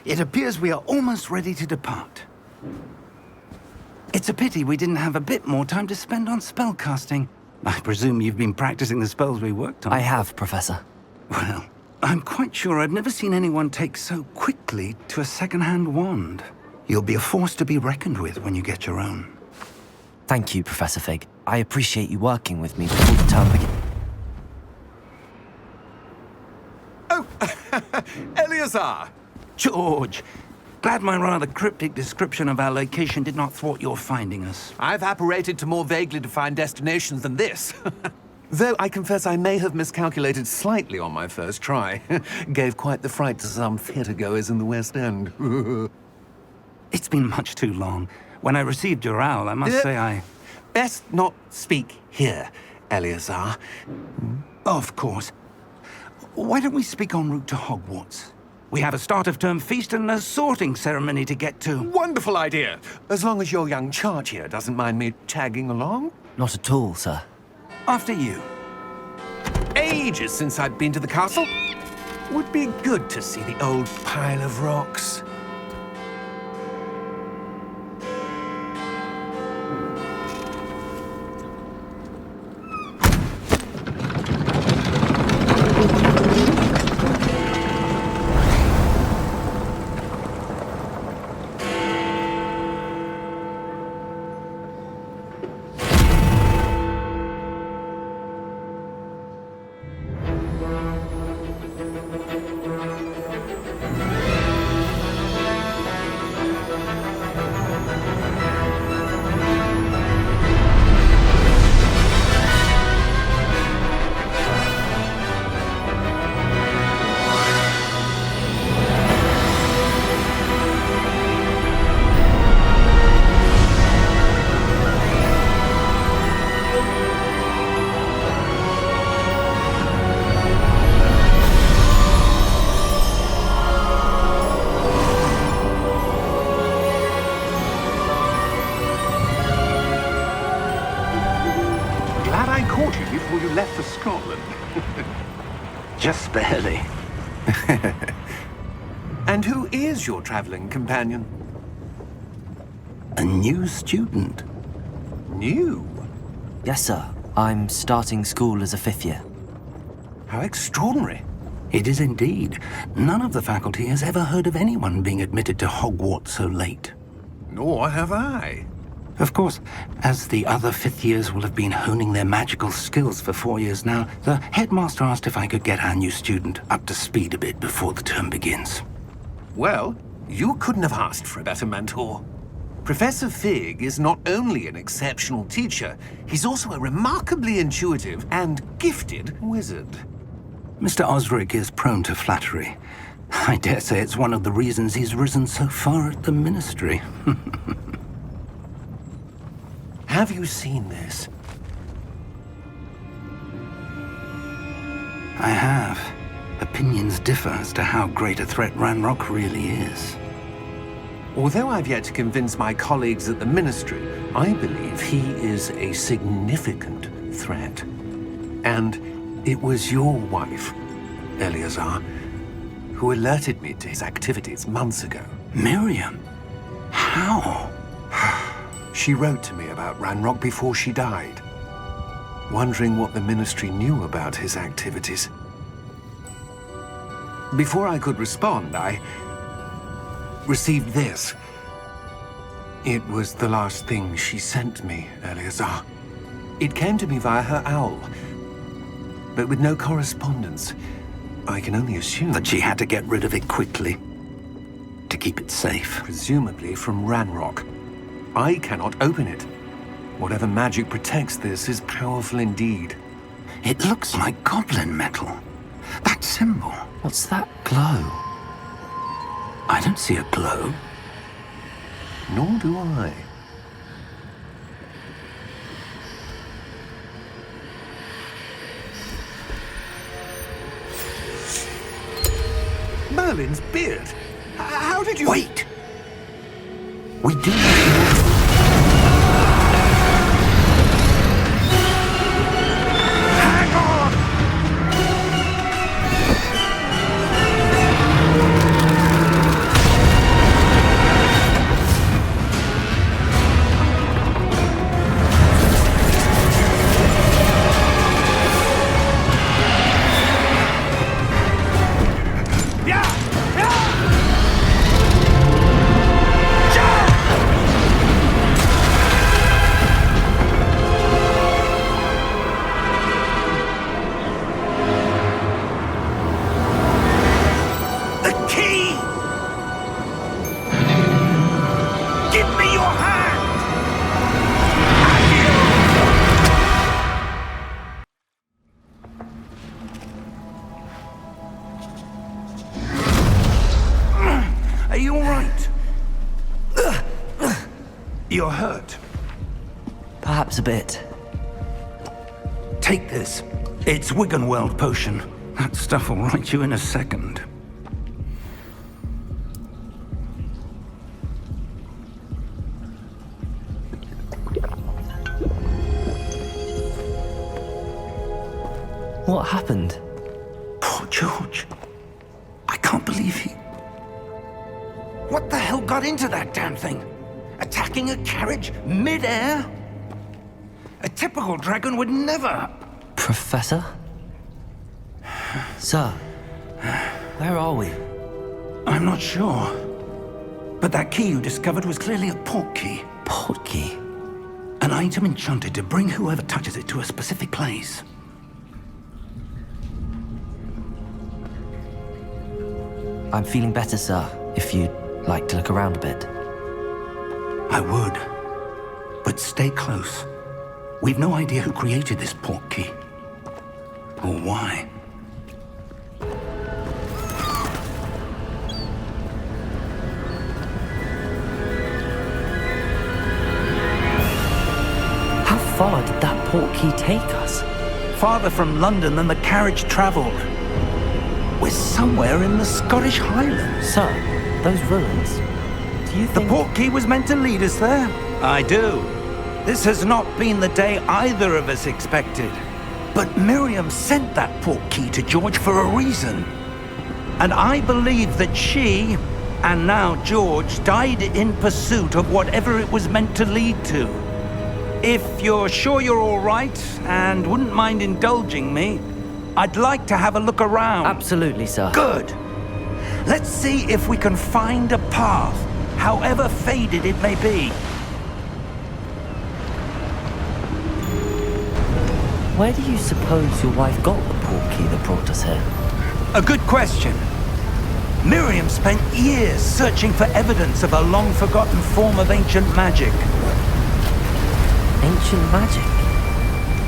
It appears we are almost ready to depart. It's a pity we didn't have a bit more time to spend on spellcasting. I presume you've been practicing the spells we worked on. I have, Professor. Well, I'm quite sure I've never seen anyone take so quickly to a second-hand wand. You'll be a force to be reckoned with when you get your own. Thank you, Professor Fig. I appreciate you working with me before the term begins. Oh, Eleazar! George, glad my rather cryptic description of our location did not thwart your finding us. I've apparated to more vaguely defined destinations than this. Though I confess I may have miscalculated slightly on my first try. Gave quite the fright to some theatre-goers in the West End. It's been much too long. When I received your owl, I must say I... Best not speak here, Eleazar. Of course. Why don't we speak en route to Hogwarts? We have a start-of-term feast and a sorting ceremony to get to. Wonderful idea! As long as your young charge here doesn't mind me tagging along. Not at all, sir. After you. Ages since I've been to the castle. Would be good to see the old pile of rocks. Before you left for Scotland. Just barely. And who is your traveling companion? A new student. New? Yes, sir. I'm starting school as a 5th year. How extraordinary. It is indeed. None of the faculty has ever heard of anyone being admitted to Hogwarts so late. Nor have I. Of course, as the other 5th years will have been honing their magical skills for 4 years now, the headmaster asked if I could get our new student up to speed a bit before the term begins. Well, you couldn't have asked for a better mentor. Professor Fig is not only an exceptional teacher, he's also a remarkably intuitive and gifted wizard. Mr. Osric is prone to flattery. I dare say it's one of the reasons he's risen so far at the Ministry. Have you seen this? I have. Opinions differ as to how great a threat Ranrock really is. Although I've yet to convince my colleagues at the Ministry, I believe he is a significant threat. And it was your wife, Eleazar, who alerted me to his activities months ago. Miriam? How? She wrote to me about Ranrock before she died, wondering what the Ministry knew about his activities. Before I could respond, I received this. It was the last thing she sent me, Eleazar. It came to me via her owl, but with no correspondence. I can only assume That she had to get rid of it quickly, to keep it safe. presumably from Ranrock. I cannot open it. Whatever magic protects this is powerful indeed. It looks like goblin metal. That symbol. What's that glow? I don't see a glow. Nor do I. Merlin's beard. How did you... Wait! We do... Hang on! You're hurt. Perhaps a bit. Take this. It's Wiggenweld potion. That stuff will right you in a second. What happened? Poor George. I can't believe he... What the hell got into that damn thing? Attacking a carriage mid-air? A typical dragon would never... Professor? Sir, where are we? I'm not sure. But that key you discovered was clearly a port key. Port key? An item enchanted to bring whoever touches it to a specific place. I'm feeling better, sir, if you'd like to look around a bit. I would. But stay close. We've no idea who created this port key. Or why. How far did that port key take us? Farther from London than the carriage traveled. We're somewhere in the Scottish Highlands. Sir, those ruins. Do you The think... port key was meant to lead us there? I do. This has not been the day either of us expected. But Miriam sent that port key to George for a reason. And I believe that she, and now George, died in pursuit of whatever it was meant to lead to. If you're sure you're all right, and wouldn't mind indulging me, I'd like to have a look around. Absolutely, sir. Good. Let's see if we can find a path, however faded it may be. Where do you suppose your wife got the port key that brought us here? A good question. Miriam spent years searching for evidence of a long-forgotten form of ancient magic. Ancient magic?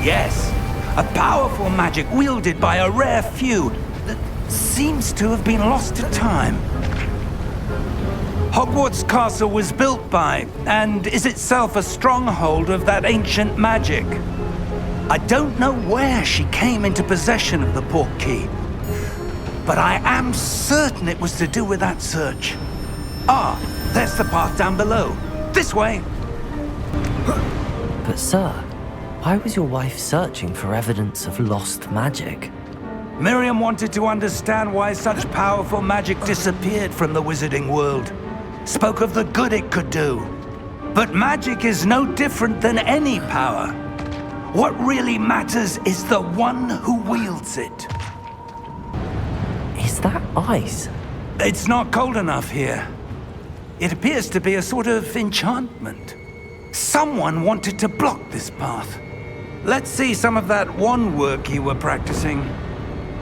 Yes, a powerful magic wielded by a rare few that seems to have been lost to time. Hogwarts Castle was built by, and is itself a stronghold of that ancient magic. I don't know where she came into possession of the port key, but I am certain it was to do with that search. Ah, there's the path down below. This way. But sir, why was your wife searching for evidence of lost magic? Miriam wanted to understand why such powerful magic disappeared from the wizarding world. Spoke of the good it could do. But magic is no different than any power. What really matters is the one who wields it. Is that ice? It's not cold enough here. It appears to be a sort of enchantment. Someone wanted to block this path. Let's see some of that wand work you were practicing.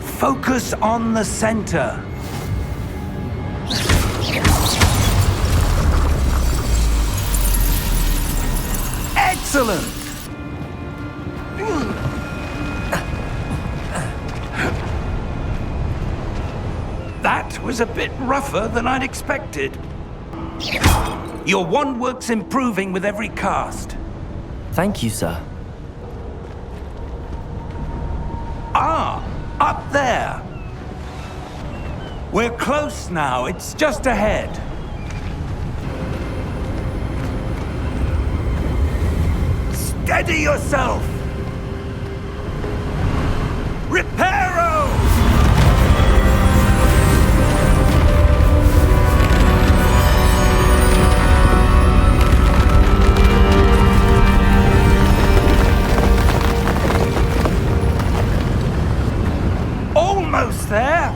Focus on the center. Excellent! That was a bit rougher than I'd expected. Your wand work's improving with every cast. Thank you, sir. Ah, up there. We're close now. It's just ahead. Steady yourself. Reparo! Almost there.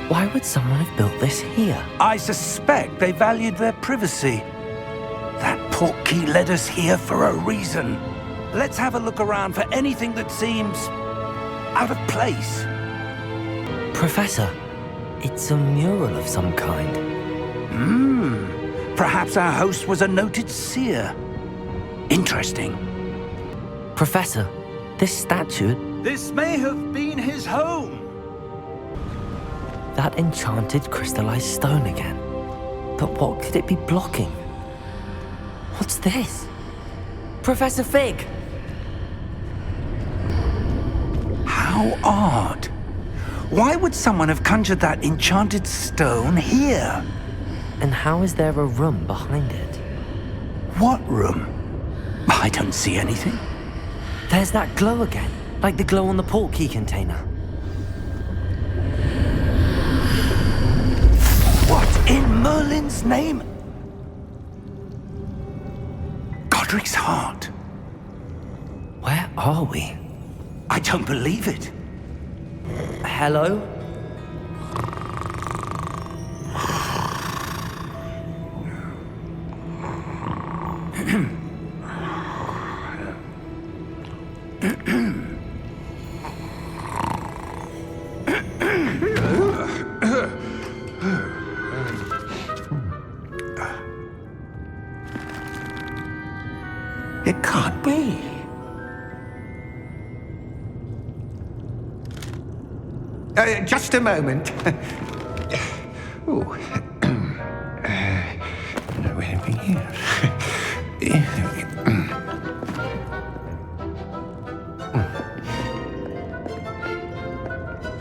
Why would someone have built this here? I suspect they valued their privacy. That port key led us here for a reason. Let's have a look around for anything that seems out of place. Professor, it's a mural of some kind. Perhaps our host was a noted seer. Interesting. Professor, this statue, This may have been his home. that enchanted crystallized stone again. But what could it be blocking? What's this? Professor Fig! How odd. Why would someone have conjured that enchanted stone here? And how is there a room behind it? What room? I don't see anything. There's that glow again, like the glow on the portkey container. What in Merlin's name? Godric's heart. Where are we? I don't believe it. Hello? It can't be. Just a moment. Oh. No, anything here.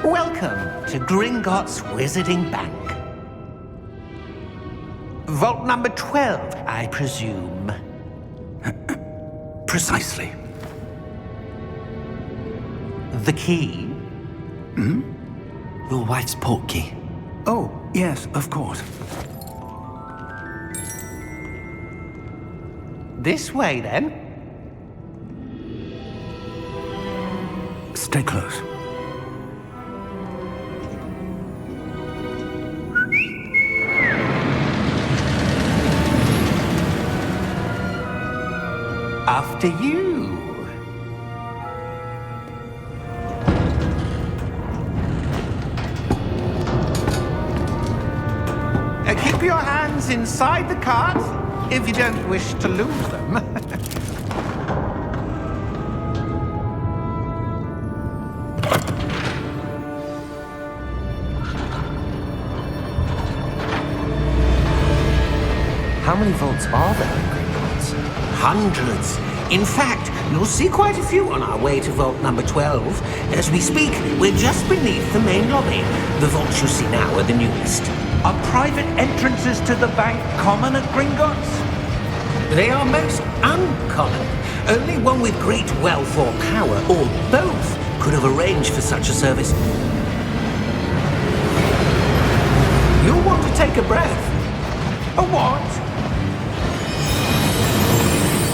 Welcome to Gringotts Wizarding Bank. Vault number 12, I presume. Precisely. The key? Your wife's portkey. Oh, yes, of course. This way, then. Stay close. After you. Keep your hands inside the cart if you don't wish to lose them. How many vaults are there in Gringotts? Hundreds. In fact, you'll see quite a few on our way to vault number 12. As we speak, we're just beneath the main lobby. The vaults you see now are the newest. Are private entrances to the bank common at Gringotts? They are most uncommon. Only one with great wealth or power, or both, could have arranged for such a service. You'll want to take a breath. A what?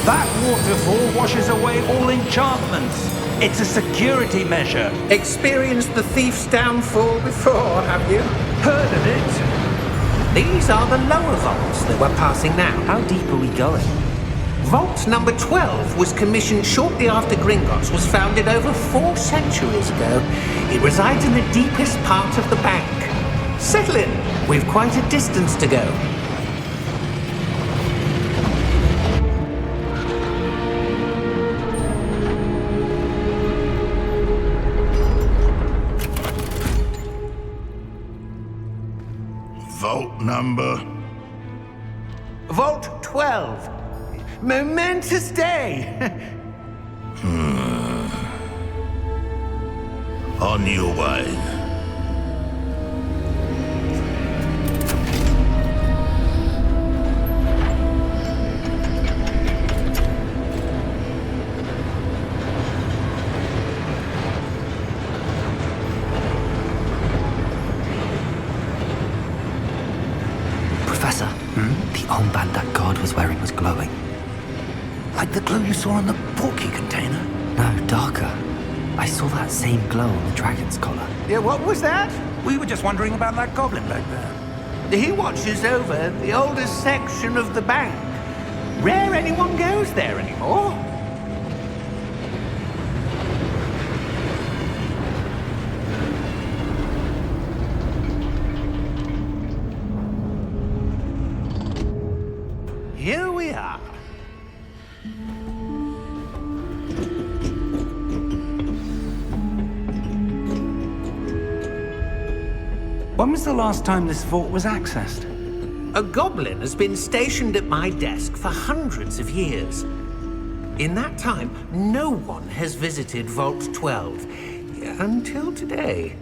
That waterfall washes away all enchantments. It's a security measure. Experienced the thief's downfall before, have you? Heard of it? These are the lower vaults that we're passing now. How deep are we going? Vault number 12 was commissioned shortly after Gringotts was founded over 4 centuries ago. It resides in the deepest part of the bank. Settle in. We've quite a distance to go. Vault number? Vault 12. Momentous day. On your way. Professor, the armband that guard was wearing was glowing. Like the glow you saw on the portkey container? No, darker. I saw that same glow on the dragon's collar. Yeah, what was that? We were just wondering about that goblin back there. He watches over the oldest section of the bank. Rare anyone goes there anymore. Here we are. When was the last time this vault was accessed? A goblin has been stationed at my desk for hundreds of years. In that time, no one has visited Vault 12 until today.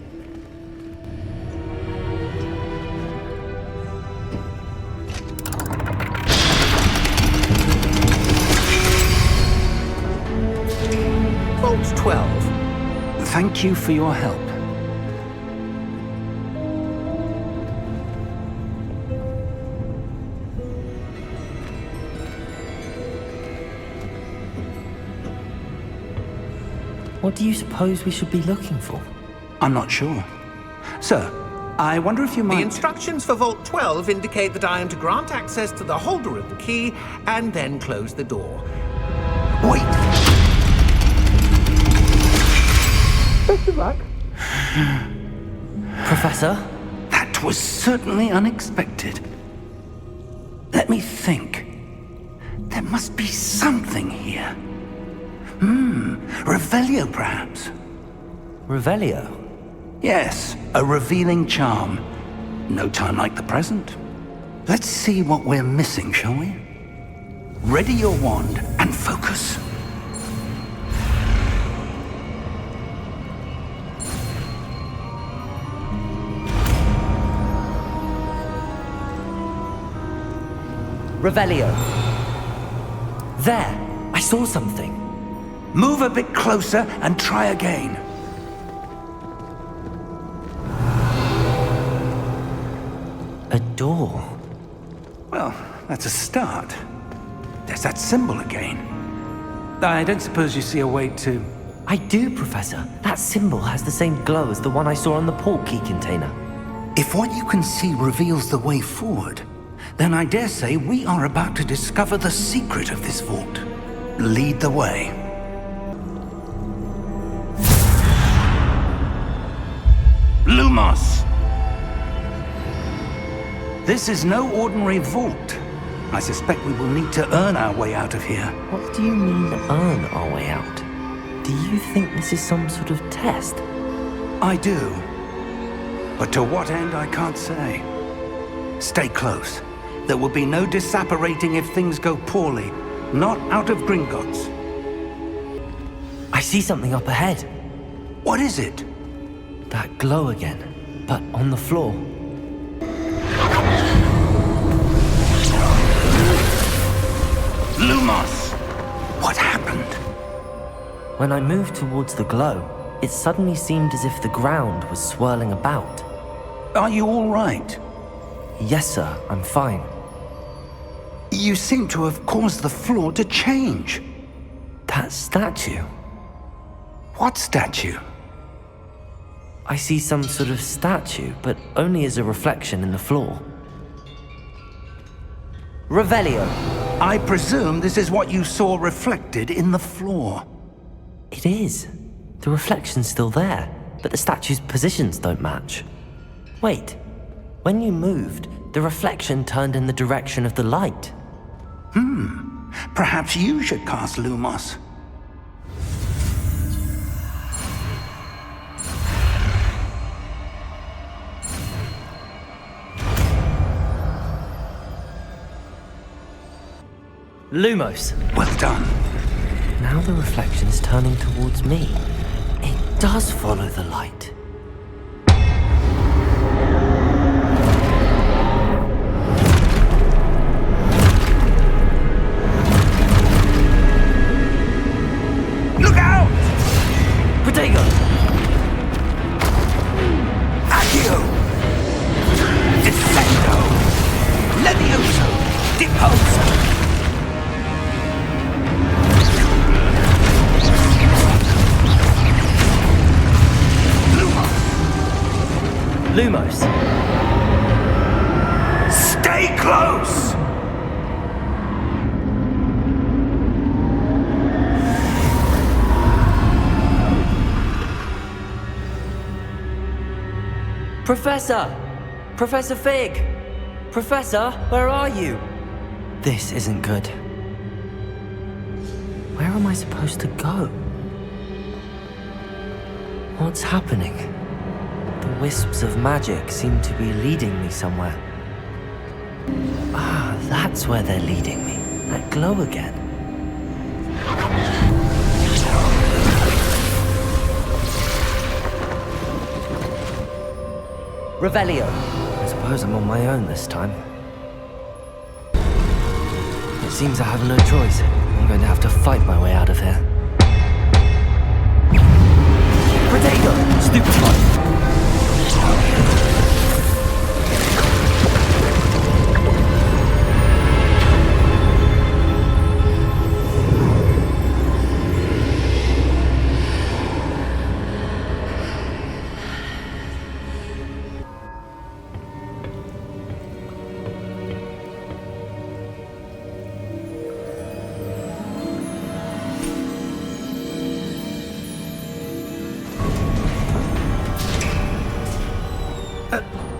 Vault 12. Thank you for your help. What do you suppose we should be looking for? I'm not sure. Sir, I wonder if you might... The instructions for Vault 12 indicate that I am to grant access to the holder of the key and then close the door. Wait! Best of luck. Professor? That was certainly unexpected. Let me think. There must be something here. Revelio, perhaps? Revelio? Yes, a revealing charm. No time like the present. Let's see what we're missing, shall we? Ready your wand and focus. Revelio. There! I saw something. Move a bit closer and try again. A door. Well, that's a start. There's that symbol again. I don't suppose you see a way to... I do, Professor. That symbol has the same glow as the one I saw on the port key container. If what you can see reveals the way forward, then I dare say we are about to discover the secret of this vault. Lead the way. Lumos! This is no ordinary vault. I suspect we will need to earn our way out of here. What do you mean, earn our way out? Do you think this is some sort of test? I do. But to what end, I can't say. Stay close. There will be no disapparating if things go poorly. Not out of Gringotts. I see something up ahead. What is it? That glow again, but on the floor. Lumos! What happened? When I moved towards the glow, it suddenly seemed as if the ground was swirling about. Are you all right? Yes, sir, I'm fine. You seem to have caused the floor to change. That statue? What statue? I see some sort of statue, but only as a reflection in the floor. Revelio! I presume this is what you saw reflected in the floor. It is. The reflection's still there, but the statue's positions don't match. Wait, when you moved, the reflection turned in the direction of the light. Perhaps you should cast Lumos. Lumos! Well done. Now the reflection's turning towards me. It does follow the light. Look out! Protego! Accio! Descendo! Levioso! Deposo! Lumos! Stay close! Professor! Professor Fig! Professor, where are you? This isn't good. Where am I supposed to go? What's happening? The wisps of magic seem to be leading me somewhere. Ah, that's where they're leading me. That glow again. Revelio. I suppose I'm on my own this time. It seems I have no choice. I'm going to have to fight my way out of here. Potato! Stupid one!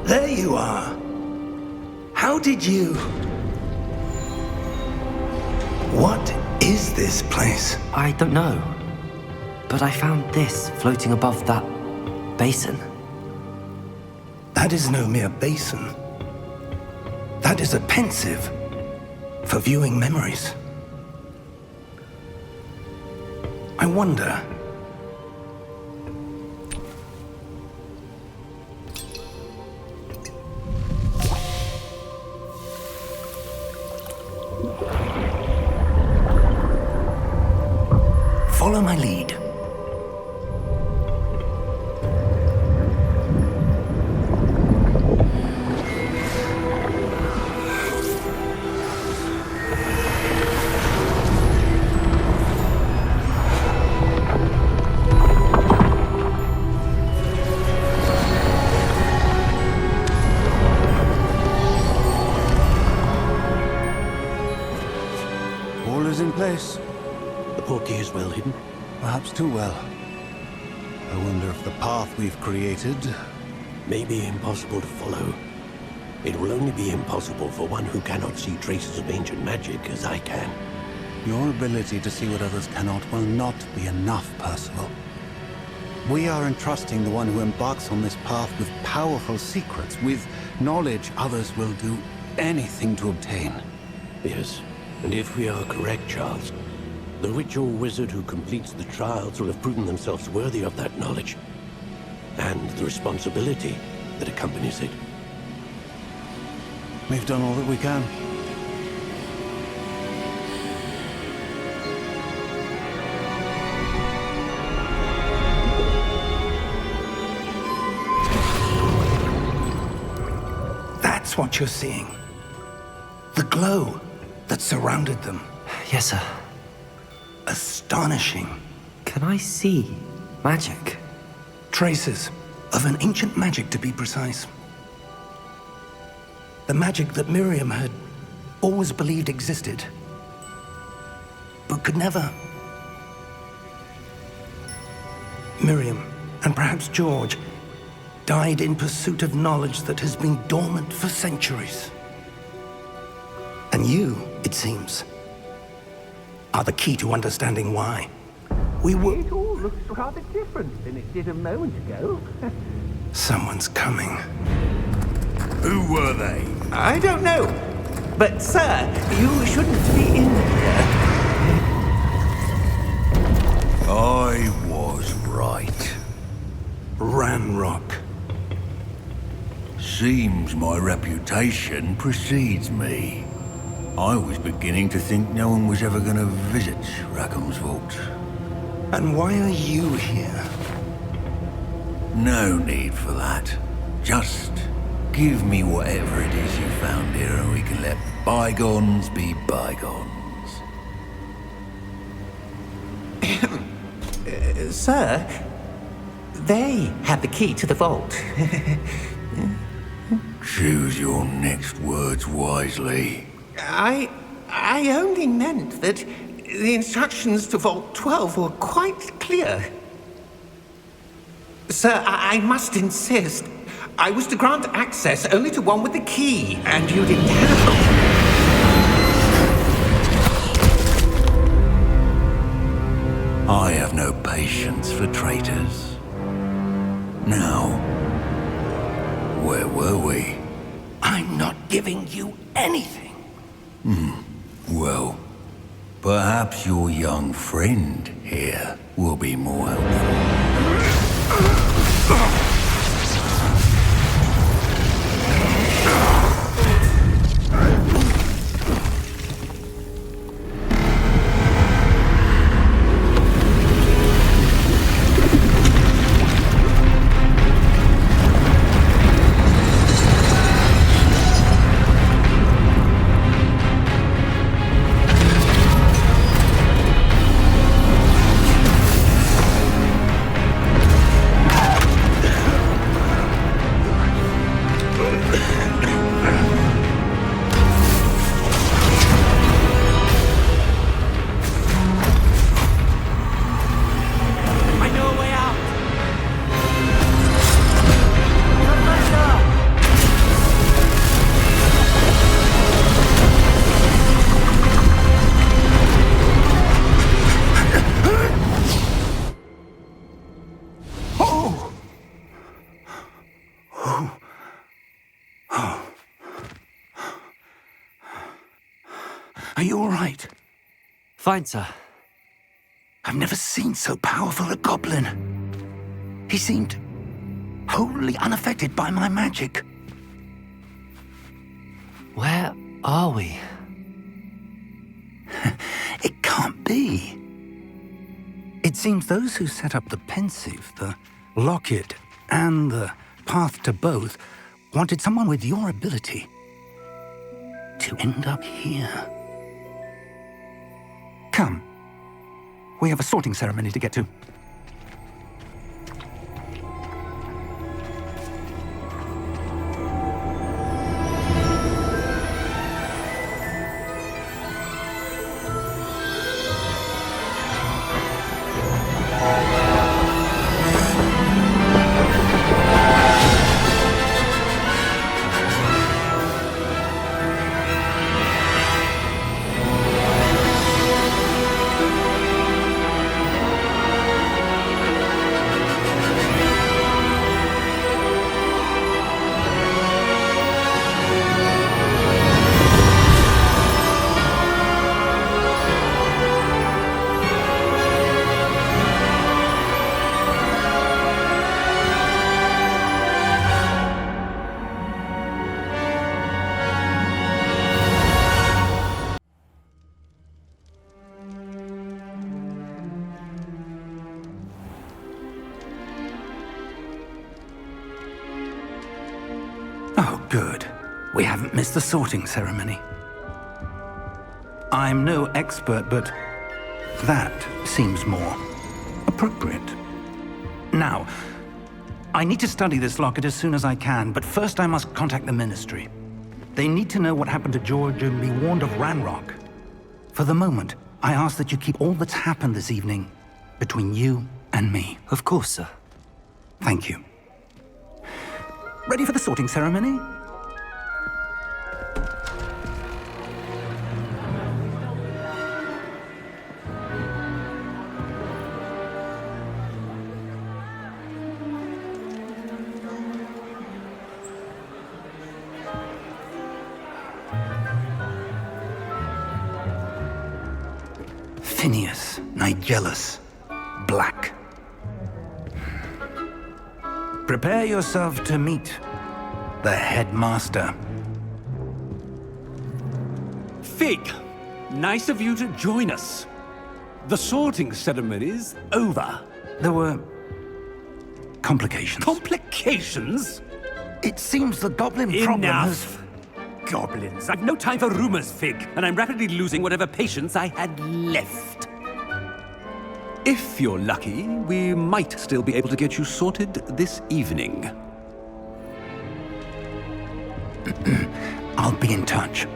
There you are. How did you... What is this place? I don't know. But I found this floating above that basin. That is no mere basin. That is a pensive for viewing memories. I wonder... Follow my lead. All is in place. The portkey is well hidden. Perhaps too well. I wonder if the path we've created... May be impossible to follow. It will only be impossible for one who cannot see traces of ancient magic as I can. Your ability to see what others cannot will not be enough, Percival. We are entrusting the one who embarks on this path with powerful secrets, with knowledge others will do anything to obtain. Yes, and if we are correct, Charles, the witch or wizard who completes the trials will have proven themselves worthy of that knowledge, and the responsibility that accompanies it. We've done all that we can. That's what you're seeing. The glow that surrounded them. Yes, sir. Astonishing. Can I see magic? Traces of an ancient magic, to be precise. The magic that Miriam had always believed existed, but could never. Miriam, and perhaps George, died in pursuit of knowledge that has been dormant for centuries. And you, it seems, are the key to understanding why. It all looks rather different than it did a moment ago. Someone's coming. Who were they? I don't know. But, sir, you shouldn't be in here. I was right. Ranrock. Seems my reputation precedes me. I was beginning to think no one was ever going to visit Rackham's vault. And why are you here? No need for that. Just give me whatever it is you found here and we can let bygones be bygones. Sir, they have the key to the vault. Choose your next words wisely. I only meant that the instructions to Vault 12 were quite clear. Sir, I must insist. I was to grant access only to one with the key, and you didn't have. I have no patience for traitors. Now, where were we? I'm not giving you anything. Well, perhaps your young friend here will be more helpful. Are you all right? Fine, sir. I've never seen so powerful a goblin. He seemed wholly unaffected by my magic. Where are we? It can't be. It seems those who set up the pensive, the locket, and the path to both wanted someone with your ability to end up here. Come. We have a sorting ceremony to get to. Oh, good. We haven't missed the sorting ceremony. I'm no expert, but that seems more appropriate. Now, I need to study this locket as soon as I can, but first I must contact the Ministry. They need to know what happened to George and be warned of Ranrock. For the moment, I ask that you keep all that's happened this evening between you and me. Of course, sir. Thank you. Ready for the sorting ceremony? Phineas, Nigellus, Black. Prepare yourself to meet the headmaster. Fig, nice of you to join us. The sorting ceremony's over. There were complications. Complications? It seems the goblin problem has... Enough! Goblins. I've no time for rumors, Fig, and I'm rapidly losing whatever patience I had left. If you're lucky, we might still be able to get you sorted this evening. I'll be in touch.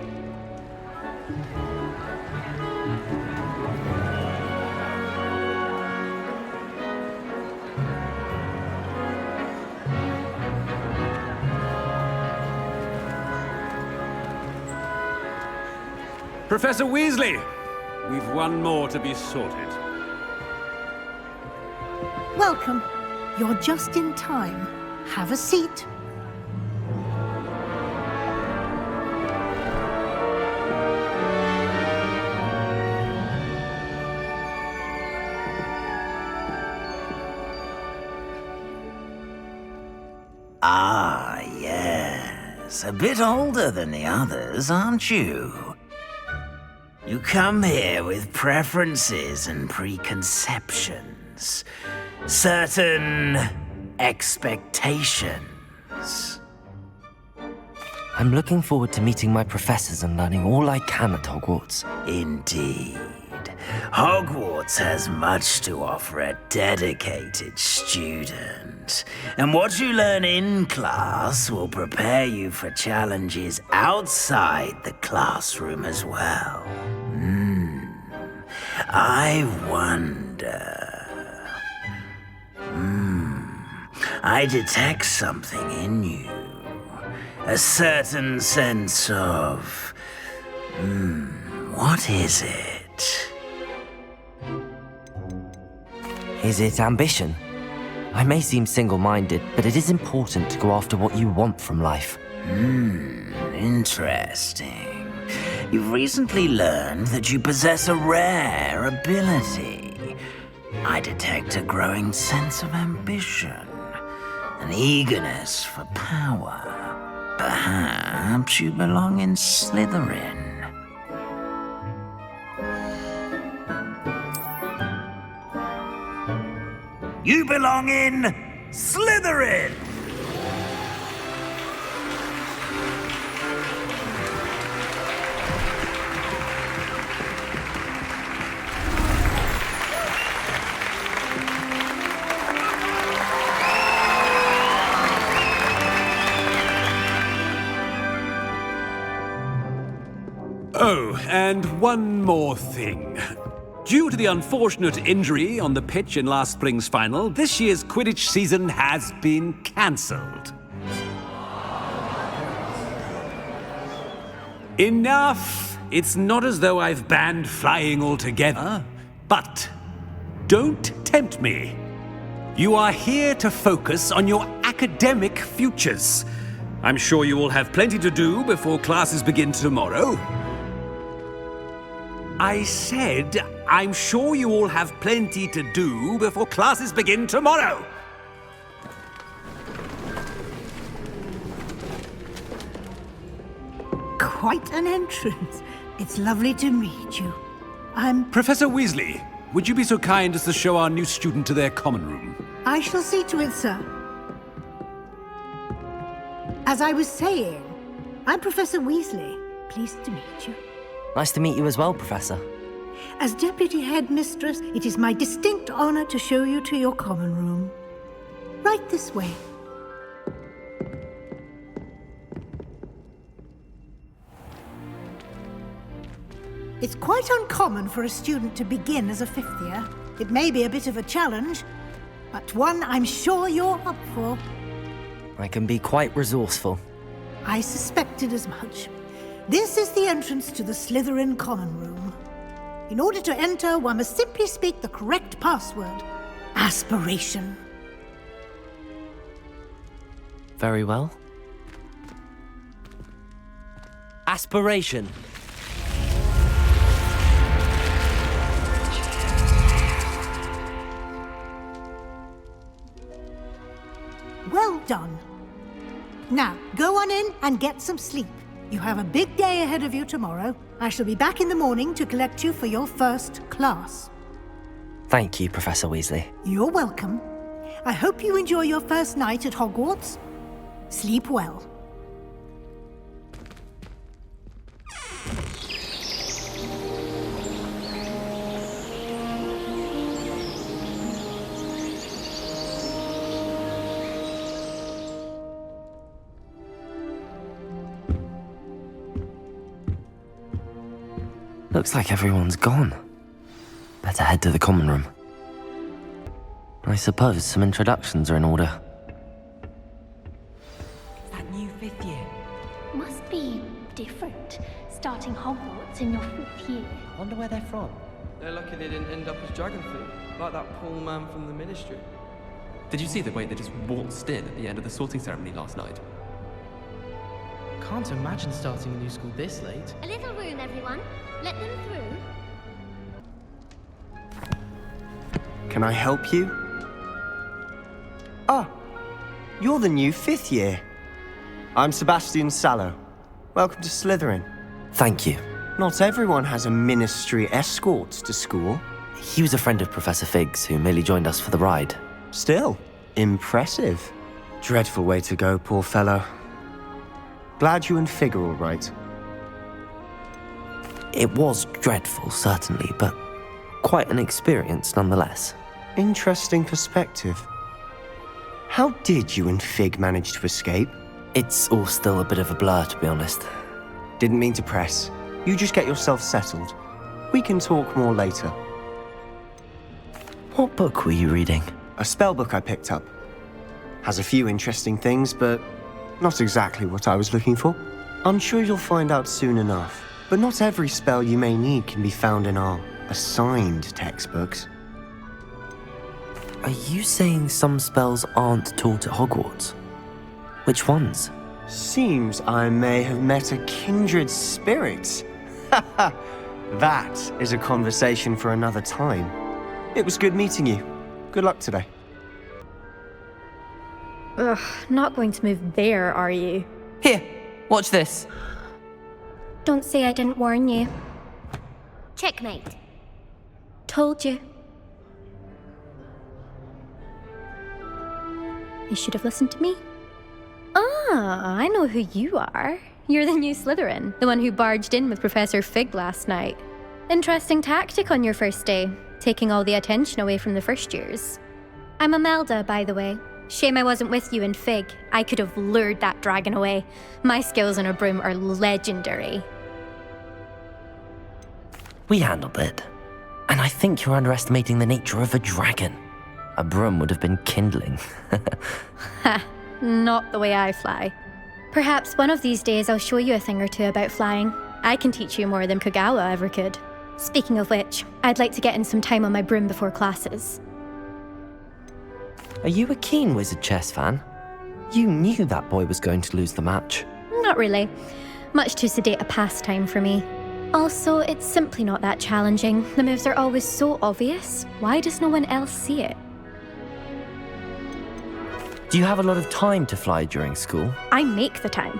Professor Weasley, we've one more to be sorted. Welcome. You're just in time. Have a seat. a bit older than the others, aren't you? You come here with preferences and preconceptions. Certain expectations. I'm looking forward to meeting my professors and learning all I can at Hogwarts. Indeed. Hogwarts has much to offer a dedicated student. And what you learn in class will prepare you for challenges outside the classroom as well. I wonder... I detect something in you. A certain sense of... what is it? Is it ambition? I may seem single-minded, but it is important to go after what you want from life. Interesting. You've recently learned that you possess a rare ability. I detect a growing sense of ambition, an eagerness for power. Perhaps you belong in Slytherin. You belong in Slytherin! Oh, and one more thing. Due to the unfortunate injury on the pitch in last spring's final, this year's Quidditch season has been cancelled. Enough! It's not as though I've banned flying altogether, but don't tempt me. You are here to focus on your academic futures. I'm sure you will have plenty to do before classes begin tomorrow. I said, I'm sure you all have plenty to do before classes begin tomorrow. Quite an entrance. It's lovely to meet you. I'm... Professor Weasley, would you be so kind as to show our new student to their common room? I shall see to it, sir. As I was saying, I'm Professor Weasley. Pleased to meet you. Nice to meet you as well, Professor. As Deputy Headmistress, it is my distinct honor to show you to your common room. Right this way. It's quite uncommon for a student to begin as a fifth year. It may be a bit of a challenge, but one I'm sure you're up for. I can be quite resourceful. I suspected as much. This is the entrance to the Slytherin common room. In order to enter, one must simply speak the correct password. Aspiration. Very well. Aspiration. Well done. Now, go on in and get some sleep. You have a big day ahead of you tomorrow. I shall be back in the morning to collect you for your first class. Thank you, Professor Weasley. You're welcome. I hope you enjoy your first night at Hogwarts. Sleep well. Looks like everyone's gone. Better head to the common room. I suppose some introductions are in order. That new fifth year. Must be different, starting Hogwarts in your fifth year. Wonder where they're from. They're lucky they didn't end up as Dragonfleet, like that poor man from the Ministry. Did you see the way they just waltzed in at the end of the sorting ceremony last night? Can't imagine starting a new school this late. A little room, everyone. Let them through. Can I help you? 'Ah, you're the new fifth year. I'm Sebastian Sallow. Welcome to Slytherin. Thank you. Not everyone has a ministry escort to school. He was a friend of Professor Fig's who merely joined us for the ride. Still, impressive. Dreadful way to go, poor fellow. Glad you and Fig are all right. It was dreadful, certainly, but quite an experience nonetheless. Interesting perspective. How did you and Fig manage to escape? It's all still a bit of a blur, to be honest. Didn't mean to press. You just get yourself settled. We can talk more later. What book were you reading? A spell book I picked up. Has a few interesting things, but not exactly what I was looking for. I'm sure you'll find out soon enough. But not every spell you may need can be found in our assigned textbooks. Are you saying some spells aren't taught at Hogwarts? Which ones? Seems I may have met a kindred spirit. That is a conversation for another time. It was good meeting you. Good luck today. Ugh, not going to move there, are you? Here, watch this. Don't say I didn't warn you. Checkmate. Told you. You should have listened to me. Ah, I know who you are. You're the new Slytherin, the one who barged in with Professor Fig last night. Interesting tactic on your first day, taking all the attention away from the first years. I'm Imelda, by the way. Shame I wasn't with you in Fig. I could have lured that dragon away. My skills on a broom are legendary. We handled it. And I think you're underestimating the nature of a dragon. A broom would have been kindling. Ha, not the way I fly. Perhaps one of these days I'll show you a thing or two about flying. I can teach you more than Kogawa ever could. Speaking of which, I'd like to get in some time on my broom before classes. Are you a keen Wizard chess fan? You knew that boy was going to lose the match. Not really. Much too sedate a pastime for me. Also, it's simply not that challenging. The moves are always so obvious. Why does no one else see it? Do you have a lot of time to fly during school? I make the time.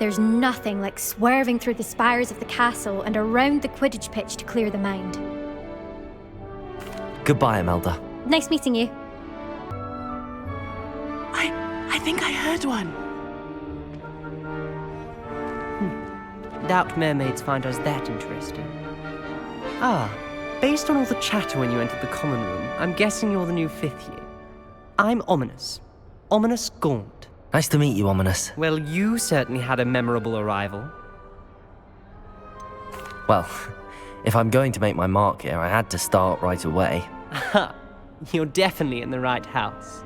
There's nothing like swerving through the spires of the castle and around the Quidditch pitch to clear the mind. Goodbye, Imelda. Nice meeting you. I think I heard one. Doubt mermaids find us that interesting. Ah, based on all the chatter when you entered the common room, I'm guessing you're the new 5th year. I'm Ominous. Ominous Gaunt. Nice to meet you, Ominous. Well, you certainly had a memorable arrival. Well, if I'm going to make my mark here, I had to start right away. Ha! You're definitely in the right house.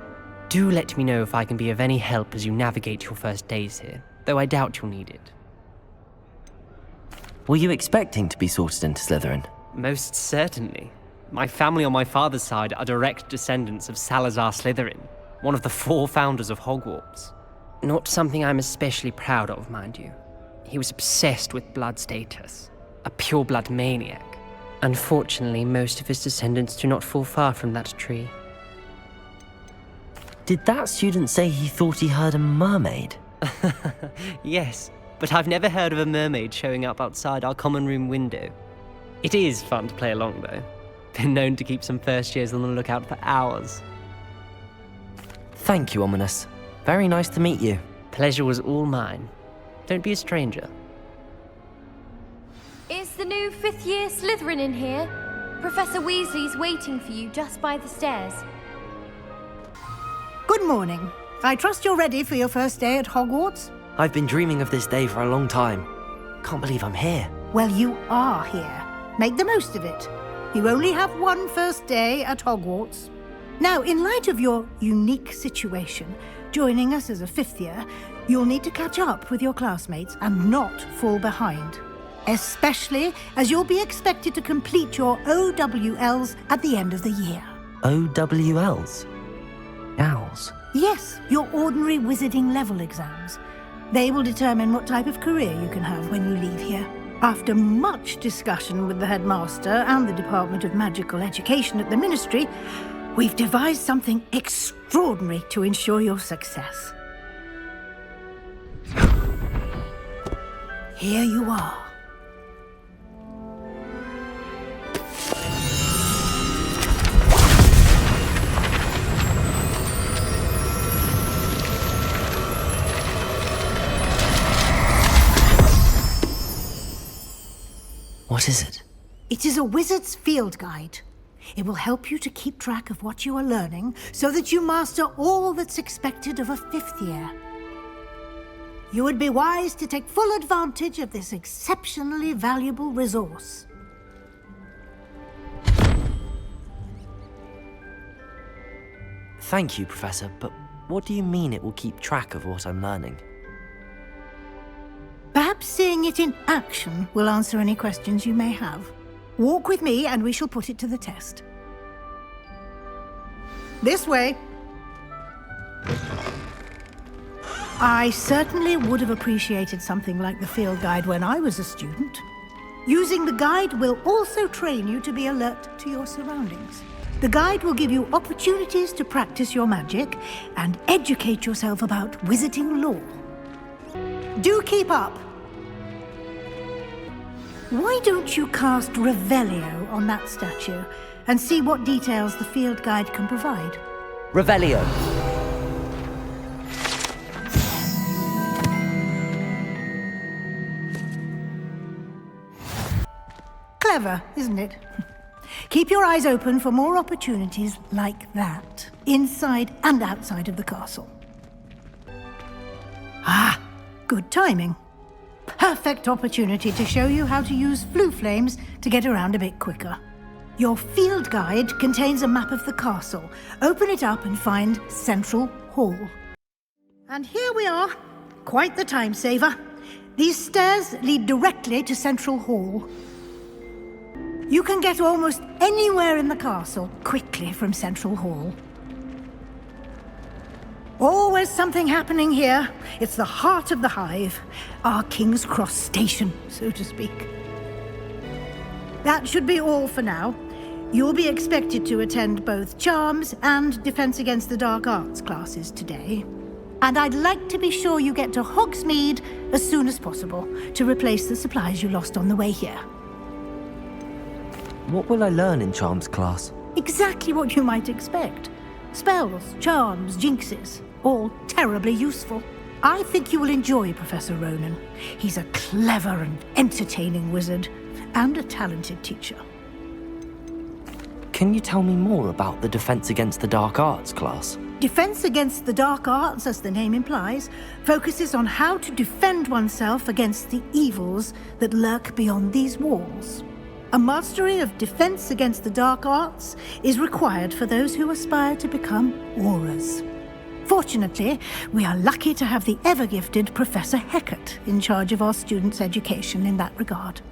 Do let me know if I can be of any help as you navigate your first days here, though I doubt you'll need it. Were you expecting to be sorted into Slytherin? Most certainly. My family on my father's side are direct descendants of Salazar Slytherin, one of the 4 founders of Hogwarts. Not something I'm especially proud of, mind you. He was obsessed with blood status, a pure-blood maniac. Unfortunately, most of his descendants do not fall far from that tree. Did that student say he thought he heard a mermaid? Yes, but I've never heard of a mermaid showing up outside our common room window. It is fun to play along, though. Been known to keep some first years on the lookout for hours. Thank you, Ominous. Very nice to meet you. Pleasure was all mine. Don't be a stranger. Is the new 5th year Slytherin in here? Professor Weasley's waiting for you just by the stairs. Good morning. I trust you're ready for your first day at Hogwarts? I've been dreaming of this day for a long time. Can't believe I'm here. Well, you are here. Make the most of it. You only have one first day at Hogwarts. Now, in light of your unique situation, joining us as a 5th year, you'll need to catch up with your classmates and not fall behind. Especially as you'll be expected to complete your OWLs at the end of the year. OWLs? Owls? Yes, your ordinary wizarding level exams. They will determine what type of career you can have when you leave here. After much discussion with the headmaster and the Department of Magical Education at the Ministry, we've devised something extraordinary to ensure your success. Here you are. What is it? It is a wizard's field guide. It will help you to keep track of what you are learning so that you master all that's expected of a 5th year. You would be wise to take full advantage of this exceptionally valuable resource. Thank you, Professor, but what do you mean it will keep track of what I'm learning? Perhaps seeing it in action will answer any questions you may have. Walk with me and we shall put it to the test. This way. I certainly would have appreciated something like the field guide when I was a student. Using the guide will also train you to be alert to your surroundings. The guide will give you opportunities to practice your magic and educate yourself about wizarding lore. Do keep up! Why don't you cast Revelio on that statue and see what details the field guide can provide? Revelio. Clever, isn't it? Keep your eyes open for more opportunities like that, inside and outside of the castle. Ah, good timing. Perfect opportunity to show you how to use flue flames to get around a bit quicker. Your field guide contains a map of the castle. Open it up and find Central Hall. And here we are. Quite the time saver. These stairs lead directly to Central Hall. You can get almost anywhere in the castle quickly from Central Hall. Always something happening here. It's the heart of the hive, our King's Cross station, so to speak. That should be all for now. You'll be expected to attend both Charms and Defense Against the Dark Arts classes today. And I'd like to be sure you get to Hogsmeade as soon as possible to replace the supplies you lost on the way here. What will I learn in Charms class? Exactly what you might expect. Spells, charms, jinxes, all terribly useful. I think you will enjoy Professor Ronan. He's a clever and entertaining wizard, and a talented teacher. Can you tell me more about the Defense Against the Dark Arts class? Defense Against the Dark Arts, as the name implies, focuses on how to defend oneself against the evils that lurk beyond these walls. A mastery of Defense Against the Dark Arts is required for those who aspire to become Aurors. Fortunately, we are lucky to have the ever-gifted Professor Hecat in charge of our students' education in that regard.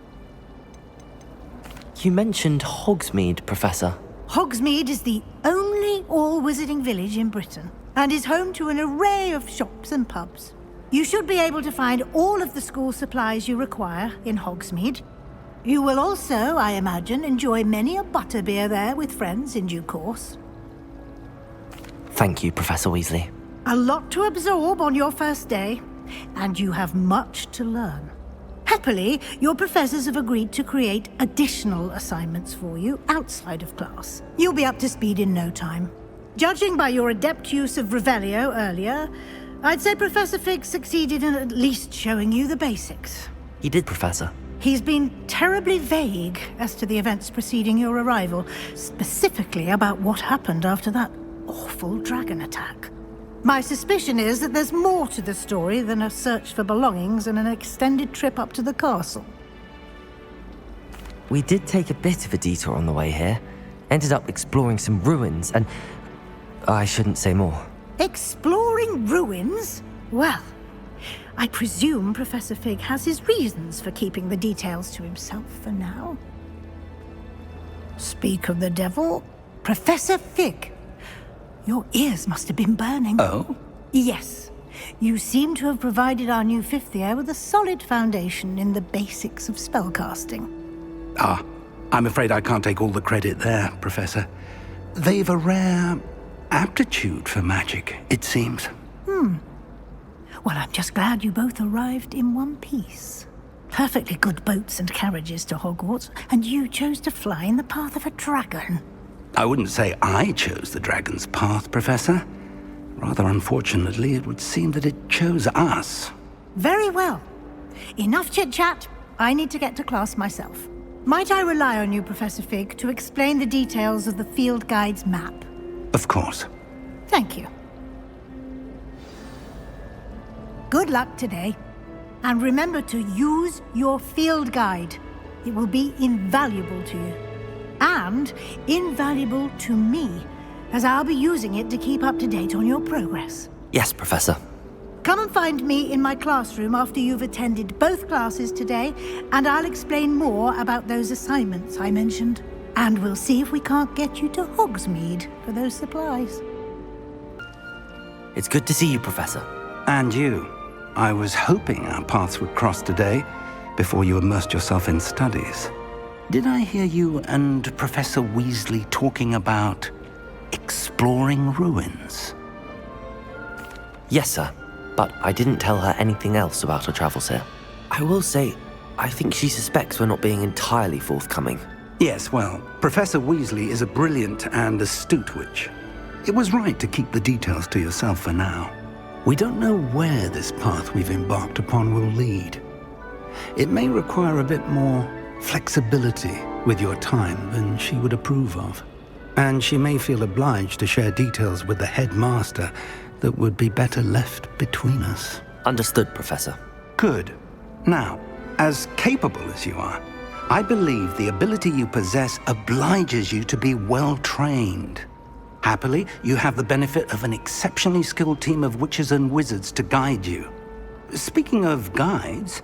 You mentioned Hogsmeade, Professor. Hogsmeade is the only all-wizarding village in Britain and is home to an array of shops and pubs. You should be able to find all of the school supplies you require in Hogsmeade. You will also, I imagine, enjoy many a butterbeer there with friends in due course. Thank you, Professor Weasley. A lot to absorb on your first day, and you have much to learn. Happily, your professors have agreed to create additional assignments for you outside of class. You'll be up to speed in no time. Judging by your adept use of Revelio earlier, I'd say Professor Fig succeeded in at least showing you the basics. He did, Professor. He's been terribly vague as to the events preceding your arrival, specifically about what happened after that awful dragon attack. My suspicion is that there's more to the story than a search for belongings and an extended trip up to the castle. We did take a bit of a detour on the way here. Ended up exploring some ruins and... I shouldn't say more. Exploring ruins? Well, I presume Professor Fig has his reasons for keeping the details to himself for now. Speak of the devil, Professor Fig. Your ears must have been burning. Oh? Yes. You seem to have provided our new 5th year with a solid foundation in the basics of spellcasting. Ah, I'm afraid I can't take all the credit there, Professor. They've a rare aptitude for magic, it seems. Well, I'm just glad you both arrived in one piece. Perfectly good boats and carriages to Hogwarts, and you chose to fly in the path of a dragon. I wouldn't say I chose the dragon's path, Professor. Rather unfortunately, it would seem that it chose us. Very well. Enough chit-chat. I need to get to class myself. Might I rely on you, Professor Fig, to explain the details of the field guide's map? Of course. Thank you. Good luck today. And remember to use your field guide. It will be invaluable to you. And invaluable to me, as I'll be using it to keep up to date on your progress. Yes, Professor. Come and find me in my classroom after you've attended both classes today, and I'll explain more about those assignments I mentioned. And we'll see if we can't get you to Hogsmeade for those supplies. It's good to see you, Professor. And you. I was hoping our paths would cross today, before you immersed yourself in studies. Did I hear you and Professor Weasley talking about exploring ruins? Yes, sir. But I didn't tell her anything else about our travels here. I will say, I think she suspects we're not being entirely forthcoming. Yes, well, Professor Weasley is a brilliant and astute witch. It was right to keep the details to yourself for now. We don't know where this path we've embarked upon will lead. It may require a bit more flexibility with your time than she would approve of. And she may feel obliged to share details with the headmaster that would be better left between us. Understood, Professor. Good. Now, as capable as you are, I believe the ability you possess obliges you to be well-trained. Happily, you have the benefit of an exceptionally skilled team of witches and wizards to guide you. Speaking of guides,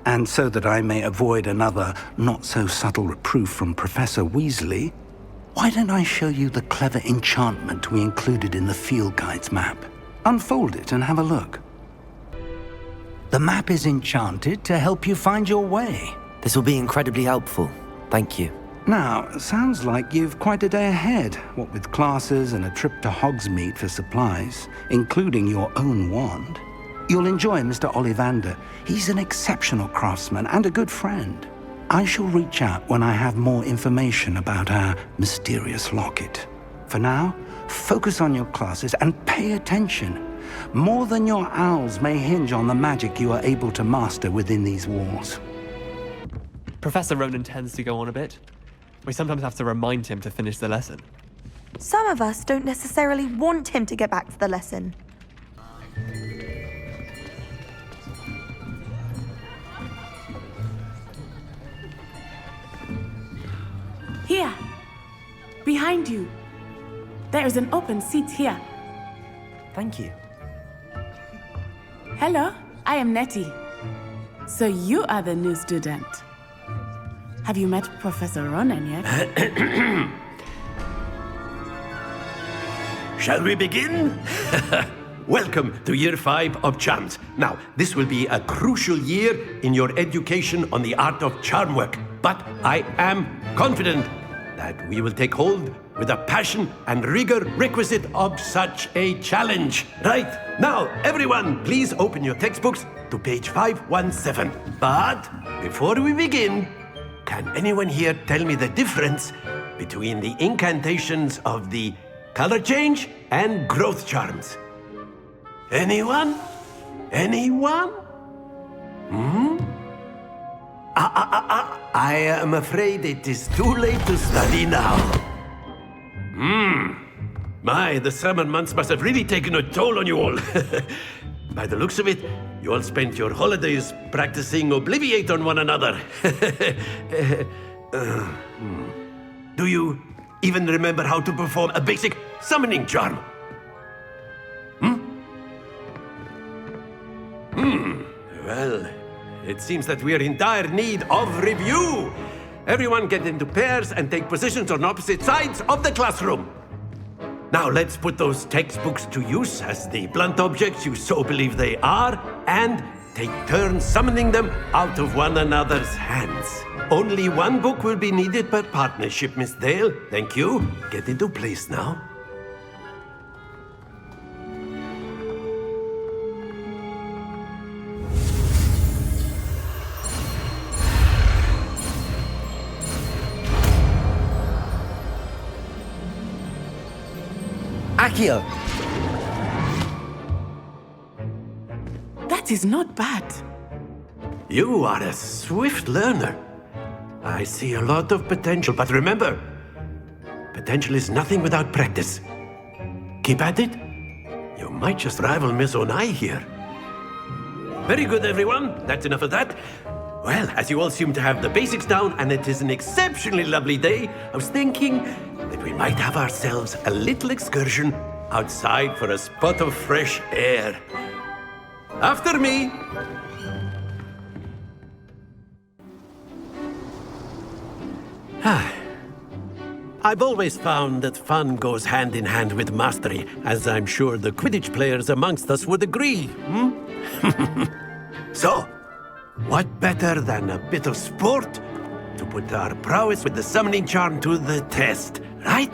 and so that I may avoid another not-so-subtle reproof from Professor Weasley, why don't I show you the clever enchantment we included in the field guide's map? Unfold it and have a look. The map is enchanted to help you find your way. This will be incredibly helpful. Thank you. Now, sounds like you've quite a day ahead, what with classes and a trip to Hogsmeade for supplies, including your own wand. You'll enjoy Mr. Ollivander. He's an exceptional craftsman and a good friend. I shall reach out when I have more information about our mysterious locket. For now, focus on your classes and pay attention. More than your owls may hinge on the magic you are able to master within these walls. Professor Ronan tends to go on a bit. We sometimes have to remind him to finish the lesson. Some of us don't necessarily want him to get back to the lesson. Here, behind you. There is an open seat here. Thank you. Hello, I am Nettie. So you are the new student. Have you met Professor Ronan yet? Shall we begin? Welcome to Year 5 of Charms. Now, this will be a crucial year in your education on the art of charm work. But I am confident that we will take hold with the passion and rigor requisite of such a challenge. Right, now, everyone, please open your textbooks to page 517. But before we begin, can anyone here tell me the difference between the incantations of the color change and growth charms? Anyone? Anyone? I am afraid it is too late to study now. My, the summer months must have really taken a toll on you all. By the looks of it, you all spent your holidays practicing Obliviate on one another. Do you even remember how to perform a basic summoning charm? Well, it seems that we are in dire need of review. Everyone get into pairs and take positions on opposite sides of the classroom. Now let's put those textbooks to use as the blunt objects you so believe they are, and take turns summoning them out of one another's hands. Only one book will be needed per partnership, Miss Dale. Thank you. Get into place now. Accio! That is not bad. You are a swift learner. I see a lot of potential, but remember, potential is nothing without practice. Keep at it. You might just rival Miss Onai here. Very good, everyone. That's enough of that. Well, as you all seem to have the basics down, and it is an exceptionally lovely day, I was thinking that we might have ourselves a little excursion outside for a spot of fresh air. After me! I've always found that fun goes hand in hand with mastery, as I'm sure the Quidditch players amongst us would agree. So, what better than a bit of sport to put our prowess with the summoning charm to the test, right?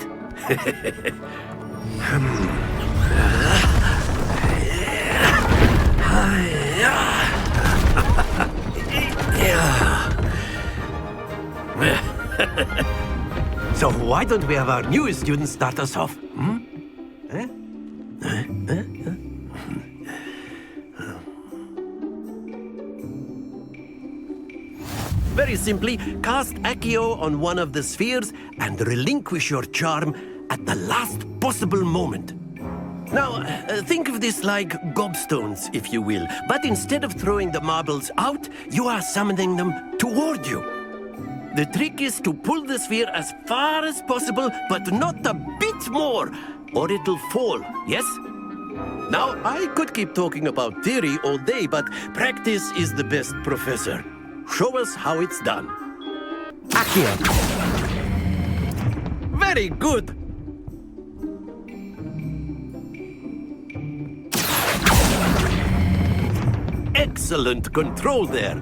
So why don't we have our newest student start us off? Very simply, cast Accio on one of the spheres and relinquish your charm at the last possible moment. Now, think of this like gobstones, if you will, but instead of throwing the marbles out, you are summoning them toward you. The trick is to pull the sphere as far as possible, but not a bit more, or it'll fall, yes? Now, I could keep talking about theory all day, but practice is the best professor. Show us how it's done. Accio. Very good. Excellent control there.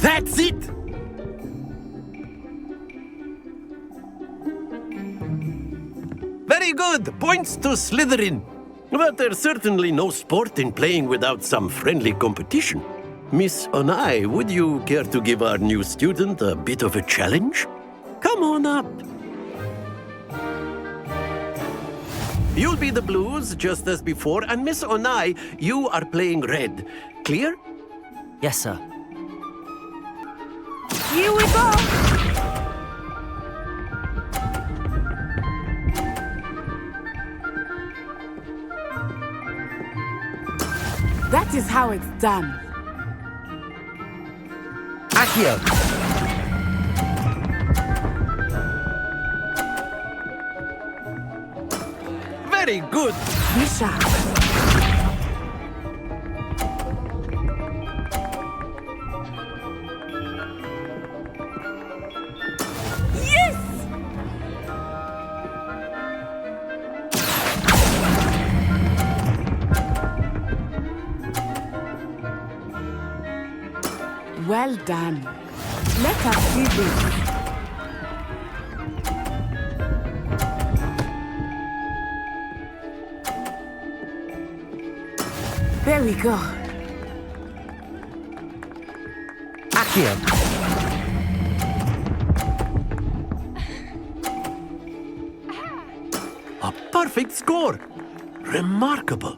That's it! Very good! Points to Slytherin. But there's certainly no sport in playing without some friendly competition. Miss Onai, would you care to give our new student a bit of a challenge? Come on up. You'll be the blues, just as before, and Miss Onai, you are playing red. Clear? Yes, sir. Here we go! That is how it's done. Accio! Very good! Be sharp. Yes! Well done. Let us see this. There we go. Accio. A perfect score. Remarkable.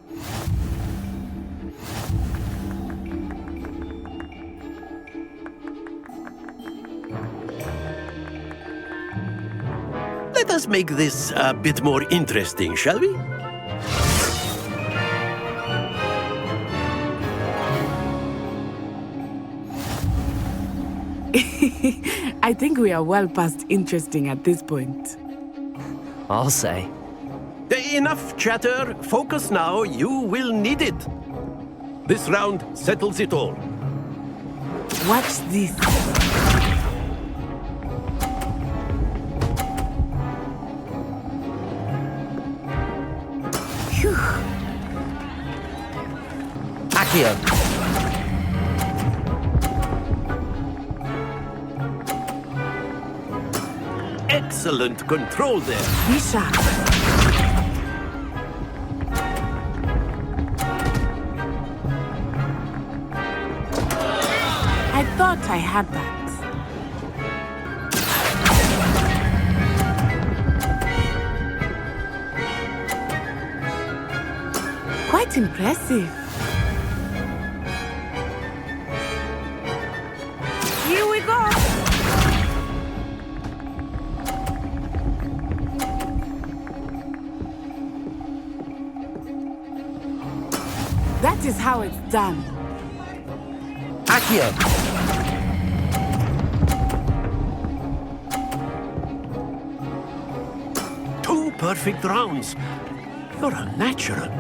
Let us make this a bit more interesting, shall we? I think we are well past interesting at this point. I'll say. Enough chatter. Focus now. You will need it. This round settles it all. Watch this. Phew. Accio. Excellent control there. Be sharp. I thought I had that. Quite impressive. Here we go. That is how it's done. Accio! Two perfect rounds. You're a natural.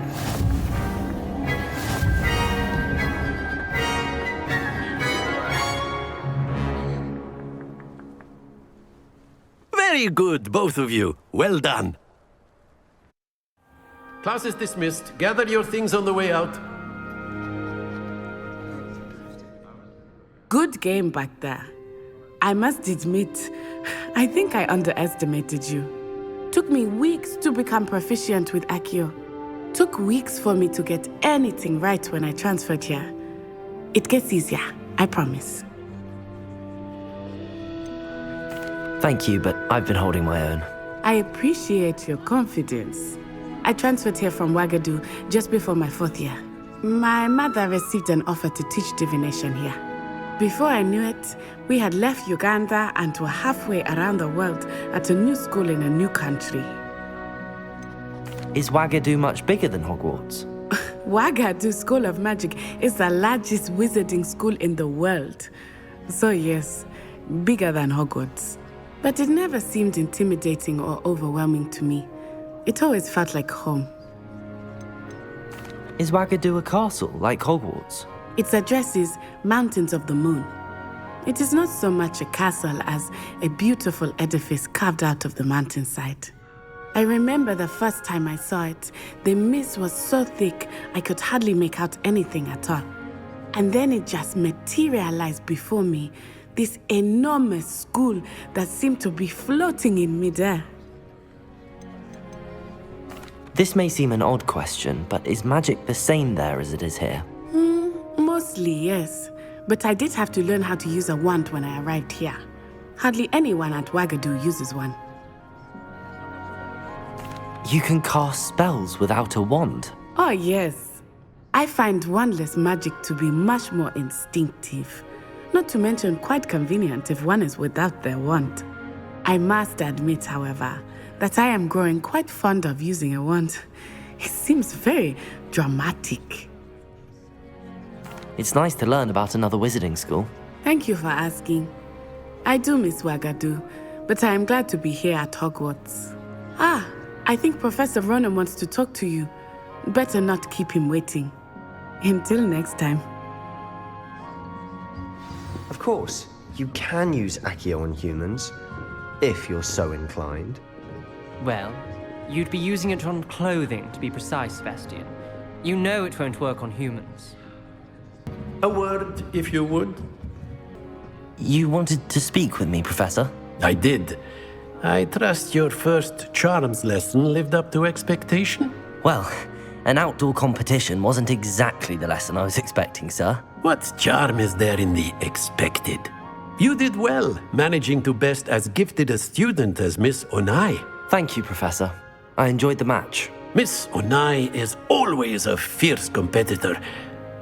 Very good, both of you. Well done. Class is dismissed. Gather your things on the way out. Good game back there. I must admit, I think I underestimated you. Took me weeks to become proficient with Accio. Took weeks for me to get anything right when I transferred here. It gets easier, I promise. Thank you, but I've been holding my own. I appreciate your confidence. I transferred here from Ouagadougou just before my 4th year. My mother received an offer to teach divination here. Before I knew it, we had left Uganda and were halfway around the world at a new school in a new country. Is Ouagadougou much bigger than Hogwarts? Ouagadougou School of Magic is the largest wizarding school in the world. So yes, bigger than Hogwarts. But it never seemed intimidating or overwhelming to me. It always felt like home. Is Ouagadougou a castle, like Hogwarts? Its address is Mountains of the Moon. It is not so much a castle as a beautiful edifice carved out of the mountainside. I remember the first time I saw it, the mist was so thick I could hardly make out anything at all. And then it just materialized before me, this enormous school that seemed to be floating in midair. This may seem an odd question, but is magic the same there as it is here? Mostly, yes. But I did have to learn how to use a wand when I arrived here. Hardly anyone at Ouagadougou uses one. You can cast spells without a wand? Oh, yes. I find wandless magic to be much more instinctive. Not to mention quite convenient if one is without their wand. I must admit, however, that I am growing quite fond of using a wand. It seems very dramatic. It's nice to learn about another wizarding school. Thank you for asking. I do miss Ouagadougou, but I am glad to be here at Hogwarts. I think Professor Ronan wants to talk to you. Better not keep him waiting. Until next time. Of course, you can use Accio on humans, if you're so inclined. Well, you'd be using it on clothing, to be precise, Sebastian. You know it won't work on humans. A word, if you would. You wanted to speak with me, Professor? I did. I trust your first charms lesson lived up to expectation? Well, an outdoor competition wasn't exactly the lesson I was expecting, sir. What charm is there in the expected? You did well, managing to best as gifted a student as Miss Onai. Thank you, Professor. I enjoyed the match. Miss Onai is always a fierce competitor,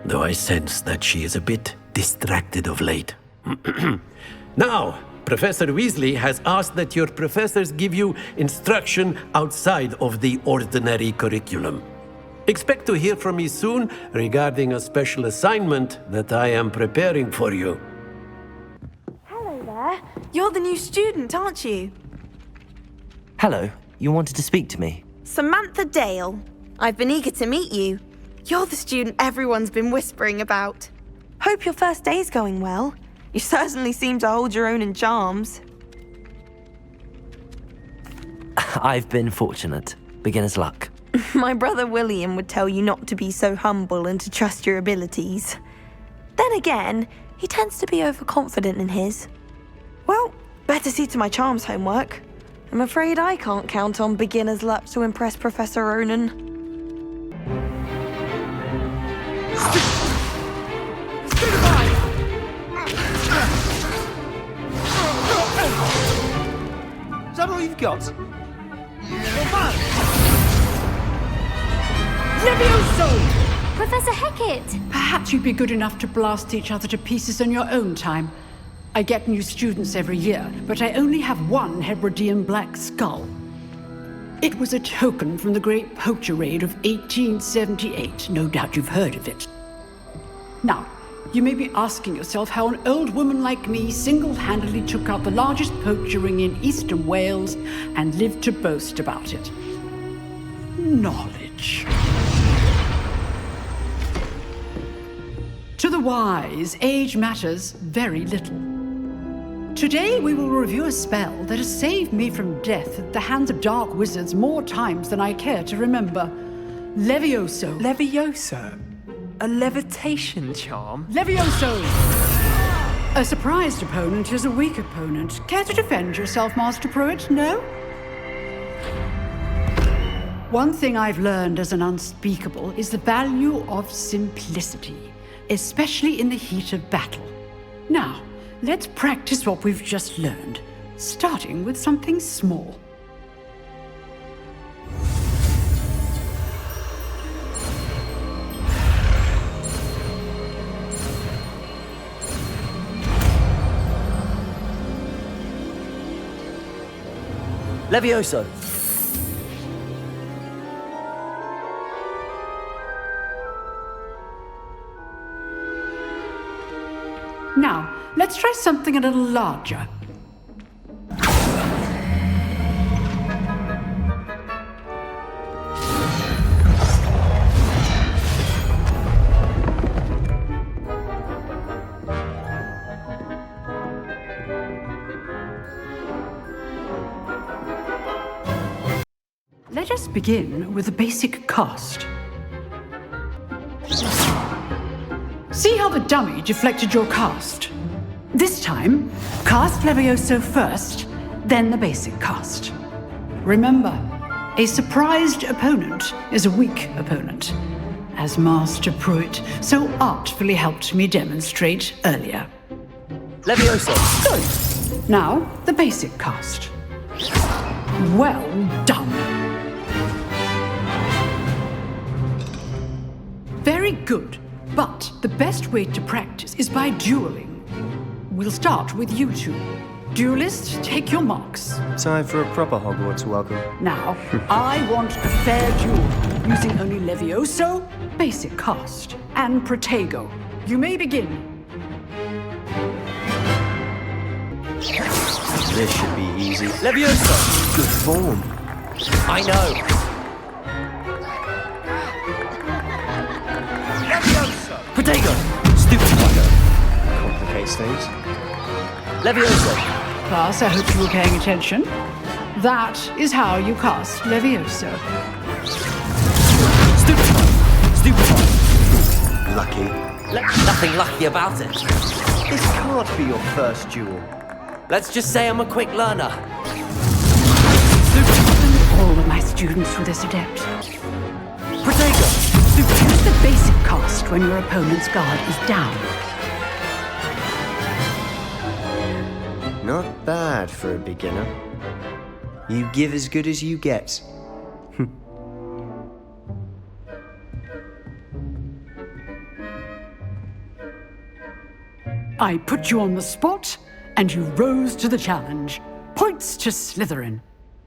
though I sense that she is a bit distracted of late. Now, Professor Weasley has asked that your professors give you instruction outside of the ordinary curriculum. Expect to hear from me soon regarding a special assignment that I am preparing for you. Hello there. You're the new student, aren't you? Hello, you wanted to speak to me? Samantha Dale. I've been eager to meet you. You're the student everyone's been whispering about. Hope your first day's going well. You certainly seem to hold your own in charms. I've been fortunate. Beginner's luck. My brother William would tell you not to be so humble and to trust your abilities. Then again, he tends to be overconfident in his. Well, better see to my charms homework. I'm afraid I can't count on beginner's luck to impress Professor Ronan. Is that all you've got? Levioso! Professor Hecat! Perhaps you'd be good enough to blast each other to pieces in your own time. I get new students every year, but I only have one Hebridean black skull. It was a token from the Great Poacher Raid of 1878. No doubt you've heard of it. Now, you may be asking yourself how an old woman like me single-handedly took out the largest poacher ring in eastern Wales and lived to boast about it. Knowledge. To the wise, age matters very little. Today we will review a spell that has saved me from death at the hands of dark wizards more times than I care to remember. Levioso. Levioso? A levitation charm? Levioso! A surprised opponent is a weak opponent. Care to defend yourself, Master Pruitt? No? One thing I've learned as an unspeakable is the value of simplicity, especially in the heat of battle. Now, let's practice what we've just learned, starting with something small. Levioso! Now, let's try something a little larger. Let us begin with the basic cast. See how the dummy deflected your cast? This time, cast Levioso first, then the basic cast. Remember, a surprised opponent is a weak opponent, as Master Pruitt so artfully helped me demonstrate earlier. Levioso! Good. Now, the basic cast. Well done. Very good. But the best way to practice is by dueling. We'll start with you two. Duelists, take your marks. Time for a proper Hogwarts welcome. Now, I want a fair duel, using only Levioso, basic cast, and Protego. You may begin. This should be easy. Levioso! Good form. I know. Protego! Stupid fucker! Complicates things. Levioso! Class, I hope you were paying attention. That is how you cast Levioso. Stupid one! Stupid one! Lucky. Nothing lucky about it. This can't be your first duel. Let's just say I'm a quick learner. All of my students were this adept. Protego! Use the basic cast when your opponent's guard is down. Not bad for a beginner. You give as good as you get. I put you on the spot, and you rose to the challenge. Points to Slytherin.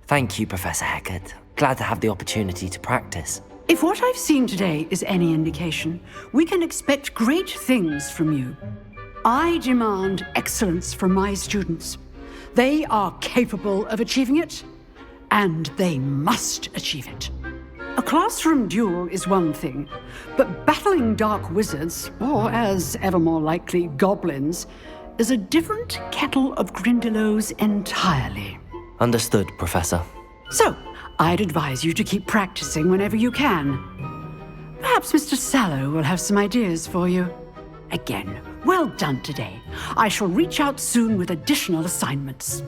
Thank you, Professor Hecat. Glad to have the opportunity to practice. If what I've seen today is any indication, we can expect great things from you. I demand excellence from my students. They are capable of achieving it, and they must achieve it. A classroom duel is one thing, but battling dark wizards, or as ever more likely, goblins, is a different kettle of Grindylows entirely. Understood, Professor. So, I'd advise you to keep practicing whenever you can. Perhaps Mr. Sallow will have some ideas for you. Again, well done today. I shall reach out soon with additional assignments.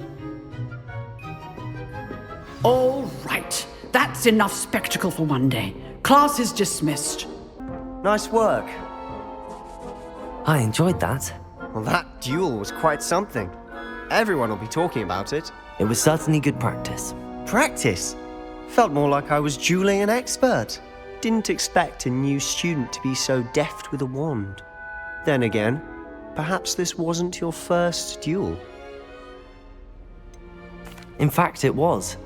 All right, that's enough spectacle for one day. Class is dismissed. Nice work. I enjoyed that. Well, that duel was quite something. Everyone will be talking about it. It was certainly good practice. Practice? Felt more like I was dueling an expert. didn't expect a new student to be so deft with a wand. Then again, perhaps this wasn't your first duel. In fact, it was.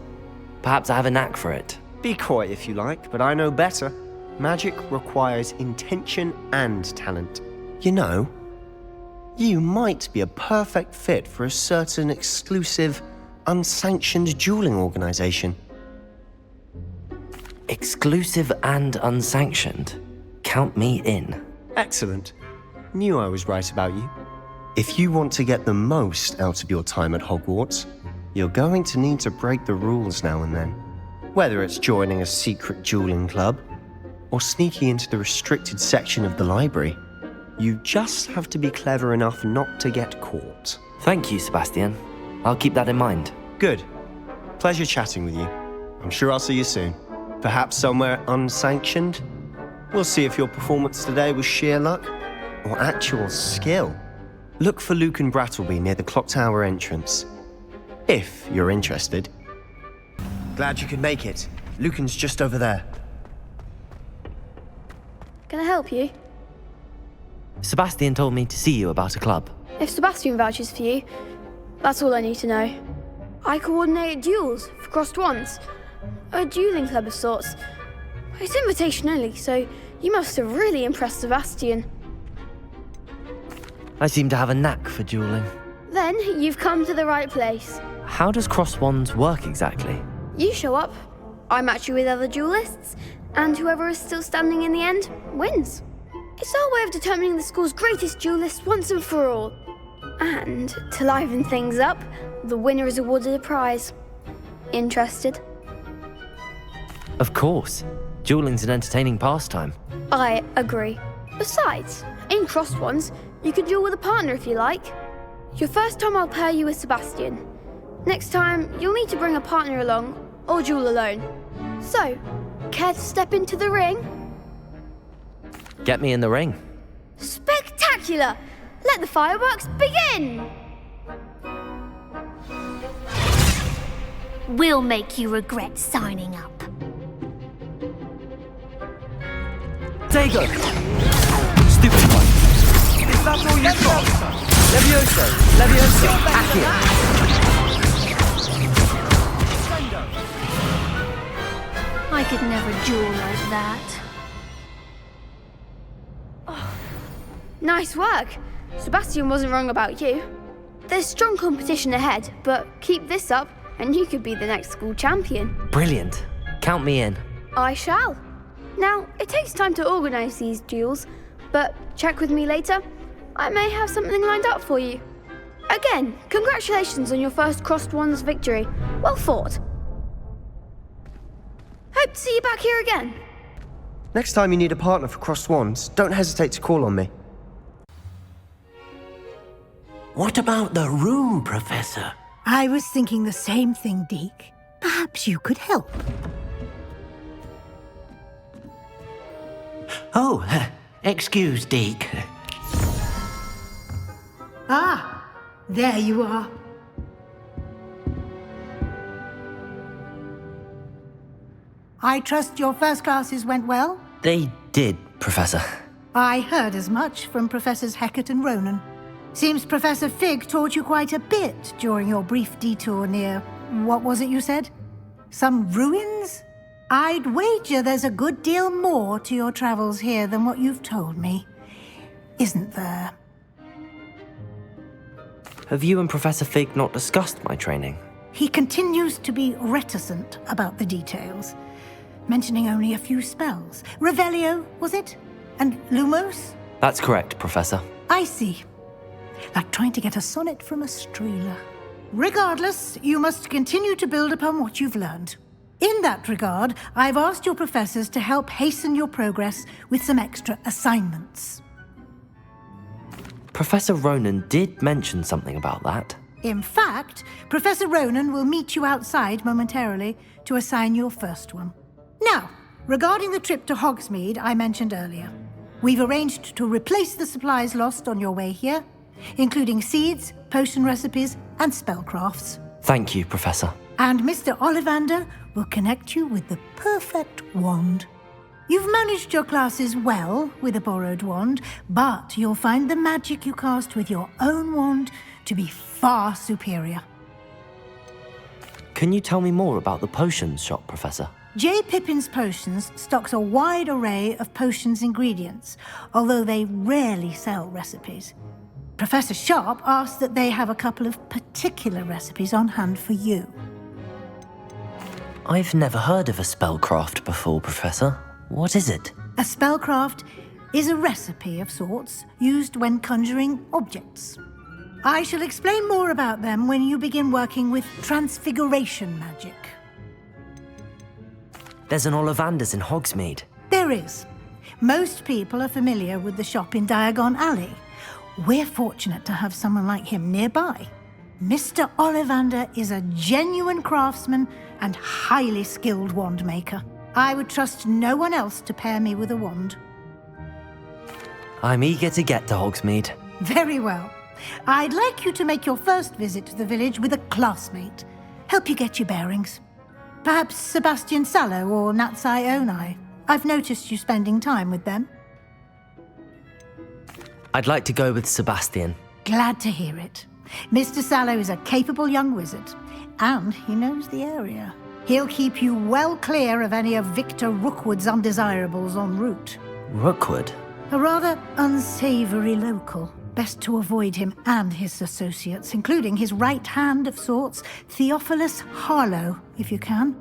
Perhaps I have a knack for it. Be coy if you like, but I know better. Magic requires intention and talent. You know, you might be a perfect fit for a certain exclusive, unsanctioned dueling organization. Exclusive and unsanctioned? Count me in. Excellent. Knew I was right about you. If you want to get the most out of your time at Hogwarts, you're going to need to break the rules now and then. Whether it's joining a secret dueling club, or sneaking into the restricted section of the library, you just have to be clever enough not to get caught. Thank you, Sebastian. I'll keep that in mind. Good. Pleasure chatting with you. I'm sure I'll see you soon. Perhaps somewhere unsanctioned? We'll see if your performance today was sheer luck or actual skill. Look for Luke and Brattleby near the clock tower entrance. If you're interested. Glad you could make it. Lucan's just over there. Can I help you? Sebastian told me to see you about a club. If Sebastian vouches for you, that's all I need to know. I coordinate duels for crossed wands. A dueling club of sorts. It's invitation only, so you must have really impressed Sebastian. I seem to have a knack for dueling. Then you've come to the right place. How does cross wands work exactly? You show up, I match you with other duelists, and whoever is still standing in the end wins. It's our way of determining the school's greatest duelist once and for all. And to liven things up, the winner is awarded a prize. Interested? Of course. Dueling's an entertaining pastime. I agree. Besides, in crossed ones, you can duel with a partner if you like. Your first time I'll pair you with Sebastian. Next time, you'll need to bring a partner along, or duel alone. So, care to step into the ring? Get me in the ring. Spectacular! Let the fireworks begin! We'll make you regret signing up. Dago! Stupid one! Is that all you've got? Levioso! Levioso! Accio! I could never duel like that. Nice work! Sebastian wasn't wrong about you. There's strong competition ahead, but keep this up and you could be the next school champion. Brilliant. Count me in. I shall. Now, it takes time to organise these duels, but check with me later. I may have something lined up for you. Again, congratulations on your first crossed wands victory. Well fought. Hope to see you back here again. Next time you need a partner for crossed wands, don't hesitate to call on me. What about the room, Professor? I was thinking the same thing, Deke. Perhaps you could help. Oh, excuse, Deke. Ah, there you are. I trust your first classes went well? They did, Professor. I heard as much from Professors Hecat and Ronan. Seems Professor Fig taught you quite a bit during your brief detour near... what was it you said? Some ruins? I'd wager there's a good deal more to your travels here than what you've told me. Isn't there? Have you and Professor Fig not discussed my training? He continues to be reticent about the details, mentioning only a few spells. Revelio, was it? And Lumos? That's correct, Professor. I see. Like trying to get a sonnet from a streeler. Regardless, you must continue to build upon what you've learned. In that regard, I've asked your professors to help hasten your progress with some extra assignments. Professor Ronan did mention something about that. In fact, Professor Ronan will meet you outside momentarily to assign your first one. Now, regarding the trip to Hogsmeade I mentioned earlier, we've arranged to replace the supplies lost on your way here, including seeds, potion recipes, and spellcrafts. Thank you, Professor. And Mr. Ollivander will connect you with the perfect wand. You've managed your classes well with a borrowed wand, but you'll find the magic you cast with your own wand to be far superior. Can you tell me more about the potions shop, Professor? J. Pippin's Potions stocks a wide array of potions ingredients, although they rarely sell recipes. Professor Sharp asks that they have a couple of particular recipes on hand for you. I've never heard of a spellcraft before, Professor. What is it? A spellcraft is a recipe of sorts used when conjuring objects. I shall explain more about them when you begin working with transfiguration magic. There's an Ollivander's in Hogsmeade. There is. Most people are familiar with the shop in Diagon Alley. We're fortunate to have someone like him nearby. Mr. Ollivander is a genuine craftsman and highly skilled wand maker. I would trust no one else to pair me with a wand. I'm eager to get to Hogsmeade. Very well. I'd like you to make your first visit to the village with a classmate. Help you get your bearings. Perhaps Sebastian Sallow or Natsai Onai. I've noticed you spending time with them. I'd like to go with Sebastian. Glad to hear it. Mr. Sallow is a capable young wizard, and he knows the area. He'll keep you well clear of any of Victor Rookwood's undesirables en route. Rookwood? A rather unsavory local. Best to avoid him and his associates, including his right hand of sorts, Theophilus Harlow, if you can.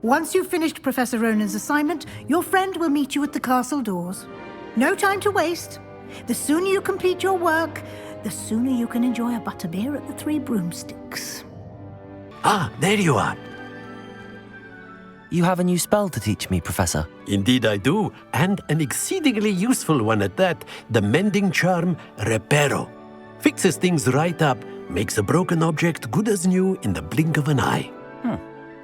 Once you've finished Professor Ronan's assignment, your friend will meet you at the castle doors. No time to waste. The sooner you complete your work, the sooner you can enjoy a butterbeer at the Three Broomsticks. Ah, there you are. You have a new spell to teach me, Professor. Indeed I do, and an exceedingly useful one at that. The mending charm, Reparo. Fixes things right up, makes a broken object good as new in the blink of an eye.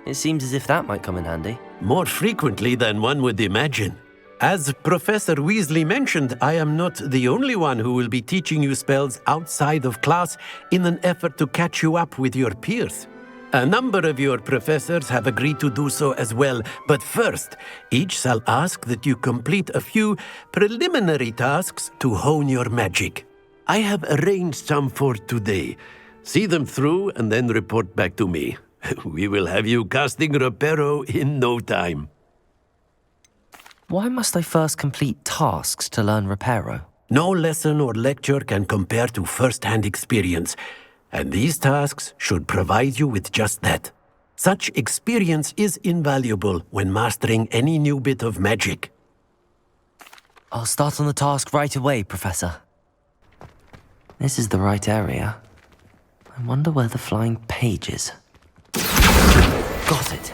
It seems as if that might come in handy. More frequently than one would imagine. As Professor Weasley mentioned, I am not the only one who will be teaching you spells outside of class in an effort to catch you up with your peers. A number of your professors have agreed to do so as well, but first, each shall ask that you complete a few preliminary tasks to hone your magic. I have arranged some for today. See them through and then report back to me. We will have you casting Reparo in no time. Why must I first complete tasks to learn Reparo? No lesson or lecture can compare to first-hand experience. And these tasks should provide you with just that. Such experience is invaluable when mastering any new bit of magic. I'll start on the task right away, Professor. This is the right area. I wonder where the flying page is. Got it.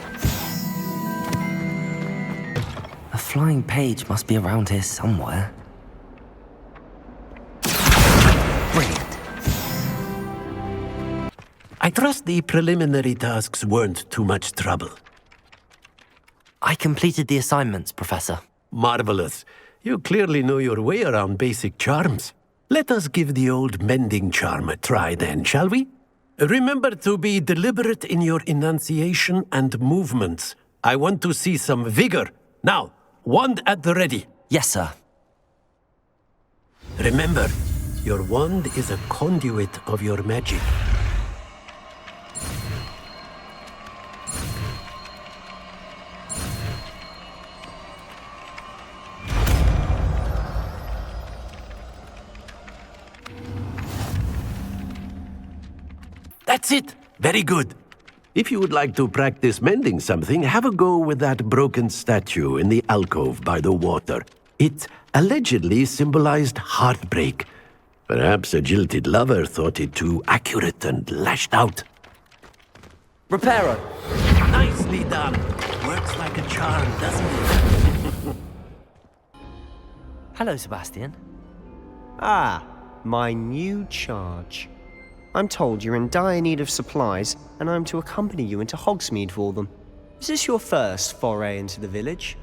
The flying page must be around here somewhere. Brilliant. I trust the preliminary tasks weren't too much trouble. I completed the assignments, Professor. Marvelous. You clearly know your way around basic charms. Let us give the old mending charm a try then, shall we? Remember to be deliberate in your enunciation and movements. I want to see some vigor. Now, wand at the ready. Yes, sir. Remember, your wand is a conduit of your magic. That's it! Very good. If you would like to practice mending something, have a go with that broken statue in the alcove by the water. It allegedly symbolized heartbreak. Perhaps a jilted lover thought it too accurate and lashed out. Reparo! Nicely done. Works like a charm, doesn't it? Hello, Sebastian. Ah, my new charge. I'm told you're in dire need of supplies, and I'm to accompany you into Hogsmeade for them. Is this your first foray into the village?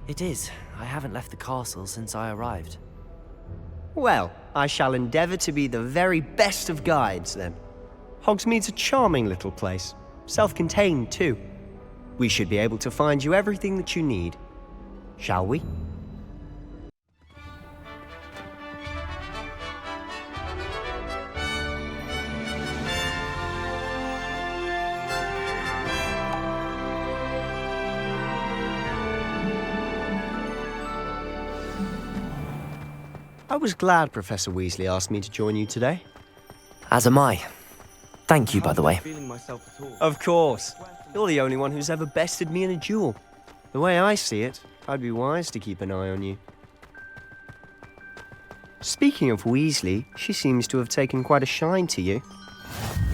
It is. I haven't left the castle since I arrived. Well, I shall endeavour to be the very best of guides, then. Hogsmeade's a charming little place. Self-contained, too. We should be able to find you everything that you need. shall we? I was glad Professor Weasley asked me to join you today. As am I. Thank you, by the way. Of course. You're the only one who's ever bested me in a duel. The way I see it, I'd be wise to keep an eye on you. Speaking of Weasley, she seems to have taken quite a shine to you.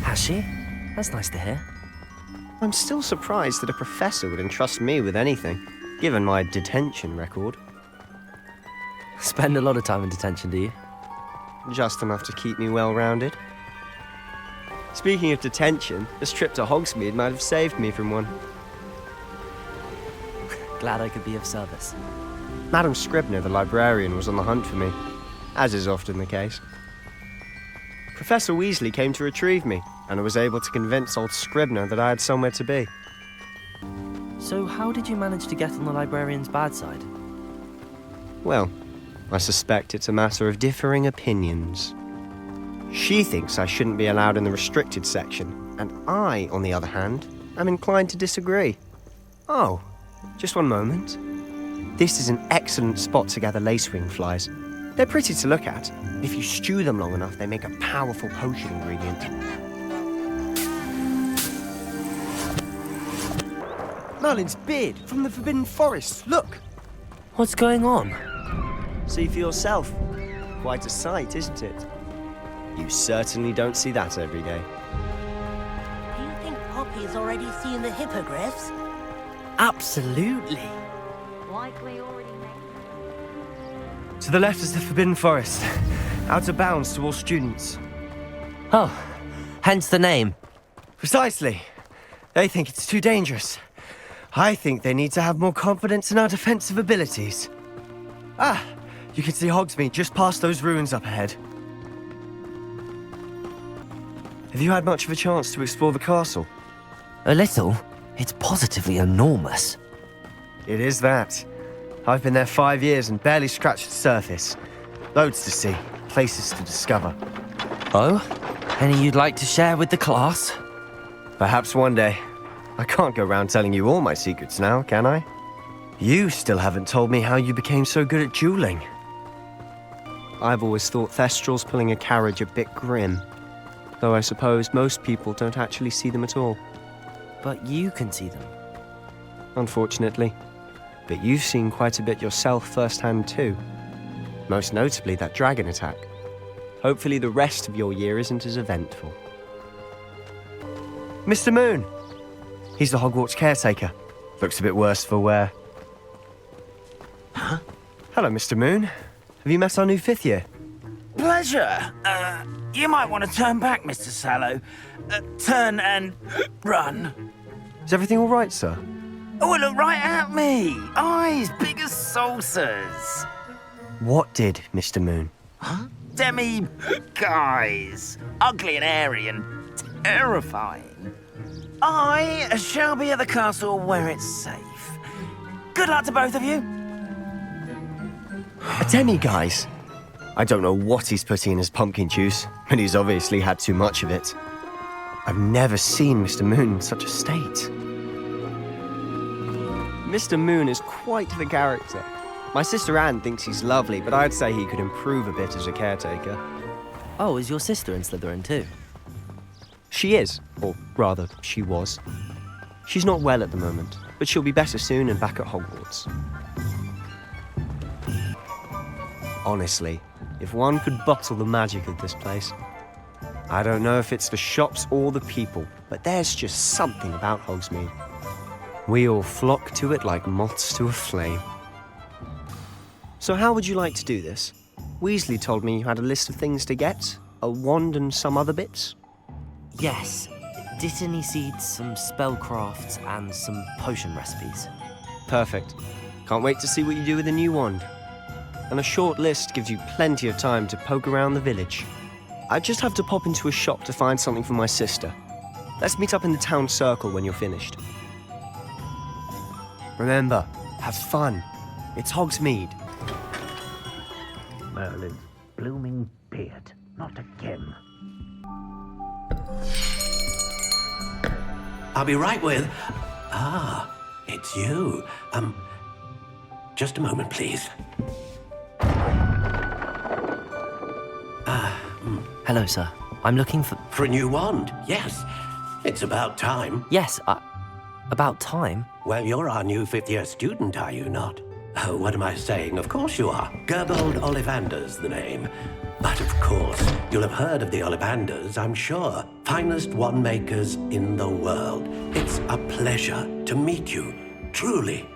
Has she? That's nice to hear. I'm still surprised that a professor would entrust me with anything, given my detention record. Spend a lot of time in detention, do you? Just enough to keep me well-rounded. Speaking of detention, this trip to Hogsmeade might have saved me from one. Glad I could be of service. Madam Scribner, the librarian, was on the hunt for me, as is often the case. Professor Weasley came to retrieve me, and I was able to convince old Scribner that I had somewhere to be. So how did you manage to get on the librarian's bad side? Well, I suspect it's a matter of differing opinions. She thinks I shouldn't be allowed in the restricted section, and I, on the other hand, am inclined to disagree. Oh, just one moment. This is an excellent spot to gather lacewing flies. They're pretty to look at. If you stew them long enough, they make a powerful potion ingredient. Merlin's beard from the Forbidden Forest, look! What's going on? See for yourself. Quite a sight, isn't it? You certainly don't see that every day. Do you think Poppy's already seen the hippogriffs? Absolutely. Likely already made. To the left is the Forbidden Forest. Out of bounds to all students. Oh, hence the name. Precisely. They think it's too dangerous. I think they need to have more confidence in our defensive abilities. Ah, you can see Hogsmeade just past those ruins up ahead. Have you had much of a chance to explore the castle? A little. It's positively enormous. It is that. I've been there 5 years and barely scratched the surface. Loads to see, places to discover. Oh? Any you'd like to share with the class? Perhaps one day. I can't go around telling you all my secrets now, can I? You still haven't told me how you became so good at dueling. I've always thought Thestrals pulling a carriage a bit grim. Though I suppose most people don't actually see them at all. But you can see them. Unfortunately. But you've seen quite a bit yourself firsthand too. Most notably that dragon attack. Hopefully the rest of your year isn't as eventful. Mr. Moon! He's the Hogwarts caretaker. Looks a bit worse for wear. Huh? Hello, Mr. Moon. Have you met our new 5th year? Pleasure. You might want to turn back, Mr. Sallow. Turn and run. Is everything all right, sir? Oh, look right at me. Eyes big as saucers. What did, Mr. Moon? Huh? Demi-guys. Ugly and airy and terrifying. I shall be at the castle where it's safe. Good luck to both of you. A demi-guise? I don't know what he's putting in his pumpkin juice, but he's obviously had too much of it. I've never seen Mr. Moon in such a state. Mr. Moon is quite the character. My sister Anne thinks he's lovely, but I'd say he could improve a bit as a caretaker. Oh, is your sister in Slytherin too? She is, or rather, she was. She's not well at the moment, but she'll be better soon and back at Hogwarts. Honestly, if one could bottle the magic of this place. I don't know if it's the shops or the people, but there's just something about Hogsmeade. We all flock to it like moths to a flame. So how would you like to do this? Weasley told me you had a list of things to get, a wand and some other bits. Yes. Dittany seeds, some spellcrafts, and some potion recipes. Perfect. Can't wait to see what you do with the new wand. And a short list gives you plenty of time to poke around the village. I just have to pop into a shop to find something for my sister. Let's meet up in the town circle when you're finished. Remember, have fun. It's Hogsmeade. Merlin's blooming beard. Not again. I'll be right with... Ah, it's you. Just a moment, please. Hello, sir. I'm looking for... For a new wand, yes. It's about time. Yes, about time? Well, you're our new fifth-year student, are you not? Oh, what am I saying? Of course you are. Gerbold Ollivander's the name. But of course, you'll have heard of the Ollivanders, I'm sure. Finest wand makers in the world. It's a pleasure to meet you, truly.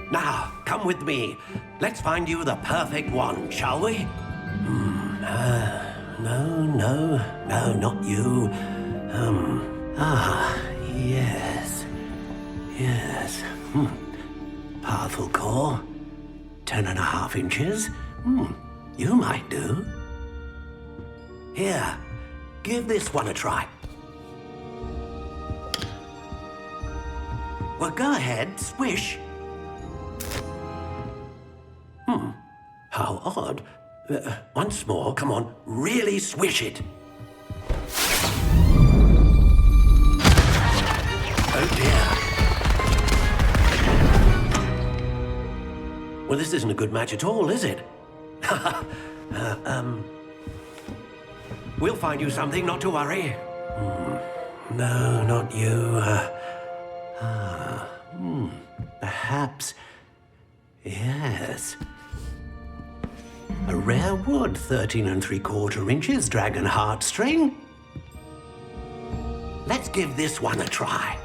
Now, come with me. Let's find you the perfect wand, shall we? No, not you. Yes. Powerful core. 10.5 inches. You might do. Here, give this one a try. Well, go ahead, swish. How odd. Once more, come on, really swish it. Oh dear. Well, this isn't a good match at all, is it? We'll find you something, not to worry. No, not you. Perhaps... Yes. A rare wood, 13 3/4 inches, dragon heartstring. Let's give this one a try.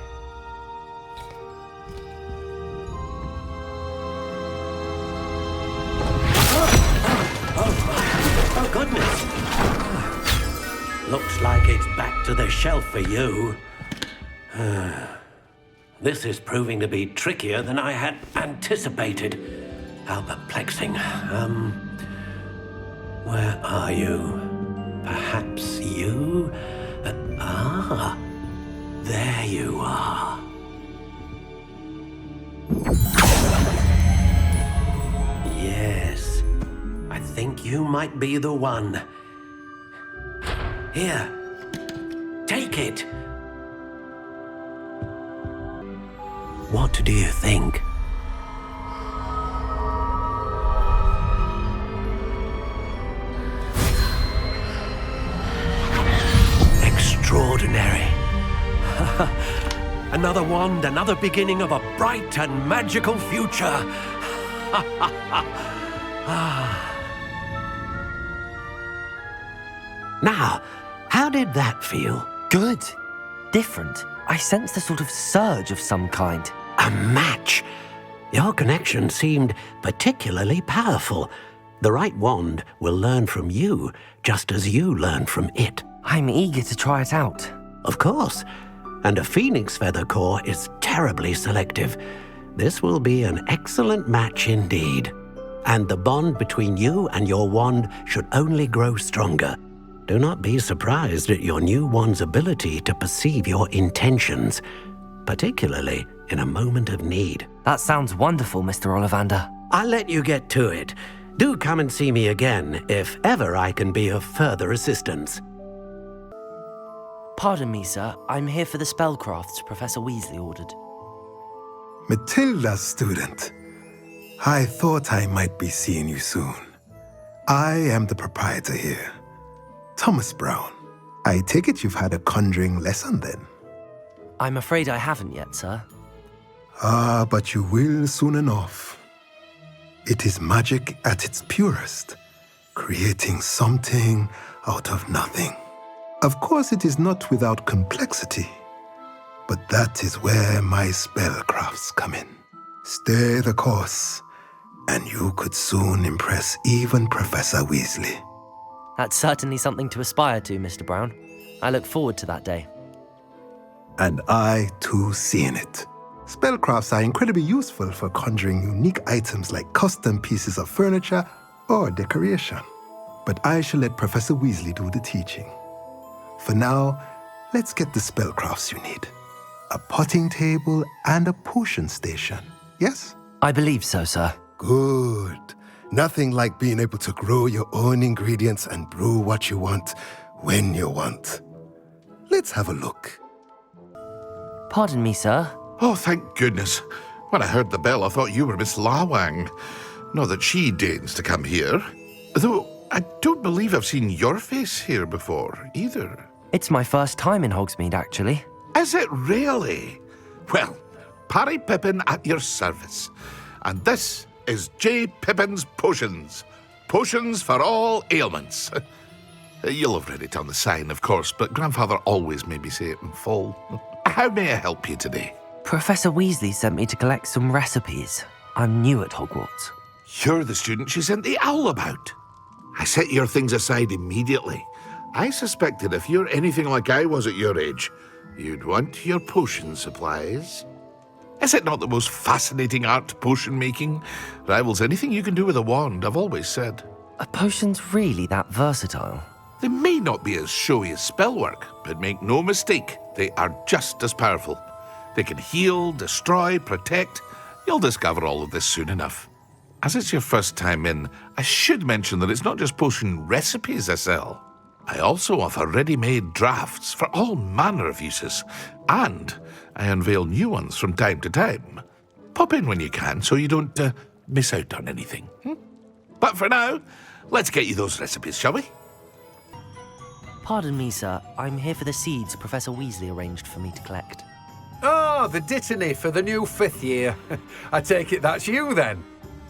Oh, goodness. Looks like it's back to the shelf for you. This is proving to be trickier than I had anticipated. How perplexing. Where are you? Perhaps you? There you are. Yes, I think you might be the one. Here, take it. What do you think? Extraordinary. Another wand, another beginning of a bright and magical future. Now, how did that feel? Good. Different. I sensed a sort of surge of some kind. A match. Your connection seemed particularly powerful. The right wand will learn from you, just as you learn from it. I'm eager to try it out. Of course. And a phoenix feather core is terribly selective. This will be an excellent match indeed. And the bond between you and your wand should only grow stronger. Do not be surprised at your new wand's ability to perceive your intentions, particularly in a moment of need. That sounds wonderful, Mr. Ollivander. I'll let you get to it. Do come and see me again if ever I can be of further assistance. Pardon me, sir. I'm here for the spellcrafts Professor Weasley ordered. Matilda's student. I thought I might be seeing you soon. I am the proprietor here, Thomas Brown. I take it you've had a conjuring lesson then? I'm afraid I haven't yet, sir. But you will soon enough. It is magic at its purest, creating something out of nothing. Of course, it is not without complexity, but that is where my spellcrafts come in. Stay the course, and you could soon impress even Professor Weasley. That's certainly something to aspire to, Mr. Brown. I look forward to that day. And I, too, seeing it. Spellcrafts are incredibly useful for conjuring unique items like custom pieces of furniture or decoration. But I shall let Professor Weasley do the teaching. For now, let's get the spellcrafts you need. A potting table and a potion station, yes? I believe so, sir. Good. Nothing like being able to grow your own ingredients and brew what you want when you want. Let's have a look. Pardon me, sir. Oh, thank goodness. When I heard the bell, I thought you were Miss Lawang. Not that she deigns to come here. Though I don't believe I've seen your face here before, either. It's my first time in Hogsmeade, actually. Is it really? Well, Parry Pippin at your service. And this is J. Pippin's Potions. Potions for all ailments. You'll have read it on the sign, of course, but Grandfather always made me say it in full. How may I help you today? Professor Weasley sent me to collect some recipes. I'm new at Hogwarts. You're the student she sent the owl about. I set your things aside immediately. I suspected if you're anything like I was at your age, you'd want your potion supplies. Is it not the most fascinating art, potion making? Rivals anything you can do with a wand, I've always said. Are potions really that versatile? They may not be as showy as spellwork, but make no mistake, they are just as powerful. They can heal, destroy, protect. You'll discover all of this soon enough. As it's your first time in, I should mention that it's not just potion recipes I sell. I also offer ready-made drafts for all manner of uses, and I unveil new ones from time to time. Pop in when you can so you don't miss out on anything. But for now, let's get you those recipes, shall we? Pardon me, sir. I'm here for the seeds Professor Weasley arranged for me to collect. Oh, the dittany for the new 5th year. I take it that's you, then.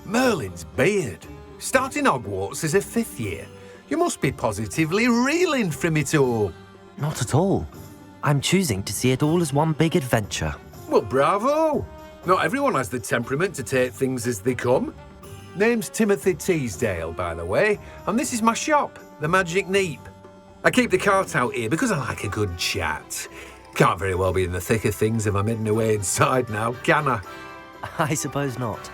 Merlin's beard. Starting Hogwarts as a 5th year. You must be positively reeling from it all. Not at all. I'm choosing to see it all as one big adventure. Well, bravo. Not everyone has the temperament to take things as they come. Name's Timothy Teasdale, by the way, and this is my shop, the Magic Neep. I keep the cart out here because I like a good chat. Can't very well be in the thick of things if I'm hidden away inside now, can I? I suppose not.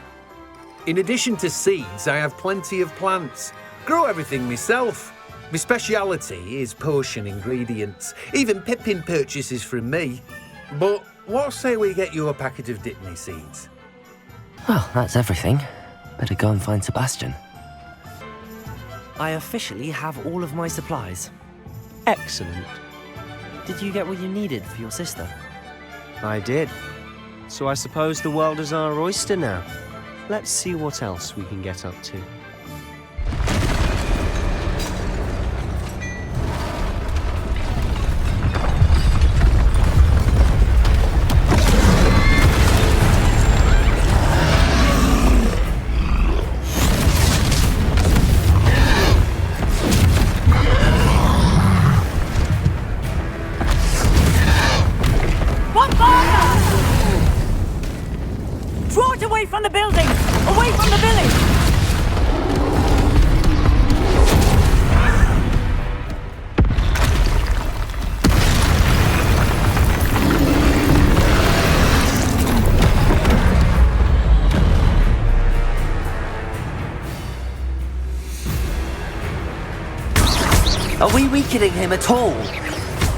In addition to seeds, I have plenty of plants. Grow everything myself. My speciality is potion ingredients. Even Pippin purchases from me. But what say we get you a packet of Dittany seeds? Well, that's everything. Better go and find Sebastian. I officially have all of my supplies. Excellent. Did you get what you needed for your sister? I did. So I suppose the world is our oyster now. Let's see what else we can get up to. From the building! Away from the village! Are we weakening him at all?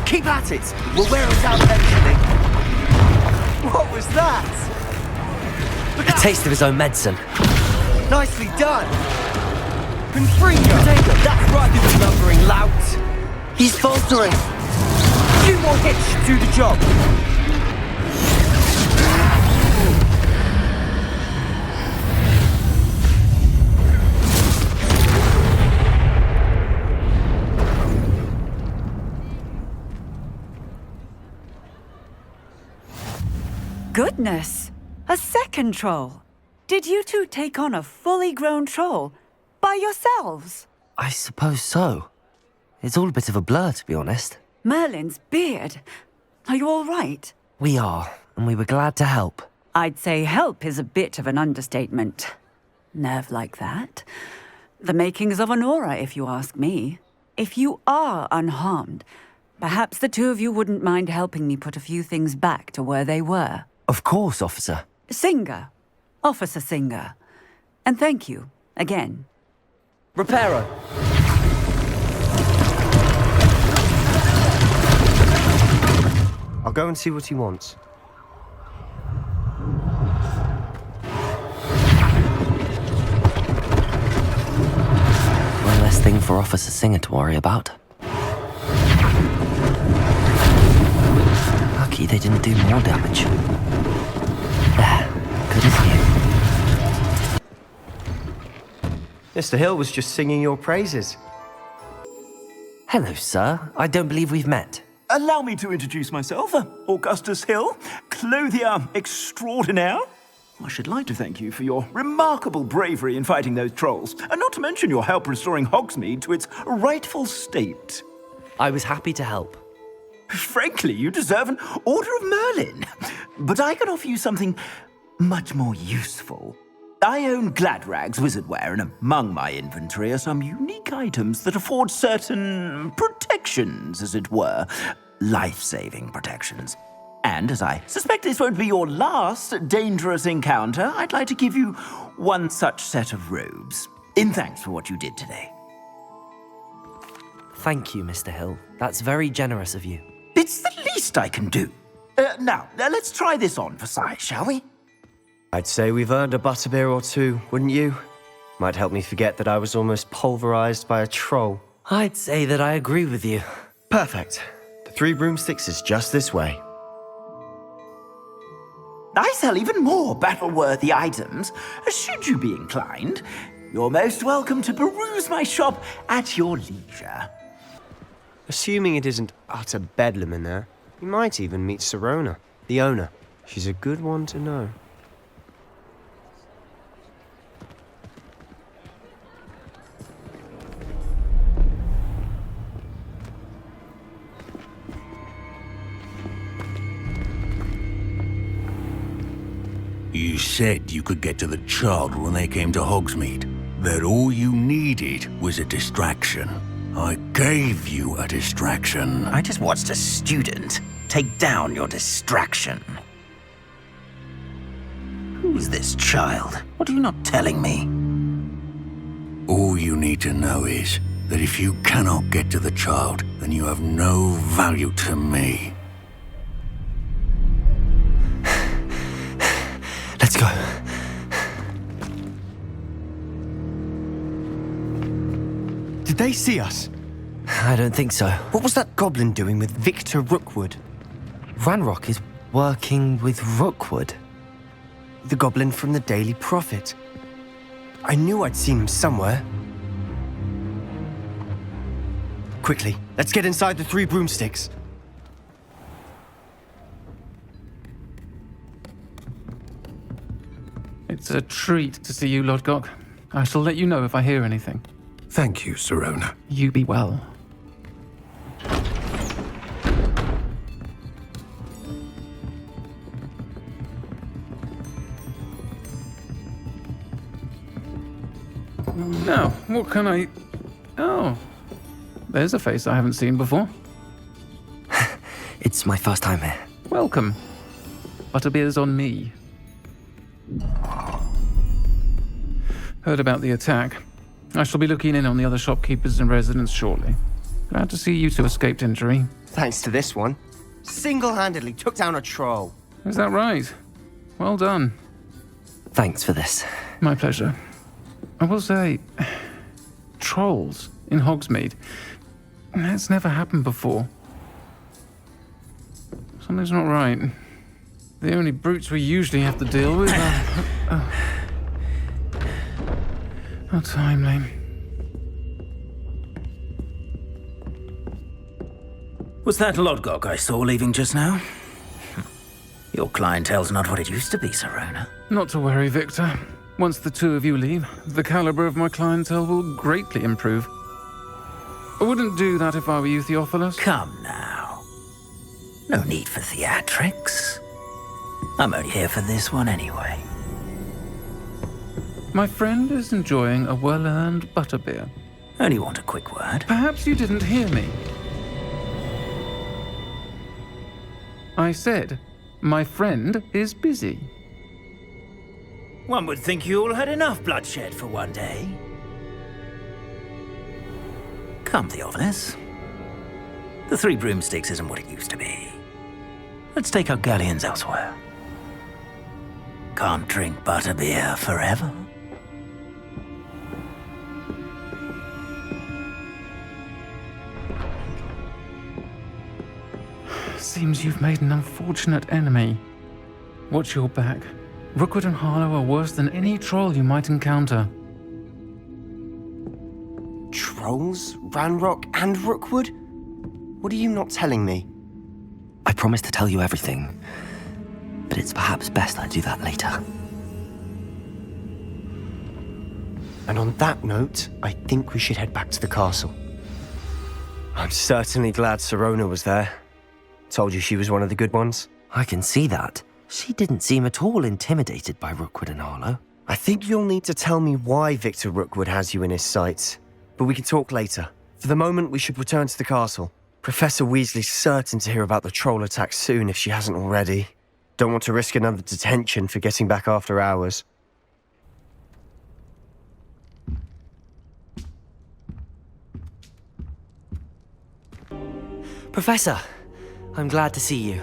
Keep at it! We'll wear him down eventually. What was that? A taste of his own medicine. Nicely done! Confringo! That's right, you lumbering lout! He's faltering! Few more hits should do the job! Goodness! A second troll! Did you two take on a fully grown troll by yourselves? I suppose so. It's all a bit of a blur, to be honest. Merlin's beard. Are you all right? We are, and we were glad to help. I'd say help is a bit of an understatement. Nerve like that. The makings of an aura, if you ask me. If you are unharmed, perhaps the two of you wouldn't mind helping me put a few things back to where they were. Of course, officer. Singer. Officer Singer. And thank you, again. Reparo. I'll go and see what he wants. for Officer Singer to worry about. Lucky they didn't do more damage. There, good as new. Mr. Hill was just singing your praises. Hello, sir. I don't believe we've met. Allow me to introduce myself, Augustus Hill, clothier extraordinaire. I should like to thank you for your remarkable bravery in fighting those trolls, and not to mention your help restoring Hogsmeade to its rightful state. I was happy to help. Frankly, you deserve an Order of Merlin. But I can offer you something much more useful. I own Gladrag's wizardware, and among my inventory are some unique items that afford certain protections, as it were. Life-saving protections. And as I suspect this won't be your last dangerous encounter, I'd like to give you one such set of robes, in thanks for what you did today. Thank you, Mr. Hill. That's very generous of you. It's the least I can do. Now, let's try this on for size, shall we? I'd say we've earned a butterbeer or two, wouldn't you? Might help me forget that I was almost pulverized by a troll. I'd say that I agree with you. Perfect. The 3 broomsticks is just this way. I sell even more battle-worthy items. Should you be inclined, you're most welcome to peruse my shop at your leisure. Assuming it isn't utter bedlam in there, you might even meet Sirona, the owner. She's a good one to know. You said you could get to the child when they came to Hogsmeade. That all you needed was a distraction. I gave you a distraction. I just watched a student take down your distraction. Who's this child? What are you not telling me? All you need to know is that if you cannot get to the child, then you have no value to me. Let's go. Did they see us? I don't think so. What was that goblin doing with Victor Rookwood? Ranrock is working with Rookwood. The goblin from the Daily Prophet. I knew I'd seen him somewhere. Quickly, let's get inside the 3 broomsticks. It's a treat to see you, Lodgok. I shall let you know if I hear anything. Thank you, Sirona. You be well. Now, what can I... Oh, there's a face I haven't seen before. It's my first time here. Welcome. Butterbeer's on me. Heard about the attack. I shall be looking in on the other shopkeepers and residents shortly. Glad to see you two escaped injury. Thanks to this one. Single-handedly took down a troll. Is that right? Well done. Thanks for this. My pleasure. I will say, trolls in Hogsmeade. That's never happened before. Something's not right. The only brutes we usually have to deal with are... How timely. Was that Lodgok I saw leaving just now? Your clientele's not what it used to be, Sirona. Not to worry, Victor. Once the 2 of you leave, the caliber of my clientele will greatly improve. I wouldn't do that if I were you, Theophilus. Come now. No need for theatrics. I'm only here for this one anyway. My friend is enjoying a well-earned butterbeer. Only want a quick word. Perhaps you didn't hear me. I said, my friend is busy. One would think you all had enough bloodshed for one day. Come, Theophilus. The 3 broomsticks isn't what it used to be. Let's take our galleons elsewhere. Can't drink butterbeer forever. seems you've made an unfortunate enemy. Watch your back. Rookwood and Harlow are worse than any troll you might encounter. Trolls? Ranrock and Rookwood? What are you not telling me? I promised to tell you everything, but it's perhaps best I do that later. And on that note, I think we should head back to the castle. I'm certainly glad Sirona was there. Told you she was one of the good ones. I can see that. She didn't seem at all intimidated by Rookwood and Harlow. I think you'll need to tell me why Victor Rookwood has you in his sights. But we can talk later. For the moment, we should return to the castle. Professor Weasley's certain to hear about the troll attack soon if she hasn't already. Don't want to risk another detention for getting back after hours. Professor, I'm glad to see you.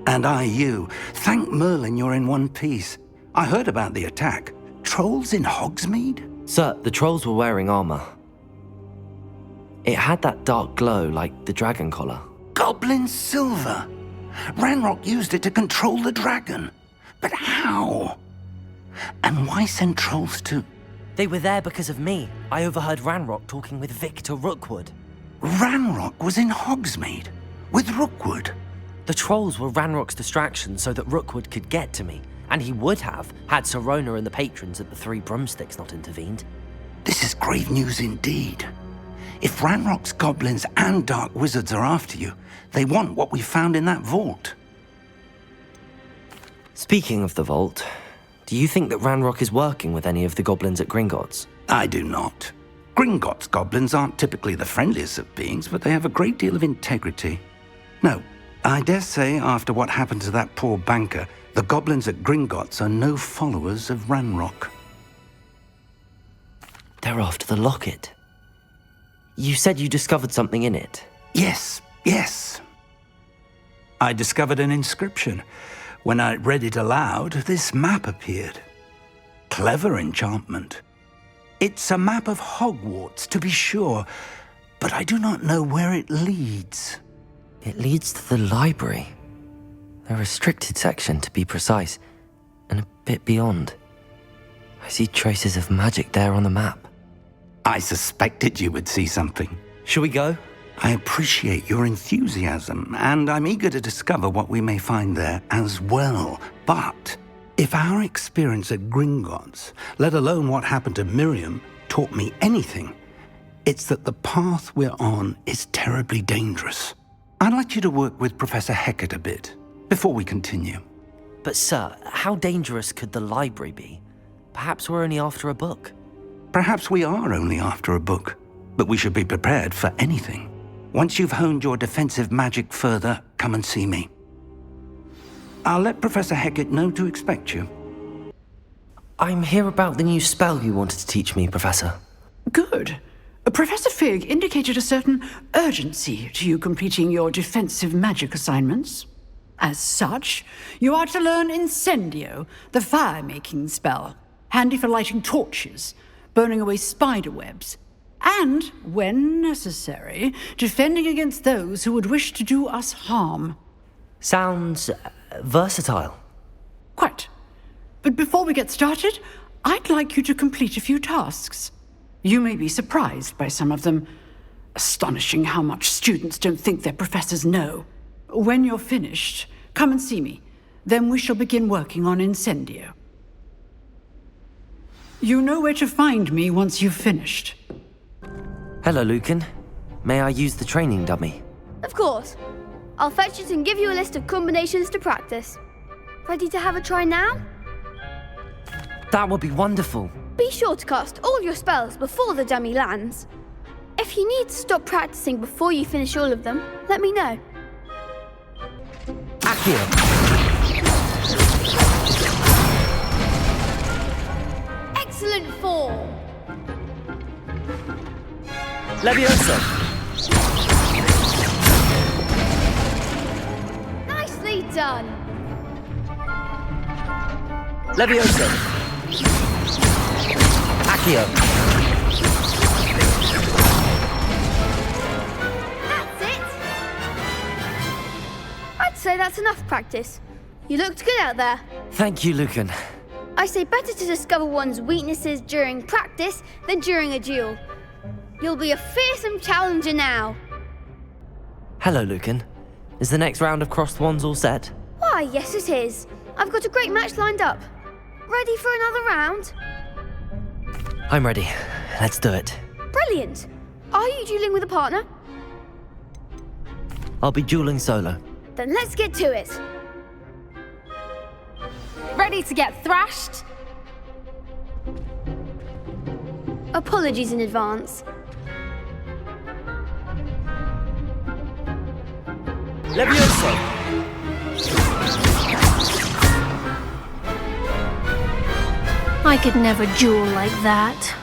And I you. Thank Merlin you're in one piece. I heard about the attack. Trolls in Hogsmeade? Sir, the trolls were wearing armor. It had that dark glow like the dragon collar. Goblin silver. Ranrock used it to control the dragon. But how? And why send trolls to... They were there because of me. I overheard Ranrock talking with Victor Rookwood. Ranrock was in Hogsmeade with Rookwood. The trolls were Ranrock's distraction so that Rookwood could get to me, and he would have had Sirona and the patrons at the Three Broomsticks not intervened. This is grave news indeed. If Ranrock's goblins and dark wizards are after you, they want what we found in that vault. Speaking of the vault, do you think that Ranrock is working with any of the goblins at Gringotts? I do not. Gringotts goblins aren't typically the friendliest of beings, but they have a great deal of integrity. No, I dare say after what happened to that poor banker, the goblins at Gringotts are no followers of Ranrock. They're after the locket. You said you discovered something in it. Yes. I discovered an inscription. When I read it aloud, this map appeared. Clever enchantment. It's a map of Hogwarts, to be sure, but I do not know where it leads. It leads to the library. A restricted section, to be precise, and a bit beyond. I see traces of magic there on the map. I suspected you would see something. Shall we go? I appreciate your enthusiasm, and I'm eager to discover what we may find there as well. But if our experience at Gringotts, let alone what happened to Miriam, taught me anything, it's that the path we're on is terribly dangerous. I'd like you to work with Professor Hecat a bit before we continue. But sir, how dangerous could the library be? Perhaps we're only after a book. Perhaps we are only after a book, but we should be prepared for anything. Once you've honed your defensive magic further, come and see me. I'll let Professor Hecat know to expect you. I'm here about the new spell you wanted to teach me, Professor. Good. Professor Fig indicated a certain urgency to you completing your defensive magic assignments. As such, you are to learn Incendio, the fire-making spell, handy for lighting torches, burning away spider webs, and, when necessary, defending against those who would wish to do us harm. Sounds versatile. Quite. But before we get started, I'd like you to complete a few tasks. You may be surprised by some of them. Astonishing how much students don't think their professors know. When you're finished, come and see me. Then we shall begin working on Incendio. You know where to find me once you've finished. Hello, Lucan. May I use the training dummy? Of course. I'll fetch it and give you a list of combinations to practice. Ready to have a try now? That would be wonderful. Be sure to cast all your spells before the dummy lands. If you need to stop practicing before you finish all of them, let me know. Accio. Excellent form. Leviosa. Nicely done. Leviosa. Accio. That's it. I'd say that's enough practice. You looked good out there. Thank you, Lucan. I say better to discover one's weaknesses during practice than during a duel. You'll be a fearsome challenger now. Hello, Lucan. Is the next round of Cross the Wands all set? Why, yes it is. I've got a great match lined up. Ready for another round? I'm ready. Let's do it. Brilliant. Are you dueling with a partner? I'll be dueling solo. Then let's get to it. Ready to get thrashed? Apologies in advance. Levioso! I could never duel like that.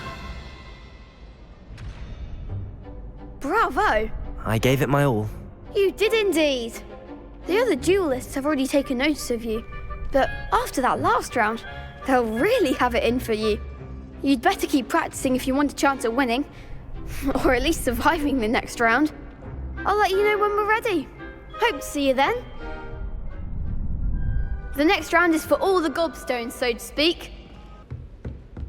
Bravo! I gave it my all. You did indeed. The other duelists have already taken notice of you, but after that last round, they'll really have it in for you. You'd better keep practicing if you want a chance at winning, or at least surviving the next round. I'll let you know when we're ready. Hope to see you then. The next round is for all the gobstones, so to speak.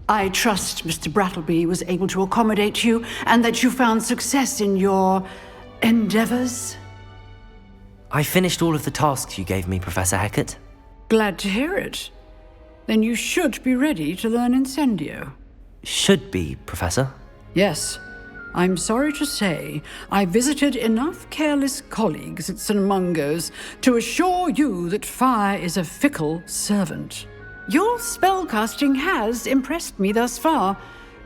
I trust Mr. Brattleby was able to accommodate you and that you found success in your endeavors. I finished all of the tasks you gave me, Professor Hecat. Glad to hear it. Then you should be ready to learn Incendio. Should be, Professor. Yes. I'm sorry to say, I visited enough careless colleagues at St. Mungo's to assure you that fire is a fickle servant. Your spellcasting has impressed me thus far,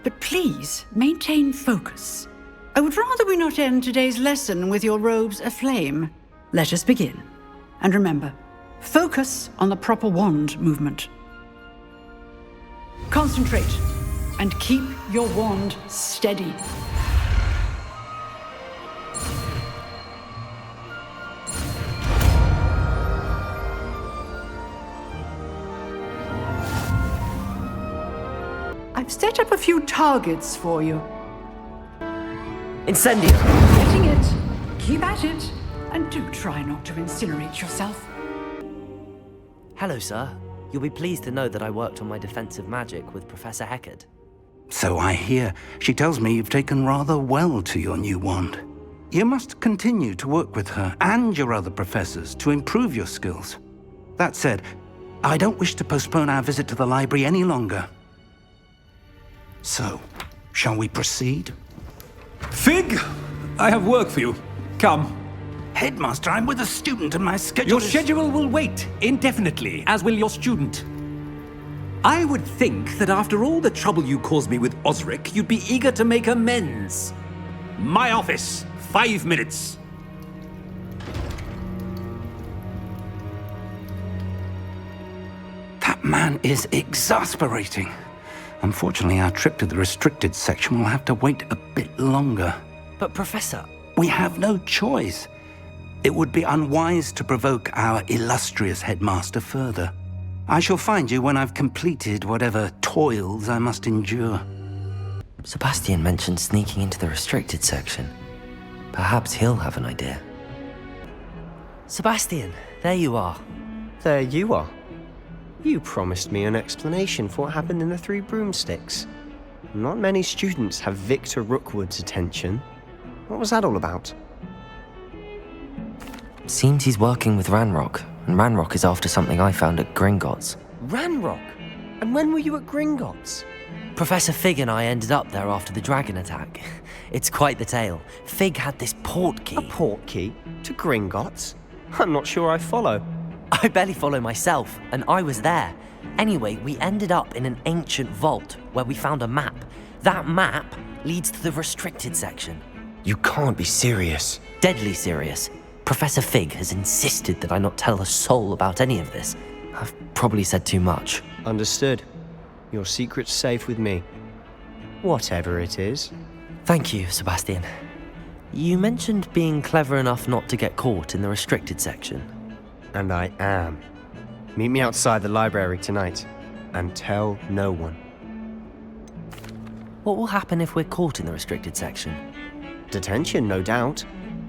but please maintain focus. I would rather we not end today's lesson with your robes aflame. Let us begin. And remember, focus on the proper wand movement. Concentrate and keep your wand steady. I've set up a few targets for you. Incendio! Getting it. Keep at it. And do try not to incinerate yourself. Hello, sir. You'll be pleased to know that I worked on my defensive magic with Professor Hecat. So I hear. She tells me you've taken rather well to your new wand. You must continue to work with her and your other professors to improve your skills. That said, I don't wish to postpone our visit to the library any longer. So, shall we proceed? Fig! I have work for you. Come. Headmaster, I'm with a student and my schedule Your schedule will wait indefinitely, as will your student. I would think that after all the trouble you caused me with Osric, you'd be eager to make amends. My office, 5 minutes. That man is exasperating. Unfortunately, our trip to the restricted section will have to wait a bit longer. But, Professor... We have no choice. It would be unwise to provoke our illustrious headmaster further. I shall find you when I've completed whatever toils I must endure. Sebastian mentioned sneaking into the restricted section. Perhaps he'll have an idea. Sebastian, there you are. There you are. You promised me an explanation for what happened in the Three Broomsticks. Not many students have Victor Rookwood's attention. What was that all about? Seems he's working with Ranrock, and Ranrock is after something I found at Gringotts. Ranrock? And when were you at Gringotts? Professor Fig and I ended up there after the dragon attack. It's quite the tale. Fig had this port key. A port key? To Gringotts? I'm not sure I follow. I barely follow myself, and I was there. Anyway, we ended up in an ancient vault where we found a map. That map leads to the restricted section. You can't be serious. Deadly serious. Professor Fig has insisted that I not tell a soul about any of this. I've probably said too much. Understood. Your secret's safe with me. Whatever it is. Thank you, Sebastian. You mentioned being clever enough not to get caught in the restricted section. And I am. Meet me outside the library tonight, and tell no one. What will happen if we're caught in the restricted section? Detention, no doubt.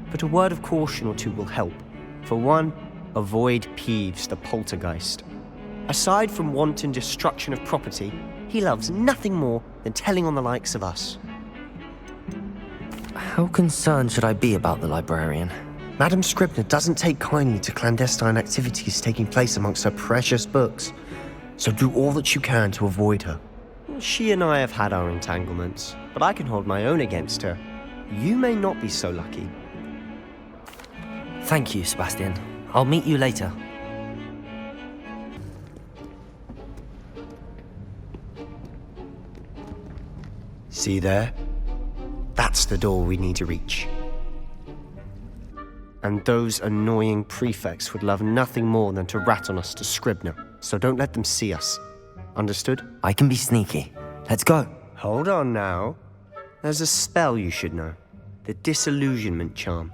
But a word of caution or two will help. For one, Avoid Peeves, the poltergeist. Aside from wanton destruction of property, he loves nothing more than telling on the likes of us. How concerned should I be about the librarian? Madam Scribner doesn't take kindly to clandestine activities taking place amongst her precious books, so do all that you can to avoid her. She and I have had our entanglements, but I can hold my own against her. You may not be so lucky. Thank you, Sebastian. I'll meet you later. See there? That's the door we need to reach. And those annoying prefects would love nothing more than to rat on us to Scribner, so don't let them see us. Understood? I can be sneaky. Let's go. Hold on now. There's a spell you should know. The Disillusionment Charm.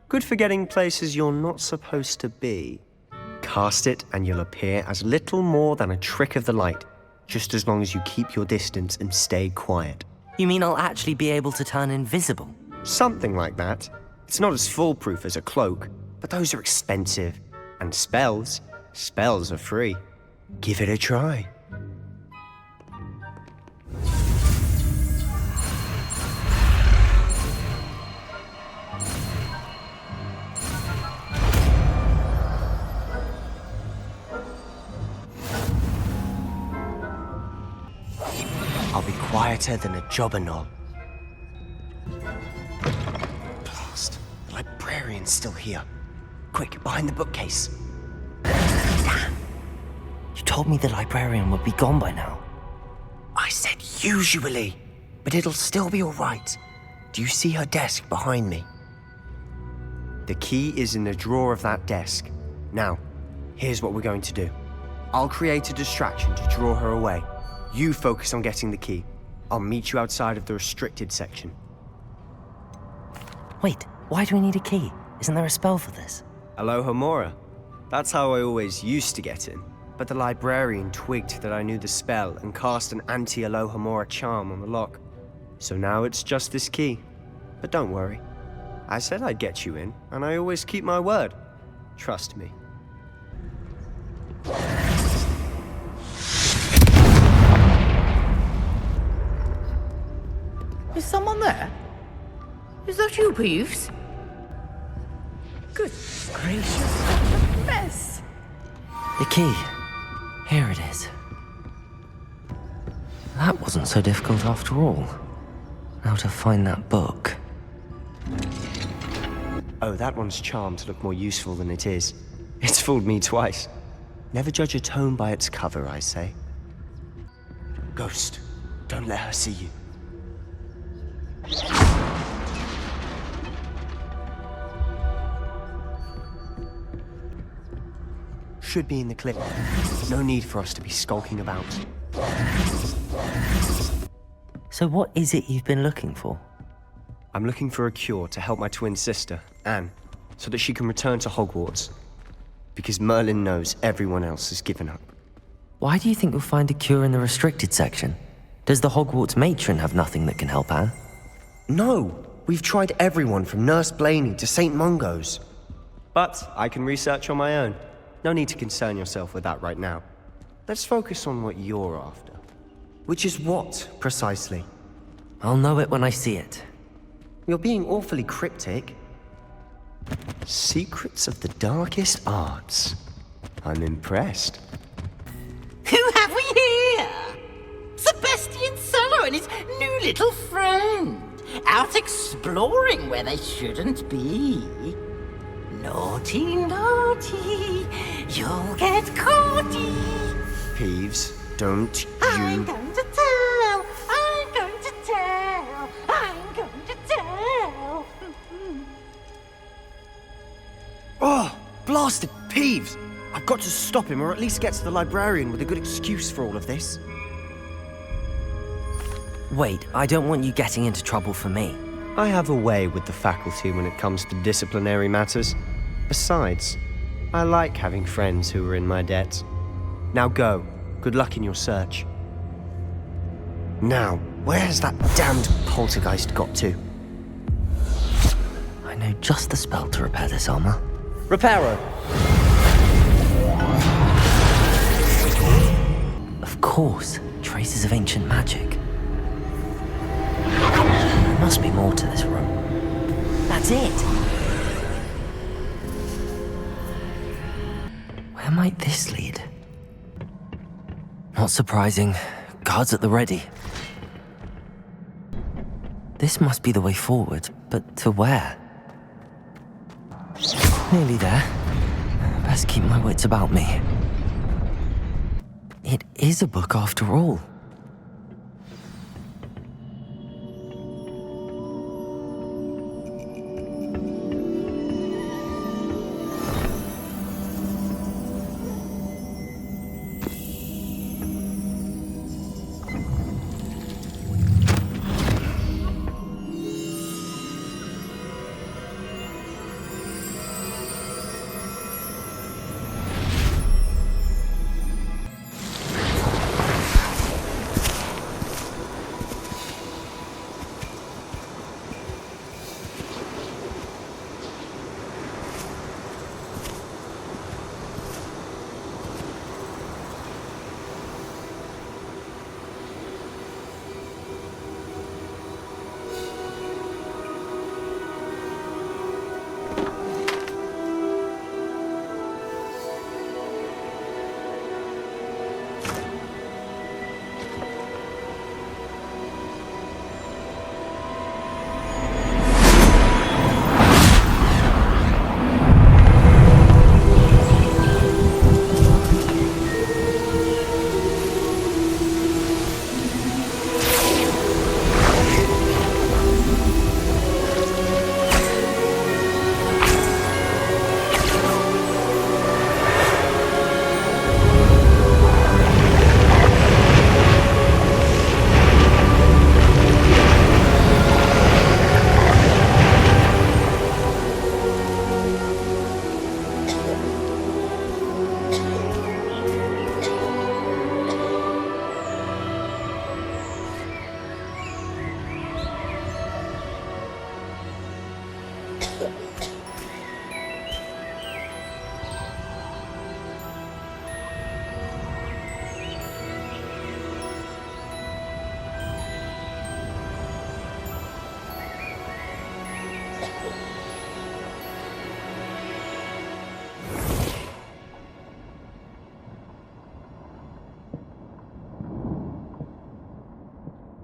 Good for getting places you're not supposed to be. Cast it and you'll appear as little more than a trick of the light, just as long as you keep your distance and stay quiet. You mean I'll actually be able to turn invisible? Something like that. It's not as foolproof as a cloak, but those are expensive. And spells are free. Give it a try. I'll be quieter than a jobberknoll. Blast. The librarian's still here. Quick, behind the bookcase. Damn. You told me the librarian would be gone by now. I said usually, but it'll still be all right. Do you see her desk behind me? The key is in the drawer of that desk. Now, here's what we're going to do. I'll create a distraction to draw her away. You focus on getting the key. I'll meet you outside of the restricted section. Wait, why do we need a key? Isn't there a spell for this? Alohomora. That's how I always used to get in. But the librarian twigged that I knew the spell and cast an anti-Alohomora charm on the lock. So now it's just this key. But don't worry. I said I'd get you in, and I always keep my word. Trust me. Is someone there? Is that you, Peeves? Good gracious, what a mess! The key. Here it is. That wasn't so difficult after all. Now to find that book. Oh, that one's charmed to look more useful than it is. It's fooled me twice. Never judge a tome by its cover, I say. Ghost, don't let her see you. Should be in the clip. No need for us to be skulking about. So what is it you've been looking for? I'm looking for a cure to help my twin sister, Anne, so that she can return to Hogwarts. Because Merlin knows everyone else has given up. Why do you think you'll find a cure in the restricted section? Does the Hogwarts matron have nothing that can help Anne? No! We've tried everyone from Nurse Blaney to St. Mungo's. But I can research on my own. No need to concern yourself with that right now. Let's focus on what you're after. Which is what, precisely? I'll know it when I see it. You're being awfully cryptic. Secrets of the darkest arts. I'm impressed. Who have we here? Sebastian Solo and his new little friend. Out exploring where they shouldn't be. Naughty, naughty, you'll get caughty. Peeves, don't you... I'm going to tell, I'm going to tell, I'm going to tell. Oh, blasted Peeves! I've got to stop him, or at least get to the librarian with a good excuse for all of this. Wait, I don't want you getting into trouble for me. I have a way with the faculty when it comes to disciplinary matters. Besides, I like having friends who are in my debt. Now go. Good luck in your search. Now, where has that damned poltergeist got to? I know just the spell to repair this armor. Reparo! Of course, traces of ancient magic. There must be more to this room. That's it! Where might this lead? Not surprising. Guards at the ready. This must be the way forward, but to where? Nearly there. Best keep my wits about me. It is a book after all.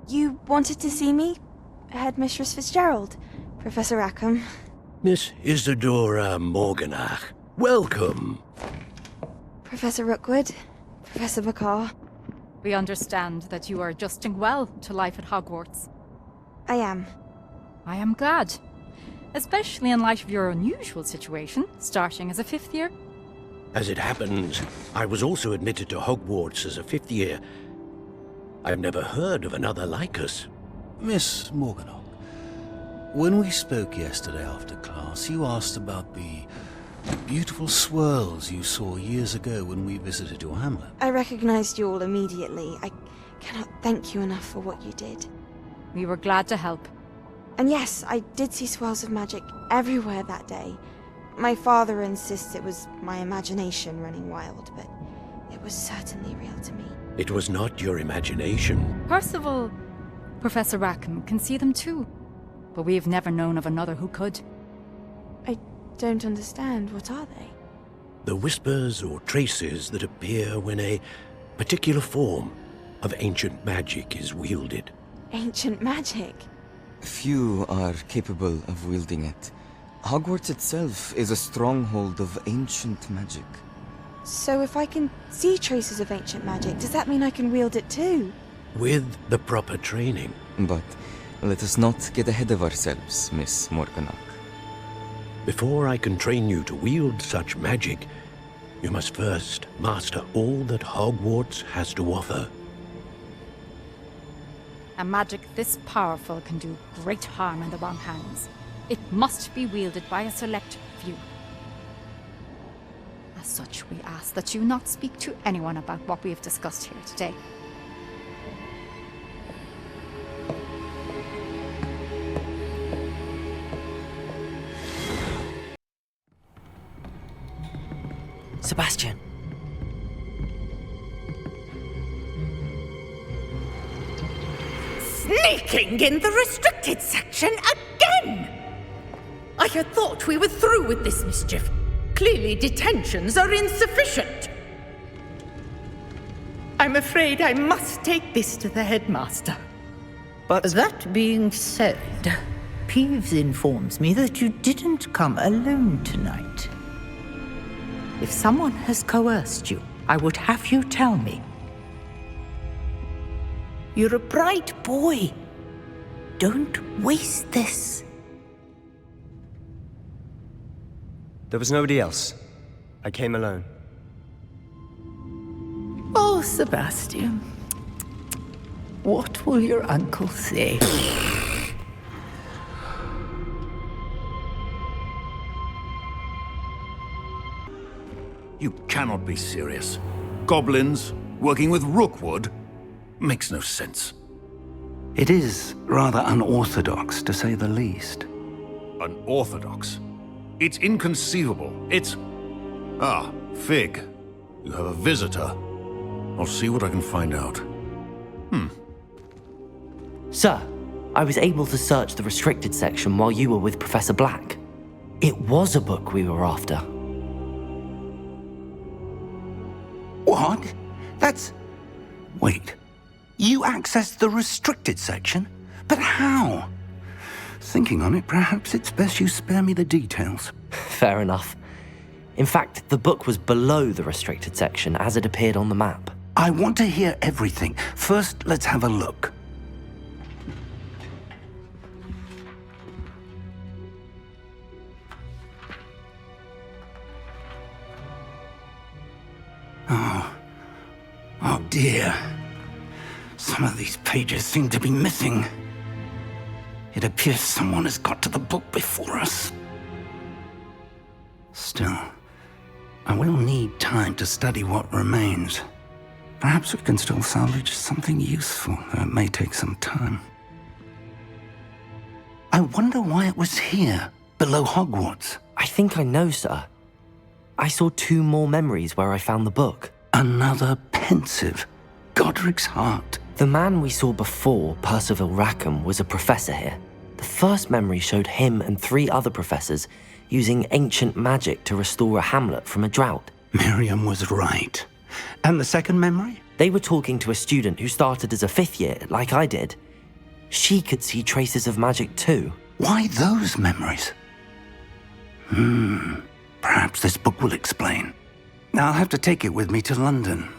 You wanted to see me? Headmistress Fitzgerald, Professor Rackham. Miss Isadora Morganach, welcome. Professor Rookwood, Professor Bakar. We understand that you are adjusting well to life at Hogwarts. I am. I am glad. Especially in light of your unusual situation, starting as a 5th year. As it happens, I was also admitted to Hogwarts as a 5th year. I've never heard of another like us. Miss Morganach, when we spoke yesterday after class, you asked about the beautiful swirls you saw years ago when we visited your hamlet. I recognized you all immediately. I cannot thank you enough for what you did. We were glad to help. And yes, I did see swirls of magic everywhere that day. My father insists it was my imagination running wild, but it was certainly real to me. It was not your imagination. Percival, Professor Rackham can see them too. But we have never known of another who could. I don't understand. What are they? The whispers or traces that appear when a particular form of ancient magic is wielded. Ancient magic? Few are capable of wielding it. Hogwarts itself is a stronghold of ancient magic. So if I can see traces of ancient magic, does that mean I can wield it too? With the proper training. But let us not get ahead of ourselves, Miss Morganach. Before I can train you to wield such magic, you must first master all that Hogwarts has to offer. A magic this powerful can do great harm in the wrong hands. It must be wielded by a select few. As such, we ask that you not speak to anyone about what we have discussed here today. Sebastian. Sneaking in the restricted section again! I had thought we were through with this mischief. Clearly detentions are insufficient. I'm afraid I must take this to the headmaster. But that being said, Peeves informs me that you didn't come alone tonight. If someone has coerced you, I would have you tell me. You're a bright boy. Don't waste this. There was nobody else. I came alone. Oh, Sebastian. What will your uncle say? You cannot be serious. Goblins working with Rookwood makes no sense. It is rather unorthodox, to say the least. Unorthodox? It's inconceivable. It's... Ah, Fig. You have a visitor. I'll see what I can find out. Sir, I was able to search the restricted section while you were with Professor Black. It was a book we were after. What? That's... Wait. You accessed the restricted section? But how? Thinking on it, perhaps it's best you spare me the details. Fair enough. In fact, the book was below the restricted section as it appeared on the map. I want to hear everything. First, let's have a look. Oh dear. Some of these pages seem to be missing. It appears someone has got to the book before us. Still, I will need time to study what remains. Perhaps we can still salvage something useful, though it may take some time. I wonder why it was here, below Hogwarts. I think I know, sir. I saw 2 more memories where I found the book. Another pensive. Godric's heart. The man we saw before, Percival Rackham, was a professor here. The first memory showed him and 3 other professors using ancient magic to restore a hamlet from a drought. Miriam was right. And the second memory? They were talking to a student who started as a 5th year, like I did. She could see traces of magic too. Why those memories? Perhaps this book will explain. I'll have to take it with me to London.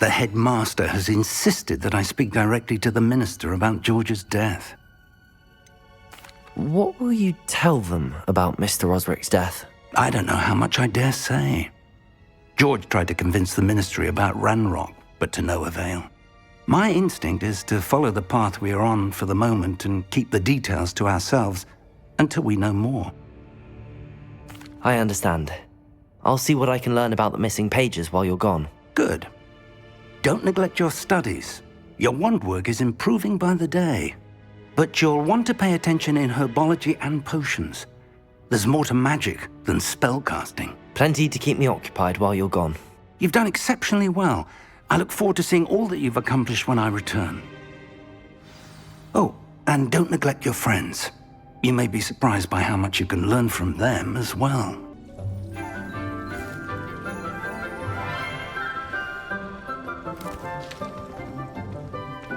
The headmaster has insisted that I speak directly to the minister about George's death. What will you tell them about Mr. Osric's death? I don't know how much I dare say. George tried to convince the ministry about Ranrock, but to no avail. My instinct is to follow the path we are on for the moment and keep the details to ourselves until we know more. I understand. I'll see what I can learn about the missing pages while you're gone. Good. Don't neglect your studies. Your wand work is improving by the day. But you'll want to pay attention in herbology and potions. There's more to magic than spellcasting. Plenty to keep me occupied while you're gone. You've done exceptionally well. I look forward to seeing all that you've accomplished when I return. Oh, and don't neglect your friends. You may be surprised by how much you can learn from them as well.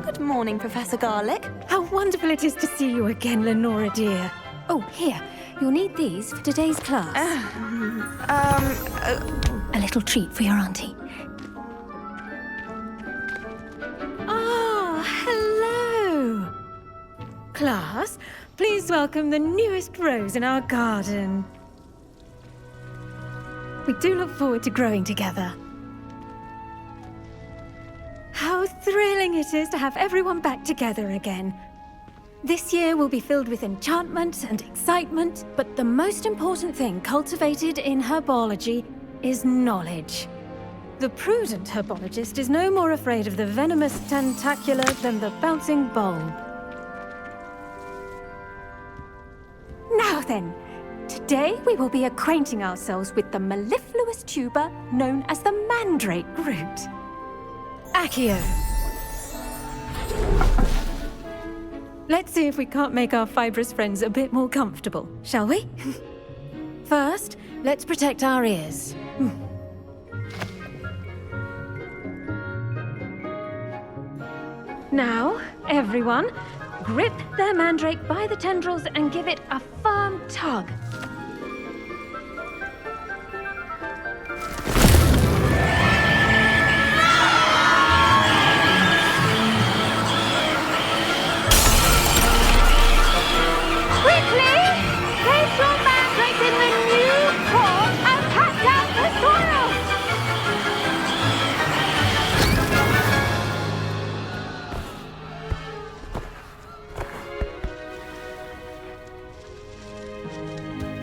Good morning, Professor Garlick. How wonderful it is to see you again, Lenora dear. Oh, here. You'll need these for today's class. A little treat for your auntie. Oh, hello. Class, please welcome the newest rose in our garden. We do look forward to growing together. How thrilling it is to have everyone back together again. This year will be filled with enchantment and excitement, but the most important thing cultivated in herbology is knowledge. The prudent herbologist is no more afraid of the venomous tentacula than the bouncing bulb. Now then, today we will be acquainting ourselves with the mellifluous tuber known as the mandrake root. Accio. Let's see if we can't make our fibrous friends a bit more comfortable, shall we? First, let's protect our ears. Now, everyone, grip their mandrake by the tendrils and give it a firm tug. Quickly! Place your mandrake in the new form and cut down the soil!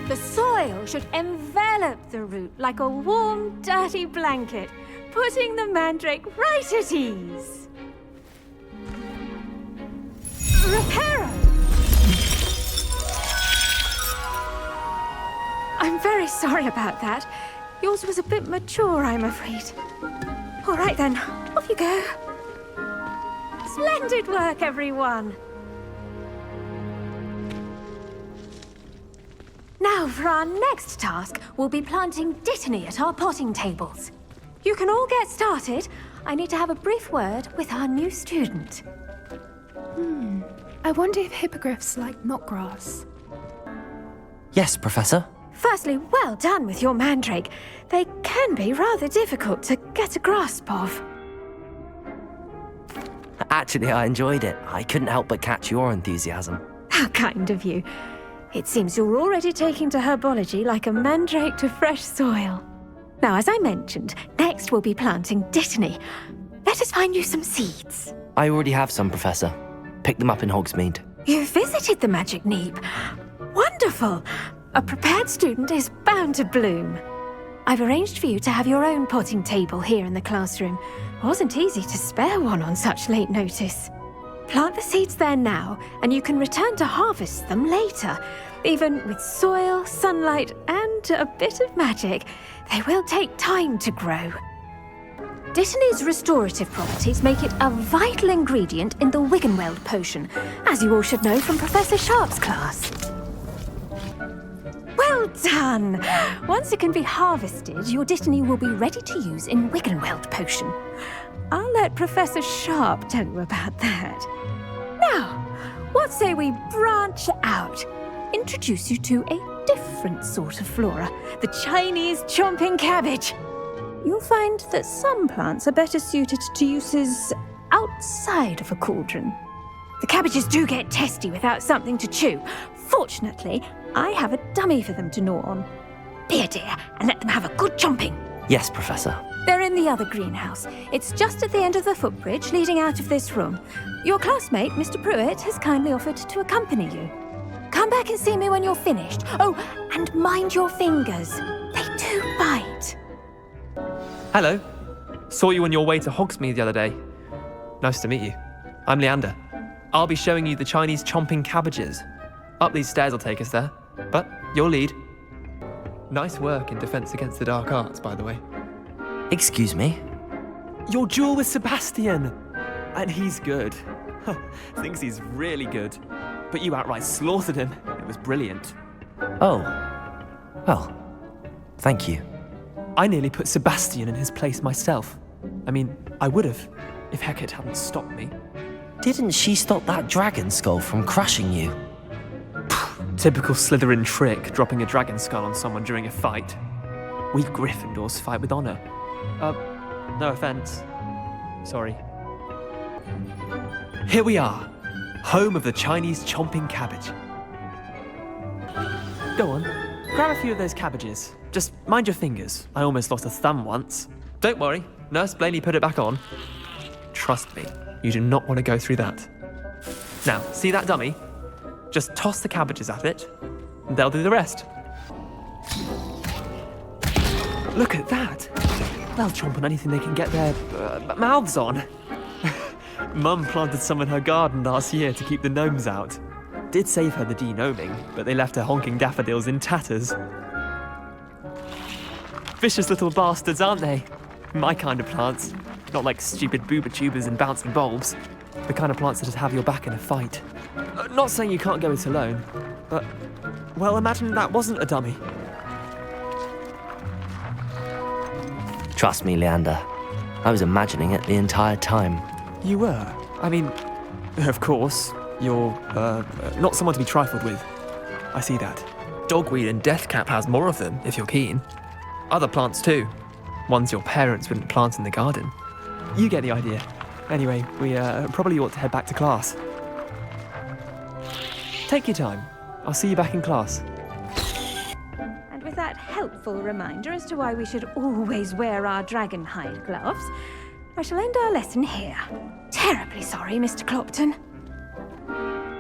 The soil should envelop the root like a warm, dirty blanket, putting the mandrake right at ease. Reparo! I'm very sorry about that. Yours was a bit mature, I'm afraid. All right then, off you go. Splendid work, everyone. Now, for our next task, we'll be planting dittany at our potting tables. You can all get started. I need to have a brief word with our new student. I wonder if hippogriffs like knotgrass. Yes, Professor. Firstly, well done with your mandrake. They can be rather difficult to get a grasp of. Actually, I enjoyed it. I couldn't help but catch your enthusiasm. How kind of you. It seems you're already taking to herbology like a mandrake to fresh soil. Now, as I mentioned, next we'll be planting dittany. Let us find you some seeds. I already have some, Professor. Picked them up in Hogsmeade. You visited the Magic Neep. Wonderful! A prepared student is bound to bloom. I've arranged for you to have your own potting table here in the classroom. It wasn't easy to spare one on such late notice. Plant the seeds there now, and you can return to harvest them later. Even with soil, sunlight, and a bit of magic, they will take time to grow. Dittany's restorative properties make it a vital ingredient in the Wiggenweld potion, as you all should know from Professor Sharp's class. Well done! Once it can be harvested, your dittany will be ready to use in Wiggenweld potion. I'll let Professor Sharp tell you about that. Now, what say we branch out? Introduce you to a different sort of flora, the Chinese chomping cabbage. You'll find that some plants are better suited to uses outside of a cauldron. The cabbages do get testy without something to chew. Fortunately, I have a dummy for them to gnaw on. Be a dear and let them have a good chomping. Yes, Professor. They're in the other greenhouse. It's just at the end of the footbridge leading out of this room. Your classmate, Mr. Pruitt, has kindly offered to accompany you. Come back and see me when you're finished. Oh, and mind your fingers. They do bite. Hello. Saw you on your way to Hogsmeade the other day. Nice to meet you. I'm Leander. I'll be showing you the Chinese chomping cabbages. Up these stairs will take us there, but you'll lead. Nice work in Defense Against the Dark Arts, by the way. Excuse me? Your duel with Sebastian! And he's good. Thinks he's really good. But you outright slaughtered him. It was brilliant. Oh. Well, thank you. I nearly put Sebastian in his place myself. I mean, I would have, if Hecate hadn't stopped me. Didn't she stop that dragon skull from crushing you? Typical Slytherin trick, dropping a dragon skull on someone during a fight. We Gryffindors fight with honor. No offense. Sorry. Here we are, home of the Chinese chomping cabbage. Go on, grab a few of those cabbages. Just mind your fingers. I almost lost a thumb once. Don't worry, Nurse Blaney put it back on. Trust me, you do not want to go through that. Now, see that dummy? Just toss the cabbages at it, and they'll do the rest. Look at that! They'll chomp on anything they can get their mouths on. Mum planted some in her garden last year to keep the gnomes out. Did save her the de-gnoming, but they left her honking daffodils in tatters. Vicious little bastards, aren't they? My kind of plants. Not like stupid booba tubers and bouncing bulbs. The kind of plants that'd have your back in a fight. Not saying you can't go it alone, but, well, imagine that wasn't a dummy. Trust me, Leander. I was imagining it the entire time. You were? I mean, of course, you're, not someone to be trifled with. I see that. Dogweed and deathcap has more of them, if you're keen. Other plants too. Ones your parents wouldn't plant in the garden. You get the idea. Anyway, we probably ought to head back to class. Take your time. I'll see you back in class. And with that helpful reminder as to why we should always wear our dragon hide gloves, I shall end our lesson here. Terribly sorry, Mr. Clopton.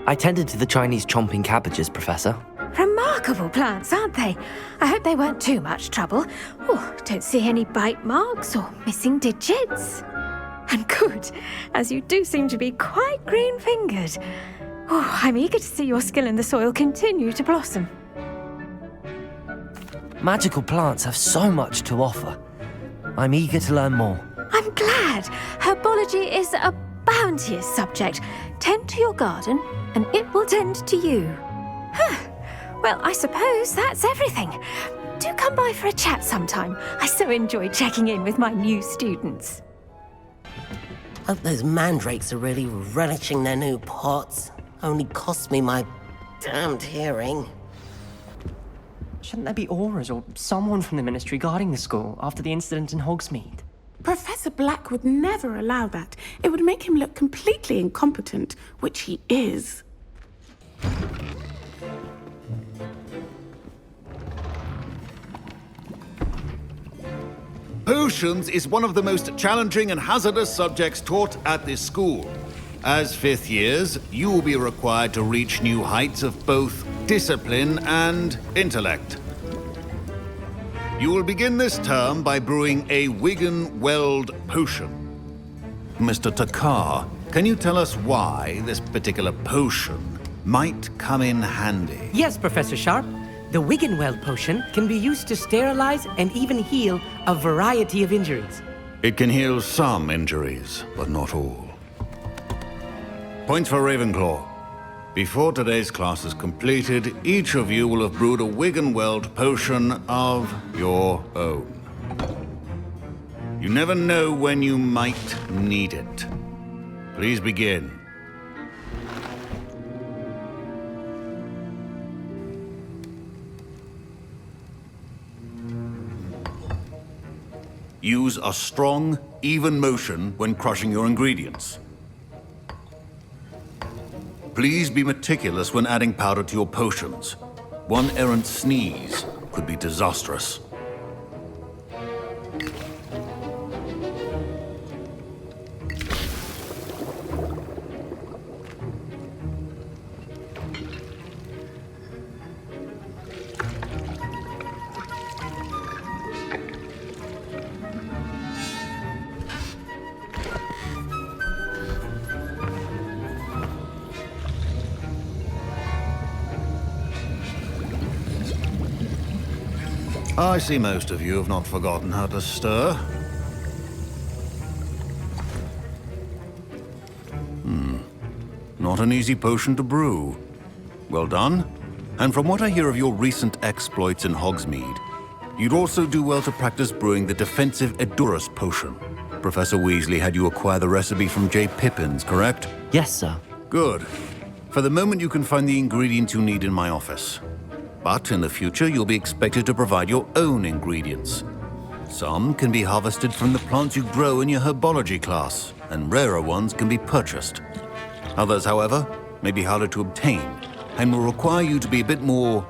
I tended to the Chinese chomping cabbages, Professor. Remarkable plants, aren't they? I hope they weren't too much trouble. Oh, don't see any bite marks or missing digits. And good, as you do seem to be quite green-fingered. Oh, I'm eager to see your skill in the soil continue to blossom. Magical plants have so much to offer. I'm eager to learn more. I'm glad. Herbology is a bounteous subject. Tend to your garden, and it will tend to you. Huh. Well, I suppose that's everything. Do come by for a chat sometime. I so enjoy checking in with my new students. Hope those mandrakes are really relishing their new pots. Only cost me my damned hearing. Shouldn't there be auras or someone from the ministry guarding the school after the incident in Hogsmeade? Professor Black would never allow that. It would make him look completely incompetent, which he is. Potions is one of the most challenging and hazardous subjects taught at this school. As fifth years, you will be required to reach new heights of both discipline and intellect. You will begin this term by brewing a Wigan-Weld potion. Mr. Takar, can you tell us why this particular potion might come in handy? Yes, Professor Sharp. The Wigan-Weld potion can be used to sterilize and even heal a variety of injuries. It can heal some injuries, but not all. Points for Ravenclaw. Before today's class is completed, each of you will have brewed a Wigan-Weld potion of your own. You never know when you might need it. Please begin. Use a strong, even motion when crushing your ingredients. Please be meticulous when adding powder to your potions. One errant sneeze could be disastrous. I see most of you have not forgotten how to stir. Not an easy potion to brew. Well done. And from what I hear of your recent exploits in Hogsmeade, you'd also do well to practice brewing the defensive Edurus potion. Professor Weasley had you acquire the recipe from J. Pippins, correct? Yes, sir. Good. For the moment, you can find the ingredients you need in my office. But in the future, you'll be expected to provide your own ingredients. Some can be harvested from the plants you grow in your herbology class, and rarer ones can be purchased. Others, however, may be harder to obtain, and will require you to be a bit more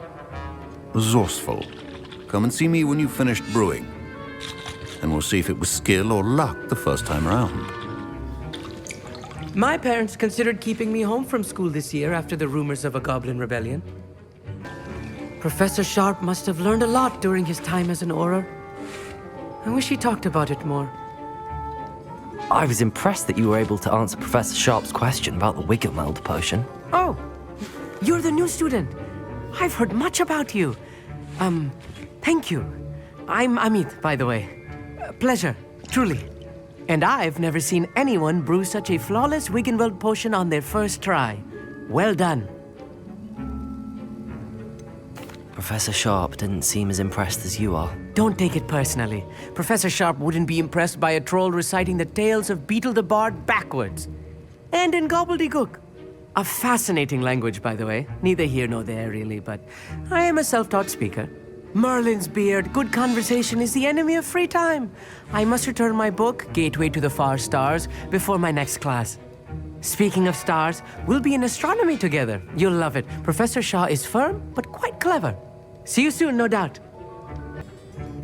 resourceful. Come and see me when you've finished brewing, and we'll see if it was skill or luck the first time around. My parents considered keeping me home from school this year after the rumors of a goblin rebellion. Professor Sharp must have learned a lot during his time as an Auror. I wish he talked about it more. I was impressed that you were able to answer Professor Sharp's question about the Wigan-Weld potion. Oh, you're the new student. I've heard much about you. Thank you. I'm Amit, by the way. Pleasure, truly. And I've never seen anyone brew such a flawless Wigan-Weld potion on their first try. Well done. Professor Sharp didn't seem as impressed as you are. Don't take it personally. Professor Sharp wouldn't be impressed by a troll reciting the tales of Beetle the Bard backwards. And in gobbledygook. A fascinating language, by the way. Neither here nor there, really, but I am a self-taught speaker. Merlin's beard, good conversation is the enemy of free time. I must return my book, Gateway to the Far Stars, before my next class. Speaking of stars, we'll be in astronomy together. You'll love it. Professor Shaw is firm, but quite clever. See you soon, no doubt.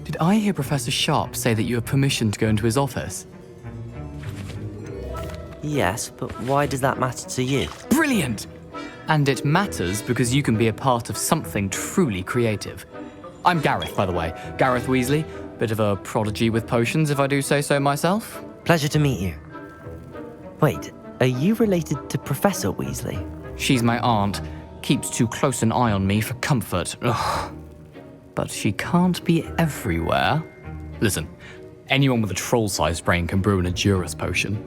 Did I hear Professor Sharp say that you have permission to go into his office? Yes, but why does that matter to you? Brilliant! And it matters because you can be a part of something truly creative. I'm Gareth, by the way. Gareth Weasley. Bit of a prodigy with potions, if I do say so myself. Pleasure to meet you. Wait, are you related to Professor Weasley? She's my aunt. Keeps too close an eye on me for comfort. Ugh. But she can't be everywhere. Listen, anyone with a troll-sized brain can brew an Adurus potion.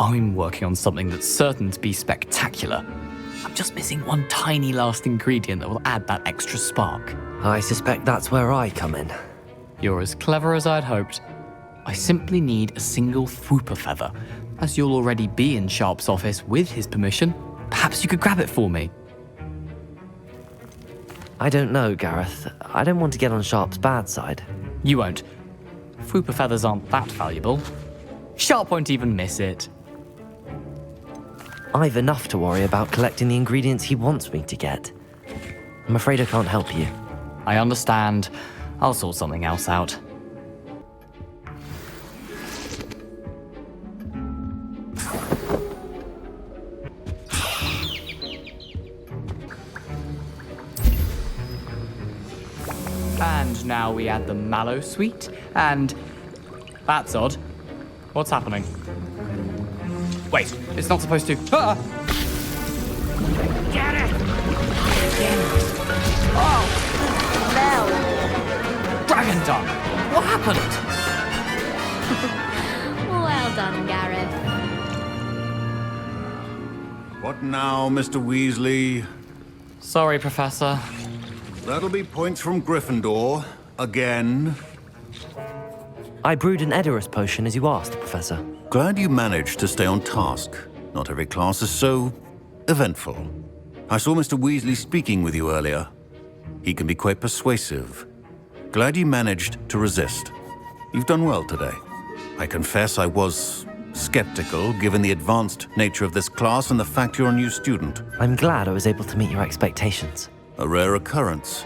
I'm working on something that's certain to be spectacular. I'm just missing one tiny last ingredient that will add that extra spark. I suspect that's where I come in. You're as clever as I'd hoped. I simply need a single Fwooper feather. As you'll already be in Sharp's office with his permission, perhaps you could grab it for me. I don't know, Gareth. I don't want to get on Sharp's bad side. You won't. Fwooper feathers aren't that valuable. Sharp won't even miss it. I've enough to worry about collecting the ingredients he wants me to get. I'm afraid I can't help you. I understand. I'll sort something else out. And now we add the mallow sweet, and... That's odd. What's happening? Wait, it's not supposed to... Ah! Get it! Oh! Dragon Dung! What happened? Well done, Gareth. What now, Mr. Weasley? Sorry, Professor. That'll be points from Gryffindor. Again. I brewed an Edurus potion as you asked, Professor. Glad you managed to stay on task. Not every class is so eventful. I saw Mr. Weasley speaking with you earlier. He can be quite persuasive. Glad you managed to resist. You've done well today. I confess I was skeptical, given the advanced nature of this class and the fact you're a new student. I'm glad I was able to meet your expectations. A rare occurrence.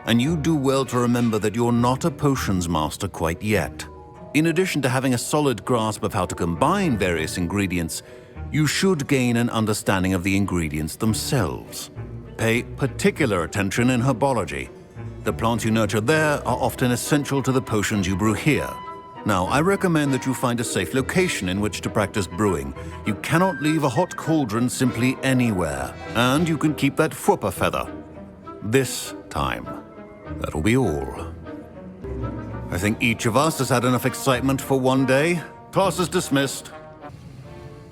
And you do well to remember that you're not a potions master quite yet. In addition to having a solid grasp of how to combine various ingredients, you should gain an understanding of the ingredients themselves. Pay particular attention in herbology. The plants you nurture there are often essential to the potions you brew here. Now, I recommend that you find a safe location in which to practice brewing. You cannot leave a hot cauldron simply anywhere, and you can keep that Fwooper feather. This time. That'll be all. I think each of us has had enough excitement for one day. Class is dismissed.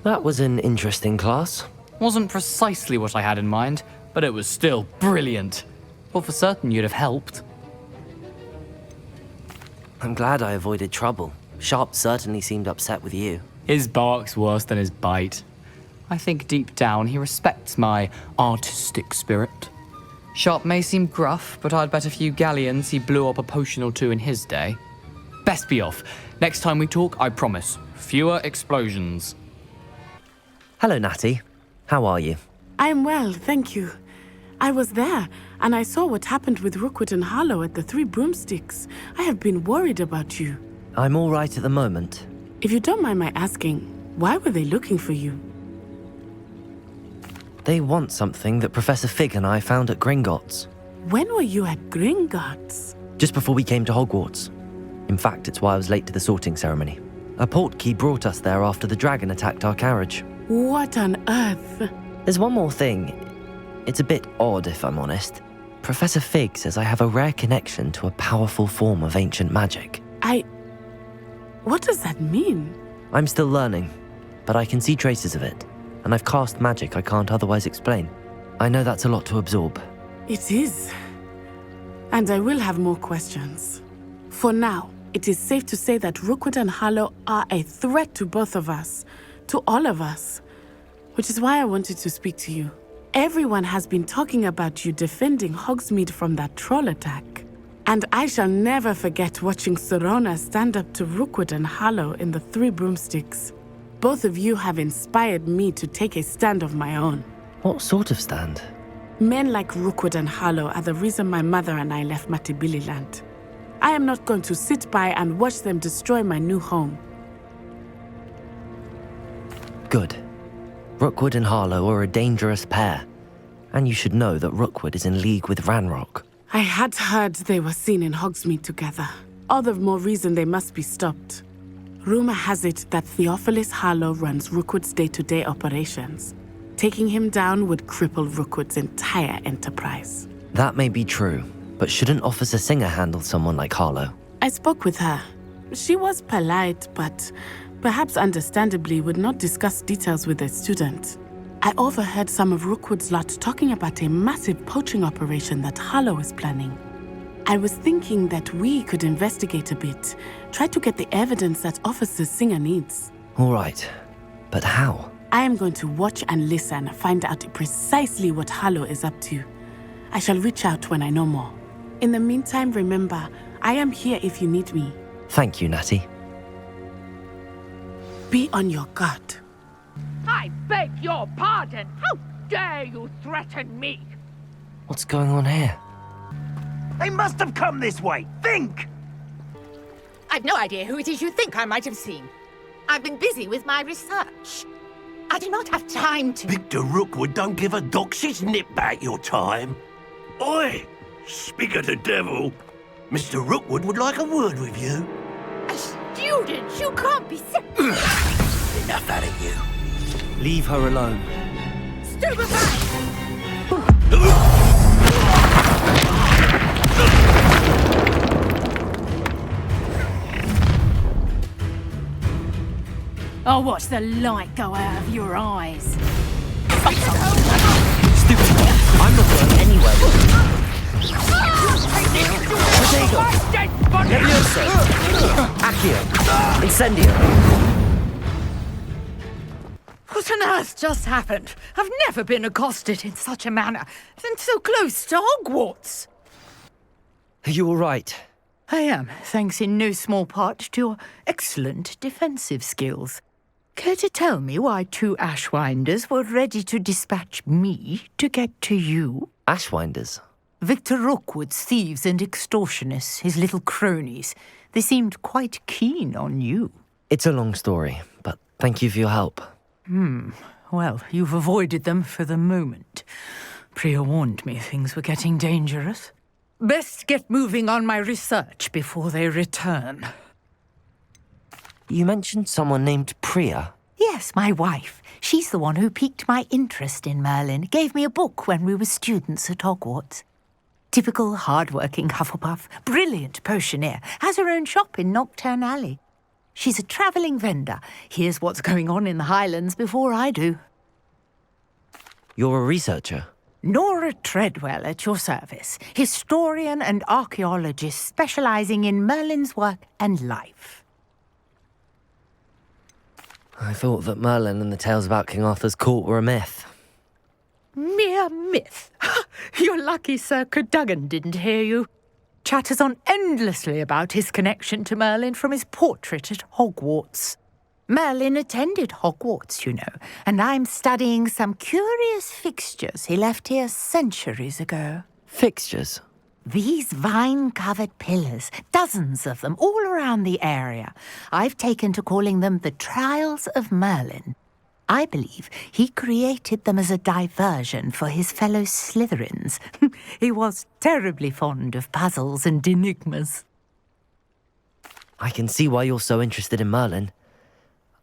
That was an interesting class. Wasn't precisely what I had in mind, but it was still brilliant. Well, for certain you'd have helped. I'm glad I avoided trouble. Sharp certainly seemed upset with you. His bark's worse than his bite. I think deep down he respects my artistic spirit. Sharp may seem gruff, but I'd bet a few galleons he blew up a potion or two in his day. Best be off. Next time we talk, I promise, fewer explosions. Hello, Natty. How are you? I'm well, thank you. I was there, and I saw what happened with Rookwood and Harlow at the Three Broomsticks. I have been worried about you. I'm all right at the moment. If you don't mind my asking, why were they looking for you? They want something that Professor Fig and I found at Gringotts. When were you at Gringotts? Just before we came to Hogwarts. In fact, it's why I was late to the sorting ceremony. A portkey brought us there after the dragon attacked our carriage. What on earth? There's one more thing. It's a bit odd, if I'm honest. Professor Fig says I have a rare connection to a powerful form of ancient magic. What does that mean? I'm still learning, but I can see traces of it. And I've cast magic I can't otherwise explain. I know that's a lot to absorb. It is. And I will have more questions. For now, it is safe to say that Rookwood and Harlow are a threat to both of us, to all of us, which is why I wanted to speak to you. Everyone has been talking about you defending Hogsmeade from that troll attack. And I shall never forget watching Serona stand up to Rookwood and Harlow in the Three Broomsticks. Both of you have inspired me to take a stand of my own. What sort of stand? Men like Rookwood and Harlow are the reason my mother and I left Matibili land. I am not going to sit by and watch them destroy my new home. Good. Rookwood and Harlow are a dangerous pair. And you should know that Rookwood is in league with Ranrock. I had heard they were seen in Hogsmeade together. All the more reason they must be stopped. Rumor has it that Theophilus Harlow runs Rookwood's day-to-day operations. Taking him down would cripple Rookwood's entire enterprise. That may be true, but shouldn't Officer Singer handle someone like Harlow? I spoke with her. She was polite, but perhaps understandably would not discuss details with a student. I overheard some of Rookwood's lot talking about a massive poaching operation that Harlow is planning. I was thinking that we could investigate a bit, try to get the evidence that Officer Singer needs. All right, but how? I am going to watch and listen, find out precisely what Harlow is up to. I shall reach out when I know more. In the meantime, remember, I am here if you need me. Thank you, Natty. Be on your guard. I beg your pardon! How dare you threaten me? What's going on here? They must have come this way! Think! I've no idea who it is you think I might have seen. I've been busy with my research. I do not have time to... Victor Rookwood don't give a dock. She's nipped back your time. Oi! Speak of the devil. Mr. Rookwood would like a word with you. A student? You can't be sick. Enough out of you. Leave her alone. I'll watch the light go out of your eyes. Stupid! I'm not going anywhere with you. Potato! Levioso! Accio! Incendio! What on earth just happened? I've never been accosted in such a manner, and so close to Hogwarts. Are you all right? I am, thanks in no small part to your excellent defensive skills. Care to tell me why two Ashwinders were ready to dispatch me to get to you? Ashwinders? Victor Rookwood's thieves and extortionists, his little cronies. They seemed quite keen on you. It's a long story, but thank you for your help. Well, you've avoided them for the moment. Priya warned me things were getting dangerous. Best get moving on my research before they return. You mentioned someone named Priya. Yes, my wife. She's the one who piqued my interest in Merlin. Gave me a book when we were students at Hogwarts. Typical hard-working Hufflepuff. Brilliant potioneer. Has her own shop in Nocturne Alley. She's a travelling vendor. Hears what's going on in the Highlands before I do. You're a researcher? Nora Treadwell at your service. Historian and archaeologist specialising in Merlin's work and life. I thought that Merlin and the tales about King Arthur's court were a myth. Mere myth. You're lucky Sir Cadogan didn't hear you. Chatters on endlessly about his connection to Merlin from his portrait at Hogwarts. Merlin attended Hogwarts, you know, and I'm studying some curious fixtures he left here centuries ago. Fixtures? These vine-covered pillars, dozens of them, all around the area. I've taken to calling them the Trials of Merlin. I believe he created them as a diversion for his fellow Slytherins. He was terribly fond of puzzles and enigmas. I can see why you're so interested in Merlin.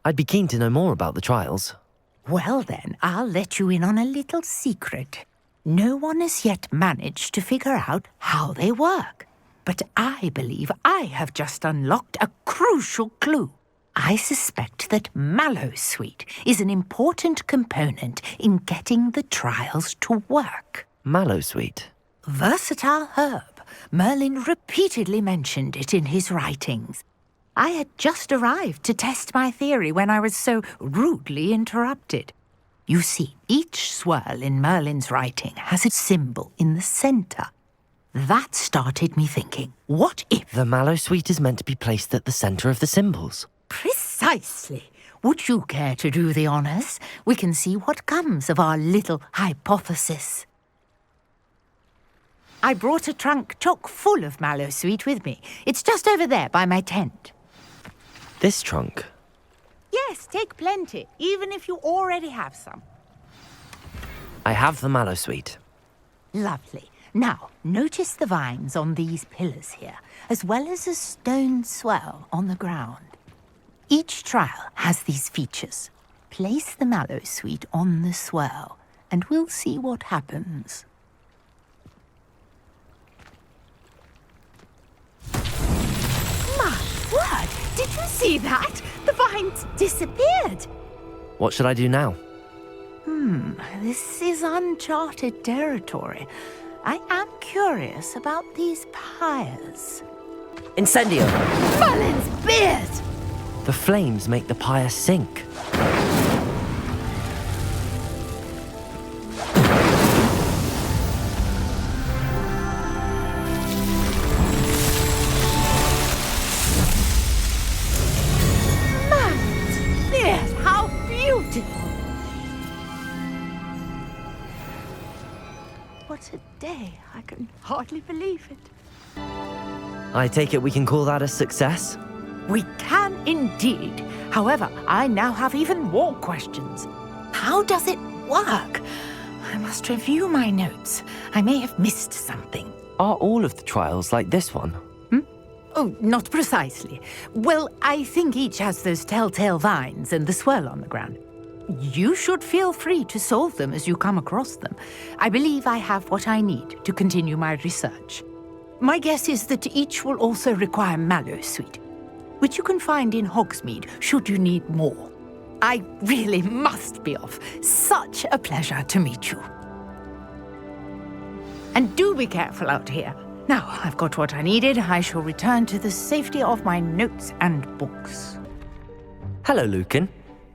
I'd be keen to know more about the trials. Well then, I'll let you in on a little secret. No one has yet managed to figure out how they work. But I believe I have just unlocked a crucial clue. I suspect that Mallowsweet is an important component in getting the trials to work. Mallowsweet? Versatile herb, Merlin repeatedly mentioned it in his writings. I had just arrived to test my theory when I was so rudely interrupted. You see, each swirl in Merlin's writing has a symbol in the centre. That started me thinking, what if... The mallowsweet is meant to be placed at the centre of the symbols. Precisely. Would you care to do the honours? We can see what comes of our little hypothesis. I brought a trunk chock full of mallowsweet with me. It's just over there by my tent. This trunk? Yes, take plenty, even if you already have some. I have the mallowsweet. Lovely. Now, notice the vines on these pillars here, as well as a stone swell on the ground. Each trial has these features. Place the mallowsweet on the swell, and we'll see what happens. My word! Did you see that? The vines disappeared. What should I do now? This is uncharted territory. I am curious about these pyres. Incendio! Merlin's beard! The flames make the pyre sink. Merlin's beard! How beautiful! What a day. I can hardly believe it. I take it we can call that a success? We can indeed. However, I now have even more questions. How does it work? I must review my notes. I may have missed something. Are all of the trials like this one? Oh, not precisely. Well, I think each has those telltale vines and the swirl on the ground. You should feel free to solve them as you come across them. I believe I have what I need to continue my research. My guess is that each will also require mallowsweet, which you can find in Hogsmeade should you need more. I really must be off. Such a pleasure to meet you. And do be careful out here. Now I've got what I needed, I shall return to the safety of my notes and books. Hello, Lucan.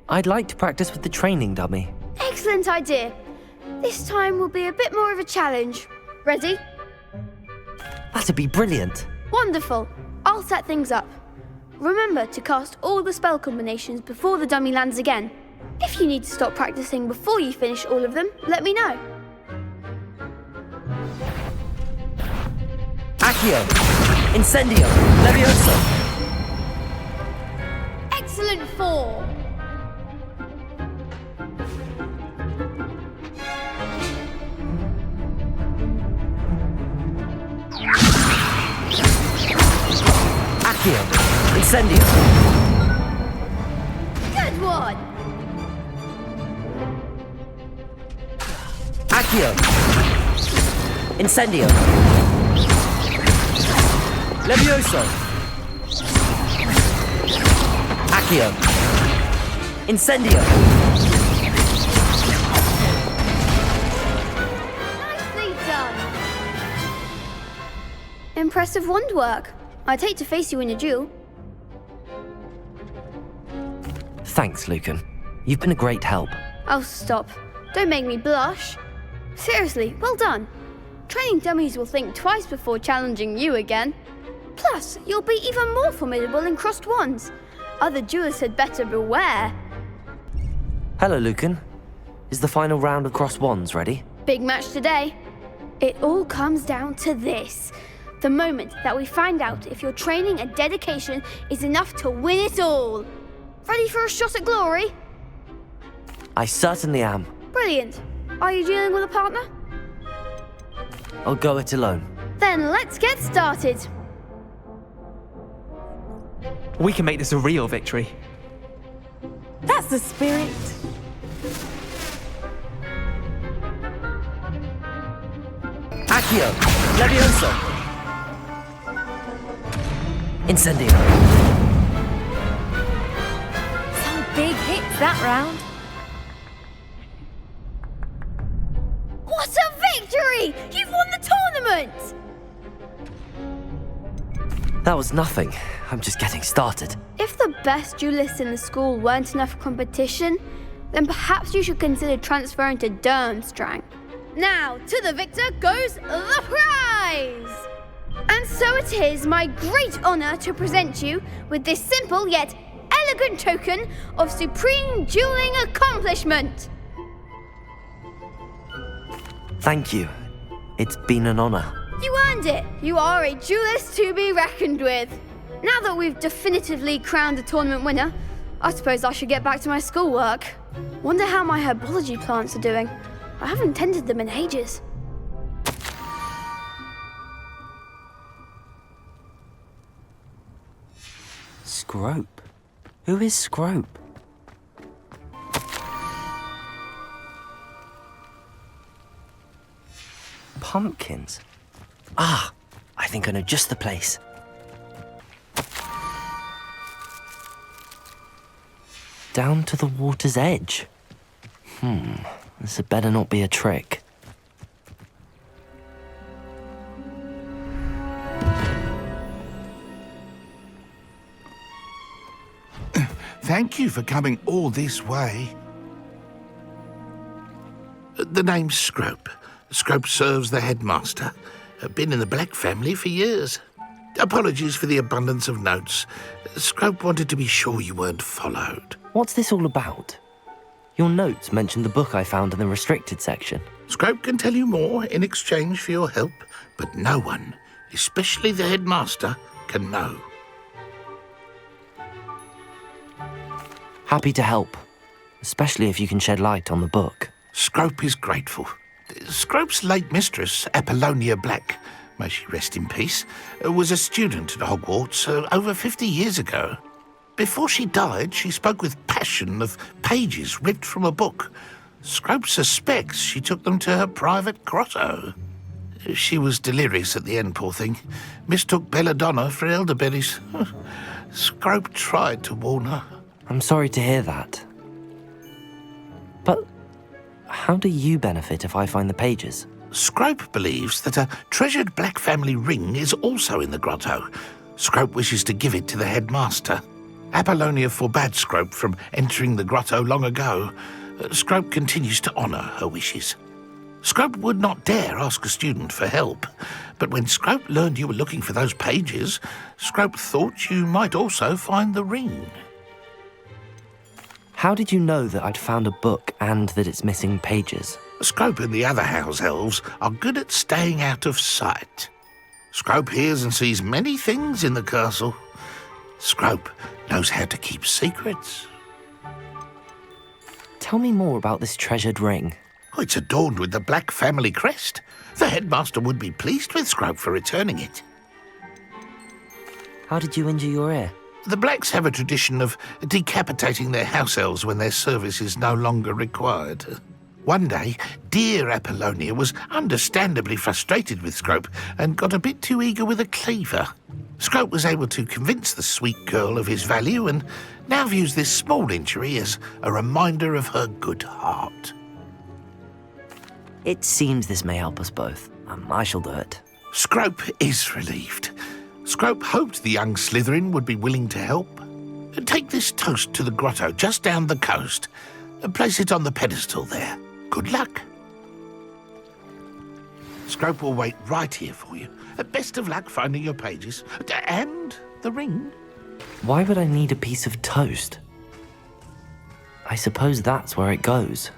I'd like to practice with the training dummy. Excellent idea. This time will be a bit more of a challenge. Ready? That'd be brilliant. Wonderful. I'll set things up. Remember to cast all the spell combinations before the dummy lands again. If you need to stop practicing before you finish all of them, let me know. Accio! Incendio! Levioso! Excellent form! Accio! Incendio! Good one! Accio! Incendio! Levioso! Accio! Incendio! Nicely done! Impressive wand work. I'd hate to face you in a duel. Thanks, Lucan. You've been a great help. Oh, stop. Don't make me blush. Seriously, well done. Training dummies will think twice before challenging you again. Plus, you'll be even more formidable in crossed wands. Other duelists had better beware. Hello, Lucan. Is the final round of cross wands ready? Big match today. It all comes down to this. The moment that we find out if your training and dedication is enough to win it all. Ready for a shot at glory? I certainly am. Brilliant. Are you dealing with a partner? I'll go it alone. Then let's get started. We can make this a real victory. That's the spirit. Accio! Levioso! Incendio! Some big hits that round. What a victory! You've won the tournament! That was nothing. I'm just getting started. If the best duelists in the school weren't enough competition, then perhaps you should consider transferring to Durmstrang. Now, to the victor goes the prize! And so it is my great honour to present you with this simple yet elegant token of supreme dueling accomplishment. Thank you. It's been an honor. You earned it. You are a duelist to be reckoned with. Now that we've definitively crowned the tournament winner, I suppose I should get back to my schoolwork. Wonder how my herbology plants are doing. I haven't tended them in ages. Scrope? Who is Scrope? Pumpkins? Ah, I think I know just the place. Down to the water's edge. This had better not be a trick. Thank you for coming all this way. The name's Scrope. Scrope serves the headmaster. Been in the Black family for years. Apologies for the abundance of notes. Scrope wanted to be sure you weren't followed. What's this all about? Your notes mentioned the book I found in the restricted section. Scrope can tell you more in exchange for your help, but no one, especially the headmaster, can know. Happy to help, especially if you can shed light on the book. Scrope is grateful. Scrope's late mistress, Apollonia Black, may she rest in peace, was a student at Hogwarts over 50 years ago. Before she died, she spoke with passion of pages ripped from a book. Scrope suspects she took them to her private grotto. She was delirious at the end, poor thing. Mistook belladonna for elderberries. Scrope tried to warn her. I'm sorry to hear that. But how do you benefit if I find the pages? Scrope believes that a treasured Black family ring is also in the grotto. Scrope wishes to give it to the headmaster. Apollonia forbade Scrope from entering the grotto long ago. Scrope continues to honour her wishes. Scrope would not dare ask a student for help, but when Scrope learned you were looking for those pages, Scrope thought you might also find the ring. How did you know that I'd found a book and that it's missing pages? Scrope and the other house elves are good at staying out of sight. Scrope hears and sees many things in the castle. Scrope knows how to keep secrets. Tell me more about this treasured ring. It's adorned with the Black family crest. The headmaster would be pleased with Scrope for returning it. How did you injure your ear? The Blacks have a tradition of decapitating their house elves when their service is no longer required. One day, dear Apollonia was understandably frustrated with Scrope and got a bit too eager with a cleaver. Scrope was able to convince the sweet girl of his value and now views this small injury as a reminder of her good heart. It seems this may help us both. I shall do it. Scrope is relieved. Scrope hoped the young Slytherin would be willing to help. Take this toast to the grotto just down the coast and place it on the pedestal there. Good luck. Scrope will wait right here for you. Best of luck finding your pages. And the ring. Why would I need a piece of toast? I suppose that's where it goes.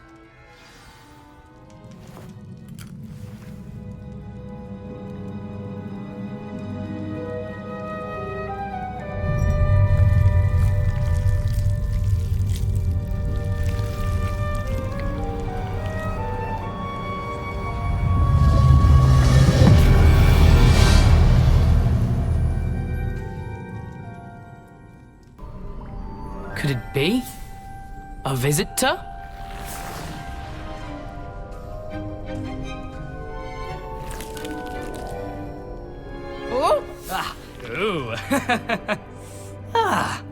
Could it be? A visitor? Oh! Ah! Ooh! Ah!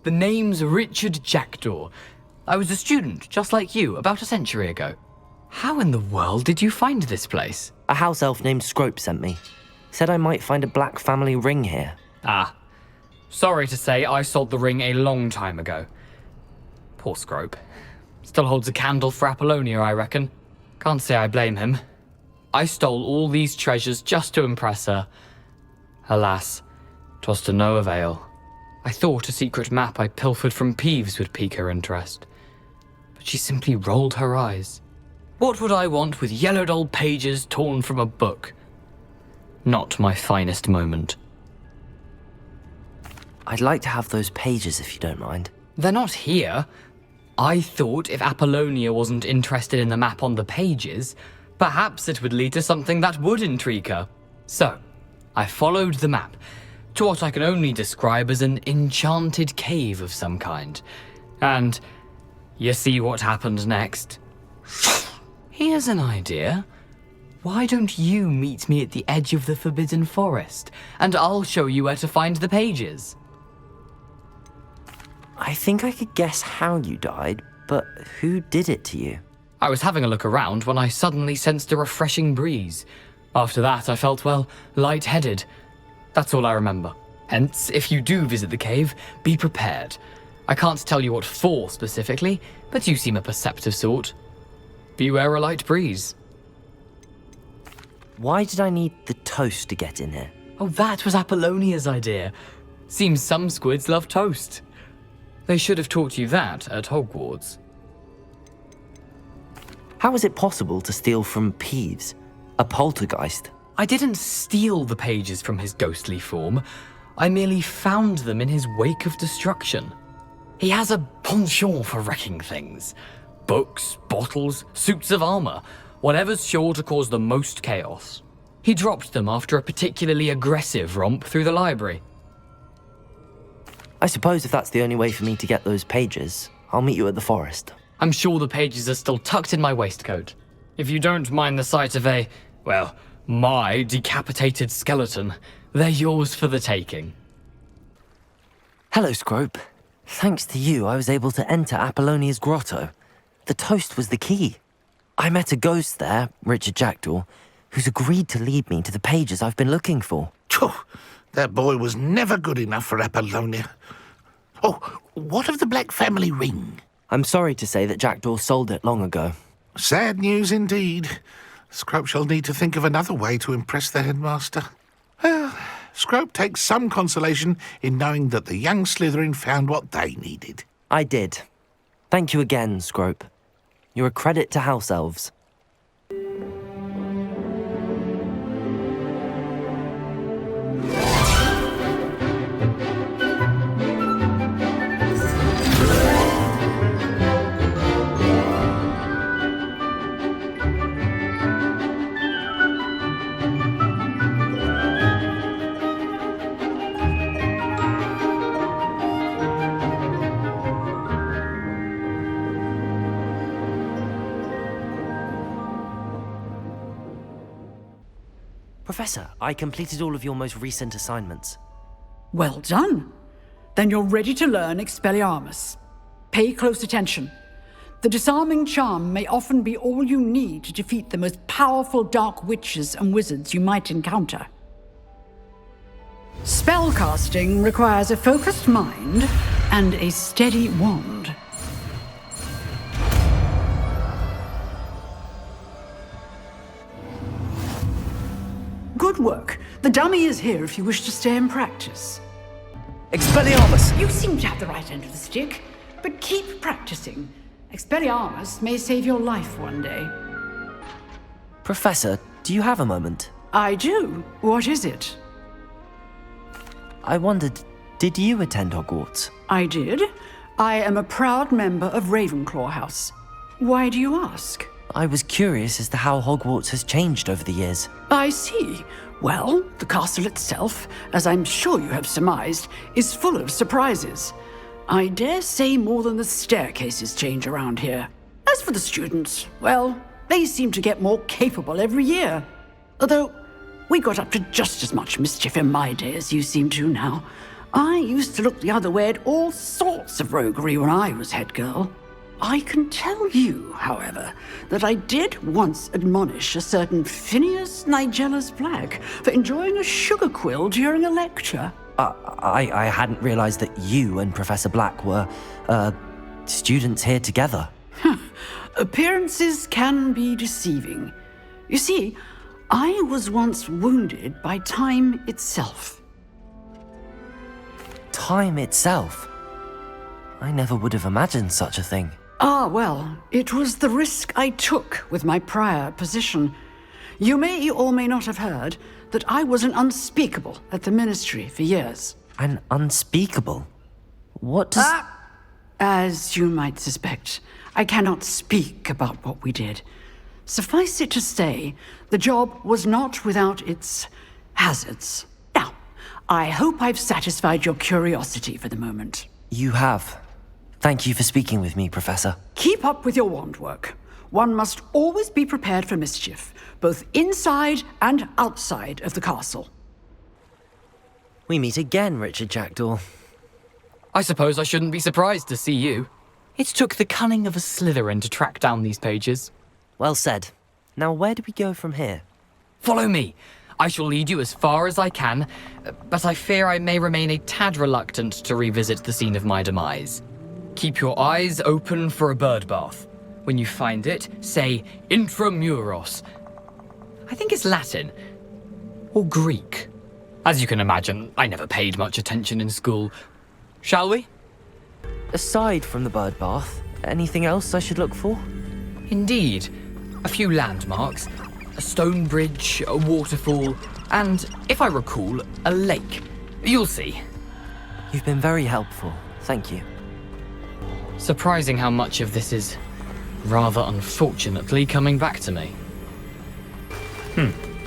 The name's Richard Jackdaw. I was a student, just like you, about a century ago. How in the world did you find this place? A house elf named Scrope sent me. Said I might find a black family ring here. Ah. Sorry to say, I sold the ring a long time ago. Poor Scrope. Still holds a candle for Apollonia, I reckon. Can't say I blame him. I stole all these treasures just to impress her. Alas, 'twas to no avail. I thought a secret map I pilfered from Peeves would pique her interest. But she simply rolled her eyes. What would I want with yellowed old pages torn from a book? Not my finest moment. I'd like to have those pages if you don't mind. They're not here. I thought if Apollonia wasn't interested in the map on the pages, perhaps it would lead to something that would intrigue her. So, I followed the map to what I can only describe as an enchanted cave of some kind. And you see what happened next? Here's an idea. Why don't you meet me at the edge of the Forbidden Forest, and I'll show you where to find the pages? I think I could guess how you died, but who did it to you? I was having a look around when I suddenly sensed a refreshing breeze. After that, I felt, well, lightheaded. That's all I remember. Hence, if you do visit the cave, be prepared. I can't tell you what for specifically, but you seem a perceptive sort. Beware a light breeze. Why did I need the toast to get in here? Oh, that was Apollonia's idea. Seems some squids love toast. They should have taught you that at Hogwarts. How is it possible to steal from Peeves, a poltergeist? I didn't steal the pages from his ghostly form. I merely found them in his wake of destruction. He has a penchant for wrecking things. Books, bottles, suits of armor, whatever's sure to cause the most chaos. He dropped them after a particularly aggressive romp through the library. I suppose if that's the only way for me to get those pages, I'll meet you at the forest. I'm sure the pages are still tucked in my waistcoat. If you don't mind the sight of my decapitated skeleton, they're yours for the taking. Hello, Scrope. Thanks to you, I was able to enter Apollonia's grotto. The toast was the key. I met a ghost there, Richard Jackdaw, who's agreed to lead me to the pages I've been looking for. Phew, that boy was never good enough for Apollonia. Oh, what of the Black family ring? I'm sorry to say that Jackdaw sold it long ago. Sad news indeed. Scrope shall need to think of another way to impress the headmaster. Well, Scrope takes some consolation in knowing that the young Slytherin found what they needed. I did. Thank you again, Scrope. You're a credit to House Elves. Professor, I completed all of your most recent assignments. Well done. Then you're ready to learn Expelliarmus. Pay close attention. The disarming charm may often be all you need to defeat the most powerful dark witches and wizards you might encounter. Spellcasting requires a focused mind and a steady wand. Good work. The dummy is here if you wish to stay and practice. Expelliarmus! You seem to have the right end of the stick, but keep practicing. Expelliarmus may save your life one day. Professor, do you have a moment? I do. What is it? I wondered, did you attend Hogwarts? I did. I am a proud member of Ravenclaw House. Why do you ask? I was curious as to how Hogwarts has changed over the years. I see. Well, the castle itself, as I'm sure you have surmised, is full of surprises. I dare say more than the staircases change around here. As for the students, well, they seem to get more capable every year. Although, we got up to just as much mischief in my day as you seem to now. I used to look the other way at all sorts of roguery when I was head girl. I can tell you, however, that I did once admonish a certain Phineas Nigellus Black for enjoying a sugar quill during a lecture. I hadn't realized that you and Professor Black were, students here together. Appearances can be deceiving. You see, I was once wounded by time itself. Time itself? I never would have imagined such a thing. Ah, well, it was the risk I took with my prior position. You may or may not have heard that I was an unspeakable at the Ministry for years. An unspeakable? What does... As you might suspect, I cannot speak about what we did. Suffice it to say, the job was not without its hazards. Now, I hope I've satisfied your curiosity for the moment. You have. Thank you for speaking with me, Professor. Keep up with your wand work. One must always be prepared for mischief, both inside and outside of the castle. We meet again, Richard Jackdaw. I suppose I shouldn't be surprised to see you. It took the cunning of a Slytherin to track down these pages. Well said. Now where do we go from here? Follow me. I shall lead you as far as I can, but I fear I may remain a tad reluctant to revisit the scene of my demise. Keep your eyes open for a bird bath. When you find it, say intramuros. I think it's Latin. Or Greek. As you can imagine, I never paid much attention in school. Shall we? Aside from the bird bath, anything else I should look for? Indeed. A few landmarks. A stone bridge, a waterfall, and, if I recall, a lake. You'll see. You've been very helpful. Thank you. Surprising how much of this is, rather unfortunately, coming back to me.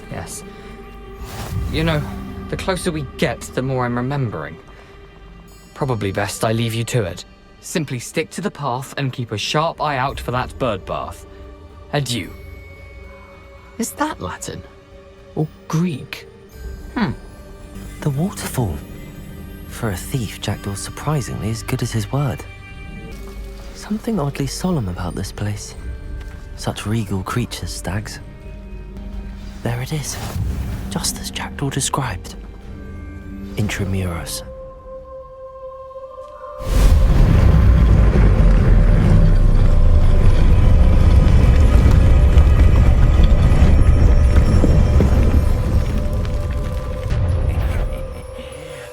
Yes. You know, the closer we get, the more I'm remembering. Probably best I leave you to it. Simply stick to the path and keep a sharp eye out for that bird bath. Adieu. Is that Latin? Or Greek? The waterfall. For a thief, Jackdaw's surprisingly as good as his word. Something oddly solemn about this place. Such regal creatures, stags. There it is, just as Jackdaw described. Intramuros.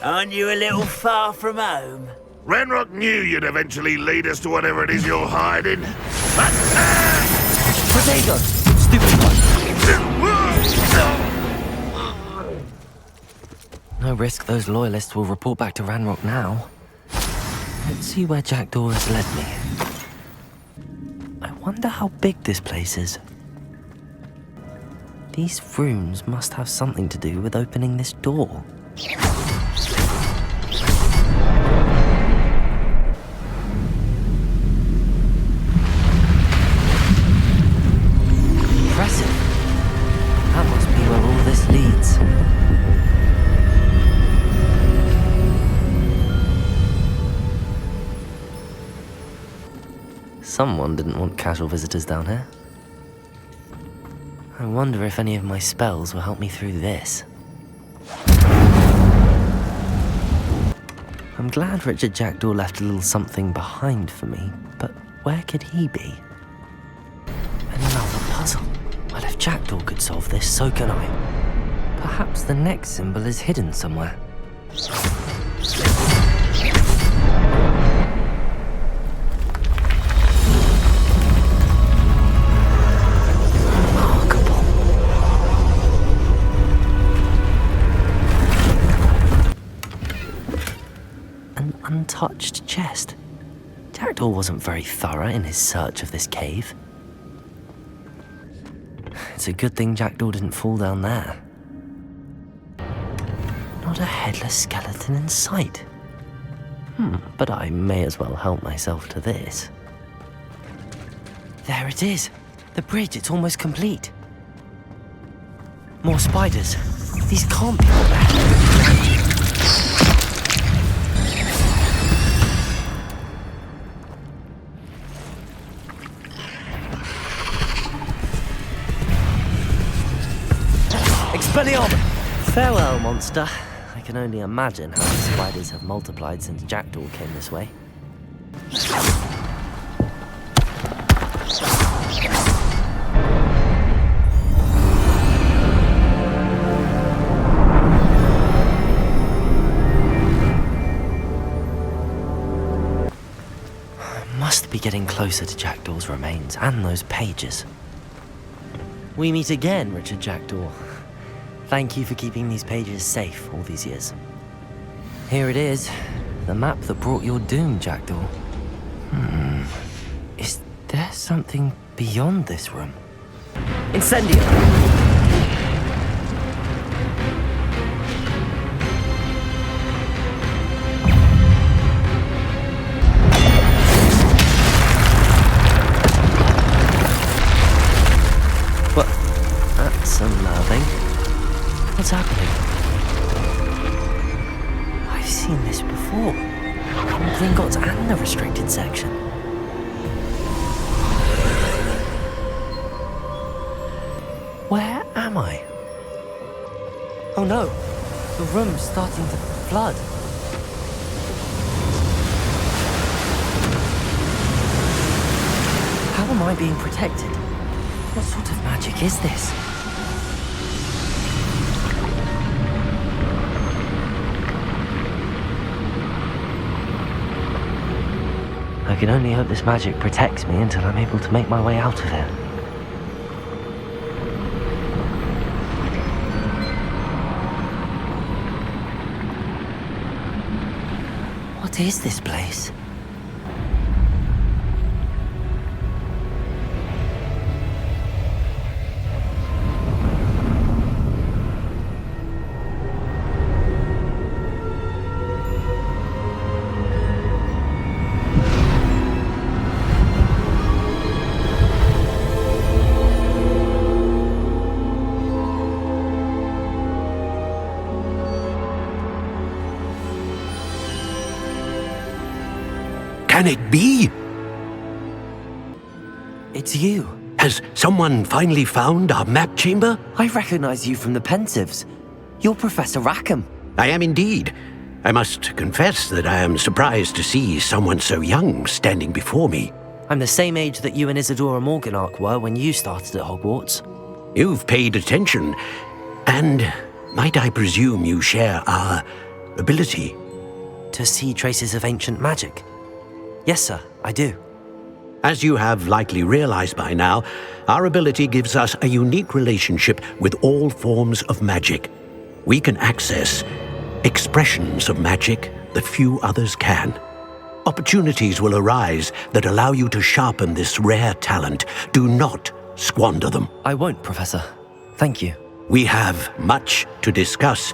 Aren't you a little far from home? Ranrock knew you'd eventually lead us to whatever it is you're hiding. Potato! Stupid one! No risk those loyalists will report back to Ranrock now. Let's see where Jackdaw has led me. I wonder how big this place is. These rooms must have something to do with opening this door. Impressive. That must be where all this leads. Someone didn't want casual visitors down here. I wonder if any of my spells will help me through this. I'm glad Richard Jackdaw left a little something behind for me, but where could he be? Another puzzle. Well, if Jackdaw could solve this, so can I. Perhaps the next symbol is hidden somewhere. Untouched chest. Jackdaw wasn't very thorough in his search of this cave. It's a good thing Jackdaw didn't fall down there. Not a headless skeleton in sight. But I may as well help myself to this. There it is. The bridge, it's almost complete. More spiders. These can't be all there. Expelliarmus! Farewell, monster. I can only imagine how the spiders have multiplied since Jackdaw came this way. Must be getting closer to Jackdaw's remains and those pages. We meet again, Richard Jackdaw. Thank you for keeping these pages safe all these years. Here it is, the map that brought your doom, Jackdaw. Is there something beyond this room? Incendio! What? That's unnerving. What's happening? I've seen this before. In Gringotts and the restricted section. Where am I? Oh no! The room's starting to flood. How am I being protected? What sort of magic is this? I can only hope this magic protects me until I'm able to make my way out of here. What is this place? Can it be? It's you. Has someone finally found our map chamber? I recognize you from the Pensives. You're Professor Rackham. I am indeed. I must confess that I am surprised to see someone so young standing before me. I'm the same age that you and Isadora Morganach were when you started at Hogwarts. You've paid attention, and might I presume you share our ability? To see traces of ancient magic? Yes, sir, I do. As you have likely realized by now, our ability gives us a unique relationship with all forms of magic. We can access expressions of magic that few others can. Opportunities will arise that allow you to sharpen this rare talent. Do not squander them. I won't, Professor. Thank you. We have much to discuss.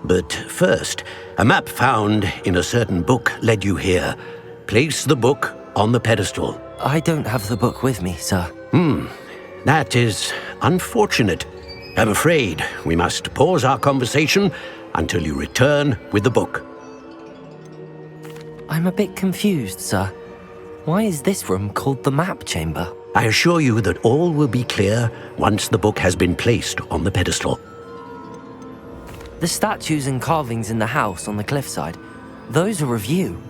But first, a map found in a certain book led you here. Place the book on the pedestal. I don't have the book with me, sir. That is unfortunate. I'm afraid we must pause our conversation until you return with the book. I'm a bit confused, sir. Why is this room called the map chamber? I assure you that all will be clear once the book has been placed on the pedestal. The statues and carvings in the house on the cliffside, those are of you.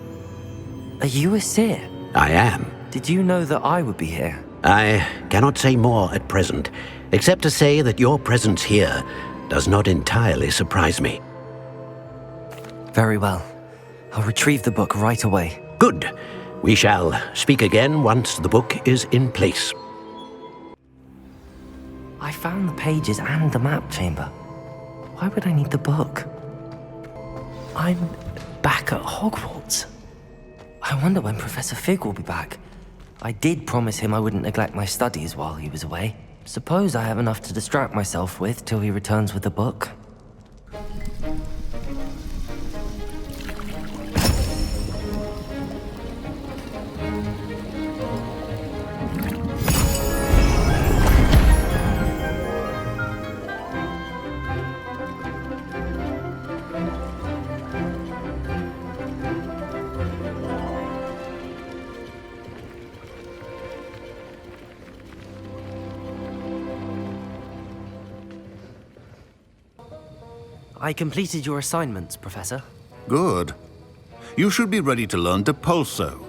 Are you a seer? I am. Did you know that I would be here? I cannot say more at present, except to say that your presence here does not entirely surprise me. Very well. I'll retrieve the book right away. Good. We shall speak again once the book is in place. I found the pages and the map chamber. Why would I need the book? I'm back at Hogwarts. I wonder when Professor Fig will be back. I did promise him I wouldn't neglect my studies while he was away. Suppose I have enough to distract myself with till he returns with the book. I completed your assignments, Professor. Good. You should be ready to learn Depulso.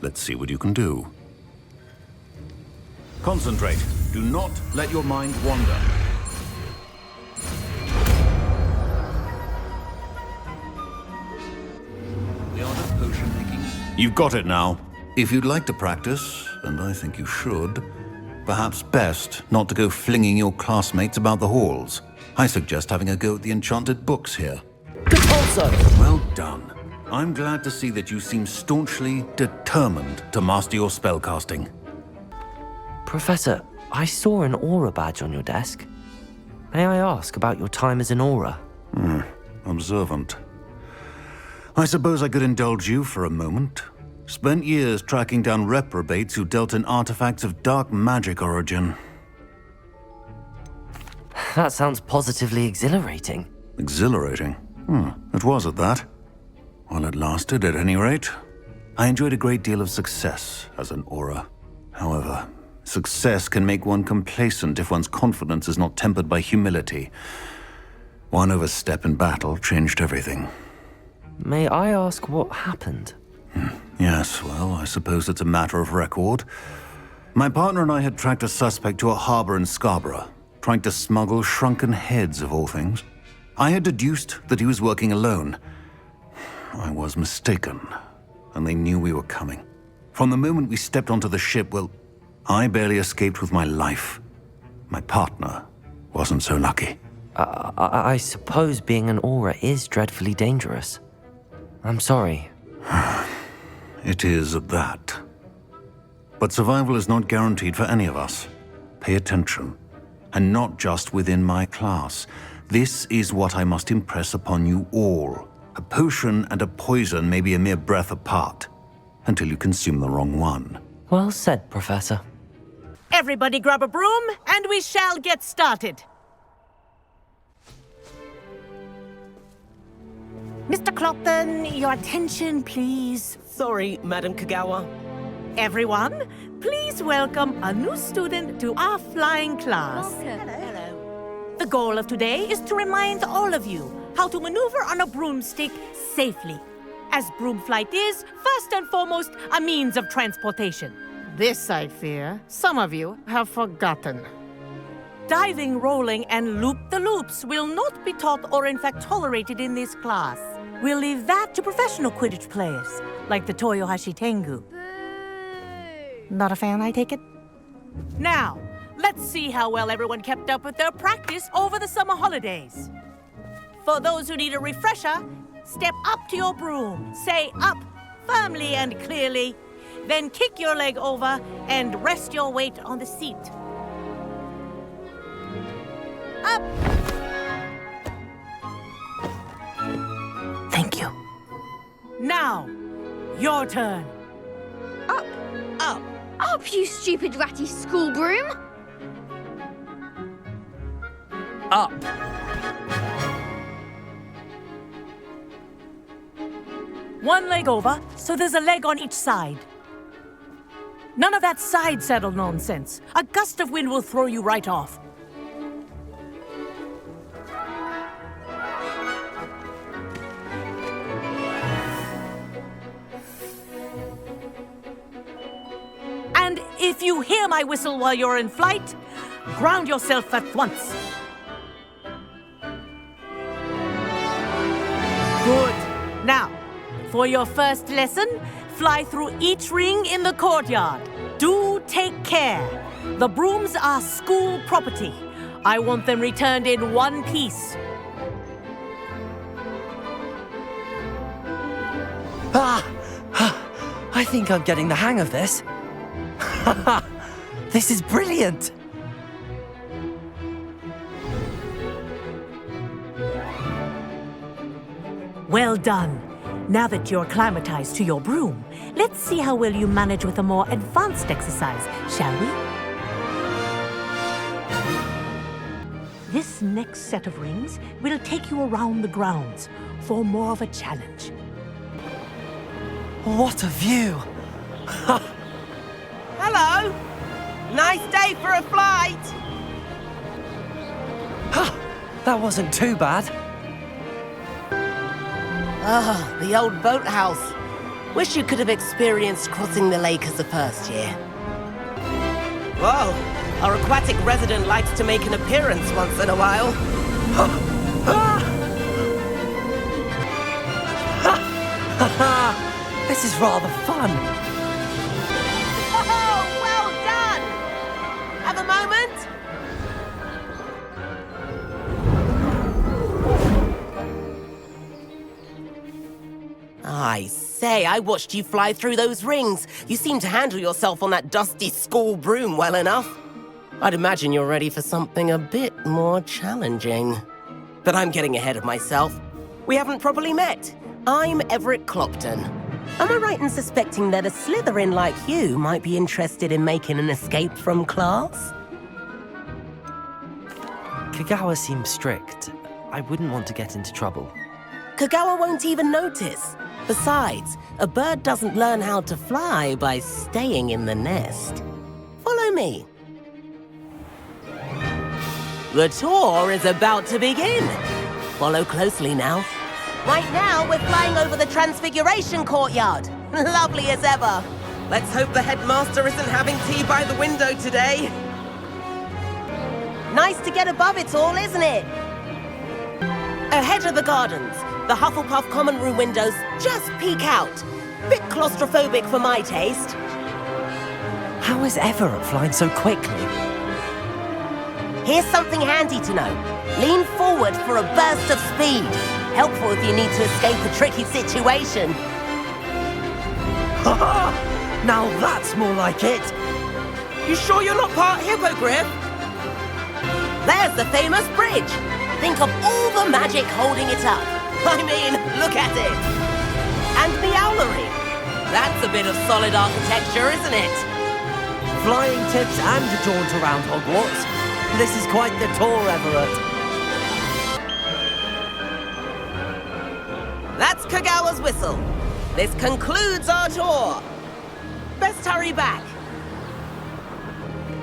Let's see what you can do. Concentrate. Do not let your mind wander. The art of potion making. You've got it now. If you'd like to practice, and I think you should, perhaps best not to go flinging your classmates about the halls. I suggest having a go at the enchanted books here. Depulso! Well done. I'm glad to see that you seem staunchly determined to master your spellcasting. Professor, I saw an aura badge on your desk. May I ask about your time as an aura? Observant. I suppose I could indulge you for a moment. Spent years tracking down reprobates who dealt in artifacts of dark magic origin. That sounds positively exhilarating. Exhilarating? It was at that. While it lasted, at any rate. I enjoyed a great deal of success as an aura. However, success can make one complacent if one's confidence is not tempered by humility. One overstep in battle changed everything. May I ask what happened? Yes, well, I suppose it's a matter of record. My partner and I had tracked a suspect to a harbor in Scarborough, trying to smuggle shrunken heads of all things. I had deduced that he was working alone. I was mistaken, and they knew we were coming. From the moment we stepped onto the ship, well, I barely escaped with my life. My partner wasn't so lucky. I suppose being an aura is dreadfully dangerous. I'm sorry. It is at that. But survival is not guaranteed for any of us. Pay attention. And not just within my class. This is what I must impress upon you all. A potion and a poison may be a mere breath apart, until you consume the wrong one. Well said, Professor. Everybody grab a broom, and we shall get started. Mr. Clopton, your attention, please. Sorry, Madam Kagawa. Everyone, please welcome a new student to our flying class. Hello. The goal of today is to remind all of you how to maneuver on a broomstick safely, as broom flight is, first and foremost, a means of transportation. This, I fear, some of you have forgotten. Diving, rolling, and loop-the-loops will not be taught or in fact tolerated in this class. We'll leave that to professional Quidditch players, like the Toyohashi Tengu. Not a fan, I take it? Now, let's see how well everyone kept up with their practice over the summer holidays. For those who need a refresher, step up to your broom, say up firmly and clearly, then kick your leg over and rest your weight on the seat. Up! Thank you. Now, your turn. Up! Up! Up, you stupid ratty school broom! Up! One leg over, so there's a leg on each side. None of that side saddle nonsense. A gust of wind will throw you right off. And if you hear my whistle while you're in flight, ground yourself at once. Good. Now, for your first lesson, fly through each ring in the courtyard. Do take care. The brooms are school property. I want them returned in one piece. I think I'm getting the hang of this. This is brilliant! Well done. Now that you're acclimatized to your broom, let's see how well you manage with a more advanced exercise, shall we? This next set of rings will take you around the grounds for more of a challenge. What a view! Hello! Nice day for a flight! That wasn't too bad. Ah, the old boathouse. Wish you could have experienced crossing the lake as a first year. Whoa, our aquatic resident likes to make an appearance once in a while. This is rather fun. Oh, well done! Have a moment? I say, I watched you fly through those rings. You seem to handle yourself on that dusty school broom well enough. I'd imagine you're ready for something a bit more challenging. But I'm getting ahead of myself. We haven't properly met. I'm Everett Clopton. Am I right in suspecting that a Slytherin like you might be interested in making an escape from class? Kagawa seems strict. I wouldn't want to get into trouble. Kagawa won't even notice. Besides, a bird doesn't learn how to fly by staying in the nest. Follow me. The tour is about to begin. Follow closely now. Right now, we're flying over the Transfiguration Courtyard. Lovely as ever. Let's hope the headmaster isn't having tea by the window today. Nice to get above it all, isn't it? Ahead of the gardens, the Hufflepuff common room windows just peek out. Bit claustrophobic for my taste. How is Everett flying so quickly? Here's something handy to know. Lean forward for a burst of speed. Helpful if you need to escape a tricky situation. Now that's more like it. You sure you're not part hippogriff? There's the famous bridge. Think of all the magic holding it up. I mean, look at it. And the owlery. That's a bit of solid architecture, isn't it? Flying tips and a jaunt around Hogwarts. This is quite the tour, Everett. That's Kagawa's whistle. This concludes our tour. Best hurry back.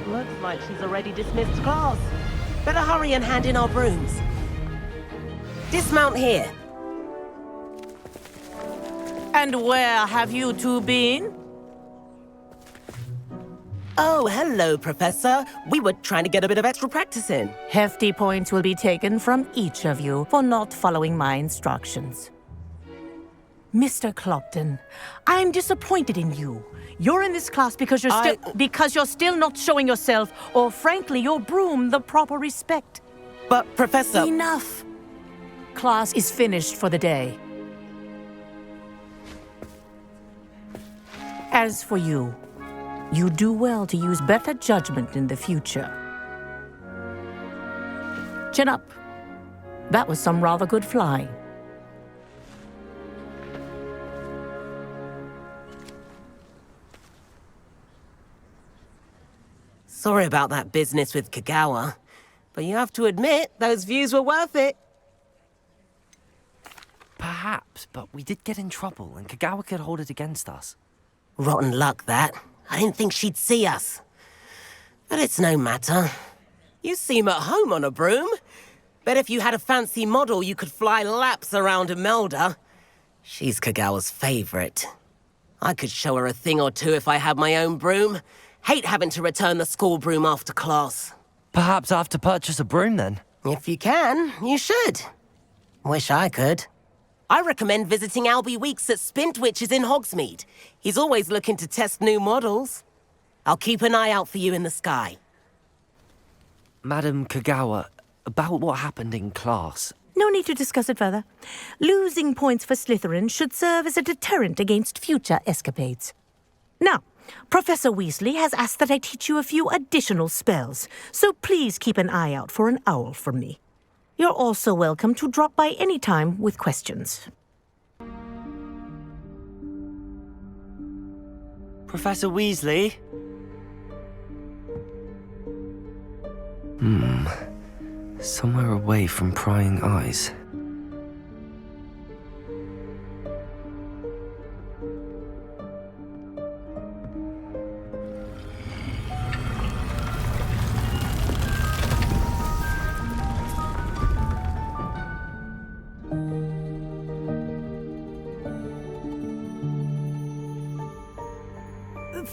Looks like she's already dismissed class. Better hurry and hand in our brooms. Dismount here. And where have you two been? Oh, hello, Professor. We were trying to get a bit of extra practice in. Hefty points will be taken from each of you for not following my instructions. Mr. Clopton, I'm disappointed in you. You're in this class because you're still not showing yourself, or frankly, your broom, the proper respect. But, Professor... Enough! Class is finished for the day. As for you, you do well to use better judgment in the future. Chin up. That was some rather good flying. Sorry about that business with Kagawa, but you have to admit, those views were worth it. Perhaps, but we did get in trouble, and Kagawa could hold it against us. Rotten luck, that. I didn't think she'd see us. But it's no matter. You seem at home on a broom. Bet if you had a fancy model, you could fly laps around Imelda. She's Kagawa's favorite. I could show her a thing or two if I had my own broom. Hate having to return the school broom after class. Perhaps I have to purchase a broom, then? If you can, you should. Wish I could. I recommend visiting Albie Weeks at Spintwitches in Hogsmeade. He's always looking to test new models. I'll keep an eye out for you in the sky. Madam Kagawa, about what happened in class. No need to discuss it further. Losing points for Slytherin should serve as a deterrent against future escapades. Now, Professor Weasley has asked that I teach you a few additional spells, so please keep an eye out for an owl from me. You're also welcome to drop by any time with questions. Professor Weasley? Somewhere away from prying eyes.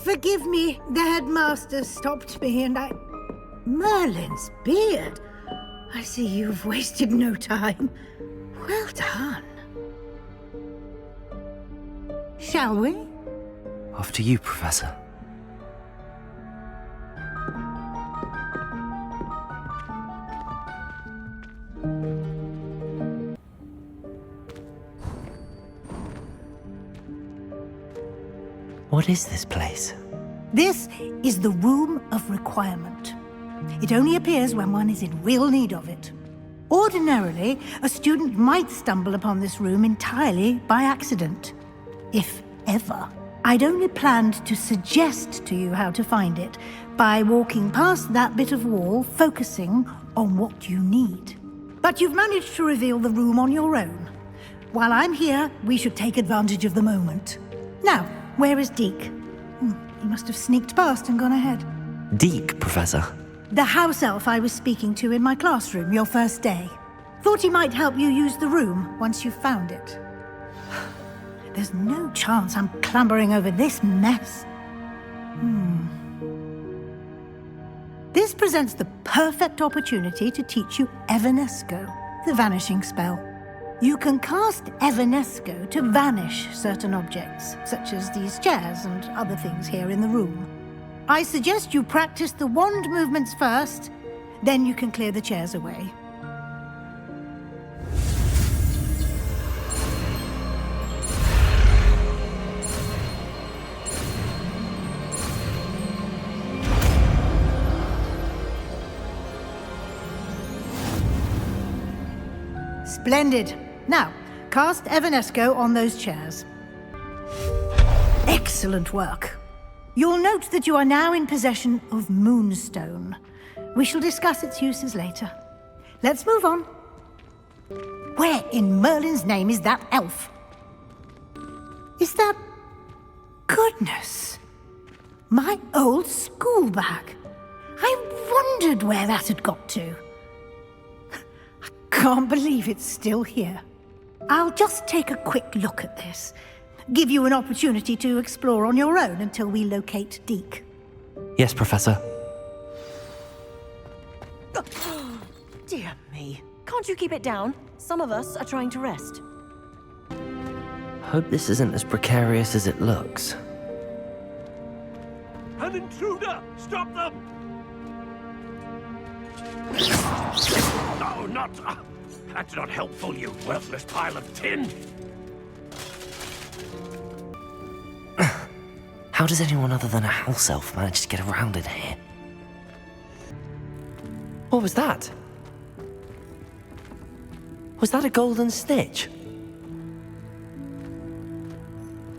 Forgive me, the headmaster stopped me and I... Merlin's beard. I see you've wasted no time. Well done. Shall we? Off to you, Professor. What is this place? This is the Room of Requirement. It only appears when one is in real need of it. Ordinarily, a student might stumble upon this room entirely by accident. If ever. I'd only planned to suggest to you how to find it by walking past that bit of wall, focusing on what you need. But you've managed to reveal the room on your own. While I'm here, we should take advantage of the moment. Now, where is Deke? He must have sneaked past and gone ahead. Deke, Professor. The house elf I was speaking to in my classroom your first day. Thought he might help you use the room once you've found it. There's no chance I'm clambering over this mess. This presents the perfect opportunity to teach you Evanesco, the vanishing spell. You can cast Evanesco to vanish certain objects, such as these chairs and other things here in the room. I suggest you practice the wand movements first, then you can clear the chairs away. Splendid. Now, cast Evanesco on those chairs. Excellent work. You'll note that you are now in possession of Moonstone. We shall discuss its uses later. Let's move on. Where in Merlin's name is that elf? Is that... Goodness! My old school bag. I wondered where that had got to. Can't believe it's still here. I'll just take a quick look at this. Give you an opportunity to explore on your own until we locate Deke. Yes, Professor. Dear me. Can't you keep it down? Some of us are trying to rest. Hope this isn't as precarious as it looks. An intruder! Stop them! No, not... that's not helpful, you worthless pile of tin! How does anyone other than a house elf manage to get around in here? What was that? Was that a golden snitch?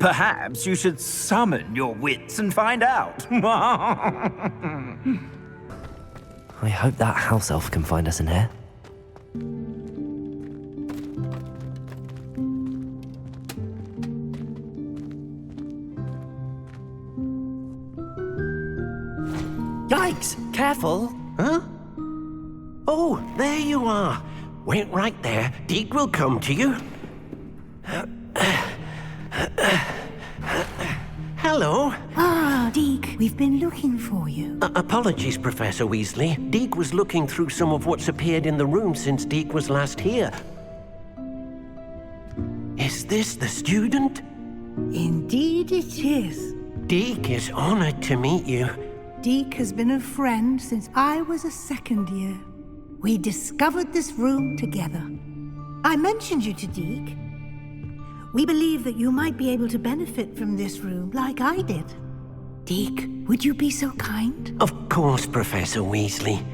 Perhaps you should summon your wits and find out. I hope that house elf can find us in here. Yikes! Careful! Huh? Oh, there you are. Wait right there. Deke will come to you. Hello. Ah, Deke, we've been looking for you. Apologies, Professor Weasley. Deke was looking through some of what's appeared in the room since Deke was last here. Is this the student? Indeed it is. Deke is honored to meet you. Deke has been a friend since I was a second year. We discovered this room together. I mentioned you to Deke. We believe that you might be able to benefit from this room like I did. Deke, would you be so kind? Of course, Professor Weasley.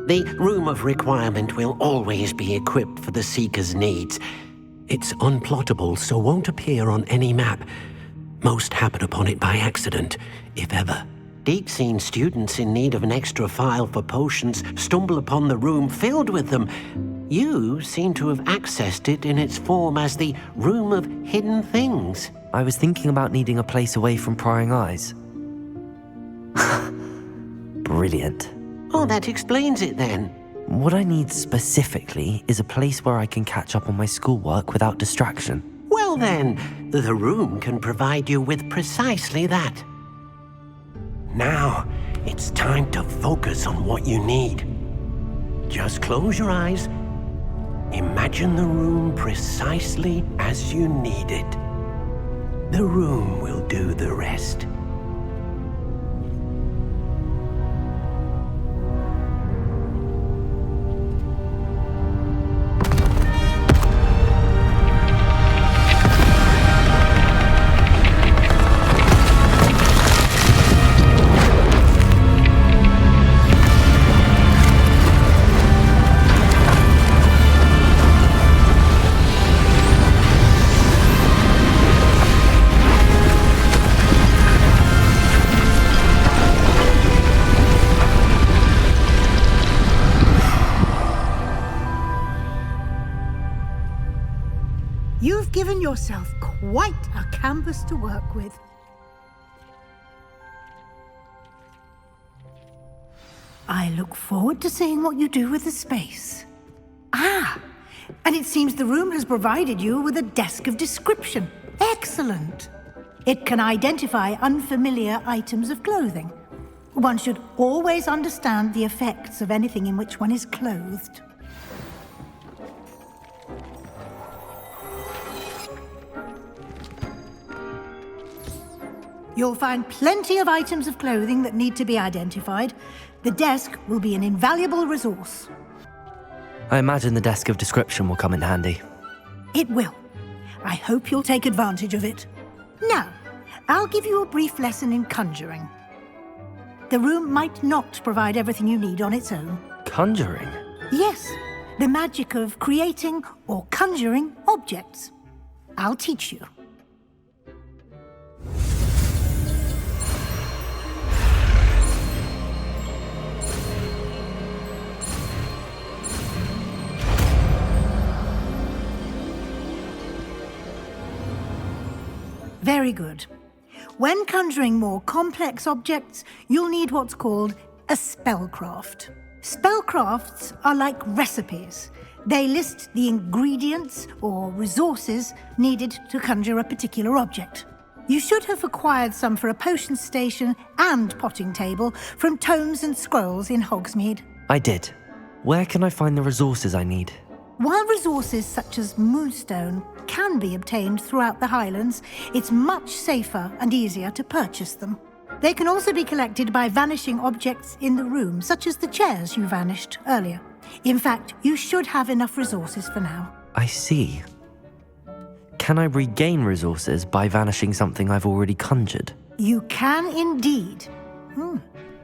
The Room of Requirement will always be equipped for the Seeker's needs. It's unplottable, so won't appear on any map. Most happen upon it by accident, if ever. Deke's seen students in need of an extra file for potions stumble upon the room filled with them. You seem to have accessed it in its form as the Room of Hidden Things. I was thinking about needing a place away from prying eyes. Brilliant. Oh, that explains it then. What I need specifically is a place where I can catch up on my schoolwork without distraction. Well then, the room can provide you with precisely that. Now, it's time to focus on what you need. Just close your eyes. Imagine the room precisely as you need it. The room will do the rest. You've given yourself quite a canvas to work with. I look forward to seeing what you do with the space. Ah, and it seems the room has provided you with a desk of description. Excellent. It can identify unfamiliar items of clothing. One should always understand the effects of anything in which one is clothed. You'll find plenty of items of clothing that need to be identified. The desk will be an invaluable resource. I imagine the desk of description will come in handy. It will. I hope you'll take advantage of it. Now, I'll give you a brief lesson in conjuring. The room might not provide everything you need on its own. Conjuring? Yes, the magic of creating or conjuring objects. I'll teach you. Very good. When conjuring more complex objects, you'll need what's called a spellcraft. Spellcrafts are like recipes. They list the ingredients or resources needed to conjure a particular object. You should have acquired some for a potion station and potting table from tomes and scrolls in Hogsmeade. I did. Where can I find the resources I need? While resources such as moonstone can be obtained throughout the Highlands, it's much safer and easier to purchase them. They can also be collected by vanishing objects in the room, such as the chairs you vanished earlier. In fact, you should have enough resources for now. I see. Can I regain resources by vanishing something I've already conjured? You can indeed.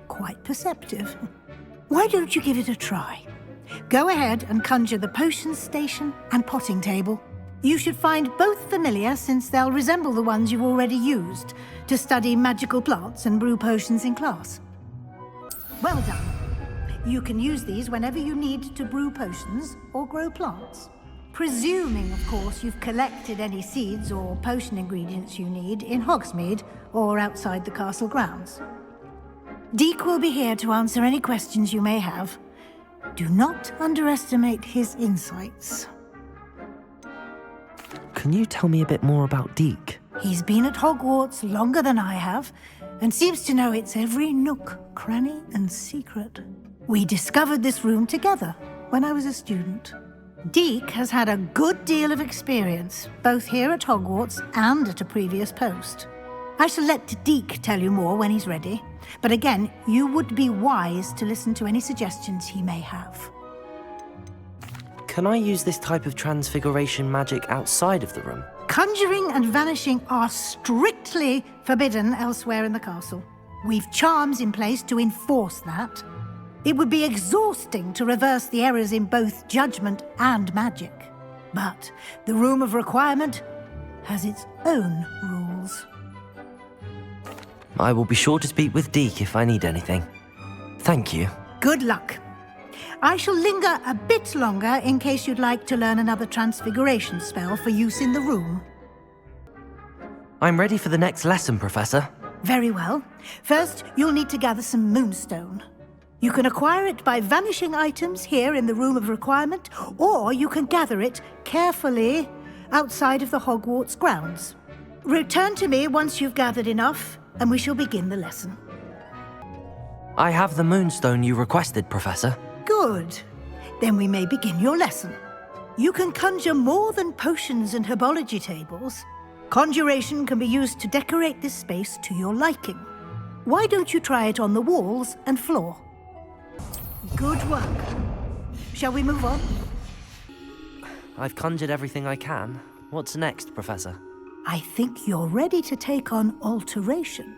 Quite perceptive. Why don't you give it a try? Go ahead and conjure the potion station and potting table. You should find both familiar, since they'll resemble the ones you've already used to study magical plants and brew potions in class. Well done. You can use these whenever you need to brew potions or grow plants. Presuming, of course, you've collected any seeds or potion ingredients you need in Hogsmeade or outside the castle grounds. Deek will be here to answer any questions you may have. Do not underestimate his insights. Can you tell me a bit more about Deek? He's been at Hogwarts longer than I have, and seems to know its every nook, cranny, and secret. We discovered this room together when I was a student. Deek has had a good deal of experience, both here at Hogwarts and at a previous post. I shall let Deek tell you more when he's ready, but again, you would be wise to listen to any suggestions he may have. Can I use this type of transfiguration magic outside of the room? Conjuring and vanishing are strictly forbidden elsewhere in the castle. We've charms in place to enforce that. It would be exhausting to reverse the errors in both judgment and magic. But the Room of Requirement has its own rules. I will be sure to speak with Deek if I need anything. Thank you. Good luck. I shall linger a bit longer in case you'd like to learn another transfiguration spell for use in the room. I'm ready for the next lesson, Professor. Very well. First, you'll need to gather some moonstone. You can acquire it by vanishing items here in the Room of Requirement, or you can gather it carefully outside of the Hogwarts grounds. Return to me once you've gathered enough, and we shall begin the lesson. I have the moonstone you requested, Professor. Good. Then we may begin your lesson. You can conjure more than potions and herbology tables. Conjuration can be used to decorate this space to your liking. Why don't you try it on the walls and floor? Good work. Shall we move on? I've conjured everything I can. What's next, Professor? I think you're ready to take on alteration.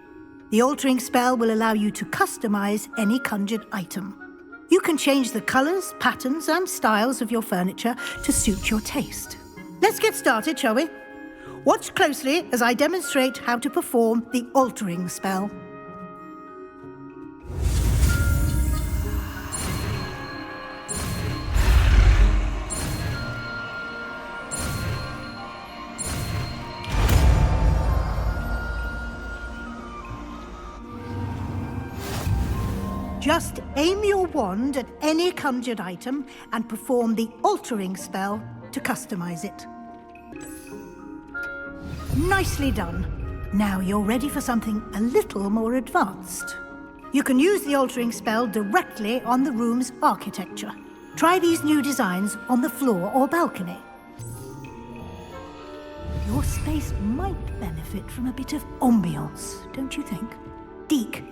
The altering spell will allow you to customize any conjured item. You can change the colors, patterns, and styles of your furniture to suit your taste. Let's get started, shall we? Watch closely as I demonstrate how to perform the altering spell. Just aim your wand at any conjured item and perform the altering spell to customize it. Nicely done. Now you're ready for something a little more advanced. You can use the altering spell directly on the room's architecture. Try these new designs on the floor or balcony. Your space might benefit from a bit of ambiance, don't you think? Deke,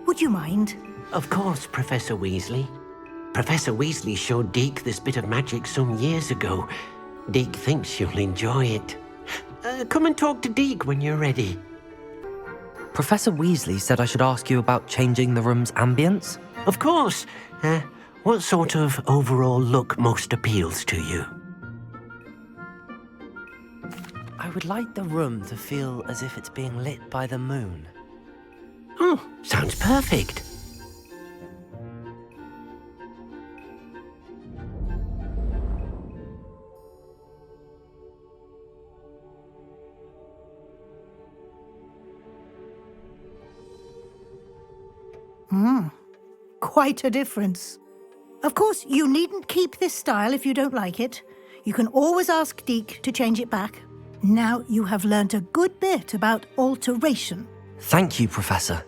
would you mind? Of course, Professor Weasley. Professor Weasley showed Deke this bit of magic some years ago. Deke thinks you'll enjoy it. Come and talk to Deke when you're ready. Professor Weasley said I should ask you about changing the room's ambience? Of course. What sort of overall look most appeals to you? I would like the room to feel as if it's being lit by the moon. Oh, sounds perfect. Quite a difference. Of course, you needn't keep this style if you don't like it. You can always ask Deke to change it back. Now you have learnt a good bit about alteration. Thank you, Professor.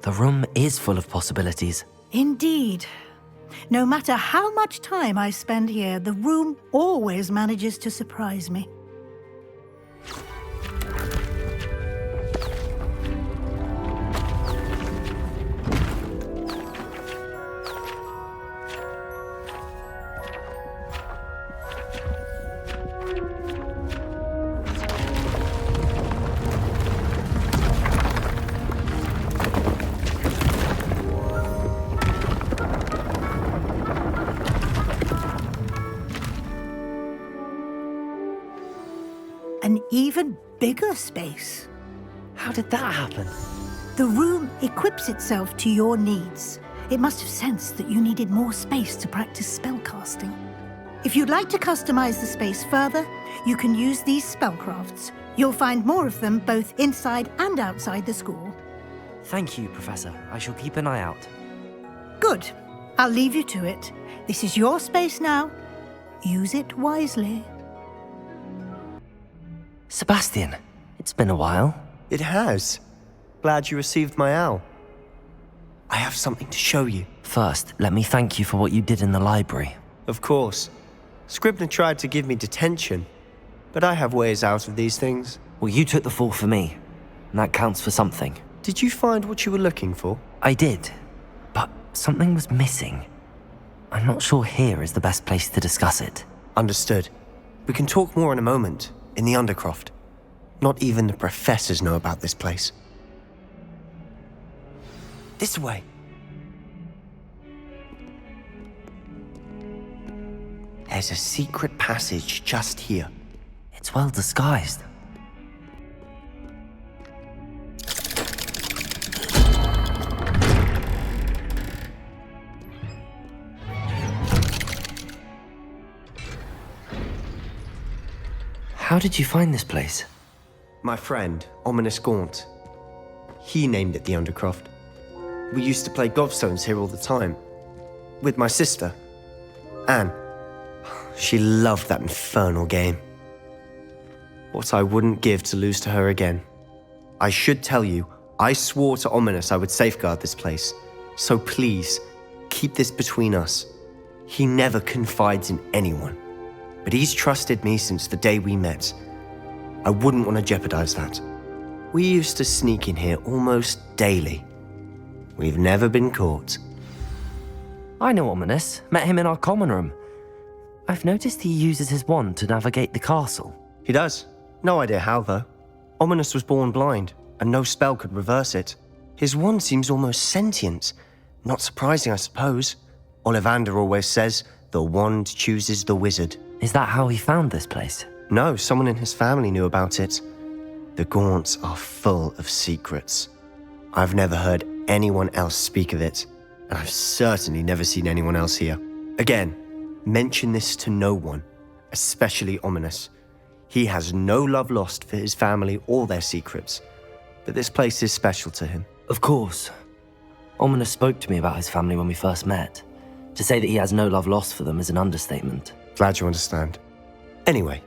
The room is full of possibilities. Indeed. No matter how much time I spend here, the room always manages to surprise me. An even bigger space. How did that happen? The room equips itself to your needs. It must have sensed that you needed more space to practice spellcasting. If you'd like to customize the space further, you can use these spellcrafts. You'll find more of them both inside and outside the school. Thank you, Professor. I shall keep an eye out. Good. I'll leave you to it. This is your space now. Use it wisely. Sebastian, it's been a while. It has. Glad you received my owl. I have something to show you. First, let me thank you for what you did in the library. Of course. Scribner tried to give me detention, but I have ways out of these things. Well, you took the fall for me, and that counts for something. Did you find what you were looking for? I did, but something was missing. I'm not sure here is the best place to discuss it. Understood. We can talk more in a moment, in the Undercroft. Not even the professors know about this place. This way. There's a secret passage just here. It's well disguised. How did you find this place? My friend, Ominous Gaunt. He named it the Undercroft. We used to play gobstones here all the time. With my sister, Anne. She loved that infernal game. What I wouldn't give to lose to her again. I should tell you, I swore to Ominous I would safeguard this place. So please, keep this between us. He never confides in anyone. But he's trusted me since the day we met. I wouldn't want to jeopardize that. We used to sneak in here almost daily. We've never been caught. I know Ominous. Met him in our common room. I've noticed he uses his wand to navigate the castle. He does. No idea how, though. Ominous was born blind, and no spell could reverse it. His wand seems almost sentient. Not surprising, I suppose. Ollivander always says, the wand chooses the wizard. Is that how he found this place? No, someone in his family knew about it. The Gaunts are full of secrets. I've never heard anyone else speak of it, and I've certainly never seen anyone else here. Again, mention this to no one, especially Ominous. He has no love lost for his family or their secrets, but this place is special to him. Of course. Ominous spoke to me about his family when we first met. To say that he has no love lost for them is an understatement. Glad you understand. Anyway,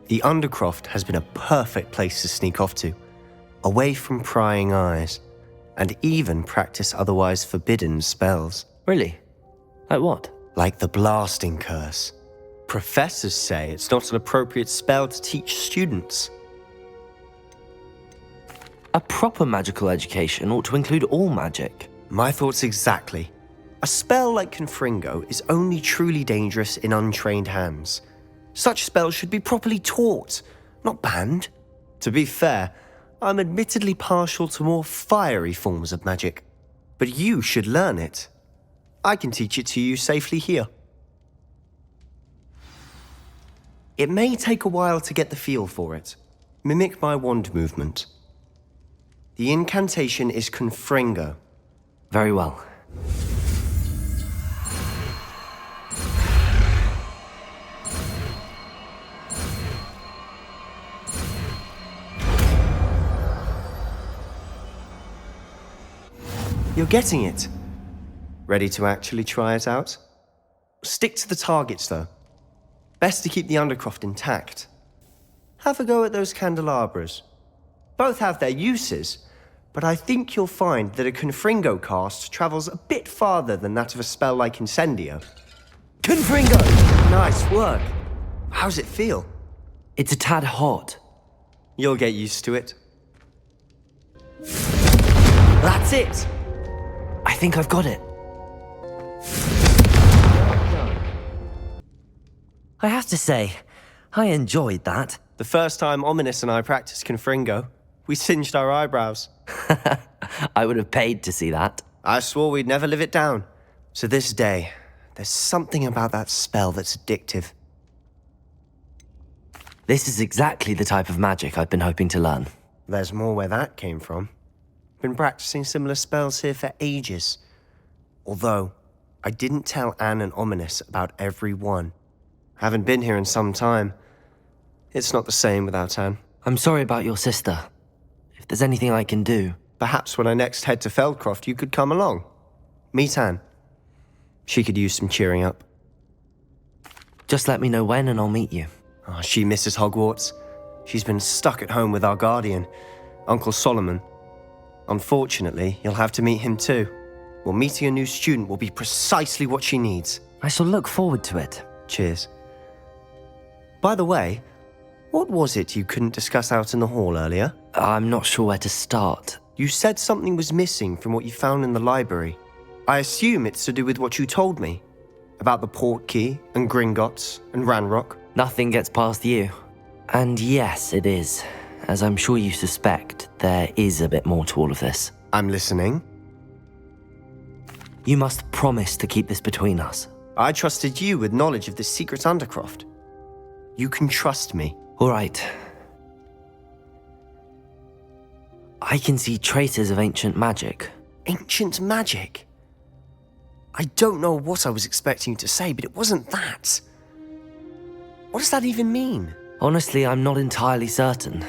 the Undercroft has been a perfect place to sneak off to, away from prying eyes, and even practice otherwise forbidden spells. Really? Like what? Like the blasting curse. Professors say it's not an appropriate spell to teach students. A proper magical education ought to include all magic. My thoughts exactly. A spell like Confringo is only truly dangerous in untrained hands. Such spells should be properly taught, not banned. To be fair, I'm admittedly partial to more fiery forms of magic. But you should learn it. I can teach it to you safely here. It may take a while to get the feel for it. Mimic my wand movement. The incantation is Confringo. Very well. You're getting it. Ready to actually try it out? Stick to the targets, though. Best to keep the Undercroft intact. Have a go at those candelabras. Both have their uses, but I think you'll find that a Confringo cast travels a bit farther than that of a spell like Incendio. Confringo! Nice work. How's it feel? It's a tad hot. You'll get used to it. That's it! I think I've got it. I have to say, I enjoyed that. The first time Ominous and I practiced Confringo, we singed our eyebrows. I would have paid to see that. I swore we'd never live it down. To this day, there's something about that spell that's addictive. This is exactly the type of magic I've been hoping to learn. There's more where that came from. Been practicing similar spells here for ages. Although, I didn't tell Anne and Ominous about every one. Haven't been here in some time. It's not the same without Anne. I'm sorry about your sister. If there's anything I can do... Perhaps when I next head to Feldcroft, you could come along. Meet Anne. She could use some cheering up. Just let me know when and I'll meet you. Oh, she misses Hogwarts. She's been stuck at home with our guardian, Uncle Solomon. Unfortunately, you'll have to meet him too. Well, meeting a new student will be precisely what she needs. I shall look forward to it. Cheers. By the way, what was it you couldn't discuss out in the hall earlier? I'm not sure where to start. You said something was missing from what you found in the library. I assume it's to do with what you told me. About the Portkey and Gringotts and Ranrock. Nothing gets past you. And yes, it is. As I'm sure you suspect, there is a bit more to all of this. I'm listening. You must promise to keep this between us. I trusted you with knowledge of this secret Undercroft. You can trust me. All right. I can see traces of ancient magic. Ancient magic? I don't know what I was expecting you to say, but it wasn't that. What does that even mean? Honestly, I'm not entirely certain.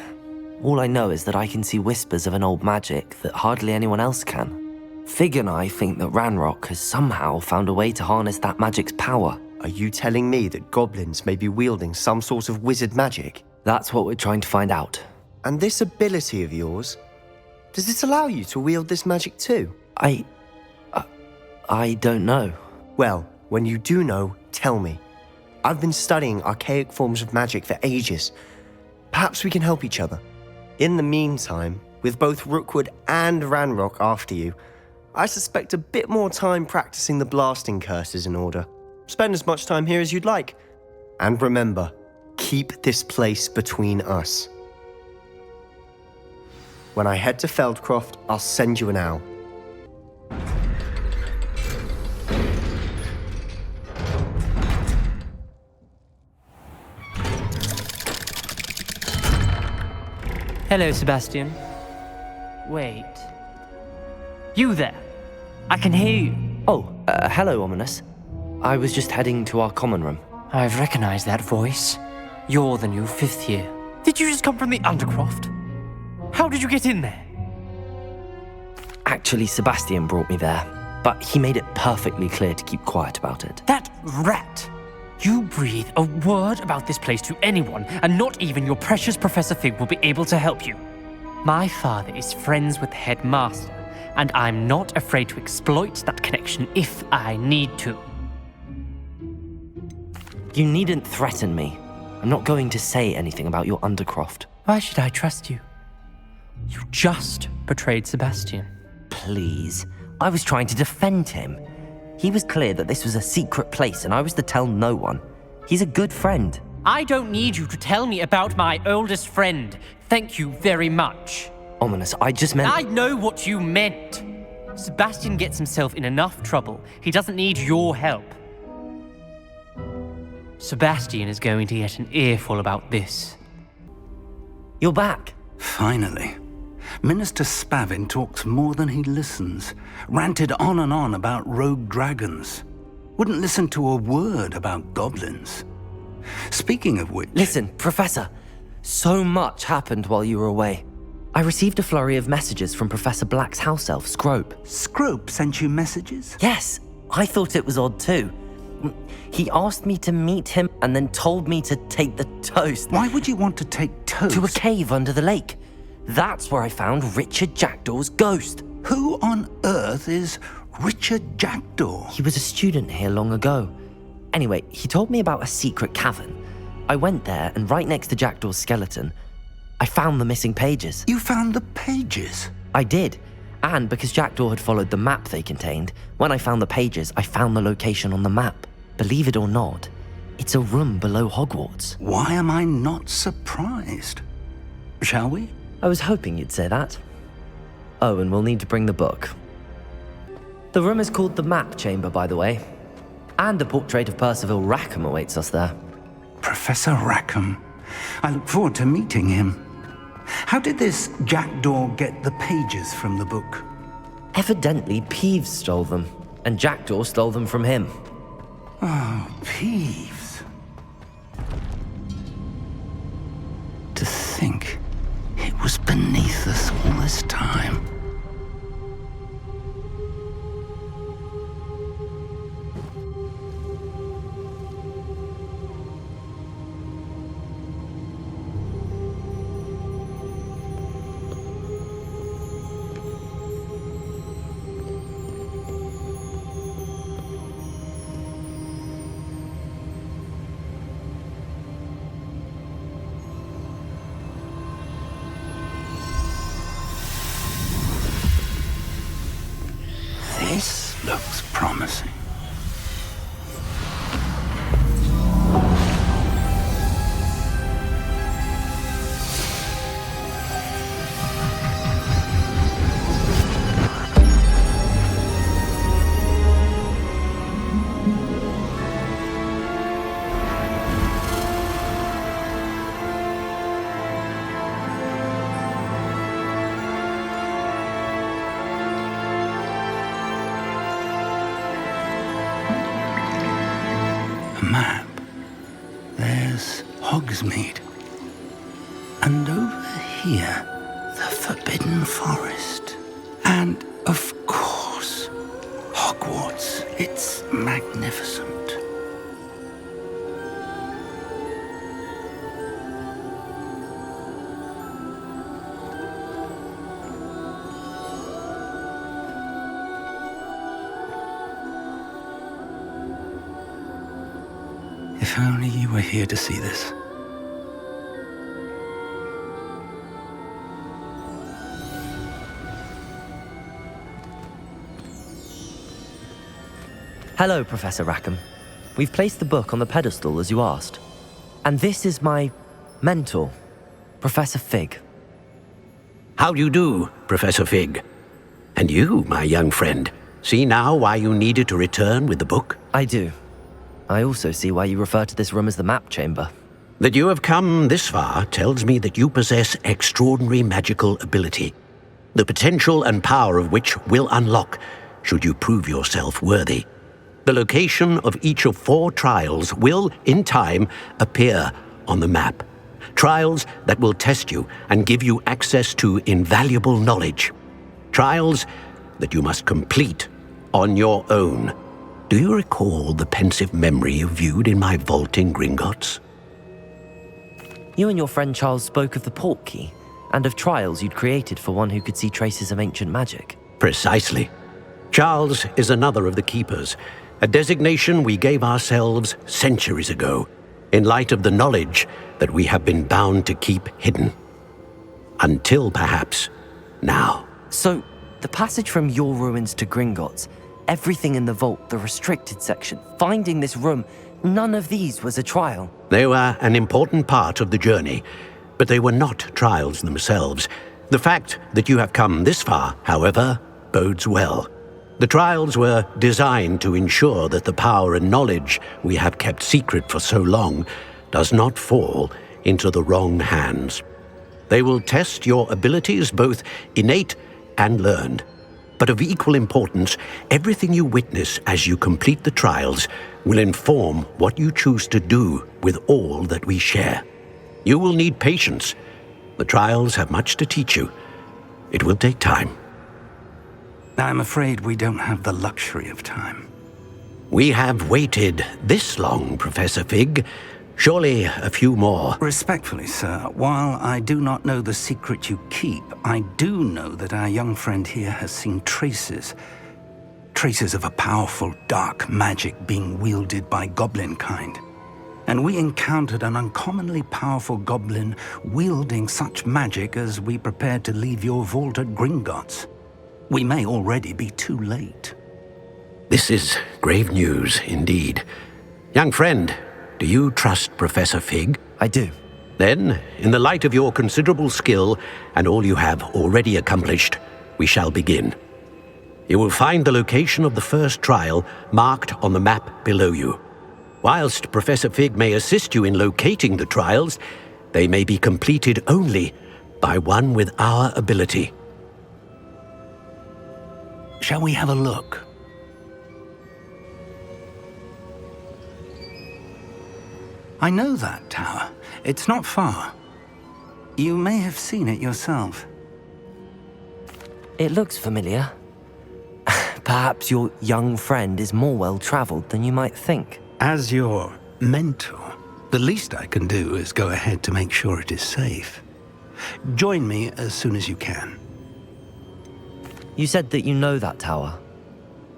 All I know is that I can see whispers of an old magic that hardly anyone else can. Fig and I think that Ranrock has somehow found a way to harness that magic's power. Are you telling me that goblins may be wielding some sort of wizard magic? That's what we're trying to find out. And this ability of yours, does it allow you to wield this magic too? I don't know. Well, when you do know, tell me. I've been studying archaic forms of magic for ages. Perhaps we can help each other. In the meantime, with both Rookwood and Ranrock after you, I suspect a bit more time practicing the blasting curse is in order. Spend as much time here as you'd like. And remember, keep this place between us. When I head to Feldcroft, I'll send you an owl. Hello, Sebastian. Wait. You there? I can hear you. Oh, hello, Ominous. I was just heading to our common room. I've recognized that voice. You're the new 5th year. Did you just come from the Undercroft? How did you get in there? Actually, Sebastian brought me there, but he made it perfectly clear to keep quiet about it. That rat! You breathe a word about this place to anyone, and not even your precious Professor Fig will be able to help you. My father is friends with the headmaster, and I'm not afraid to exploit that connection if I need to. You needn't threaten me. I'm not going to say anything about your Undercroft. Why should I trust you? You just betrayed Sebastian. Please. I was trying to defend him. He was clear that this was a secret place and I was to tell no one. He's a good friend. I don't need you to tell me about my oldest friend. Thank you very much. Ominous, I just meant... I know what you meant. Sebastian gets himself in enough trouble. He doesn't need your help. Sebastian is going to get an earful about this. You're back. Finally. Minister Spavin talks more than he listens. Ranted on and on about rogue dragons. Wouldn't listen to a word about goblins. Speaking of which... Listen, Professor. So much happened while you were away. I received a flurry of messages from Professor Black's house elf, Scrope. Scrope sent you messages? Yes. I thought it was odd too. He asked me to meet him and then told me to take the toast. Why would you want to take toast? To a cave under the lake. That's where I found Richard Jackdaw's ghost. Who on earth is Richard Jackdaw? He was a student here long ago. Anyway, he told me about a secret cavern. I went there, and right next to Jackdaw's skeleton, I found the missing pages. You found the pages? I did. And because Jackdaw had followed the map they contained, when I found the pages, I found the location on the map. Believe it or not, it's a room below Hogwarts. Why am I not surprised? Shall we? I was hoping you'd say that. Oh, and we'll need to bring the book. The room is called the Map Chamber, by the way. And a portrait of Percival Rackham awaits us there. Professor Rackham. I look forward to meeting him. How did this Jackdaw get the pages from the book? Evidently, Peeves stole them, and Jackdaw stole them from him. Oh, Peeves. To think it was beneath us all this time. This looks promising. Map. There's Hogsmeade. And over here, the Forbidden Forest. And, of course, Hogwarts. It's magnificent. If only you were here to see this. Hello, Professor Rackham. We've placed the book on the pedestal as you asked. And this is my mentor, Professor Fig. How do you do, Professor Fig? And you, my young friend, see now why you needed to return with the book? I do. I also see why you refer to this room as the map chamber. That you have come this far tells me that you possess extraordinary magical ability, the potential and power of which will unlock should you prove yourself worthy. The location of each of 4 trials will, in time, appear on the map. Trials that will test you and give you access to invaluable knowledge. Trials that you must complete on your own. Do you recall the pensive memory you viewed in my vault in Gringotts? You and your friend Charles spoke of the port key and of trials you'd created for one who could see traces of ancient magic. Precisely. Charles is another of the keepers, a designation we gave ourselves centuries ago, in light of the knowledge that we have been bound to keep hidden. Until perhaps now. So, the passage from your ruins to Gringotts, everything in the vault, the restricted section, finding this room, none of these was a trial. They were an important part of the journey, but they were not trials themselves. The fact that you have come this far, however, bodes well. The trials were designed to ensure that the power and knowledge we have kept secret for so long does not fall into the wrong hands. They will test your abilities, both innate and learned. But of equal importance, everything you witness as you complete the trials will inform what you choose to do with all that we share. You will need patience. The trials have much to teach you. It will take time. I'm afraid we don't have the luxury of time. We have waited this long, Professor Fig. Surely a few more. Respectfully, sir, while I do not know the secret you keep, I do know that our young friend here has seen traces of a powerful dark magic being wielded by goblin kind. And we encountered an uncommonly powerful goblin wielding such magic as we prepared to leave your vault at Gringotts. We may already be too late. This is grave news indeed. Young friend, do you trust Professor Fig? I do. Then, in the light of your considerable skill and all you have already accomplished, we shall begin. You will find the location of the first trial marked on the map below you. Whilst Professor Fig may assist you in locating the trials, they may be completed only by one with our ability. Shall we have a look? I know that tower. It's not far. You may have seen it yourself. It looks familiar. Perhaps your young friend is more well-traveled than you might think. As your mentor, the least I can do is go ahead to make sure it is safe. Join me as soon as you can. You said that you know that tower.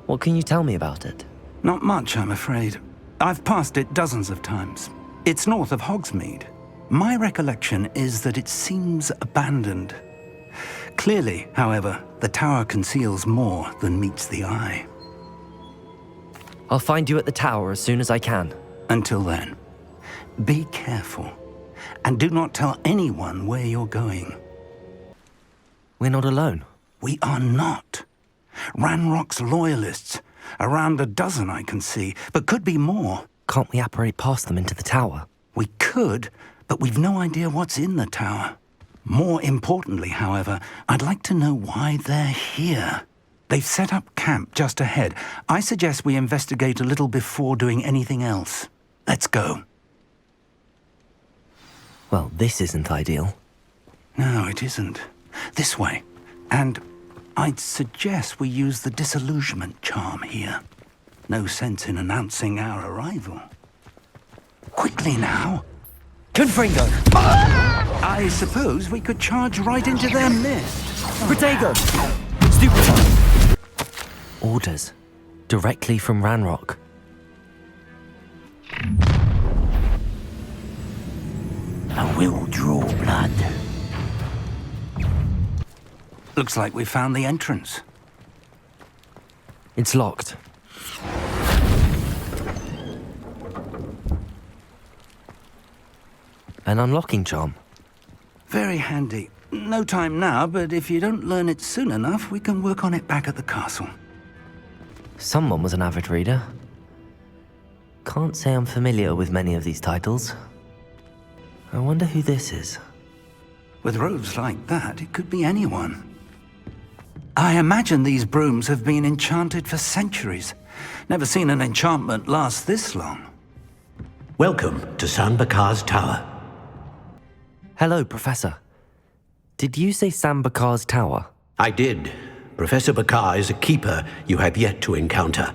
What can you tell me about it? Not much, I'm afraid. I've passed it dozens of times. It's north of Hogsmeade. My recollection is that it seems abandoned. Clearly, however, the tower conceals more than meets the eye. I'll find you at the tower as soon as I can. Until then, be careful, and do not tell anyone where you're going. We're not alone. We are not. Ranrock's loyalists. Around a dozen I can see, but could be more. Can't we apparate past them into the tower? We could, but we've no idea what's in the tower. More importantly, however, I'd like to know why they're here. They've set up camp just ahead. I suggest we investigate a little before doing anything else. Let's go. Well, this isn't ideal. No, it isn't. This way. And I'd suggest we use the disillusionment charm here. No sense in announcing our arrival. Quickly now. Confringo! I suppose we could charge right into their midst. Protego! Stupefy! Orders. Directly from Ranrock. will draw blood. Looks like we found the entrance. It's locked. An unlocking charm. Very handy. No time now, but if you don't learn it soon enough, we can work on it back at the castle. Someone was an avid reader. Can't say I'm familiar with many of these titles. I wonder who this is. With robes like that, it could be anyone. I imagine these brooms have been enchanted for centuries. Never seen an enchantment last this long. Welcome to San Bakar's Tower. Hello, Professor. Did you say Sam Bakar's tower? I did. Professor Bakar is a keeper you have yet to encounter.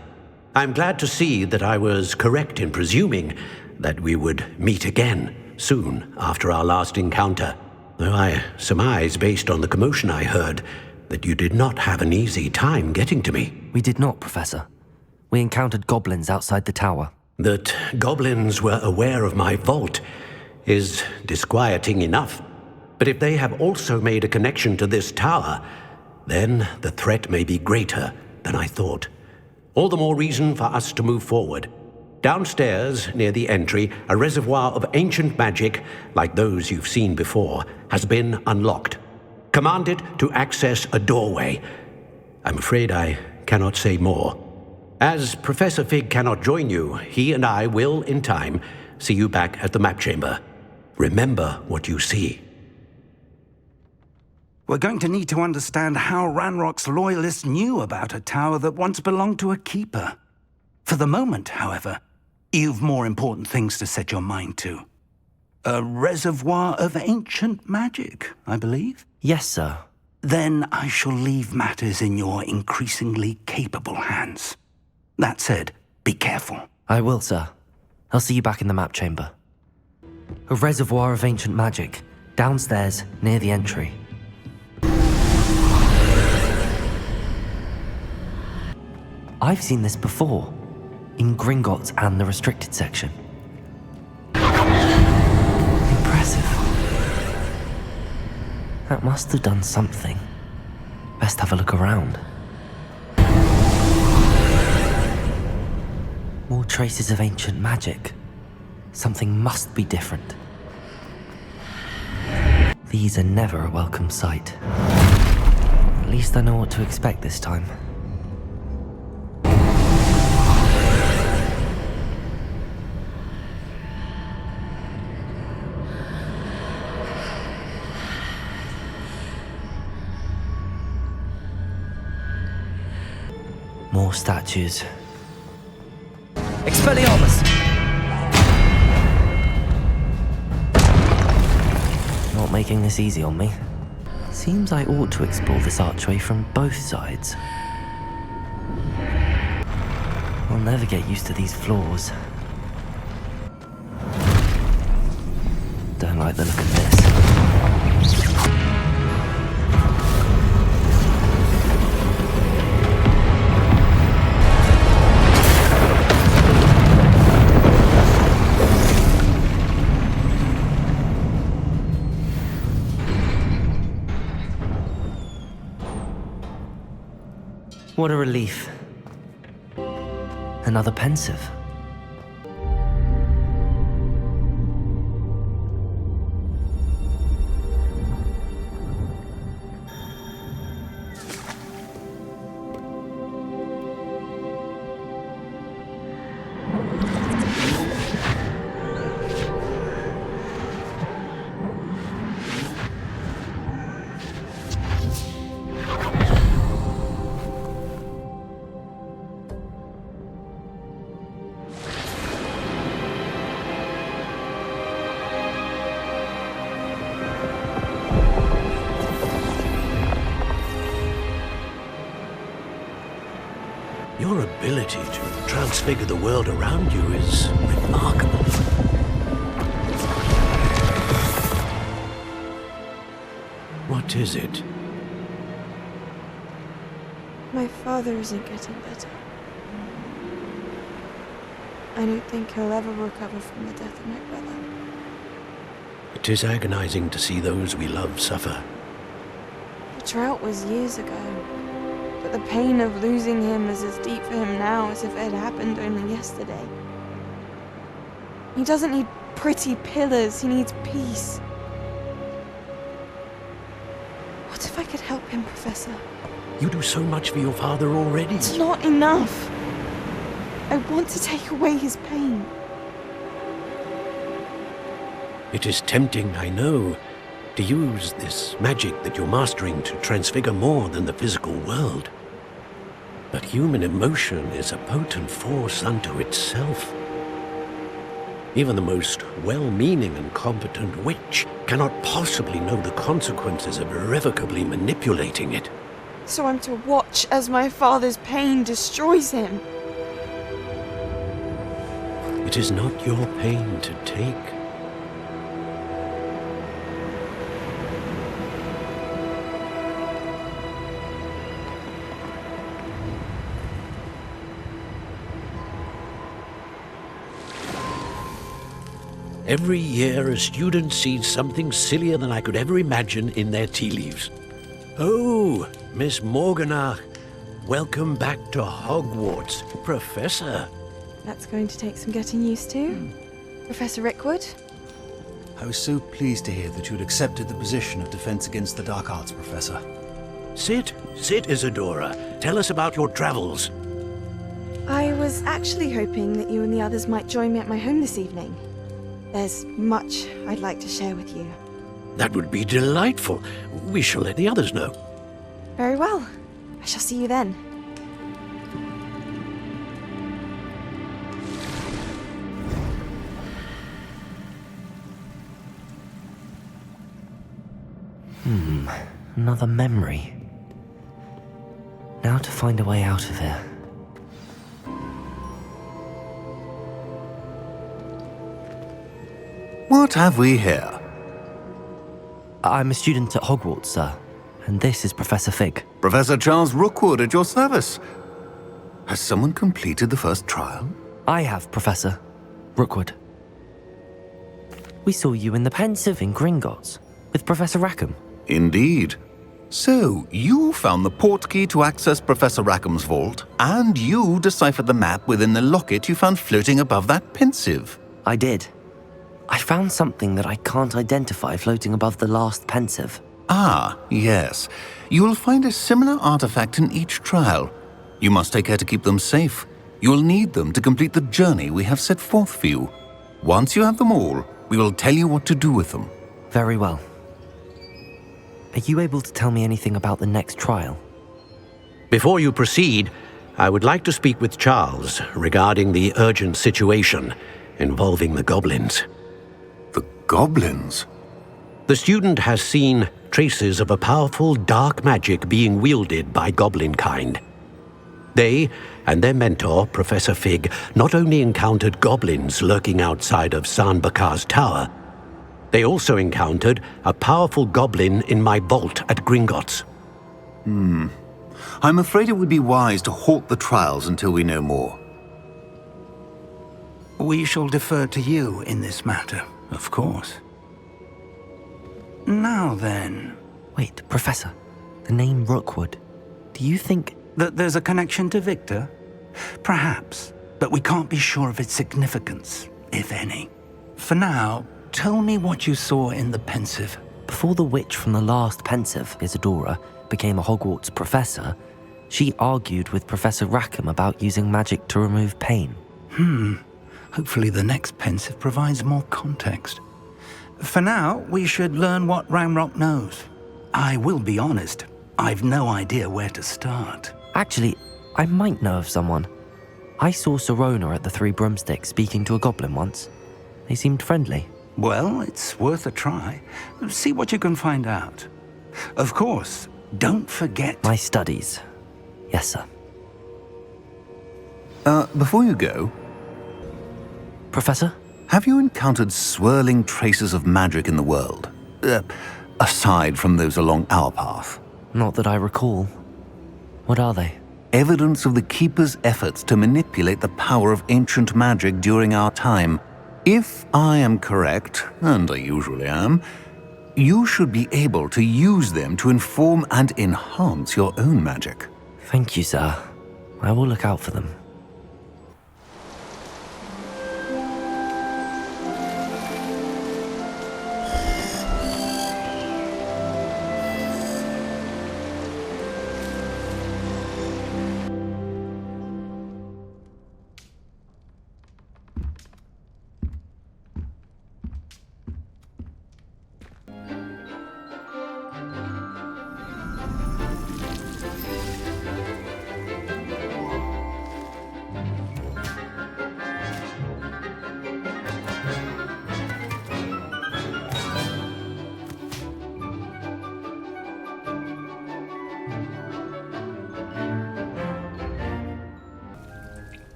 I'm glad to see that I was correct in presuming that we would meet again soon after our last encounter. Though I surmise, based on the commotion I heard, that you did not have an easy time getting to me. We did not, Professor. We encountered goblins outside the tower. That goblins were aware of my vault is disquieting enough. But if they have also made a connection to this tower, then the threat may be greater than I thought. All the more reason for us to move forward. Downstairs, near the entry, a reservoir of ancient magic, like those you've seen before, has been unlocked. Commanded to access a doorway. I'm afraid I cannot say more. As Professor Fig cannot join you, he and I will, in time, see you back at the map chamber. Remember what you see. We're going to need to understand how Ranrock's loyalists knew about a tower that once belonged to a keeper. For the moment, however, you've more important things to set your mind to. A reservoir of ancient magic, I believe? Yes, sir. Then I shall leave matters in your increasingly capable hands. That said, be careful. I will, sir. I'll see you back in the map chamber. A reservoir of ancient magic, downstairs, near the entry. I've seen this before, in Gringotts and the restricted section. Impressive. That must have done something. Best have a look around. More traces of ancient magic. Something must be different. These are never a welcome sight. At least I know what to expect this time. More statues. Expelliarmus! Not making this easy on me. Seems I ought to explore this archway from both sides. I'll never get used to these floors. Don't like the look of this. What a relief. Another pensive. Your ability to transfigure the world around you is remarkable. What is it? My father isn't getting better. I don't think he'll ever recover from the death of my brother. It is agonizing to see those we love suffer. The drought was years ago, but the pain of losing him is as deep for him now as if it had happened only yesterday. He doesn't need pretty pillars, he needs peace. What if I could help him, Professor? You do so much for your father already. It's not enough. I want to take away his pain. It is tempting, I know, to use this magic that you're mastering to transfigure more than the physical world. But human emotion is a potent force unto itself. Even the most well-meaning and competent witch cannot possibly know the consequences of irrevocably manipulating it. So I'm to watch as my father's pain destroys him. It is not your pain to take. Every year, a student sees something sillier than I could ever imagine in their tea leaves. Oh, Miss Morganach, welcome back to Hogwarts, Professor. That's going to take some getting used to. Professor Rickwood? I was so pleased to hear that you had accepted the position of Defense Against the Dark Arts, Professor. Sit, Isadora. Tell us about your travels. I was actually hoping that you and the others might join me at my home this evening. There's much I'd like to share with you. That would be delightful. We shall let the others know. Very well. I shall see you then. Another memory. Now to find a way out of here. What have we here? I'm a student at Hogwarts, sir, and this is Professor Fig. Professor Charles Rookwood at your service. Has someone completed the first trial? I have, Professor Rookwood. We saw you in the Pensive in Gringotts with Professor Rackham. Indeed. So, you found the portkey to access Professor Rackham's vault, and you deciphered the map within the locket you found floating above that Pensive. I did. I found something that I can't identify floating above the last Pensive. Ah, yes. You will find a similar artifact in each trial. You must take care to keep them safe. You will need them to complete the journey we have set forth for you. Once you have them all, we will tell you what to do with them. Very well. Are you able to tell me anything about the next trial? Before you proceed, I would like to speak with Charles regarding the urgent situation involving the goblins. The goblins? The student has seen traces of a powerful dark magic being wielded by goblin kind. They and their mentor, Professor Fig, not only encountered goblins lurking outside of San Bakar's tower, they also encountered a powerful goblin in my vault at Gringotts. I'm afraid it would be wise to halt the trials until we know more. We shall defer to you in this matter, of course. Now then... Wait, Professor. The name Rookwood. Do you think... that there's a connection to Victor? Perhaps, but we can't be sure of its significance, if any. For now, tell me what you saw in the Pensive. Before the witch from the last Pensive, Isadora, became a Hogwarts professor, she argued with Professor Rackham about using magic to remove pain. Hopefully the next Pensive provides more context. For now, we should learn what Ramrock knows. I will be honest, I've no idea where to start. Actually, I might know of someone. I saw Serona at the Three Broomsticks speaking to a goblin once. They seemed friendly. Well, it's worth a try. See what you can find out. Of course, don't forget... My studies. Yes, sir. Before you go... Professor? Have you encountered swirling traces of magic in the world? Aside from those along our path? Not that I recall. What are they? Evidence of the Keeper's efforts to manipulate the power of ancient magic during our time. If I am correct, and I usually am, you should be able to use them to inform and enhance your own magic. Thank you, sir. I will look out for them.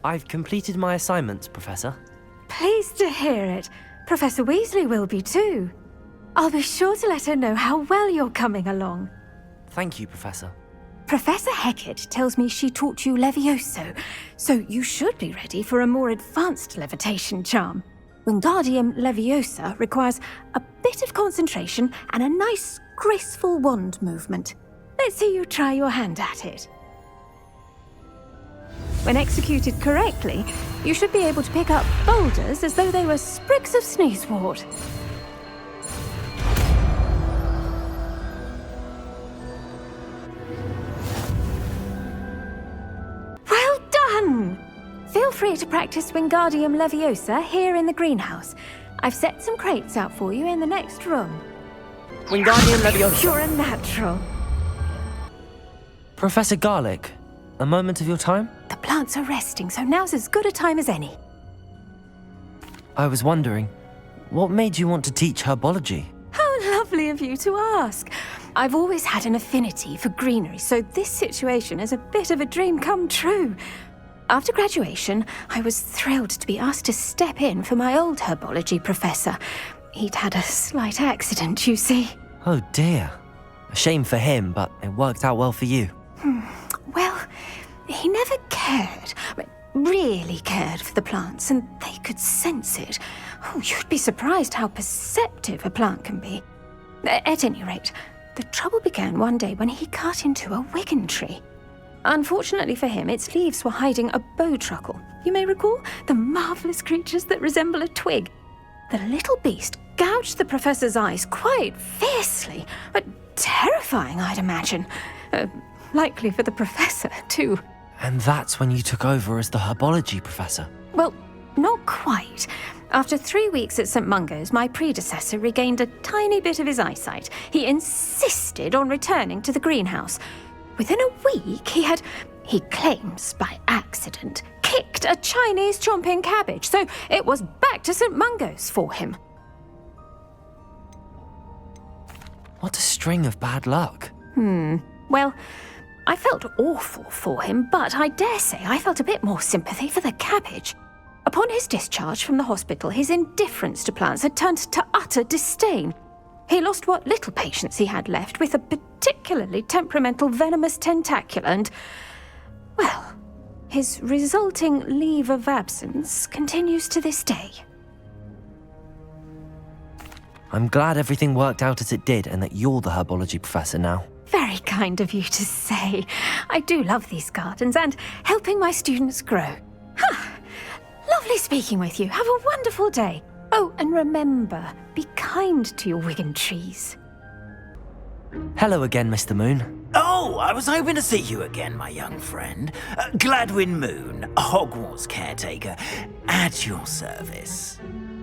I've completed my assignments, Professor. Pleased to hear it. Professor Weasley will be too. I'll be sure to let her know how well you're coming along. Thank you, Professor. Professor Hecat tells me she taught you Levioso, so you should be ready for a more advanced levitation charm. Wingardium Leviosa requires a bit of concentration and a nice, graceful wand movement. Let's see you try your hand at it. When executed correctly, you should be able to pick up boulders as though they were sprigs of sneezewort. Well done! Feel free to practice Wingardium Leviosa here in the greenhouse. I've set some crates out for you in the next room. Wingardium Leviosa. You're a natural. Professor Garlick, a moment of your time? The plants are resting, so now's as good a time as any. I was wondering, what made you want to teach herbology? How lovely of you to ask. I've always had an affinity for greenery, so this situation is a bit of a dream come true. After graduation, I was thrilled to be asked to step in for my old herbology professor. He'd had a slight accident, you see. Oh dear. A shame for him, but it worked out well for you. Well, he never cared, really cared for the plants, and they could sense it. Oh, you'd be surprised how perceptive a plant can be. At any rate, the trouble began one day when he cut into a wigan tree. Unfortunately for him, its leaves were hiding a bowtruckle. You may recall the marvellous creatures that resemble a twig. The little beast gouged the professor's eyes quite fiercely, but terrifying, I'd imagine. Likely for the professor, too. And that's when you took over as the herbology professor? Well, not quite. After 3 weeks at St. Mungo's, my predecessor regained a tiny bit of his eyesight. He insisted on returning to the greenhouse. Within a week, he claims by accident, kicked a Chinese chomping cabbage, so it was back to St. Mungo's for him. What a string of bad luck. Well, I felt awful for him, but I dare say I felt a bit more sympathy for the cabbage. Upon his discharge from the hospital, his indifference to plants had turned to utter disdain. He lost what little patience he had left with a particularly temperamental venomous tentacula and, well, his resulting leave of absence continues to this day. I'm glad everything worked out as it did and that you're the herbology professor now. Very kind of you to say. I do love these gardens and helping my students grow. Lovely speaking with you. Have a wonderful day. Oh, and remember, be kind to your wigan trees. Hello again, Mr. Moon. Oh, I was hoping to see you again, my young friend. Gladwin Moon, Hogwarts caretaker, at your service.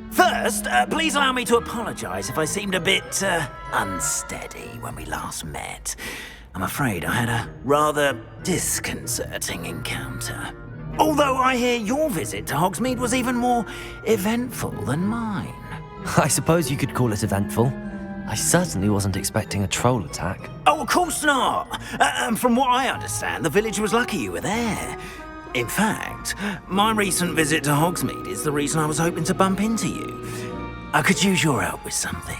First, please allow me to apologise if I seemed a bit unsteady when we last met. I'm afraid I had a rather disconcerting encounter. Although I hear your visit to Hogsmeade was even more eventful than mine. I suppose you could call it eventful. I certainly wasn't expecting a troll attack. Oh, of course not. From what I understand, the village was lucky you were there. In fact, my recent visit to Hogsmeade is the reason I was hoping to bump into you. I could use your help with something.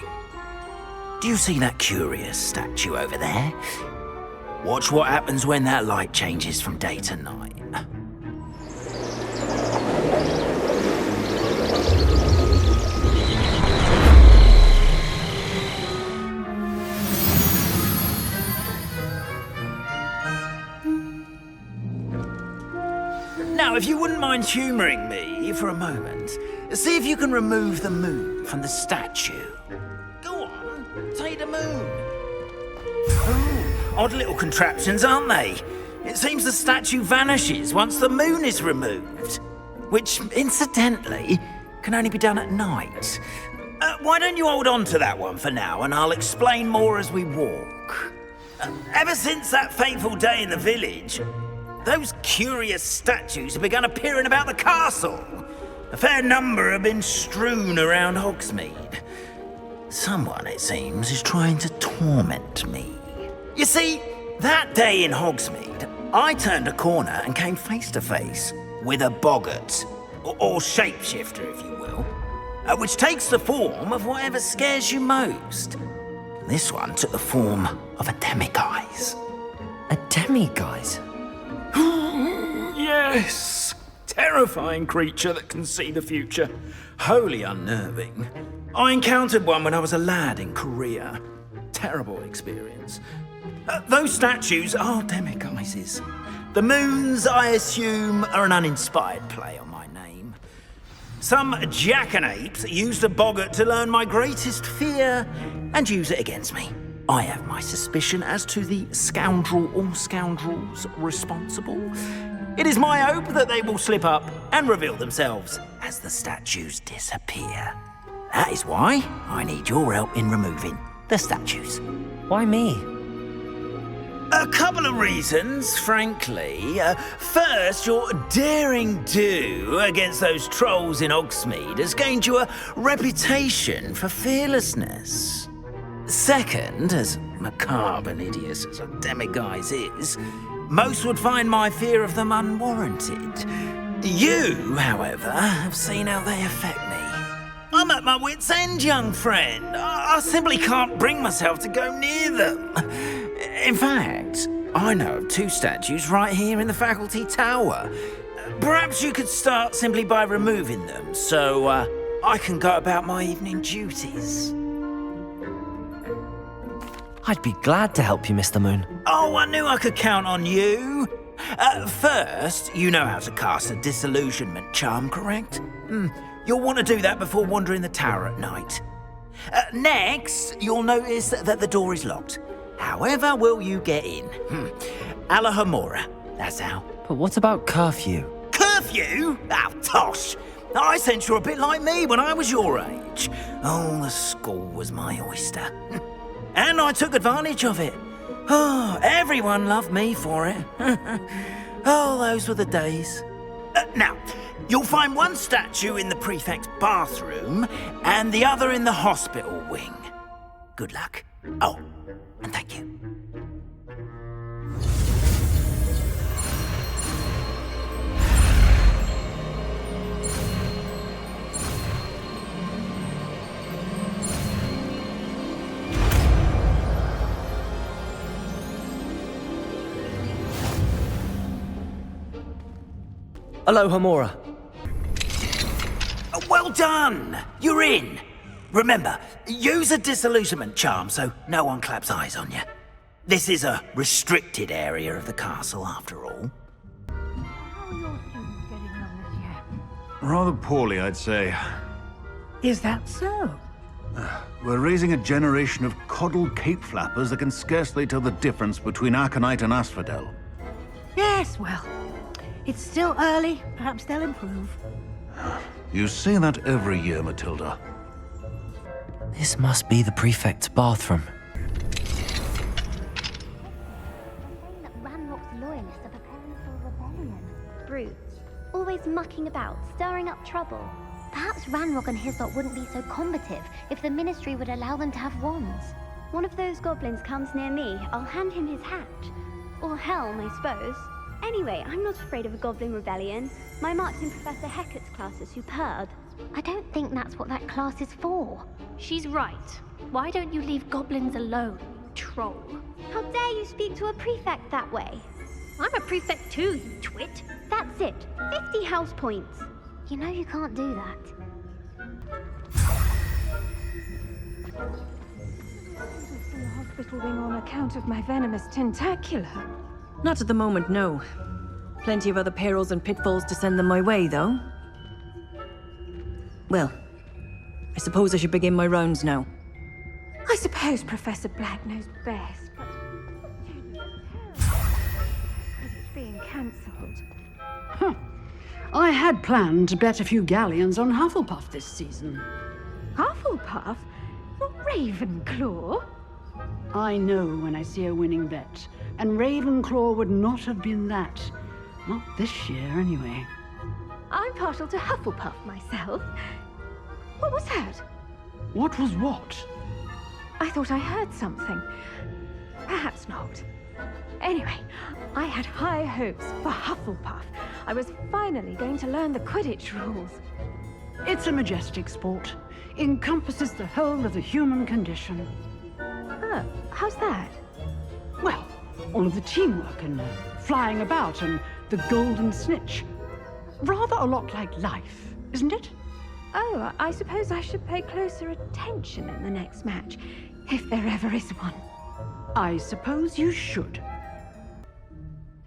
Do you see that curious statue over there? Watch what happens when that light changes from day to night. if you wouldn't mind humouring me for a moment, see if you can remove the moon from the statue. Go on, take the moon. Ooh, odd little contraptions, aren't they? It seems the statue vanishes once the moon is removed, which, incidentally, can only be done at night. Why don't you hold on to that one for now, and I'll explain more as we walk. Ever since that fateful day in the village, those curious statues have begun appearing about the castle. A fair number have been strewn around Hogsmeade. Someone, it seems, is trying to torment me. You see, that day in Hogsmeade, I turned a corner and came face to face with a boggart, or shapeshifter, if you will, which takes the form of whatever scares you most. This one took the form of a demiguise. A demiguise? Yes! Terrifying creature that can see the future. Wholly unnerving. I encountered one when I was a lad in Korea. Terrible experience. Those statues are demiguises. The moons, I assume, are an uninspired play on my name. Some jackanapes used a boggart to learn my greatest fear and use it against me. I have my suspicion as to the scoundrel or scoundrels responsible. It is my hope that they will slip up and reveal themselves as the statues disappear. That is why I need your help in removing the statues. Why me? A couple of reasons, frankly. First, your daring do against those trolls in Hogsmeade has gained you a reputation for fearlessness. Second, as macabre and hideous as a demiguise is, most would find my fear of them unwarranted. You, however, have seen how they affect me. I'm at my wit's end, young friend. I simply can't bring myself to go near them. In fact, I know of two statues right here in the faculty tower. Perhaps you could start simply by removing them, so I can go about my evening duties. I'd be glad to help you, Mr. Moon. Oh, I knew I could count on you. First, you know how to cast a disillusionment charm, correct? You'll want to do that before wandering the tower at night. Next, you'll notice that the door is locked. However will you get in? Alahomora, that's how. But what about curfew? Curfew? Oh, tosh. I sense you're a bit like me when I was your age. Oh, the school was my oyster. And I took advantage of it. Oh, everyone loved me for it. Oh, those were the days. Now, you'll find one statue in the prefect's bathroom and the other in the hospital wing. Good luck. Oh, and thank you. Alohomora. Well done! You're in. Remember, use a disillusionment charm so no one claps eyes on you. This is a restricted area of the castle, after all. Rather poorly, I'd say. Is that so? We're raising a generation of coddled cape flappers that can scarcely tell the difference between aconite and asphodel. Yes, well, it's still early. Perhaps they'll improve. You say that every year, Matilda. This must be the prefect's bathroom. That Ranrock's loyalists are preparing for a rebellion. Brutes, always mucking about, stirring up trouble. Perhaps Ranrock and his lot wouldn't be so combative if the Ministry would allow them to have wands. One of those goblins comes near me, I'll hand him his hat. Or helm, I suppose. Anyway, I'm not afraid of a goblin rebellion. My marks in Professor Hecat's class are superb. I don't think that's what that class is for. She's right. Why don't you leave goblins alone, troll? How dare you speak to a prefect that way? I'm a prefect too, you twit. That's it. 50 house points. You know you can't do that. In the hospital wing on account of my venomous tentacular. Not at the moment, no. Plenty of other perils and pitfalls to send them my way, though. Well, I suppose I should begin my rounds now. I suppose Professor Black knows best, but it's being cancelled. Huh. I had planned to bet a few galleons on Hufflepuff this season. Hufflepuff? Not Ravenclaw? I know when I see a winning bet, and Ravenclaw would not have been that. Not this year, anyway. I'm partial to Hufflepuff myself. What was that? What was what? I thought I heard something. Perhaps not. Anyway, I had high hopes for Hufflepuff. I was finally going to learn the Quidditch rules. It's a majestic sport. Encompasses the whole of the human condition. Oh, how's that? Well, all of the teamwork and flying about and the golden snitch. Rather a lot like life, isn't it? Oh, I suppose I should pay closer attention in the next match, if there ever is one. I suppose you should.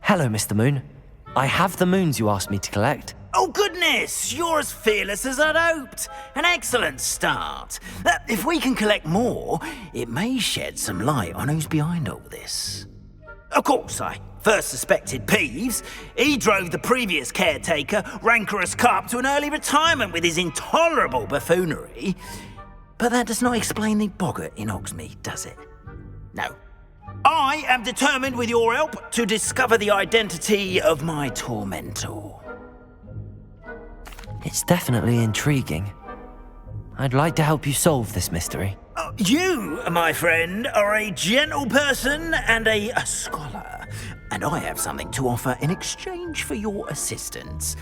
Hello, Mr. Moon. I have the moons you asked me to collect. Oh, goodness! You're as fearless as I'd hoped. An excellent start. If we can collect more, it may shed some light on who's behind all this. Of course, I first suspected Peeves. He drove the previous caretaker, Rancorous Carp, to an early retirement with his intolerable buffoonery. But that does not explain the boggart in Hogsmeade, does it? No. I am determined, with your help, to discover the identity of my tormentor. It's definitely intriguing. I'd like to help you solve this mystery. You, my friend, are a gentle person and a scholar, and I have something to offer in exchange for your assistance.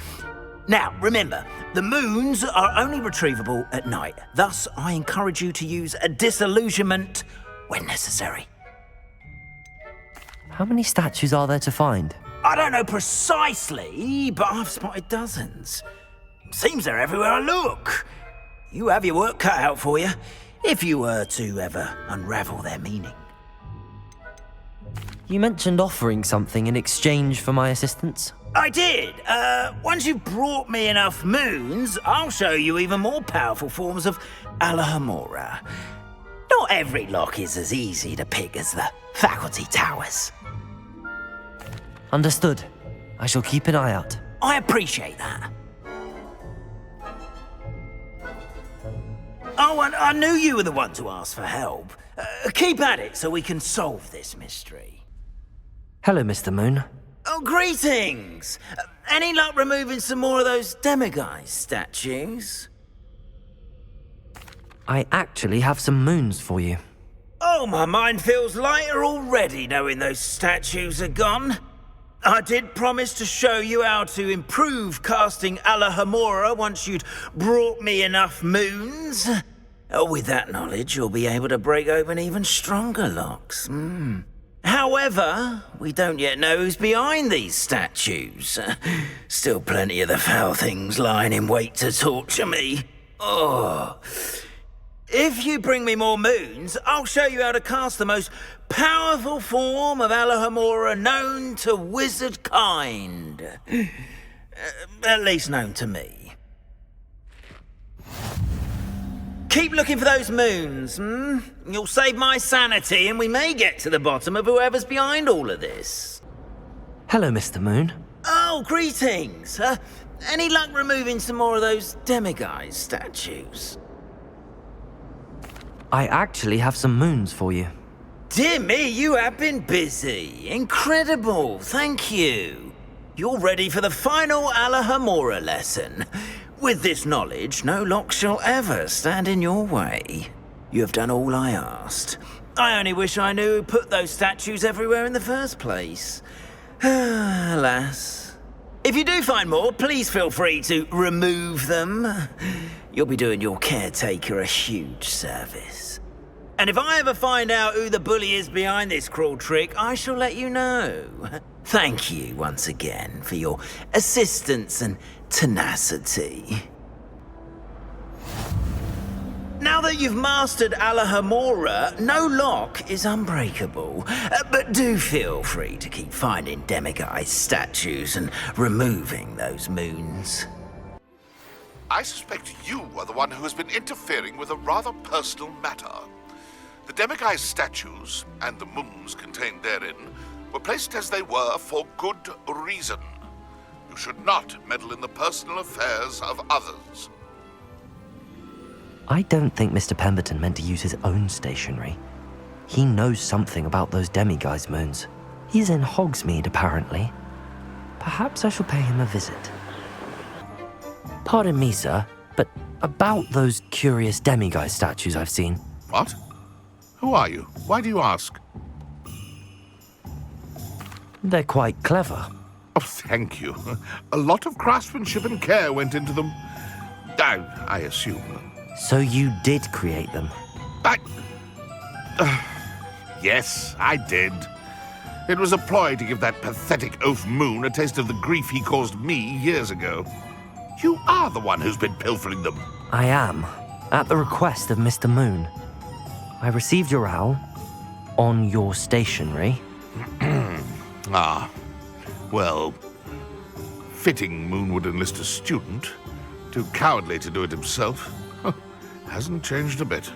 Now, remember, the moons are only retrievable at night. Thus, I encourage you to use a disillusionment when necessary. How many statues are there to find? I don't know precisely, but I've spotted dozens. Seems they're everywhere I look. You have your work cut out for you, if you were to ever unravel their meaning. You mentioned offering something in exchange for my assistance? I did. Once you've brought me enough moons, I'll show you even more powerful forms of Alohomora. Not every lock is as easy to pick as the faculty towers. Understood. I shall keep an eye out. I appreciate that. Oh, and I knew you were the one to ask for help. Keep at it so we can solve this mystery. Hello, Mr. Moon. Oh, greetings! Any luck removing some more of those demiguise statues? I actually have some moons for you. Oh, my mind feels lighter already knowing those statues are gone. I did promise to show you how to improve casting Alohomora once you'd brought me enough moons. With that knowledge, you'll be able to break open even stronger locks. However, we don't yet know who's behind these statues. Still plenty of the foul things lying in wait to torture me. Oh. If you bring me more moons, I'll show you how to cast the most powerful form of Alohomora known to wizard kind. At least known to me. Keep looking for those moons, You'll save my sanity and we may get to the bottom of whoever's behind all of this. Hello, Mr. Moon. Oh, greetings. Any luck removing some more of those demiguise statues? I actually have some moons for you. Dear me, you have been busy. Incredible, thank you. You're ready for the final Alohomora lesson. With this knowledge, no lock shall ever stand in your way. You have done all I asked. I only wish I knew who put those statues everywhere in the first place. Alas. If you do find more, please feel free to remove them. You'll be doing your caretaker a huge service. And if I ever find out who the bully is behind this cruel trick, I shall let you know. Thank you once again for your assistance and tenacity. Now Now that you've mastered Alahamora, no lock is unbreakable. But do feel free to keep finding demiguise statues and removing those moons. I suspect you are the one who has been interfering with a rather personal matter. The demiguise statues, and the moons contained therein, were placed as they were for good reason. You should not meddle in the personal affairs of others. I don't think Mr. Pemberton meant to use his own stationery. He knows something about those demiguise moons. He's in Hogsmeade, apparently. Perhaps I shall pay him a visit. Pardon me, sir, but about those curious demiguise statues I've seen. What? Who are you? Why do you ask? They're quite clever. Oh, thank you. A lot of craftsmanship and care went into them. I assume. So you did create them? Yes, I did. It was a ploy to give that pathetic oaf Moon a taste of the grief he caused me years ago. You are the one who's been pilfering them. I am, at the request of Mr. Moon. I received your owl on your stationery. Well, fitting Moon would enlist a student. Too cowardly to do it himself. Hasn't changed a bit.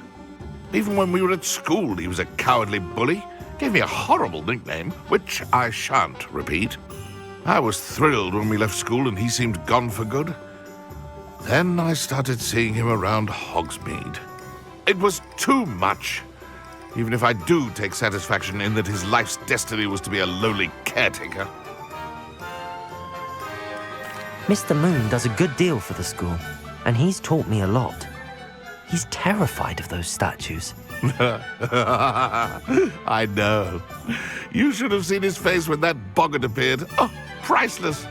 Even when we were at school, he was a cowardly bully. Gave me a horrible nickname, which I shan't repeat. I was thrilled when we left school and he seemed gone for good. Then I started seeing him around Hogsmeade. It was too much. Even if I do take satisfaction in that his life's destiny was to be a lowly caretaker. Mr. Moon does a good deal for the school, and he's taught me a lot. He's terrified of those statues. I know. You should have seen his face when that boggart appeared. Oh, priceless.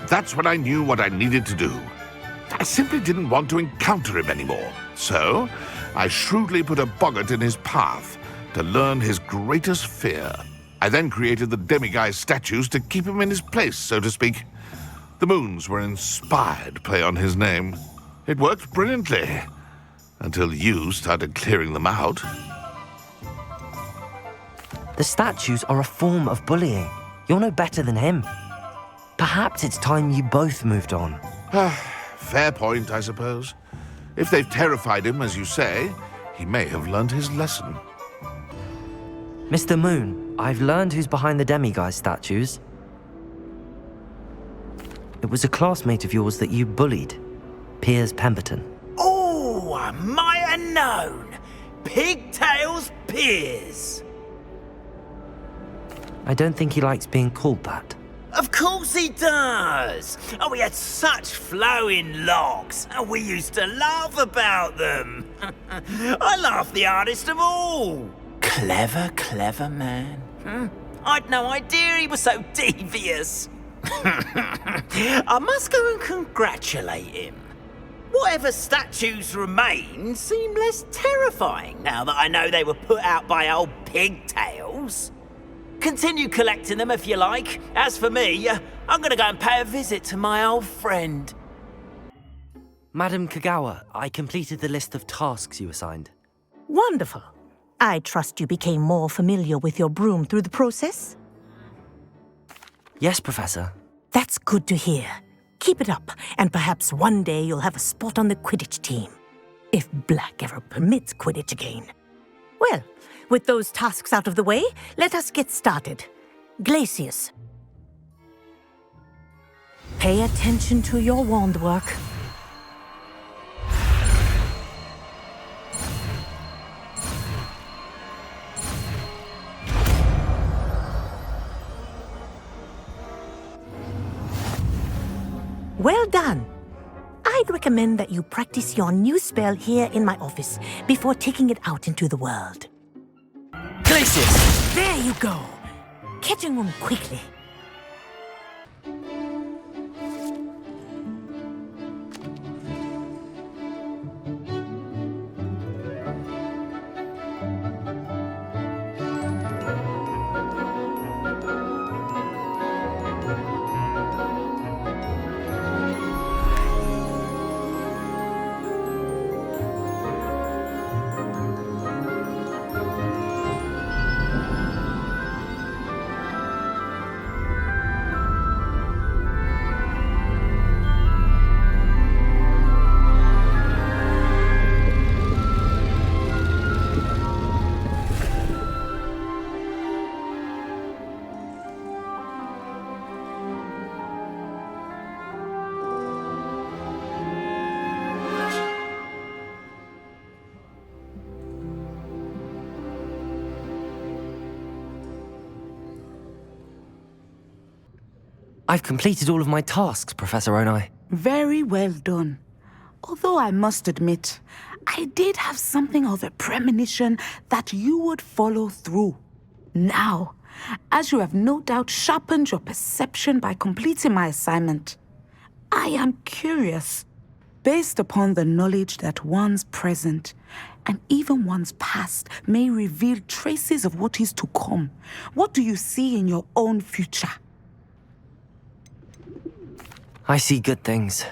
That's when I knew what I needed to do. I simply didn't want to encounter him anymore. So, I shrewdly put a boggart in his path to learn his greatest fear. I then created the demiguise statues to keep him in his place, so to speak. The moons were an inspired play on his name. It worked brilliantly. Until you started clearing them out. The statues are a form of bullying. You're no better than him. Perhaps it's time you both moved on. Fair point, I suppose. If they've terrified him, as you say, he may have learned his lesson. Mr. Moon, I've learned who's behind the demiguise statues. It was a classmate of yours that you bullied, Piers Pemberton. Oh, I might have known. Pigtails Piers. I don't think he likes being called that. Of course he does. Oh, we had such flowing locks, and we used to laugh about them. I laughed the hardest of all. Clever, clever man. I'd no idea he was so devious. I must go and congratulate him. Whatever statues remain seem less terrifying now that I know they were put out by old pigtails. Continue collecting them if you like. As for me, I'm going to go and pay a visit to my old friend. Madam Kagawa, I completed the list of tasks you assigned. Wonderful. I trust you became more familiar with your broom through the process? Yes, Professor. That's good to hear. Keep it up, and perhaps one day you'll have a spot on the Quidditch team. If Black ever permits Quidditch again. Well, with those tasks out of the way, let us get started. Glacius. Pay attention to your wand work. Well done. I'd recommend that you practice your new spell here in my office before taking it out into the world. Glacius! There you go. Catching room quickly. I've completed all of my tasks, Professor Onai. Very well done. Although I must admit, I did have something of a premonition that you would follow through. Now, as you have no doubt sharpened your perception by completing my assignment, I am curious, based upon the knowledge that one's present and even one's past may reveal traces of what is to come. What do you see in your own future? I see good things.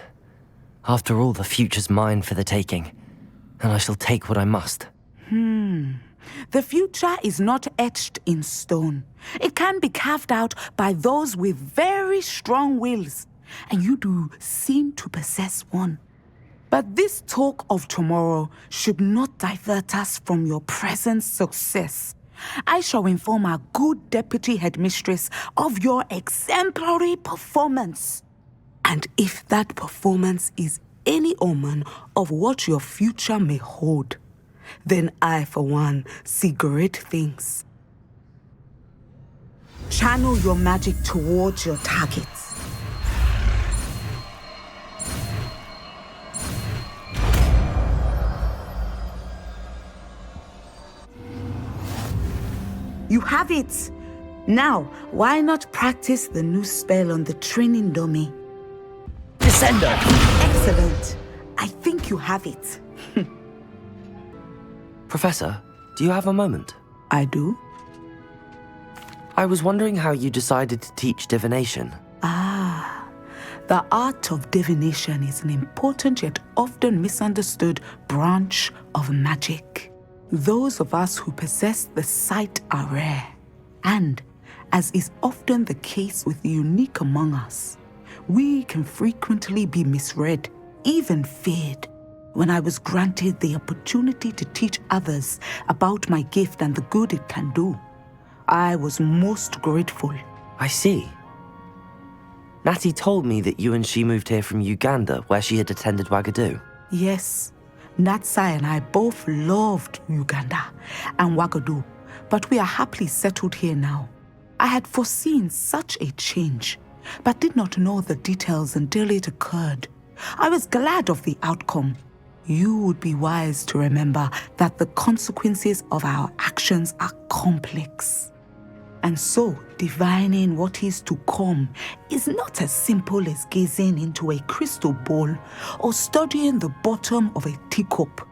After all, the future's mine for the taking, and I shall take what I must. The future is not etched in stone. It can be carved out by those with very strong wills, and you do seem to possess one. But this talk of tomorrow should not divert us from your present success. I shall inform our good deputy headmistress of your exemplary performance. And if that performance is any omen of what your future may hold, then I, for one, see great things. Channel your magic towards your targets. You have it! Now, why not practice the new spell on the training dummy? Descender! Excellent. I think you have it. Professor, do you have a moment? I do. I was wondering how you decided to teach divination. The art of divination is an important yet often misunderstood branch of magic. Those of us who possess the sight are rare, and, as is often the case with the unique among us, we can frequently be misread, even feared. When I was granted the opportunity to teach others about my gift and the good it can do, I was most grateful. I see. Natty told me that you and she moved here from Uganda, where she had attended Wagadu. Yes, Natsai and I both loved Uganda and Wagadu, but we are happily settled here now. I had foreseen such a change, but did not know the details until it occurred. I was glad of the outcome. You would be wise to remember that the consequences of our actions are complex. And so, divining what is to come is not as simple as gazing into a crystal ball or studying the bottom of a teacup.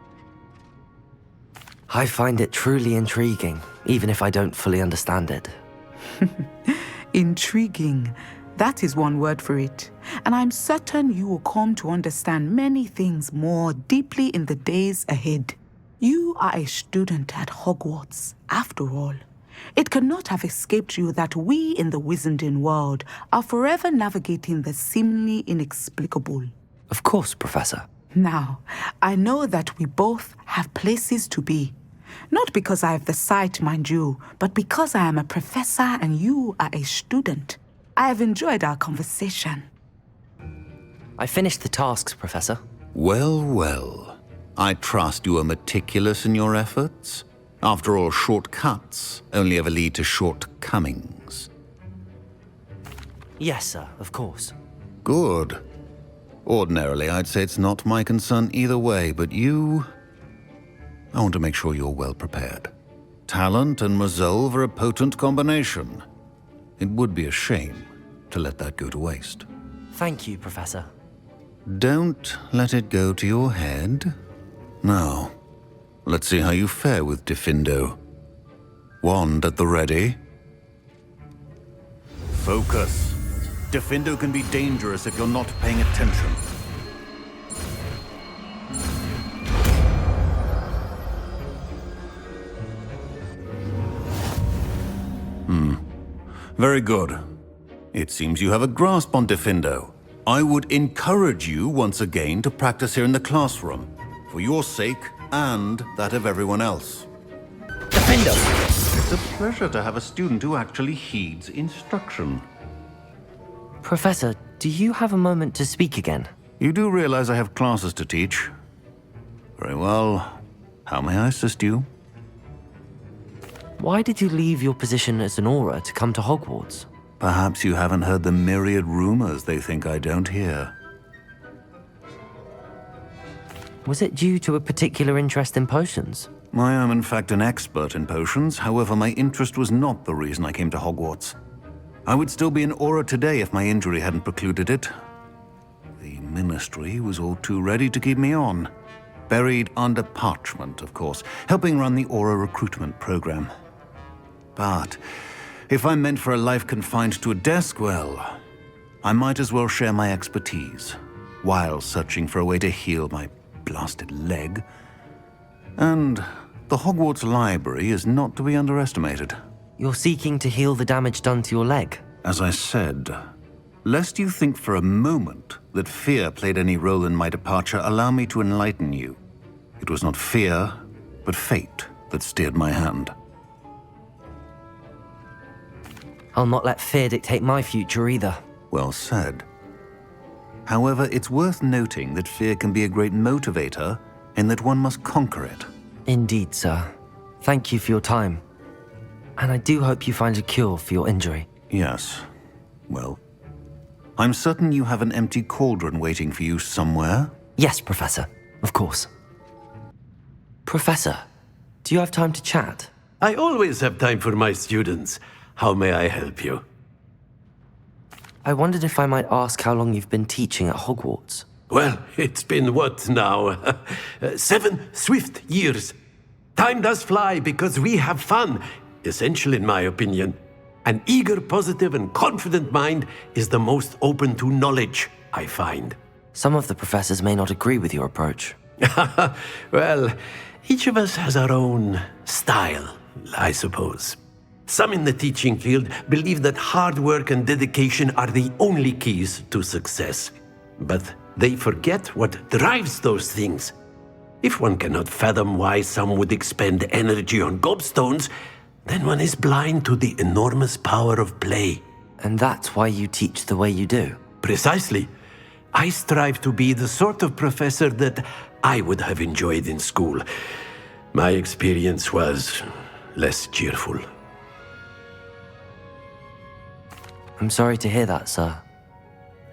I find it truly intriguing, even if I don't fully understand it. Intriguing. That is one word for it. And I'm certain you will come to understand many things more deeply in the days ahead. You are a student at Hogwarts, after all. It cannot have escaped you that we in the Wizarding world are forever navigating the seemingly inexplicable. Of course, Professor. Now, I know that we both have places to be. Not because I have the sight, mind you, but because I am a professor and you are a student. I have enjoyed our conversation. I finished the tasks, Professor. Well, well. I trust you are meticulous in your efforts. After all, shortcuts only ever lead to shortcomings. Yes, sir, of course. Good. Ordinarily, I'd say it's not my concern either way, but you... I want to make sure you're well prepared. Talent and resolve are a potent combination. It would be a shame to let that go to waste. Thank you, Professor. Don't let it go to your head. Now, let's see how you fare with Diffindo. Wand at the ready. Focus. Diffindo can be dangerous if you're not paying attention. Very good. It seems you have a grasp on Diffindo. I would encourage you once again to practice here in the classroom, for your sake and that of everyone else. Diffindo! It's a pleasure to have a student who actually heeds instruction. Professor, do you have a moment to speak again? You do realize I have classes to teach. Very well. How may I assist you? Why did you leave your position as an Auror to come to Hogwarts? Perhaps you haven't heard the myriad rumors they think I don't hear. Was it due to a particular interest in potions? I am in fact an expert in potions, however my interest was not the reason I came to Hogwarts. I would still be an Auror today if my injury hadn't precluded it. The Ministry was all too ready to keep me on. Buried under parchment, of course, helping run the Auror recruitment program. But if I'm meant for a life confined to a desk, well, I might as well share my expertise, while searching for a way to heal my blasted leg. And the Hogwarts Library is not to be underestimated. You're seeking to heal the damage done to your leg? As I said, lest you think for a moment that fear played any role in my departure, allow me to enlighten you. It was not fear, but fate that steered my hand. I'll not let fear dictate my future either. Well said. However, it's worth noting that fear can be a great motivator, and that one must conquer it. Indeed, sir. Thank you for your time. And I do hope you find a cure for your injury. Yes. Well, I'm certain you have an empty cauldron waiting for you somewhere. Yes, Professor. Of course. Professor, do you have time to chat? I always have time for my students. How may I help you? I wondered if I might ask how long you've been teaching at Hogwarts. Well, it's been what now? 7 swift years. Time does fly because we have fun. Essential in my opinion. An eager, positive, and confident mind is the most open to knowledge, I find. Some of the professors may not agree with your approach. Well, each of us has our own style, I suppose. Some in the teaching field believe that hard work and dedication are the only keys to success. But they forget what drives those things. If one cannot fathom why some would expend energy on gobstones, then one is blind to the enormous power of play. And that's why you teach the way you do? Precisely. I strive to be the sort of professor that I would have enjoyed in school. My experience was less cheerful. I'm sorry to hear that, sir.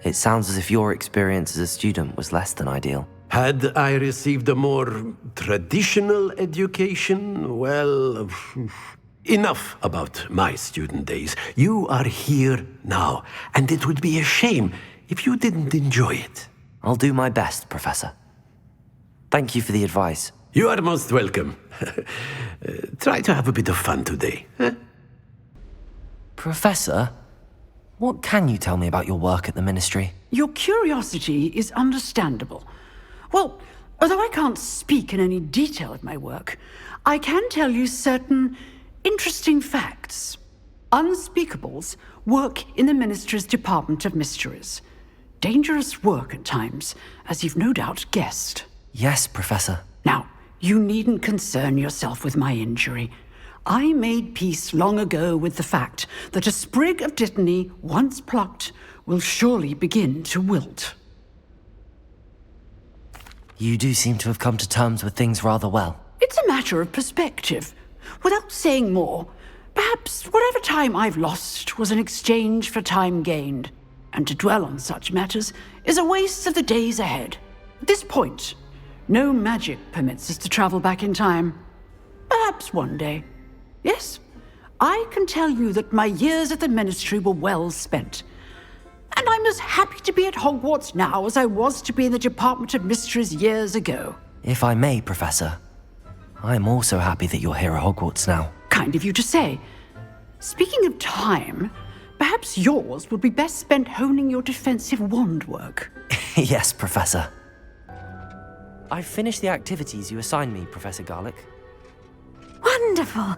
It sounds as if your experience as a student was less than ideal. Had I received a more traditional education, well, enough about my student days. You are here now, and it would be a shame if you didn't enjoy it. I'll do my best, Professor. Thank you for the advice. You are most welcome. Try to have a bit of fun today. Huh? Professor, what can you tell me about your work at the Ministry? Your curiosity is understandable. Well, although I can't speak in any detail of my work, I can tell you certain interesting facts. Unspeakables work in the Ministry's Department of Mysteries. Dangerous work at times, as you've no doubt guessed. Yes, Professor. Now, you needn't concern yourself with my injury. I made peace long ago with the fact that a sprig of dittany, once plucked, will surely begin to wilt. You do seem to have come to terms with things rather well. It's a matter of perspective. Without saying more, perhaps whatever time I've lost was an exchange for time gained. And to dwell on such matters is a waste of the days ahead. At this point, no magic permits us to travel back in time. Perhaps one day. Yes, I can tell you that my years at the Ministry were well spent. And I'm as happy to be at Hogwarts now as I was to be in the Department of Mysteries years ago. If I may, Professor, I'm also happy that you're here at Hogwarts now. Kind of you to say. Speaking of time, perhaps yours would be best spent honing your defensive wand work. Yes, Professor. I've finished the activities you assigned me, Professor Garlick. Wonderful!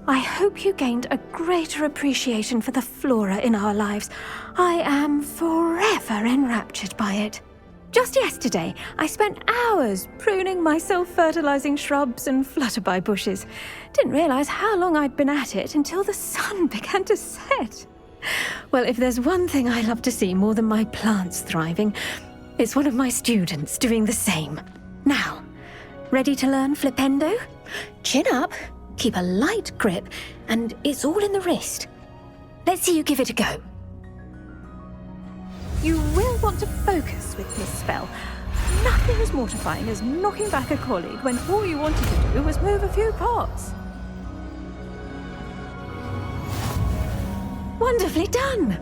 I hope you gained a greater appreciation for the flora in our lives. I am forever enraptured by it. Just yesterday, I spent hours pruning my self-fertilizing shrubs and flutterby bushes. Didn't realize how long I'd been at it until the sun began to set. Well, if there's one thing I love to see more than my plants thriving, it's one of my students doing the same. Now, ready to learn Flipendo? Chin up, keep a light grip, and it's all in the wrist. let's see you give it a go. You will want to focus with this spell. Nothing as mortifying as knocking back a colleague when all you wanted to do was move a few parts. Wonderfully done!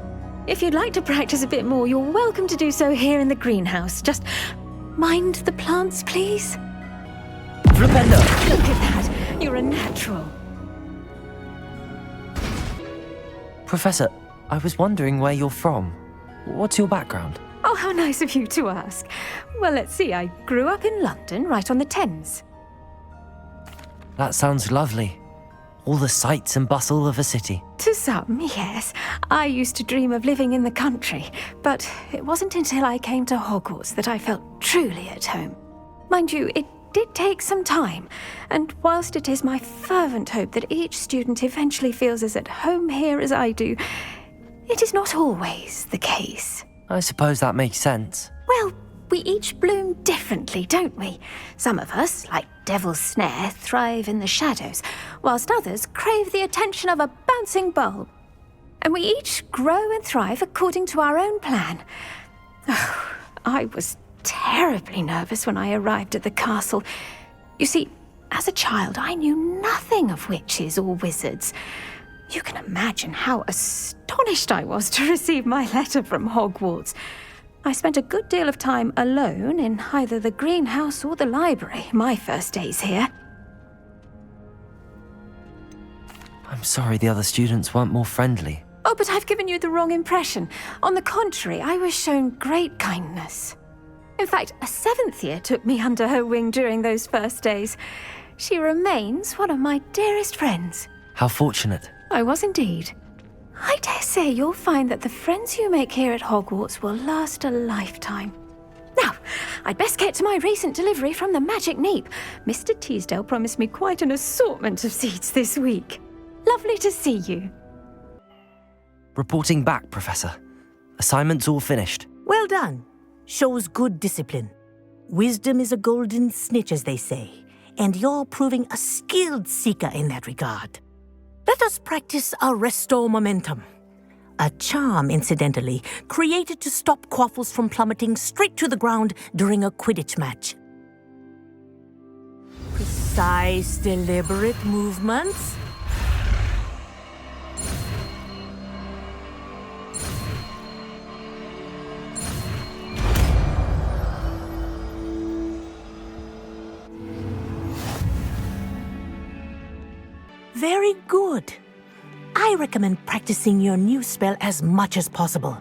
If you'd like to practice a bit more, you're welcome to do so here in the greenhouse. Just mind the plants, please. Flipendo! Look at that! You're a natural. Professor, I was wondering where you're from. What's your background? Oh, how nice of you to ask. Well, let's see. I grew up in London, right on the Thames. That sounds lovely. All the sights and bustle of a city. To some, yes. I used to dream of living in the country, but it wasn't until I came to Hogwarts that I felt truly at home. Mind you, it did take some time, and whilst it is my fervent hope that each student eventually feels as at home here as I do, it is not always the case. I suppose that makes sense. Well, we each bloom differently, don't we? Some of us, like Devil's Snare, thrive in the shadows, whilst others crave the attention of a bouncing bulb. And we each grow and thrive according to our own plan. Oh, I was terribly nervous when I arrived at the castle. You see, as a child, I knew nothing of witches or wizards. You can imagine how astonished I was to receive my letter from Hogwarts. I spent a good deal of time alone in either the greenhouse or the library my first days here. I'm sorry the other students weren't more friendly. Oh, but I've given you the wrong impression. On the contrary, I was shown great kindness. In fact, a 7th year took me under her wing during those first days. She remains one of my dearest friends. How fortunate. I was indeed. I dare say you'll find that the friends you make here at Hogwarts will last a lifetime. Now, I'd best get to my recent delivery from the Magic Neep. Mr. Teasdale promised me quite an assortment of seeds this week. Lovely to see you. Reporting back, Professor. Assignment's all finished. Well done. Shows good discipline. Wisdom is a golden snitch, as they say, and you're proving a skilled seeker in that regard. Let us practice our Restore Momentum. A charm, incidentally, created to stop quaffles from plummeting straight to the ground during a Quidditch match. Precise, deliberate movements. Very good. I recommend practicing your new spell as much as possible.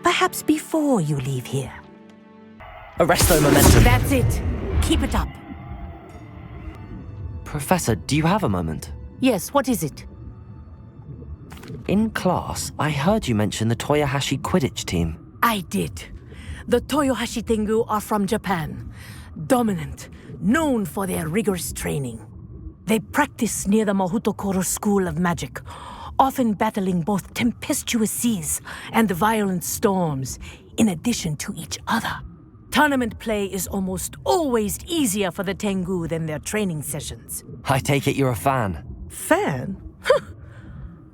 Perhaps before you leave here. Arresto Momentum. That's it. Keep it up. Professor, do you have a moment? Yes, what is it? In class, I heard you mention the Toyohashi Quidditch team. I did. The Toyohashi Tengu are from Japan. Dominant, known for their rigorous training. They practice near the Mahutokoro School of Magic, often battling both tempestuous seas and violent storms, in addition to each other. Tournament play is almost always easier for the Tengu than their training sessions. I take it you're a fan. Fan?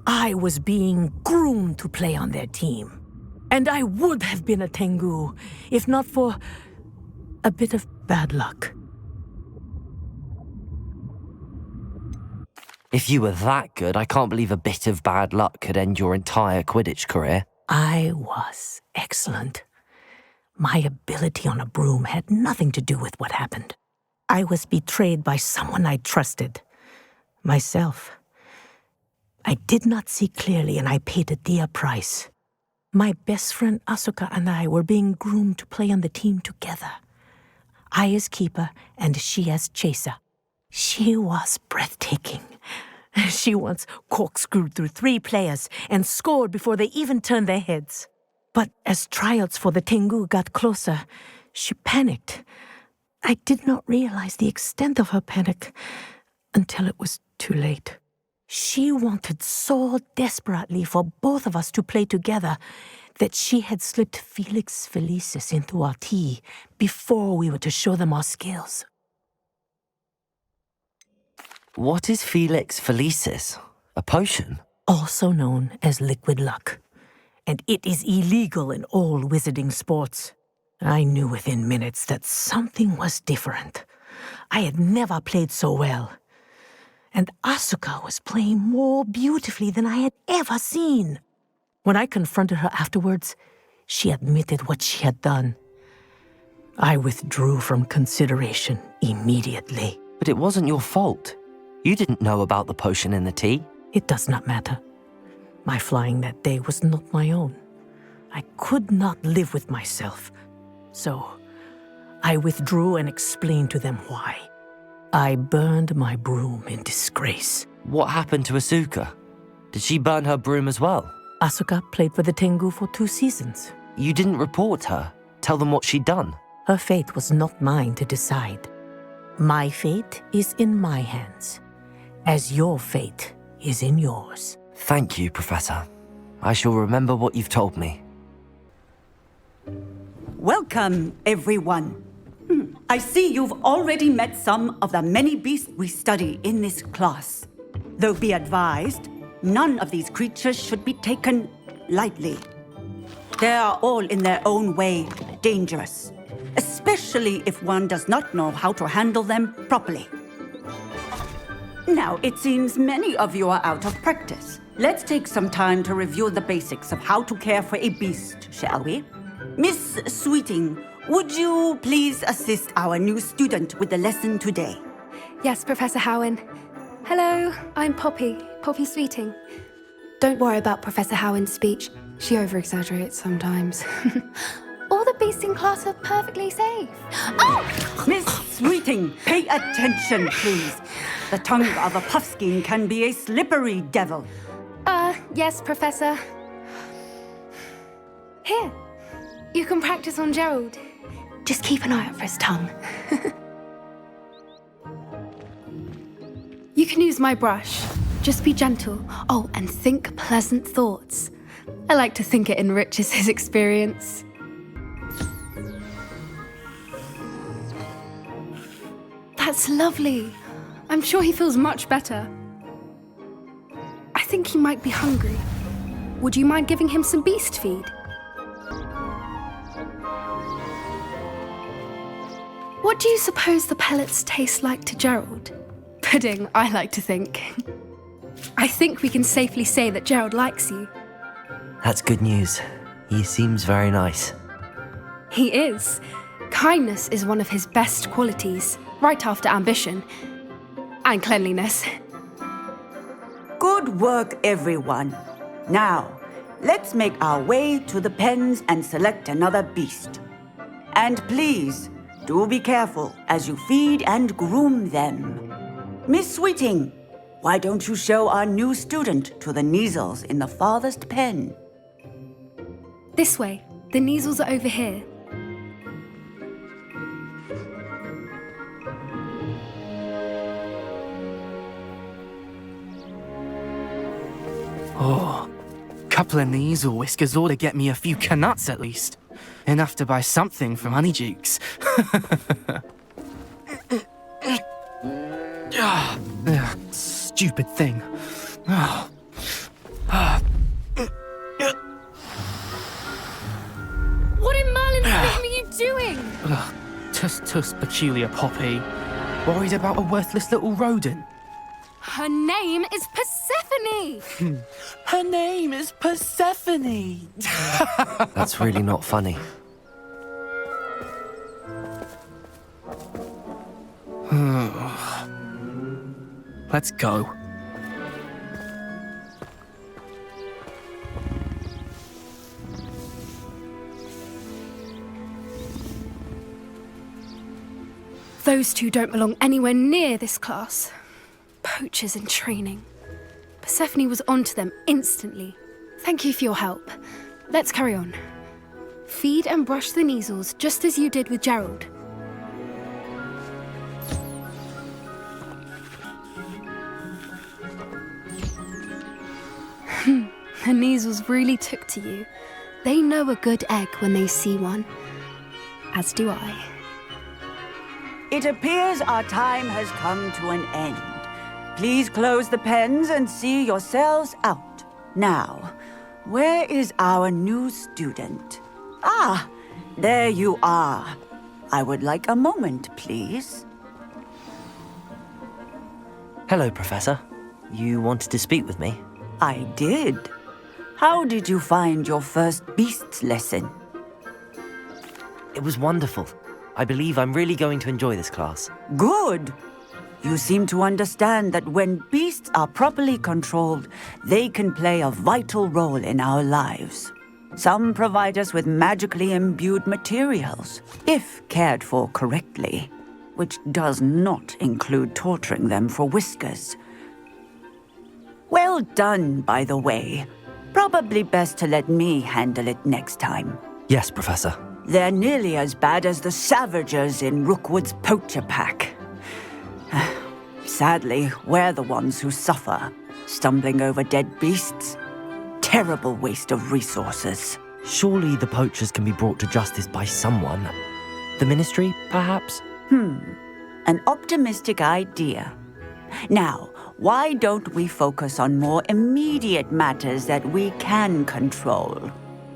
I was being groomed to play on their team. And I would have been a Tengu, if not for a bit of bad luck. If you were that good, I can't believe a bit of bad luck could end your entire Quidditch career. I was excellent. My ability on a broom had nothing to do with what happened. I was betrayed by someone I trusted. Myself. I did not see clearly, and I paid a dear price. My best friend Asuka and I were being groomed to play on the team together. I as keeper, and she as chaser. She was breathtaking. She once corkscrewed through 3 players and scored before they even turned their heads. But as tryouts for the Tengu got closer, she panicked. I did not realize the extent of her panic until it was too late. She wanted so desperately for both of us to play together that she had slipped Felix Felicis into our tea before we were to show them our skills. What is Felix Felicis? A potion? also known as liquid luck. And it is illegal in all wizarding sports. I knew within minutes that something was different. I had never played so well. And Asuka was playing more beautifully than I had ever seen. When I confronted her afterwards, she admitted what she had done. I withdrew from consideration immediately. But it wasn't your fault. You didn't know about the potion in the tea. It does not matter. My flying that day was not my own. I could not live with myself. So, I withdrew and explained to them why. I burned my broom in disgrace. What happened to Asuka? Did she burn her broom as well? Asuka played for the Tengu for 2 seasons. You didn't report her. Tell them what she'd done. Her fate was not mine to decide. My fate is in my hands, as your fate is in yours. Thank you, Professor. I shall remember what you've told me. Welcome, everyone. I see you've already met some of the many beasts we study in this class. Though be advised, none of these creatures should be taken lightly. They are all in their own way dangerous, especially if one does not know how to handle them properly. Now, it seems many of you are out of practice. Let's take some time to review the basics of how to care for a beast, shall we? Miss Sweeting, would you please assist our new student with the lesson today? Yes, Professor Howen. Hello, I'm Poppy Sweeting. Don't worry about Professor Howen's speech. She over-exaggerates sometimes. All the beasts in class are perfectly safe. Oh! Miss Sweeting, pay attention, please. The tongue of a puffskein can be a slippery devil. Yes, Professor. Here, you can practice on Gerald. Just keep an eye out for his tongue. You can use my brush. Just be gentle. Oh, and think pleasant thoughts. I like to think it enriches his experience. That's lovely. I'm sure he feels much better. I think he might be hungry. Would you mind giving him some beast feed? What do you suppose the pellets taste like to Gerald? Pudding, I like to think. I think we can safely say that Gerald likes you. That's good news. He seems very nice. He is. Kindness is one of his best qualities, right after ambition. And cleanliness. Good work, everyone. Now, let's make our way to the pens and select another beast. And please, do be careful as you feed and groom them. Miss Sweeting, why don't you show our new student to the Neasels in the farthest pen? This way. The Neasels are over here. Oh, couple of Neasel whiskers ought to get me a few canuts at least. Enough to buy something from Honeydukes. Stupid thing. What in Merlin's name are you doing? Tuss, peculiar Poppy. Worried about a worthless little rodent. Her name is Persephone! Her name is Persephone! That's really not funny. Let's go. Those two don't belong anywhere near this class. Poachers in training. Persephone was onto them instantly. Thank you for your help. Let's carry on. Feed and brush the Neasels just as you did with Gerald. The Neasels really took to you. They know a good egg when they see one. As do I. It appears our time has come to an end. Please close the pens and see yourselves out. Now, where is our new student? Ah, there you are. I would like a moment, please. Hello, Professor. You wanted to speak with me? I did. How did you find your first beasts lesson? It was wonderful. I believe I'm really going to enjoy this class. Good. You seem to understand that when beasts are properly controlled, they can play a vital role in our lives. Some provide us with magically imbued materials, if cared for correctly, which does not include torturing them for whiskers. Well done, by the way. Probably best to let me handle it next time. Yes, Professor. They're nearly as bad as the Savagers in Rookwood's poacher pack. Sadly, we're the ones who suffer, stumbling over dead beasts. Terrible waste of resources. Surely the poachers can be brought to justice by someone. The Ministry, perhaps? An optimistic idea. Now, why don't we focus on more immediate matters that we can control?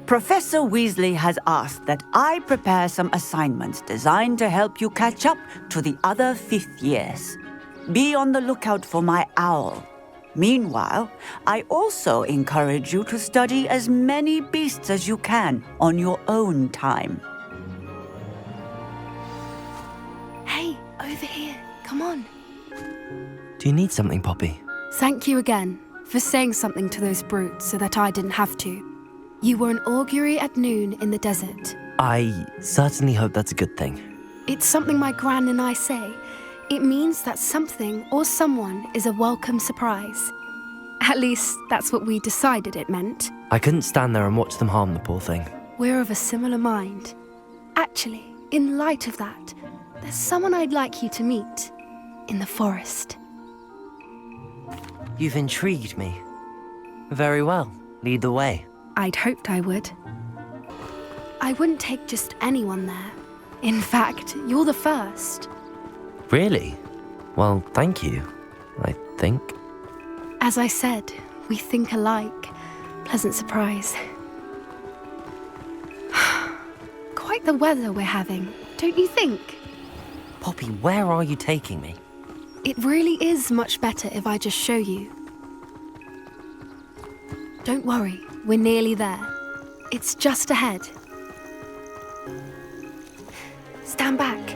Professor Weasley has asked that I prepare some assignments designed to help you catch up to the other 5th years. Be on the lookout for my owl. Meanwhile, I also encourage you to study as many beasts as you can on your own time. Hey, over here. Come on. Do you need something, Poppy? Thank you again for saying something to those brutes so that I didn't have to. You were an augury at noon in the desert. I certainly hope that's a good thing. It's something my gran and I say. It means that something or someone is a welcome surprise. At least, that's what we decided it meant. I couldn't stand there and watch them harm the poor thing. We're of a similar mind. Actually, in light of that, there's someone I'd like you to meet in the forest. You've intrigued me. Very well. Lead the way. I'd hoped I would. I wouldn't take just anyone there. In fact, you're the first. Really? Well, thank you, I think. As I said, we think alike. Pleasant surprise. Quite the weather we're having, don't you think? Poppy, where are you taking me? It really is much better if I just show you. Don't worry, we're nearly there. It's just ahead. Stand back.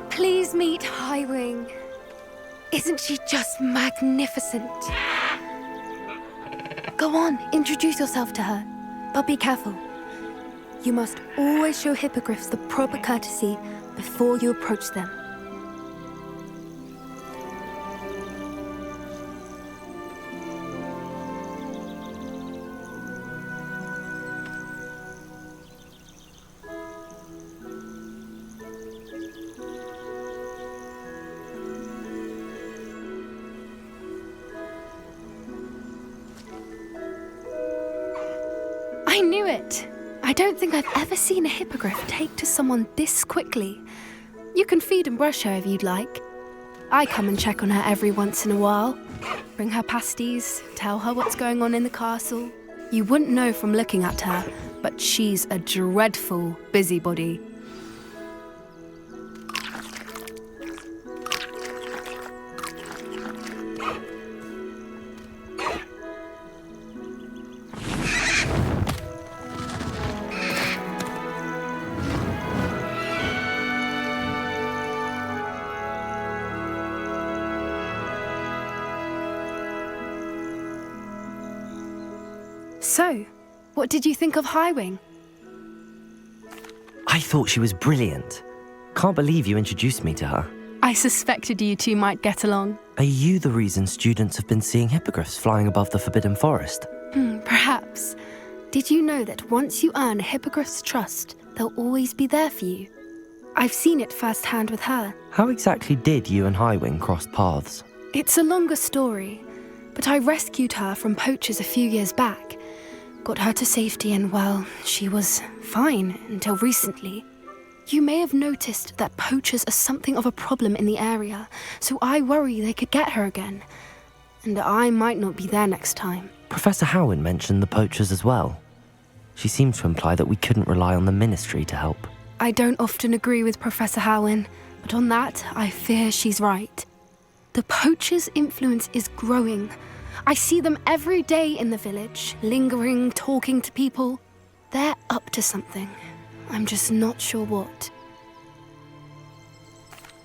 Please meet Highwing. Isn't she just magnificent? Go on, introduce yourself to her. But be careful. You must always show hippogriffs the proper courtesy before you approach them. I knew it! I don't think I've ever seen a hippogriff take to someone this quickly. You can feed and brush her if you'd like. I come and check on her every once in a while. Bring her pasties, tell her what's going on in the castle. You wouldn't know from looking at her, but she's a dreadful busybody. So, what did you think of Highwing? I thought she was brilliant. Can't believe you introduced me to her. I suspected you two might get along. Are you the reason students have been seeing hippogriffs flying above the Forbidden Forest? Perhaps. Did you know that once you earn a hippogriff's trust, they'll always be there for you? I've seen it firsthand with her. How exactly did you and Highwing cross paths? It's a longer story, but I rescued her from poachers a few years back. Got her to safety and, well, she was fine until recently. You may have noticed that poachers are something of a problem in the area, so I worry they could get her again. And I might not be there next time. Professor Howin mentioned the poachers as well. She seemed to imply that we couldn't rely on the Ministry to help. I don't often agree with Professor Howin, but on that, I fear she's right. The poachers' influence is growing. I see them every day in the village, lingering, talking to people. They're up to something. I'm just not sure what.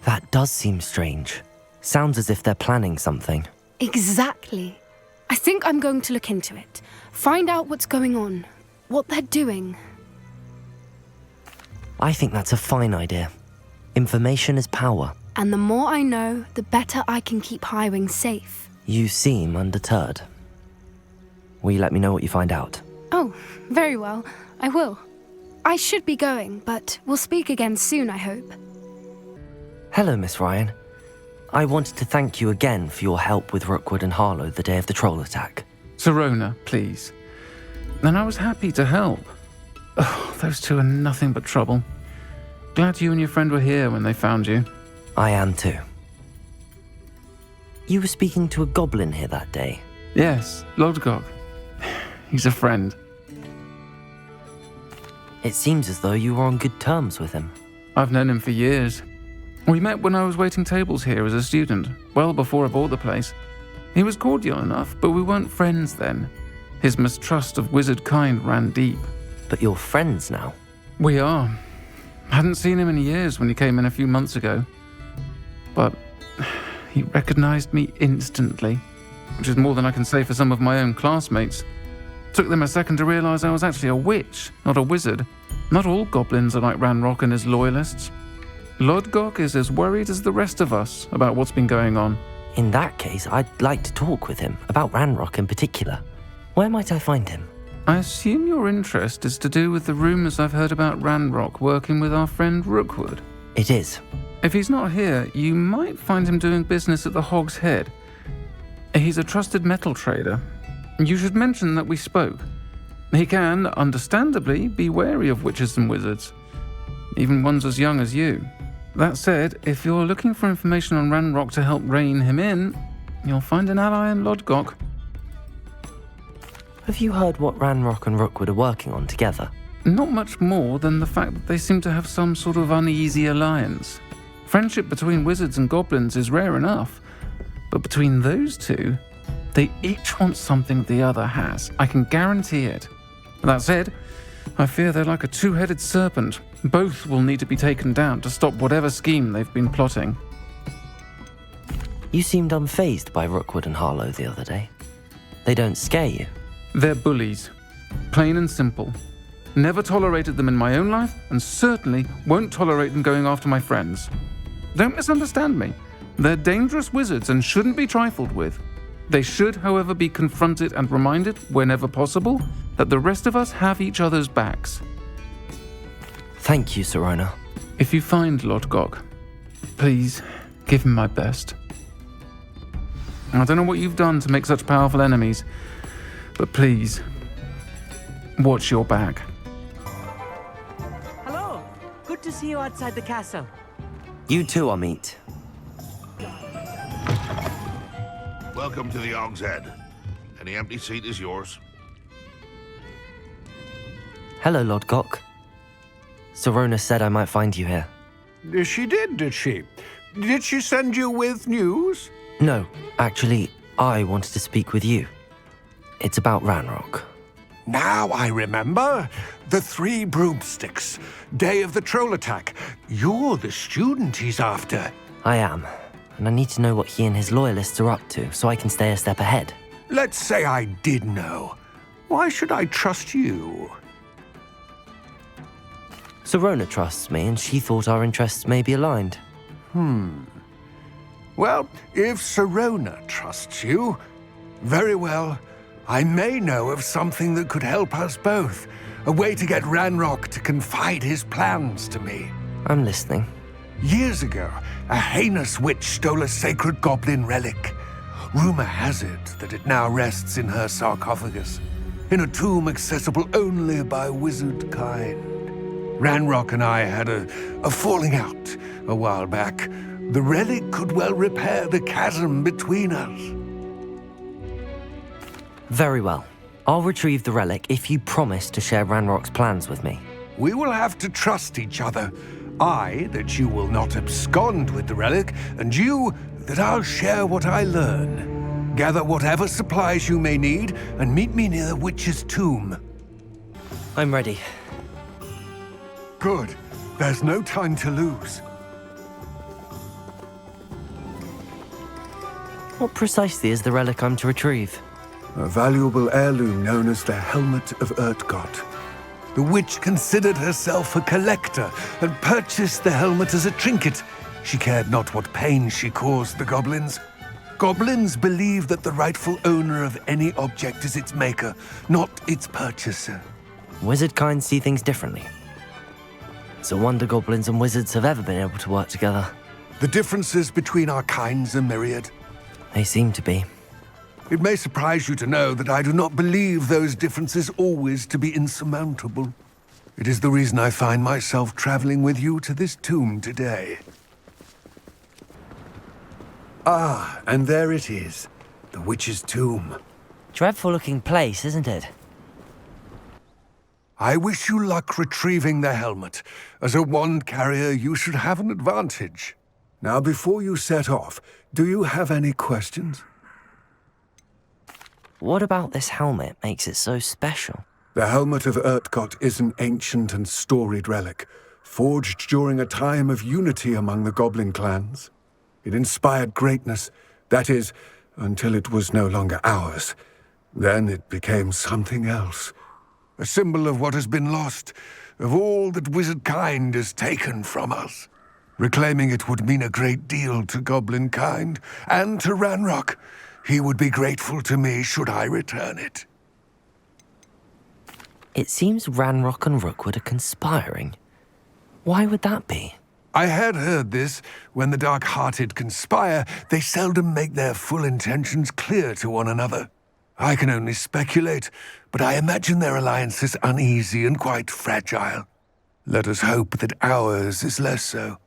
That does seem strange. Sounds as if they're planning something. Exactly. I think I'm going to look into it. Find out what's going on, what they're doing. I think that's a fine idea. Information is power. And the more I know, the better I can keep Highwing safe. You seem undeterred. Will you let me know what you find out? Oh, very well. I will. I should be going, but we'll speak again soon, I hope. Hello, Miss Ryan. I wanted to thank you again for your help with Rookwood and Harlow the day of the troll attack. Sirona, please. And I was happy to help. Oh, those two are nothing but trouble. Glad you and your friend were here when they found you. I am too. You were speaking to a goblin here that day? Yes, Lodgok. He's a friend. It seems as though you were on good terms with him. I've known him for years. We met when I was waiting tables here as a student, well before I bought the place. He was cordial enough, but we weren't friends then. His mistrust of wizard kind ran deep. But you're friends now? We are. Hadn't seen him in years when he came in a few months ago. But he recognized me instantly, which is more than I can say for some of my own classmates. Took them a second to realize I was actually a witch, not a wizard. Not all goblins are like Ranrock and his loyalists. Lodgok is as worried as the rest of us about what's been going on. In that case, I'd like to talk with him, about Ranrock in particular. Where might I find him? I assume your interest is to do with the rumors I've heard about Ranrock working with our friend Rookwood. It is. If he's not here, you might find him doing business at the Hogsheade. He's a trusted metal trader. You should mention that we spoke. He can, understandably, be wary of witches and wizards, even ones as young as you. That said, if you're looking for information on Ranrock to help rein him in, you'll find an ally in Lodgok. Have you heard what Ranrock and Rookwood are working on together? Not much more than the fact that they seem to have some sort of uneasy alliance. Friendship between wizards and goblins is rare enough, but between those two, they each want something the other has. I can guarantee it. That said, I fear they're like a two-headed serpent. Both will need to be taken down to stop whatever scheme they've been plotting. You seemed unfazed by Rookwood and Harlow the other day. They don't scare you. They're bullies. Plain and simple. Never tolerated them in my own life, and certainly won't tolerate them going after my friends. Don't misunderstand me. They're dangerous wizards and shouldn't be trifled with. They should, however, be confronted and reminded, whenever possible, that the rest of us have each other's backs. Thank you, Sirona. If you find Lodgok, please give him my best. I don't know what you've done to make such powerful enemies, but please, watch your back. Hello. Good to see you outside the castle. You too, Hogsmeade. Welcome to the Hogsheade. Any empty seat is yours. Hello, Lodgok. Sirona said I might find you here. She did she? Did she send you with news? No, actually, I wanted to speak with you. It's about Ranrock. Now I remember. The 3 broomsticks. Day of the troll attack. You're the student he's after. I am, and I need to know what he and his loyalists are up to so I can stay a step ahead. Let's say I did know. Why should I trust you? Sirona trusts me, and she thought our interests may be aligned. Well, if Sirona trusts you, very well. I may know of something that could help us both. A way to get Ranrock to confide his plans to me. I'm listening. Years ago, a heinous witch stole a sacred goblin relic. Rumor has it that it now rests in her sarcophagus, in a tomb accessible only by wizard kind. Ranrock and I had a falling out a while back. The relic could well repair the chasm between us. Very well. I'll retrieve the relic if you promise to share Ranrock's plans with me. We will have to trust each other. I, that you will not abscond with the relic, and you, that I'll share what I learn. Gather whatever supplies you may need, and meet me near the witch's tomb. I'm ready. Good. There's no time to lose. What precisely is the relic I'm to retrieve? A valuable heirloom known as the Helmet of Urtgot. The witch considered herself a collector and purchased the helmet as a trinket. She cared not what pain she caused the goblins. Goblins believe that the rightful owner of any object is its maker, not its purchaser. Wizard kind see things differently. It's a wonder goblins and wizards have ever been able to work together. The differences between our kinds are myriad. They seem to be. It may surprise you to know that I do not believe those differences always to be insurmountable. It is the reason I find myself traveling with you to this tomb today. Ah, and there it is, the witch's tomb. Dreadful-looking place, isn't it? I wish you luck retrieving the helmet. As a wand carrier, you should have an advantage. Now, before you set off, do you have any questions? What about this helmet makes it so special? The Helmet of Urtgot is an ancient and storied relic, forged during a time of unity among the goblin clans. It inspired greatness, that is, until it was no longer ours. Then it became something else. A symbol of what has been lost, of all that wizard kind has taken from us. Reclaiming it would mean a great deal to goblin kind, and to Ranrock. He would be grateful to me should I return it. It seems Ranrock and Rookwood are conspiring. Why would that be? I had heard this. When the dark-hearted conspire, they seldom make their full intentions clear to one another. I can only speculate, but I imagine their alliance is uneasy and quite fragile. Let us hope that ours is less so.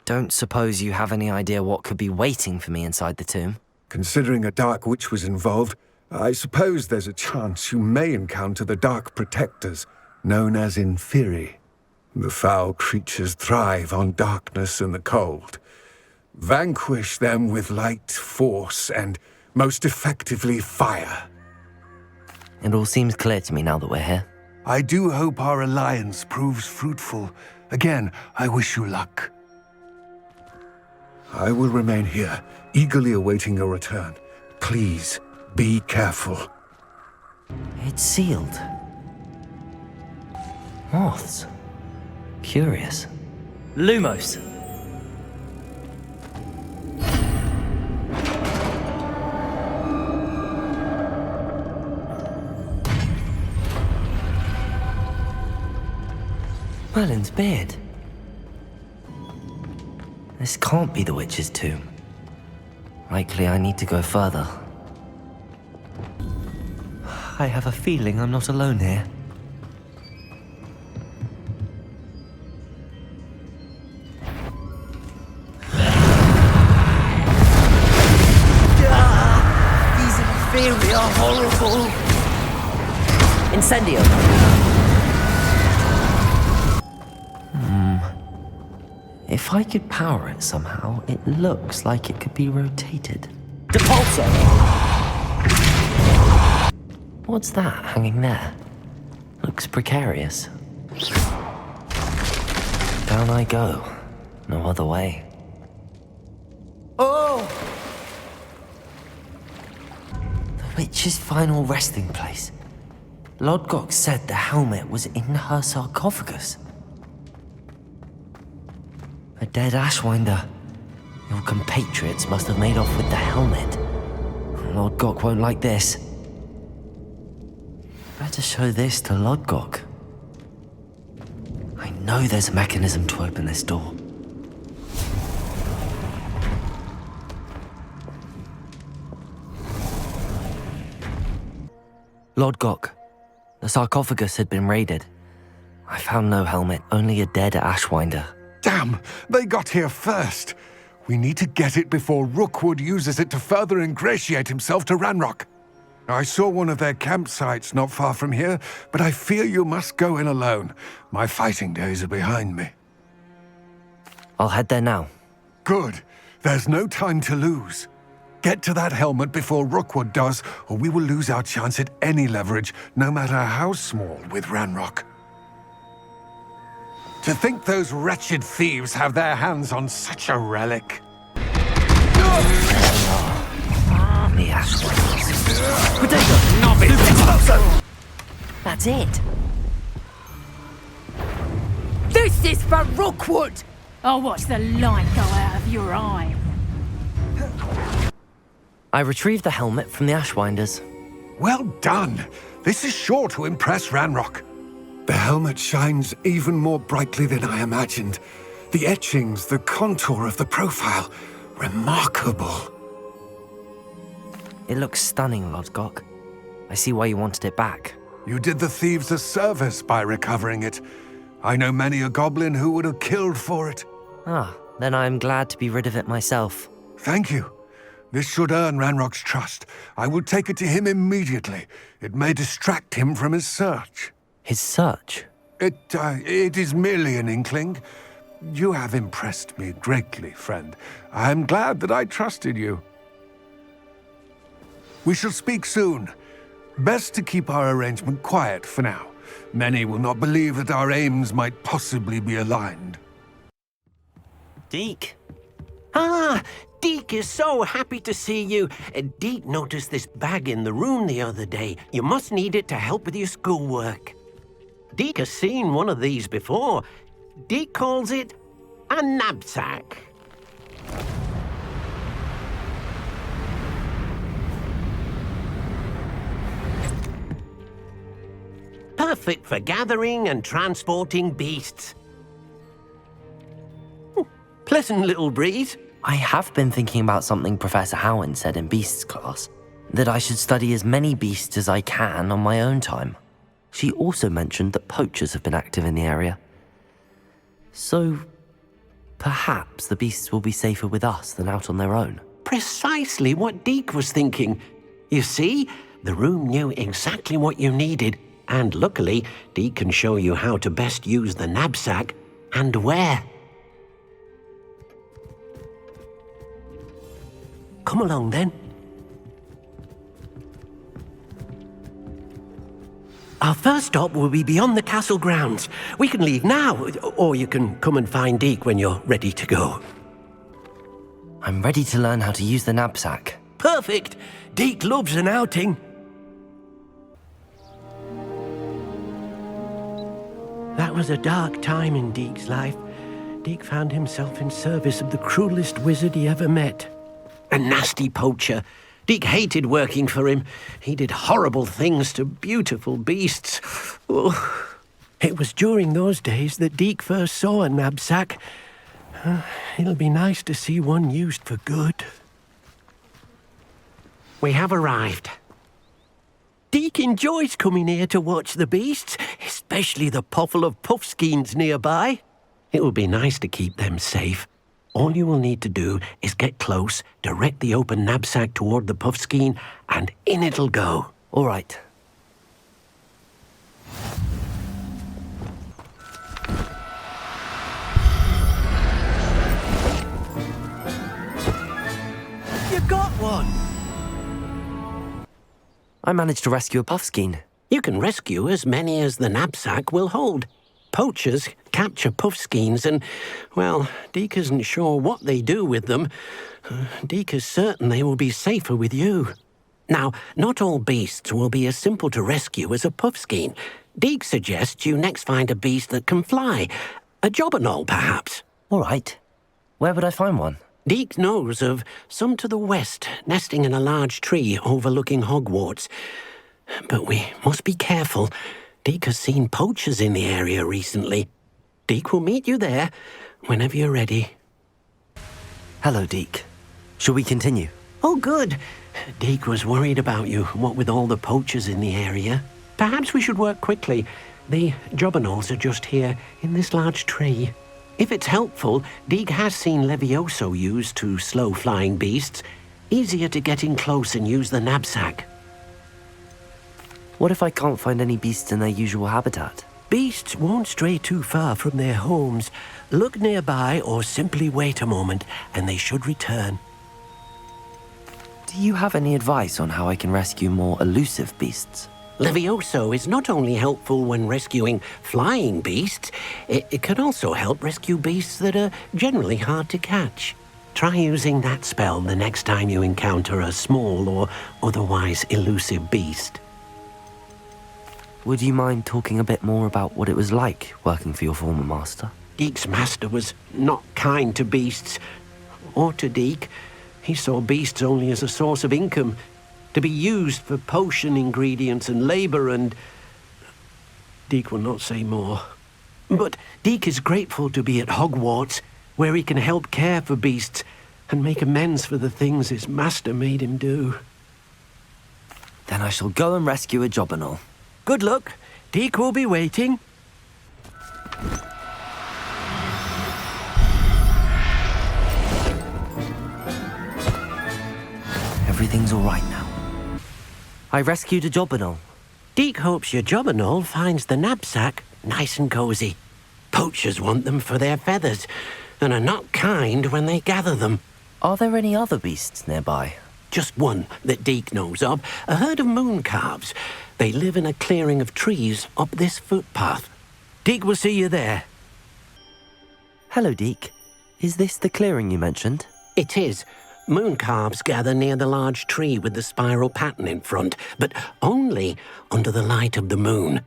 Don't suppose you have any idea what could be waiting for me inside the tomb? Considering a dark witch was involved, I suppose there's a chance you may encounter the Dark Protectors, known as Inferi. The foul creatures thrive on darkness and the cold. Vanquish them with light, force, and most effectively fire. It all seems clear to me now that we're here. I do hope our alliance proves fruitful. Again, I wish you luck. I will remain here, eagerly awaiting your return. Please, be careful. It's sealed. Moths. Curious. Lumos! Merlin's beard. This can't be the witch's tomb. Likely I need to go further. I have a feeling I'm not alone here. These inferi are horrible. Incendio. If I could power it somehow, it looks like it could be rotated. Depulso! What's that hanging there? Looks precarious. Down I go. No other way. Oh! The witch's final resting place. Lodgok said the helmet was in her sarcophagus. A dead Ashwinder. Your compatriots must have made off with the helmet. Lodgok won't like this. Better show this to Lodgok. I know there's a mechanism to open this door. Lord Gok, the sarcophagus had been raided. I found no helmet, only a dead Ashwinder. Damn! They got here first! We need to get it before Rookwood uses it to further ingratiate himself to Ranrock. I saw one of their campsites not far from here, but I fear you must go in alone. My fighting days are behind me. I'll head there now. Good. There's no time to lose. Get to that helmet before Rookwood does, or we will lose our chance at any leverage, no matter how small, with Ranrock. To think those wretched thieves have their hands on such a relic. The Ashwinders. Potato! Novice! That's it. This is for Rookwood! I'll watch the light go out of your eye. I retrieved the helmet from the Ashwinders. Well done! This is sure to impress Ranrock. The helmet shines even more brightly than I imagined. The etchings, the contour of the profile, remarkable. It looks stunning, Lord Gok. I see why you wanted it back. You did the thieves a service by recovering it. I know many a goblin who would have killed for it. Ah, then I'm glad to be rid of it myself. Thank you. This should earn Ranrock's trust. I will take it to him immediately. It may distract him from his search. His search? It is merely an inkling. You have impressed me greatly, friend. I am glad that I trusted you. We shall speak soon. Best to keep our arrangement quiet for now. Many will not believe that our aims might possibly be aligned. Deke. Ah, Deke is so happy to see you. Deke noticed this bag in the room the other day. You must need it to help with your schoolwork. Deke has seen one of these before. Deke calls it a knapsack. Perfect for gathering and transporting beasts. Pleasant little breeze. I have been thinking about something Professor Howard said in Beasts class, that I should study as many beasts as I can on my own time. She also mentioned that poachers have been active in the area. So, perhaps the beasts will be safer with us than out on their own. Precisely what Deke was thinking. You see, the room knew exactly what you needed, and luckily, Deke can show you how to best use the knapsack and where. Come along then. Our first stop will be beyond the castle grounds. We can leave now, or you can come and find Deke when you're ready to go. I'm ready to learn how to use the knapsack. Perfect! Deke loves an outing. That was a dark time in Deke's life. Deke found himself in service of the cruelest wizard he ever met. A nasty poacher. Deke hated working for him. He did horrible things to beautiful beasts. Oh. It was during those days that Deke first saw a knapsack. It'll be nice to see one used for good. We have arrived. Deke enjoys coming here to watch the beasts, especially the potful of puffskeins nearby. It will be nice to keep them safe. All you will need to do is get close, direct the open knapsack toward the puffskein, and in it'll go. All right. You got one! I managed to rescue a puffskein. You can rescue as many as the knapsack will hold. Poachers capture puffskeins and, well, Deke isn't sure what they do with them. Deke is certain they will be safer with you. Now, not all beasts will be as simple to rescue as a puffskein. Deke suggests you next find a beast that can fly. A jobberknoll, perhaps. All right. Where would I find one? Deke knows of some to the west, nesting in a large tree overlooking Hogwarts. But we must be careful. Deke has seen poachers in the area recently. Deke will meet you there whenever you're ready. Hello, Deke. Shall we continue? Oh, good. Deke was worried about you, what with all the poachers in the area. Perhaps we should work quickly. The jobberknolls are just here, in this large tree. If it's helpful, Deke has seen Levioso used to slow flying beasts. Easier to get in close and use the knapsack. What if I can't find any beasts in their usual habitat? Beasts won't stray too far from their homes. Look nearby or simply wait a moment, and they should return. Do you have any advice on how I can rescue more elusive beasts? Levioso is not only helpful when rescuing flying beasts, it can also help rescue beasts that are generally hard to catch. Try using that spell the next time you encounter a small or otherwise elusive beast. Would you mind talking a bit more about what it was like working for your former master? Deke's master was not kind to beasts, or to Deke. He saw beasts only as a source of income, to be used for potion ingredients and labor, and Deke will not say more. But Deke is grateful to be at Hogwarts, where he can help care for beasts and make amends for the things his master made him do. Then I shall go and rescue a jobberknoll. Good luck. Deke will be waiting. Everything's all right now. I rescued a jobberknoll. Deke hopes your jobberknoll finds the knapsack nice and cozy. Poachers want them for their feathers and are not kind when they gather them. Are there any other beasts nearby? Just one that Deke knows of, a herd of mooncalves. They live in a clearing of trees up this footpath. Deke will see you there. Hello, Deke. Is this the clearing you mentioned? It is. Mooncalves gather near the large tree with the spiral pattern in front, but only under the light of the moon.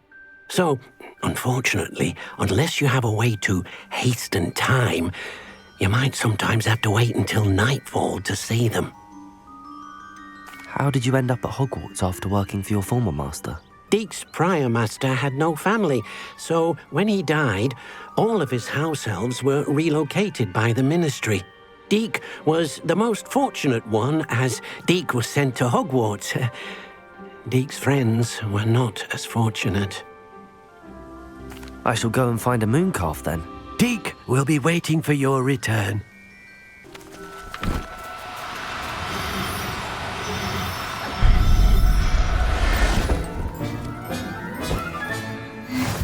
So, unfortunately, unless you have a way to hasten time, you might sometimes have to wait until nightfall to see them. How did you end up at Hogwarts after working for your former master? Deke's prior master had no family, so when he died, all of his house elves were relocated by the ministry. Deke was the most fortunate one, as Deke was sent to Hogwarts. Deke's friends were not as fortunate. I shall go and find a mooncalf then. Deke will be waiting for your return.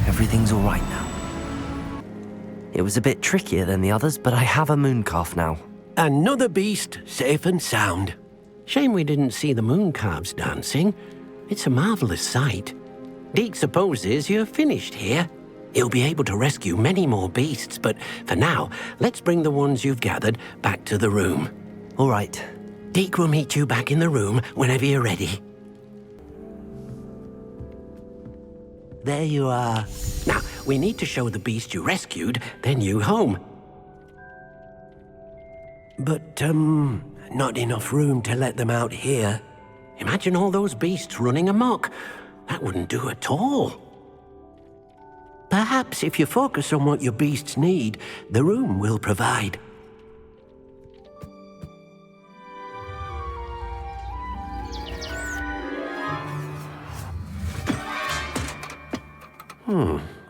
Everything's all right now. It was a bit trickier than the others, but I have a mooncalf now. Another beast, safe and sound. Shame we didn't see the mooncalves dancing. It's a marvelous sight. Deke supposes you're finished here. He'll be able to rescue many more beasts, but for now, let's bring the ones you've gathered back to the room. All right. Deke will meet you back in the room whenever you're ready. There you are. Now, we need to show the beast you rescued their new home. But, not enough room to let them out here. Imagine all those beasts running amok. That wouldn't do at all. Perhaps if you focus on what your beasts need, the room will provide.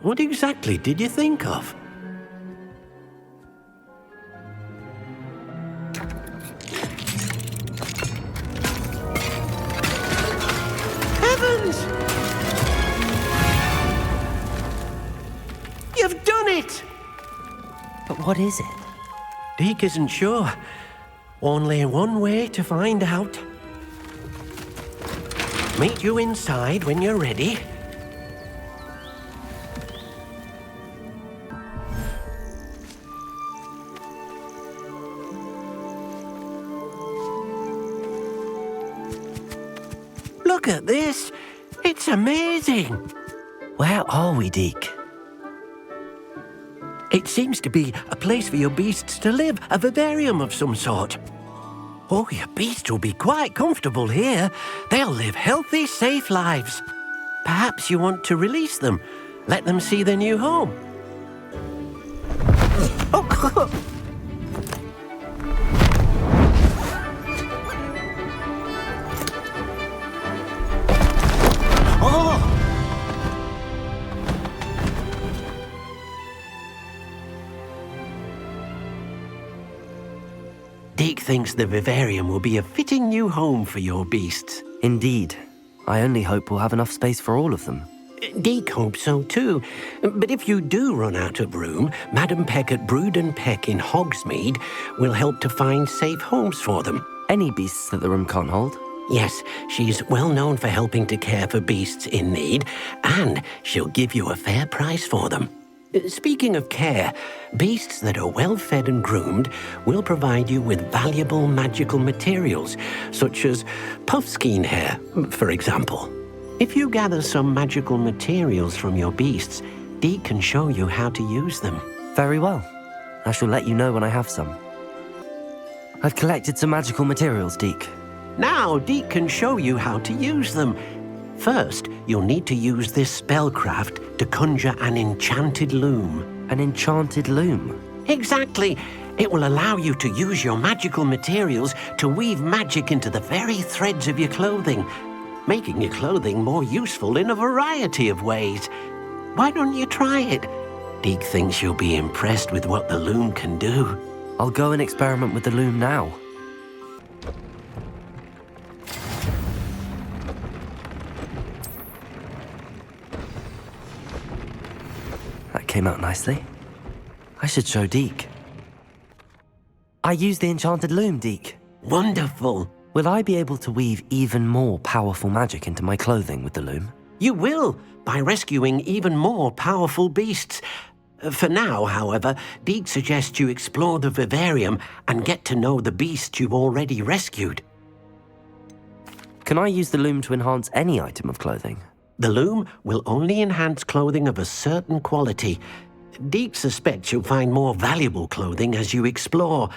What exactly did you think of? Heavens! You've done it! But what is it? Deke isn't sure. Only one way to find out. Meet you inside when you're ready. Look at this. It's amazing. Where are we, Deke? It seems to be a place for your beasts to live, a vivarium of some sort. Oh, your beasts will be quite comfortable here. They'll live healthy, safe lives. Perhaps you want to release them, let them see their new home. Deke thinks the vivarium will be a fitting new home for your beasts. Indeed. I only hope we'll have enough space for all of them. Deke hopes so too. But if you do run out of room, Madam Peck at Brood and Peck in Hogsmeade will help to find safe homes for them. Any beasts that the room can't hold? Yes, she's well known for helping to care for beasts in need, and she'll give you a fair price for them. Speaking of care, beasts that are well fed and groomed will provide you with valuable magical materials, such as puffskein hair, for example. If you gather some magical materials from your beasts, Deke can show you how to use them. Very well. I shall let you know when I have some. I've collected some magical materials, Deke. Now Deke can show you how to use them. First, you'll need to use this spellcraft to conjure an enchanted loom. An enchanted loom? Exactly. It will allow you to use your magical materials to weave magic into the very threads of your clothing, making your clothing more useful in a variety of ways. Why don't you try it? Deke thinks you'll be impressed with what the loom can do. I'll go and experiment with the loom now. That came out nicely. I should show Deke. I used the enchanted loom, Deke. Wonderful. Will I be able to weave even more powerful magic into my clothing with the loom? You will, by rescuing even more powerful beasts. For now, however, Deke suggests you explore the vivarium and get to know the beasts you've already rescued. Can I use the loom to enhance any item of clothing? The loom will only enhance clothing of a certain quality. Deke suspects you'll find more valuable clothing as you explore.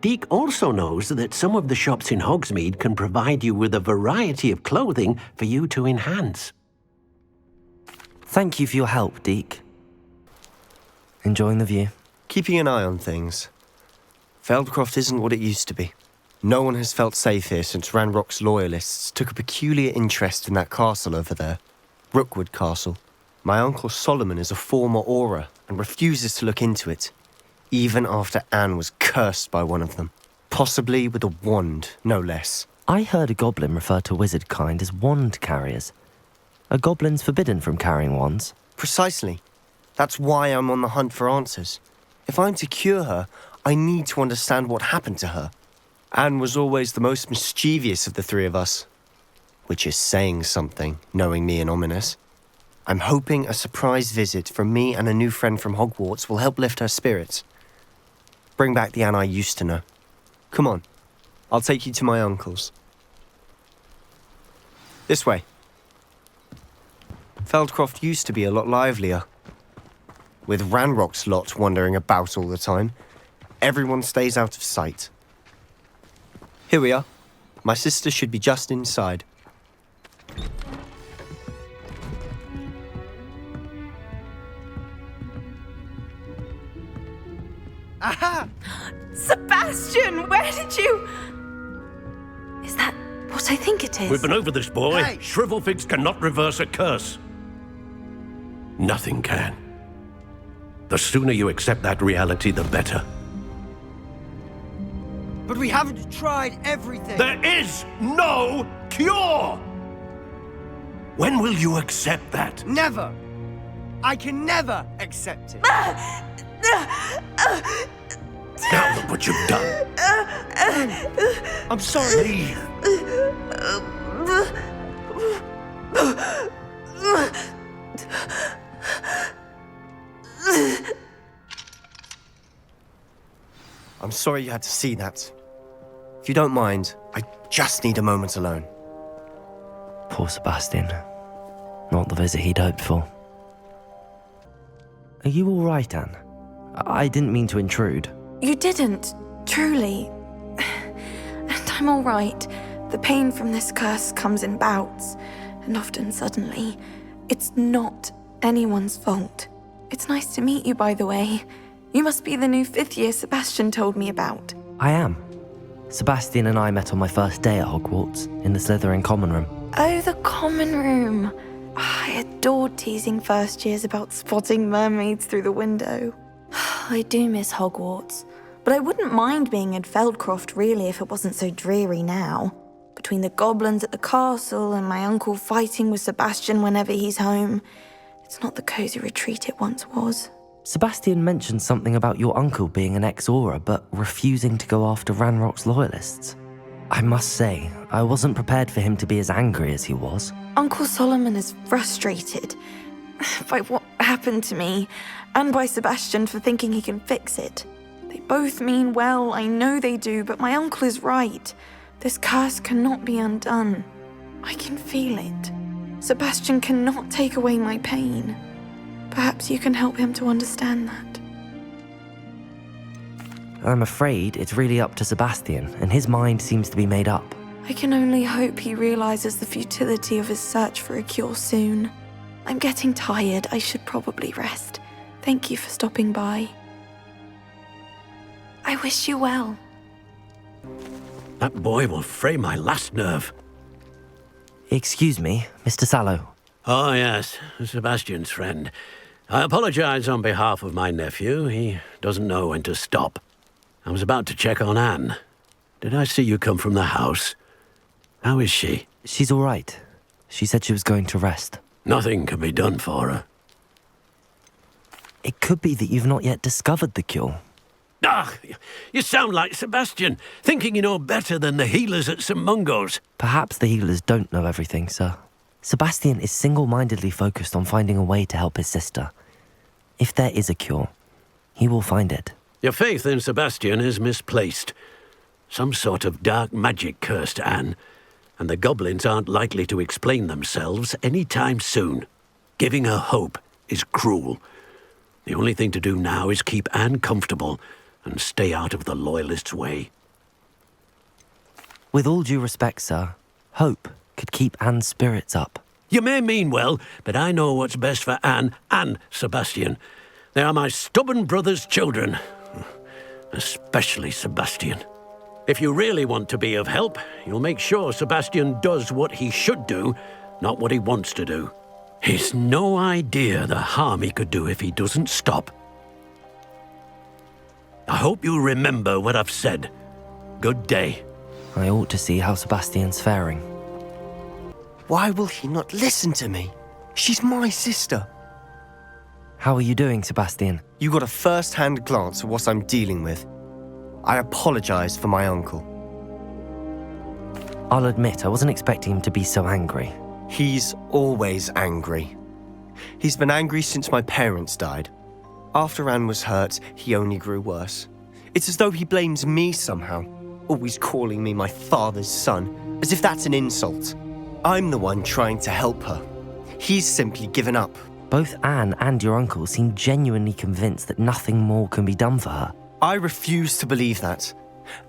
Deke also knows that some of the shops in Hogsmeade can provide you with a variety of clothing for you to enhance. Thank you for your help, Deke. Enjoying the view? Keeping an eye on things. Feldcroft isn't what it used to be. No one has felt safe here since Ranrock's loyalists took a peculiar interest in that castle over there. Rookwood Castle. My uncle Solomon is a former Auror and refuses to look into it, even after Anne was cursed by one of them. Possibly with a wand, no less. I heard a goblin refer to wizard kind as wand carriers. Are goblins forbidden from carrying wands? Precisely. That's why I'm on the hunt for answers. If I'm to cure her, I need to understand what happened to her. Anne was always the most mischievous of the three of us. Which is saying something, knowing me and Ominous. I'm hoping a surprise visit from me and a new friend from Hogwarts will help lift her spirits. Bring back the Anne I used to know. Come on, I'll take you to my uncle's. This way. Feldcroft used to be a lot livelier. With Ranrock's lot wandering about all the time, everyone stays out of sight. Here we are. My sister should be just inside. Aha! Sebastian, where did you... Is that what I think it is? We've been over this, boy. Hey. Shrivelfigs cannot reverse a curse. Nothing can. The sooner you accept that reality, the better. But we haven't tried everything. There is no cure! When will you accept that? Never. I can never accept it. Now look what you've done. I'm sorry. I'm sorry you had to see that. If you don't mind, I just need a moment alone. Poor Sebastian. Not the visit he'd hoped for. Are you all right, Anne? I didn't mean to intrude. You didn't, truly. And I'm all right. The pain from this curse comes in bouts, and often suddenly. It's not anyone's fault. It's nice to meet you, by the way. You must be the new 5th year Sebastian told me about. I am. Sebastian and I met on my first day at Hogwarts, in the Slytherin common room. Oh, the common room. I adored teasing first years about spotting mermaids through the window. I do miss Hogwarts, but I wouldn't mind being in Feldcroft really if it wasn't so dreary now. Between the goblins at the castle and my uncle fighting with Sebastian whenever he's home, it's not the cosy retreat it once was. Sebastian mentioned something about your uncle being an ex-Auror, but refusing to go after Ranrock's loyalists. I must say, I wasn't prepared for him to be as angry as he was. Uncle Solomon is frustrated by what happened to me, and by Sebastian for thinking he can fix it. They both mean well, I know they do, but my uncle is right. This curse cannot be undone. I can feel it. Sebastian cannot take away my pain. Perhaps you can help him to understand that. I'm afraid it's really up to Sebastian, and his mind seems to be made up. I can only hope he realizes the futility of his search for a cure soon. I'm getting tired. I should probably rest. Thank you for stopping by. I wish you well. That boy will fray my last nerve. Excuse me, Mr. Sallow. Oh, yes, Sebastian's friend. I apologize on behalf of my nephew. He doesn't know when to stop. I was about to check on Anne. Did I see you come from the house? How is she? She's all right. She said she was going to rest. Nothing can be done for her. It could be that you've not yet discovered the cure. Ah, you sound like Sebastian, thinking you know better than the healers at St. Mungo's. Perhaps the healers don't know everything, sir. Sebastian is single-mindedly focused on finding a way to help his sister. If there is a cure, he will find it. Your faith in Sebastian is misplaced. Some sort of dark magic cursed Anne, and the goblins aren't likely to explain themselves any time soon. Giving her hope is cruel. The only thing to do now is keep Anne comfortable and stay out of the Loyalists' way. With all due respect, sir, hope could keep Anne's spirits up. You may mean well, but I know what's best for Anne and Sebastian. They are my stubborn brother's children. Especially Sebastian. If you really want to be of help, you'll make sure Sebastian does what he should do, not what he wants to do. He's no idea the harm he could do if he doesn't stop. I hope you remember what I've said. Good day. I ought to see how Sebastian's faring. Why will he not listen to me? She's my sister. How are you doing, Sebastian? You got a first-hand glance at what I'm dealing with. I apologize for my uncle. I'll admit, I wasn't expecting him to be so angry. He's always angry. He's been angry since my parents died. After Anne was hurt, he only grew worse. It's as though he blames me somehow, always calling me my father's son, as if that's an insult. I'm the one trying to help her. He's simply given up. Both Anne and your uncle seem genuinely convinced that nothing more can be done for her. I refuse to believe that.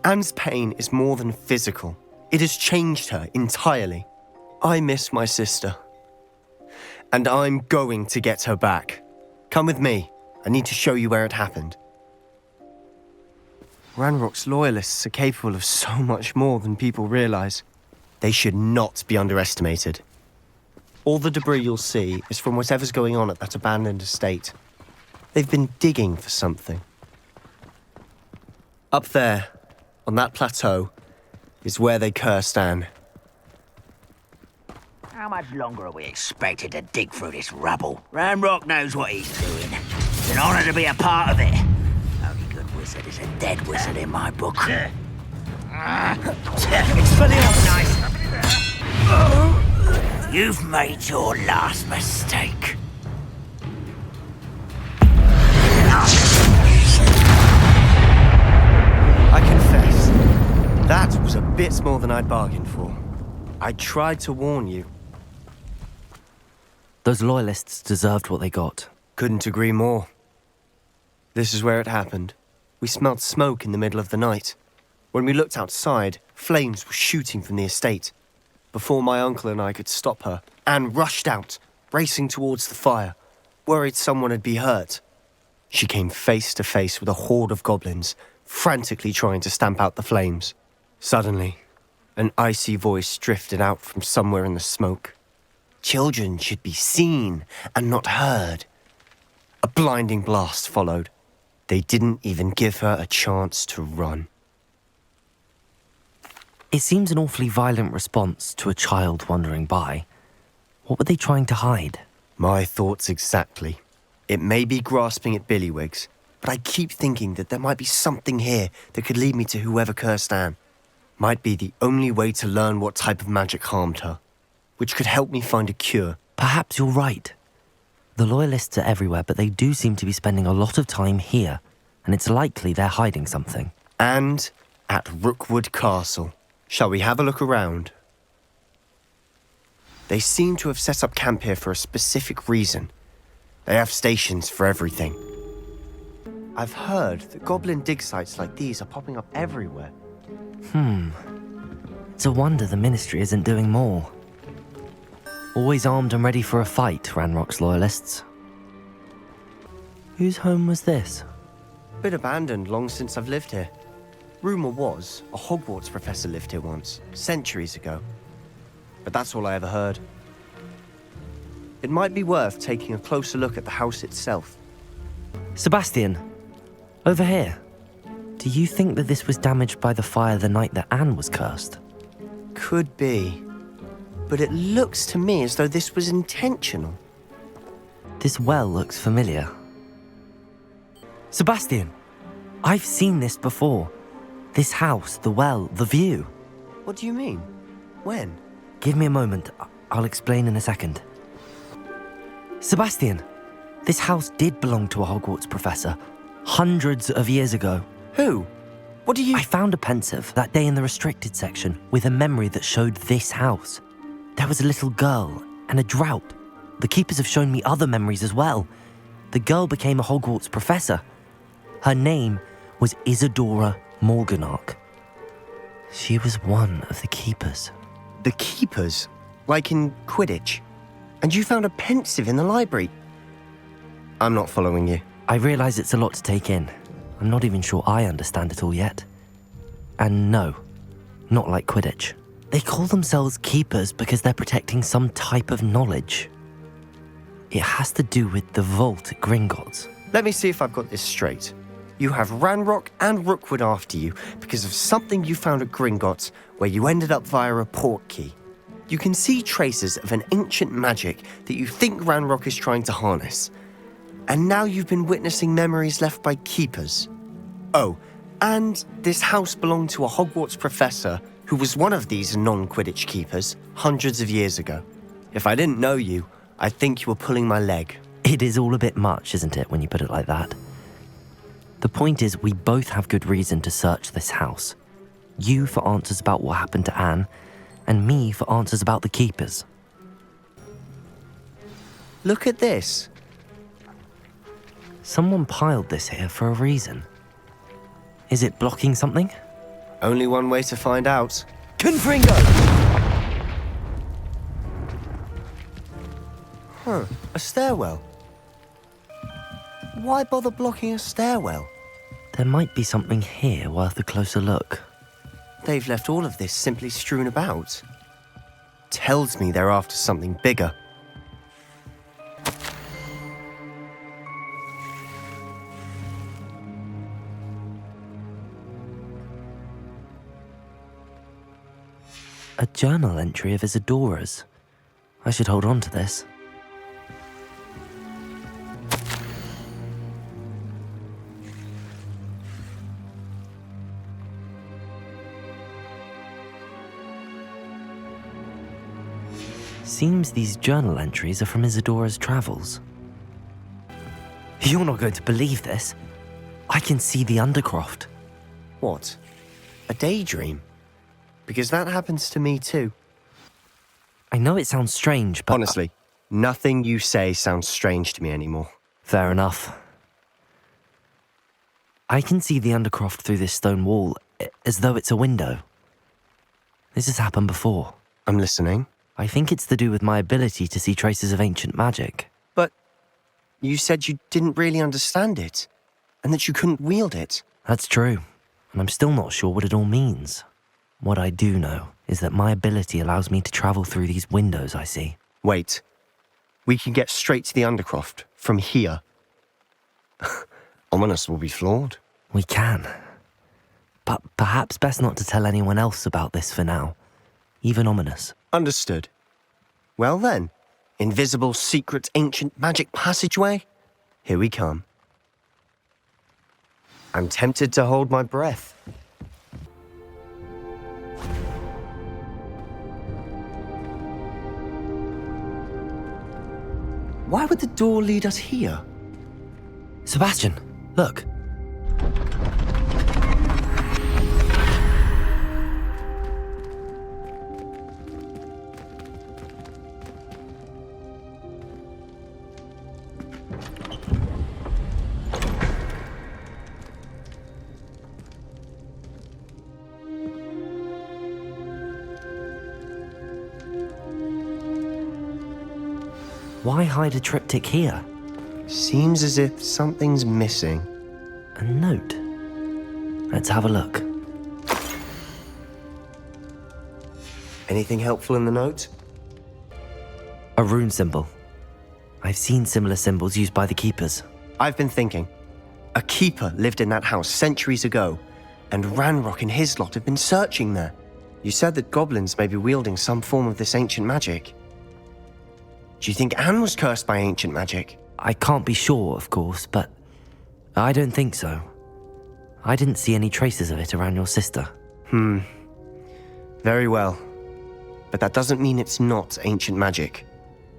Anne's pain is more than physical. It has changed her entirely. I miss my sister. And I'm going to get her back. Come with me. I need to show you where it happened. Ranrock's loyalists are capable of so much more than people realize. They should not be underestimated. All the debris you'll see is from whatever's going on at that abandoned estate. They've been digging for something. Up there, on that plateau, is where they cursed Anne. How much longer are we expected to dig through this rubble? Ranrock knows what he's doing. It's an honor to be a part of it. Only good wizard is a dead wizard in my book. Expelliarmus! You've made your last mistake. I confess, that was a bit more than I'd bargained for. I tried to warn you. Those loyalists deserved what they got. Couldn't agree more. This is where it happened. We smelled smoke in the middle of the night. When we looked outside, flames were shooting from the estate. Before my uncle and I could stop her, Anne rushed out, racing towards the fire, worried someone had been hurt. she came face to face with a horde of goblins, frantically trying to stamp out the flames. Suddenly, an icy voice drifted out from somewhere in the smoke. Children should be seen and not heard. A blinding blast followed. They didn't even give her a chance to run. It seems an awfully violent response to a child wandering by. What were they trying to hide? My thoughts exactly. It may be grasping at Billywigs, but I keep thinking that there might be something here that could lead me to whoever cursed Anne. Might be the only way to learn what type of magic harmed her, which could help me find a cure. Perhaps you're right. The Loyalists are everywhere, but they do seem to be spending a lot of time here, and it's likely they're hiding something. And at Rookwood Castle. Shall we have a look around? They seem to have set up camp here for a specific reason. They have stations for everything. I've heard that goblin dig sites like these are popping up everywhere. It's a wonder the Ministry isn't doing more. Always armed and ready for a fight, Ranrock's Loyalists. Whose home was this? Been abandoned long since I've lived here. Rumour was a Hogwarts professor lived here once, centuries ago. But that's all I ever heard. It might be worth taking a closer look at the house itself. Sebastian, over here. Do you think that this was damaged by the fire the night that Anne was cursed? Could be. But it looks to me as though this was intentional. This well looks familiar. Sebastian, I've seen this before. This house, the well, the view. What do you mean? When? Give me a moment. I'll explain in a second. Sebastian, this house did belong to a Hogwarts professor, hundreds of years ago. Who? What do you... I found a pensive that day in the restricted section with a memory that showed this house. There was a little girl and a drought. The keepers have shown me other memories as well. The girl became a Hogwarts professor. Her name was Isadora Morganach. She was one of the keepers. The keepers? Like in Quidditch? And you found a pensive in the library? I'm not following you. I realise it's a lot to take in. I'm not even sure I understand it all yet. And no, not like Quidditch. They call themselves keepers because they're protecting some type of knowledge. It has to do with the vault at Gringotts. Let me see if I've got this straight. You have Ranrock and Rookwood after you because of something you found at Gringotts where you ended up via a portkey. You can see traces of an ancient magic that you think Ranrock is trying to harness. And now you've been witnessing memories left by keepers. Oh, and this house belonged to a Hogwarts professor who was one of these non-Quidditch keepers hundreds of years ago. If I didn't know you, I'd think you were pulling my leg. It is all a bit much, isn't it, when you put it like that? The point is, we both have good reason to search this house. You for answers about what happened to Anne, and me for answers about the keepers. Look at this. Someone piled this here for a reason. Is it blocking something? Only one way to find out. Confringo! Huh, a stairwell. Why bother blocking a stairwell? There might be something here worth a closer look. They've left all of this simply strewn about. Tells me they're after something bigger. A journal entry of Isadora's. I should hold on to this. Seems these journal entries are from Isadora's travels. You're not going to believe this. I can see the Undercroft. What? A daydream? Because that happens to me too. I know it sounds strange, but... Honestly, nothing you say sounds strange to me anymore. Fair enough. I can see the Undercroft through this stone wall, as though it's a window. This has happened before. I'm listening. I think it's to do with my ability to see traces of ancient magic. But You said you didn't really understand it, and that you couldn't wield it. That's true, and I'm still not sure what it all means. What I do know is that my ability allows me to travel through these windows I see. Wait. We can get straight to the Undercroft from here. Ominous will be floored. We can. But perhaps best not to tell anyone else about this for now. Even Ominous. Understood. Well then, invisible, secret, ancient magic passageway? Here we come. I'm tempted to hold my breath. Why would the door lead us here? Sebastian, look. Why hide a triptych here? Seems as if something's missing. A note. Let's have a look. Anything helpful in the note? A rune symbol. I've seen similar symbols used by the keepers. I've been thinking. A keeper lived in that house centuries ago, and Ranrock and his lot have been searching there. You said that goblins may be wielding some form of this ancient magic. Do you think Anne was cursed by ancient magic? I can't be sure, of course, but I don't think so. I didn't see any traces of it around your sister. Very well. But that doesn't mean it's not ancient magic.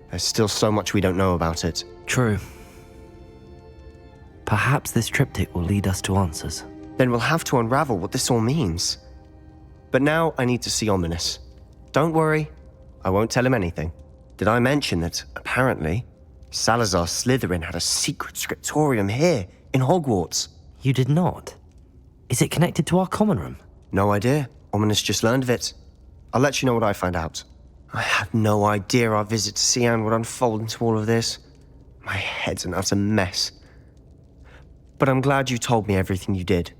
There's still so much we don't know about it. True. Perhaps this triptych will lead us to answers. Then we'll have to unravel what this all means. But now I need to see Ominous. Don't worry, I won't tell him anything. Did I mention that, apparently, Salazar Slytherin had a secret scriptorium here, in Hogwarts? You did not? Is it connected to our common room? No idea. Ominous just learned of it. I'll let you know what I find out. I had no idea our visit to Cian would unfold into all of this. My head's an utter mess. But I'm glad you told me everything you did.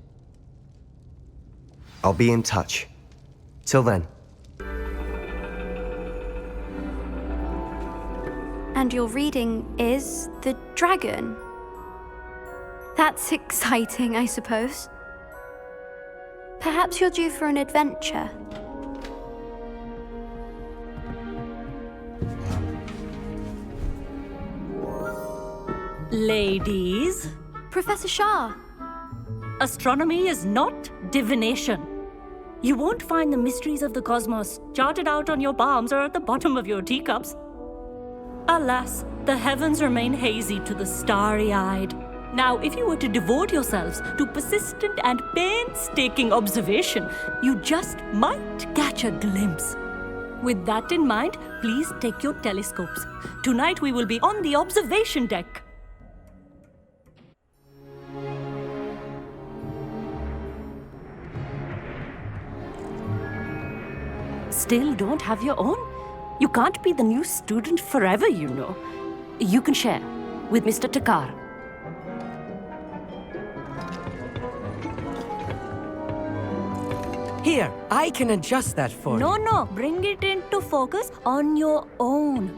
I'll be in touch. Till then. And your reading is the dragon. That's exciting, I suppose. Perhaps you're due for an adventure. Ladies. Professor Shah. Astronomy is not divination. You won't find the mysteries of the cosmos charted out on your palms or at the bottom of your teacups. Alas, the heavens remain hazy to the starry-eyed. Now, if you were to devote yourselves to persistent and painstaking observation, you just might catch a glimpse. With that in mind, please take your telescopes. Tonight we will be on the observation deck. Still don't have your own? You can't be the new student forever, you know. You can share with Mr. Takar. Here, I can adjust that for you. No, bring it into focus on your own.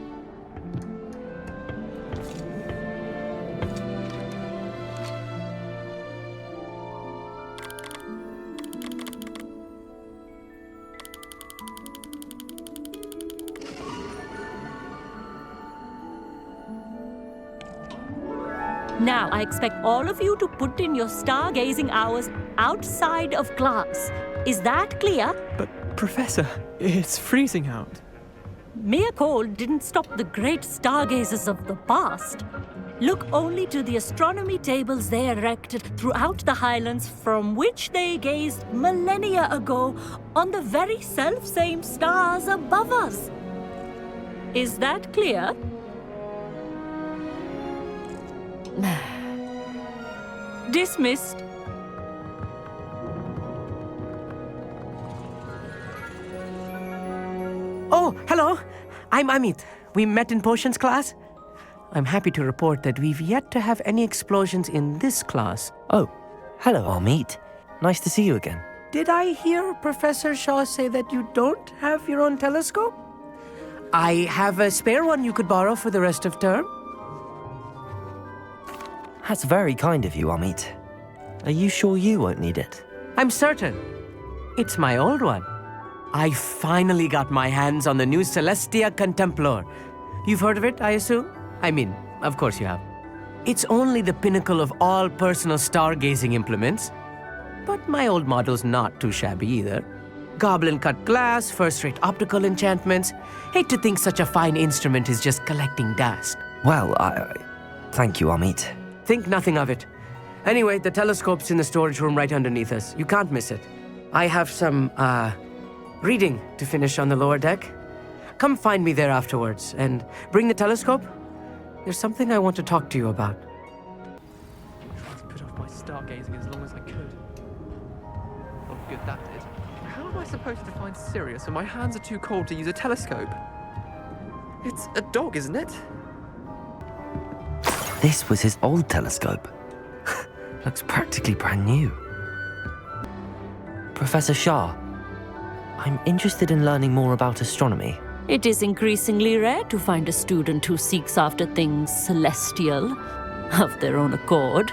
Now, I expect all of you to put in your stargazing hours outside of class. Is that clear? But, Professor, it's freezing out. Mere cold didn't stop the great stargazers of the past. Look only to the astronomy tables they erected throughout the Highlands from which they gazed millennia ago on the very self-same stars above us. Is that clear? Dismissed. Oh, hello. I'm Amit. We met in potions class. I'm happy to report that we've yet to have any explosions in this class. Oh, hello, Hogsmeade. Nice to see you again. Did I hear Professor Shaw say that you don't have your own telescope? I have a spare one you could borrow for the rest of term. That's very kind of you, Hogsmeade. Are you sure you won't need it? I'm certain. It's my old one. I finally got my hands on the new Celestia Contemplar. You've heard of it, I assume? I mean, of course you have. It's only the pinnacle of all personal stargazing implements. But my old model's not too shabby either. Goblin-cut glass, first-rate optical enchantments. Hate to think such a fine instrument is just collecting dust. Well, thank you, Hogsmeade. Think nothing of it. Anyway, the telescope's in the storage room right underneath us. You can't miss it. I have some, reading to finish on the lower deck. Come find me there afterwards, and bring the telescope. There's something I want to talk to you about. I tried to put off my stargazing as long as I could. Oh, good that did. How am I supposed to find Sirius when my hands are too cold to use a telescope? It's a dog, isn't it? This was his old telescope. Looks practically brand new. Professor Shah, I'm interested in learning more about astronomy. It is increasingly rare to find a student who seeks after things celestial of their own accord.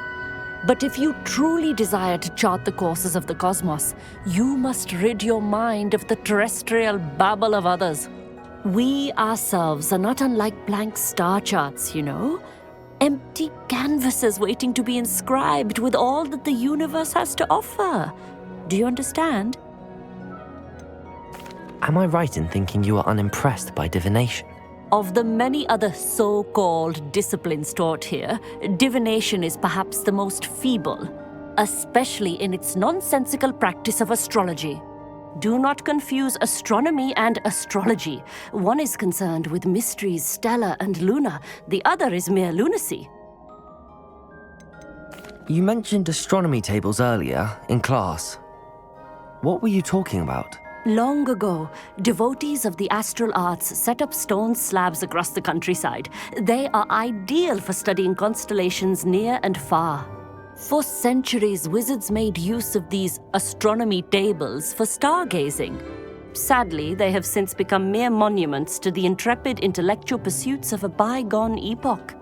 But if you truly desire to chart the courses of the cosmos, you must rid your mind of the terrestrial babble of others. We ourselves are not unlike blank star charts, you know. Empty canvases waiting to be inscribed with all that the universe has to offer. Do you understand? Am I right in thinking you are unimpressed by divination? Of the many other so-called disciplines taught here, divination is perhaps the most feeble, especially in its nonsensical practice of astrology. Do not confuse astronomy and astrology. One is concerned with mysteries stellar and lunar, the other is mere lunacy. You mentioned astronomy tables earlier in class. What were you talking about? Long ago, devotees of the astral arts set up stone slabs across the countryside. They are ideal for studying constellations near and far. For centuries, wizards made use of these astronomy tables for stargazing. Sadly, they have since become mere monuments to the intrepid intellectual pursuits of a bygone epoch.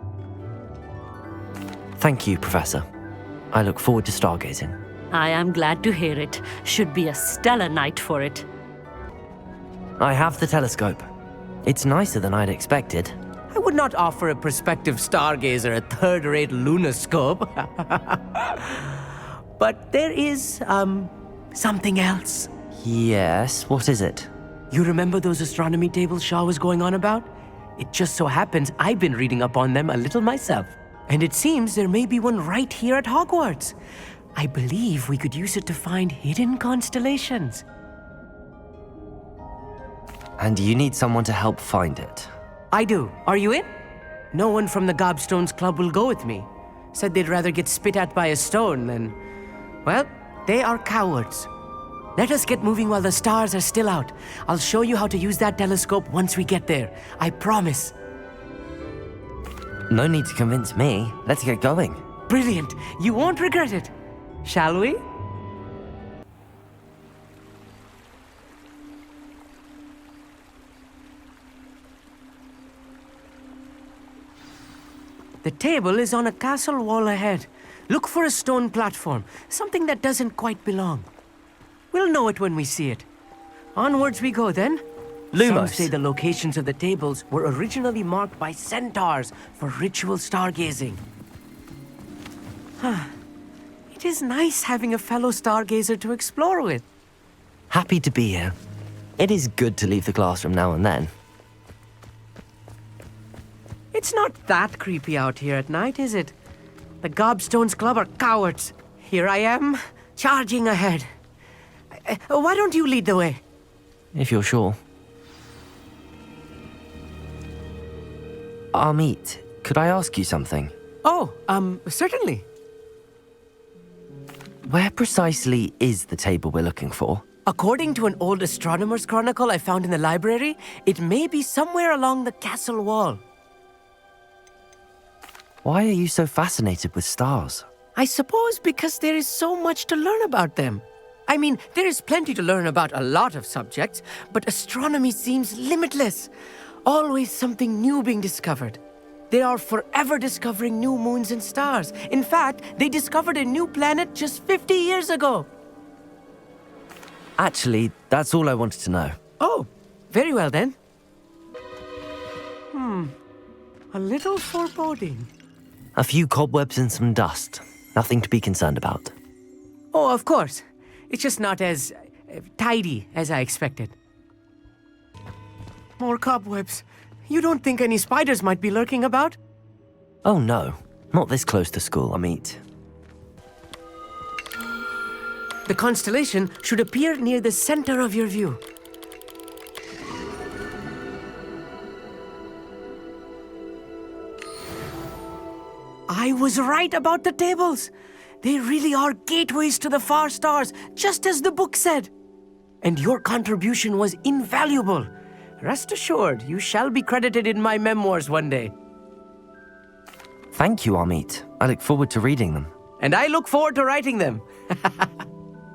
Thank you, Professor. I look forward to stargazing. I am glad to hear it. Should be a stellar night for it. I have the telescope. It's nicer than I'd expected. I would not offer a prospective stargazer a third-rate lunoscope. But there is, something else. Yes, what is it? You remember those astronomy tables Shaw was going on about? It just so happens I've been reading up on them a little myself. And it seems there may be one right here at Hogwarts. I believe we could use it to find hidden constellations. And you need someone to help find it. I do. Are you in? No one from the Gobstones Club will go with me. Said they'd rather get spit at by a stone than... Well, they are cowards. Let us get moving while the stars are still out. I'll show you how to use that telescope once we get there. I promise. No need to convince me. Let's get going. Brilliant. You won't regret it. Shall we? The table is on a castle wall ahead. Look for a stone platform, something that doesn't quite belong. We'll know it when we see it. Onwards we go then. Lumos. Some say the locations of the tables were originally marked by centaurs for ritual stargazing. It is nice having a fellow stargazer to explore with. Happy to be here. It is good to leave the classroom now and then. It's not that creepy out here at night, is it? The Gobstones Club are cowards. Here I am, charging ahead. Why don't you lead the way? If you're sure. Hogsmeade, could I ask you something? Oh, certainly. Where precisely is the table we're looking for? According to an old astronomer's chronicle I found in the library, it may be somewhere along the castle wall. Why are you so fascinated with stars? I suppose because there is so much to learn about them. I mean, there is plenty to learn about a lot of subjects, but astronomy seems limitless. Always something new being discovered. They are forever discovering new moons and stars. In fact, they discovered a new planet just 50 years ago. Actually, that's all I wanted to know. Oh, very well then. A little foreboding. A few cobwebs and some dust. Nothing to be concerned about. Oh, of course. It's just not as tidy as I expected. More cobwebs. You don't think any spiders might be lurking about? Oh no, not this close to school, Hogsmeade. The constellation should appear near the center of your view. I was right about the tables. They really are gateways to the far stars, just as the book said. And your contribution was invaluable. Rest assured, you shall be credited in my memoirs one day. Thank you, Hogsmeade. I look forward to reading them. And I look forward to writing them.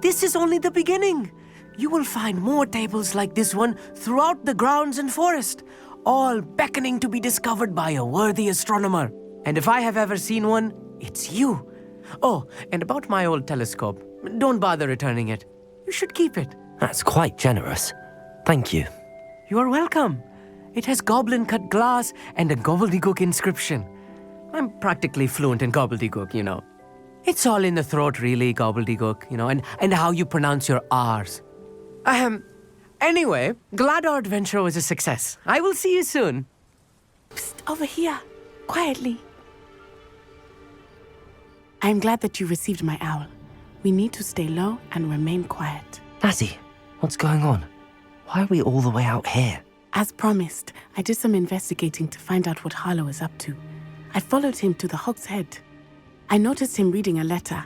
This is only the beginning. You will find more tables like this one throughout the grounds and forest, all beckoning to be discovered by a worthy astronomer. And if I have ever seen one, it's you. Oh, and about my old telescope, don't bother returning it. You should keep it. That's quite generous. Thank you. You are welcome. It has goblin-cut glass and a gobbledygook inscription. I'm practically fluent in gobbledygook, you know. It's all in the throat, really, gobbledygook, you know, and how you pronounce your R's. Anyway, glad our adventure was a success. I will see you soon. Psst, over here, quietly. I'm glad that you received my owl. We need to stay low and remain quiet. Natty, what's going on? Why are we all the way out here? As promised, I did some investigating to find out what Harlow is up to. I followed him to the Hogshead. I noticed him reading a letter.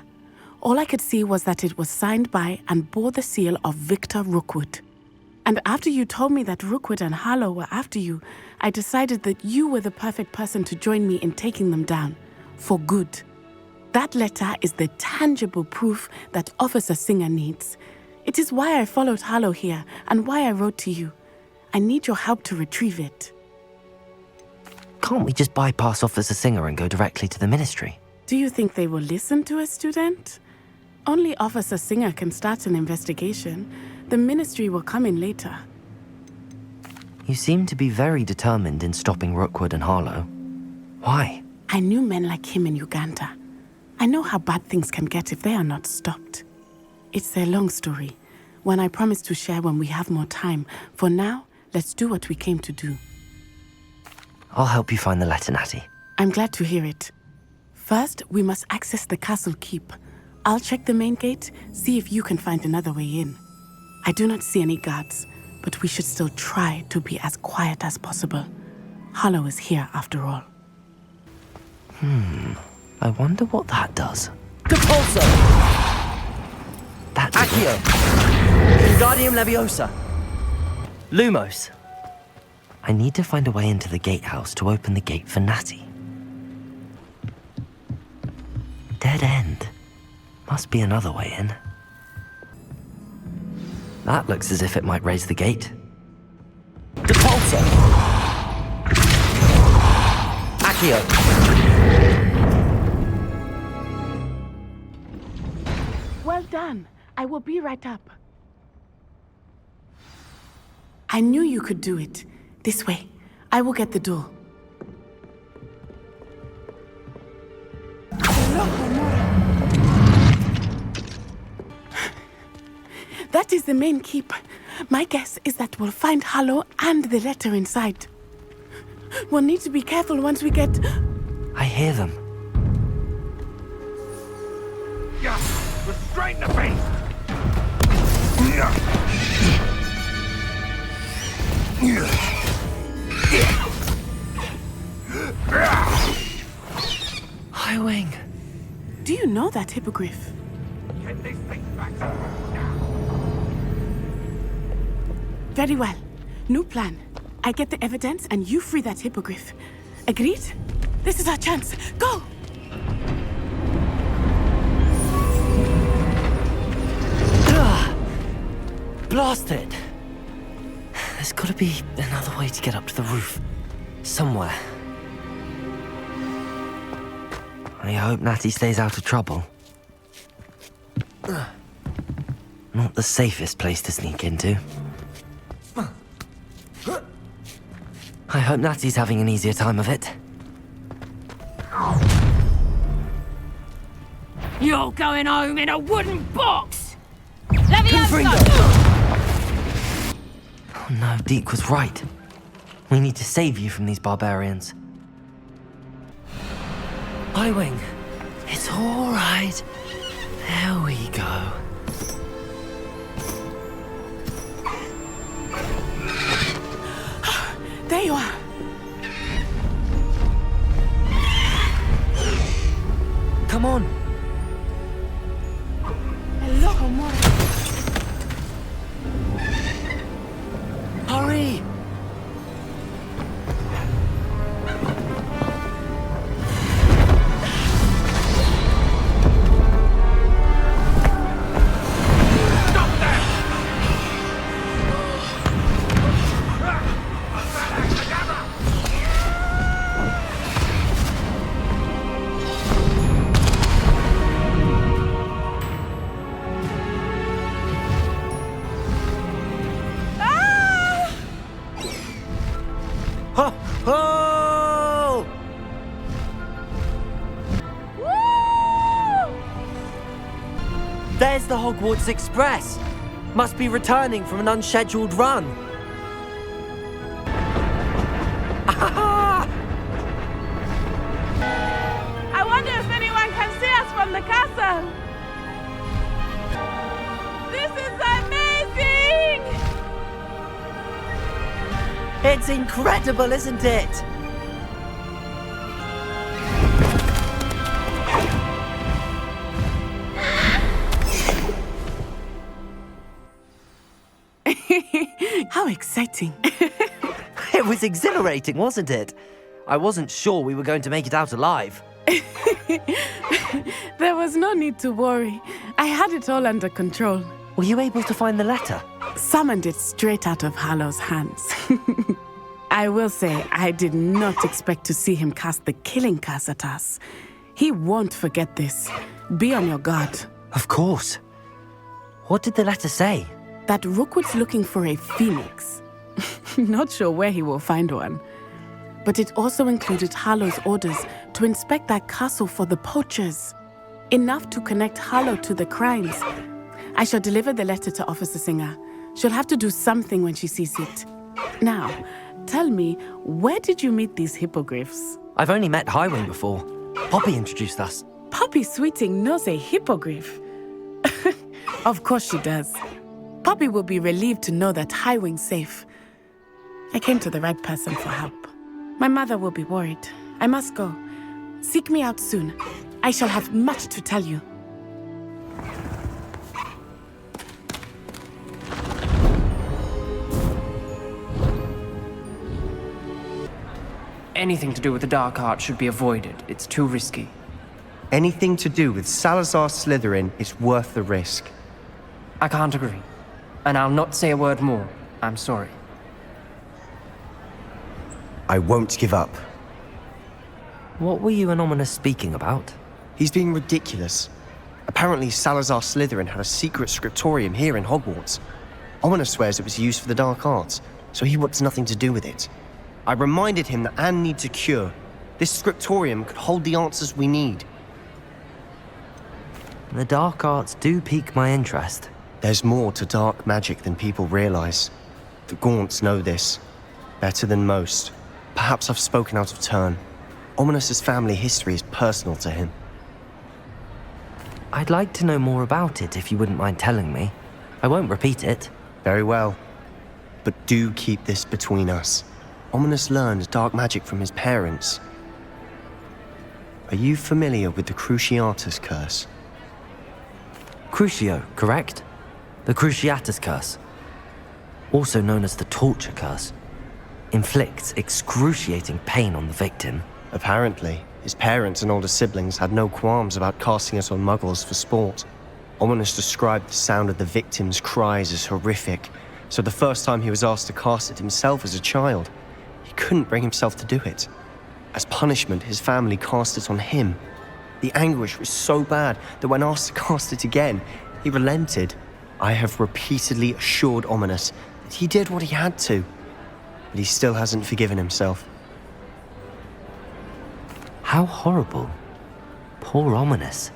All I could see was that it was signed by and bore the seal of Victor Rookwood. And after you told me that Rookwood and Harlow were after you, I decided that you were the perfect person to join me in taking them down. For good. That letter is the tangible proof that Officer Singer needs. It is why I followed Harlow here and why I wrote to you. I need your help to retrieve it. Can't we just bypass Officer Singer and go directly to the ministry? Do you think they will listen to a student? Only Officer Singer can start an investigation. The ministry will come in later. You seem to be very determined in stopping Rookwood and Harlow. Why? I knew men like him in Uganda. I know how bad things can get if they are not stopped. It's a long story, one I promise to share when we have more time. For now, let's do what we came to do. I'll help you find the letter, Natty. I'm glad to hear it. First, we must access the castle keep. I'll check the main gate, see if you can find another way in. I do not see any guards, but we should still try to be as quiet as possible. Harlow is here after all. I wonder what that does. Capulso! That's Accio! Wingardium Leviosa! Lumos! I need to find a way into the gatehouse to open the gate for Natty. Dead end. Must be another way in. That looks as if it might raise the gate. Depulso! Accio! Well done. I will be right up. I knew you could do it. This way. I will get the door. That is the main keep. My guess is that we'll find Harlow and the letter inside. We'll need to be careful once we get... I hear them. We're straight in the face! High Wing. Do you know that hippogriff? Get these things back. Very well. New plan. I get the evidence and you free that hippogriff. Agreed? This is our chance. Go! Blasted! There's gotta be another way to get up to the roof. Somewhere. I hope Natty stays out of trouble. Not the safest place to sneak into. I hope Natty's having an easier time of it. You're going home in a wooden box! Oh no, Deke was right. We need to save you from these barbarians. Highwing, it's all right. There we go. There you are. Come on. Hello, amor. Hurry! There's the Hogwarts Express. Must be returning from an unscheduled run. I wonder if anyone can see us from the castle. This is amazing! It's incredible, isn't it? How exciting. It was exhilarating, wasn't it? I wasn't sure we were going to make it out alive. There was no need to worry. I had it all under control. Were you able to find the letter? Summoned it straight out of Harlow's hands. I will say, I did not expect to see him cast the killing curse at us. He won't forget this. Be on your guard. Of course. What did the letter say? That Rookwood's looking for a phoenix. Not sure where he will find one. But it also included Harlow's orders to inspect that castle for the poachers. Enough to connect Harlow to the crimes. I shall deliver the letter to Officer Singer. She'll have to do something when she sees it. Now, tell me, where did you meet these hippogriffs? I've only met Highwing before. Poppy introduced us. Poppy Sweeting knows a hippogriff. Of course she does. Poppy will be relieved to know that Highwing's safe. I came to the right person for help. My mother will be worried. I must go. Seek me out soon. I shall have much to tell you. Anything to do with the dark art should be avoided. It's too risky. Anything to do with Salazar Slytherin is worth the risk. I can't agree. And I'll not say a word more. I'm sorry. I won't give up. What were you and Ominous speaking about? He's being ridiculous. Apparently Salazar Slytherin had a secret scriptorium here in Hogwarts. Ominous swears it was used for the dark arts, so he wants nothing to do with it. I reminded him that Anne needs a cure. This scriptorium could hold the answers we need. The dark arts do pique my interest. There's more to dark magic than people realize. The Gaunts know this. Better than most. Perhaps I've spoken out of turn. Ominous's family history is personal to him. I'd like to know more about it if you wouldn't mind telling me. I won't repeat it. Very well. But do keep this between us. Ominous learned dark magic from his parents. Are you familiar with the Cruciatus Curse? Crucio, correct? The Cruciatus Curse. Also known as the Torture Curse. Inflicts excruciating pain on the victim. Apparently, his parents and older siblings had no qualms about casting us on muggles for sport. Ominous described the sound of the victims' cries as horrific, so the first time he was asked to cast it himself as a child, he couldn't bring himself to do it. As punishment, his family cast it on him. The anguish was so bad that when asked to cast it again, he relented. I have repeatedly assured Ominous that he did what he had to, but he still hasn't forgiven himself. How horrible. Poor Ominous.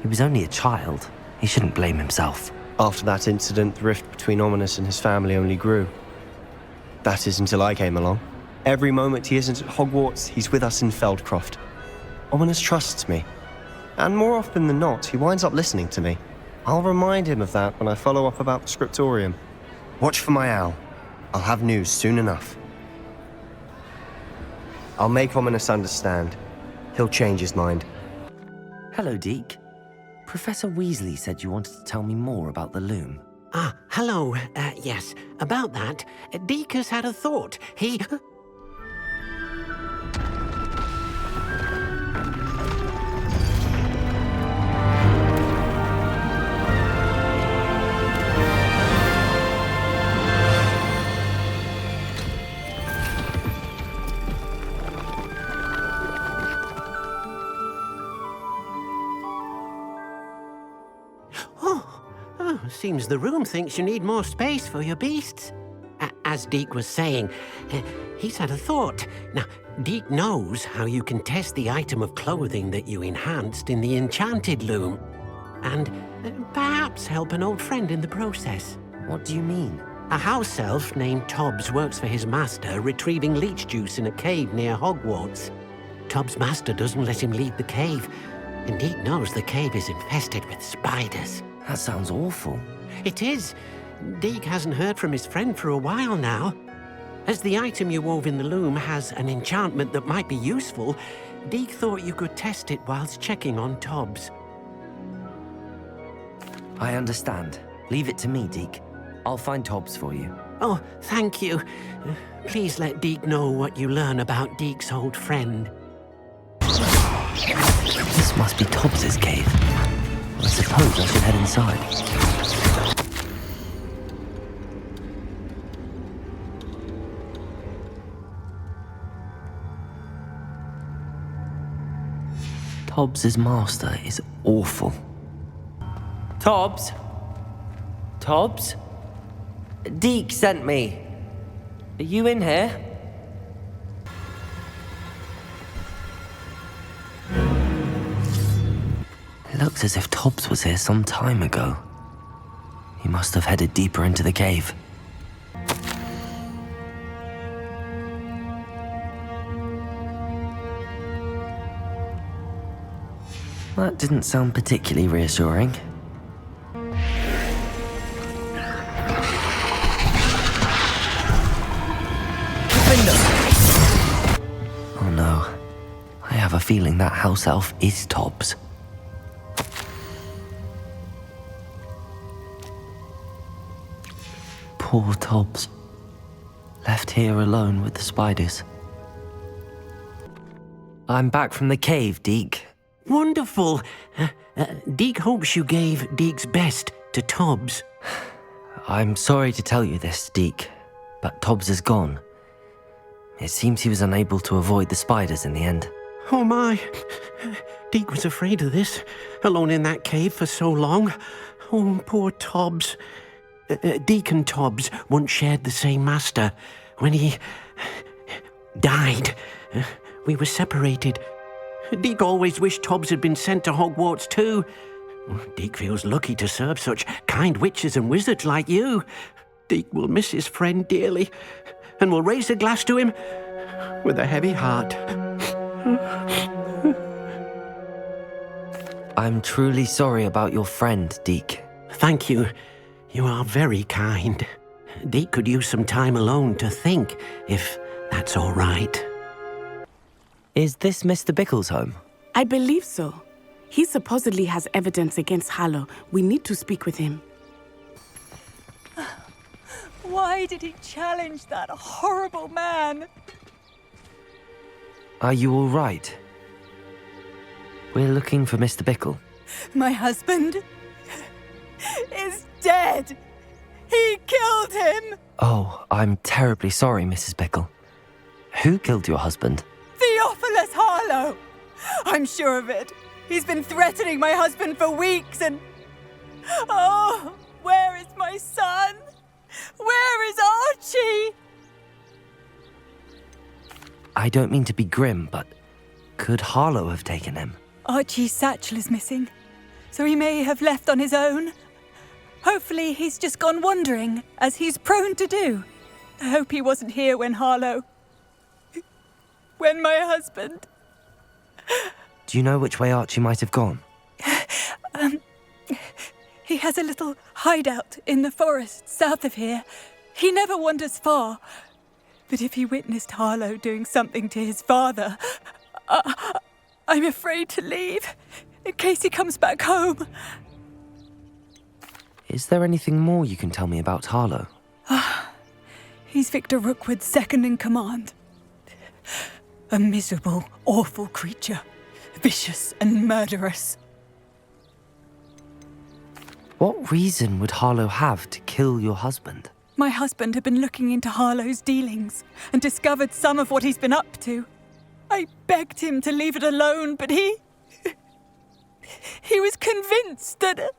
He was only a child. He shouldn't blame himself. After that incident, the rift between Ominous and his family only grew. That is until I came along. Every moment he isn't at Hogwarts, he's with us in Feldcroft. Ominous trusts me. And more often than not, he winds up listening to me. I'll remind him of that when I follow up about the scriptorium. Watch for my owl. I'll have news soon enough. I'll make Ominous understand. He'll change his mind. Hello, Deke. Professor Weasley said you wanted to tell me more about the loom. Ah, hello. Yes, about that, Deke has had a thought. He... Seems the room thinks you need more space for your beasts. As Deke was saying, he's had a thought. Now, Deke knows how you can test the item of clothing that you enhanced in the enchanted loom. And perhaps help an old friend in the process. What do you mean? A house elf named Tobbs works for his master, retrieving leech juice in a cave near Hogwarts. Tobbs' master doesn't let him leave the cave, and Deke knows the cave is infested with spiders. That sounds awful. It is. Deke hasn't heard from his friend for a while now. As the item you wove in the loom has an enchantment that might be useful, Deke thought you could test it whilst checking on Tobbs. I understand. Leave it to me, Deke. I'll find Tobbs for you. Oh, thank you. Please let Deke know what you learn about Deke's old friend. This must be Tobbs's cave. I suppose I should head inside. Tobbs's master is awful. Tobbs? Tobbs? Deke sent me. Are you in here? It looks as if Tobbs was here some time ago. He must have headed deeper into the cave. That didn't sound particularly reassuring. Oh no. I have a feeling that house elf is Tobbs. Poor Tobbs. Left here alone with the spiders. I'm back from the cave, Deke. Wonderful. Deke hopes you gave Deke's best to Tobbs. I'm sorry to tell you this, Deke, but Tobbs is gone. It seems he was unable to avoid the spiders in the end. Oh my. Deke was afraid of this, alone in that cave for so long. Oh, poor Tobbs. Deke and Tobbs once shared the same master. When he died, we were separated. Deke always wished Tobbs had been sent to Hogwarts too. Deke feels lucky to serve such kind witches and wizards like you. Deke will miss his friend dearly, and will raise a glass to him with a heavy heart. I'm truly sorry about your friend, Deke. Thank you. You are very kind. Deke could use some time alone to think, if that's all right. Is this Mr. Bickle's home? I believe so. He supposedly has evidence against Harlow. We need to speak with him. Why did he challenge that horrible man? Are you all right? We're looking for Mr. Bickle. My husband is dead. He killed him. Oh, I'm terribly sorry, Mrs. Bickle. Who killed your husband? Theophilus Harlow. I'm sure of it. He's been threatening my husband for weeks and... Oh, where is my son? Where is Archie? I don't mean to be grim, but could Harlow have taken him? Archie's satchel is missing, so he may have left on his own. Hopefully he's just gone wandering, as he's prone to do. I hope he wasn't here when my husband... Do you know which way Archie might have gone? He has a little hideout in the forest south of here. He never wanders far. But if he witnessed Harlow doing something to his father, I'm afraid to leave, in case he comes back home. Is there anything more you can tell me about Harlow? He's Victor Rookwood's second in command. A miserable, awful creature. Vicious and murderous. What reason would Harlow have to kill your husband? My husband had been looking into Harlow's dealings and discovered some of what he's been up to. I begged him to leave it alone, but he was convinced that...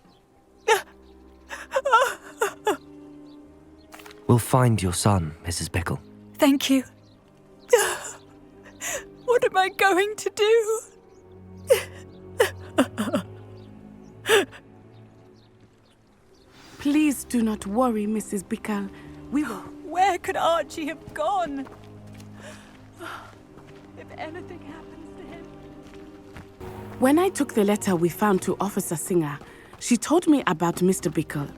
We'll find your son, Mrs. Bickle. Thank you. What am I going to do? Please do not worry, Mrs. Bickle. We will... Where could Archie have gone? If anything happens to him... When I took the letter we found to Officer Singer, she told me about Mr. Bickle.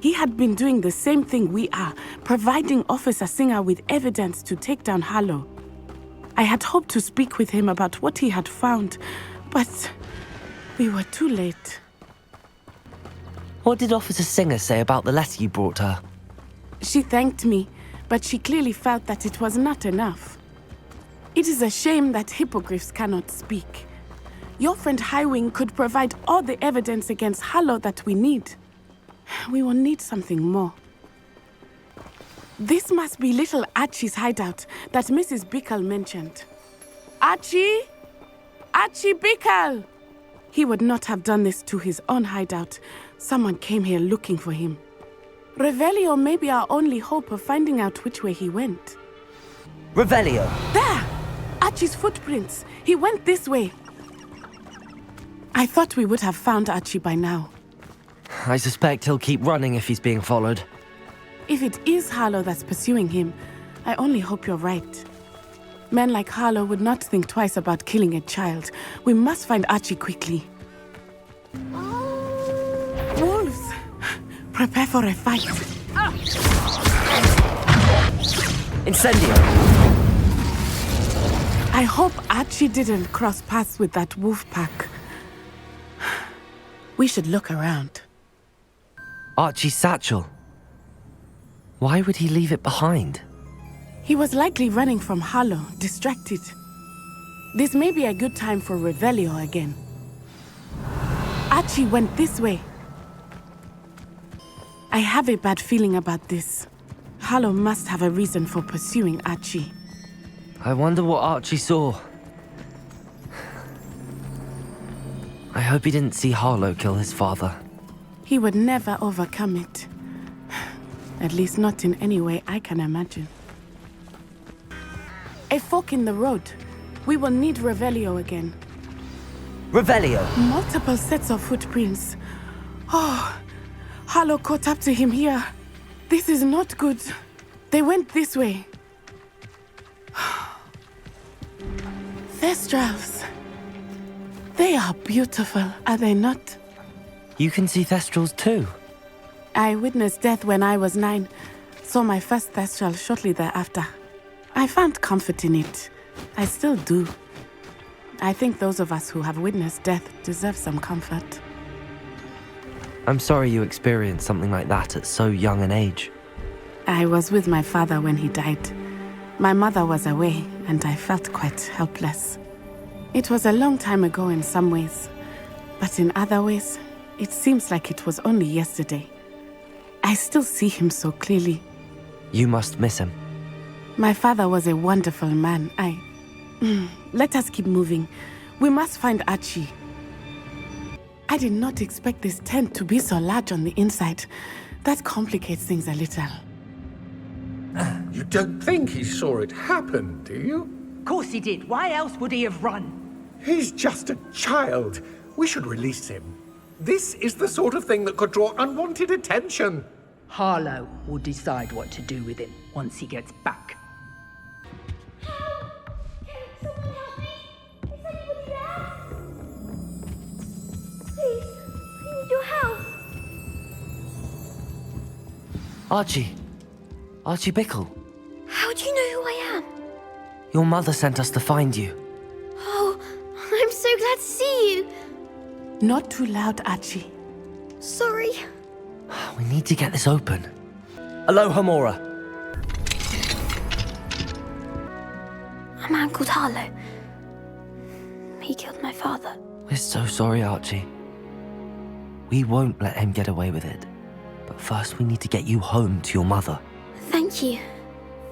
He had been doing the same thing we are, providing Officer Singer with evidence to take down Harlow. I had hoped to speak with him about what he had found, but we were too late. What did Officer Singer say about the letter you brought her? She thanked me, but she clearly felt that it was not enough. It is a shame that hippogriffs cannot speak. Your friend Highwing could provide all the evidence against Harlow that we need. We will need something more. This must be little Archie's hideout that Mrs. Bickle mentioned. Archie? Archie Bickle! He would not have done this to his own hideout. Someone came here looking for him. Revelio may be our only hope of finding out which way he went. Revelio! There! Archie's footprints. He went this way. I thought we would have found Archie by now. I suspect he'll keep running if he's being followed. If it is Harlow that's pursuing him, I only hope you're right. Men like Harlow would not think twice about killing a child. We must find Archie quickly. Wolves! Prepare for a fight. Incendio! I hope Archie didn't cross paths with that wolf pack. We should look around. Archie's satchel. Why would he leave it behind? He was likely running from Harlow, distracted. This may be a good time for Revelio again. Archie went this way. I have a bad feeling about this. Harlow must have a reason for pursuing Archie. I wonder what Archie saw. I hope he didn't see Harlow kill his father. He would never overcome it. At least not in any way I can imagine. A fork in the road. We will need Revelio again. Revelio! Multiple sets of footprints. Oh, Harlow caught up to him here. This is not good. They went this way. Thestrals. They are beautiful, are they not? You can see Thestrals too. I witnessed death when I was 9. Saw my first Thestral shortly thereafter. I found comfort in it. I still do. I think those of us who have witnessed death deserve some comfort. I'm sorry you experienced something like that at so young an age. I was with my father when he died. My mother was away, and I felt quite helpless. It was a long time ago in some ways, but in other ways, it seems like it was only yesterday. I still see him so clearly. You must miss him. My father was a wonderful man. Let us keep moving. We must find Archie. I did not expect this tent to be so large on the inside. That complicates things a little. You don't think he saw it happen, do you? Of course he did. Why else would he have run? He's just a child. We should release him. This is the sort of thing that could draw unwanted attention. Harlow will decide what to do with him once he gets back. Archie Bickle. How do you know who I am? Your mother sent us to find you. Oh, I'm so glad to see you. Not too loud, Archie. Sorry. We need to get this open. Aloha, Mora. A man called Harlow. He killed my father. We're so sorry, Archie. We won't let him get away with it. But first we need to get you home to your mother. Thank you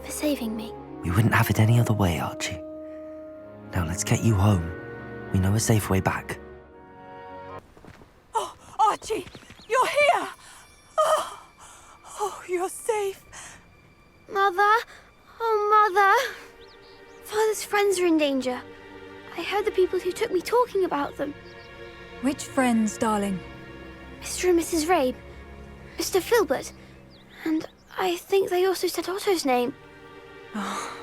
for saving me. We wouldn't have it any other way, Archie. Now let's get you home. We know a safe way back. Oh, Archie, you're here! Oh, you're safe. Mother? Oh, Mother. Father's friends are in danger. I heard the people who took me talking about them. Which friends, darling? Mr. and Mrs. Rabe. Mr. Filbert. And I think they also said Otto's name. Oh,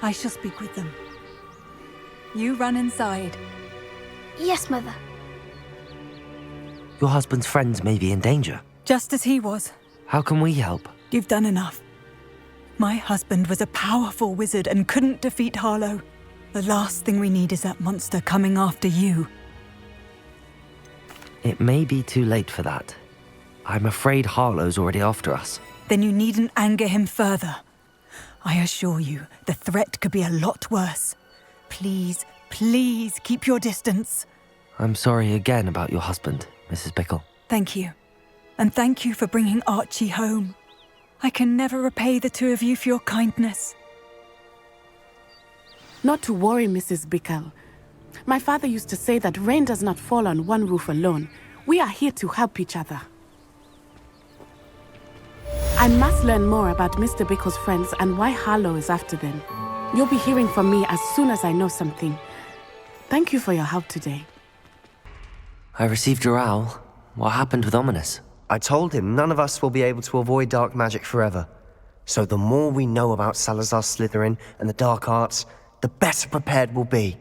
I shall speak with them. You run inside. Yes, Mother. Your husband's friends may be in danger. Just as he was. How can we help? You've done enough. My husband was a powerful wizard and couldn't defeat Harlow. The last thing we need is that monster coming after you. It may be too late for that. I'm afraid Harlow's already after us. Then you needn't anger him further. I assure you, the threat could be a lot worse. Please, please keep your distance. I'm sorry again about your husband, Mrs. Bickle. Thank you. And thank you for bringing Archie home. I can never repay the two of you for your kindness. Not to worry, Mrs. Bickle. My father used to say that rain does not fall on one roof alone. We are here to help each other. I must learn more about Mr. Bickle's friends and why Harlow is after them. You'll be hearing from me as soon as I know something. Thank you for your help today. I received your owl. What happened with Ominous? I told him none of us will be able to avoid dark magic forever. So the more we know about Salazar Slytherin and the dark arts, the better prepared we'll be.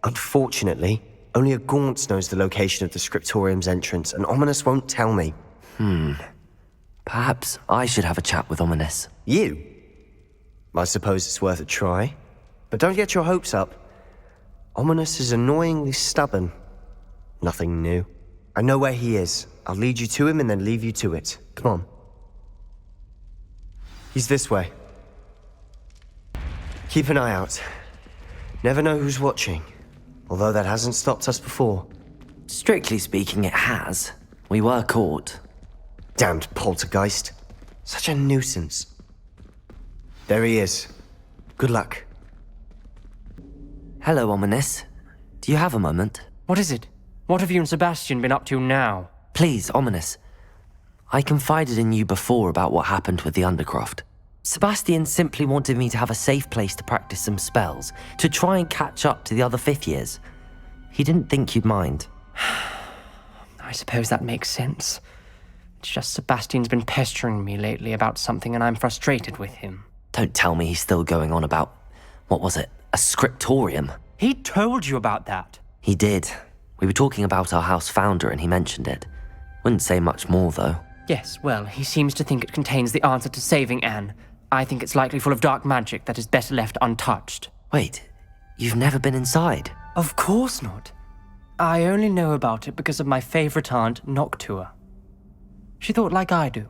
Unfortunately, only a Gaunt knows the location of the Scriptorium's entrance, and Ominous won't tell me. Perhaps I should have a chat with Ominous. You? I suppose it's worth a try. But don't get your hopes up. Ominous is annoyingly stubborn. Nothing new. I know where he is. I'll lead you to him and then leave you to it. Come on. He's this way. Keep an eye out. Never know who's watching. Although that hasn't stopped us before. Strictly speaking, it has. We were caught. Damned poltergeist. Such a nuisance. There he is. Good luck. Hello, Ominous. Do you have a moment? What is it? What have you and Sebastian been up to now? Please, Ominous. I confided in you before about what happened with the Undercroft. Sebastian simply wanted me to have a safe place to practice some spells, to try and catch up to the other fifth years. He didn't think you'd mind. I suppose that makes sense. It's just Sebastian's been pestering me lately about something and I'm frustrated with him. Don't tell me he's still going on about, what was it, a scriptorium? He told you about that? He did. We were talking about our house founder and he mentioned it. Wouldn't say much more, though. Yes, well, he seems to think it contains the answer to saving Anne. I think it's likely full of dark magic that is better left untouched. Wait, you've never been inside? Of course not. I only know about it because of my favorite aunt, Noctua. She thought like I do.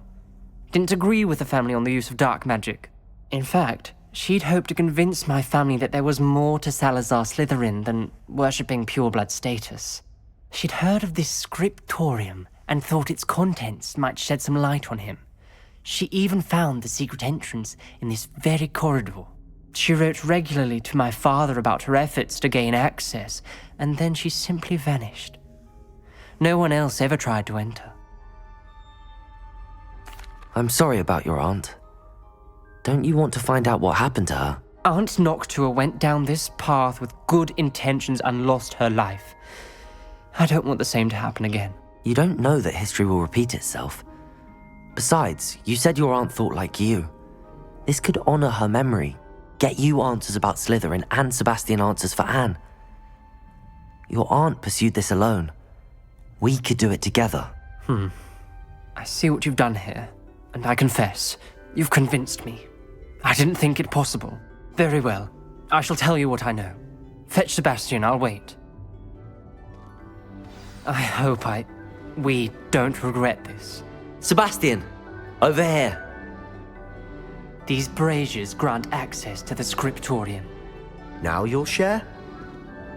Didn't agree with the family on the use of dark magic. In fact, She'd hoped to convince my family that there was more to Salazar Slytherin than worshipping pureblood status. She'd heard of this scriptorium and thought its contents might shed some light on him. She even found the secret entrance in this very corridor. She wrote regularly to my father about her efforts to gain access, and then she simply vanished. No one else ever tried to enter. I'm sorry about your aunt. Don't you want to find out what happened to her? Aunt Noctua went down this path with good intentions and lost her life. I don't want the same to happen again. You don't know that history will repeat itself. Besides, you said your aunt thought like you. This could honor her memory, get you answers about Slytherin and Sebastian answers for Anne. Your aunt pursued this alone. We could do it together. I see what you've done here, and I confess, you've convinced me. I didn't think it possible. Very well. I shall tell you what I know. Fetch Sebastian, I'll wait. I hope we don't regret this. Sebastian! Over here! These braziers grant access to the scriptorium. Now you'll share?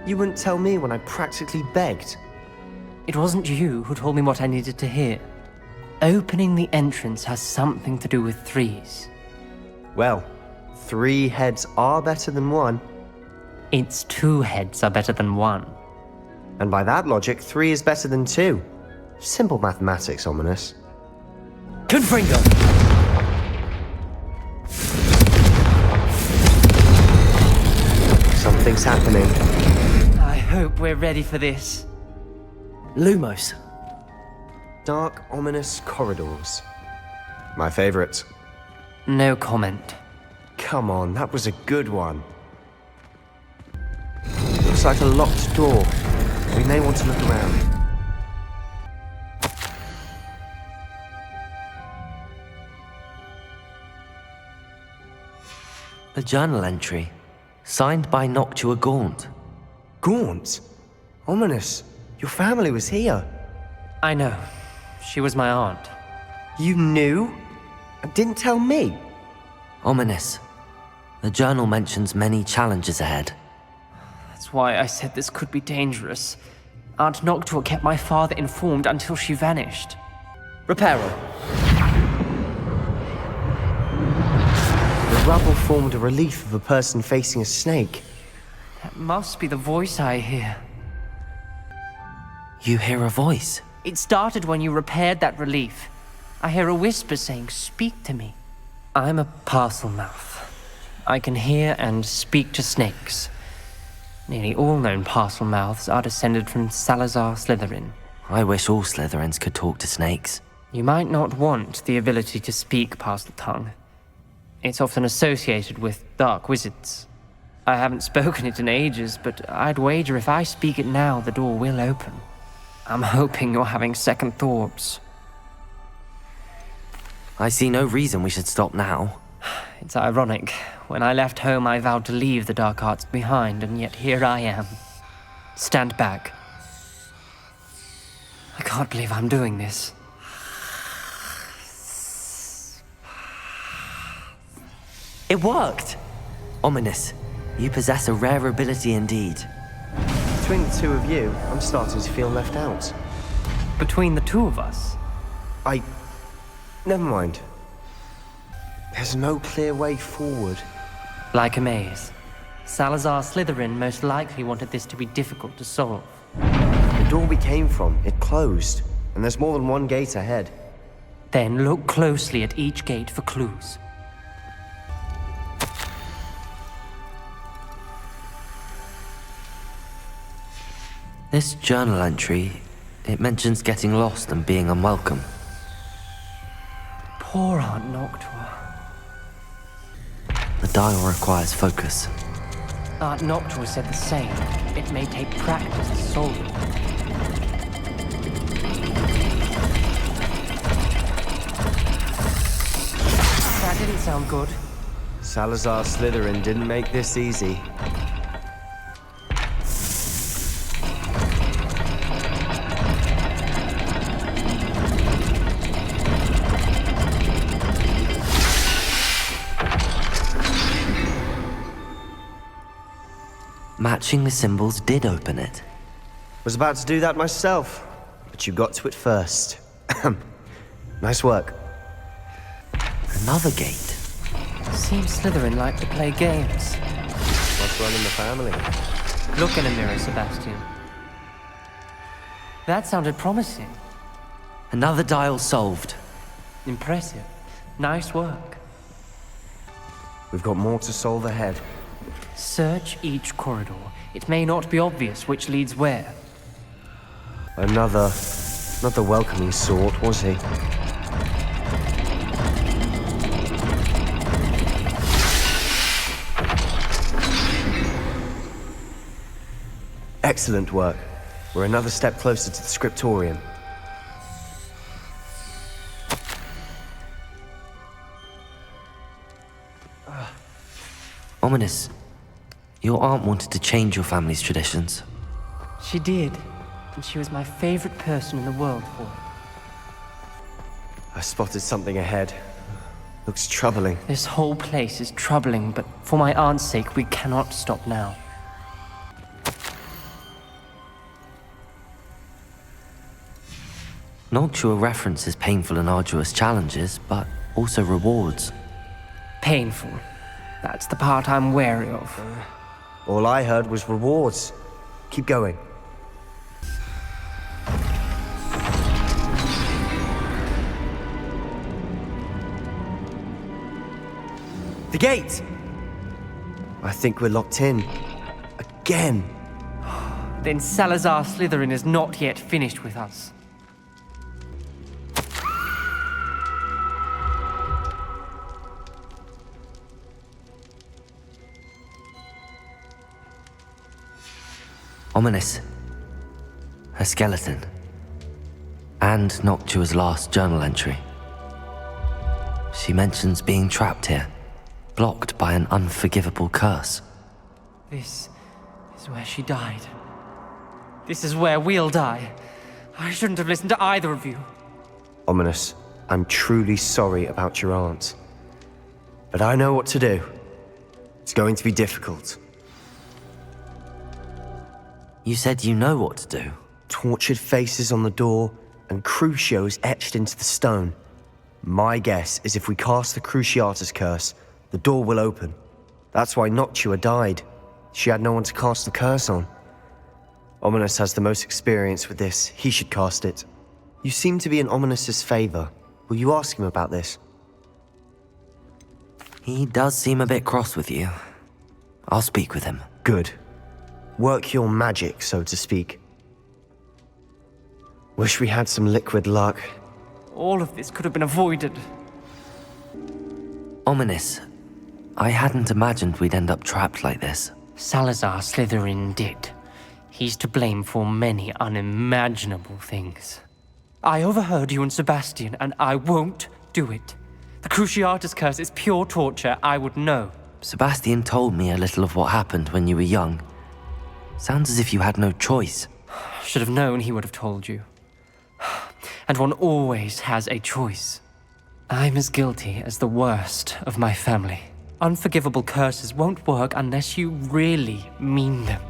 You wouldn't tell me when I practically begged. It wasn't you who told me what I needed to hear. Opening the entrance has something to do with threes. Well, 3 heads are better than 1. It's 2 heads are better than 1. And by that logic, 3 is better than 2. Simple mathematics, Ominous. Confringo! Something's happening. I hope we're ready for this. Lumos. Dark, ominous corridors. My favorite. No comment. Come on, that was a good one. Looks like a locked door. We may want to look around. A journal entry, signed by Noctua Gaunt. Gaunt? Ominous. Your family was here. I know. She was my aunt. You knew? And didn't tell me? Ominous. The journal mentions many challenges ahead. That's why I said this could be dangerous. Aunt Noctua kept my father informed until she vanished. Reparo. The rubble formed a relief of a person facing a snake. That must be the voice I hear. You hear a voice? It started when you repaired that relief. I hear a whisper saying, "Speak to me." I'm a parcel mouth. I can hear and speak to snakes. Nearly all known parcel mouths are descended from Salazar Slytherin. I wish all Slytherins could talk to snakes. You might not want the ability to speak parcel tongue. It's often associated with dark wizards. I haven't spoken it in ages, but I'd wager if I speak it now, the door will open. I'm hoping you're having second thoughts. I see no reason we should stop now. It's ironic. When I left home, I vowed to leave the dark arts behind, and yet here I am. Stand back. I can't believe I'm doing this. It worked! Ominous, you possess a rare ability indeed. Between the two of you, I'm starting to feel left out. Between the two of us? Never mind. There's no clear way forward. Like a maze. Salazar Slytherin most likely wanted this to be difficult to solve. The door we came from, it closed, and there's more than one gate ahead. Then look closely at each gate for clues. This journal entry, it mentions getting lost and being unwelcome. Poor Aunt Noctua. The dial requires focus. Aunt Noctua said the same. It may take practice to solve it. That didn't sound good. Salazar Slytherin didn't make this easy. matching the symbols did open it. Was about to do that myself, but you got to it first. Nice work. Another gate. Seems Slytherin like to play games. What's running the family? Look in a mirror, Sebastian. That sounded promising. Another dial solved. Impressive. Nice work. We've got more to solve ahead. Search each corridor. It may not be obvious which leads where. Another... not the welcoming sort, was he? Excellent work. We're another step closer to the scriptorium. Ominous. Your aunt wanted to change your family's traditions. She did, and she was my favorite person in the world for it. I spotted something ahead. Looks troubling. This whole place is troubling, but for my aunt's sake, we cannot stop now. Noctua references painful and arduous challenges, but also rewards. Painful. That's the part I'm wary of. All I heard was rewards. Keep going. The gate! I think we're locked in. Again. Then Salazar Slytherin is not yet finished with us. Ominous. Her skeleton. And Noctua's last journal entry. She mentions being trapped here, blocked by an unforgivable curse. This is where she died. This is where we'll die. I shouldn't have listened to either of you. Ominous, I'm truly sorry about your aunt. But I know what to do. It's going to be difficult. You said you know what to do. Tortured faces on the door and Crucios etched into the stone. My guess is if we cast the Cruciatus curse, the door will open. That's why Noctua died. She had no one to cast the curse on. Ominous has the most experience with this. He should cast it. You seem to be in Ominous's favor. Will you ask him about this? He does seem a bit cross with you. I'll speak with him. Good. Work your magic, so to speak. Wish we had some liquid luck. All of this could have been avoided. Ominous. I hadn't imagined we'd end up trapped like this. Salazar Slytherin did. He's to blame for many unimaginable things. I overheard you and Sebastian, and I won't do it. The Cruciatus curse is pure torture, I would know. Sebastian told me a little of what happened when you were young. Sounds as if you had no choice. Should have known he would have told you. And one always has a choice. I'm as guilty as the worst of my family. Unforgivable curses won't work unless you really mean them.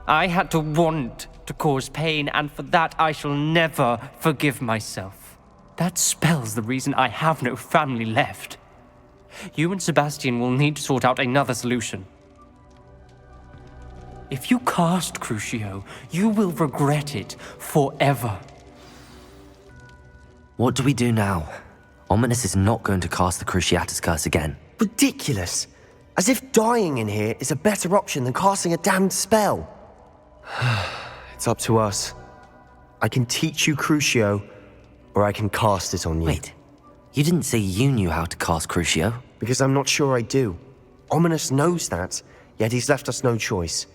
I had to want to cause pain, and for that I shall never forgive myself. That spells the reason I have no family left. You and Sebastian will need to sort out another solution. If you cast Crucio, you will regret it forever. What do we do now? Ominous is not going to cast the Cruciatus curse again. Ridiculous! As if dying in here is a better option than casting a damned spell. It's up to us. I can teach you Crucio, or I can cast it on you. Wait, you didn't say you knew how to cast Crucio? Because I'm not sure I do. Ominous knows that, yet he's left us no choice.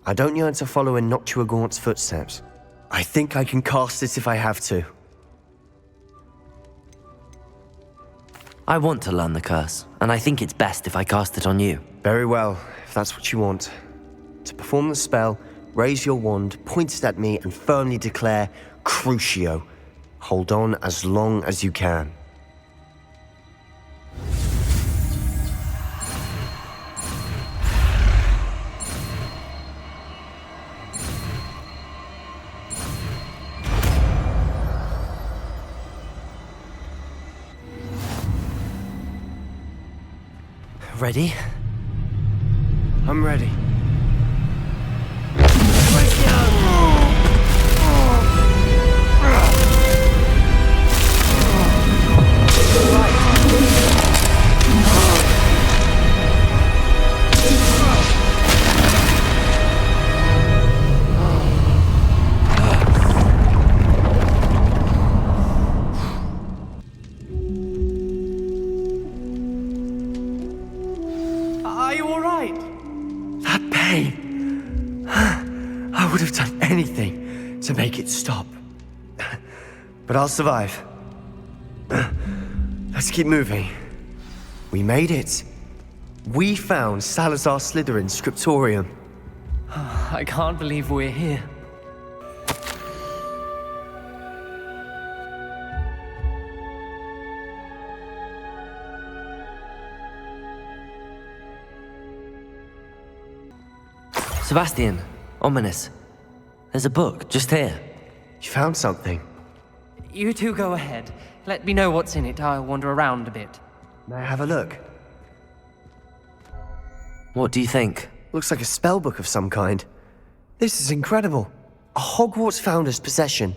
I don't yearn to follow in Noctua Gaunt's footsteps. I think I can cast it if I have to. I want to learn the curse, and I think it's best if I cast it on you. Very well, if that's what you want. To perform the spell, raise your wand, point it at me, and firmly declare, Crucio. Hold on as long as you can. Ready? I'm ready. Are you all right? That pain. I would have done anything to make it stop. But I'll survive. Let's keep moving. We made it. We found Salazar Slytherin's scriptorium. I can't believe we're here. Sebastian, ominous. There's a book just here. You found something? You two go ahead. Let me know what's in it. I'll wander around a bit. May I have a look? What do you think? Looks like a spellbook of some kind. This is incredible. A Hogwarts founder's possession.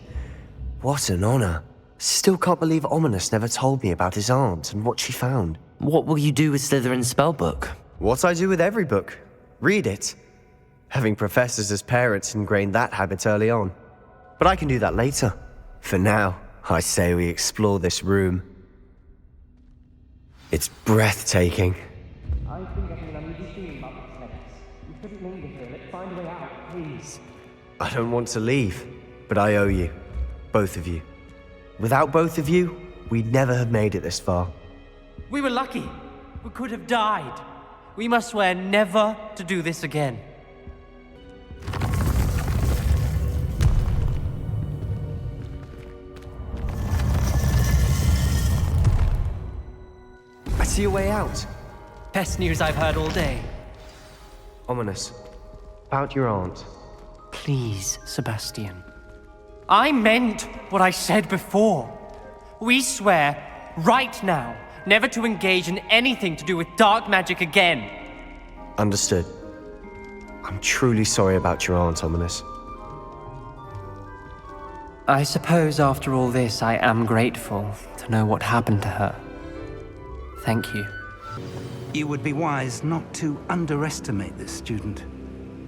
What an honor. Still can't believe Ominous never told me about his aunt and what she found. What will you do with Slytherin's spellbook? What I do with every book. Read it. Having professors as parents ingrained that habit early on. But I can do that later. For now, I say we explore this room. It's breathtaking. I think I can unusually feeling about this place. We couldn't linger here. Let's find a way out, please. I don't want to leave, but I owe you. Both of you. Without both of you, we'd never have made it this far. We were lucky. We could have died. We must swear never to do this again. I see a way out. Best news I've heard all day. Ominous. About your aunt. Please, Sebastian. I meant what I said before. We swear, right now, never to engage in anything to do with dark magic again. Understood. I'm truly sorry about your aunt, Ominous. I suppose after all this, I am grateful to know what happened to her. Thank you. You would be wise not to underestimate this student.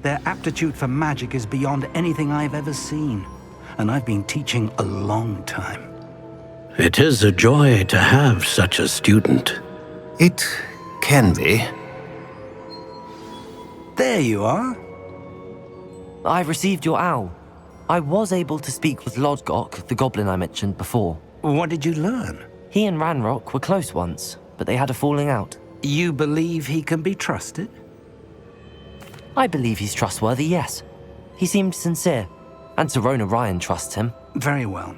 Their aptitude for magic is beyond anything I've ever seen, and I've been teaching a long time. It is a joy to have such a student. It can be. There you are. I received your owl. I was able to speak with Lodgok, the goblin I mentioned before. What did you learn? He and Ranrock were close once, but they had a falling out. You believe he can be trusted? I believe he's trustworthy, yes. He seemed sincere, and Serona Ryan trusts him. Very well.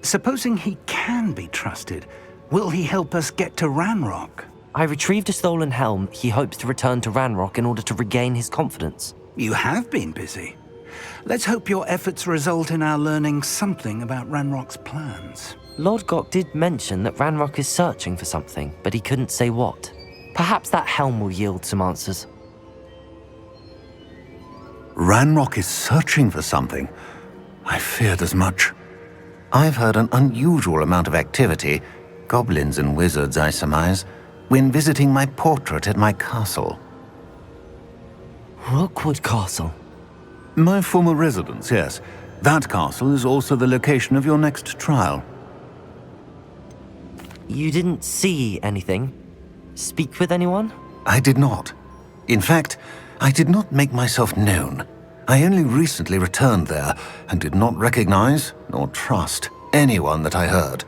Supposing he can be trusted, will he help us get to Ranrock? I retrieved a stolen helm he hopes to return to Ranrock in order to regain his confidence. You have been busy. Let's hope your efforts result in our learning something about Ranrock's plans. Lodgok did mention that Ranrock is searching for something, but he couldn't say what. Perhaps that helm will yield some answers. Ranrock is searching for something. I feared as much. I've heard an unusual amount of activity, goblins and wizards, I surmise, when visiting my portrait at my castle. Rookwood Castle? My former residence, yes. That castle is also the location of your next trial. You didn't see anything? Speak with anyone? I did not. In fact, I did not make myself known. I only recently returned there and did not recognize nor trust anyone that I heard.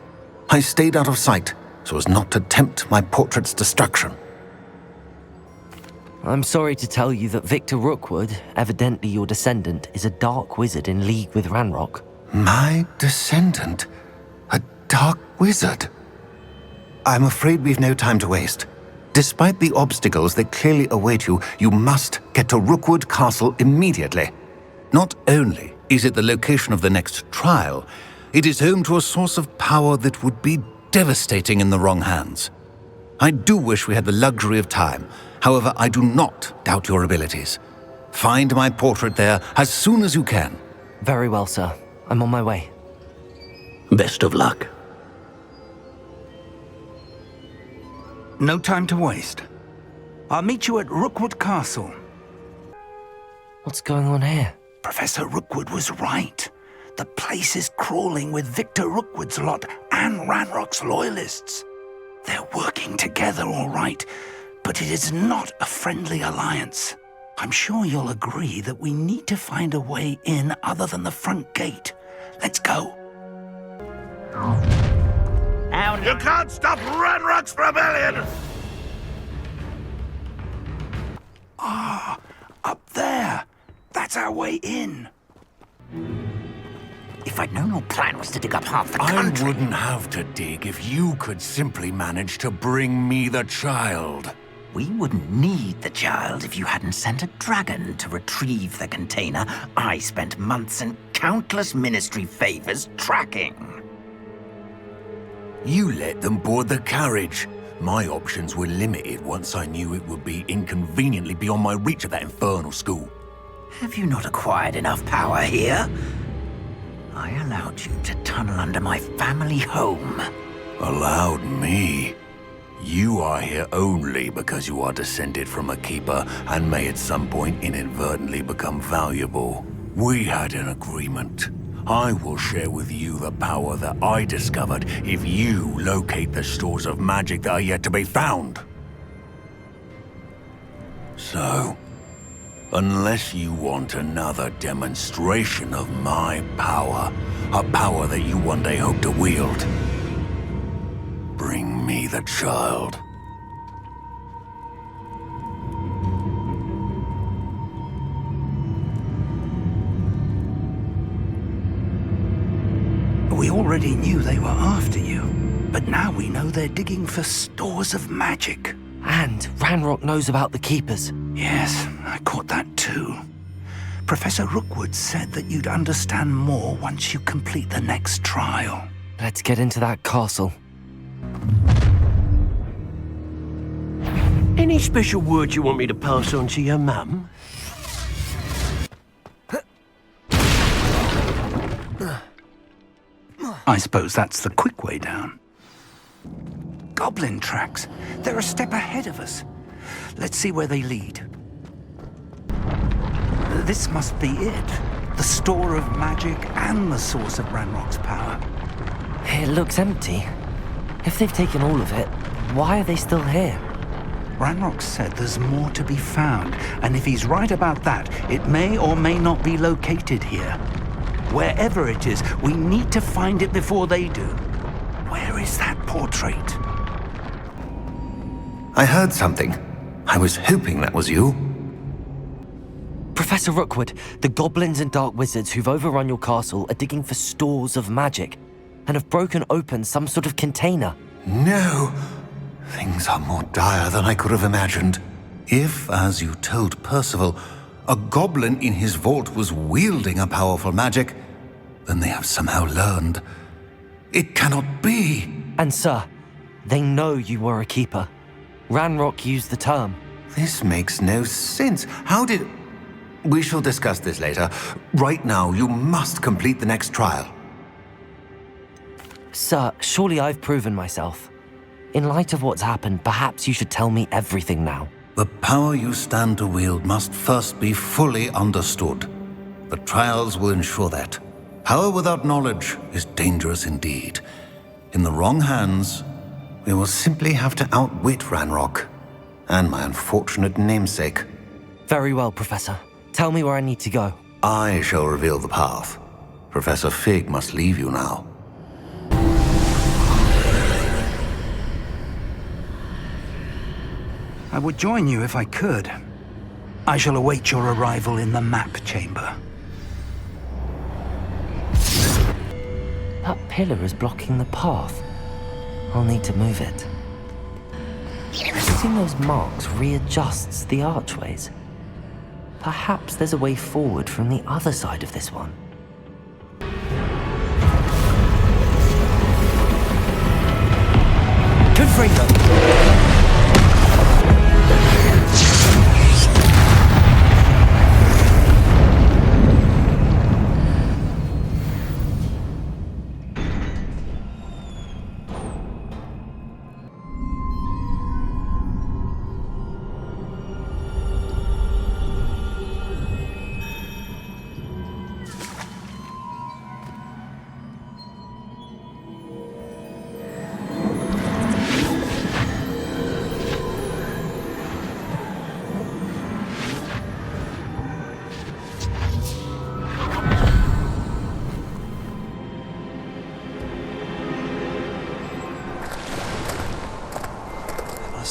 I stayed out of sight so as not to tempt my portrait's destruction. I'm sorry to tell you that Victor Rookwood, evidently your descendant, is a dark wizard in league with Ranrock. My descendant? A dark wizard? I'm afraid we've no time to waste. Despite the obstacles that clearly await you, you must get to Rookwood Castle immediately. Not only is it the location of the next trial, it is home to a source of power that would be devastating in the wrong hands. I do wish we had the luxury of time. However, I do not doubt your abilities. Find my portrait there as soon as you can. Very well, sir. I'm on my way. Best of luck. No time to waste. I'll meet you at Rookwood Castle. What's going on here? Professor Rookwood was right. The place is crawling with Victor Rookwood's lot and Ranrock's loyalists. They're working together, all right, but it is not a friendly alliance. I'm sure you'll agree that we need to find a way in other than the front gate. Let's go. You can't stop Ranrock's rebellion! Ah, up there. That's our way in. If I'd known your plan was to dig up half the country... I wouldn't have to dig if you could simply manage to bring me the child. We wouldn't need the child if you hadn't sent a dragon to retrieve the container I spent months and countless ministry favors tracking. You let them board the carriage. My options were limited once I knew it would be inconveniently beyond my reach at that infernal school. Have you not acquired enough power here? I allowed you to tunnel under my family home. Allowed me? You are here only because you are descended from a keeper and may at some point inadvertently become valuable. We had an agreement. I will share with you the power that I discovered if you locate the stores of magic that are yet to be found. So, unless you want another demonstration of my power, a power that you one day hope to wield, bring me the child. We already knew they were after you, but now we know they're digging for stores of magic. And Ranrock knows about the Keepers. Yes, I caught that too. Professor Rookwood said that you'd understand more once you complete the next trial. Let's get into that castle. Any special word you want me to pass on to your mum? I suppose that's the quick way down. Goblin tracks. They're a step ahead of us. Let's see where they lead. This must be it. The store of magic and the source of Ranrock's power. It looks empty. If they've taken all of it, why are they still here? Ranrock said there's more to be found, and if he's right about that, it may or may not be located here. Wherever it is, we need to find it before they do. Where is that portrait? I heard something. I was hoping that was you. Professor Rookwood, the goblins and dark wizards who've overrun your castle are digging for stores of magic and have broken open some sort of container. No. Things are more dire than I could have imagined. If, as you told Percival, a goblin in his vault was wielding a powerful magic, then they have somehow learned. It cannot be. And sir, they know you were a keeper. Ranrock used the term. This makes no sense. How did... We shall discuss this later. Right now, you must complete the next trial. Sir, surely I've proven myself. In light of what's happened, perhaps you should tell me everything now. The power you stand to wield must first be fully understood. The trials will ensure that. Power without knowledge is dangerous indeed. In the wrong hands, we will simply have to outwit Ranrock and my unfortunate namesake. Very well, Professor. Tell me where I need to go. I shall reveal the path. Professor Fig must leave you now. I would join you if I could. I shall await your arrival in the map chamber. That pillar is blocking the path. I'll need to move it. Hitting those marks readjusts the archways. Perhaps there's a way forward from the other side of this one. Confringo!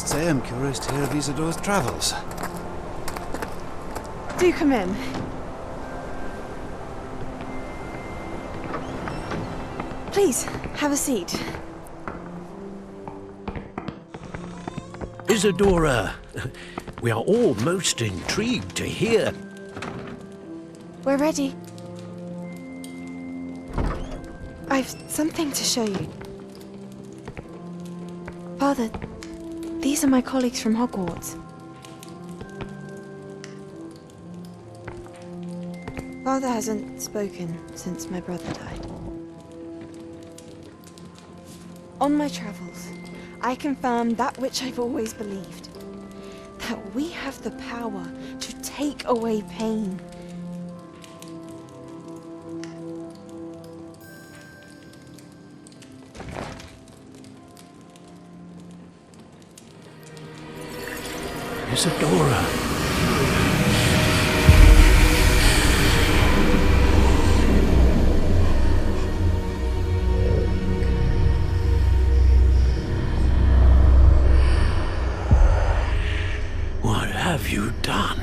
must say I'm curious to hear of Isadora's travels. Do come in. Please, have a seat. Isadora, we are all most intrigued to hear. We're ready. I've something to show you. Father, these are my colleagues from Hogwarts. Father hasn't spoken since my brother died. On my travels, I confirmed that which I've always believed. That we have the power to take away pain. Isadora. What have you done?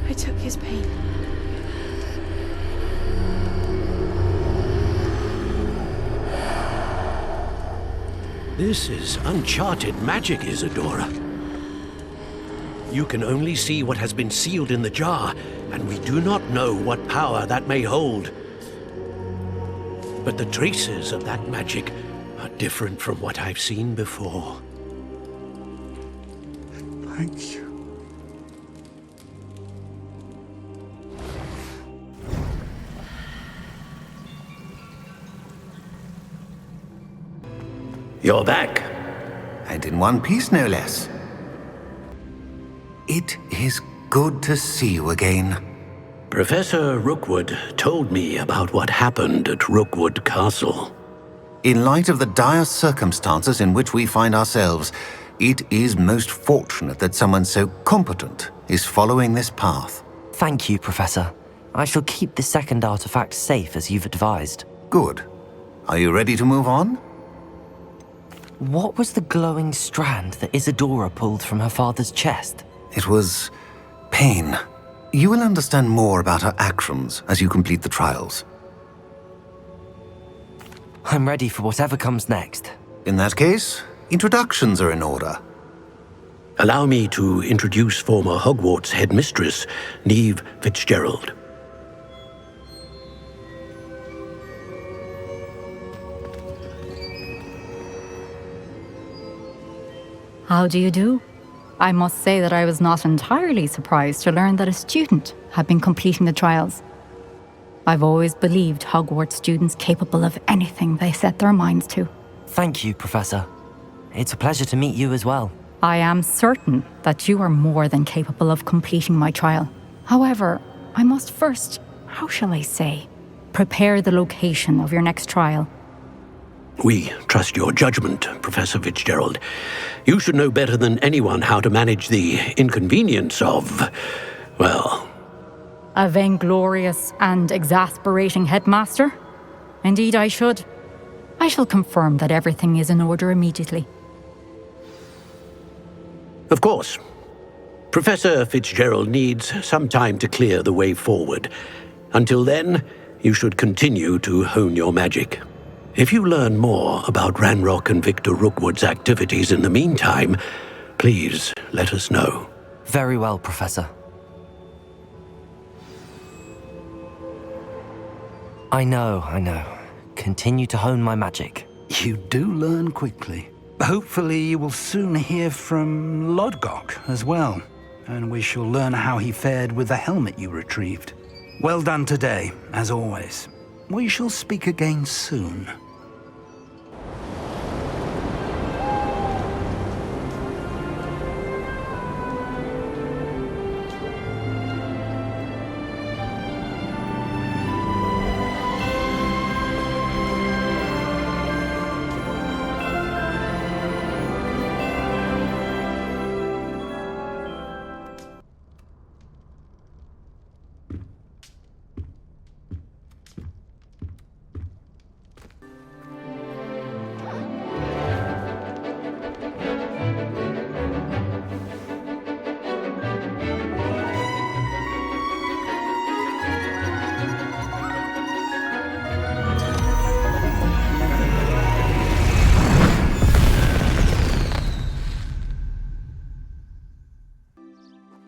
I took his pain. This is uncharted magic, Isadora. You can only see what has been sealed in the jar, and we do not know what power that may hold. But the traces of that magic are different from what I've seen before. Thank you. You're back. And in one piece, no less. It is good to see you again. Professor Rookwood told me about what happened at Rookwood Castle. In light of the dire circumstances in which we find ourselves, it is most fortunate that someone so competent is following this path. Thank you, Professor. I shall keep the second artifact safe as you've advised. Good. Are you ready to move on? What was the glowing strand that Isadora pulled from her father's chest? It was pain. You will understand more about her actions as you complete the trials. I'm ready for whatever comes next. In that case, introductions are in order. Allow me to introduce former Hogwarts headmistress, Neve Fitzgerald. How do you do? I must say that I was not entirely surprised to learn that a student had been completing the trials. I've always believed Hogwarts students capable of anything they set their minds to. Thank you, Professor. It's a pleasure to meet you as well. I am certain that you are more than capable of completing my trial. However, I must first, how shall I say, prepare the location of your next trial. We trust your judgment, Professor Fitzgerald. You should know better than anyone how to manage the inconvenience of, well... A vainglorious and exasperating headmaster? Indeed I should. I shall confirm that everything is in order immediately. Of course. Professor Fitzgerald needs some time to clear the way forward. Until then, you should continue to hone your magic. If you learn more about Ranrock and Victor Rookwood's activities in the meantime, please let us know. Very well, Professor. I know. Continue to hone my magic. You do learn quickly. Hopefully you will soon hear from Lodgok as well, and we shall learn how he fared with the helmet you retrieved. Well done today, as always. We shall speak again soon.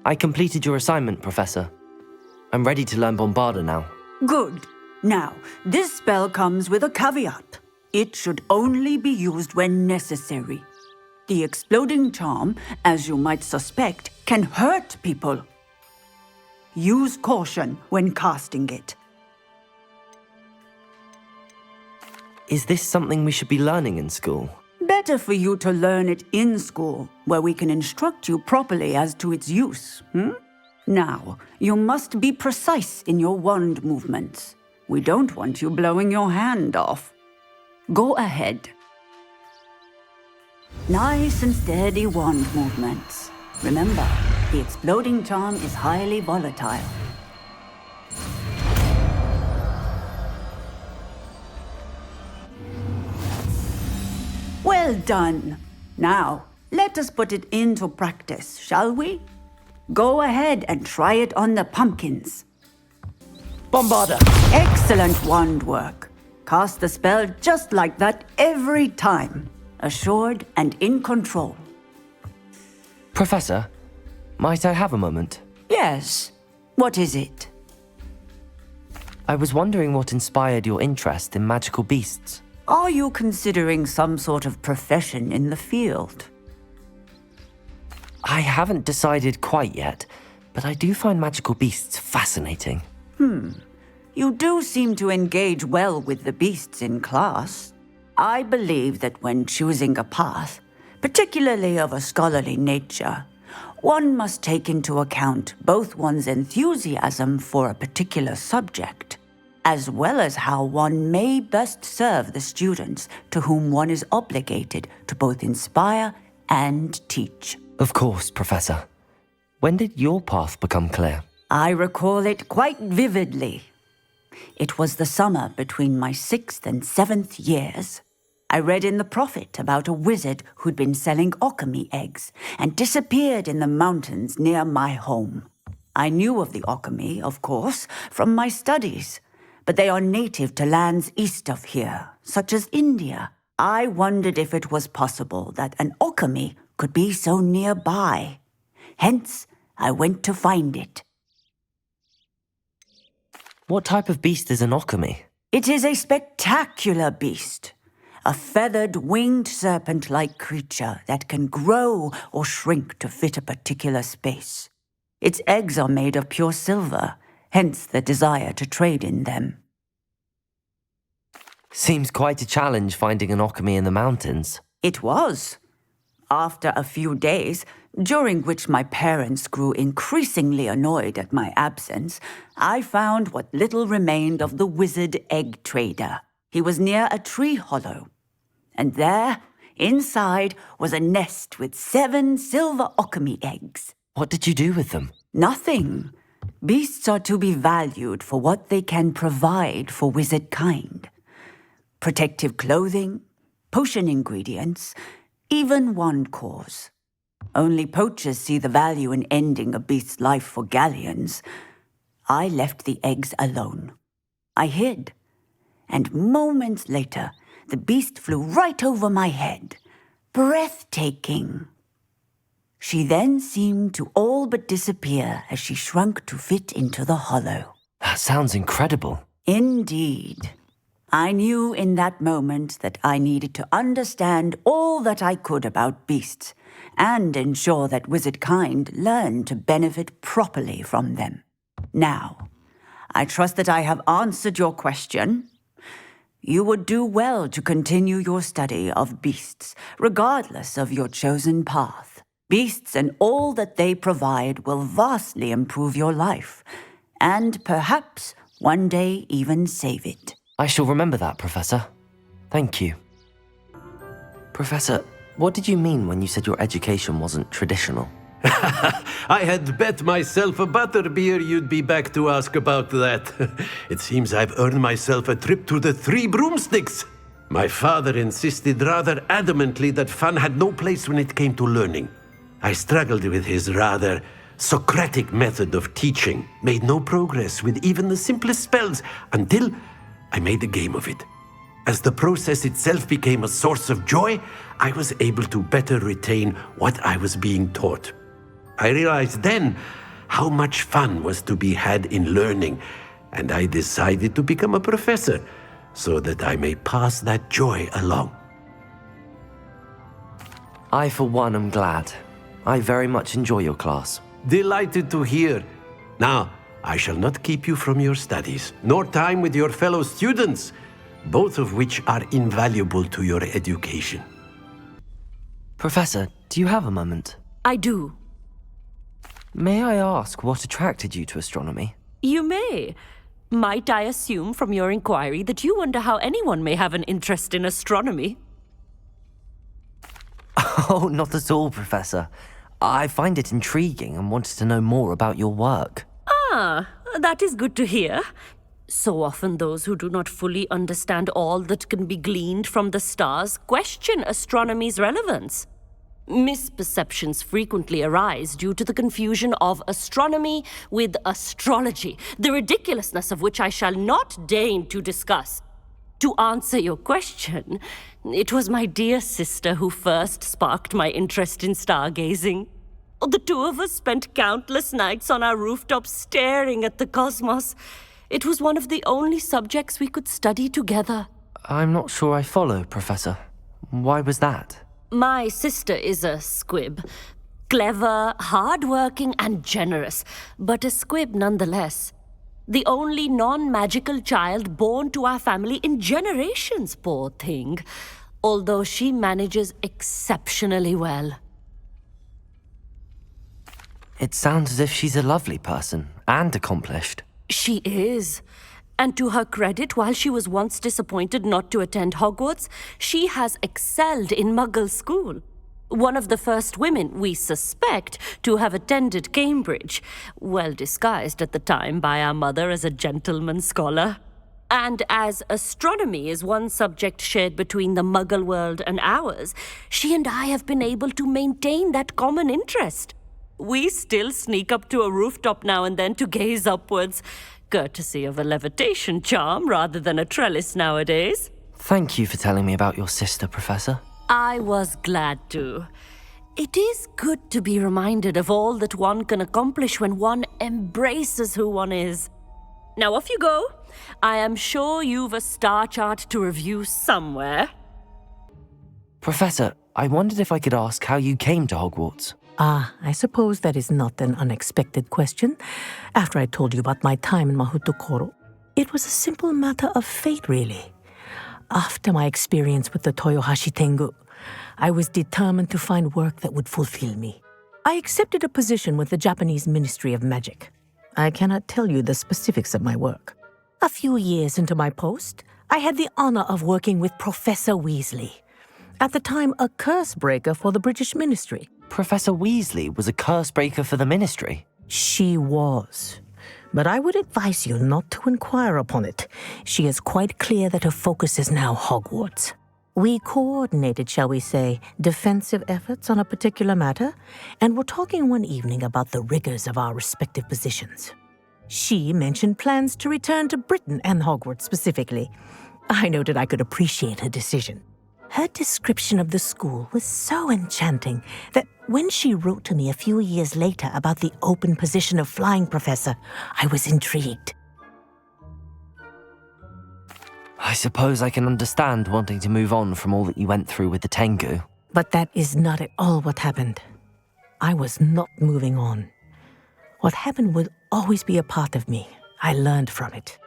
I completed your assignment, Professor. I'm ready to learn Bombarda now. Good. Now, this spell comes with a caveat. It should only be used when necessary. The exploding charm, as you might suspect, can hurt people. Use caution when casting it. Is this something we should be learning in school? Better for you to learn it in school, where we can instruct you properly as to its use. Now, you must be precise in your wand movements. We don't want you blowing your hand off. Go ahead. Nice and steady wand movements. Remember, the exploding charm is highly volatile. Well done. Now, let us put it into practice, shall we? Go ahead and try it on the pumpkins. Bombarda! Excellent wand work. Cast the spell just like that every time. Assured and in control. Professor, might I have a moment? Yes. What is it? I was wondering what inspired your interest in magical beasts. Are you considering some sort of profession in the field? I haven't decided quite yet, but I do find magical beasts fascinating. You do seem to engage well with the beasts in class. I believe that when choosing a path, particularly of a scholarly nature, one must take into account both one's enthusiasm for a particular subject, as well as how one may best serve the students to whom one is obligated to both inspire and teach. Of course, Professor. When did your path become clear? I recall it quite vividly. It was the summer between my 6th and 7th years. I read in the Prophet about a wizard who'd been selling alchemy eggs and disappeared in the mountains near my home. I knew of the alchemy, of course, from my studies, but they are native to lands east of here, such as India. I wondered if it was possible that an alchemy could be so nearby. Hence, I went to find it. What type of beast is an alchemy? It is a spectacular beast. A feathered, winged serpent-like creature that can grow or shrink to fit a particular space. Its eggs are made of pure silver, hence the desire to trade in them. Seems quite a challenge finding an alchemy in the mountains. It was. After a few days, during which my parents grew increasingly annoyed at my absence, I found what little remained of the wizard egg trader. He was near a tree hollow. And there, inside, was a nest with 7 silver alchemy eggs. What did you do with them? Nothing. Beasts are to be valued for what they can provide for wizard kind. Protective clothing, potion ingredients, even wand cores. Only poachers see the value in ending a beast's life for galleons. I left the eggs alone. I hid. And moments later, the beast flew right over my head. Breathtaking. She then seemed to all but disappear as she shrunk to fit into the hollow. That sounds incredible. Indeed. I knew in that moment that I needed to understand all that I could about beasts and ensure that wizard kind learned to benefit properly from them. Now, I trust that I have answered your question. You would do well to continue your study of beasts, regardless of your chosen path. Beasts and all that they provide will vastly improve your life, and perhaps one day even save it. I shall remember that, Professor. Thank you. Professor, what did you mean when you said your education wasn't traditional? I had bet myself a butterbeer you'd be back to ask about that. It seems I've earned myself a trip to the 3 broomsticks. My father insisted rather adamantly that fun had no place when it came to learning. I struggled with his rather Socratic method of teaching, made no progress with even the simplest spells until I made a game of it. As the process itself became a source of joy, I was able to better retain what I was being taught. I realized then how much fun was to be had in learning, and I decided to become a professor so that I may pass that joy along. I, for one, am glad. I very much enjoy your class. Delighted to hear. Now, I shall not keep you from your studies, nor time with your fellow students, both of which are invaluable to your education. Professor, do you have a moment? I do. May I ask what attracted you to astronomy? You may. Might I assume from your inquiry that you wonder how anyone may have an interest in astronomy? Oh, not at all, Professor. I find it intriguing and wanted to know more about your work. Ah, that is good to hear. So often those who do not fully understand all that can be gleaned from the stars question astronomy's relevance. Misperceptions frequently arise due to the confusion of astronomy with astrology, the ridiculousness of which I shall not deign to discuss. To answer your question, it was my dear sister who first sparked my interest in stargazing. The two of us spent countless nights on our rooftop staring at the cosmos. It was one of the only subjects we could study together. I'm not sure I follow, Professor. Why was that? My sister is a squib. Clever, hard-working, and generous, but a squib nonetheless. The only non-magical child born to our family in generations, poor thing. Although she manages exceptionally well. It sounds as if she's a lovely person and accomplished. She is. And to her credit, while she was once disappointed not to attend Hogwarts, she has excelled in Muggle school. One of the first women, we suspect, to have attended Cambridge, well disguised at the time by our mother as a gentleman scholar. And as astronomy is one subject shared between the Muggle world and ours, she and I have been able to maintain that common interest. We still sneak up to a rooftop now and then to gaze upwards, courtesy of a levitation charm rather than a trellis nowadays. Thank you for telling me about your sister, Professor. I was glad to. It is good to be reminded of all that one can accomplish when one embraces who one is. Now off you go. I am sure you've a star chart to review somewhere. Professor, I wondered if I could ask how you came to Hogwarts. Ah, I suppose that is not an unexpected question. After I told you about my time in Mahutokoro, it was a simple matter of fate, really. After my experience with the Toyohashi Tengu, I was determined to find work that would fulfill me. I accepted a position with the Japanese Ministry of Magic. I cannot tell you the specifics of my work. A few years into my post, I had the honor of working with Professor Weasley, at the time a curse breaker for the British Ministry. Professor Weasley was a curse breaker for the Ministry? She was. But I would advise you not to inquire upon it. She is quite clear that her focus is now Hogwarts. We coordinated, shall we say, defensive efforts on a particular matter, and were talking one evening about the rigors of our respective positions. She mentioned plans to return to Britain and Hogwarts specifically. I noted I could appreciate her decision. Her description of the school was so enchanting that when she wrote to me a few years later about the open position of flying professor, I was intrigued. I suppose I can understand wanting to move on from all that you went through with the Tengu. But that is not at all what happened. I was not moving on. What happened would always be a part of me. I learned from it.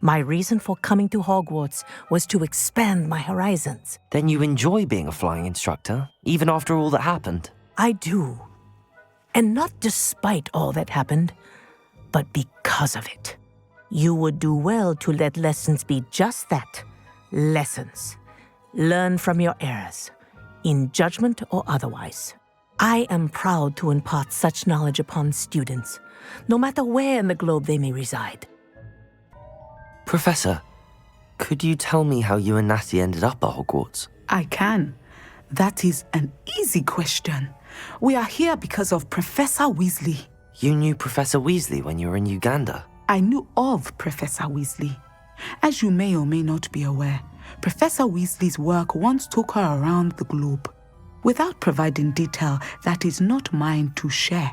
My reason for coming to Hogwarts was to expand my horizons. Then you enjoy being a flying instructor, even after all that happened? I do. And not despite all that happened, but because of it. You would do well to let lessons be just that, lessons. Learn from your errors, in judgment or otherwise. I am proud to impart such knowledge upon students, no matter where in the globe they may reside. Professor, could you tell me how you and Natty ended up at Hogwarts? I can. That is an easy question. We are here because of Professor Weasley. You knew Professor Weasley when you were in Uganda? I knew of Professor Weasley. As you may or may not be aware, Professor Weasley's work once took her around the globe. Without providing detail that is not mine to share,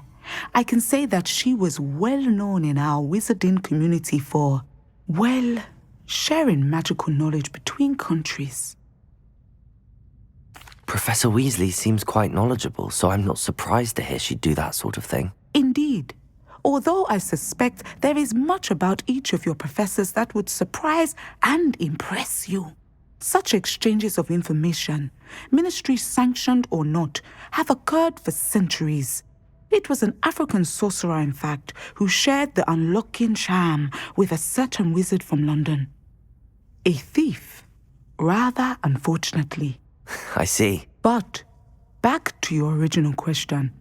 I can say that she was well known in our wizarding community for, well, sharing magical knowledge between countries. Professor Weasley seems quite knowledgeable, so I'm not surprised to hear she'd do that sort of thing. Indeed. Although I suspect there is much about each of your professors that would surprise and impress you. Such exchanges of information, ministry-sanctioned or not, have occurred for centuries. It was an African sorcerer, in fact, who shared the unlocking charm with a certain wizard from London. A thief, rather unfortunately. I see. But, back to your original question.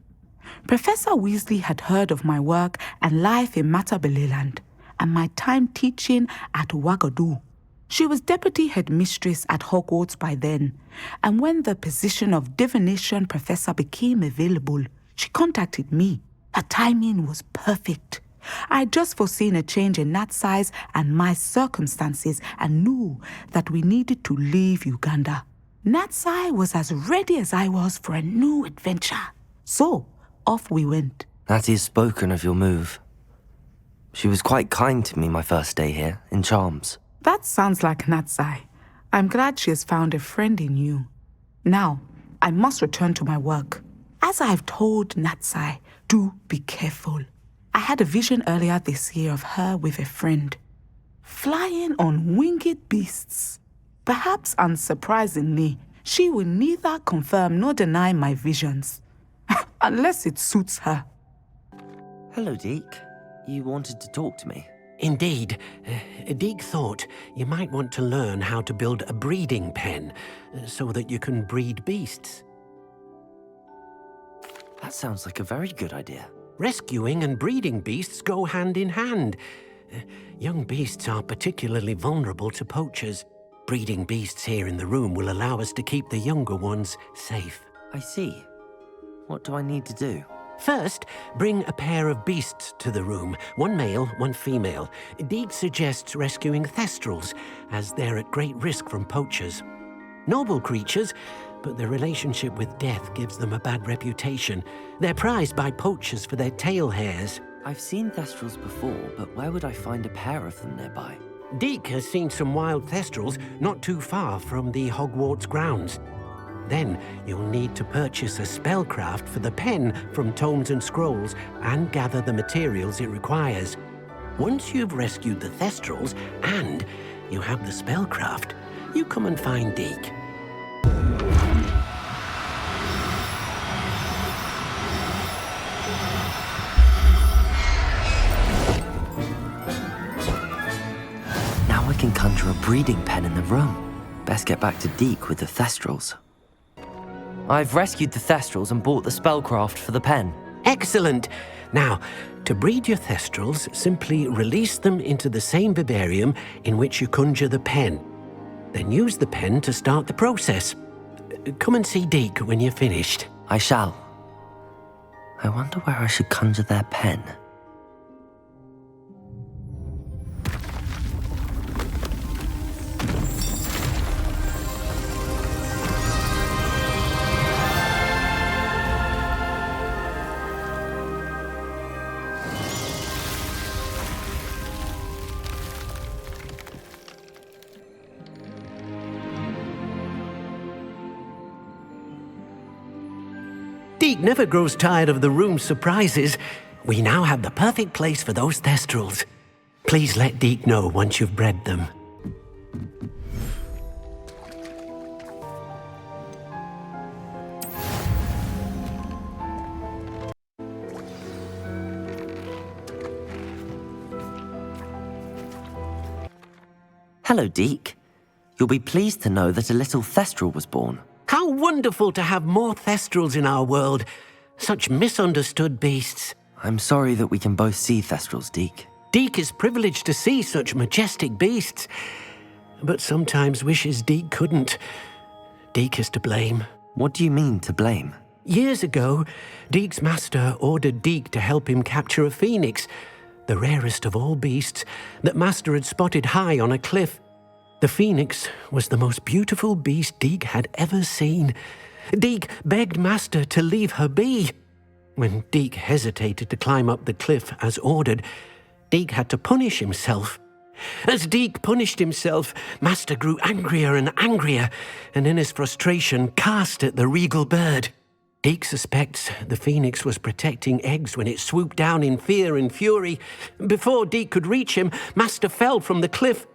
Professor Weasley had heard of my work and life in Matabeleland and my time teaching at Ouagadougou. She was deputy headmistress at Hogwarts by then, and when the position of divination professor became available, she contacted me. Her timing was perfect. I'd just foreseen a change in Nat's size and my circumstances and knew that we needed to leave Uganda. Natsai was as ready as I was for a new adventure. So, off we went. Natty's spoken of your move. She was quite kind to me my first day here, in Charms. That sounds like Natsai. I'm glad she has found a friend in you. Now, I must return to my work. As I've told Natsai, do be careful. I had a vision earlier this year of her with a friend, flying on winged beasts. Perhaps unsurprisingly, she will neither confirm nor deny my visions, unless it suits her. Hello, Deke. You wanted to talk to me? Indeed. Deke thought you might want to learn how to build a breeding pen so that you can breed beasts. That sounds like a very good idea. Rescuing and breeding beasts go hand in hand. Young beasts are particularly vulnerable to poachers. Breeding beasts here in the room will allow us to keep the younger ones safe. I see. What do I need to do? First, bring a pair of beasts to the room. One male, one female. Deke suggests rescuing thestrals, as they're at great risk from poachers. Noble creatures, but their relationship with death gives them a bad reputation. They're prized by poachers for their tail hairs. I've seen thestrals before, but where would I find a pair of them nearby? Deke has seen some wild thestrals not too far from the Hogwarts grounds. Then you'll need to purchase a spellcraft for the pen from Tomes and Scrolls and gather the materials it requires. Once you've rescued the thestrals and you have the spellcraft, you come and find Deke. Now I can conjure a breeding pen in the room. Best get back to Deke with the thestrals. I've rescued the thestrals and bought the spellcraft for the pen. Excellent! Now, to breed your thestrals, simply release them into the same vivarium in which you conjure the pen. Then use the pen to start the process. Come and see Deke when you're finished. I shall. I wonder where I should conjure their pen. Deke never grows tired of the room's surprises. We now have the perfect place for those thestrals. Please let Deke know once you've bred them. Hello, Deke. You'll be pleased to know that a little thestral was born. How wonderful to have more thestrals in our world. Such misunderstood beasts. I'm sorry that we can both see thestrals, Deke. Deke is privileged to see such majestic beasts, but sometimes wishes Deke couldn't. Deke is to blame. What do you mean, to blame? Years ago, Deke's master ordered Deke to help him capture a phoenix, the rarest of all beasts, that master had spotted high on a cliff. The phoenix was the most beautiful beast Deke had ever seen. Deke begged master to leave her be. When Deke hesitated to climb up the cliff as ordered, Deke had to punish himself. As Deke punished himself, Master grew angrier and angrier, and in his frustration cast at the regal bird. Deke suspects the phoenix was protecting eggs when it swooped down in fear and fury. Before Deke could reach him, Master fell from the cliff.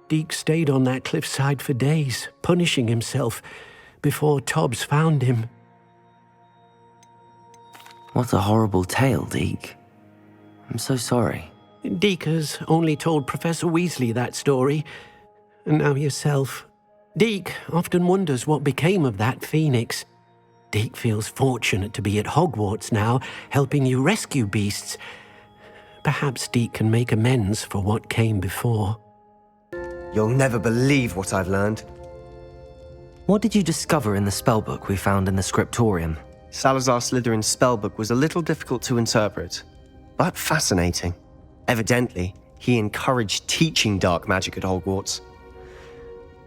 Deke stayed on that cliffside for days, punishing himself, before Tobbs found him. What a horrible tale, Deke. I'm so sorry. Deke has only told Professor Weasley that story, and now yourself. Deke often wonders what became of that phoenix. Deke feels fortunate to be at Hogwarts now, helping you rescue beasts. Perhaps Deke can make amends for what came before. You'll never believe what I've learned. What did you discover in the spellbook we found in the scriptorium? Salazar Slytherin's spellbook was a little difficult to interpret, but fascinating. Evidently, he encouraged teaching dark magic at Hogwarts.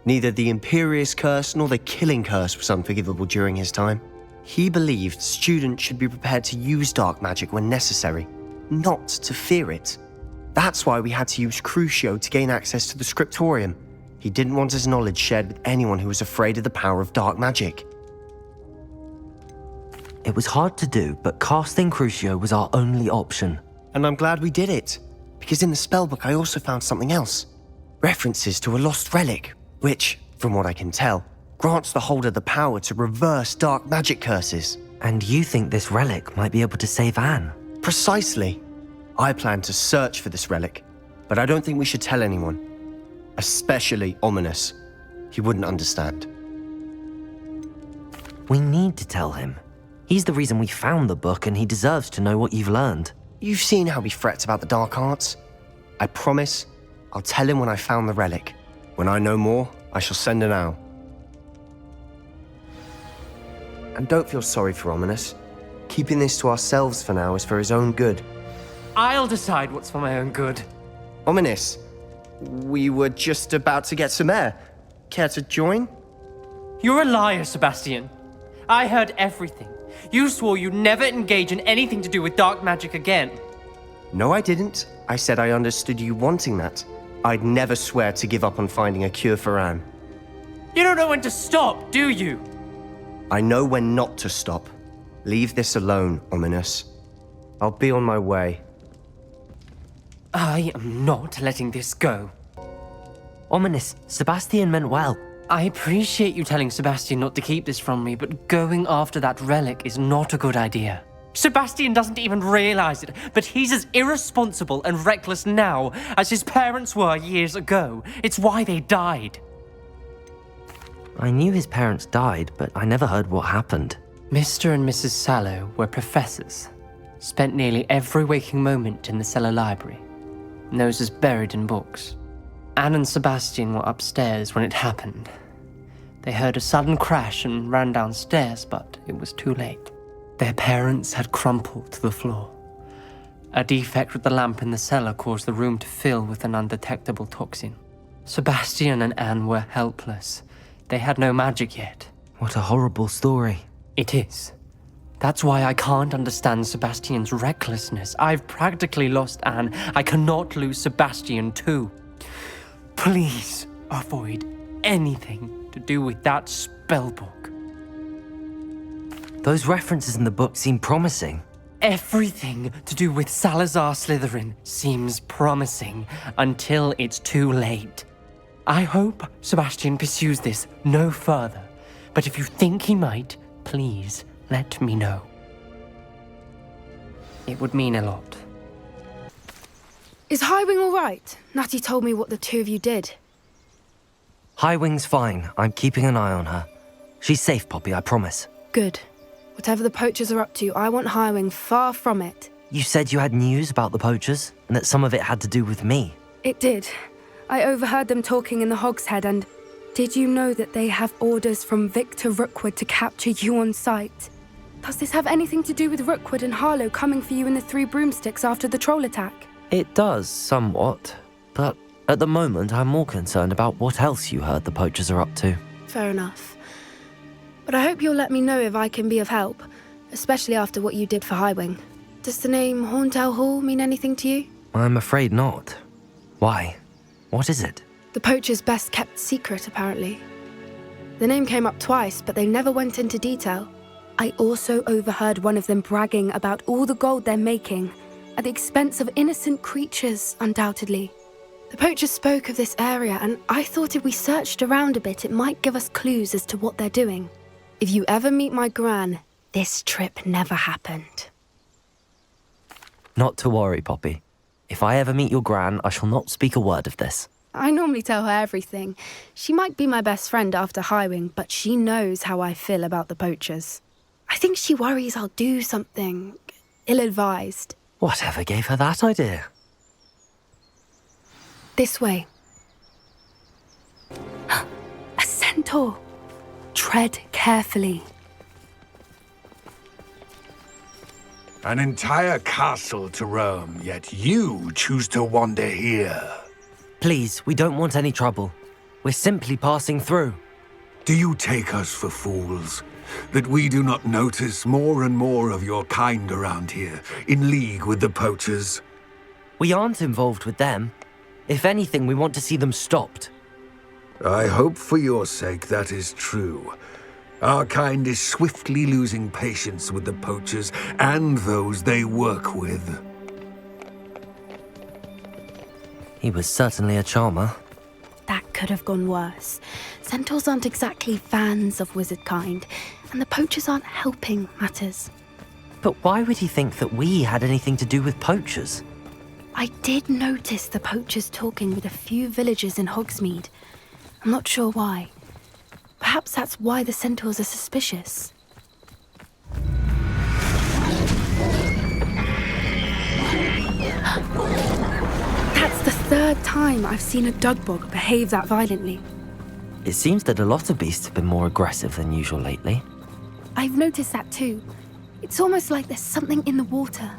Neither the Imperious Curse nor the Killing Curse was unforgivable during his time. He believed students should be prepared to use dark magic when necessary, not to fear it. That's why we had to use Crucio to gain access to the scriptorium. He didn't want his knowledge shared with anyone who was afraid of the power of dark magic. It was hard to do, but casting Crucio was our only option. And I'm glad we did it, because in the spellbook I also found something else. References to a lost relic, which, from what I can tell, grants the holder the power to reverse dark magic curses. And you think this relic might be able to save Anne? Precisely. I plan to search for this relic, but I don't think we should tell anyone. Especially Ominous. He wouldn't understand. We need to tell him. He's the reason we found the book, and he deserves to know what you've learned. You've seen how he frets about the dark arts. I promise I'll tell him when I found the relic. When I know more, I shall send an owl. And don't feel sorry for Ominous. Keeping this to ourselves for now is for his own good. I'll decide what's for my own good. Ominous, we were just about to get some air. Care to join? You're a liar, Sebastian. I heard everything. You swore you'd never engage in anything to do with dark magic again. No, I didn't. I said I understood you wanting that. I'd never swear to give up on finding a cure for Anne. You don't know when to stop, do you? I know when not to stop. Leave this alone, Ominous. I'll be on my way. I am not letting this go. Ominous, Sebastian meant well. I appreciate you telling Sebastian not to keep this from me, but going after that relic is not a good idea. Sebastian doesn't even realize it, but he's as irresponsible and reckless now as his parents were years ago. It's why they died. I knew his parents died, but I never heard what happened. Mr. and Mrs. Sallow were professors. Spent nearly every waking moment in the cellar library. Noses buried in books. Anne and Sebastian were upstairs when it happened. They heard a sudden crash and ran downstairs, but it was too late. Their parents had crumpled to the floor. A defect with the lamp in the cellar caused the room to fill with an undetectable toxin. Sebastian and Anne were helpless. They had no magic yet. What a horrible story. It is. That's why I can't understand Sebastian's recklessness. I've practically lost Anne. I cannot lose Sebastian too. Please avoid anything to do with that spellbook. Those references in the book seem promising. Everything to do with Salazar Slytherin seems promising until it's too late. I hope Sebastian pursues this no further, but if you think he might, please let me know. It would mean a lot. Is Highwing all right? Natty told me what the two of you did. Highwing's fine. I'm keeping an eye on her. She's safe, Poppy, I promise. Good. Whatever the poachers are up to, I want Highwing far from it. You said you had news about the poachers, and that some of it had to do with me. It did. I overheard them talking in the Hogshead, and did you know that they have orders from Victor Rookwood to capture you on sight? Does this have anything to do with Rookwood and Harlow coming for you in the Three Broomsticks after the troll attack? It does, somewhat. But at the moment, I'm more concerned about what else you heard the poachers are up to. Fair enough. But I hope you'll let me know if I can be of help. especially after what you did for Highwing. Does the name Horntail Hall mean anything to you? I'm afraid not. Why? What is it? The poacher's best kept secret, apparently. The name came up twice, but they never went into detail. I also overheard one of them bragging about all the gold they're making, at the expense of innocent creatures, undoubtedly. The poacher spoke of this area, and I thought if we searched around a bit, it might give us clues as to what they're doing. If you ever meet my gran, this trip never happened. Not to worry, Poppy. If I ever meet your gran, I shall not speak a word of this. I normally tell her everything. She might be my best friend after Highwing, but she knows how I feel about the poachers. I think she worries I'll do something ill-advised. Whatever gave her that idea? This way. A centaur. Tread carefully. An entire castle to roam, yet you choose to wander here. Please, we don't want any trouble. We're simply passing through. Do you take us for fools? That we do not notice more and more of your kind around here, in league with the poachers? We aren't involved with them. If anything, we want to see them stopped. I hope for your sake that is true. Our kind is swiftly losing patience with the poachers and those they work with. He was certainly a charmer. That could have gone worse. Centaurs aren't exactly fans of wizard kind, and the poachers aren't helping matters. But why would he think that we had anything to do with poachers? I did notice the poachers talking with a few villagers in Hogsmeade. I'm not sure why. Perhaps that's why the centaurs are suspicious. That's the third time I've seen a dugbog behave that violently. It seems that a lot of beasts have been more aggressive than usual lately. I've noticed that too. It's almost like there's something in the water.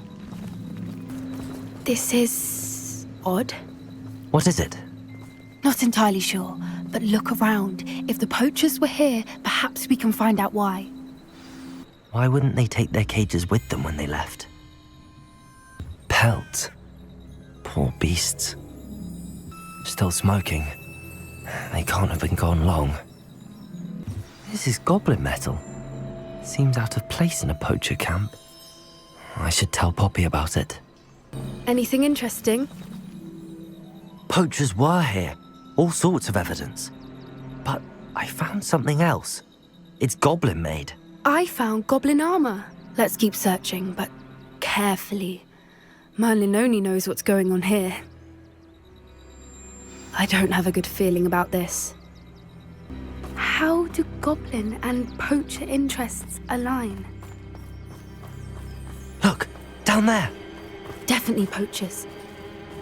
This is odd. What is it? Not entirely sure, but look around. If the poachers were here, perhaps we can find out why. Why wouldn't they take their cages with them when they left? Pelts. Poor beasts. Still smoking. They can't have been gone long. This is goblin metal. Seems out of place in a poacher camp. I should tell Poppy about it. Anything interesting? Poachers were here. All sorts of evidence. But I found something else. It's goblin made. I found goblin armor. Let's keep searching, but carefully. Merlin only knows what's going on here. I don't have a good feeling about this. How do goblin and poacher interests align? Look, down there. Definitely poachers.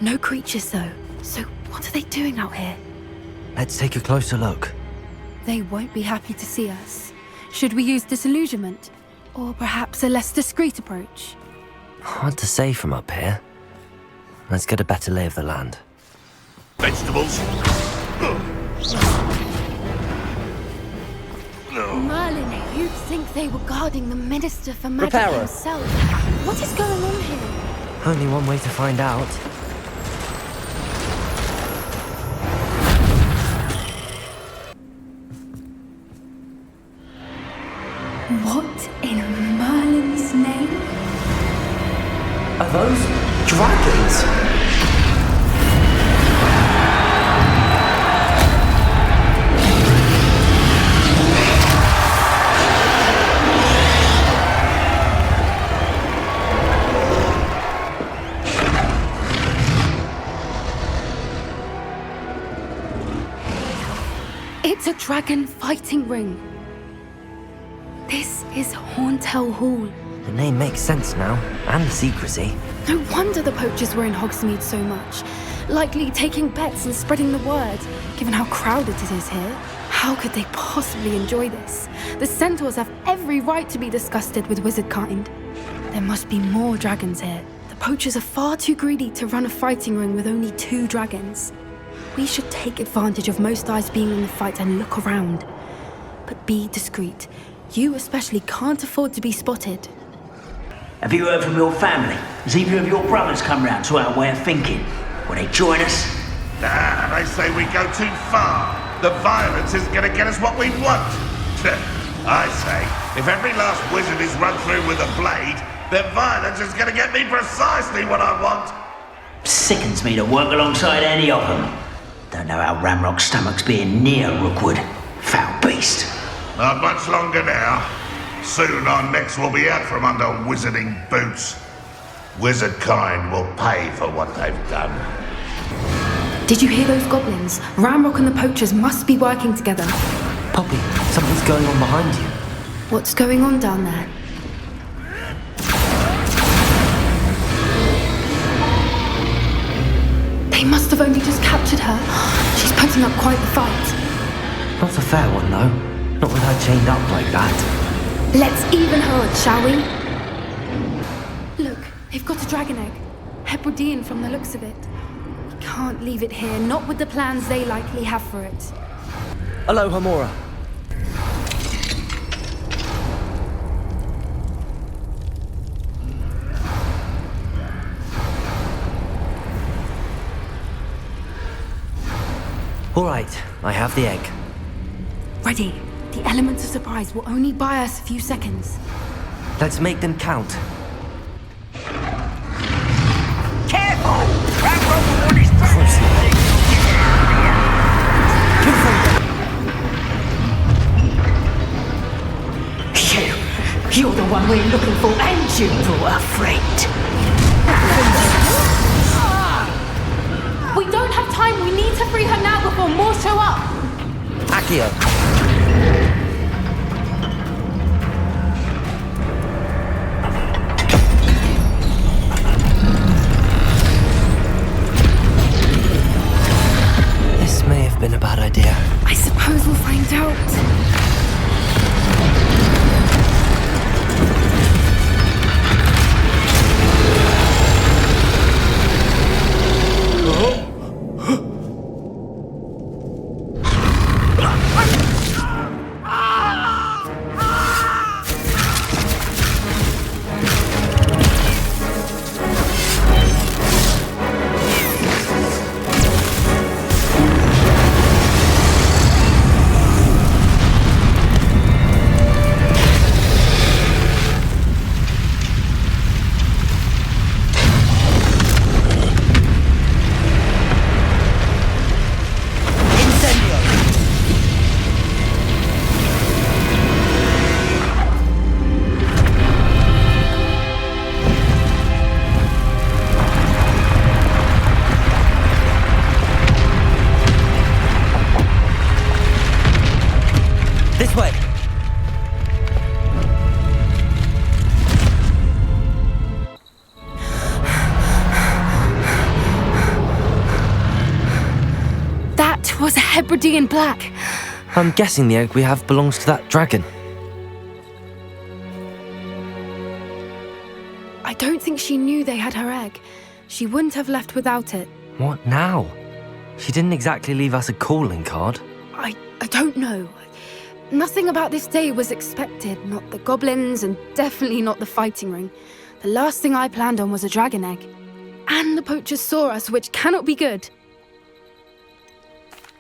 No creatures though, so what are they doing out here? Let's take a closer look. They won't be happy to see us. Should we use disillusionment? Or perhaps a less discreet approach? Hard to say from up here. Let's get a better lay of the land. Vegetables. Merlin, you'd think they were guarding the Minister for Magic Reparo. himself. What is going on here? Only one way to find out. What in Merlin's name? Are those dragons? It's a dragon fighting ring. This is Horntail Hall. The name makes sense now, and the secrecy. No wonder the poachers were in Hogsmeade so much. Likely taking bets and spreading the word, given how crowded it is here. How could they possibly enjoy this? The centaurs have every right to be disgusted with wizard kind. There must be more dragons here. The poachers are far too greedy to run a fighting ring with only 2 dragons. We should take advantage of most eyes being in the fight and look around. But be discreet. You especially can't afford to be spotted. Have you heard from your family? Has either of your brothers come round to our way of thinking? Will they join us? Nah, they say we go too far. The violence isn't going to get us what we want. I say, if every last wizard is run through with a blade, then violence is going to get me precisely what I want. Sickens me to work alongside any of them. Don't know how Ranrock's stomach's being near Rookwood. Foul beast. Not much longer now. Soon our necks will be out from under wizarding boots. Wizard kind will pay for what they've done. Did you hear those goblins? Ranrock and the poachers must be working together. Poppy, something's going on behind you. What's going on down there? They must have only just captured her. She's putting up quite the fight. Not a fair one, though. Not with her chained up like that. Let's even her odds, shall we? Look, they've got a dragon egg. Hebridean from the looks of it. We can't leave it here, not with the plans they likely have for it. Hello, Hamora. All right, I have the egg. Ready. The elements of surprise will only buy us a few seconds. Let's make them count. Careful! Ranrock will want his presence. You're the one we're looking for, and you brought a friend. We don't have time. We need to free her now before more show up. Accio. This may have been a bad idea. I suppose we'll find out. This way! That was a Hebridean black. I'm guessing the egg we have belongs to that dragon. I don't think she knew they had her egg. She wouldn't have left without it. What now? She didn't exactly leave us a calling card. I don't know. Nothing about this day was expected. Not the goblins, and definitely not the fighting ring. The last thing I planned on was a dragon egg. And the poachers saw us, which cannot be good.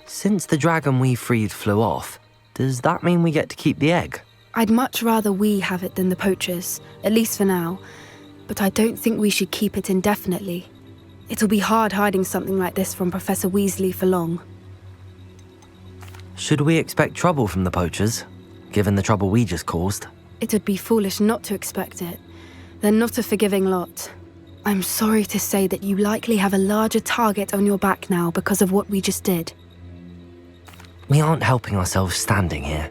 Since the dragon we freed flew off, does that mean we get to keep the egg? I'd much rather we have it than the poachers, at least for now. But I don't think we should keep it indefinitely. It'll be hard hiding something like this from Professor Weasley for long. Should we expect trouble from the poachers, given the trouble we just caused? It would be foolish not to expect it. They're not a forgiving lot. I'm sorry to say that you likely have a larger target on your back now because of what we just did. We aren't helping ourselves standing here.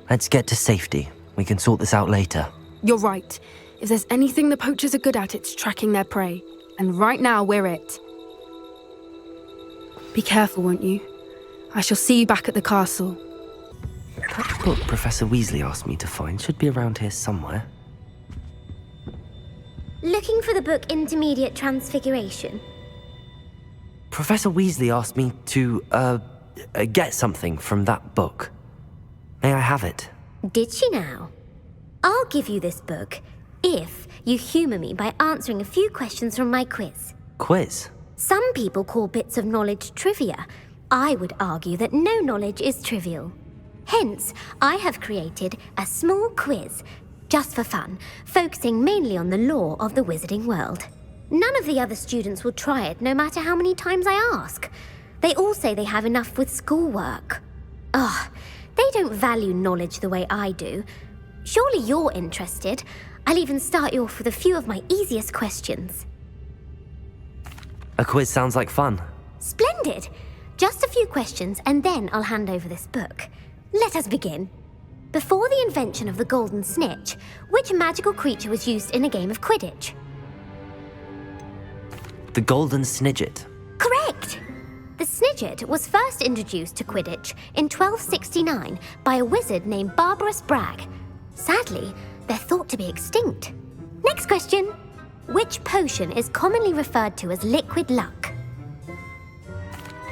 Let's get to safety. We can sort this out later. You're right. If there's anything the poachers are good at, it's tracking their prey. And right now, we're it. Be careful, won't you? I shall see you back at the castle. That book Professor Weasley asked me to find should be around here somewhere. Looking for the book Intermediate Transfiguration? Professor Weasley asked me to, get something from that book. May I have it? Did she now? I'll give you this book if you humour me by answering a few questions from my quiz. Quiz? Some people call bits of knowledge trivia. I would argue that no knowledge is trivial. Hence, I have created a small quiz, just for fun, focusing mainly on the lore of the wizarding world. None of the other students will try it, no matter how many times I ask. They all say they have enough with schoolwork. Ugh, they don't value knowledge the way I do. Surely you're interested. I'll even start you off with a few of my easiest questions. A quiz sounds like fun. Splendid! Just a few questions and then I'll hand over this book. Let us begin. Before the invention of the golden snitch, which magical creature was used in a game of Quidditch? The golden snidget. Correct! The snidget was first introduced to Quidditch in 1269 by a wizard named Barbarous Bragg. Sadly, they're thought to be extinct. Next question. Which potion is commonly referred to as liquid luck?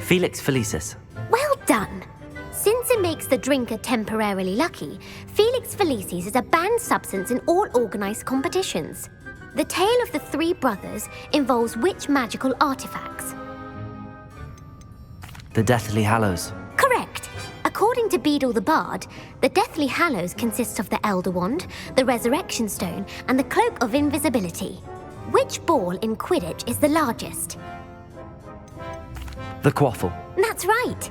Felix Felicis. Well done! Since it makes the drinker temporarily lucky, Felix Felicis is a banned substance in all organised competitions. The tale of the three brothers involves which magical artifacts? The Deathly Hallows. Correct! According to Beadle the Bard, the Deathly Hallows consists of the Elder Wand, the Resurrection Stone, and the Cloak of Invisibility. Which ball in Quidditch is the largest? The Quaffle. That's right!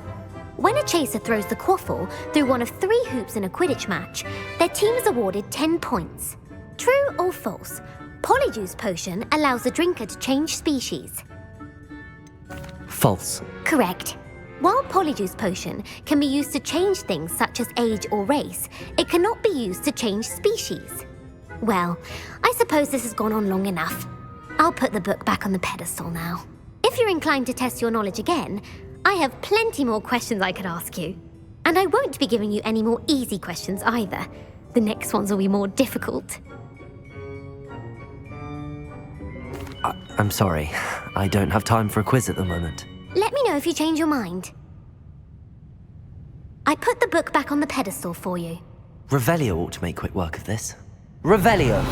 When a chaser throws the quaffle through one of 3 hoops in a Quidditch match, their team is awarded 10 points. True or false? Polyjuice potion allows the drinker to change species. False. Correct. While Polyjuice potion can be used to change things such as age or race, it cannot be used to change species. Well, I suppose this has gone on long enough. I'll put the book back on the pedestal now. If you're inclined to test your knowledge again, I have plenty more questions I could ask you. And I won't be giving you any more easy questions either. The next ones will be more difficult. I'm sorry. I don't have time for a quiz at the moment. Let me know if you change your mind. I put the book back on the pedestal for you. Revelio ought to make quick work of this. Revelio!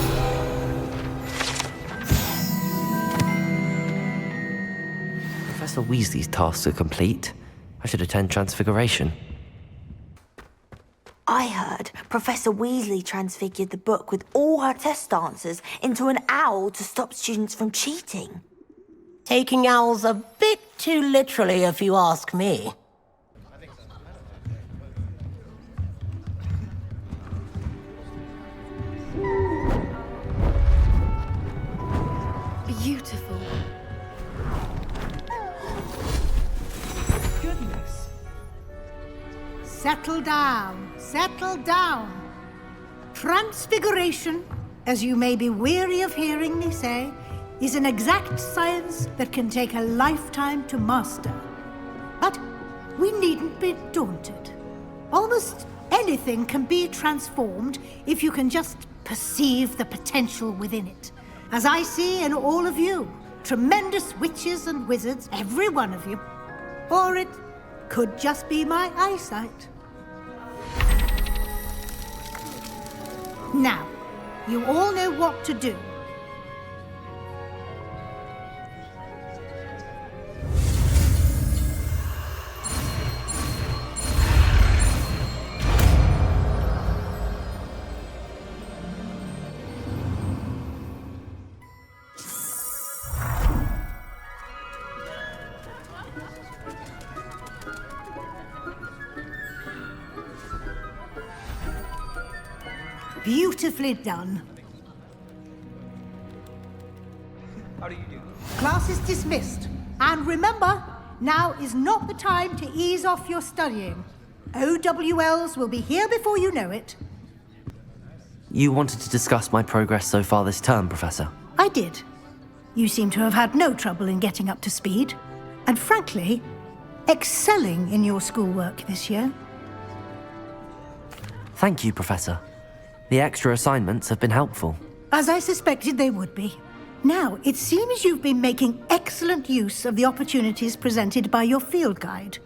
Professor Weasley's tasks are complete. I should attend Transfiguration. I heard Professor Weasley transfigured the book with all her test answers into an owl to stop students from cheating. Taking owls a bit too literally, if you ask me. Beautiful. Goodness. Settle down, settle down. Transfiguration, as you may be weary of hearing me say, is an exact science that can take a lifetime to master. But we needn't be daunted. Almost anything can be transformed if you can just perceive the potential within it. As I see in all of you, tremendous witches and wizards, every one of you. Or it could just be my eyesight. Now, you all know what to do. Beautifully done. How do you do? Class is dismissed. And remember, now is not the time to ease off your studying. OWLs will be here before you know it. You wanted to discuss my progress so far this term, Professor. I did. You seem to have had no trouble in getting up to speed. And frankly, excelling in your schoolwork this year. Thank you, Professor. The extra assignments have been helpful. As I suspected they would be. Now, it seems you've been making excellent use of the opportunities presented by your field guide.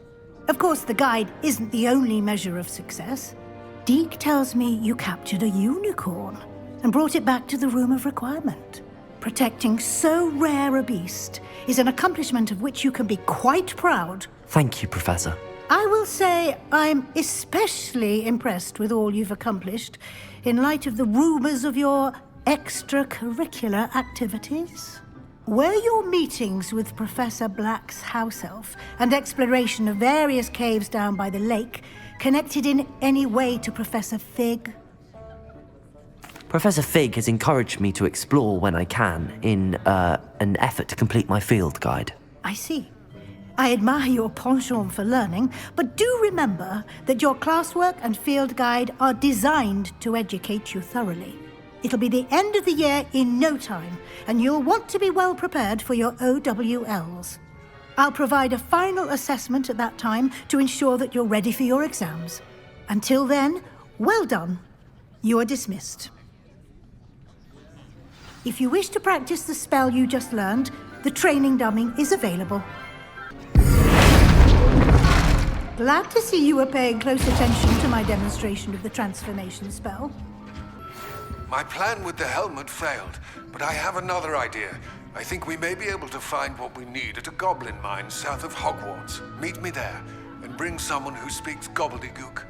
Of course, the guide isn't the only measure of success. Deke tells me you captured a unicorn. and brought it back to the room of requirement. Protecting so rare a beast is an accomplishment of which you can be quite proud. Thank you, Professor. I will say I'm especially impressed with all you've accomplished in light of the rumors of your extracurricular activities. Were your meetings with Professor Black's house elf and exploration of various caves down by the lake connected in any way to Professor Fig? Professor Fig has encouraged me to explore when I can in an effort to complete my field guide. I see. I admire your penchant for learning, but do remember that your classwork and field guide are designed to educate you thoroughly. It'll be the end of the year in no time, and you'll want to be well prepared for your OWLs. I'll provide a final assessment at that time to ensure that you're ready for your exams. Until then, well done. You are dismissed. If you wish to practice the spell you just learned, the training dummy is available. Glad to see you were paying close attention to my demonstration of the transformation spell. My plan with the helmet failed, but I have another idea. I think we may be able to find what we need at a goblin mine south of Hogwarts. Meet me there, and bring someone who speaks gobbledygook.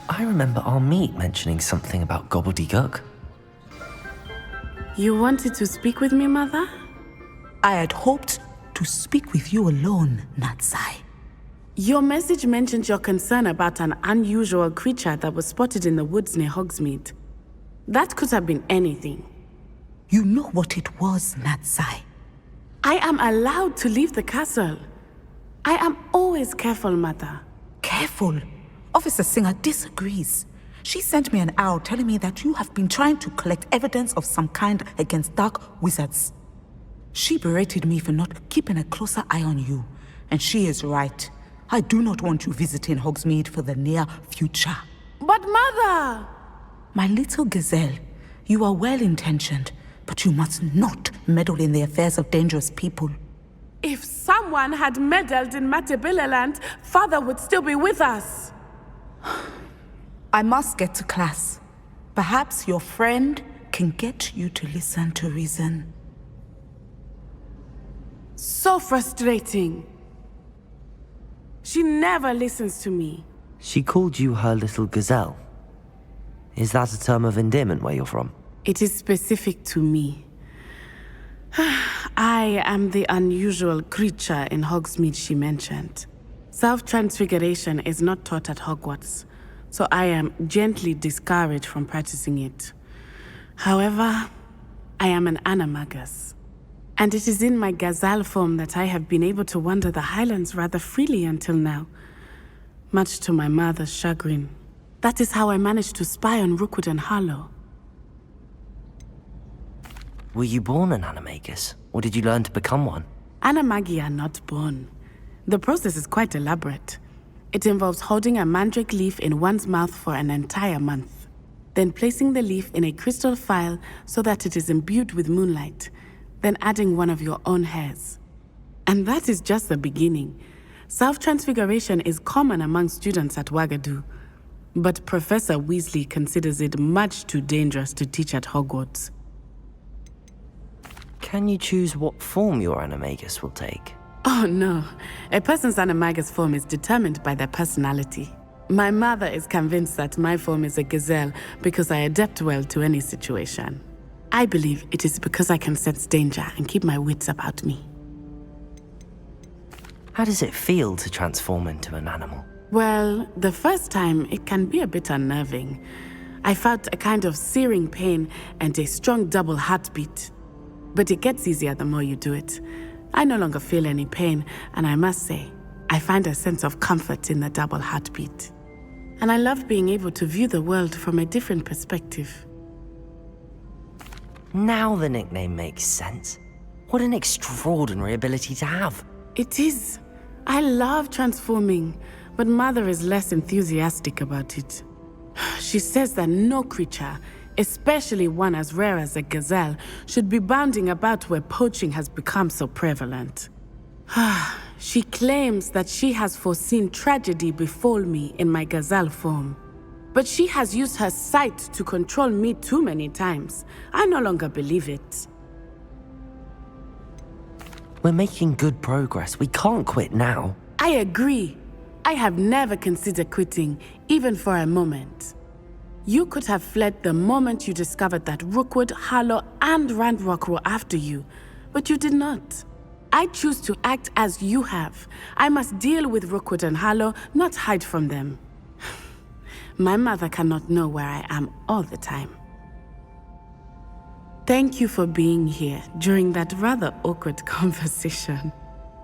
I remember our meet mentioning something about gobbledygook. You wanted to speak with me, Mother? I had hoped to speak with you alone, Natsai. Your message mentioned your concern about an unusual creature that was spotted in the woods near Hogsmeade. That could have been anything. You know what it was, Natsai. I am allowed to leave the castle. I am always careful, Mother. Careful? Officer Singer disagrees. She sent me an owl telling me that you have been trying to collect evidence of some kind against dark wizards. She berated me for not keeping a closer eye on you, and she is right. I do not want you visiting Hogsmeade for the near future. But Mother! My little gazelle, you are well-intentioned, but you must not meddle in the affairs of dangerous people. If someone had meddled in Matabeleland, Father would still be with us. I must get to class. Perhaps your friend can get you to listen to reason. So frustrating. She never listens to me. She called you her little gazelle. Is that a term of endearment where you're from? It is specific to me. I am the unusual creature in Hogsmeade she mentioned. Self-transfiguration is not taught at Hogwarts, so I am gently discouraged from practicing it. However, I am an animagus. And it is in my gazelle form that I have been able to wander the highlands rather freely until now, much to my mother's chagrin. That is how I managed to spy on Rookwood and Harlow. Were you born an animagus, or did you learn to become one? Animagi are not born. The process is quite elaborate. It involves holding a mandrake leaf in one's mouth for an entire month, then placing the leaf in a crystal phial so that it is imbued with moonlight, then adding one of your own hairs. And that is just the beginning. Self-transfiguration is common among students at Wagadu, but Professor Weasley considers it much too dangerous to teach at Hogwarts. Can you choose what form your animagus will take? Oh no, a person's animagus form is determined by their personality. My mother is convinced that my form is a gazelle because I adapt well to any situation. I believe it is because I can sense danger and keep my wits about me. How does it feel to transform into an animal? Well, the first time it can be a bit unnerving. I felt a kind of searing pain and a strong double heartbeat. But it gets easier the more you do it. I no longer feel any pain, and I must say, I find a sense of comfort in the double heartbeat. And I love being able to view the world from a different perspective. Now the nickname makes sense. What an extraordinary ability to have. It is. I love transforming, but Mother is less enthusiastic about it. She says that no creature, especially one as rare as a gazelle, should be bounding about where poaching has become so prevalent. She claims that she has foreseen tragedy befall me in my gazelle form. But she has used her sight to control me too many times. I no longer believe it. We're making good progress. We can't quit now. I agree. I have never considered quitting, even for a moment. You could have fled the moment you discovered that Rookwood, Harlow, and Ranrock were after you, but you did not. I choose to act as you have. I must deal with Rookwood and Harlow, not hide from them. My mother cannot know where I am all the time. Thank you for being here during that rather awkward conversation.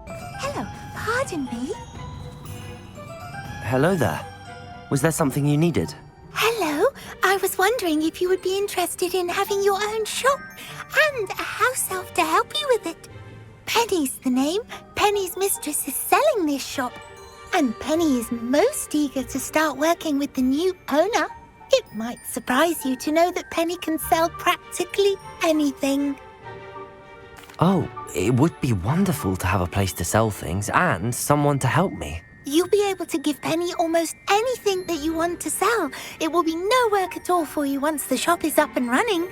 Hello, pardon me. Hello there. Was there something you needed? Hello, I was wondering if you would be interested in having your own shop and a house elf to help you with it. Penny's the name. Penny's mistress is selling this shop, and Penny is most eager to start working with the new owner. It might surprise you to know that Penny can sell practically anything. Oh, it would be wonderful to have a place to sell things and someone to help me. You'll be able to give Penny almost anything that you want to sell. It will be no work at all for you once the shop is up and running.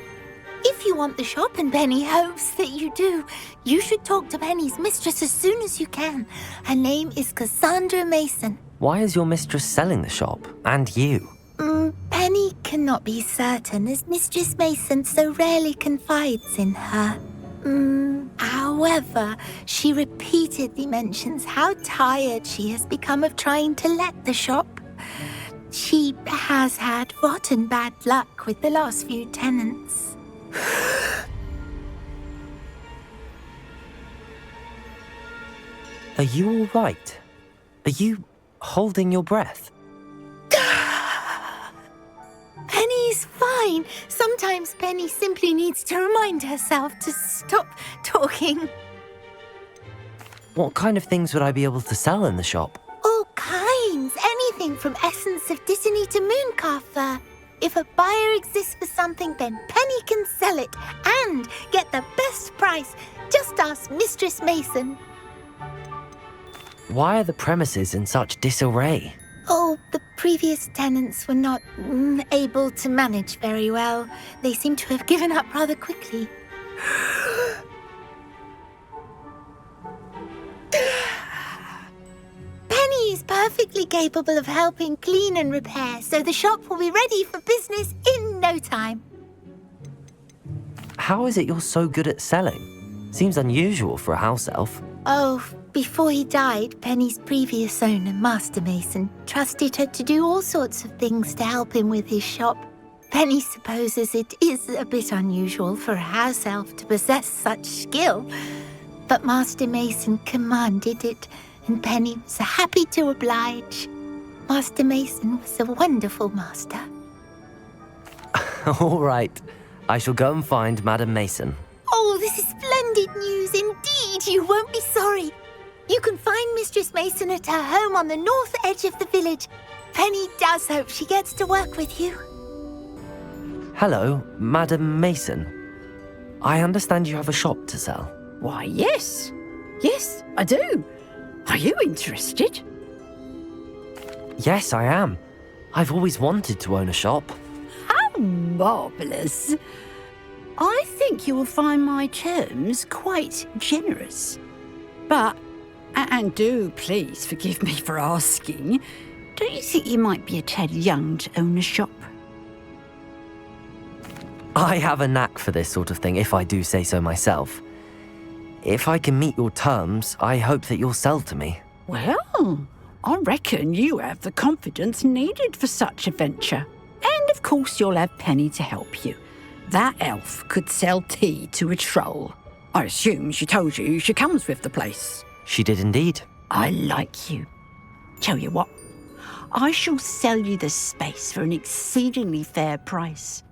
If you want the shop, and Penny hopes that you do, you should talk to Penny's mistress as soon as you can. Her name is Cassandra Mason. Why is your mistress selling the shop? And you? Penny cannot be certain, as Mistress Mason so rarely confides in her. However, she repeatedly mentions how tired she has become of trying to let the shop. She has had rotten bad luck with the last few tenants. Are you all right? Are you holding your breath? Penny's fine. Sometimes Penny simply needs to remind herself to stop talking. What kind of things would I be able to sell in the shop? All kinds. Anything from essence of Disney to mooncalf fur. If a buyer exists for something, then Penny can sell it and get the best price. Just ask Mistress Mason. Why are the premises in such disarray? Oh, the previous tenants were not able to manage very well. They seem to have given up rather quickly. Penny is perfectly capable of helping clean and repair, so the shop will be ready for business in no time. How is it you're so good at selling? Seems unusual for a house elf. Oh, before he died, Penny's previous owner, Master Mason, trusted her to do all sorts of things to help him with his shop. Penny supposes it is a bit unusual for a house elf to possess such skill, but Master Mason commanded it, and Penny was happy to oblige. Master Mason was a wonderful master. All right. I shall go and find Madam Mason. Oh, this is splendid news indeed. You won't be sorry. You can find Mistress Mason at her home on the north edge of the village. Penny does hope she gets to work with you. Hello, Madam Mason. I understand you have a shop to sell. Why, yes. Yes, I do. Are you interested? Yes, I am. I've always wanted to own a shop. How marvellous. I think you will find my terms quite generous. But, and do please forgive me for asking, don't you think you might be a tad young to own a shop? I have a knack for this sort of thing, if I do say so myself. If I can meet your terms, I hope that you'll sell to me. Well, I reckon you have the confidence needed for such a venture. And of course you'll have Penny to help you. That elf could sell tea to a troll. I assume she told you she comes with the place. She did indeed. I like you. Tell you what, I shall sell you the space for an exceedingly fair price.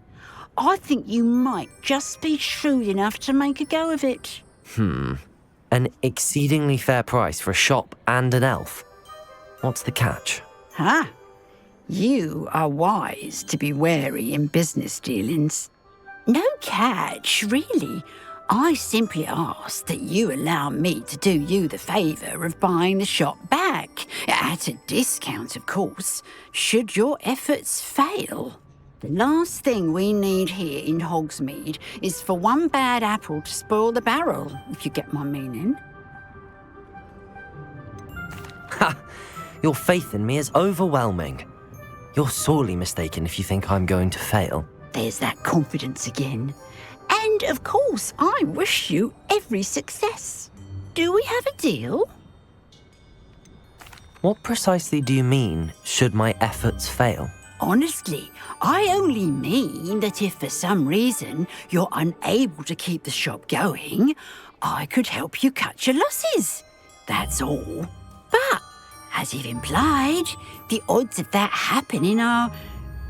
I think you might just be shrewd enough to make a go of it. An exceedingly fair price for a shop and an elf. What's the catch? Ah, you are wise to be wary in business dealings. No catch, really. I simply ask that you allow me to do you the favour of buying the shop back, at a discount, of course, should your efforts fail. The last thing we need here in Hogsmeade is for one bad apple to spoil the barrel, if you get my meaning. Ha! Your faith in me is overwhelming. You're sorely mistaken if you think I'm going to fail. There's that confidence again. And, of course, I wish you every success. Do we have a deal? What precisely do you mean, should my efforts fail? Honestly, I only mean that if for some reason you're unable to keep the shop going, I could help you cut your losses. That's all. But, as you've implied, the odds of that happening are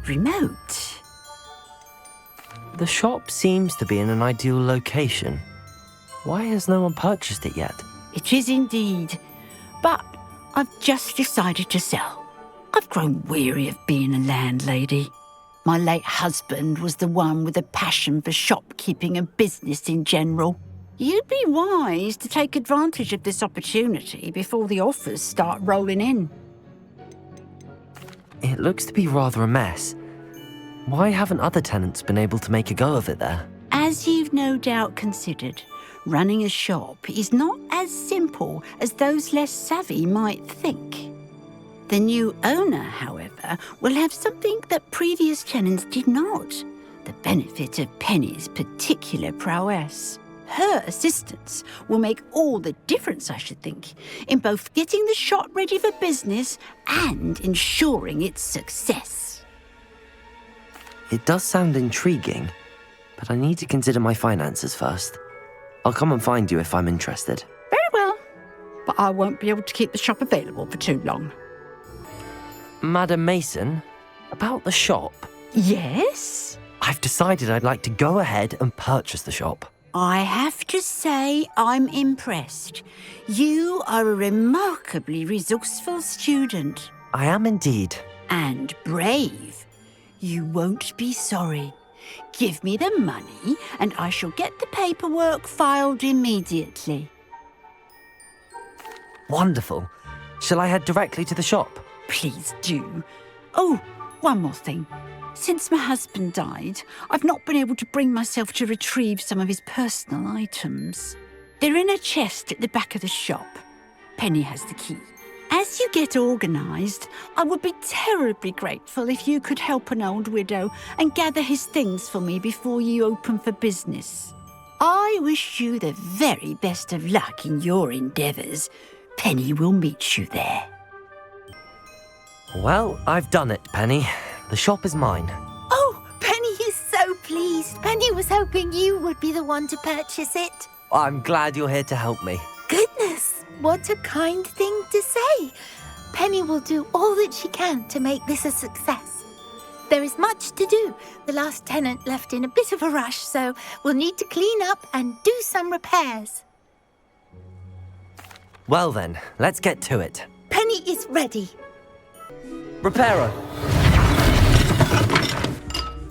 remote. The shop seems to be in an ideal location. Why has no one purchased it yet? It is indeed. But I've just decided to sell. I've grown weary of being a landlady. My late husband was the one with a passion for shopkeeping and business in general. You'd be wise to take advantage of this opportunity before the offers start rolling in. It looks to be rather a mess. Why haven't other tenants been able to make a go of it there? As you've no doubt considered, running a shop is not as simple as those less savvy might think. The new owner, however, will have something that previous tenants did not, the benefit of Penny's particular prowess. Her assistance will make all the difference, I should think, in both getting the shop ready for business and ensuring its success. It does sound intriguing, but I need to consider my finances first. I'll come and find you if I'm interested. Very well, but I won't be able to keep the shop available for too long. Madam Mason, about the shop. Yes? I've decided I'd like to go ahead and purchase the shop. I have to say I'm impressed. You are a remarkably resourceful student. I am indeed. And brave. You won't be sorry. Give me the money and I shall get the paperwork filed immediately. Wonderful. Shall I head directly to the shop? Please do. Oh, one more thing. Since my husband died, I've not been able to bring myself to retrieve some of his personal items. They're in a chest at the back of the shop. Penny has the key. As you get organised, I would be terribly grateful if you could help an old widow and gather his things for me before you open for business. I wish you the very best of luck in your endeavours. Penny will meet you there. Well, I've done it, Penny. The shop is mine. Oh, Penny is so pleased. Penny was hoping you would be the one to purchase it. I'm glad you're here to help me. Goodness, what a kind thing to say. Penny will do all that she can to make this a success. There is much to do. The last tenant left in a bit of a rush, so we'll need to clean up and do some repairs. Well then, let's get to it. Penny is ready. Repairer.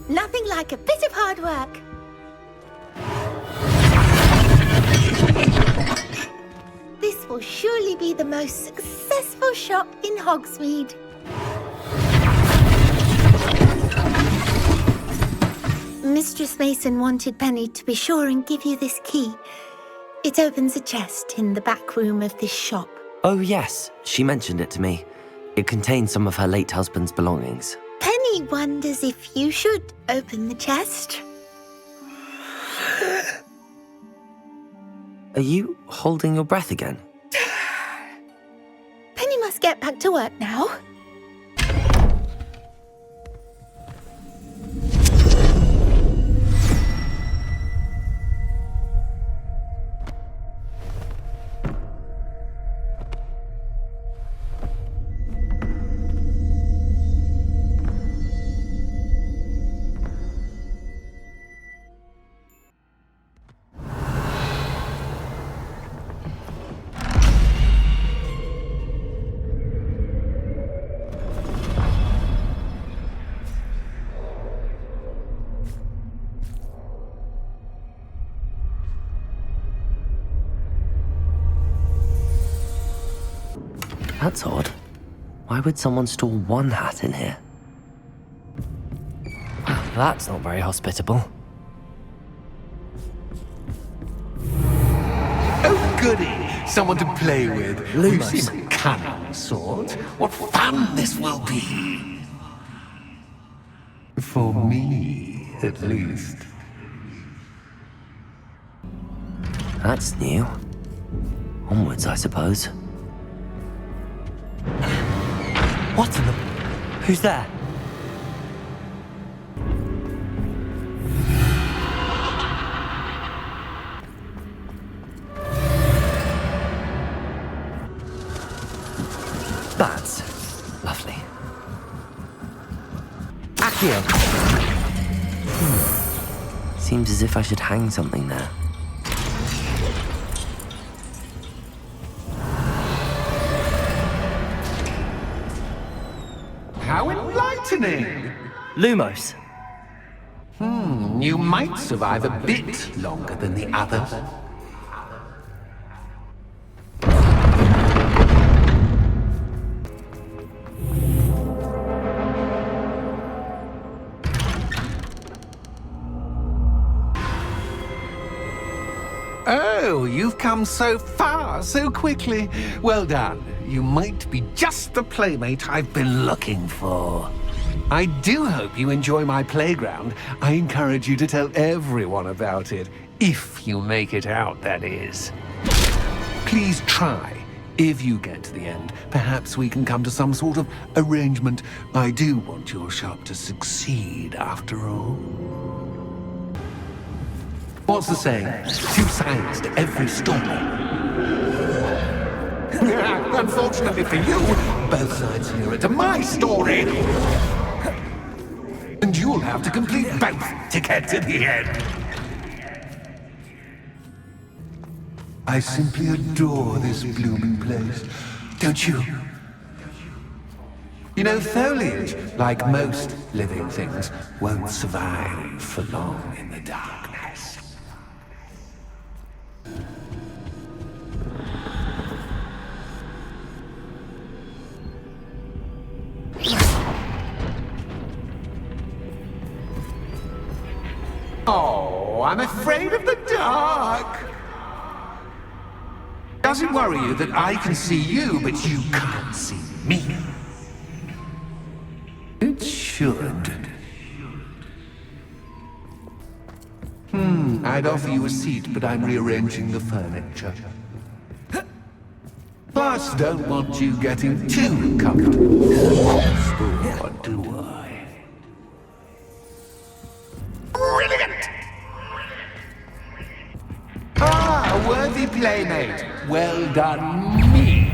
Nothing like a bit of hard work. This will surely be the most successful shop in Hogsmeade. Mistress Mason wanted Penny to be sure and give you this key. It opens a chest in the back room of this shop. Oh yes, she mentioned it to me. It contains some of her late husband's belongings. Penny wonders if you should open the chest. Are you holding your breath again? Penny must get back to work now. That's odd. Why would someone store one hat in here? Well, that's not very hospitable. Oh, goody! Someone to play with. Lumos. You seem a cunning sort. What fun this will be! For me, at least. That's new. Onwards, I suppose. What in the... Who's there? That's lovely. Accio! Seems as if I should hang something there. How enlightening! Lumos. You might survive a bit longer than the others. Oh, you've come so far, so quickly. Well done. You might be just the playmate I've been looking for. I do hope you enjoy my playground. I encourage you to tell everyone about it. If you make it out, that is. Please try. If you get to the end, perhaps we can come to some sort of arrangement. I do want your shop to succeed, after all. What's the saying? 2 sides to every story. Unfortunately for you, both sides here are to my story. And you'll have to complete both to get to the end. I simply adore this blooming place, don't you? You know, foliage, like most living things, won't survive for long in the darkness. Oh, I'm afraid of the dark. Does it worry you that I can see you, but you can't see me? It should. I'd offer you a seat, but I'm rearranging the furniture. Plus, don't want you getting too comfortable. Or do I? Brilliant! Ah, a worthy playmate. Well done, me.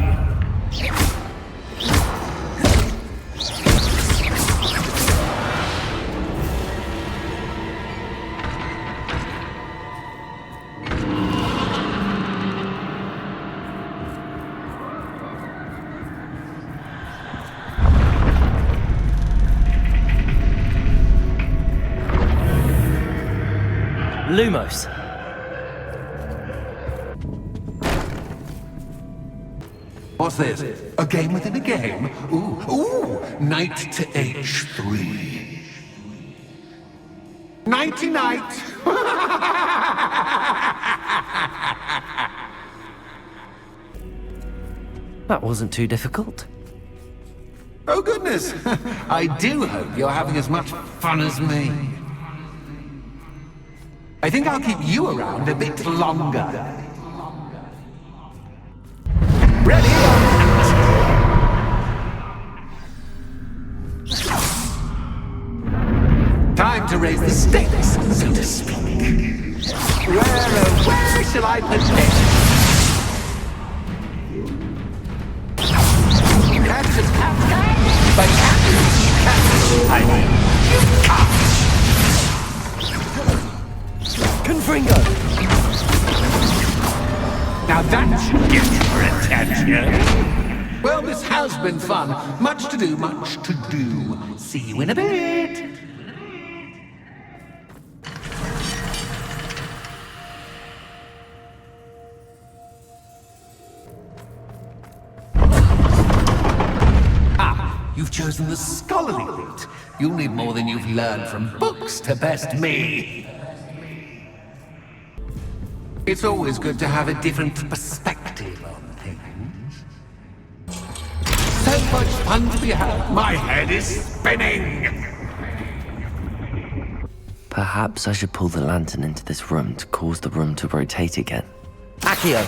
Lumos. What's this? A game within a game? Ooh, knight to H3. Nighty-night! That wasn't too difficult. Oh, goodness! I do hope you're having as much fun as me. I think I'll keep you around a bit longer. Ready? Time to raise the stakes, so to speak. Where shall I put this? Catch is CapCut, but I mean, Confringo! Now that should get your attention. Well, this has been fun. Much to do, much to do. See you in a bit. chosen the scholarly route. You'll need more than you've learned from books to best me. It's always good to have a different perspective on things. So much fun to be had. My head is spinning. Perhaps I should pull the lantern into this room to cause the room to rotate again. Accio!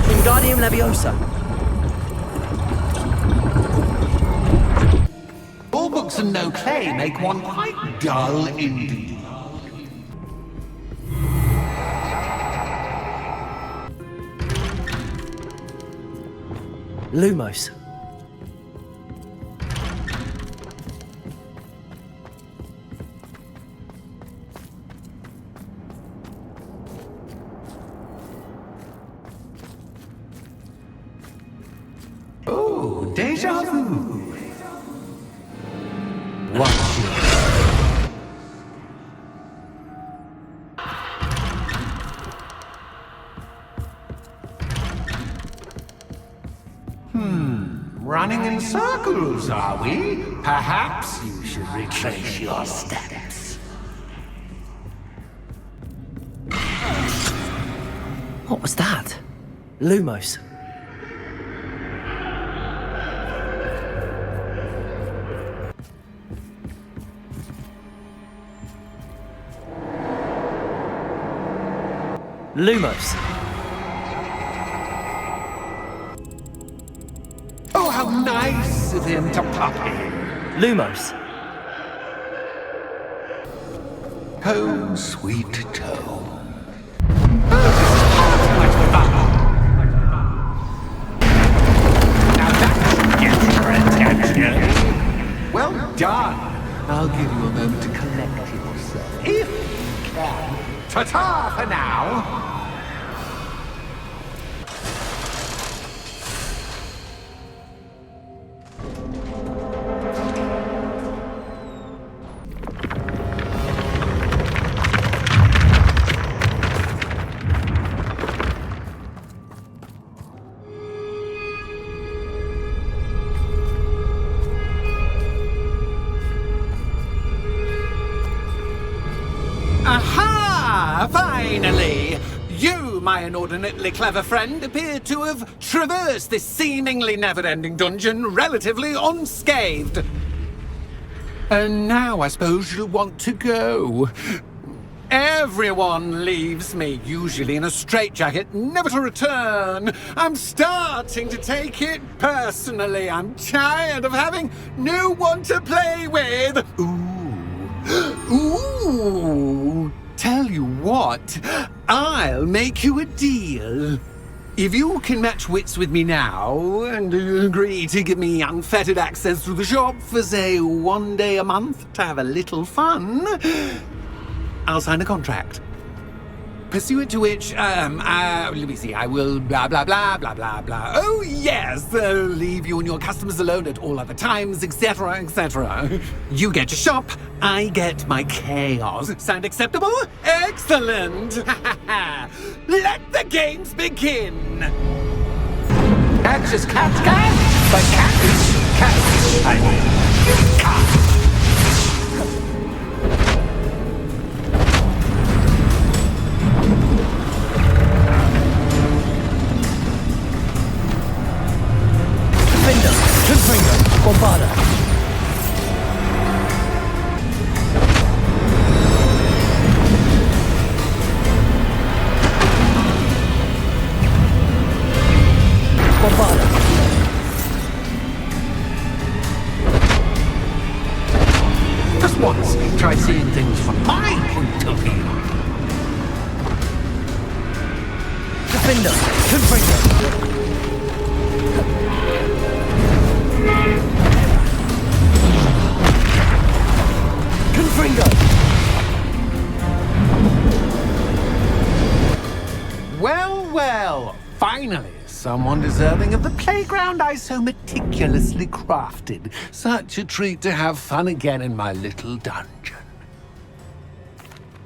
Wingardium Leviosa! All books and no clay make one quite dull indeed. Lumos. Oh, déjà vu. Running in circles, are we? Perhaps you should retrace your steps. What was that? Lumos. Lumos. Oh, how nice of him to pop in. Lumos. Home, sweet toe. Now that gets your attention. Well done. I'll give you a moment to collect yourself, if you can. Ta-ta for now. Aha! Finally! You, my inordinately clever friend, appear to have traversed this seemingly never-ending dungeon relatively unscathed. And now I suppose you'll want to go. Everyone leaves me, usually in a straitjacket, never to return. I'm starting to take it personally. I'm tired of having no one to play with. Ooh, tell you what, I'll make you a deal. If you can match wits with me now, and agree to give me unfettered access to the shop for, say, 1 day a month to have a little fun, I'll sign a contract. Pursuant to which, let me see, I will blah, blah, blah, blah, blah, blah. Oh, yes, leave you and your customers alone at all other times, etc., etc. You get your shop, I get my chaos. Sound acceptable? Excellent! Let the games begin! That's just CapCut, but cat, I mean, cat. Bombarda. Bombarda. Just once, try seeing things from my point of view. Defender. Confringo. Well, finally, someone deserving of the playground I so meticulously crafted. Such a treat to have fun again in my little dungeon.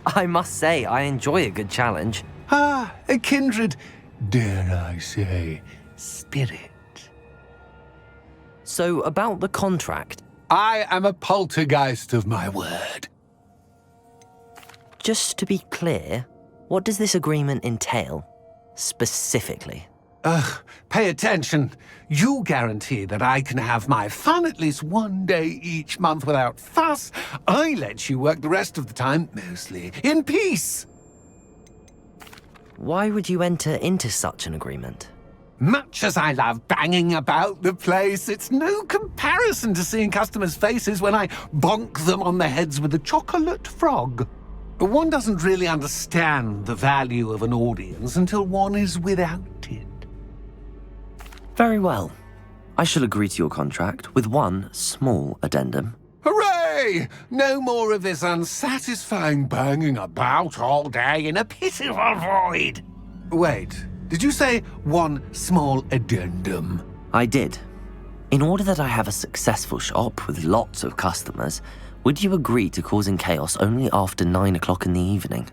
I must say, I enjoy a good challenge. Ah, a kindred, dare I say, spirit. So, about the contract. I am a poltergeist of my word. Just to be clear, what does this agreement entail, specifically? Pay attention. You guarantee that I can have my fun at least one day each month without fuss. I let you work the rest of the time, mostly in peace. Why would you enter into such an agreement? Much as I love banging about the place, it's no comparison to seeing customers' faces when I bonk them on the heads with a chocolate frog. One doesn't really understand the value of an audience until one is without it. Very well. I shall agree to your contract with one small addendum. Hooray! No more of this unsatisfying banging about all day in a pitiful void. Wait, did you say one small addendum? I did. In order that I have a successful shop with lots of customers, would you agree to causing chaos only after 9 o'clock in the evening?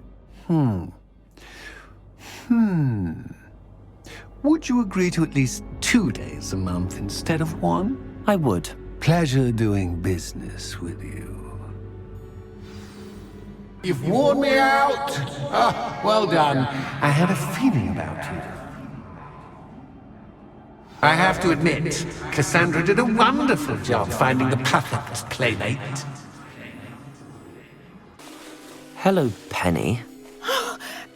Would you agree to at least 2 days a month instead of one? I would. Pleasure doing business with you. You've worn me out. Well done. I had a feeling about you. I have to admit, Cassandra did a wonderful job finding the perfect playmate. Hello, Penny.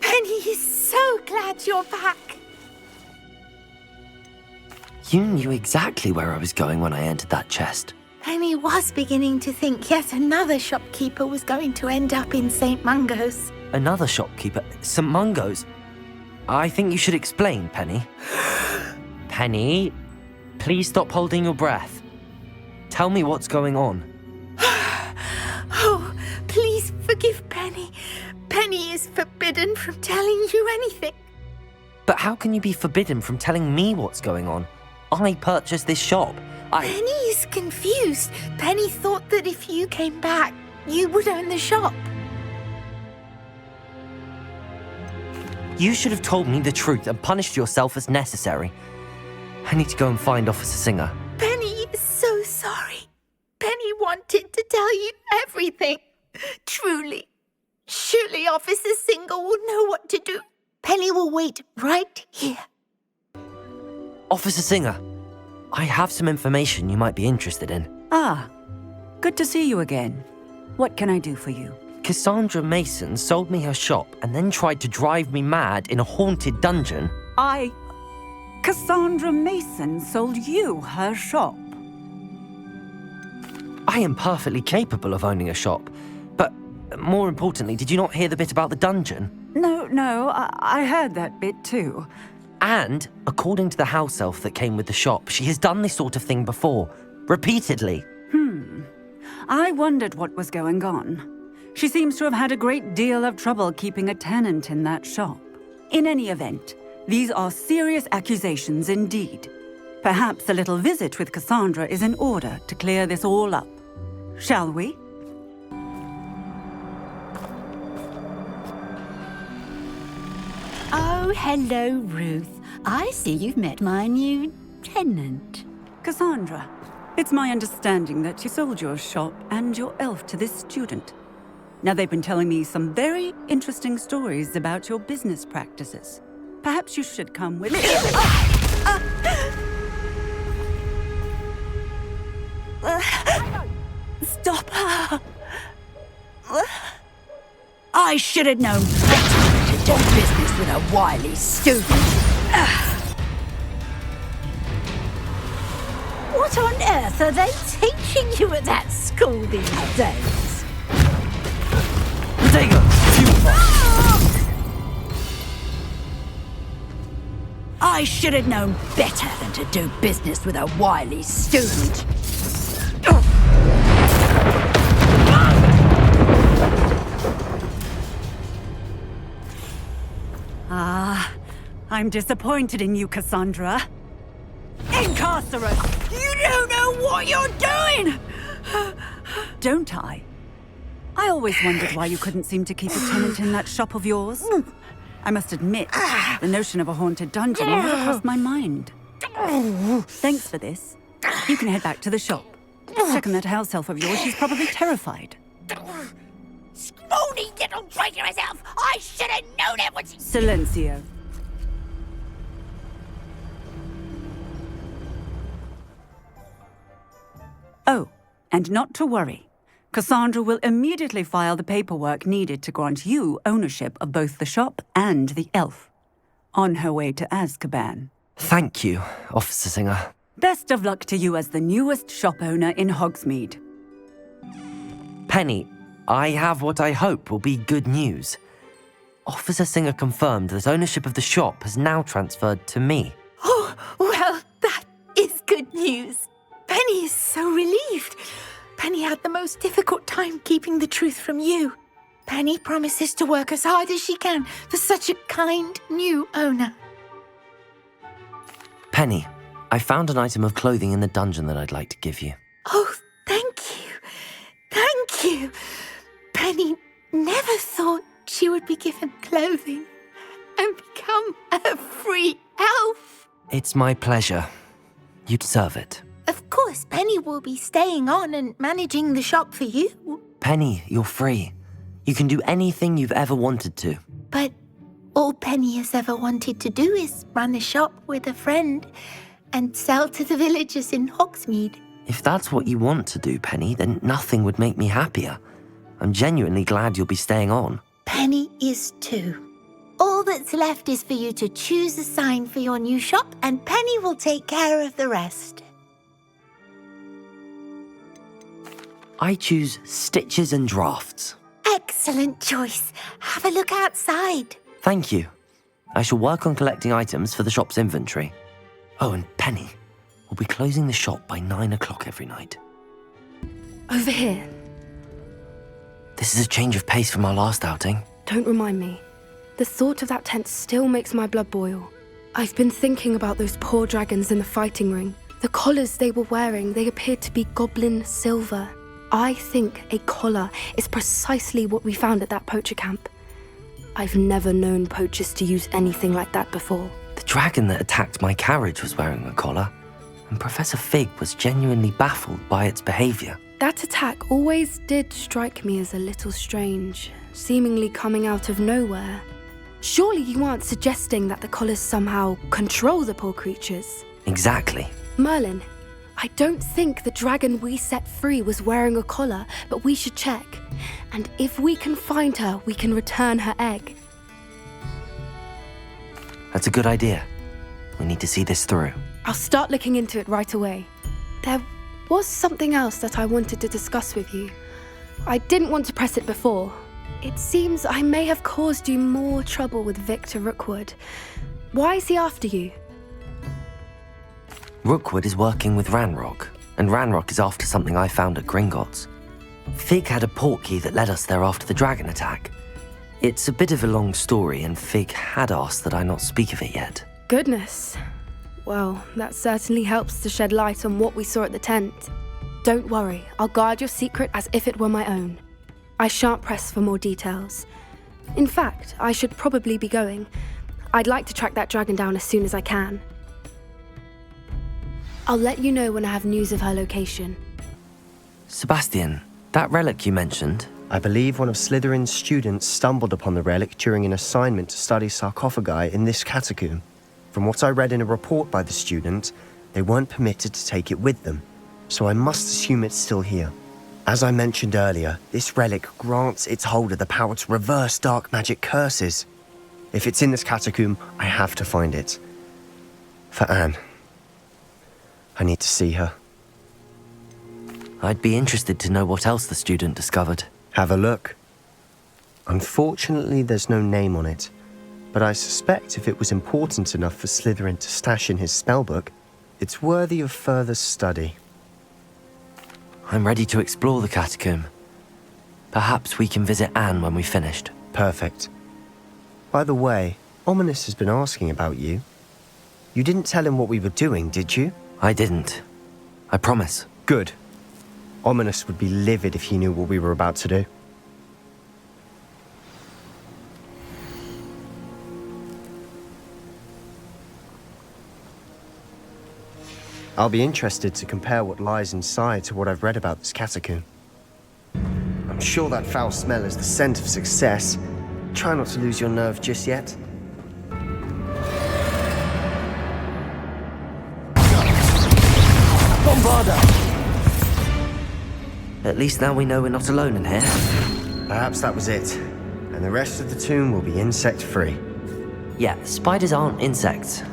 Penny is so glad you're back. You knew exactly where I was going when I entered that chest. Penny was beginning to think yet another shopkeeper was going to end up in St. Mungo's. Another shopkeeper? St. Mungo's? I think you should explain, Penny. Penny, please stop holding your breath. Tell me what's going on. Oh, please forgive Penny. Penny is forbidden from telling you anything. But how can you be forbidden from telling me what's going on? I purchased this shop. Penny is confused. Penny thought that if you came back, you would own the shop. You should have told me the truth and punished yourself as necessary. I need to go and find Officer Singer. Penny is so sorry. Penny wanted to tell you everything. Truly. Surely Officer Singer will know what to do. Penny will wait right here. Officer Singer, I have some information you might be interested in. Ah, good to see you again. What can I do for you? Cassandra Mason sold me her shop and then tried to drive me mad in a haunted dungeon. Cassandra Mason sold you her shop? I am perfectly capable of owning a shop. But more importantly, did you not hear the bit about the dungeon? No, I heard that bit too. And, according to the house elf that came with the shop, she has done this sort of thing before. Repeatedly. I wondered what was going on. She seems to have had a great deal of trouble keeping a tenant in that shop. In any event, these are serious accusations indeed. Perhaps a little visit with Cassandra is in order to clear this all up. Shall we? Oh, hello, Ruth. I see you've met my new tenant. Cassandra, it's my understanding that you sold your shop and your elf to this student. Now, they've been telling me some very interesting stories about your business practices. Perhaps you should come with me. Stop her! I should have known better to do business with a wily student. What on earth are they teaching you at that school these days? Take her! I should have known better than to do business with a wily student. I'm disappointed in you, Cassandra. Incarcerate! You don't know what you're doing! Don't I? I always wondered why you couldn't seem to keep a tenant in that shop of yours. I must admit, the notion of a haunted dungeon never crossed my mind. Thanks for this. You can head back to the shop. Check on that house elf of yours. She's probably terrified. Scrawny little traitorous elf! I should have known it was... Silencio. Oh, and not to worry. Cassandra will immediately file the paperwork needed to grant you ownership of both the shop and the elf. On her way to Azkaban. Thank you, Officer Singer. Best of luck to you as the newest shop owner in Hogsmeade. Penny, I have what I hope will be good news. Officer Singer confirmed that ownership of the shop has now transferred to me. Oh, well, that is good news. Penny is so relieved. Penny had the most difficult time keeping the truth from you. Penny promises to work as hard as she can for such a kind new owner. Penny, I found an item of clothing in the dungeon that I'd like to give you. Oh, thank you. Thank you. Penny never thought she would be given clothing and become a free elf. It's my pleasure. You deserve it. Of course, Penny will be staying on and managing the shop for you. Penny, you're free. You can do anything you've ever wanted to. But all Penny has ever wanted to do is run a shop with a friend and sell to the villagers in Hogsmeade. If that's what you want to do, Penny, then nothing would make me happier. I'm genuinely glad you'll be staying on. Penny is too. All that's left is for you to choose a sign for your new shop, and Penny will take care of the rest. I choose stitches and drafts. Excellent choice. Have a look outside. Thank you. I shall work on collecting items for the shop's inventory. Oh, and Penny, we'll be closing the shop by 9 o'clock every night. Over here. This is a change of pace from our last outing. Don't remind me. The thought of that tent still makes my blood boil. I've been thinking about those poor dragons in the fighting ring. The collars they were wearing, they appeared to be goblin silver. I think a collar is precisely what we found at that poacher camp. I've never known poachers to use anything like that before. The dragon that attacked my carriage was wearing a collar, and Professor Fig was genuinely baffled by its behavior. That attack always did strike me as a little strange, seemingly coming out of nowhere. Surely you aren't suggesting that the collars somehow control the poor creatures? Exactly. Merlin, I don't think the dragon we set free was wearing a collar, but we should check. And if we can find her, we can return her egg. That's a good idea. We need to see this through. I'll start looking into it right away. There was something else that I wanted to discuss with you. I didn't want to press it before. It seems I may have caused you more trouble with Victor Rookwood. Why is he after you? Rookwood is working with Ranrock, and Ranrock is after something I found at Gringotts. Fig had a portkey that led us there after the dragon attack. It's a bit of a long story, and Fig had asked that I not speak of it yet. Goodness. Well, that certainly helps to shed light on what we saw at the tent. Don't worry, I'll guard your secret as if it were my own. I shan't press for more details. In fact, I should probably be going. I'd like to track that dragon down as soon as I can. I'll let you know when I have news of her location. Sebastian, that relic you mentioned... I believe one of Slytherin's students stumbled upon the relic during an assignment to study sarcophagi in this catacomb. From what I read in a report by the student, they weren't permitted to take it with them, so I must assume it's still here. As I mentioned earlier, this relic grants its holder the power to reverse dark magic curses. If it's in this catacomb, I have to find it. For Anne. I need to see her. I'd be interested to know what else the student discovered. Have a look. Unfortunately, there's no name on it, but I suspect if it was important enough for Slytherin to stash in his spellbook, it's worthy of further study. I'm ready to explore the catacomb. Perhaps we can visit Anne when we've finished. Perfect. By the way, Ominous has been asking about you. You didn't tell him what we were doing, did you? I didn't. I promise. Good. Ominous would be livid if he knew what we were about to do. I'll be interested to compare what lies inside to what I've read about this catacomb. I'm sure that foul smell is the scent of success. Try not to lose your nerve just yet. Bombarda! At least now we know we're not alone in here. Perhaps that was it. And the rest of the tomb will be insect-free. Yeah, spiders aren't insects.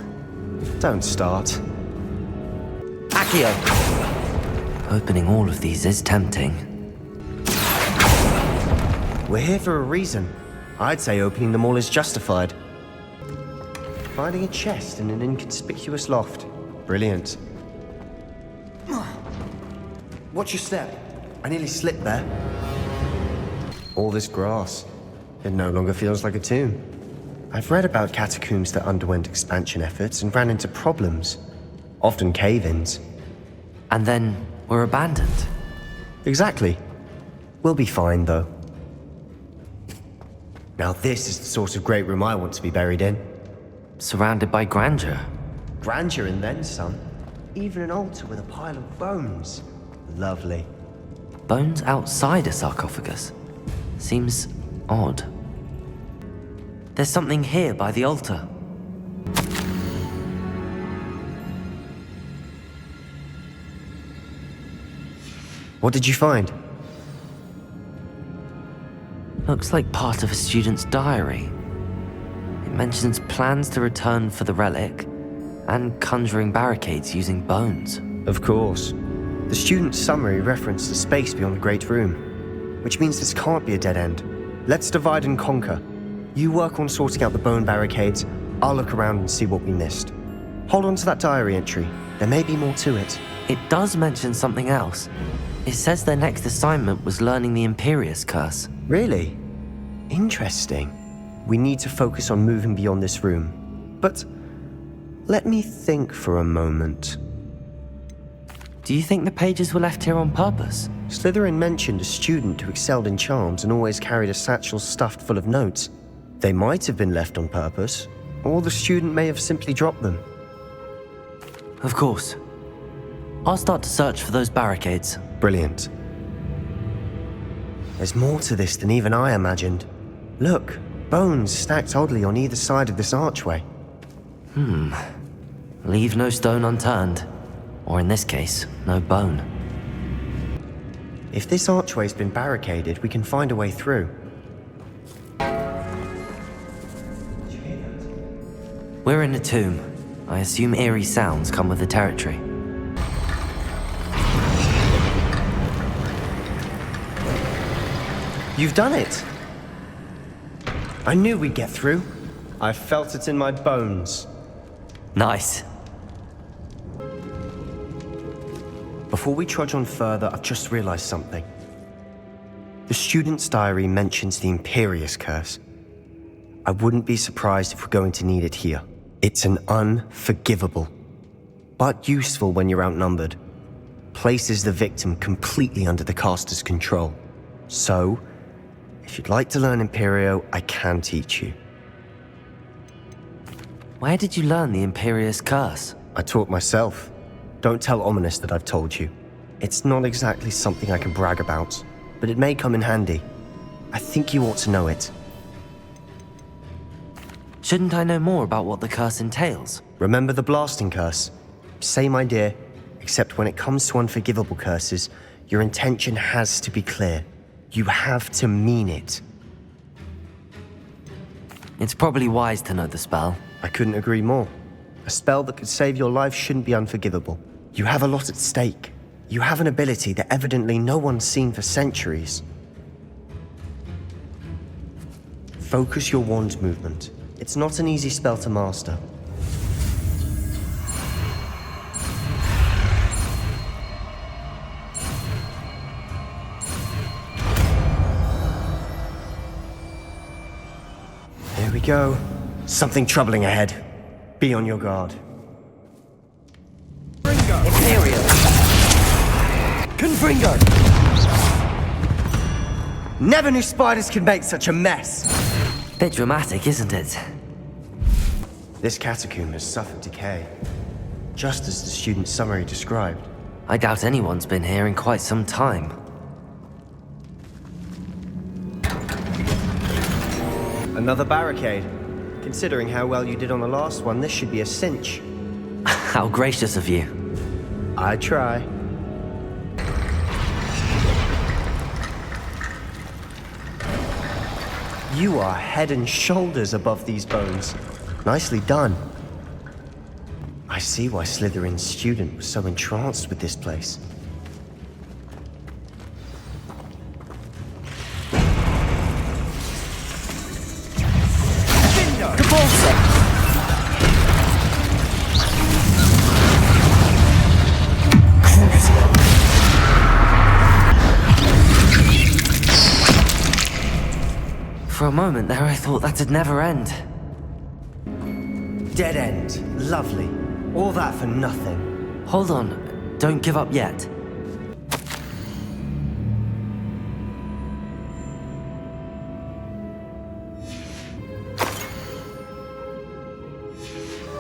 Don't start. Accio! Opening all of these is tempting. We're here for a reason. I'd say opening them all is justified. Finding a chest in an inconspicuous loft. Brilliant. Watch your step. I nearly slipped there. All this grass. It no longer feels like a tomb. I've read about catacombs that underwent expansion efforts and ran into problems. Often cave-ins. And then were abandoned. Exactly. We'll be fine, though. Now this is the sort of great room I want to be buried in. Surrounded by grandeur. Grandeur and then some. Even an altar with a pile of bones. Lovely. Bones outside a sarcophagus? Seems odd. There's something here by the altar. What did you find? Looks like part of a student's diary. It mentions plans to return for the relic and conjuring barricades using bones. Of course. The student's summary referenced the space beyond the Great Room, which means this can't be a dead end. Let's divide and conquer. You work on sorting out the bone barricades, I'll look around and see what we missed. Hold on to that diary entry. There may be more to it. It does mention something else. It says their next assignment was learning the Imperius Curse. Really? Interesting. We need to focus on moving beyond this room. But let me think for a moment. Do you think the pages were left here on purpose? Slytherin mentioned a student who excelled in charms and always carried a satchel stuffed full of notes. They might have been left on purpose, or the student may have simply dropped them. Of course. I'll start to search for those barricades. Brilliant. There's more to this than even I imagined. Look, bones stacked oddly on either side of this archway. Leave no stone unturned. Or in this case, no bone. If this archway's been barricaded, we can find a way through. We're in a tomb. I assume eerie sounds come with the territory. You've done it! I knew we'd get through. I felt it in my bones. Nice. Before we trudge on further, I've just realized something. The student's diary mentions the Imperius Curse. I wouldn't be surprised if we're going to need it here. It's an unforgivable, but useful when you're outnumbered. Places the victim completely under the caster's control. So, if you'd like to learn Imperio, I can teach you. Where did you learn the Imperius Curse? I taught myself. Don't tell Ominous that I've told you. It's not exactly something I can brag about, but it may come in handy. I think you ought to know it. Shouldn't I know more about what the curse entails? Remember the blasting curse? Same idea, except when it comes to unforgivable curses, your intention has to be clear. You have to mean it. It's probably wise to know the spell. I couldn't agree more. A spell that could save your life shouldn't be unforgivable. You have a lot at stake. You have an ability that evidently no one's seen for centuries. Focus your wand's movement. It's not an easy spell to master. Here we go. Something troubling ahead. Be on your guard. Imperial! Confringo! Never knew spiders could make such a mess! Bit dramatic, isn't it? This catacomb has suffered decay. just as the student summary described. I doubt anyone's been here in quite some time. Another barricade. Considering how well you did on the last one, this should be a cinch. How gracious of you. I try. You are head and shoulders above these bones. Nicely done. I see why Slytherin's student was so entranced with this place. For a moment there, I thought that'd never end. Dead end. Lovely. All that for nothing. Hold on. Don't give up yet.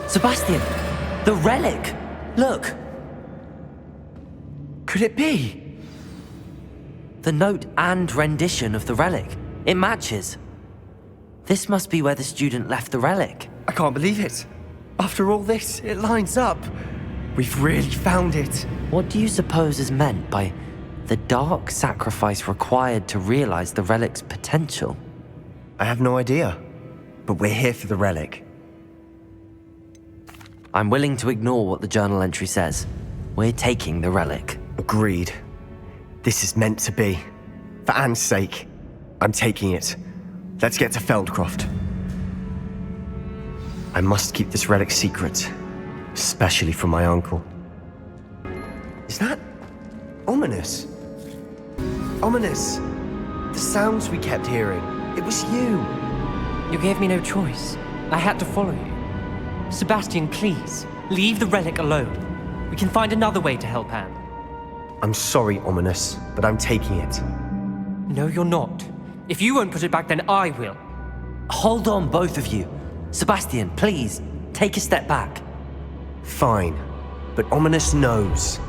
Sebastian! The relic! Look! Could it be? The note and rendition of the relic. It matches. This must be where the student left the relic. I can't believe it. After all this, it lines up. We've really found it. What do you suppose is meant by the dark sacrifice required to realize the relic's potential? I have no idea. But we're here for the relic. I'm willing to ignore what the journal entry says. We're taking the relic. Agreed. This is meant to be. For Anne's sake, I'm taking it. Let's get to Feldcroft. I must keep this relic secret, especially from my uncle. Is that ominous? Ominous! The sounds we kept hearing. It was you. You gave me no choice. I had to follow you. Sebastian, please, leave the relic alone. We can find another way to help Anne. I'm sorry, Ominous, but I'm taking it. No, you're not. If you won't put it back, then I will. Hold on, both of you. Sebastian, please, take a step back. Fine, but Ominous knows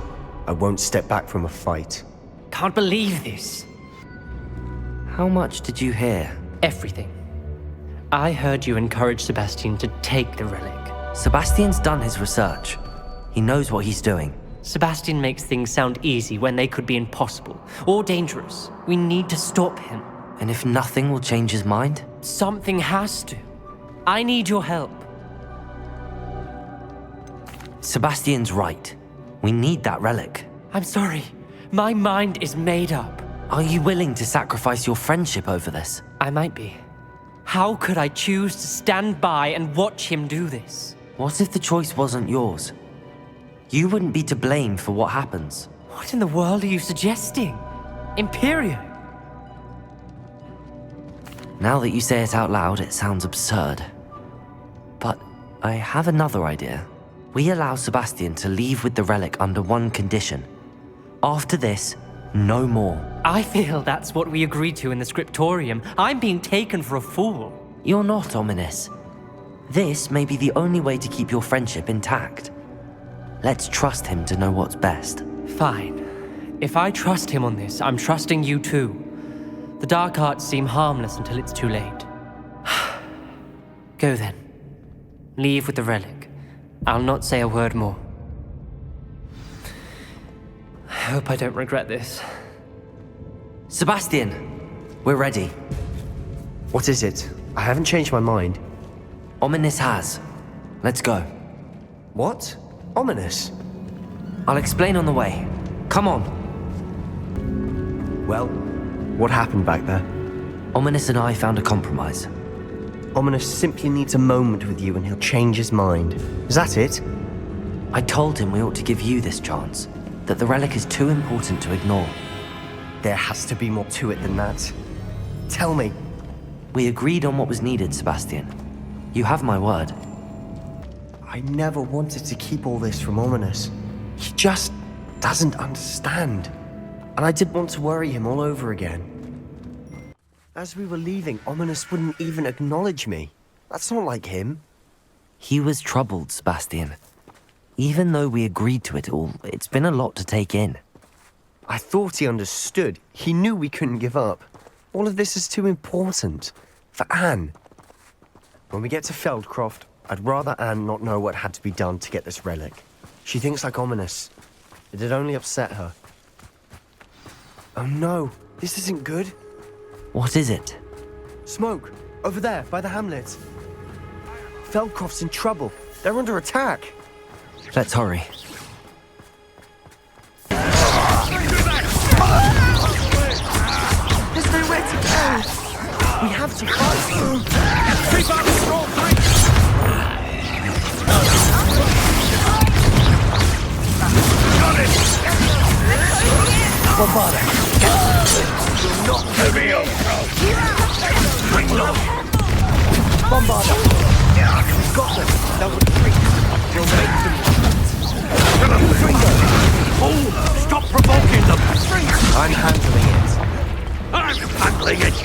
I won't step back from a fight. Can't believe this. How much did you hear? Everything. I heard you encourage Sebastian to take the relic. Sebastian's done his research. He knows what he's doing. Sebastian makes things sound easy when they could be impossible or dangerous. We need to stop him. And if nothing will change his mind? Something has to. I need your help. Sebastian's right. We need that relic. I'm sorry. My mind is made up. Are you willing to sacrifice your friendship over this? I might be. How could I choose to stand by and watch him do this? What if the choice wasn't yours? You wouldn't be to blame for what happens. What in the world are you suggesting? Imperio? Now that you say it out loud, it sounds absurd. But I have another idea. We allow Sebastian to leave with the relic under one condition. After this, no more. I feel that's what we agreed to in the scriptorium. I'm being taken for a fool. You're not, Ominous. This may be the only way to keep your friendship intact. Let's trust him to know what's best. Fine. If I trust him on this, I'm trusting you too. The dark arts seem harmless until it's too late. Go then. Leave with the relic. I'll not say a word more. I hope I don't regret this. Sebastian, we're ready. What is it? I haven't changed my mind. Ominous has. Let's go. What? Ominous? I'll explain on the way. Come on. Well, what happened back there? Ominous and I found a compromise. Ominous simply needs a moment with you and he'll change his mind. Is that it? I told him we ought to give you this chance. That the relic is too important to ignore. There has to be more to it than that. Tell me. We agreed on what was needed, Sebastian. You have my word. I never wanted to keep all this from Ominous. He just doesn't understand. And I didn't want to worry him all over again. As we were leaving, Ominous wouldn't even acknowledge me. That's not like him. He was troubled, Sebastian. Even though we agreed to it all, it's been a lot to take in. I thought he understood. He knew we couldn't give up. All of this is too important. For Anne. When we get to Feldcroft, I'd rather Anne not know what had to be done to get this relic. She thinks like ominous. It'd only upset her. Oh no, this isn't good. What is it? Smoke, over there, by the hamlet. Feldcroft's in trouble. They're under attack. Let's hurry. There's nowhere to go. We have to fight. Keep up the strong fight. Got it. Bombarda. You're not heavy up. Bring low. Bombarda. We've got them. They'll retreat. We'll make them. Oh, stop provoking them. I'm handling it. I'm handling it.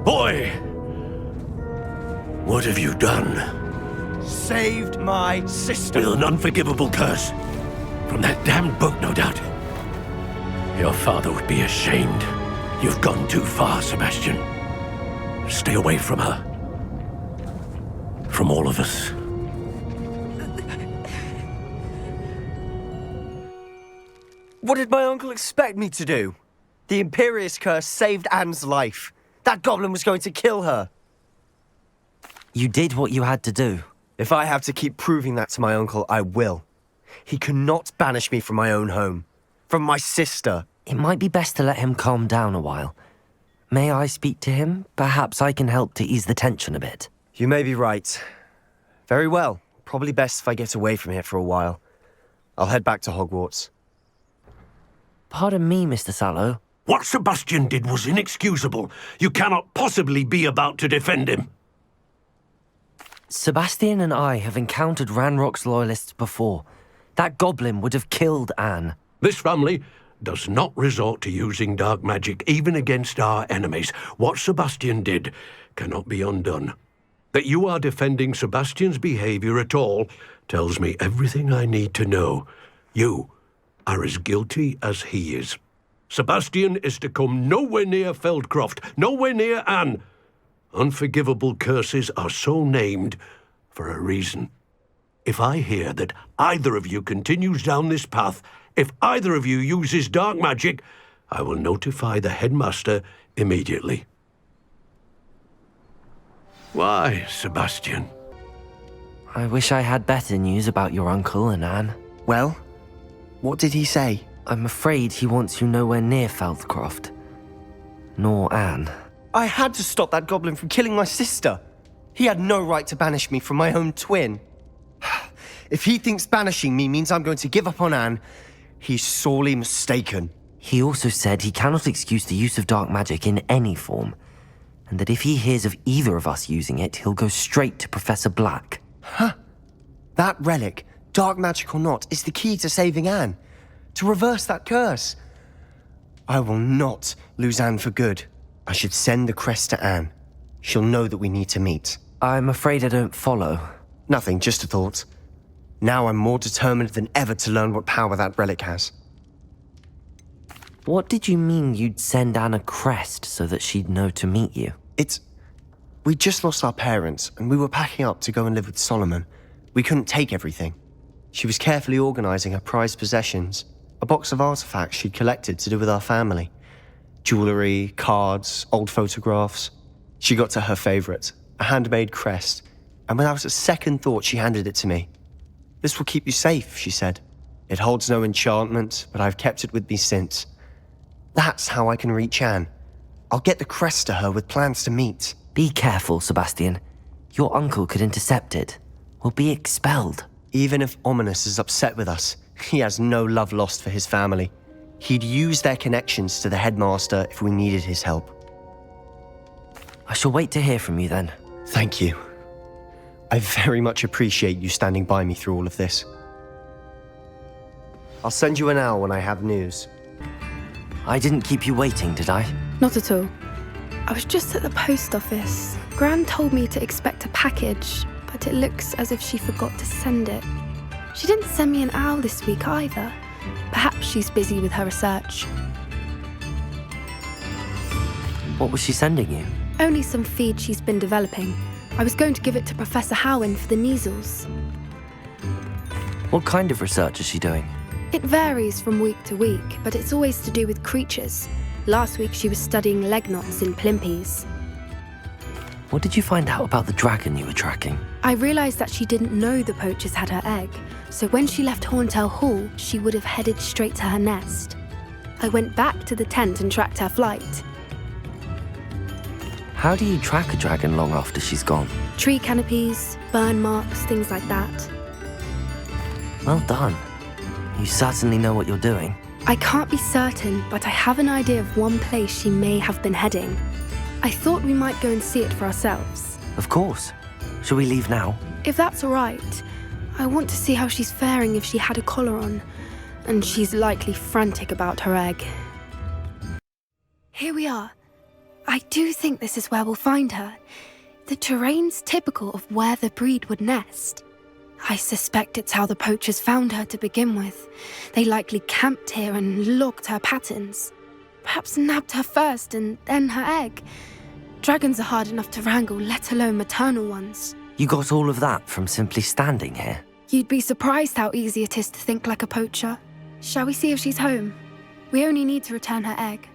Boy! What have you done? Saved my sister. With an unforgivable curse. From that damned book, no doubt. Your father would be ashamed. You've gone too far, Sebastian. Stay away from her. From all of us. What did my uncle expect me to do? The Imperious curse saved Anne's life. That goblin was going to kill her. You did what you had to do. If I have to keep proving that to my uncle, I will. He cannot banish me from my own home. From my sister. It might be best to let him calm down a while. May I speak to him? Perhaps I can help to ease the tension a bit. You may be right. Very well. Probably best if I get away from here for a while. I'll head back to Hogwarts. Pardon me, Mr. Sallow. What Sebastian did was inexcusable. You cannot possibly be about to defend him. Sebastian and I have encountered Ranrock's loyalists before. That goblin would have killed Anne. This family does not resort to using dark magic even against our enemies. What Sebastian did cannot be undone. That you are defending Sebastian's behavior at all tells me everything I need to know. You are as guilty as he is. Sebastian is to come nowhere near Feldcroft, nowhere near Anne. Unforgivable curses are so named for a reason. If I hear that either of you continues down this path, if either of you uses dark magic, I will notify the headmaster immediately. Why, Sebastian? I wish I had better news about your uncle and Anne. Well, what did he say? I'm afraid he wants you nowhere near Feldcroft. Nor Anne. I had to stop that goblin from killing my sister. He had no right to banish me from my own twin. If he thinks banishing me means I'm going to give up on Anne, he's sorely mistaken. He also said he cannot excuse the use of dark magic in any form, and that if he hears of either of us using it, he'll go straight to Professor Black. Huh. That relic, dark magic or not, is the key to saving Anne. To reverse that curse. I will not lose Anne for good. I should send the crest to Anne. She'll know that we need to meet. I'm afraid I don't follow. Nothing, just a thought. Now I'm more determined than ever to learn what power that relic has. What did you mean you'd send Anne a crest so that she'd know to meet you? We just lost our parents, and we were packing up to go and live with Solomon. We couldn't take everything. She was carefully organizing her prized possessions. A box of artifacts she'd collected to do with our family. Jewelry, cards, old photographs. She got to her favorite, a handmade crest, and without a second thought she handed it to me. This will keep you safe, she said. It holds no enchantment, but I've kept it with me since. That's how I can reach Anne. I'll get the crest to her with plans to meet. Be careful, Sebastian. Your uncle could intercept it. We'll be expelled. Even if Ominous is upset with us, he has no love lost for his family. He'd use their connections to the headmaster if we needed his help. I shall wait to hear from you then. Thank you. I very much appreciate you standing by me through all of this. I'll send you an owl when I have news. I didn't keep you waiting, did I? Not at all. I was just at the post office. Gran told me to expect a package, but it looks as if she forgot to send it. She didn't send me an owl this week either. Perhaps she's busy with her research. What was she sending you? Only some feed she's been developing. I was going to give it to Professor Howin for the measles. What kind of research is she doing? It varies from week to week, but it's always to do with creatures. Last week she was studying leg knots in plimpies. What did you find out about the dragon you were tracking? I realised that she didn't know the poachers had her egg, so when she left Horntail Hall, she would have headed straight to her nest. I went back to the tent and tracked her flight. How do you track a dragon long after she's gone? Tree canopies, burn marks, things like that. Well done. You certainly know what you're doing. I can't be certain, but I have an idea of one place she may have been heading. I thought we might go and see it for ourselves. Of course. Shall we leave now? If that's all right. I want to see how she's faring if she had a collar on. And she's likely frantic about her egg. Here we are. I do think this is where we'll find her. The terrain's typical of where the breed would nest. I suspect it's how the poachers found her to begin with. They likely camped here and logged her patterns. Perhaps nabbed her first and then her egg. Dragons are hard enough to wrangle, let alone maternal ones. You got all of that from simply standing here? You'd be surprised how easy it is to think like a poacher. Shall we see if she's home? We only need to return her egg.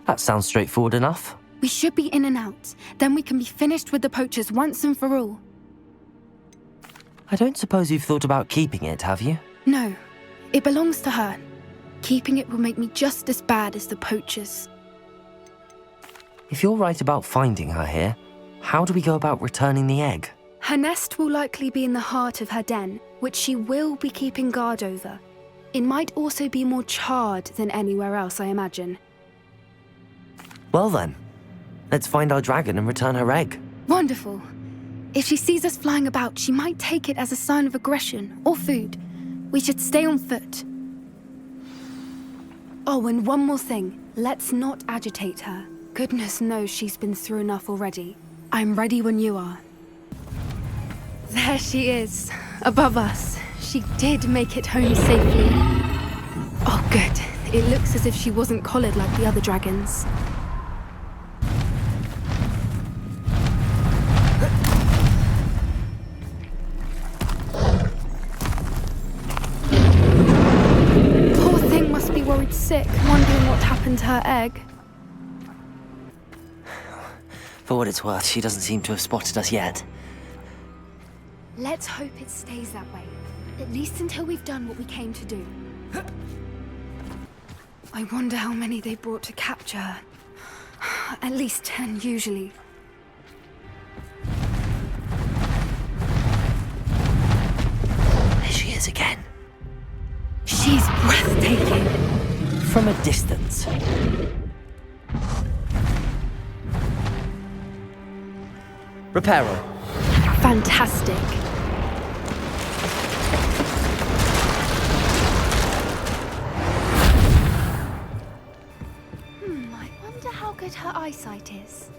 That sounds straightforward enough. We should be in and out. Then we can be finished with the poachers once and for all. I don't suppose you've thought about keeping it, have you? No. It belongs to her. Keeping it will make me just as bad as the poachers. If you're right about finding her here, how do we go about returning the egg? Her nest will likely be in the heart of her den, which she will be keeping guard over. It might also be more charred than anywhere else, I imagine. Well then, let's find our dragon and return her egg. Wonderful. If she sees us flying about, she might take it as a sign of aggression or food. We should stay on foot. Oh, and one more thing. Let's not agitate her. Goodness knows she's been through enough already. I'm ready when you are. There she is, above us. She did make it home safely. Oh, good. It looks as if she wasn't collared like the other dragons. Poor thing must be worried sick, wondering what happened to her egg. For what it's worth, she doesn't seem to have spotted us yet. Let's hope it stays that way. At least until we've done what we came to do. I wonder how many they brought to capture her. At least 10 usually. There she is again. She's breathtaking. From a distance. Reparo. Fantastic. I wonder how good her eyesight is.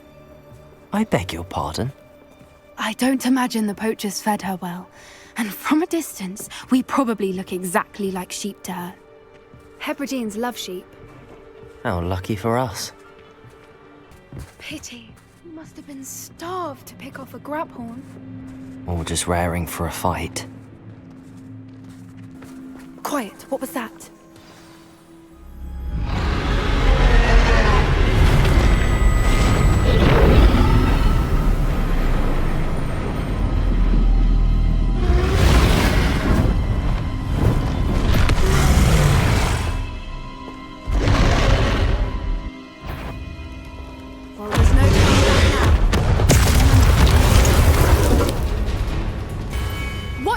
I beg your pardon? I don't imagine the poachers fed her well. And from a distance, we probably look exactly like sheep to her. Hebrideans love sheep. How lucky for us. Pity. You must have been starved to pick off a grabhorn. Or just raring for a fight. Quiet, what was that?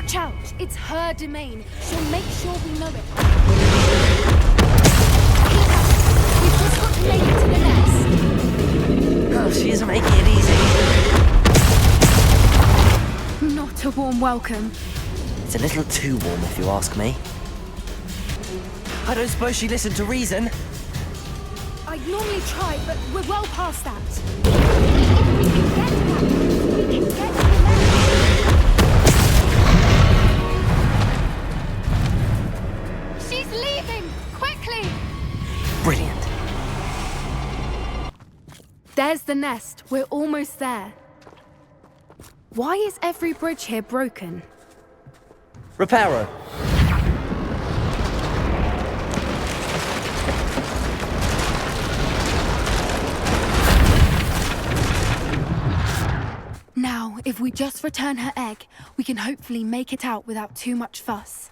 Watch out! It's her domain. She'll make sure we know it. We've just got to make it to the nest. Oh, she isn't making it easy. Not a warm welcome. It's a little too warm, if you ask me. I don't suppose she listened to reason. I'd normally try, but we're well past that. We can get to the nest. She's leaving! Quickly! Brilliant. There's the nest. We're almost there. Why is every bridge here broken? Reparo. Now, if we just return her egg, we can hopefully make it out without too much fuss.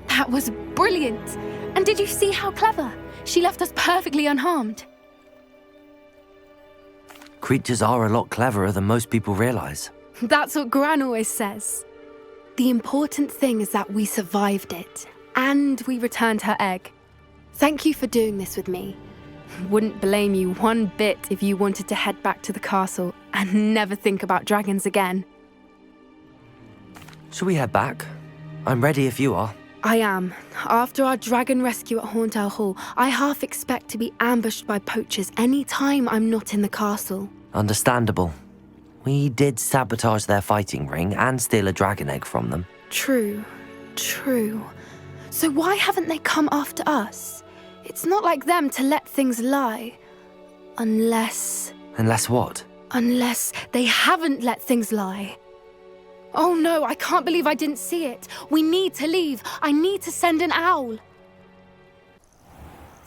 That was brilliant! And did you see how clever? She left us perfectly unharmed. Creatures are a lot cleverer than most people realize. That's what Gran always says. The important thing is that we survived it, and we returned her egg. Thank you for doing this with me. Wouldn't blame you one bit if you wanted to head back to the castle and never think about dragons again. Shall we head back? I'm ready if you are. I am. After our dragon rescue at Hauntel Hall, I half expect to be ambushed by poachers any time I'm not in the castle. Understandable. We did sabotage their fighting ring and steal a dragon egg from them. True. So why haven't they come after us? It's not like them to let things lie. Unless what? Unless they haven't let things lie. Oh no, I can't believe I didn't see it. We need to leave. I need to send an owl.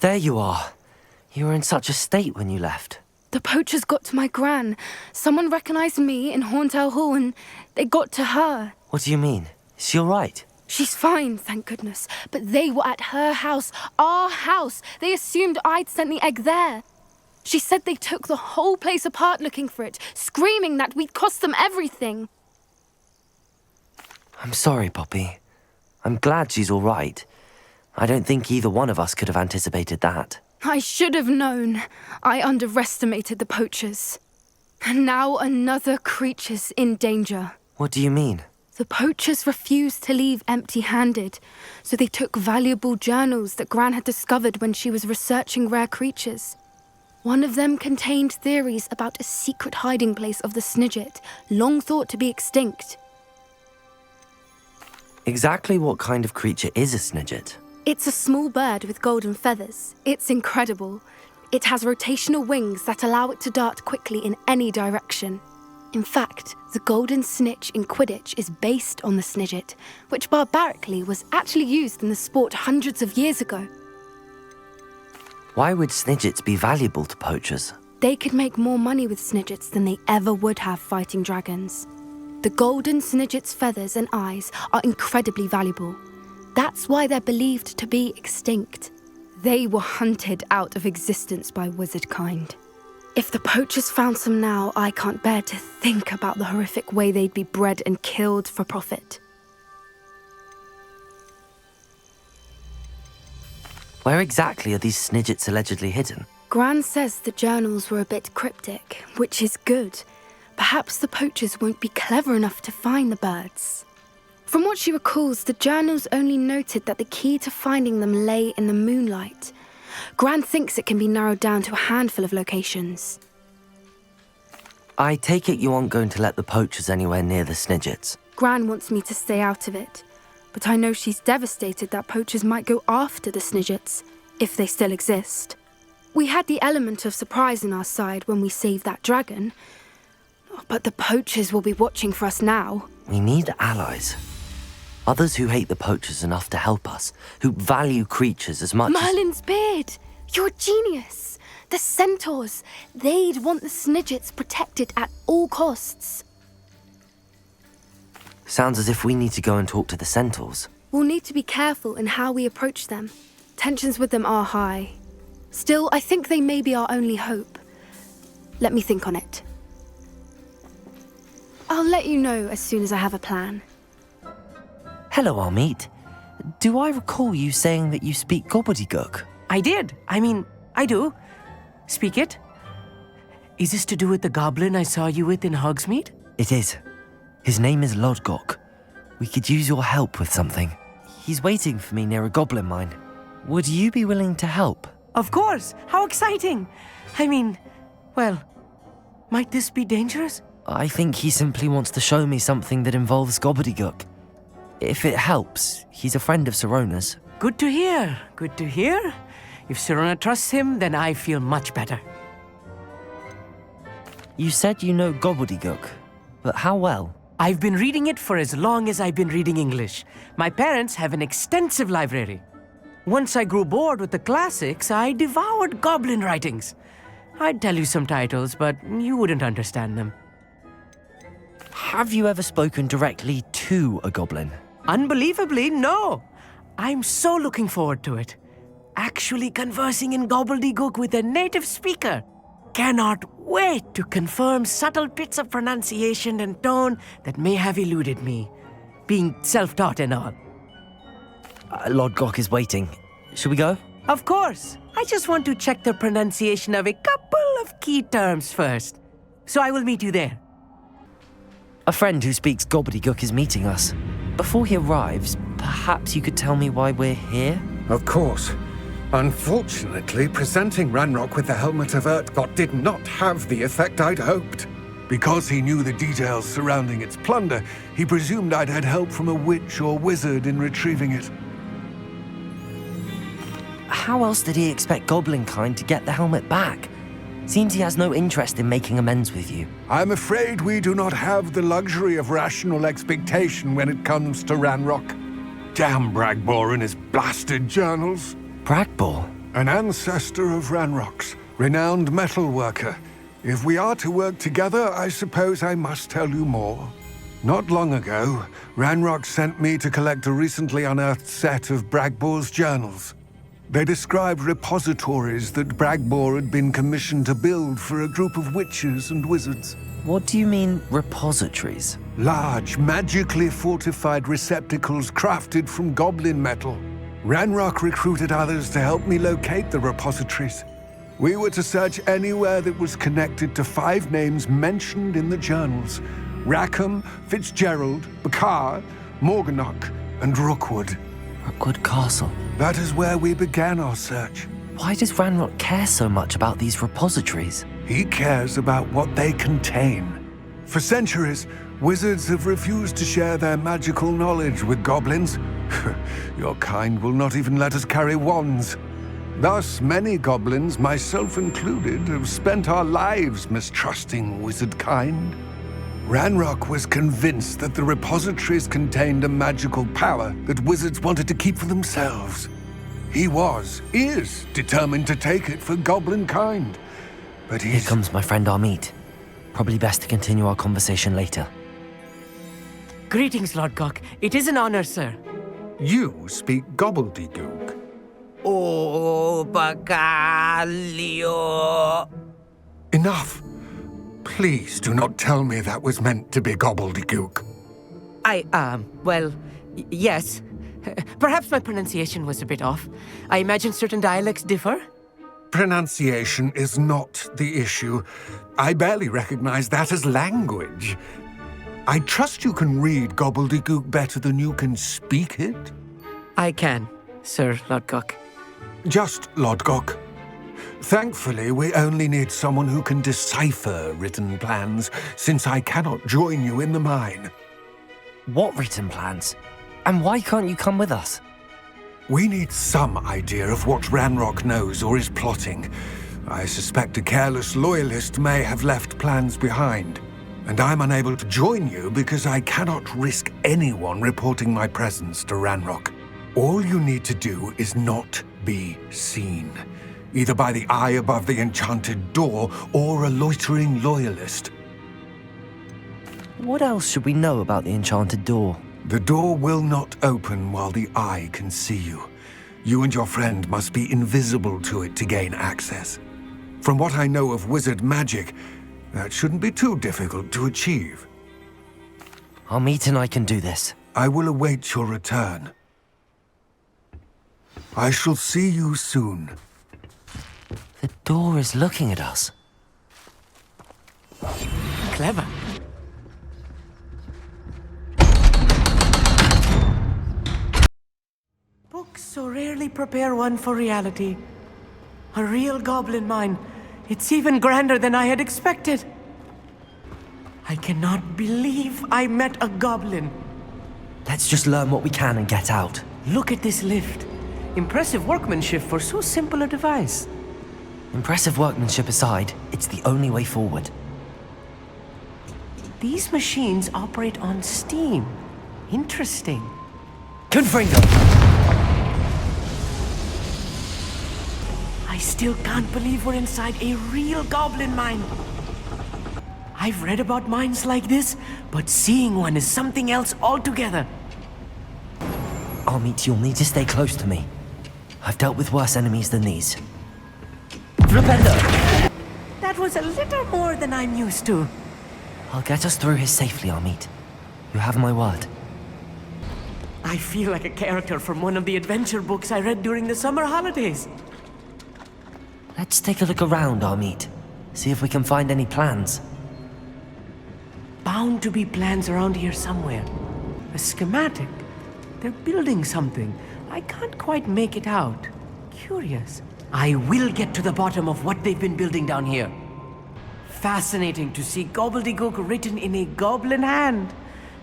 There you are. You were in such a state when you left. The poachers got to my gran. Someone recognized me in Hauntel Hall and they got to her. What do you mean? Is she all right? She's fine, thank goodness. But they were at her house, our house. They assumed I'd sent the egg there. She said they took the whole place apart looking for it, screaming that we'd cost them everything. I'm sorry, Poppy. I'm glad she's all right. I don't think either one of us could have anticipated that. I should have known. I underestimated the poachers. And now another creature's in danger. What do you mean? The poachers refused to leave empty-handed, so they took valuable journals that Gran had discovered when she was researching rare creatures. One of them contained theories about a secret hiding place of the Snidget, long thought to be extinct. Exactly what kind of creature is a Snidget? It's a small bird with golden feathers. It's incredible. It has rotational wings that allow it to dart quickly in any direction. In fact, the golden snitch in Quidditch is based on the Snidget, which barbarically was actually used in the sport hundreds of years ago. Why would Snidgets be valuable to poachers? They could make more money with Snidgets than they ever would have fighting dragons. The golden Snidget's feathers and eyes are incredibly valuable. That's why they're believed to be extinct. They were hunted out of existence by wizard kind. If the poachers found some now, I can't bear to think about the horrific way they'd be bred and killed for profit. Where exactly are these Snidgets allegedly hidden? Gran says the journals were a bit cryptic, which is good. Perhaps the poachers won't be clever enough to find the birds. From what she recalls, the journals only noted that the key to finding them lay in the moonlight. Gran thinks it can be narrowed down to a handful of locations. I take it you aren't going to let the poachers anywhere near the Snidgets. Gran wants me to stay out of it, but I know she's devastated that poachers might go after the Snidgets, if they still exist. We had the element of surprise on our side when we saved that dragon, but the poachers will be watching for us now. We need allies. Others who hate the poachers enough to help us, who value creatures as much Merlin's beard! You're a genius! The centaurs! They'd want the Snidgets protected at all costs. Sounds as if we need to go and talk to the centaurs. We'll need to be careful in how we approach them. Tensions with them are high. Still, I think they may be our only hope. Let me think on it. I'll let you know as soon as I have a plan. Hello, Hogsmeade. Do I recall you saying that you speak gobbledygook? I did. I do. Speak it. Is this to do with the goblin I saw you with in Hogsmeade? It is. His name is Lodgok. We could use your help with something. He's waiting for me near a goblin mine. Would you be willing to help? Of course. How exciting. Well, might this be dangerous? I think he simply wants to show me something that involves gobbledygook. If it helps, he's a friend of Sirona's. Good to hear. Good to hear. If Sirona trusts him, then I feel much better. You said you know gobbledygook, but how well? I've been reading it for as long as I've been reading English. My parents have an extensive library. Once I grew bored with the classics, I devoured goblin writings. I'd tell you some titles, but you wouldn't understand them. Have you ever spoken directly to a goblin? Unbelievably, no. I'm so looking forward to it. Actually conversing in gobbledygook with a native speaker. Cannot wait to confirm subtle bits of pronunciation and tone that may have eluded me, being self-taught and all. Lodgok is waiting. Should we go? Of course. I just want to check the pronunciation of a couple of key terms first. So I will meet you there. A friend who speaks gobbledygook is meeting us. Before he arrives, perhaps you could tell me why we're here? Of course. Unfortunately, presenting Ranrock with the helmet of Urtkot did not have the effect I'd hoped. Because he knew the details surrounding its plunder, he presumed I'd had help from a witch or wizard in retrieving it. How else did he expect Goblinkind to get the helmet back? Seems he has no interest in making amends with you. I'm afraid we do not have the luxury of rational expectation when it comes to Ranrock. Damn Bragbor and his blasted journals. Bragbor? An ancestor of Ranrock's, renowned metalworker. If we are to work together, I suppose I must tell you more. Not long ago, Ranrock sent me to collect a recently unearthed set of Bragbor's journals. They described repositories that Bragbor had been commissioned to build for a group of witches and wizards. What do you mean, repositories? Large, magically fortified receptacles crafted from goblin metal. Ranrock recruited others to help me locate the repositories. We were to search anywhere that was connected to 5 names mentioned in the journals: Rackham, Fitzgerald, Bakar, Morganach, and Rookwood. Rookwood Castle. That is where we began our search. Why does Ranrock care so much about these repositories? He cares about what they contain. For centuries, wizards have refused to share their magical knowledge with goblins. Your kind will not even let us carry wands. Thus, many goblins, myself included, have spent our lives mistrusting wizard kind. Ranrock was convinced that the repositories contained a magical power that wizards wanted to keep for themselves. He is determined to take it for goblin kind. But Here comes my friend Hogsmeade. Probably best to continue our conversation later. Greetings, Lodgok. It is an honor, sir. You speak gobbledygook. Oh, Bacalio. Enough. Please do not tell me that was meant to be gobbledygook. Yes. Perhaps my pronunciation was a bit off. I imagine certain dialects differ. Pronunciation is not the issue. I barely recognize that as language. I trust you can read gobbledygook better than you can speak it? I can, Sir Lodgok. Just Lodgok. Thankfully, we only need someone who can decipher written plans, since I cannot join you in the mine. What written plans? And why can't you come with us? We need some idea of what Ranrock knows or is plotting. I suspect a careless loyalist may have left plans behind. And I'm unable to join you because I cannot risk anyone reporting my presence to Ranrock. All you need to do is not be seen, either by the eye above the enchanted door or a loitering loyalist. What else should we know about the enchanted door? The door will not open while the eye can see you. You and your friend must be invisible to it to gain access. From what I know of wizard magic, that shouldn't be too difficult to achieve. Hogsmeade and I can do this. I will await your return. I shall see you soon. The door is looking at us. Clever. Books so rarely prepare one for reality. A real goblin mine. It's even grander than I had expected. I cannot believe I met a goblin. Let's just learn what we can and get out. Look at this lift. Impressive workmanship for so simple a device. Impressive workmanship aside, it's the only way forward. These machines operate on steam. Interesting. Confringo! I still can't believe we're inside a real goblin mine. I've read about mines like this, but seeing one is something else altogether. Hogsmeade, you'll need to stay close to me. I've dealt with worse enemies than these. Flipendo! That was a little more than I'm used to. I'll get us through here safely, Hogsmeade. You have my word. I feel like a character from one of the adventure books I read during the summer holidays. Let's take a look around, Hogsmeade. See if we can find any plans. Bound to be plans around here somewhere. A schematic. They're building something. I can't quite make it out. Curious. I will get to the bottom of what they've been building down here. Fascinating to see gobbledygook written in a goblin hand.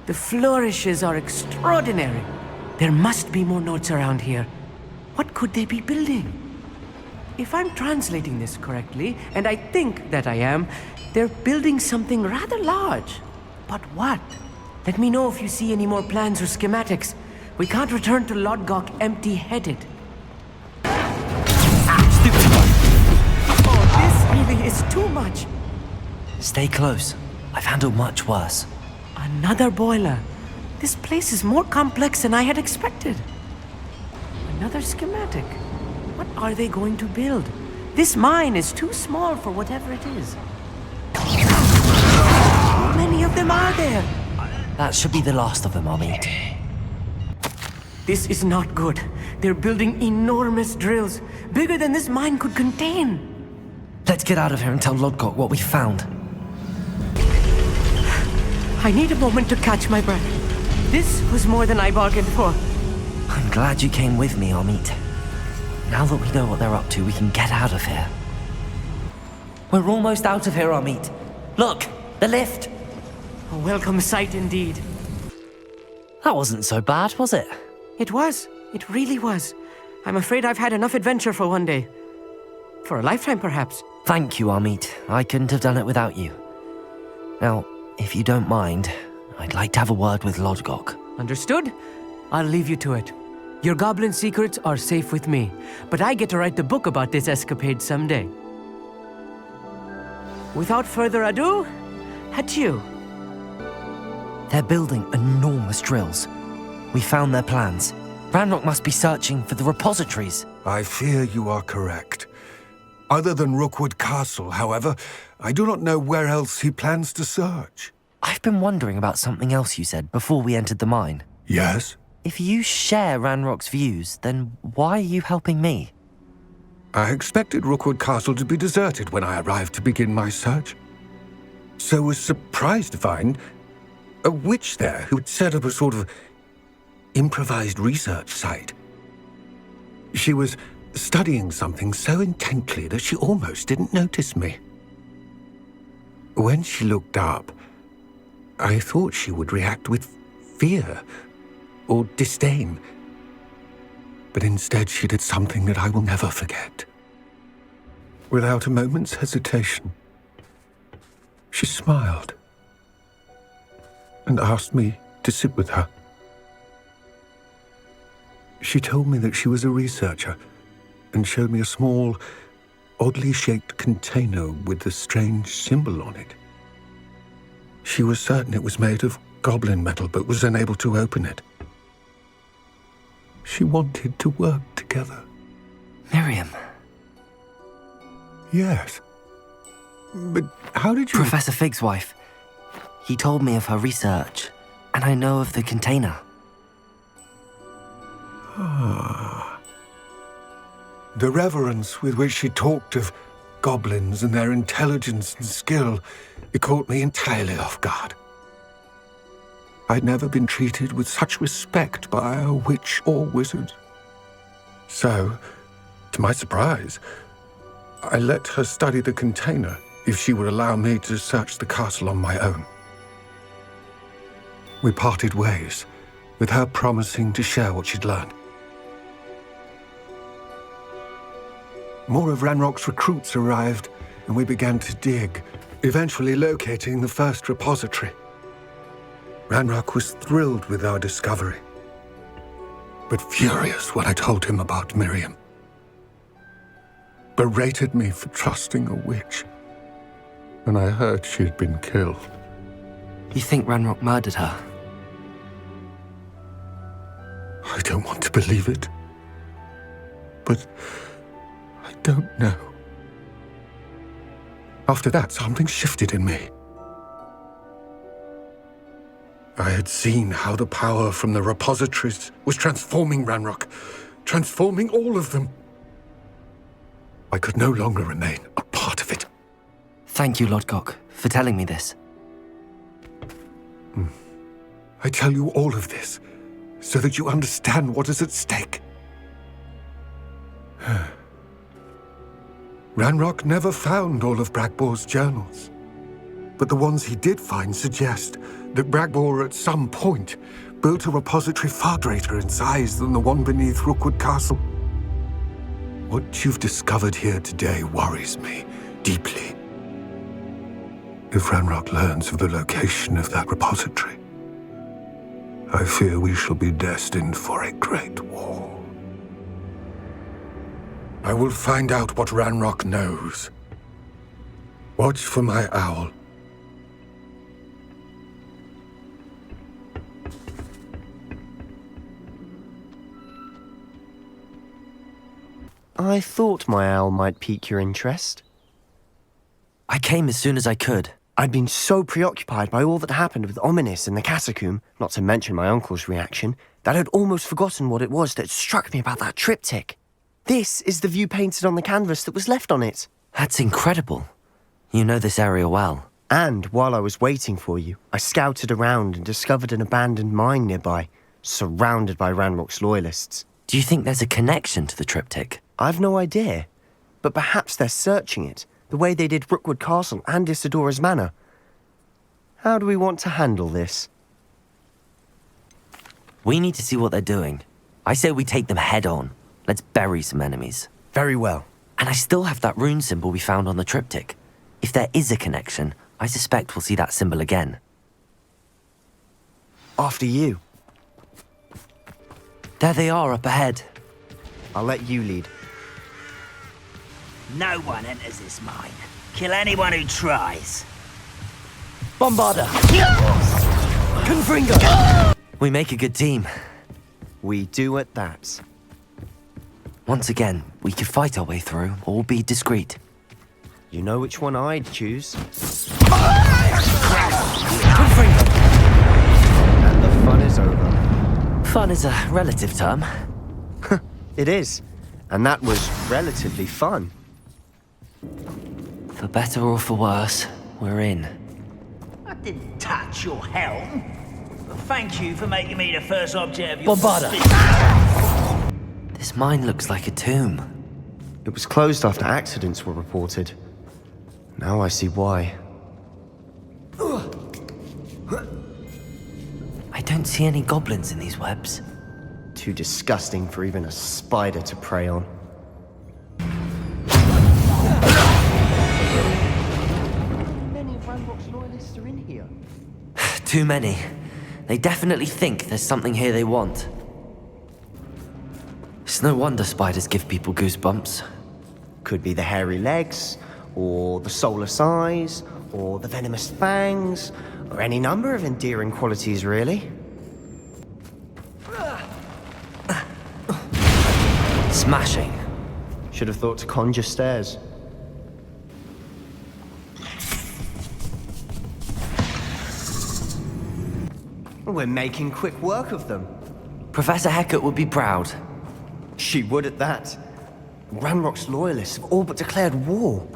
The flourishes are extraordinary. There must be more notes around here. What could they be building? If I'm translating this correctly, and I think that I am, they're building something rather large. But what? Let me know if you see any more plans or schematics. We can't return to Lodgok empty-headed. Oh, this really is too much. Stay close. I've handled much worse. Another boiler. This place is more complex than I had expected. Another schematic. What are they going to build? This mine is too small for whatever it is. How many of them are there? That should be the last of them, Hogsmeade. This is not good. They're building enormous drills, bigger than this mine could contain. Let's get out of here and tell Lodgok what we found. I need a moment to catch my breath. This was more than I bargained for. I'm glad you came with me, Hogsmeade. Now that we know what they're up to, we can get out of here. We're almost out of here, Hogsmeade. Look, the lift. A welcome sight indeed. That wasn't so bad, was it? It was. It really was. I'm afraid I've had enough adventure for one day. For a lifetime, perhaps. Thank you, Hogsmeade. I couldn't have done it without you. Now, if you don't mind, I'd like to have a word with Lodgok. Understood? I'll leave you to it. Your goblin secrets are safe with me, but I get to write the book about this escapade someday. Without further ado, adieu. They're building enormous drills. We found their plans. Ranrock must be searching for the repositories. I fear you are correct. Other than Rookwood Castle, however, I do not know where else he plans to search. I've been wondering about something else you said before we entered the mine. Yes? If you share Ranrock's views, then why are you helping me? I expected Rookwood Castle to be deserted when I arrived to begin my search. So was surprised to find a witch there who'd set up a sort of improvised research site. She was studying something so intently that she almost didn't notice me. When she looked up, I thought she would react with fear or disdain. But instead she did something that I will never forget. Without a moment's hesitation, she smiled and asked me to sit with her. She told me that she was a researcher and showed me a small, oddly shaped container with a strange symbol on it. She was certain it was made of goblin metal, but was unable to open it. She wanted to work together. Miriam. Yes. But how did you... Professor Fig's wife. He told me of her research, and I know of the container. Ah. The reverence with which she talked of goblins and their intelligence and skill, it caught me entirely off guard. I'd never been treated with such respect by a witch or wizard. So, to my surprise, I let her study the container if she would allow me to search the castle on my own. We parted ways, with her promising to share what she'd learned. More of Ranrock's recruits arrived, and we began to dig, eventually locating the first repository. Ranrock was thrilled with our discovery, but furious when I told him about Miriam. Berated me for trusting a witch, and I heard she had been killed. You think Ranrock murdered her? I don't want to believe it, but I don't know. After that, something shifted in me. I had seen how the power from the repositories was transforming Ranrock, transforming all of them. I could no longer remain a part of it. Thank you, Lodgok, for telling me this. I tell you all of this so that you understand what is at stake. Ranrock never found all of Bragbor's journals, but the ones he did find suggest that Bragbor at some point built a repository far greater in size than the one beneath Rookwood Castle. What you've discovered here today worries me deeply. If Ranrock learns of the location of that repository, I fear we shall be destined for a great war. I will find out what Ranrock knows. Watch for my owl. I thought my owl might pique your interest. I came as soon as I could. I'd been so preoccupied by all that happened with Ominis and the catacomb, not to mention my uncle's reaction, that I'd almost forgotten what it was that struck me about that triptych. This is the view painted on the canvas that was left on it. That's incredible. You know this area well. And while I was waiting for you, I scouted around and discovered an abandoned mine nearby, surrounded by Ranrock's loyalists. Do you think there's a connection to the triptych? I've no idea, but perhaps they're searching it, the way they did Rookwood Castle and Isidora's Manor. How do we want to handle this? We need to see what they're doing. I say we take them head on. Let's bury some enemies. Very well. And I still have that rune symbol we found on the triptych. If there is a connection, I suspect we'll see that symbol again. After you. There they are up ahead. I'll let you lead. No one enters this mine. Kill anyone who tries. Bombarder! Confringo! We make a good team. We do at that. Once again, we could fight our way through, or be discreet. You know which one I'd choose. Confringo! And the fun is over. Fun is a relative term. It is. And that was relatively fun. For better or for worse, we're in. Didn't touch your helm. But thank you for making me the first object of your This mine looks like a tomb. It was closed after accidents were reported. Now I see why. I don't see any goblins in these webs. Too disgusting for even a spider to prey on. Many of Ranrock's loyalists are in here. Too many. They definitely think there's something here they want. It's no wonder spiders give people goosebumps. Could be the hairy legs, or the soulless eyes, or the venomous fangs, or any number of endearing qualities, really. Smashing. Should have thought to conjure stairs. We're making quick work of them. Professor Hecat would be proud. She would at that. Ranrock's loyalists have all but declared war.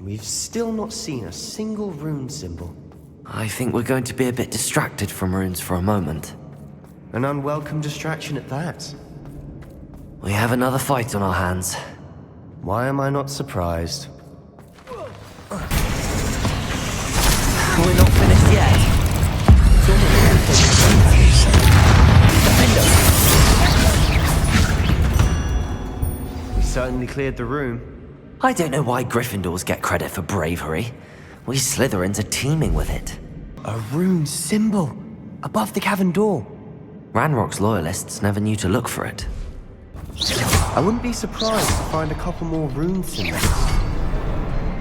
We've still not seen a single rune symbol. I think we're going to be a bit distracted from runes for a moment. An unwelcome distraction at that. We have another fight on our hands. Why am I not surprised? We're not finished yet. We certainly cleared the room. I don't know why Gryffindors get credit for bravery. We Slytherins are teeming with it. A rune symbol above the cavern door. Ranrock's loyalists never knew to look for it. I wouldn't be surprised to find a couple more rune symbols.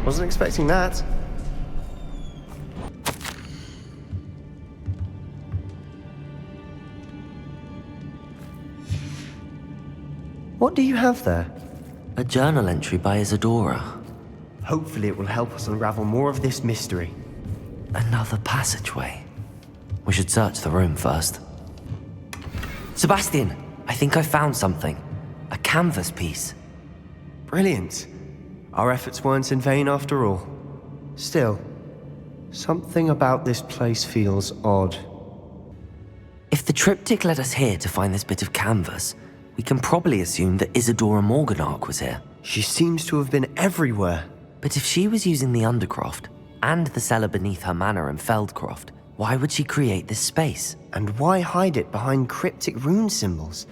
Wasn't expecting that. What do you have there? A journal entry by Isadora. Hopefully it will help us unravel more of this mystery. Another passageway. We should search the room first. Sebastian, I think I found something. A canvas piece. Brilliant. Our efforts weren't in vain after all. Still, something about this place feels odd. If the triptych led us here to find this bit of canvas, we can probably assume that Isadora Morganach was here. She seems to have been everywhere. But if she was using the Undercroft, and the cellar beneath her manor in Feldcroft, why would she create this space? And why hide it behind cryptic rune symbols?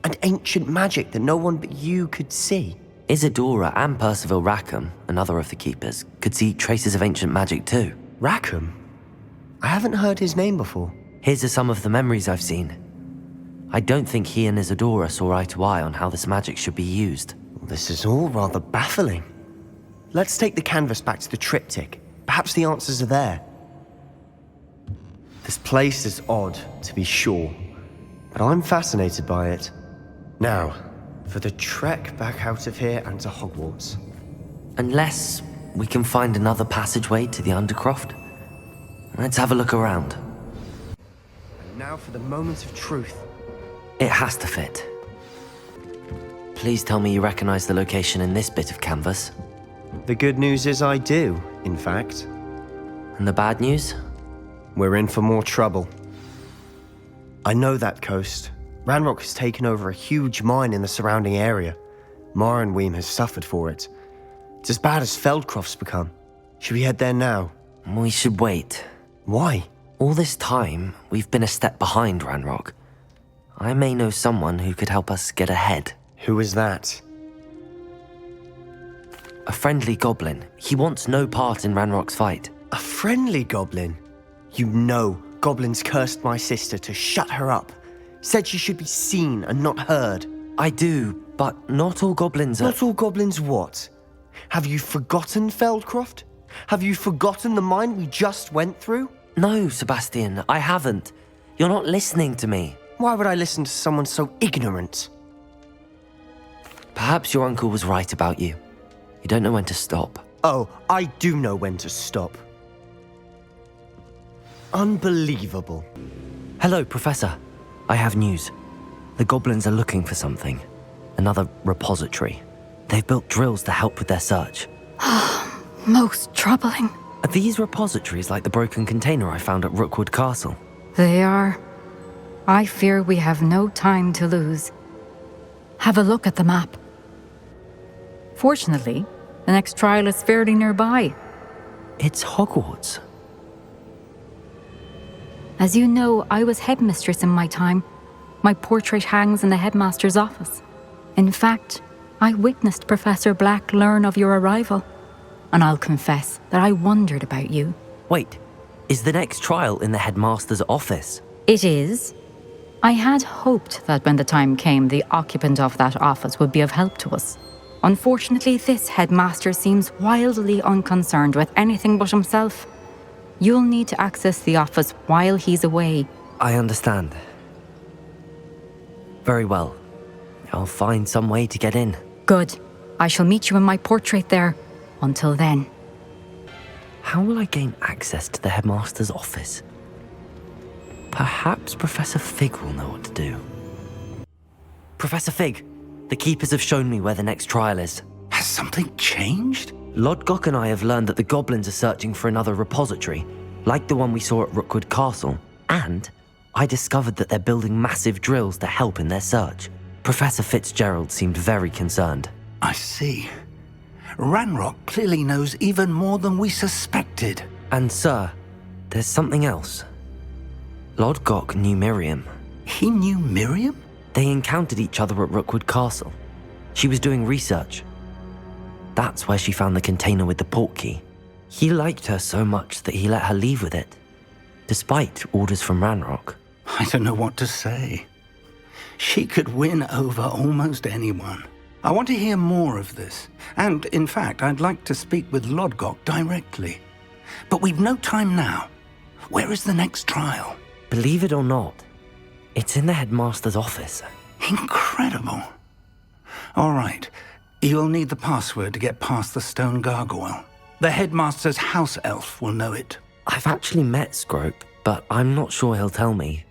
And ancient magic that no one but you could see? Isadora and Percival Rackham, another of the Keepers, could see traces of ancient magic too. Rackham? I haven't heard his name before. Here's some of the memories I've seen. I don't think he and Isadora saw eye to eye on how this magic should be used. This is all rather baffling. Let's take the canvas back to the triptych. Perhaps the answers are there. This place is odd, to be sure, but I'm fascinated by it. Now, for the trek back out of here and to Hogwarts. Unless we can find another passageway to the Undercroft. Let's have a look around. And now for the moment of truth. It has to fit. Please tell me you recognize the location in this bit of canvas. The good news is I do, in fact. And the bad news? We're in for more trouble. I know that coast. Ranrock has taken over a huge mine in the surrounding area. Mornweem has suffered for it. It's as bad as Feldcroft's become. Should we head there now? We should wait. Why? All this time, we've been a step behind Ranrock. I may know someone who could help us get ahead. Who is that? A friendly goblin. He wants no part in Ranrock's fight. A friendly goblin? You know goblins cursed my sister to shut her up. Said she should be seen and not heard. I do, but not all goblins are... Not all goblins what? Have you forgotten Feldcroft? Have you forgotten the mine we just went through? No, Sebastian, I haven't. You're not listening to me. Why would I listen to someone so ignorant? Perhaps your uncle was right about you. You don't know when to stop. Oh, I do know when to stop. Unbelievable. Hello, Professor. I have news. The goblins are looking for something. Another repository. They've built drills to help with their search. Most troubling. Are these repositories like the broken container I found at Rookwood Castle? They are. I fear we have no time to lose. Have a look at the map. Fortunately, the next trial is fairly nearby. It's Hogwarts. As you know, I was headmistress in my time. My portrait hangs in the headmaster's office. In fact, I witnessed Professor Black learn of your arrival. And I'll confess that I wondered about you. Wait, is the next trial in the headmaster's office? It is. I had hoped that when the time came, the occupant of that office would be of help to us. Unfortunately, this headmaster seems wildly unconcerned with anything but himself. You'll need to access the office while he's away. I understand. Very well. I'll find some way to get in. Good. I shall meet you in my portrait there. Until then. How will I gain access to the headmaster's office? Perhaps Professor Fig will know what to do. Professor Fig, the keepers have shown me where the next trial is. Has something changed? Lodgok and I have learned that the goblins are searching for another repository, like the one we saw at Rookwood Castle, and I discovered that they're building massive drills to help in their search. Professor Fitzgerald seemed very concerned. I see. Ranrock clearly knows even more than we suspected. And sir, there's something else. Lodgok knew Miriam. He knew Miriam? They encountered each other at Rookwood Castle. She was doing research. That's where she found the container with the portkey. He liked her so much that he let her leave with it, despite orders from Ranrock. I don't know what to say. She could win over almost anyone. I want to hear more of this. And, in fact, I'd like to speak with Lodgok directly. But we've no time now. Where is the next trial? Believe it or not, it's in the headmaster's office. Incredible. All right. You'll need the password to get past the stone gargoyle. The headmaster's house elf will know it. I've actually met Scrope, but I'm not sure he'll tell me.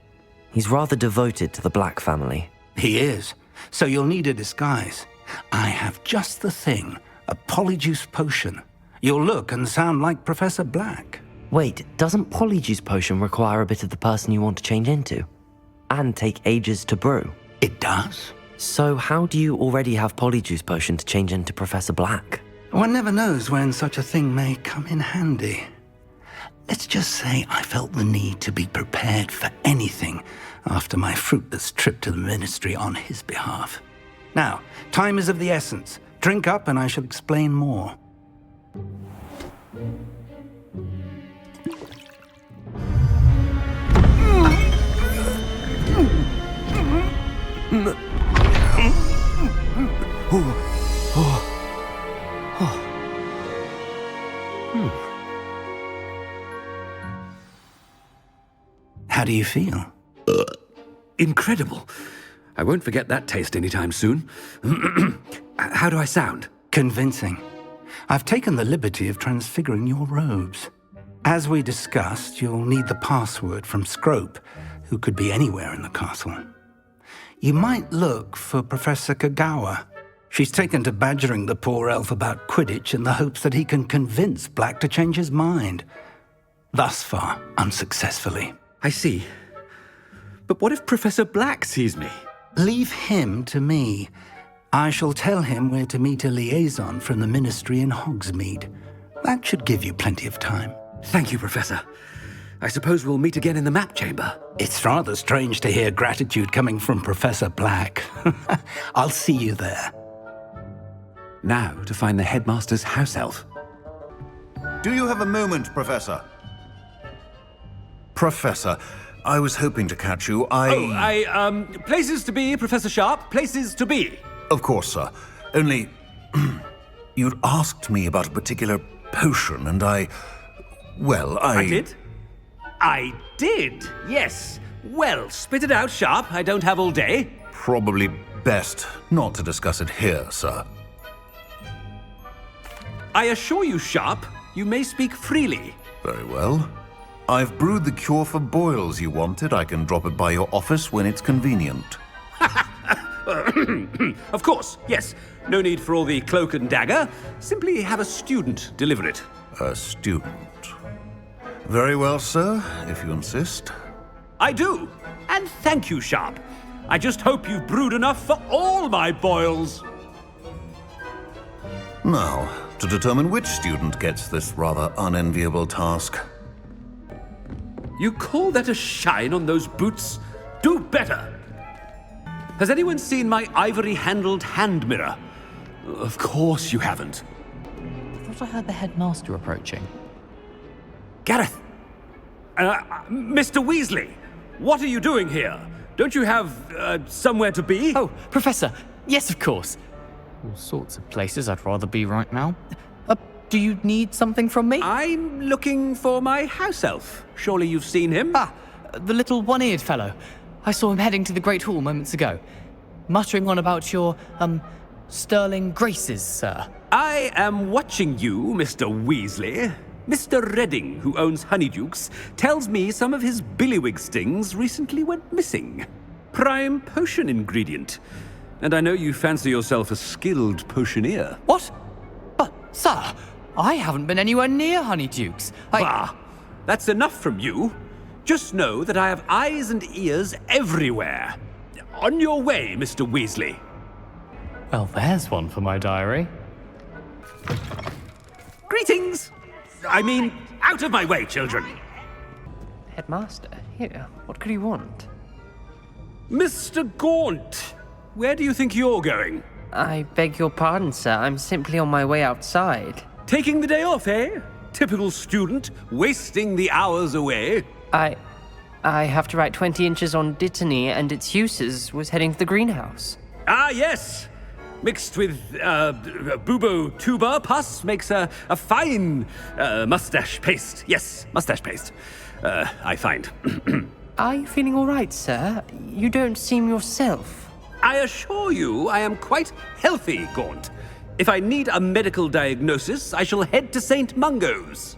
He's rather devoted to the Black family. He is. So you'll need a disguise. I have just the thing, a polyjuice potion. You'll look and sound like Professor Black. Wait, doesn't polyjuice potion require a bit of the person you want to change into? And take ages to brew? It does. So how do you already have polyjuice potion to change into Professor Black? One never knows when such a thing may come in handy. Let's just say I felt the need to be prepared for anything after my fruitless trip to the ministry on his behalf. Now, time is of the essence. Drink up and I shall explain more. How do you feel? Incredible. I won't forget that taste anytime soon. How do I sound? Convincing. I've taken the liberty of transfiguring your robes. As we discussed, you'll need the password from Scrope, who could be anywhere in the castle. You might look for Professor Kagawa. She's taken to badgering the poor elf about Quidditch in the hopes that he can convince Black to change his mind. Thus far, unsuccessfully. I see. But what if Professor Black sees me? Leave him to me. I shall tell him where to meet a liaison from the ministry in Hogsmeade. That should give you plenty of time. Thank you, Professor. I suppose we'll meet again in the map chamber. It's rather strange to hear gratitude coming from Professor Black. I'll see you there. Now to find the headmaster's house elf. Do you have a moment, Professor? Professor, I was hoping to catch you. Places to be, Professor Sharp. Places to be. Of course, sir. Only, you'd asked me about a particular potion, and I did? I did, yes. Well, spit it out, Sharp. I don't have all day. Probably best not to discuss it here, sir. I assure you, Sharp, you may speak freely. Very well. I've brewed the cure for boils you wanted. I can drop it by your office when it's convenient. Of course, yes. No need for all the cloak and dagger. Simply have a student deliver it. A student? Very well, sir, if you insist. I do. And thank you, Sharp. I just hope you've brewed enough for all my boils. Now, to determine which student gets this rather unenviable task. You call that a shine on those boots? Do better! Has anyone seen my ivory-handled hand mirror? Of course you haven't. I thought I heard the headmaster approaching. Gareth! Mr. Weasley, what are you doing here? Don't you have, somewhere to be? Oh, Professor, yes, of course. All sorts of places I'd rather be right now. Do you need something from me? I'm looking for my house elf. Surely you've seen him? Ah, the little one-eared fellow. I saw him heading to the Great Hall moments ago, muttering on about your, sterling graces, sir. I am watching you, Mr. Weasley. Mr. Redding, who owns Honeydukes, tells me some of his billywig stings recently went missing. Prime potion ingredient. And I know you fancy yourself a skilled potioneer. What? But, sir, I haven't been anywhere near Honeydukes. Bah, that's enough from you. Just know that I have eyes and ears everywhere. On your way, Mr. Weasley. Well, there's one for my diary. Greetings! I mean, out of my way, children. Headmaster, here, what could he want? Mr. Gaunt, where do you think you're going? I beg your pardon, sir. I'm simply on my way outside. Taking the day off, eh? Typical student, wasting the hours away. I have to write 20 inches on Dittany and its uses. Was heading to the greenhouse. Ah, yes! Mixed with bubo tuber pus makes a fine mustache paste. Yes, mustache paste. I find. Are you feeling all right, sir? You don't seem yourself. I assure you I am quite healthy, Gaunt. If I need a medical diagnosis, I shall head to St. Mungo's.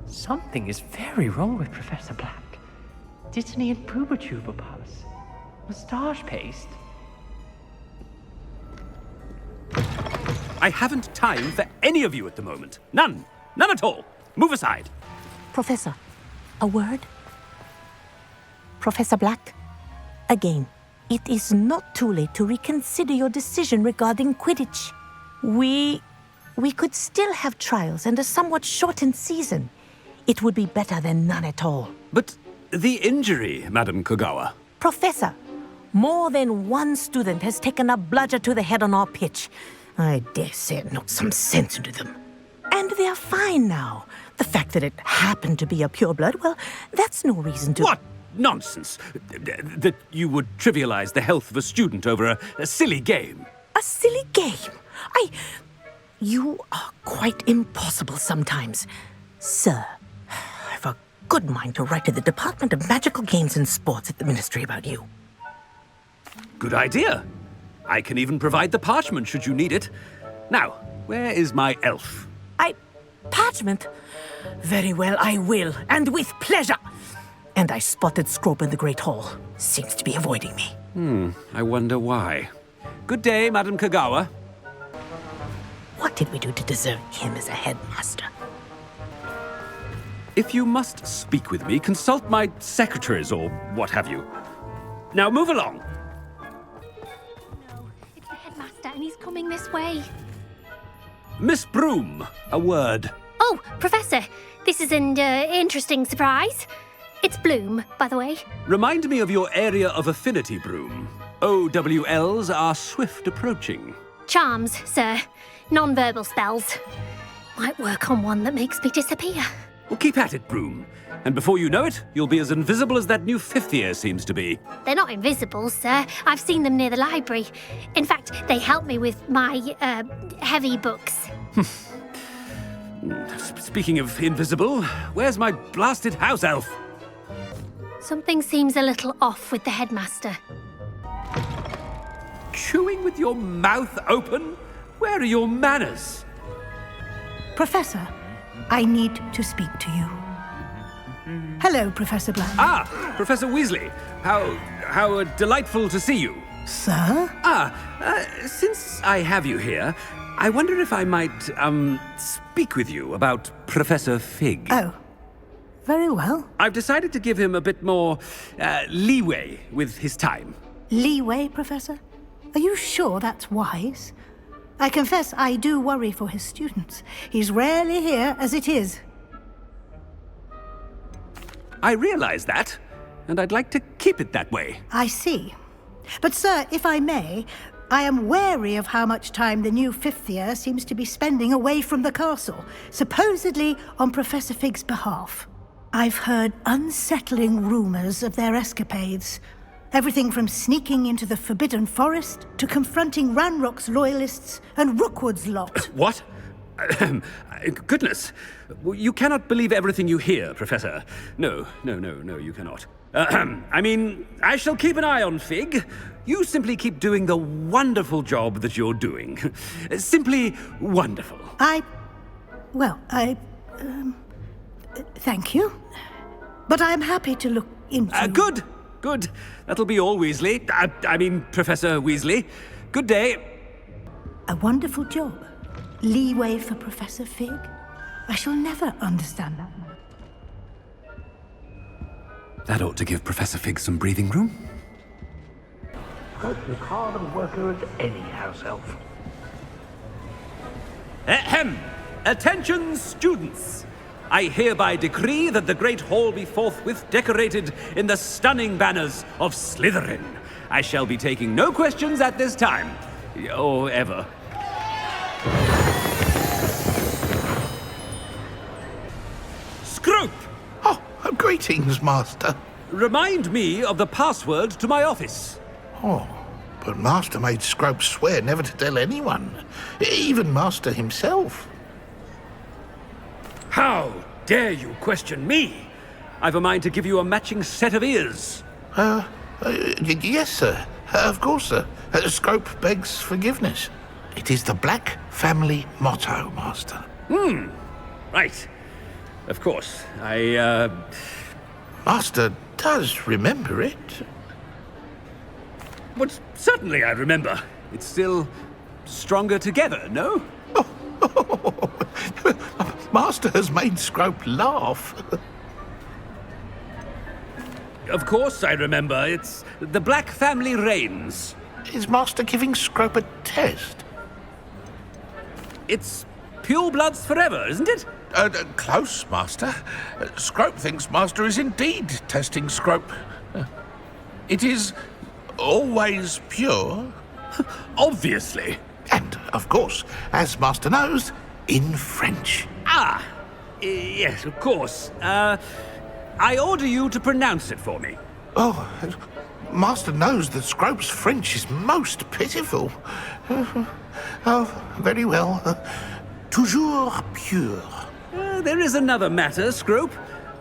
Something is very wrong with Professor Black. Dittany and bubo pus. Moustache paste. I haven't time for any of you at the moment. None. None at all. Move aside. Professor, a word? Professor Black, again, it is not too late to reconsider your decision regarding Quidditch. We could still have trials and a somewhat shortened season. It would be better than none at all. But the injury, Madam Kogawa. Professor, more than one student has taken a bludger to the head on our pitch. I dare say it knocked some sense into them. And they're fine now. The fact that it happened to be a pureblood, well, that's no reason to... What nonsense! That you would trivialize the health of a student over a silly game. A silly game? You are quite impossible sometimes. Sir, I've a good mind to write to the Department of Magical Games and Sports at the Ministry about you. Good idea. I can even provide the parchment should you need it. Now, where is my elf? Parchment? Very well, I will, and with pleasure. And I spotted Scrope in the Great Hall. Seems to be avoiding me. I wonder why. Good day, Madam Kogawa. What did we do to deserve him as a headmaster? If you must speak with me, consult my secretaries or what have you. Now move along. It's the headmaster and he's coming this way. Miss Broom, a word. Oh, Professor, this is an interesting surprise. It's Bloom, by the way. Remind me of your area of affinity, Broom. OWLs are swift approaching. Charms, sir. Non-verbal spells. Might work on one that makes me disappear. Well, keep at it, Broom. And before you know it, you'll be as invisible as that new fifth year seems to be. They're not invisible, sir. I've seen them near the library. In fact, they help me with my, heavy books. Speaking of invisible, where's my blasted house elf? Something seems a little off with the headmaster. Chewing with your mouth open? Where are your manners? Professor, I need to speak to you. Hello, Professor Black. Ah, Professor Weasley. How delightful to see you. Sir? Since I have you here, I wonder if I might, speak with you about Professor Fig. Oh, very well. I've decided to give him a bit more leeway with his time. Leeway, Professor? Are you sure that's wise? I confess I do worry for his students. He's rarely here as it is. I realize that, and I'd like to keep it that way. I see. But, sir, if I may, I am wary of how much time the new fifth year seems to be spending away from the castle, supposedly on Professor Fig's behalf. I've heard unsettling rumors of their escapades. Everything from sneaking into the Forbidden Forest to confronting Ranrock's loyalists and Rookwood's lot. What? Goodness. You cannot believe everything you hear, Professor. No, you cannot. I mean, I shall keep an eye on Fig. You simply keep doing the wonderful job that you're doing. Simply wonderful. Thank you. But I'm happy to look into... Good. That'll be all, Weasley. I mean, Professor Weasley. Good day. A wonderful job. Leeway for Professor Fig? I shall never understand that. That ought to give Professor Fig some breathing room. As hard a worker as any house elf. Ahem! Attention, students! I hereby decree that the Great Hall be forthwith decorated in the stunning banners of Slytherin. I shall be taking no questions at this time. Or ever. Scrope! Oh, greetings, Master. Remind me of the password to my office. Oh, but Master made Scrope swear never to tell anyone. Even Master himself. How dare you question me? I've a mind to give you a matching set of ears. Yes, sir. Of course, sir. Scrope begs forgiveness. It is the Black family motto, Master. Right. Of course. Master does remember it. But certainly I remember. It's still stronger together, no? Master has made Scrope laugh. Of course I remember. It's the Black family reigns. Is Master giving Scrope a test? It's purebloods forever, isn't it? Close, Master. Scrope thinks Master is indeed testing Scrope. It is always pure. Obviously. And, of course, as Master knows, in French. Yes, of course. I order you to pronounce it for me. Oh, Master knows that Scrope's French is most pitiful. Oh, very well. Toujours pure. There is another matter, Scrope.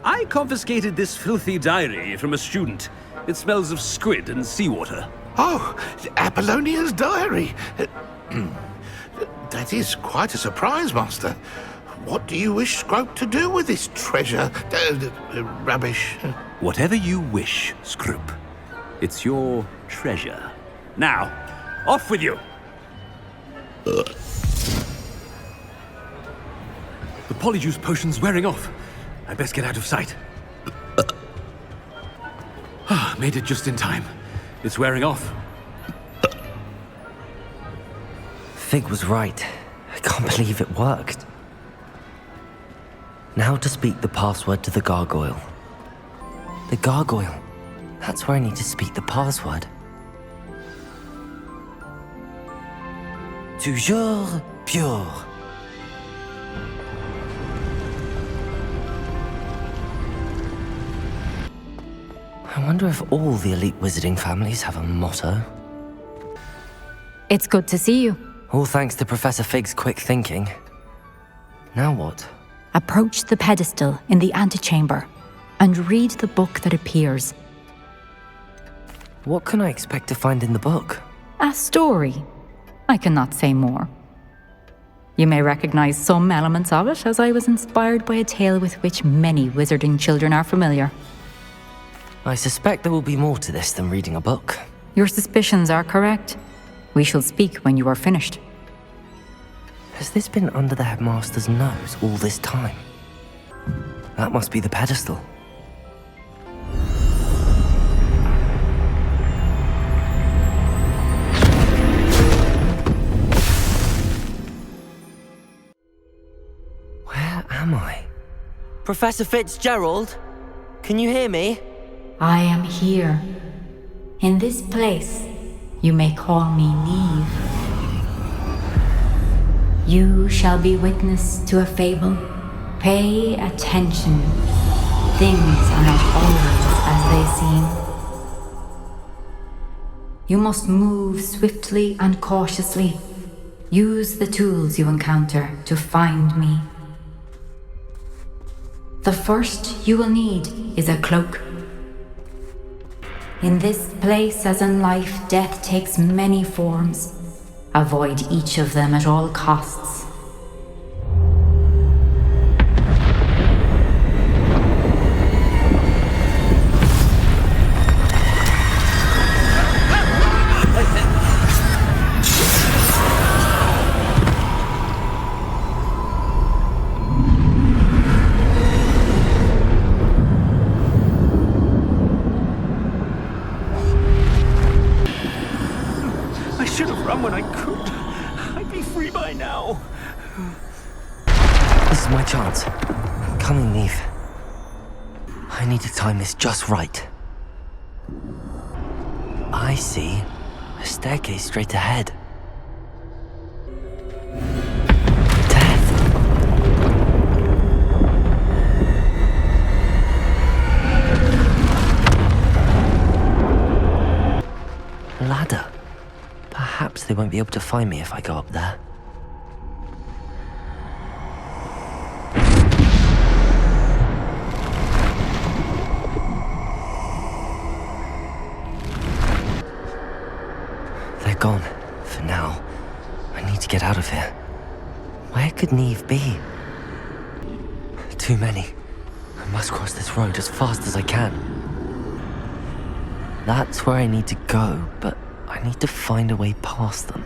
I confiscated this filthy diary from a student. It smells of squid and seawater. Oh, Apollonia's diary. That is quite a surprise, Master. What do you wish Scrope to do with this treasure? Rubbish. Whatever you wish, Scrope. It's your treasure. Now, off with you. The polyjuice potion's wearing off. I best get out of sight. Made it just in time. It's wearing off. Fig was right. I can't believe it worked. Now to speak the password to the gargoyle. The gargoyle. That's where I need to speak the password. Toujours pure. I wonder if all the elite wizarding families have a motto. It's good to see you. All thanks to Professor Fig's quick thinking. Now what? Approach the pedestal in the antechamber and read the book that appears. What can I expect to find in the book? A story. I cannot say more. You may recognize some elements of it, as I was inspired by a tale with which many wizarding children are familiar. I suspect there will be more to this than reading a book. Your suspicions are correct. We shall speak when you are finished. Has this been under the headmaster's nose all this time? That must be the pedestal. Where am I? Professor Fitzgerald? Can you hear me? I am here. In this place, you may call me Neve. You shall be witness to a fable. Pay attention. Things are not always as they seem. You must move swiftly and cautiously. Use the tools you encounter to find me. The first you will need is a cloak. In this place, as in life, death takes many forms. Avoid each of them at all costs. When I could, I'd be free by now. This is my chance. Come in, Neve. I need to time this just right. I see a staircase straight ahead. Death. Ladder. Perhaps they won't be able to find me if I go up there. They're gone, for now. I need to get out of here. Where could Neve be? Too many. I must cross this road as fast as I can. That's where I need to go, but I need to find a way past them.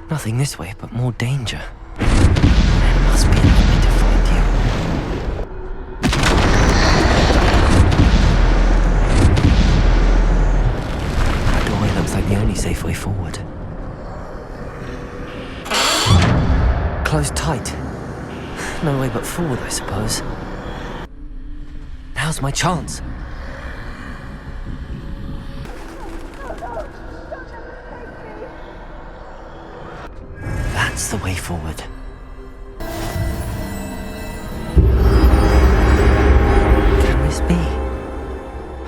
Nothing this way, but more danger. There must be another way to find you. That doorway looks like the only safe way forward. Closed tight. No way but forward, I suppose. Now's my chance. That's the way forward. Can this be?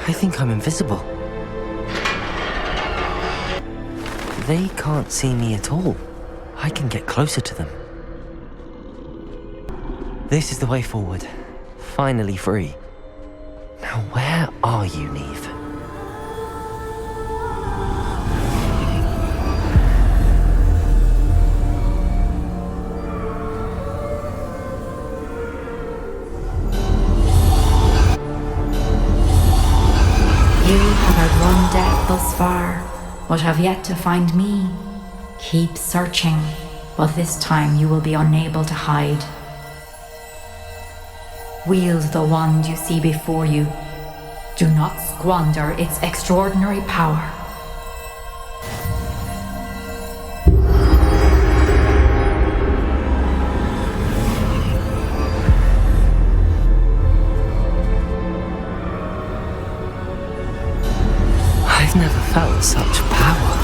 I think I'm invisible. They can't see me at all. I can get closer to them. This is the way forward. Finally free. Now where are you, Neve? You have outrun death thus far, but have yet to find me. Keep searching, but this time you will be unable to hide. Wield the wand you see before you. Do not squander its extraordinary power. I've never felt such power.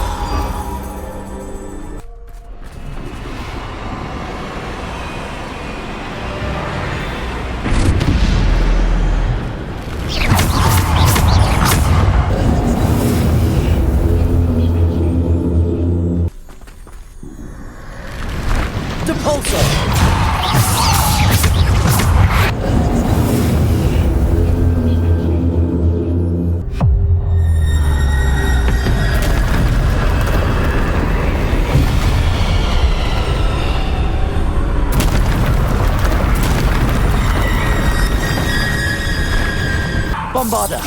Bombarder!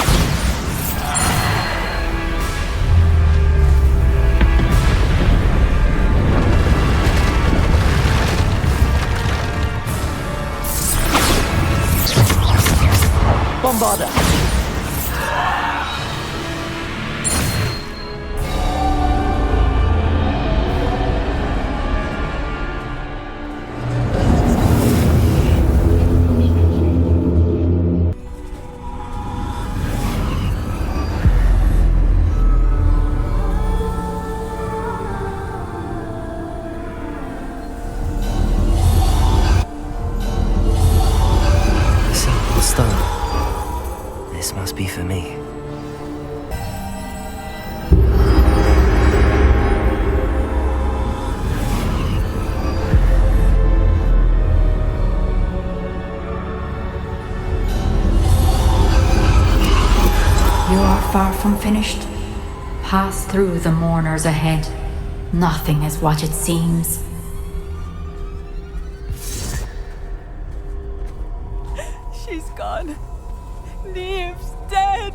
Bombarda! This must be for me. You are far from finished. Pass through the mourners ahead. Nothing is what it seems. She's gone. Neve's dead.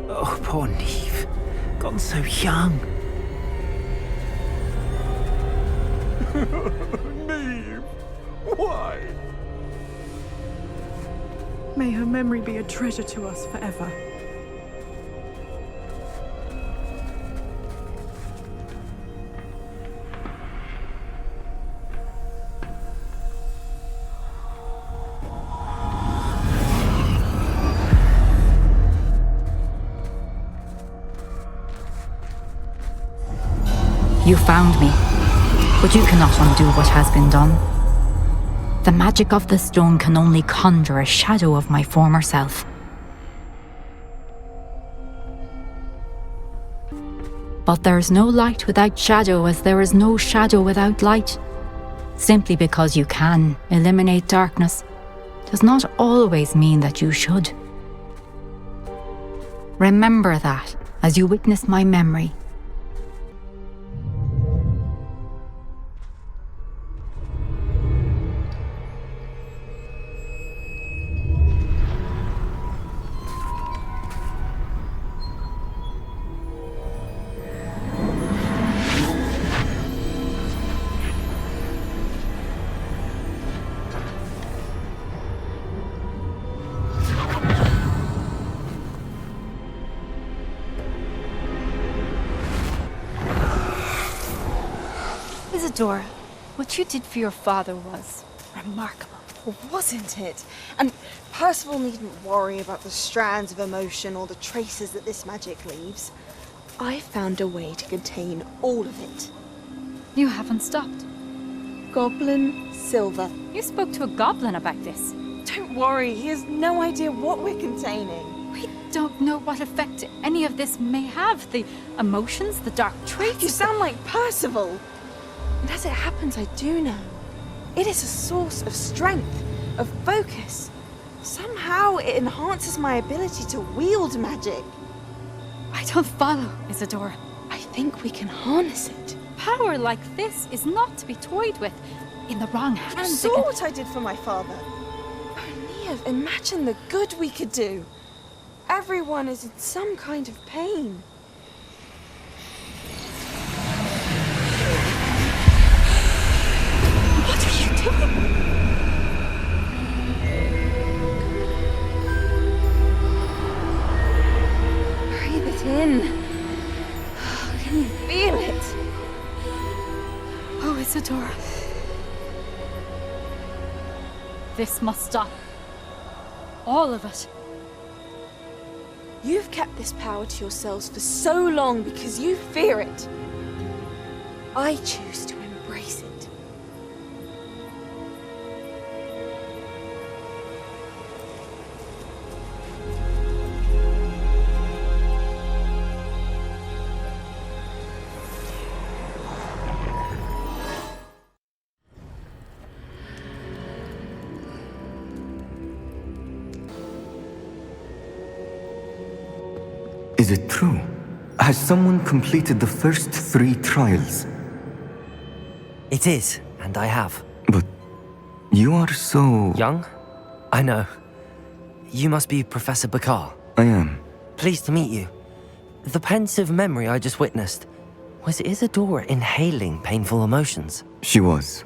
Oh, poor Neve. Gone so young. Neve, why? May her memory be a treasure to us forever. You found me, but you cannot undo what has been done. The magic of the stone can only conjure a shadow of my former self. But there is no light without shadow, as there is no shadow without light. Simply because you can eliminate darkness does not always mean that you should. Remember that as you witness my memory. Isadora, what you did for your father was remarkable. Wasn't it? And Percival needn't worry about the strands of emotion or the traces that this magic leaves. I found a way to contain all of it. You haven't stopped. Goblin Silver. You spoke to a goblin about this. Don't worry, he has no idea what we're containing. We don't know what effect any of this may have. The emotions, the dark traits. You sound like Percival. And as it happens, I do know. It is a source of strength, of focus. Somehow it enhances my ability to wield magic. I don't follow, Isadora. I think we can harness it. Power like this is not to be toyed with. In the wrong hands. You saw what I did for my father. Oh, Neve, imagine the good we could do. Everyone is in some kind of pain. What are you doing? Breathe it in. Can you feel it? Oh, Isadora. This must stop. All of it. You've kept this power to yourselves for so long because you fear it. I choose to embrace it. Is it true? Has someone completed the first 3 trials? It is, and I have. But you are so... Young? I know. You must be Professor Bakar. I am. Pleased to meet you. The pensive memory I just witnessed, was Isadora inhaling painful emotions? She was.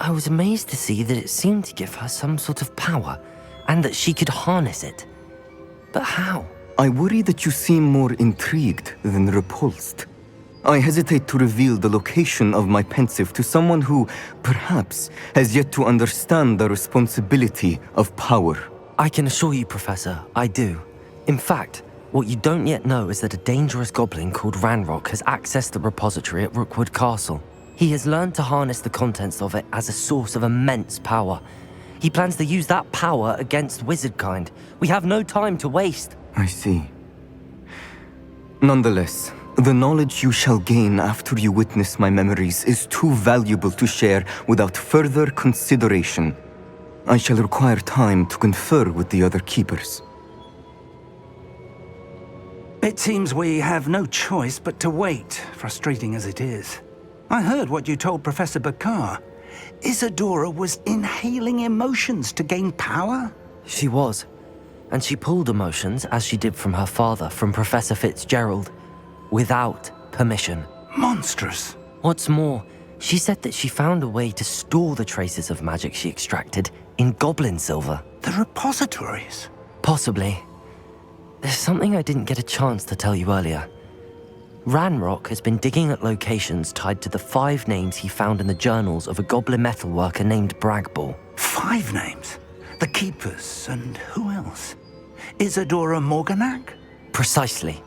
I was amazed to see that it seemed to give her some sort of power, and that she could harness it. But how? I worry that you seem more intrigued than repulsed. I hesitate to reveal the location of my pensive to someone who, perhaps, has yet to understand the responsibility of power. I can assure you, Professor, I do. In fact, what you don't yet know is that a dangerous goblin called Ranrock has accessed the repository at Rookwood Castle. He has learned to harness the contents of it as a source of immense power. He plans to use that power against wizardkind. We have no time to waste. I see. Nonetheless, the knowledge you shall gain after you witness my memories is too valuable to share without further consideration. I shall require time to confer with the other keepers. It seems we have no choice but to wait, frustrating as it is. I heard what you told Professor Bakar. Isadora was inhaling emotions to gain power? She was. And she pulled emotions, as she did from her father, from Professor Fitzgerald, without permission. Monstrous. What's more, she said that she found a way to store the traces of magic she extracted in goblin silver. The repositories? Possibly. There's something I didn't get a chance to tell you earlier. Ranrock has been digging at locations tied to the 5 names he found in the journals of a goblin metalworker named Bragball. 5 names? The Keepers, and who else? Isadora Morganac? Precisely.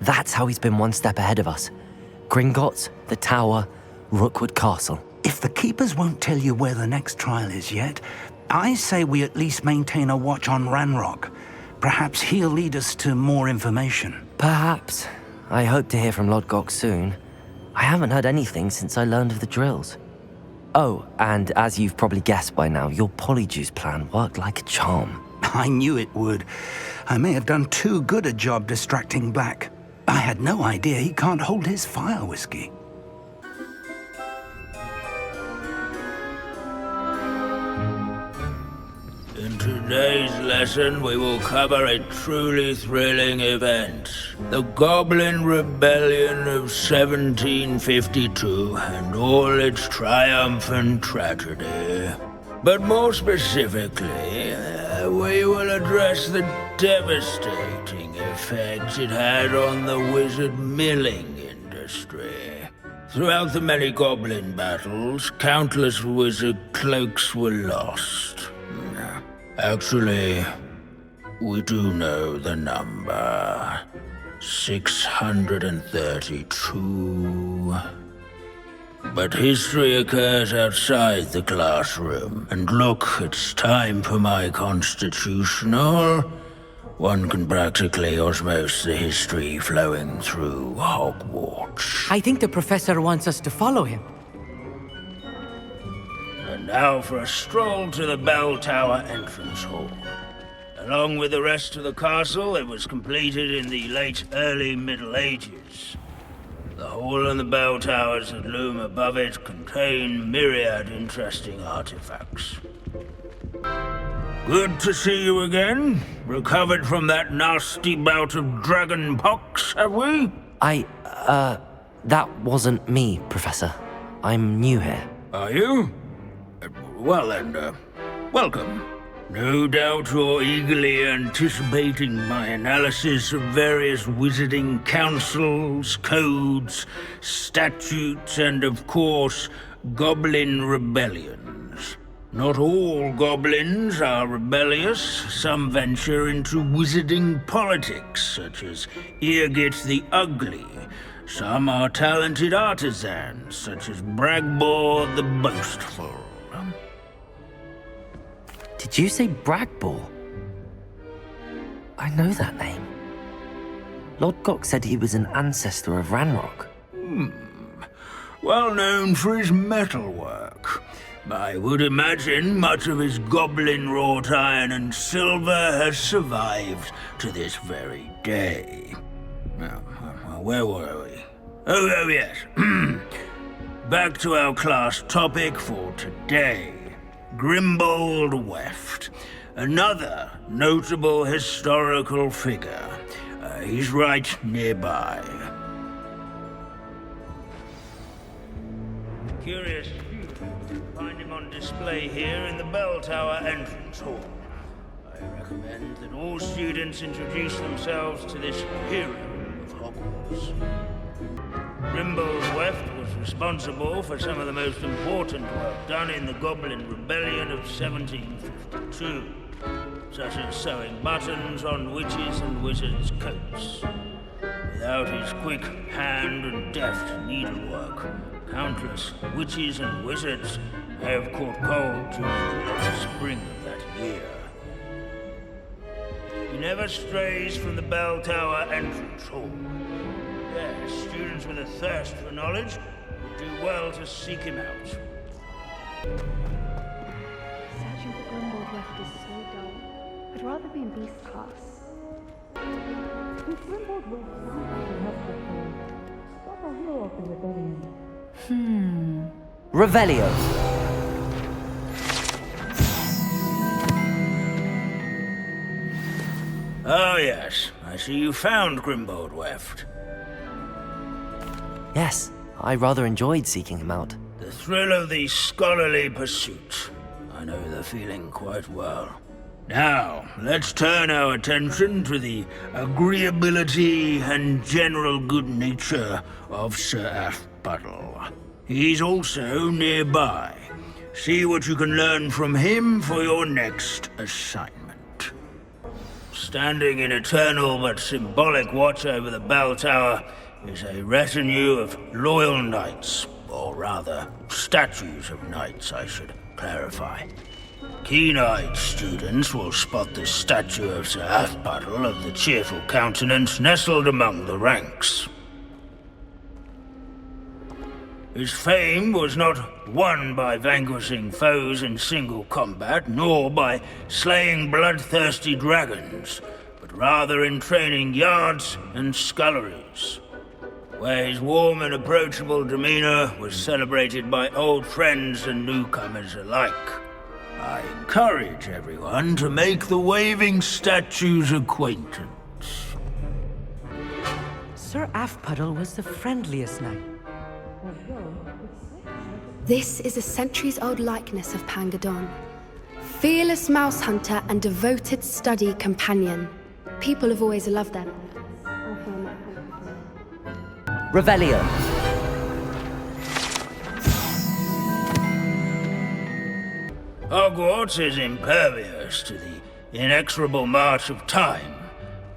That's how he's been one step ahead of us. Gringotts, the Tower, Rookwood Castle. If the Keepers won't tell you where the next trial is yet, I say we at least maintain a watch on Ranrock. Perhaps he'll lead us to more information. Perhaps. I hope to hear from Lodgok soon. I haven't heard anything since I learned of the drills. Oh, and as you've probably guessed by now, your polyjuice plan worked like a charm. I knew it would. I may have done too good a job distracting Black. I had no idea he can't hold his fire whiskey. In today's lesson, we will cover a truly thrilling event. The Goblin Rebellion of 1752 and all its triumphant tragedy. But more specifically, we will address the devastating effects it had on the wizard milling industry. Throughout the many goblin battles, countless wizard cloaks were lost. Actually, we do know the number. 632. But history occurs outside the classroom. And look, it's time for my constitutional. One can practically osmose the history flowing through Hogwarts. I think the professor wants us to follow him. And now for a stroll to the Bell Tower entrance hall. Along with the rest of the castle, it was completed in the late early Middle Ages. The hall and the bell towers that loom above it contain myriad interesting artifacts. Good to see you again. Recovered from that nasty bout of dragon pox, have we? That wasn't me, Professor. I'm new here. Are you? Well then, welcome. No doubt you're eagerly anticipating my analysis of various wizarding councils, codes, statutes, and of course, goblin rebellions. Not all goblins are rebellious. Some venture into wizarding politics, such as Eargit the Ugly. Some are talented artisans, such as Bragball the Boastful. Did you say Bragball? I know that name. Lodgok said he was an ancestor of Ranrock. Well known for his metalwork. I would imagine much of his goblin wrought iron and silver has survived to this very day. Now, where were we? Oh yes. Back to our class topic for today. Grimbold Weft, another notable historical figure. He's right nearby. Curious few find him on display. display here in the bell tower entrance hall. I recommend that all students introduce themselves to this hero of Hogwarts. Grimbleweft was responsible for some of the most important work done in the Goblin Rebellion of 1752, such as sewing buttons on witches' and wizards' coats. Without his quick hand and deft needlework, countless witches and wizards have caught cold during the spring of that year. He never strays from the bell tower entrance hall. Yes, students with a thirst for knowledge would do well to seek him out. Searching for Grimbleweft is so dull. I'd rather be in Beast class. If Grimbleweft somehow helpful for me, stop a hero of the rebellion. Revelio. Oh yes, I see you found Grimbleweft. Yes, I rather enjoyed seeking him out. The thrill of the scholarly pursuit. I know the feeling quite well. Now, let's turn our attention to the agreeability and general good nature of Sir Aphpuddle. He's also nearby. See what you can learn from him for your next assignment. Standing in eternal but symbolic watch over the bell tower is a retinue of loyal knights, or rather, statues of knights, I should clarify. Keen-eyed students will spot the statue of Sir Aphpuddle of the cheerful countenance nestled among the ranks. His fame was not won by vanquishing foes in single combat, nor by slaying bloodthirsty dragons, but rather in training yards and sculleries, where his warm and approachable demeanor was celebrated by old friends and newcomers alike. I encourage everyone to make the waving statue's acquaintance. Sir Aphpuddle was the friendliest knight. This is a centuries-old likeness of Pangadon. Fearless mouse hunter and devoted study companion. People have always loved them. Revelio. Hogwarts is impervious to the inexorable march of time.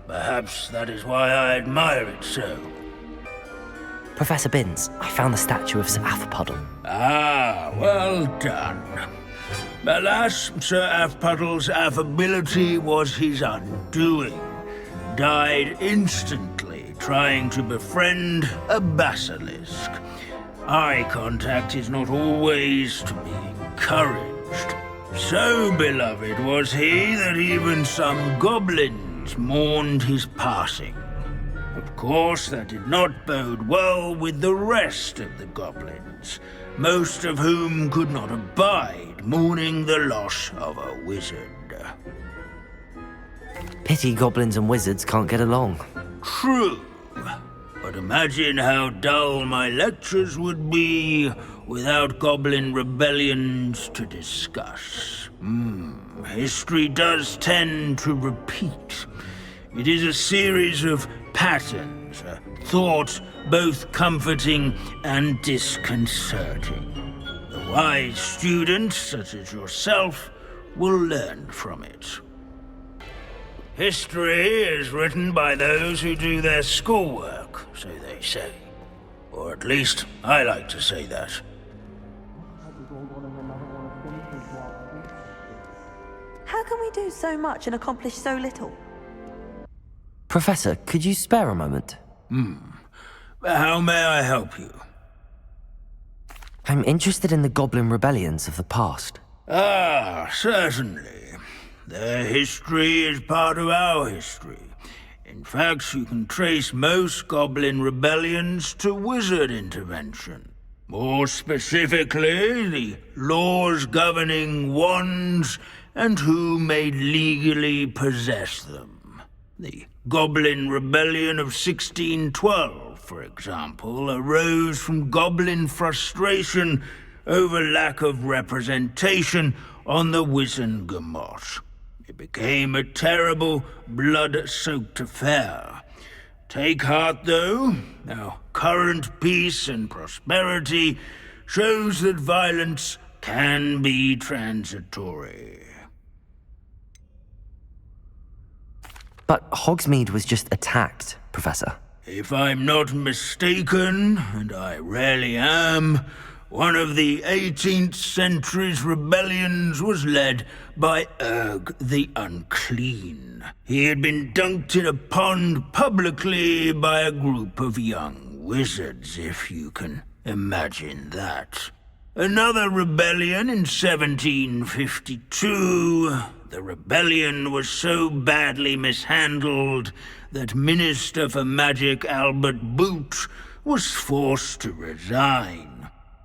Perhaps that is why I admire it so. Professor Binns, I found the statue of Sir Aphpuddle. Ah, well done. Alas, Sir Aphpuddle's affability was his undoing. Died instantly trying to befriend a basilisk. Eye contact is not always to be encouraged. So beloved was he that even some goblins mourned his passing. Of course, that did not bode well with the rest of the goblins, most of whom could not abide mourning the loss of a wizard. Pity goblins and wizards can't get along. True. But imagine how dull my lectures would be without goblin rebellions to discuss. History does tend to repeat. It is a series of patterns, a thought both comforting and disconcerting. The wise students, such as yourself, will learn from it. History is written by those who do their schoolwork, so they say. Or at least, I like to say that. How can we do so much and accomplish so little? Professor, could you spare a moment? How may I help you? I'm interested in the goblin rebellions of the past. Ah, certainly. Their history is part of our history. In fact, you can trace most goblin rebellions to wizard intervention. More specifically, the laws governing wands and who may legally possess them. The Goblin Rebellion of 1612, for example, arose from goblin frustration over lack of representation on the Wizengamot. It became a terrible, blood-soaked affair. Take heart, though. Our current peace and prosperity shows that violence can be transitory. But Hogsmeade was just attacked, Professor. If I'm not mistaken, and I rarely am, one of the 18th century's rebellions was led by Urg the Unclean. He had been dunked in a pond publicly by a group of young wizards, if you can imagine that. Another rebellion in 1752. The rebellion was so badly mishandled that Minister for Magic Albert Boot was forced to resign.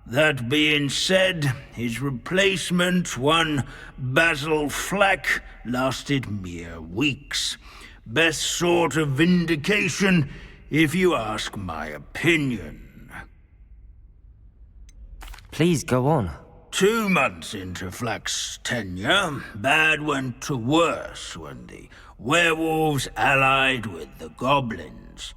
That being said, his replacement, one Basil Flack, lasted mere weeks. Best sort of vindication, if you ask my opinion. Please go on. 2 months into Flack's tenure, bad went to worse when the werewolves allied with the goblins.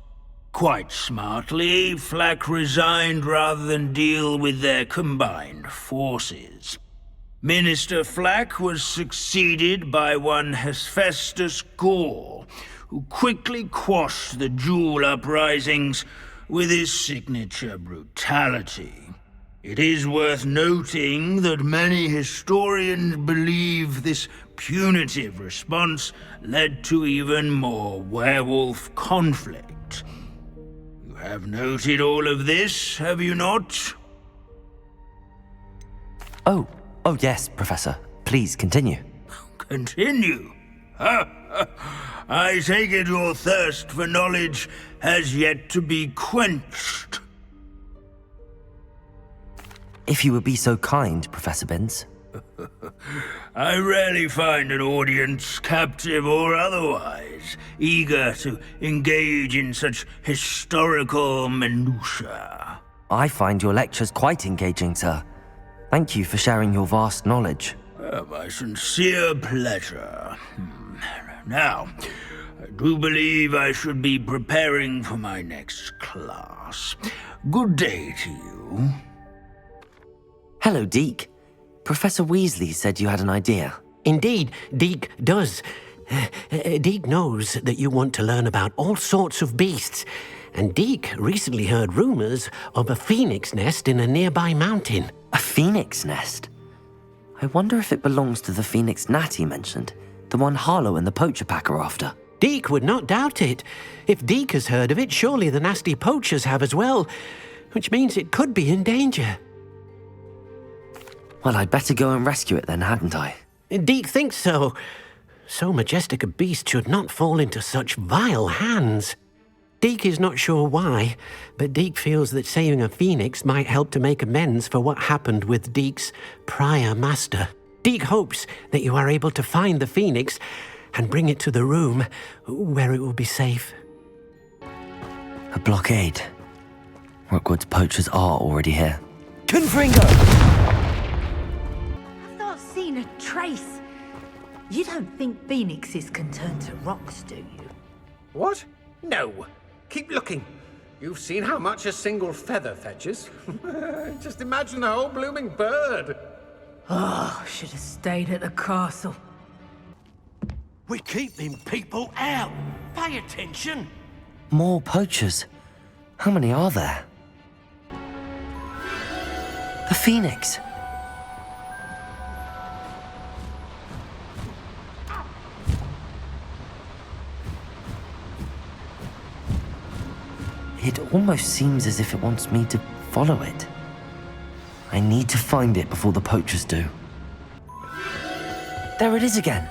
Quite smartly, Flack resigned rather than deal with their combined forces. Minister Flack was succeeded by one Hephaestus Gore, who quickly quashed the Jewel uprisings with his signature brutality. It is worth noting that many historians believe this punitive response led to even more werewolf conflict. You have noted all of this, have you not? Oh yes, Professor. Please continue. Continue? I take it your thirst for knowledge has yet to be quenched. If you would be so kind, Professor Binns. I rarely find an audience, captive or otherwise, eager to engage in such historical minutiae. I find your lectures quite engaging, sir. Thank you for sharing your vast knowledge. My sincere pleasure. Now, I do believe I should be preparing for my next class. Good day to you. Hello, Deke. Professor Weasley said you had an idea. Indeed, Deke does. Deke knows that you want to learn about all sorts of beasts, and Deke recently heard rumors of a phoenix nest in a nearby mountain. A phoenix nest? I wonder if it belongs to the phoenix gnat he mentioned, the one Harlow and the poacher pack are after. Deke would not doubt it. If Deke has heard of it, surely the nasty poachers have as well, which means it could be in danger. Well, I'd better go and rescue it then, hadn't I? Deke thinks so. So majestic a beast should not fall into such vile hands. Deke is not sure why, but Deke feels that saving a phoenix might help to make amends for what happened with Deke's prior master. Deke hopes that you are able to find the phoenix and bring it to the room where it will be safe. A blockade. Rookwood's poachers are already here. Confringo! I've not seen a trace. You don't think phoenixes can turn to rocks, do you? What? No. Keep looking. You've seen how much a single feather fetches. Just imagine the whole blooming bird. Oh, should have stayed at the castle. We're keeping people out. Pay attention. More poachers. How many are there? The phoenix. It almost seems as if it wants me to follow it. I need to find it before the poachers do. There it is again.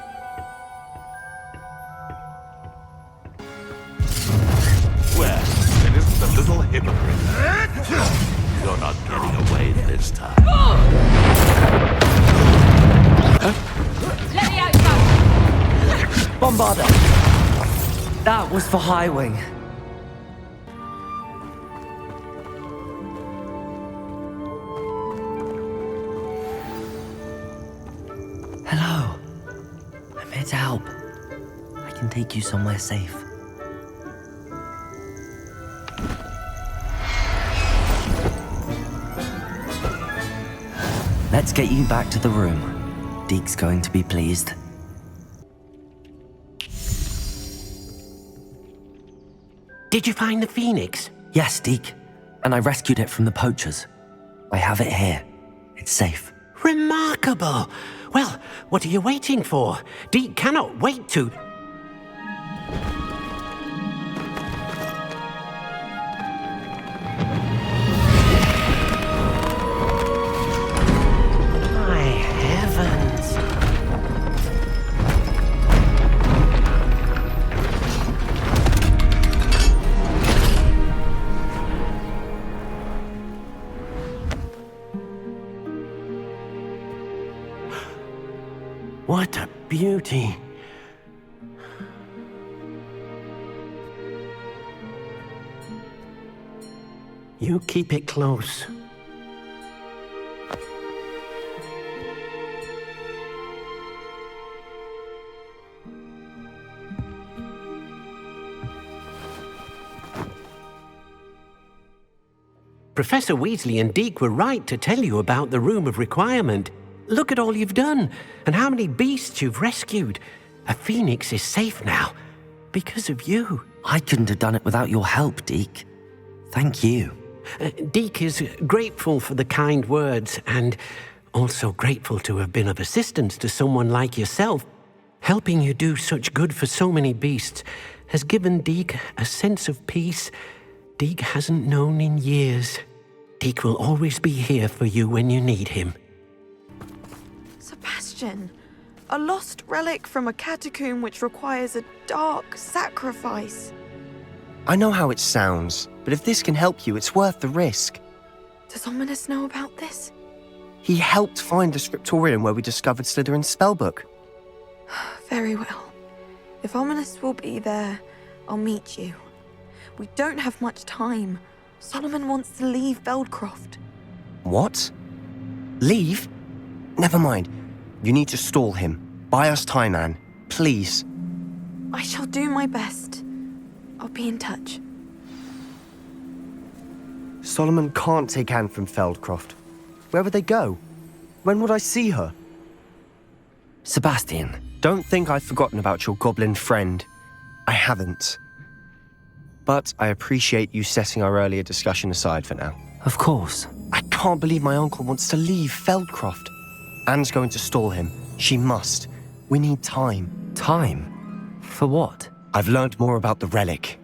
Well, it isn't a little hypocrite. You're not getting away this time. Let me out, Bombarda! That was for Highwing. can take you somewhere safe. Let's get you back to the room. Deke's going to be pleased. Did you find the phoenix? Yes, Deke. And I rescued it from the poachers. I have it here. It's safe. Remarkable! Well, what are you waiting for? Deke cannot wait to... My heavens! What a beauty! You keep it close. Professor Weasley and Deke were right to tell you about the Room of Requirement. Look at all you've done, and how many beasts you've rescued. A phoenix is safe now, because of you. I couldn't have done it without your help, Deke. Thank you. Deke is grateful for the kind words, and also grateful to have been of assistance to someone like yourself. Helping you do such good for so many beasts has given Deke a sense of peace Deke hasn't known in years. Deke will always be here for you when you need him. Sebastian, a lost relic from a catacomb which requires a dark sacrifice. I know how it sounds, but if this can help you, it's worth the risk. Does Ominous know about this? He helped find the scriptorium where we discovered Slytherin's spellbook. Very well. If Ominous will be there, I'll meet you. We don't have much time. Solomon wants to leave Feldcroft. What? Leave? Never mind. You need to stall him. Buy us time, Anne. Please. I shall do my best. I'll be in touch. Solomon can't take Anne from Feldcroft. Where would they go? When would I see her? Sebastian. Don't think I've forgotten about your goblin friend. I haven't. But I appreciate you setting our earlier discussion aside for now. Of course. I can't believe my uncle wants to leave Feldcroft. Anne's going to stall him. She must. We need time. Time? For what? I've learned more about the relic.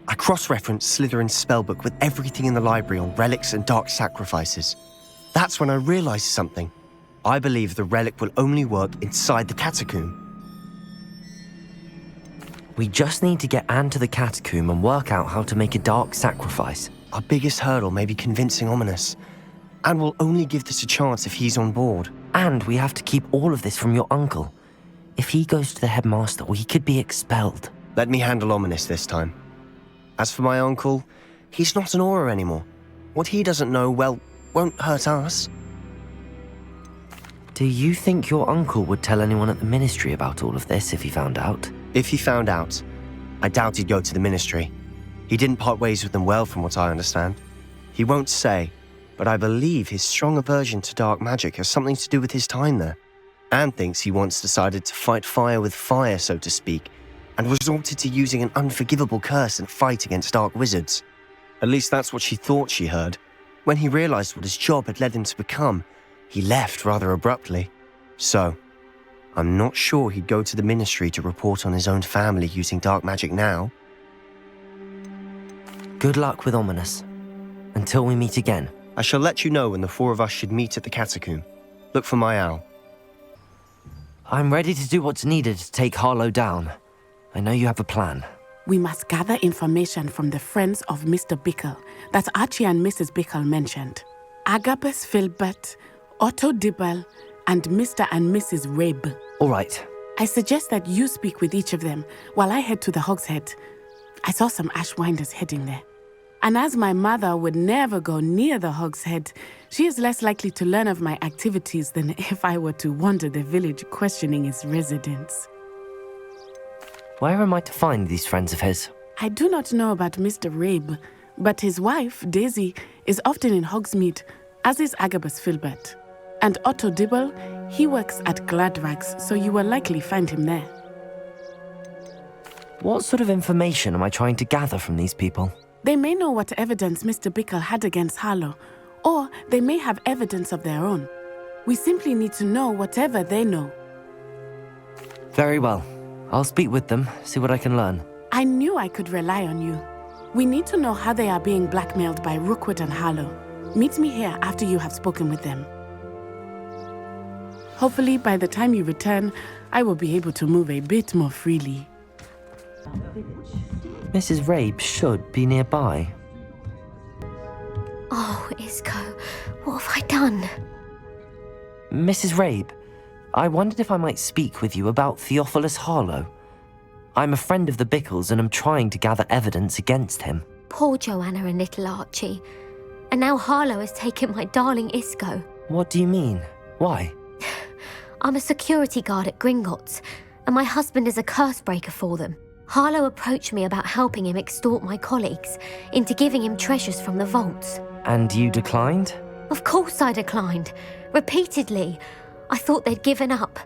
I cross-referenced Slytherin's spellbook with everything in the library on relics and dark sacrifices. That's when I realized something. I believe the relic will only work inside the catacomb. We just need to get Anne to the catacomb and work out how to make a dark sacrifice. Our biggest hurdle may be convincing Ominous. Anne will only give this a chance if he's on board. And we have to keep all of this from your uncle. If he goes to the headmaster, we could be expelled. Let me handle Ominous this time. As for my uncle, he's not an Auror anymore. What he doesn't know, well, won't hurt us. Do you think your uncle would tell anyone at the Ministry about all of this if he found out? If he found out, I doubt he'd go to the Ministry. He didn't part ways with them well, from what I understand. He won't say, but I believe his strong aversion to dark magic has something to do with his time there. Anne thinks he once decided to fight fire with fire, so to speak, and resorted to using an unforgivable curse in a fight against dark wizards. At least that's what she thought she heard. When he realized what his job had led him to become, he left rather abruptly. So, I'm not sure he'd go to the Ministry to report on his own family using dark magic now. Good luck with Ominous. Until we meet again. I shall let you know when the four of us should meet at the catacomb. Look for my owl. I'm ready to do what's needed to take Harlow down. I know you have a plan. We must gather information from the friends of Mr. Bickle that Archie and Mrs. Bickle mentioned. Agabus Filbert, Otto Dibble, and Mr. and Mrs. Rabe. All right. I suggest that you speak with each of them while I head to the Hogshead. I saw some Ashwinders heading there. And as my mother would never go near the Hogshead, she is less likely to learn of my activities than if I were to wander the village questioning its residents. Where am I to find these friends of his? I do not know about Mr. Rabe, but his wife, Daisy, is often in Hogsmeade, as is Agabus Filbert. And Otto Dibble, he works at Gladrags, so you will likely find him there. What sort of information am I trying to gather from these people? They may know what evidence Mr. Bickle had against Harlow, or they may have evidence of their own. We simply need to know whatever they know. Very well. I'll speak with them, see what I can learn. I knew I could rely on you. We need to know how they are being blackmailed by Rookwood and Harlow. Meet me here after you have spoken with them. Hopefully, by the time you return, I will be able to move a bit more freely. Mrs. Rabe should be nearby. Oh, Isco, what have I done? Mrs. Rabe, I wondered if I might speak with you about Theophilus Harlow. I'm a friend of the Bickles and am trying to gather evidence against him. Poor Joanna and little Archie. And now Harlow has taken my darling Isco. What do you mean? Why? I'm a security guard at Gringotts, and my husband is a curse breaker for them. Harlow approached me about helping him extort my colleagues into giving him treasures from the vaults. And you declined? Of course I declined. Repeatedly. I thought they'd given up,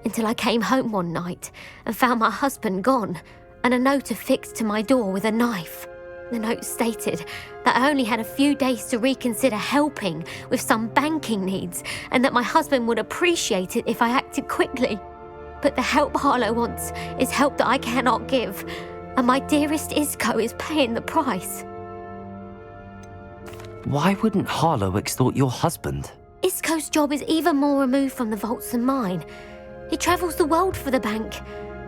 until I came home one night and found my husband gone, and a note affixed to my door with a knife. The note stated that I only had a few days to reconsider helping with some banking needs, and that my husband would appreciate it if I acted quickly. But the help Harlow wants is help that I cannot give, and my dearest Isco is paying the price. Why wouldn't Harlow extort your husband? Isco's job is even more removed from the vaults than mine. He travels the world for the bank.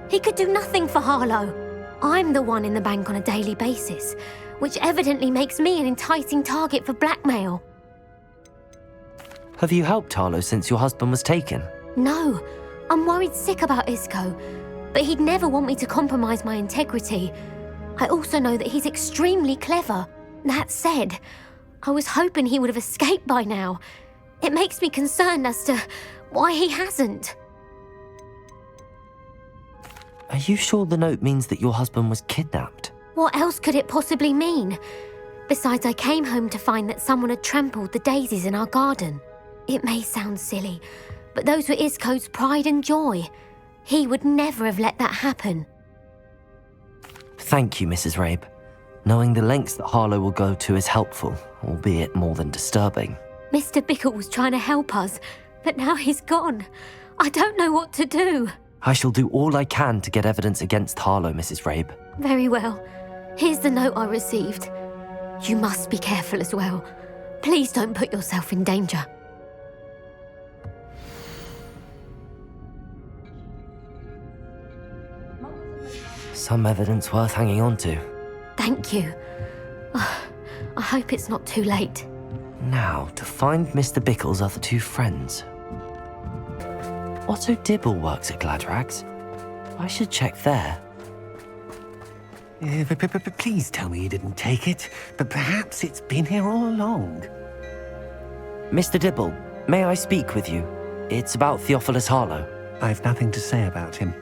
He could do nothing for Harlow. I'm the one in the bank on a daily basis, which evidently makes me an enticing target for blackmail. Have you helped Harlow since your husband was taken? No, I'm worried sick about Isco, but he'd never want me to compromise my integrity. I also know that he's extremely clever. That said, I was hoping he would have escaped by now. It makes me concerned as to why he hasn't. Are you sure the note means that your husband was kidnapped? What else could it possibly mean? Besides, I came home to find that someone had trampled the daisies in our garden. It may sound silly, but those were Isco's pride and joy. He would never have let that happen. Thank you, Mrs. Rabe. Knowing the lengths that Harlow will go to is helpful, albeit more than disturbing. Mr. Bickle was trying to help us, but now he's gone. I don't know what to do. I shall do all I can to get evidence against Harlow, Mrs. Rabe. Very well. Here's the note I received. You must be careful as well. Please don't put yourself in danger. Some evidence worth hanging on to. Thank you. I hope it's not too late. Now, to find Mr. Bickle's other two friends. Otto Dibble works at Gladrags. I should check there. Please tell me you didn't take it, but perhaps it's been here all along. Mr. Dibble, may I speak with you? It's about Theophilus Harlow. I've nothing to say about him.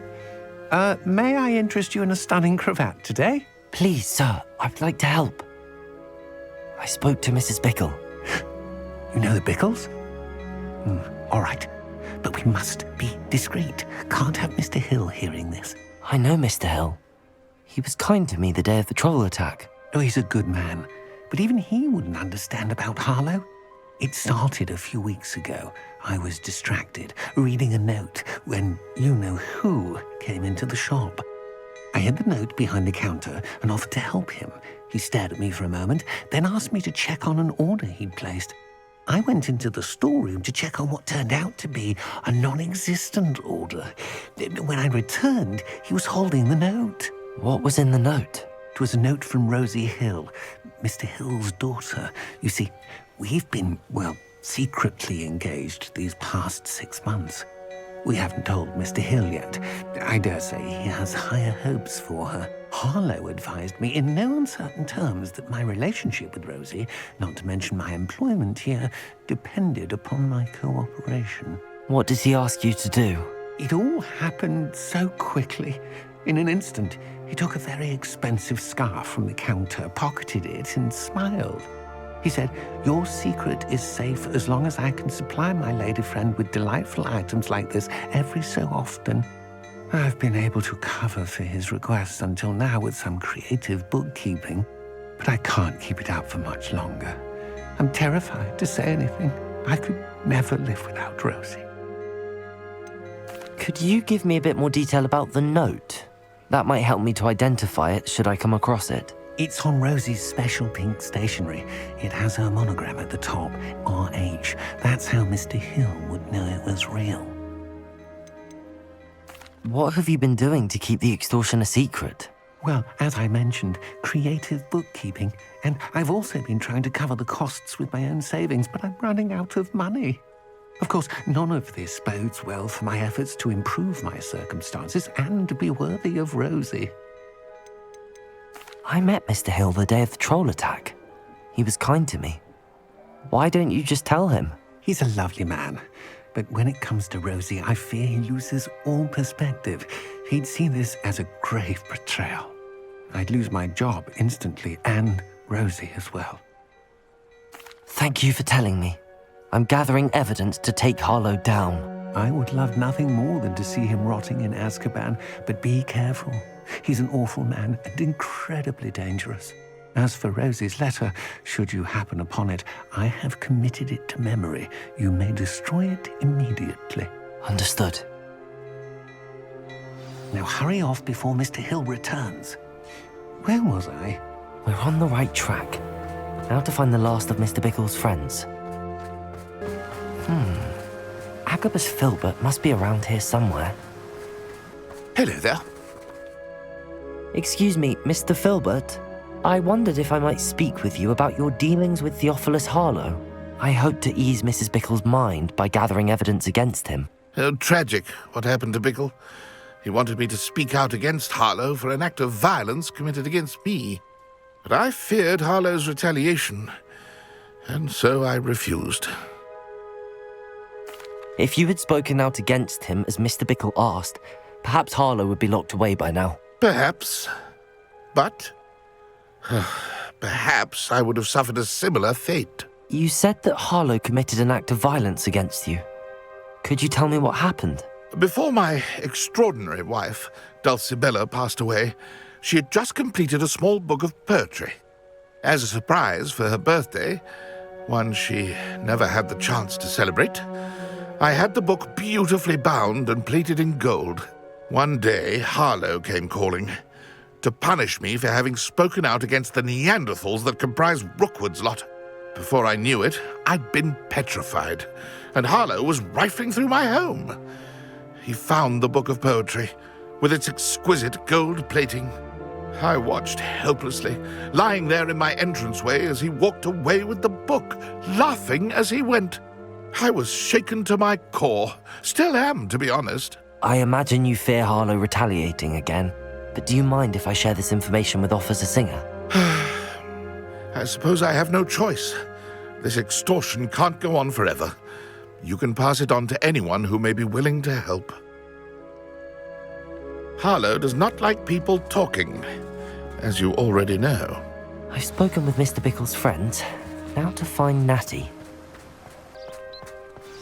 May I interest you in a stunning cravat today? Please, sir, I'd like to help. I spoke to Mrs. Bickle. You know the Bickles? All right, but we must be discreet. Can't have Mr. Hill hearing this. I know Mr. Hill. He was kind to me the day of the troll attack. Oh, he's a good man, but even he wouldn't understand about Harlow. It started a few weeks ago. I was distracted, reading a note, when you-know-who came into the shop. I hid the note behind the counter and offered to help him. He stared at me for a moment, then asked me to check on an order he'd placed. I went into the storeroom to check on what turned out to be a non-existent order. When I returned, he was holding the note. What was in the note? It was a note from Rosie Hill, Mr. Hill's daughter. You see, we've been, secretly engaged these past 6 months. We haven't told Mr. Hill yet. I dare say he has higher hopes for her. Harlow advised me in no uncertain terms that my relationship with Rosie, not to mention my employment here, depended upon my cooperation. What does he ask you to do? It all happened so quickly. In an instant, he took a very expensive scarf from the counter, pocketed it, and smiled. He said, "Your secret is safe as long as I can supply my lady friend with delightful items like this every so often." I've been able to cover for his requests until now with some creative bookkeeping, but I can't keep it up for much longer. I'm terrified to say anything. I could never live without Rosie. Could you give me a bit more detail about the note? That might help me to identify it should I come across it. It's on Rosie's special pink stationery. It has her monogram at the top, RH. That's how Mr. Hill would know it was real. What have you been doing to keep the extortion a secret? Well, as I mentioned, creative bookkeeping. And I've also been trying to cover the costs with my own savings, but I'm running out of money. Of course, none of this bodes well for my efforts to improve my circumstances and to be worthy of Rosie. I met Mr. Hill the day of the troll attack. He was kind to me. Why don't you just tell him? He's a lovely man. But when it comes to Rosie, I fear he loses all perspective. He'd see this as a grave betrayal. I'd lose my job instantly, and Rosie as well. Thank you for telling me. I'm gathering evidence to take Harlow down. I would love nothing more than to see him rotting in Azkaban, but be careful. He's an awful man and incredibly dangerous. As for Rosie's letter, should you happen upon it, I have committed it to memory. You may destroy it immediately. Understood. Now hurry off before Mr. Hill returns. Where was I? We're on the right track. Now to find the last of Mr. Bickle's friends. Agabus Filbert must be around here somewhere. Hello there. Excuse me, Mr. Filbert. I wondered if I might speak with you about your dealings with Theophilus Harlow. I hope to ease Mrs. Bickle's mind by gathering evidence against him. Tragic, what happened to Bickle. He wanted me to speak out against Harlow for an act of violence committed against me. But I feared Harlow's retaliation, and so I refused. If you had spoken out against him as Mr. Bickle asked, perhaps Harlow would be locked away by now. Perhaps. But perhaps I would have suffered a similar fate. You said that Harlow committed an act of violence against you. Could you tell me what happened? Before my extraordinary wife, Dulcibella, passed away, she had just completed a small book of poetry. As a surprise for her birthday, one she never had the chance to celebrate, I had the book beautifully bound and plated in gold. One day, Harlow came calling to punish me for having spoken out against the Neanderthals that comprise Rookwood's lot. Before I knew it, I'd been petrified, and Harlow was rifling through my home. He found the book of poetry, with its exquisite gold plating. I watched helplessly, lying there in my entranceway as he walked away with the book, laughing as he went. I was shaken to my core. Still am, to be honest. I imagine you fear Harlow retaliating again, but do you mind if I share this information with Officer Singer? I suppose I have no choice. This extortion can't go on forever. You can pass it on to anyone who may be willing to help. Harlow does not like people talking, as you already know. I've spoken with Mr. Bickle's friends. Now to find Natty.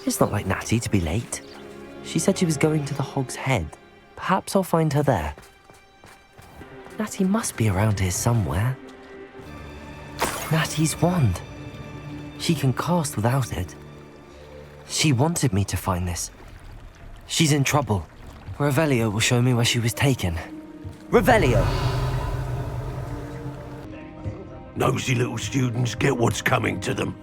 It's not like Natty to be late. She said she was going to the Hog's Head. Perhaps I'll find her there. Natty must be around here somewhere. Natty's wand. She can cast without it. She wanted me to find this. She's in trouble. Revelio will show me where she was taken. Revelio! Nosy little students get what's coming to them.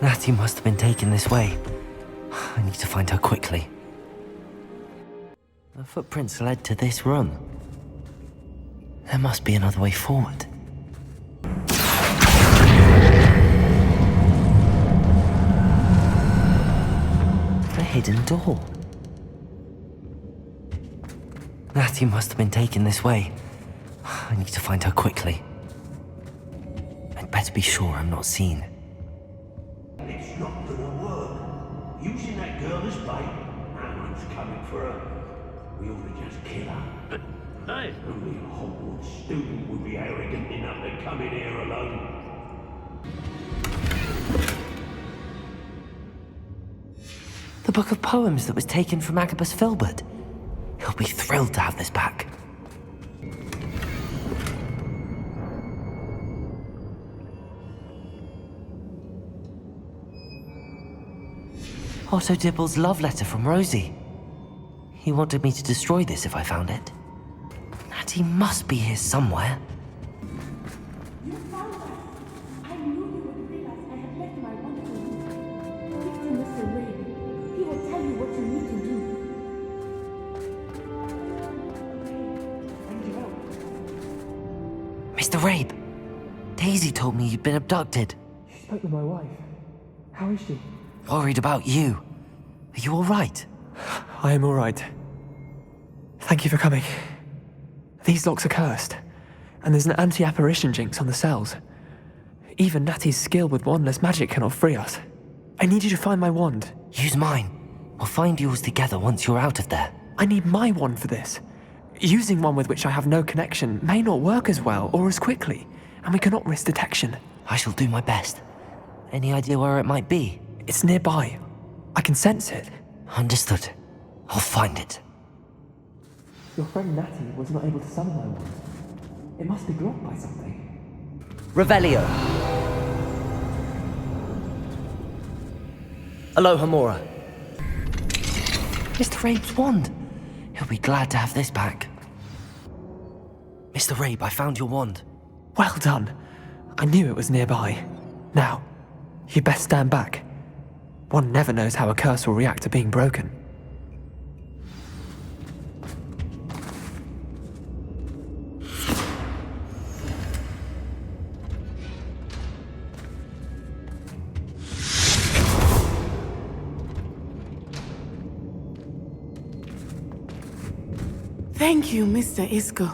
Natty must have been taken this way. I need to find her quickly. The footprints led to this room. There must be another way forward. A hidden door. Natty must have been taken this way. I need to find her quickly. I'd better be sure I'm not seen. It's not gonna work. Using that girl as bait, no one's coming for her. We ought to just killer. Only a Hogwarts student would be arrogant enough to come in here alone. The book of poems that was taken from Agabus Filbert. He'll be thrilled to have this back. Otto Dibble's love letter from Rosie. He wanted me to destroy this if I found it. Natty must be here somewhere. Mr. Rabe, Daisy told me you'd been abducted. She spoke with my wife. How is she? Worried about you. Are you all right? I am all right. Thank you for coming. These locks are cursed, and there's an anti-apparition jinx on the cells. Even Natty's skill with wandless magic cannot free us. I need you to find my wand. Use mine. We'll find yours together once you're out of there. I need my wand for this. Using one with which I have no connection may not work as well or as quickly, and we cannot risk detection. I shall do my best. Any idea where it might be? It's nearby. I can sense it. Understood. I'll find it. Your friend Natty was not able to summon my wand. It must be blocked by something. Revelio. Aloha Mora. Mr. Rabe's wand. He'll be glad to have this back. Mr. Rabe, I found your wand. Well done. I knew it was nearby. Now, you best stand back. One never knows how a curse will react to being broken. Thank you, Mr. Isco.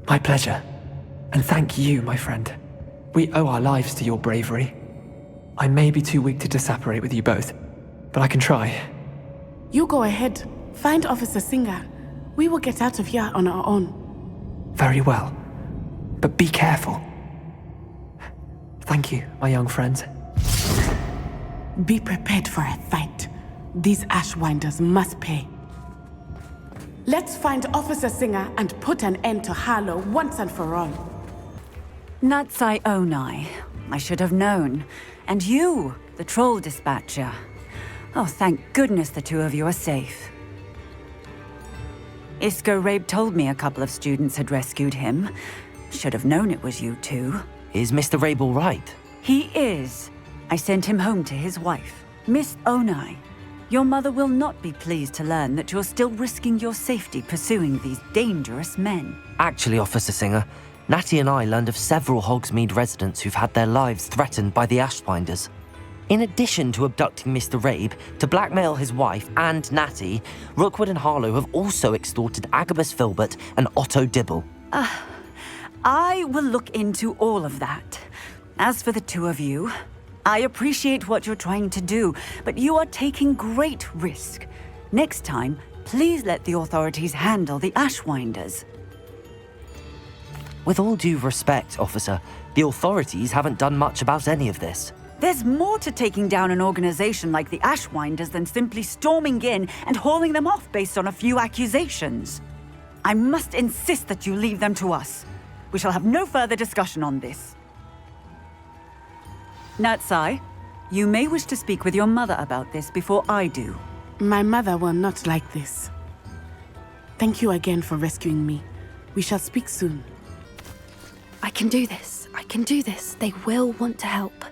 My pleasure. And thank you, my friend. We owe our lives to your bravery. I may be too weak to disapparate with you both, but I can try. You go ahead. Find Officer Singer. We will get out of here on our own. Very well. But be careful. Thank you, my young friends. Be prepared for a fight. These Ashwinders must pay. Let's find Officer Singer and put an end to Harlow once and for all. Natsai Onai. I should have known. And you, the troll dispatcher. Oh, thank goodness the two of you are safe. Isco Rabe told me a couple of students had rescued him. Should have known it was you two. Is Mr. Rabe all right? He is. I sent him home to his wife, Miss Onai. Your mother will not be pleased to learn that you're still risking your safety pursuing these dangerous men. Actually, Officer Singer, Natty and I learned of several Hogsmeade residents who've had their lives threatened by the Ashwinders. In addition to abducting Mr. Rabe, to blackmail his wife and Natty, Rookwood and Harlow have also extorted Agabus Filbert and Otto Dibble. I will look into all of that. As for the two of you, I appreciate what you're trying to do, but you are taking great risk. Next time, please let the authorities handle the Ashwinders. With all due respect, officer, the authorities haven't done much about any of this. There's more to taking down an organization like the Ashwinders than simply storming in and hauling them off based on a few accusations. I must insist that you leave them to us. We shall have no further discussion on this. Natsai, you may wish to speak with your mother about this before I do. My mother will not like this. Thank you again for rescuing me. We shall speak soon. I can do this. I can do this. They will want to help.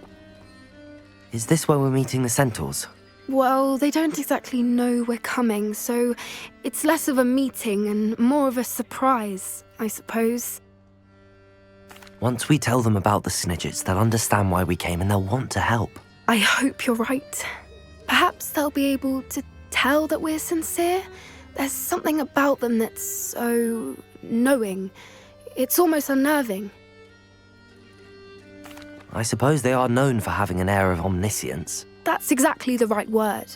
Is this where we're meeting the Centaurs? Well, they don't exactly know we're coming, so it's less of a meeting and more of a surprise, I suppose. Once we tell them about the Snidgets, they'll understand why we came and they'll want to help. I hope you're right. Perhaps they'll be able to tell that we're sincere. There's something about them that's so knowing. It's almost unnerving. I suppose they are known for having an air of omniscience. That's exactly the right word.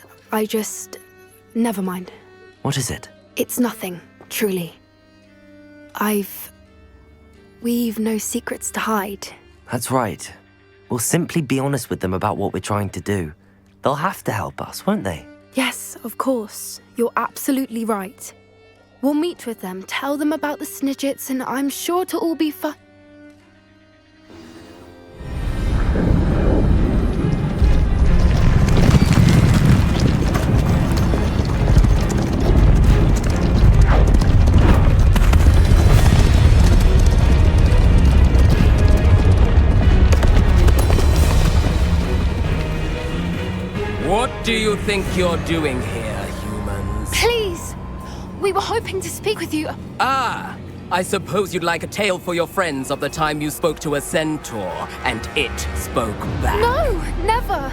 Never mind. What is it? It's nothing. Truly. We've no secrets to hide. That's right. We'll simply be honest with them about what we're trying to do. They'll have to help us, won't they? Yes, of course. You're absolutely right. We'll meet with them, tell them about the Snidgets, and I'm sure it'll all be fun. What do you think you're doing here, humans? Please! We were hoping to speak with you. Ah! I suppose you'd like a tale for your friends of the time you spoke to a centaur, and it spoke back. No, never!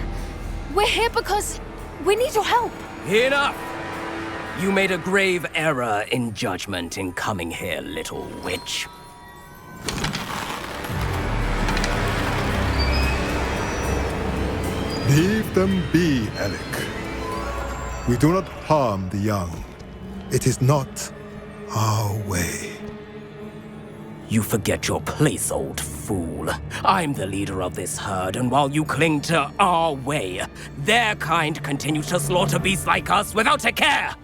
We're here because we need your help. Enough! You made a grave error in judgment in coming here, little witch. Leave them be, Alec. We do not harm the young. It is not our way. You forget your place, old fool. I'm the leader of this herd, and while you cling to our way, their kind continue to slaughter beasts like us without a care!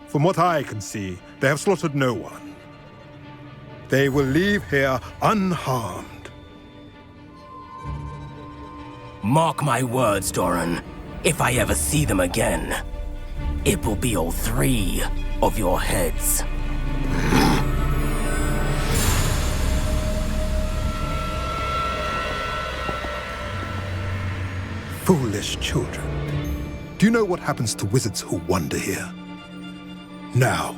From what I can see, they have slaughtered no one. They will leave here unharmed. Mark my words, Doran. If I ever see them again, it will be all 3 of your heads. Foolish children. Do you know what happens to wizards who wander here? Now,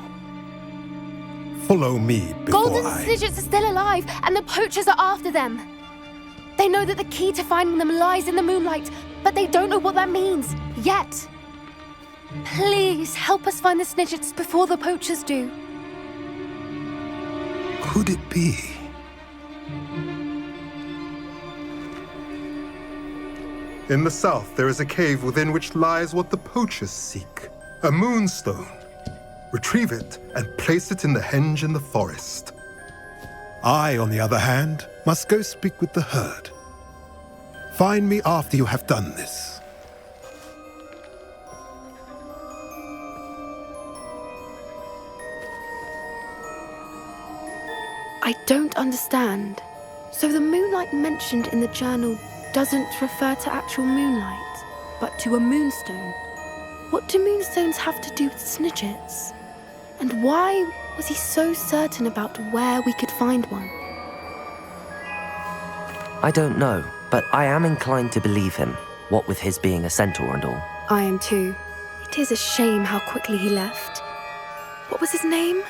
follow me before Golden Snidgets are still alive, and the poachers are after them. They know that the key to finding them lies in the moonlight, but they don't know what that means, yet. Please, help us find the Snidgets before the poachers do. Could it be? In the south, there is a cave within which lies what the poachers seek. A moonstone. Retrieve it and place it in the henge in the forest. I, on the other hand, must go speak with the herd. Find me after you have done this. I don't understand. So the moonlight mentioned in the journal doesn't refer to actual moonlight, but to a moonstone. What do moonstones have to do with Snidgets? And why was he so certain about where we could find one? I don't know, but I am inclined to believe him, what with his being a centaur and all. I am too. It is a shame how quickly he left. What was his name?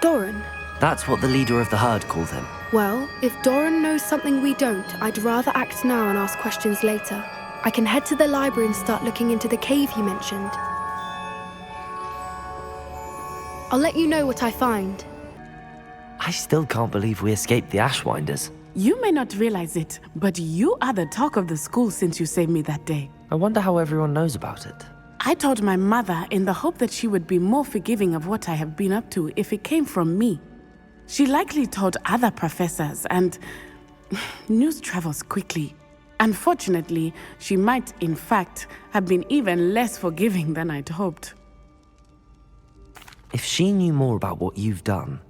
Doran. That's what the leader of the herd called him. Well, if Doran knows something we don't, I'd rather act now and ask questions later. I can head to the library and start looking into the cave you mentioned. I'll let you know what I find. I still can't believe we escaped the Ashwinders. You may not realize it, but you are the talk of the school since you saved me that day. I wonder how everyone knows about it. I told my mother in the hope that she would be more forgiving of what I have been up to if it came from me. She likely told other professors, and news travels quickly. Unfortunately, she might, in fact, have been even less forgiving than I'd hoped. If she knew more about what you've done,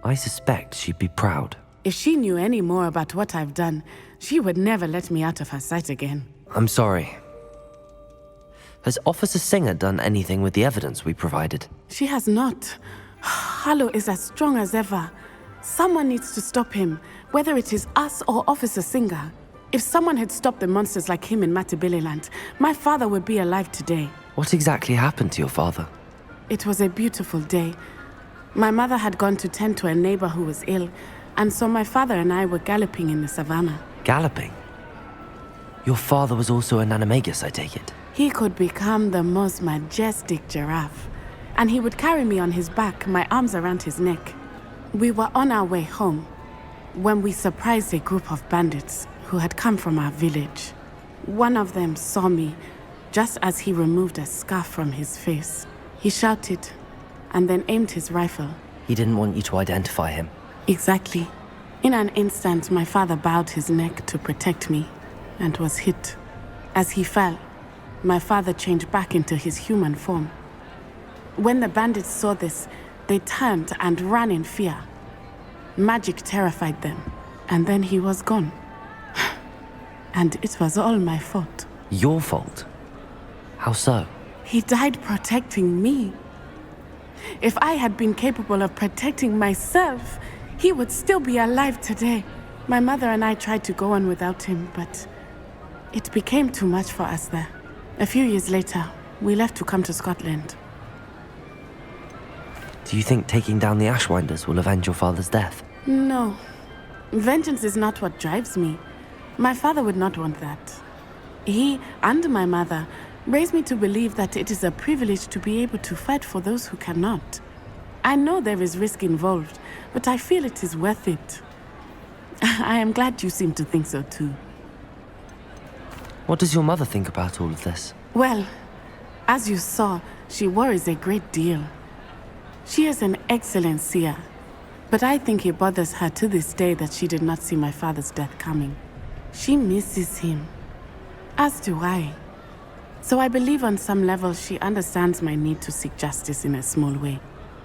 I suspect she'd be proud. If she knew any more about what I've done, she would never let me out of her sight again. I'm sorry. Has Officer Singer done anything with the evidence we provided? She has not. Harlow is as strong as ever. Someone needs to stop him, whether it is us or Officer Singer. If someone had stopped the monsters like him in Matabeleland, my father would be alive today. What exactly happened to your father? It was a beautiful day. My mother had gone to tend to a neighbor who was ill, and so my father and I were galloping in the savannah. Galloping? Your father was also an animagus, I take it? He could become the most majestic giraffe, and he would carry me on his back, my arms around his neck. We were on our way home when we surprised a group of bandits who had come from our village. One of them saw me just as he removed a scarf from his face. He shouted, and then aimed his rifle. He didn't want you to identify him. Exactly. In an instant, my father bowed his neck to protect me and was hit. As he fell, my father changed back into his human form. When the bandits saw this, they turned and ran in fear. Magic terrified them, and then he was gone. And it was all my fault. Your fault? How so? He died protecting me. If I had been capable of protecting myself, he would still be alive today. My mother and I tried to go on without him, but it became too much for us there. A few years later, we left to come to Scotland. Do you think taking down the Ashwinders will avenge your father's death? No. Vengeance is not what drives me. My father would not want that. He and my mother raised me to believe that it is a privilege to be able to fight for those who cannot. I know there is risk involved, but I feel it is worth it. I am glad you seem to think so too. What does your mother think about all of this? Well, as you saw, she worries a great deal. She is an excellent seer, but I think it bothers her to this day that she did not see my father's death coming. She misses him, as do I. So I believe on some level she understands my need to seek justice in a small way.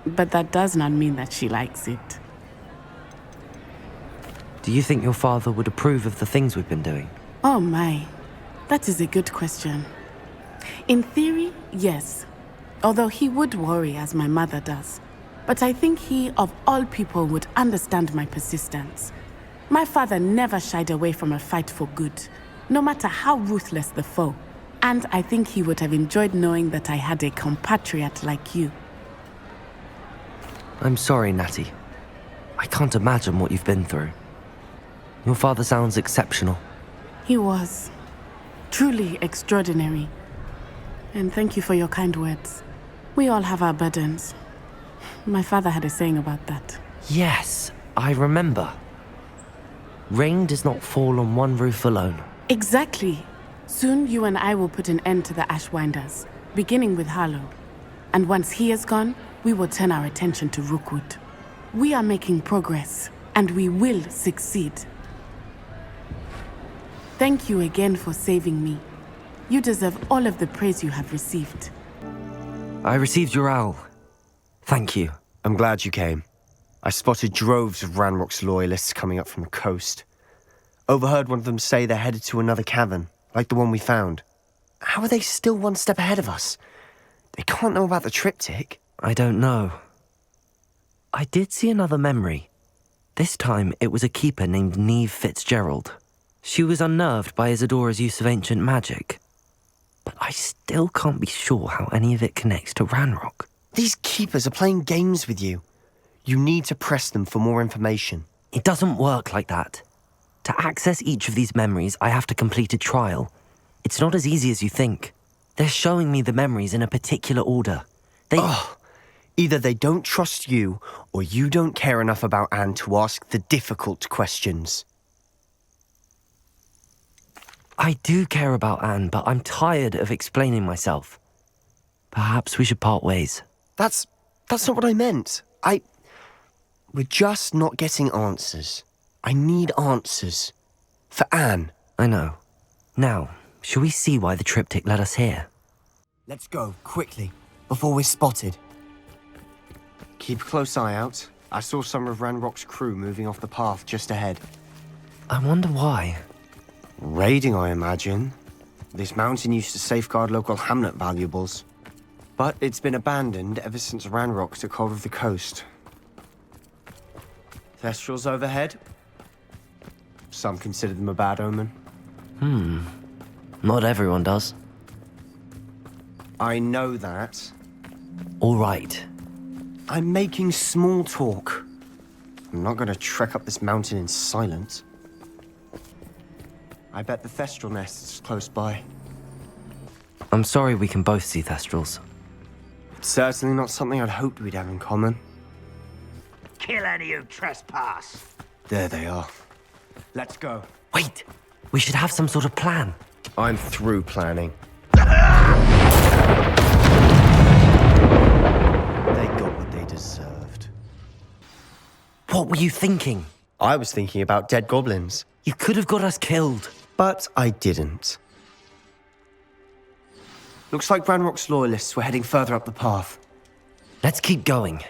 But that does not mean that she likes it. Do you think your father would approve of the things we've been doing? Oh my, that is a good question. In theory, yes. Although he would worry as my mother does. But I think he, of all people, would understand my persistence. My father never shied away from a fight for good, no matter how ruthless the foe. And I think he would have enjoyed knowing that I had a compatriot like you. I'm sorry, Natty. I can't imagine what you've been through. Your father sounds exceptional. He was. Truly extraordinary. And thank you for your kind words. We all have our burdens. My father had a saying about that. Yes, I remember. Rain does not fall on one roof alone. Exactly. Soon you and I will put an end to the Ashwinders, beginning with Harlow. And once he is gone, we will turn our attention to Rookwood. We are making progress, and we will succeed. Thank you again for saving me. You deserve all of the praise you have received. I received your owl. Thank you. I'm glad you came. I spotted droves of Ranrock's loyalists coming up from the coast. Overheard one of them say they're headed to another cavern, like the one we found. How are they still one step ahead of us? They can't know about the triptych. I don't know. I did see another memory. This time it was a keeper named Neve Fitzgerald. She was unnerved by Isadora's use of ancient magic. But I still can't be sure how any of it connects to Ranrock. These keepers are playing games with you. You need to press them for more information. It doesn't work like that. To access each of these memories, I have to complete a trial. It's not as easy as you think. They're showing me the memories in a particular order. Either they don't trust you, or you don't care enough about Anne to ask the difficult questions. I do care about Anne, but I'm tired of explaining myself. Perhaps we should part ways. That's not what I meant. We're just not getting answers. I need answers. For Anne. I know. Now, shall we see why the triptych led us here? Let's go, quickly, before we're spotted. Keep a close eye out. I saw some of Ranrock's crew moving off the path just ahead. I wonder why. Raiding, I imagine. This mountain used to safeguard local hamlet valuables. But it's been abandoned ever since Ranrock took hold of the coast. Thestrals overhead. Some consider them a bad omen. Not everyone does. I know that. All right. I'm making small talk. I'm not going to trek up this mountain in silence. I bet the Thestral nest's close by. I'm sorry we can both see Thestrals. It's certainly not something I'd hoped we'd have in common. Kill any who trespass. There they are. Let's go. Wait! We should have some sort of plan. I'm through planning. They got the What were you thinking? I was thinking about dead goblins. You could have got us killed. But I didn't. Looks like Ranrock's loyalists were heading further up the path. Let's keep going.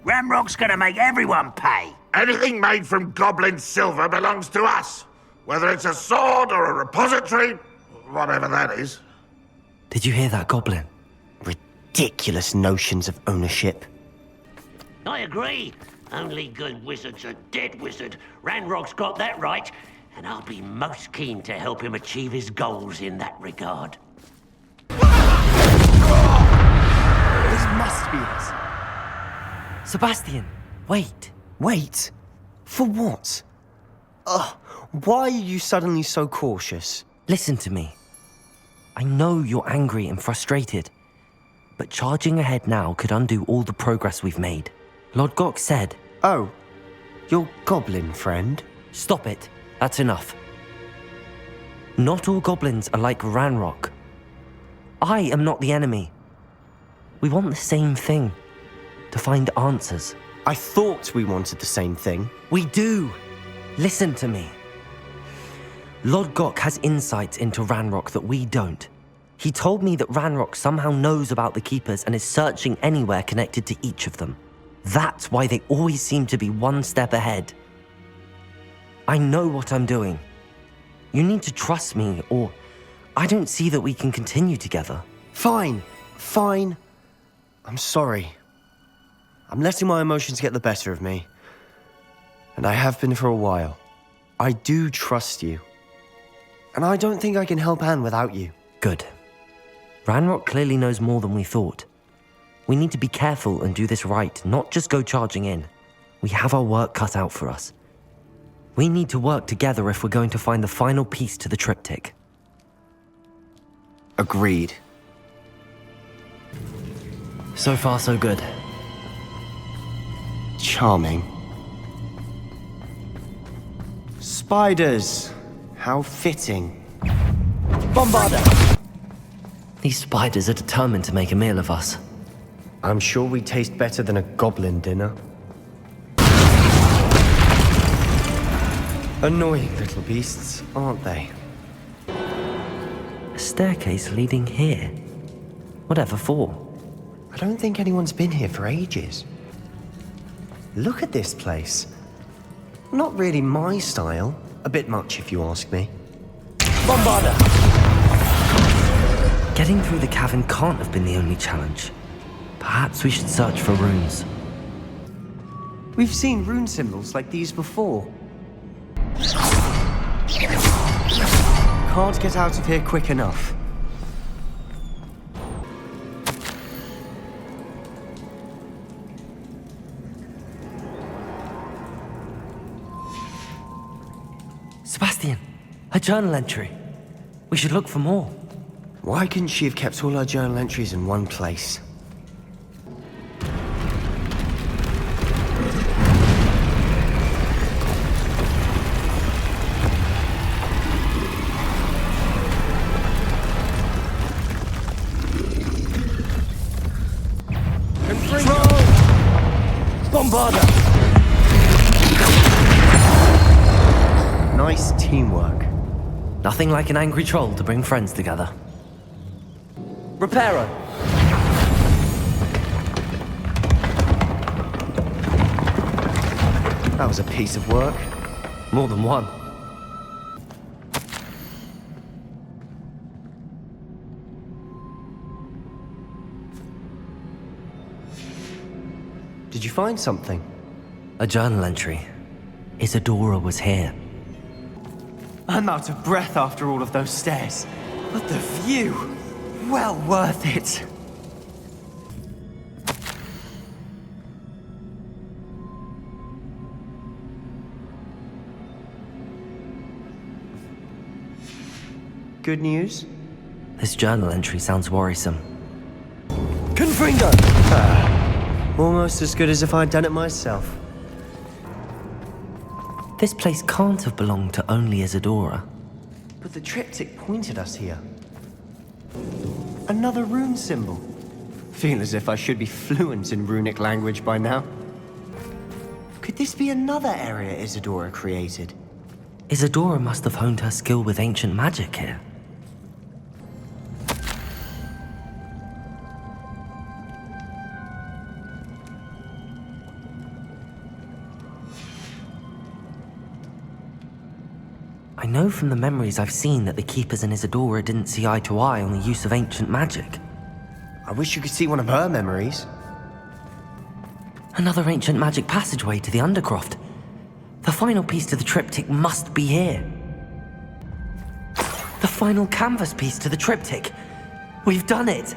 Ranrock's gonna make everyone pay. Anything made from goblin silver belongs to us. Whether it's a sword or a repository, whatever that is. Did you hear that, Goblin? Ridiculous notions of ownership. I agree. Only good wizard's a dead wizard. Ranrock's got that right, and I'll be most keen to help him achieve his goals in that regard. This must be it. Sebastian, wait. Wait? For what? Ugh, why are you suddenly so cautious? Listen to me. I know you're angry and frustrated, but charging ahead now could undo all the progress we've made. Lord Gok said... Oh, your goblin friend? Stop it. That's enough. Not all goblins are like Ranrock. I am not the enemy. We want the same thing. To find answers. I thought we wanted the same thing. We do. Listen to me. Lord Gok has insights into Ranrock that we don't. He told me that Ranrock somehow knows about the Keepers and is searching anywhere connected to each of them. That's why they always seem to be one step ahead. I know what I'm doing. You need to trust me, or I don't see that we can continue together. Fine. I'm sorry. I'm letting my emotions get the better of me. And I have been for a while. I do trust you. And I don't think I can help Anne without you. Good. Ranrock clearly knows more than we thought. We need to be careful and do this right, not just go charging in. We have our work cut out for us. We need to work together if we're going to find the final piece to the triptych. Agreed. So far, so good. Charming. Spiders! How fitting. Bombarda! These spiders are determined to make a meal of us. I'm sure we taste better than a goblin dinner. Annoying little beasts, aren't they? A staircase leading here? Whatever for? I don't think anyone's been here for ages. Look at this place. Not really my style. A bit much, if you ask me. Bombarda! Getting through the cavern can't have been the only challenge. Perhaps we should search for runes. We've seen rune symbols like these before. Can't get out of here quick enough. Sebastian, a journal entry. We should look for more. Why couldn't she have kept all her journal entries in one place? Bombarda! Nice teamwork. Nothing like an angry troll to bring friends together. Reparo! That was a piece of work. More than one. Did you find something? A journal entry. Isadora was here. I'm out of breath after all of those stairs. But the view! Well worth it. Good news? This journal entry sounds worrisome. Confringo! Almost as good as if I'd done it myself. This place can't have belonged to only Isadora. But the triptych pointed us here. Another rune symbol. Feel as if I should be fluent in runic language by now. this be another area Isadora created? Isadora must have honed her skill with ancient magic here. I know from the memories I've seen that the Keepers and Isadora didn't see eye to eye on the use of ancient magic. I wish you could see one of her memories. Another ancient magic passageway to the Undercroft. The final piece to the triptych must be here. The final canvas piece to the triptych. We've done it!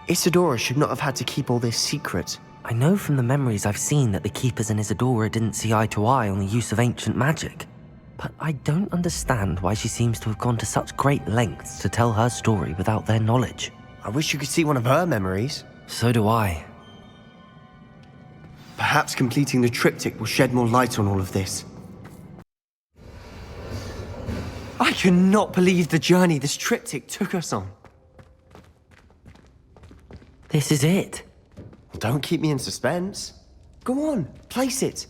Isadora should not have had to keep all this secret. I know from the memories I've seen that the Keepers and Isadora didn't see eye to eye on the use of ancient magic. But I don't understand why she seems to have gone to such great lengths to tell her story without their knowledge. I wish you could see one of her memories. So do I. Perhaps completing the triptych will shed more light on all of this. I cannot believe the journey this triptych took us on. This is it. Well, don't keep me in suspense. Go on, place it.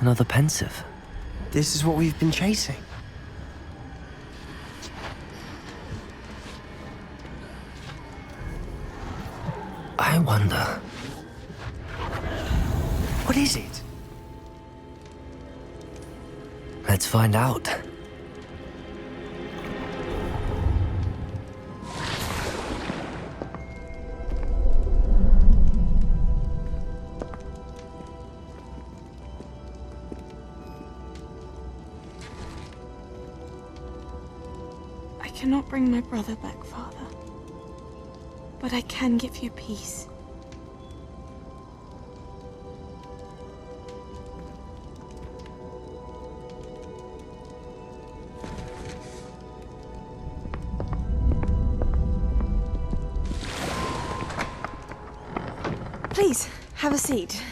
Another pensive. This is what we've been chasing. I wonder... What is it? Let's find out. I cannot bring my brother back, Father. But I can give you peace. Please, have a seat.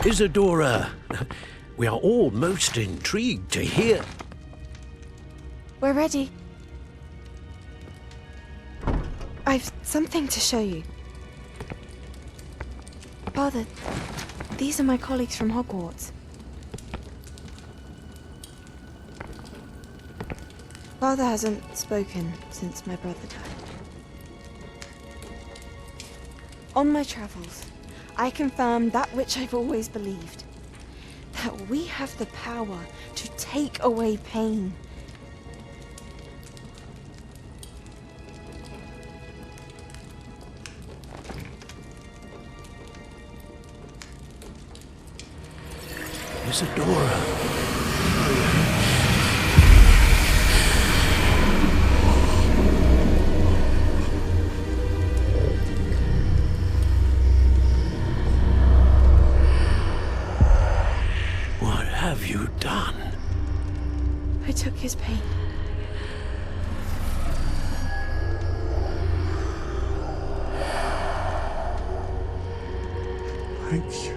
Isadora, we are all most intrigued to hear. We're ready. I've something to show you. Father, these are my colleagues from Hogwarts. Father hasn't spoken since my brother died. On my travels, I confirmed that which I've always believed. That we have the power to take away pain. Isadora. What have you done? I took his pain. Thank you.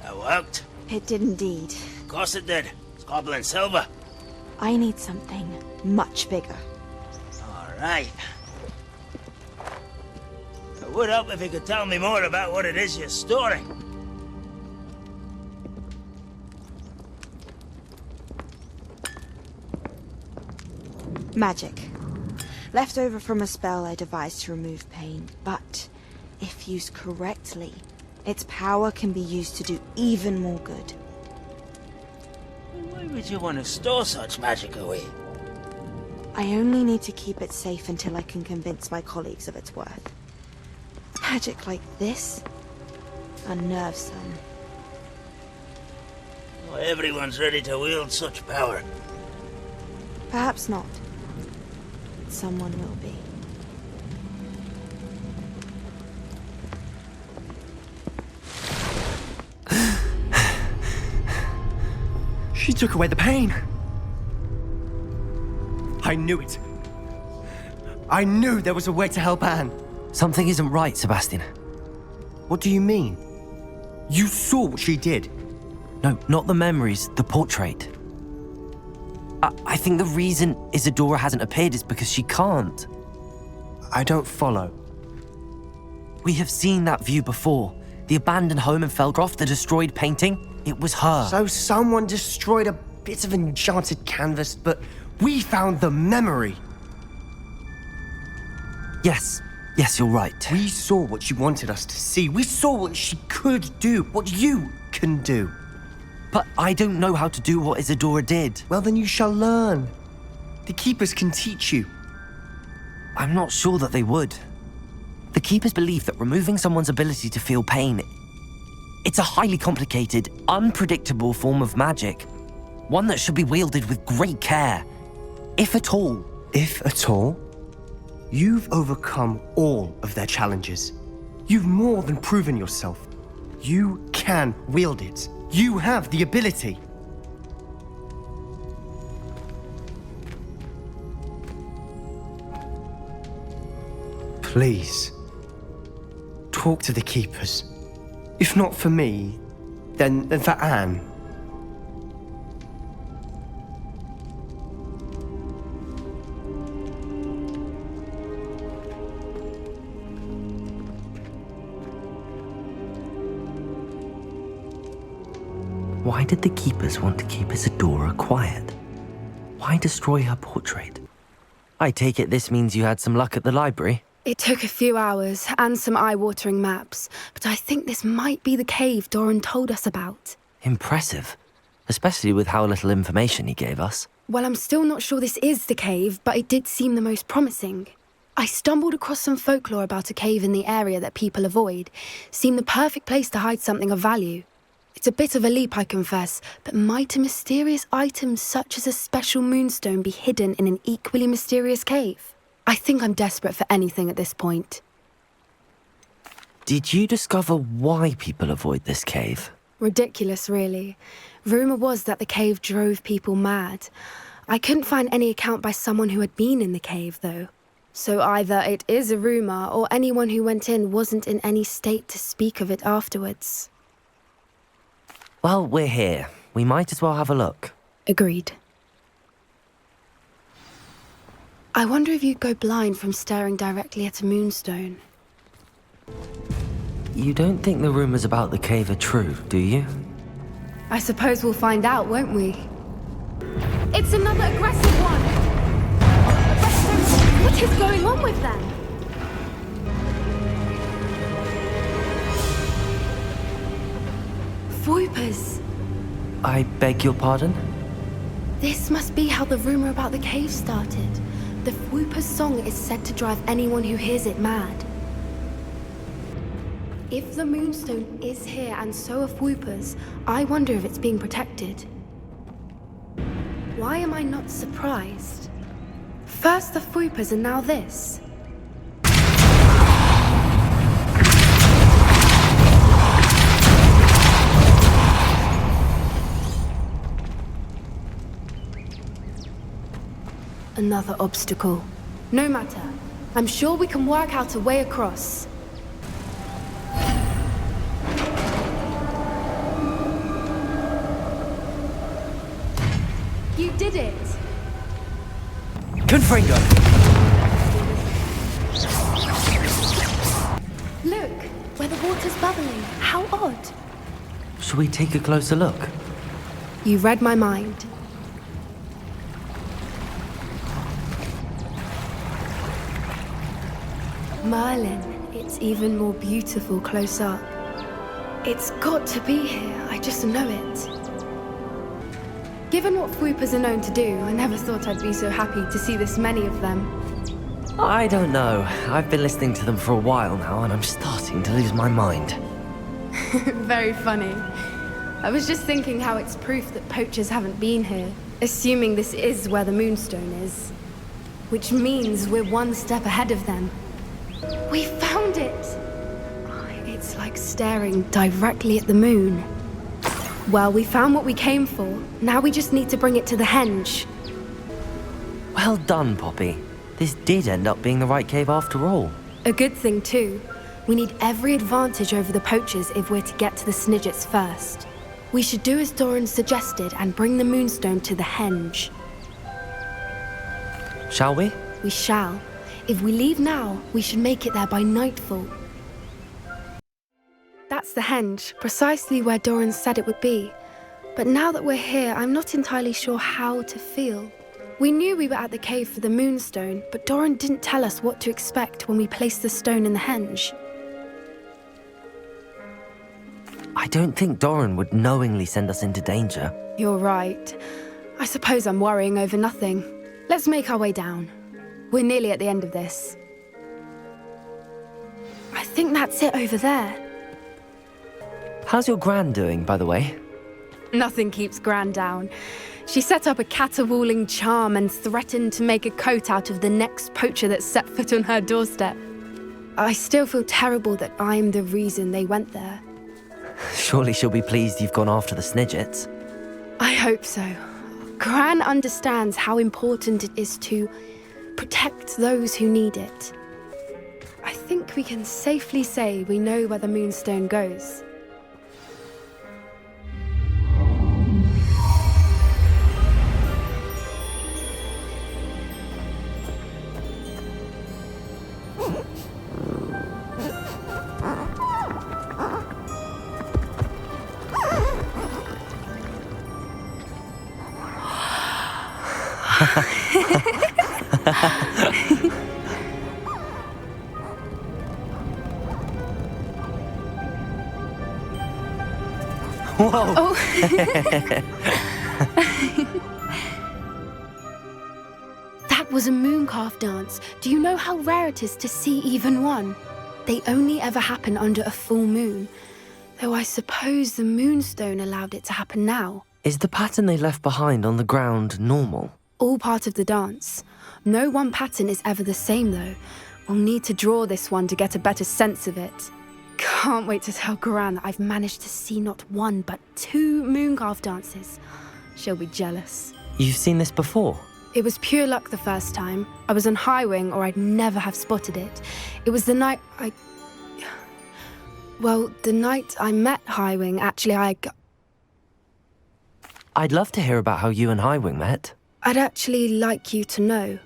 That worked. It did indeed. Of course it did. It's goblin silver. I need something much bigger. All right. It would help if you could tell me more about what it is you're storing. Magic. Left over from a spell I devised to remove pain, but if used correctly, its power can be used to do even more good. Why would you want to store such magic away? I only need to keep it safe until I can convince my colleagues of its worth. Magic like this unnerves them. Not everyone's ready to wield such power. Perhaps not. Someone will be. She took away the pain. I knew it. I knew there was a way to help Anne. Something isn't right, Sebastian. What do you mean? You saw what she did. No, not the memories, the portrait. I think the reason Isadora hasn't appeared is because she can't. I don't follow. We have seen that view before. The abandoned home in Felgroth, the destroyed painting. It was her. So someone destroyed a bit of enchanted canvas, but we found the memory. Yes, you're right. We saw what she wanted us to see. We saw what she could do, what you can do. But I don't know how to do what Isadora did. Well, then you shall learn. The Keepers can teach you. I'm not sure that they would. The Keepers believe that removing someone's ability to feel pain, it's a highly complicated, unpredictable form of magic. One that should be wielded with great care. If at all. If at all? You've overcome all of their challenges. You've more than proven yourself. You can wield it. You have the ability. Please, talk to the Keepers. If not for me, then for Anne. Why did the Keepers want to keep Isadora quiet? Why destroy her portrait? I take it this means you had some luck at the library? It took a few hours and some eye-watering maps, but I think this might be the cave Doran told us about. Impressive, especially with how little information he gave us. Well, I'm still not sure this is the cave, but it did seem the most promising. I stumbled across some folklore about a cave in the area that people avoid. Seemed the perfect place to hide something of value. It's a bit of a leap, I confess, but might a mysterious item such as a special moonstone be hidden in an equally mysterious cave? I think I'm desperate for anything at this point. Did you discover why people avoid this cave? Ridiculous, really. Rumour was that the cave drove people mad. I couldn't find any account by someone who had been in the cave, though. So either it is a rumour, or anyone who went in wasn't in any state to speak of it afterwards. Well, we're here. We might as well have a look. Agreed. I wonder if you'd go blind from staring directly at a moonstone. You don't think the rumours about the cave are true, do you? I suppose we'll find out, won't we? It's another aggressive one! What is going on with them? Voipers! I beg your pardon? This must be how the rumour about the cave started. The Voiper's song is said to drive anyone who hears it mad. If the moonstone is here and so are Voipers, I wonder if it's being protected. Why am I not surprised? First the Voipers and now this. Another obstacle. No matter. I'm sure we can work out a way across. You did it! Confringo! Look, where the water's bubbling. How odd. Shall we take a closer look? You read my mind. Merlin, it's even more beautiful close up. It's got to be here, I just know it. Given what Voipers are known to do, I never thought I'd be so happy to see this many of them. I don't know. I've been listening to them for a while now, and I'm starting to lose my mind. Very funny. I was just thinking how it's proof that poachers haven't been here, assuming this is where the moonstone is. Which means we're one step ahead of them. We found it! It's like staring directly at the moon. Well, we found what we came for. Now we just need to bring it to the henge. Well done, Poppy. This did end up being the right cave after all. A good thing, too. We need every advantage over the poachers if we're to get to the Snidgets first. We should do as Doran suggested and bring the Moonstone to the henge. Shall we? We shall. If we leave now, we should make it there by nightfall. That's the henge, precisely where Doran said it would be. But now that we're here, I'm not entirely sure how to feel. We knew we were at the cave for the Moonstone, but Doran didn't tell us what to expect when we placed the stone in the henge. I don't think Doran would knowingly send us into danger. You're right. I suppose I'm worrying over nothing. Let's make our way down. We're nearly at the end of this. I think that's it over there. How's your gran doing, by the way? Nothing keeps Gran down. She set up a caterwauling charm and threatened to make a coat out of the next poacher that set foot on her doorstep. I still feel terrible that I'm the reason they went there. Surely she'll be pleased you've gone after the Snidgets. I hope so. Gran understands how important it is to protect those who need it. I think we can safely say we know where the Moonstone goes. Whoa! Oh. That was a mooncalf dance. Do you know how rare it is to see even one? They only ever happen under a full moon. Though I suppose the Moonstone allowed it to happen now. Is the pattern they left behind on the ground normal? All part of the dance. No one pattern is ever the same, though. We'll need to draw this one to get a better sense of it. Can't wait to tell Gran that I've managed to see not one, but 2 mooncalf dances. She'll be jealous. You've seen this before? It was pure luck the first time. I was on Highwing, or I'd never have spotted it. It was the night the night I met Highwing, actually, I'd love to hear about how you and Highwing met. I'd actually like you to know.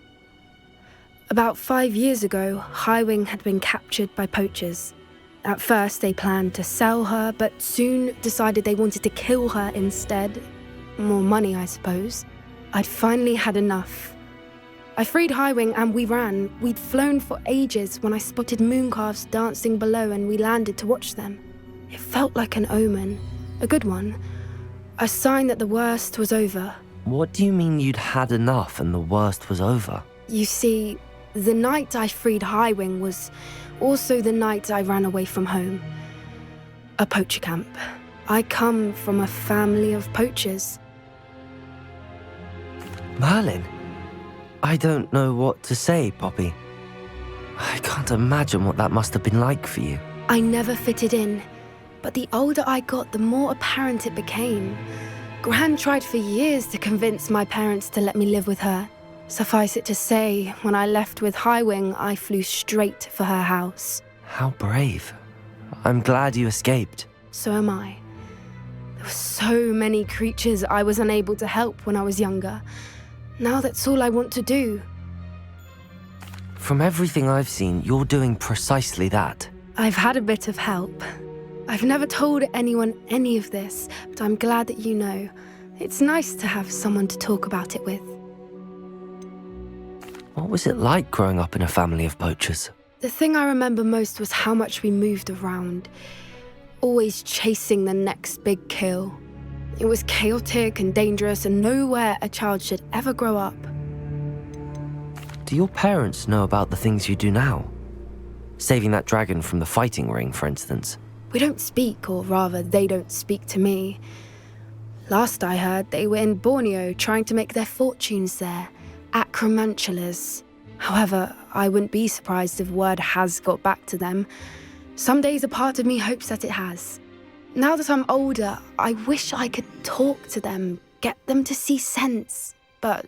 About 5 years ago, Highwing had been captured by poachers. At first, they planned to sell her, but soon decided they wanted to kill her instead. More money, I suppose. I'd finally had enough. I freed Highwing and we ran. We'd flown for ages when I spotted mooncalves dancing below and we landed to watch them. It felt like an omen, a good one, a sign that the worst was over. What do you mean you'd had enough and the worst was over? You see, the night I freed Highwing was also the night I ran away from home. A poacher camp. I come from a family of poachers. Merlin? I don't know what to say, Poppy. I can't imagine what that must have been like for you. I never fitted in, but the older I got, the more apparent it became. Gran tried for years to convince my parents to let me live with her. Suffice it to say, when I left with Highwing, I flew straight for her house. How brave. I'm glad you escaped. So am I. There were so many creatures I was unable to help when I was younger. Now that's all I want to do. From everything I've seen, you're doing precisely that. I've had a bit of help. I've never told anyone any of this, but I'm glad that you know. It's nice to have someone to talk about it with. What was it like growing up in a family of poachers? The thing I remember most was how much we moved around, always chasing the next big kill. It was chaotic and dangerous and nowhere a child should ever grow up. Do your parents know about the things you do now? Saving that dragon from the fighting ring, for instance. We don't speak, or rather, they don't speak to me. Last I heard, they were in Borneo trying to make their fortunes there. Acromantulas. However, I wouldn't be surprised if word has got back to them. Some days a part of me hopes that it has. Now that I'm older, I wish I could talk to them, get them to see sense. But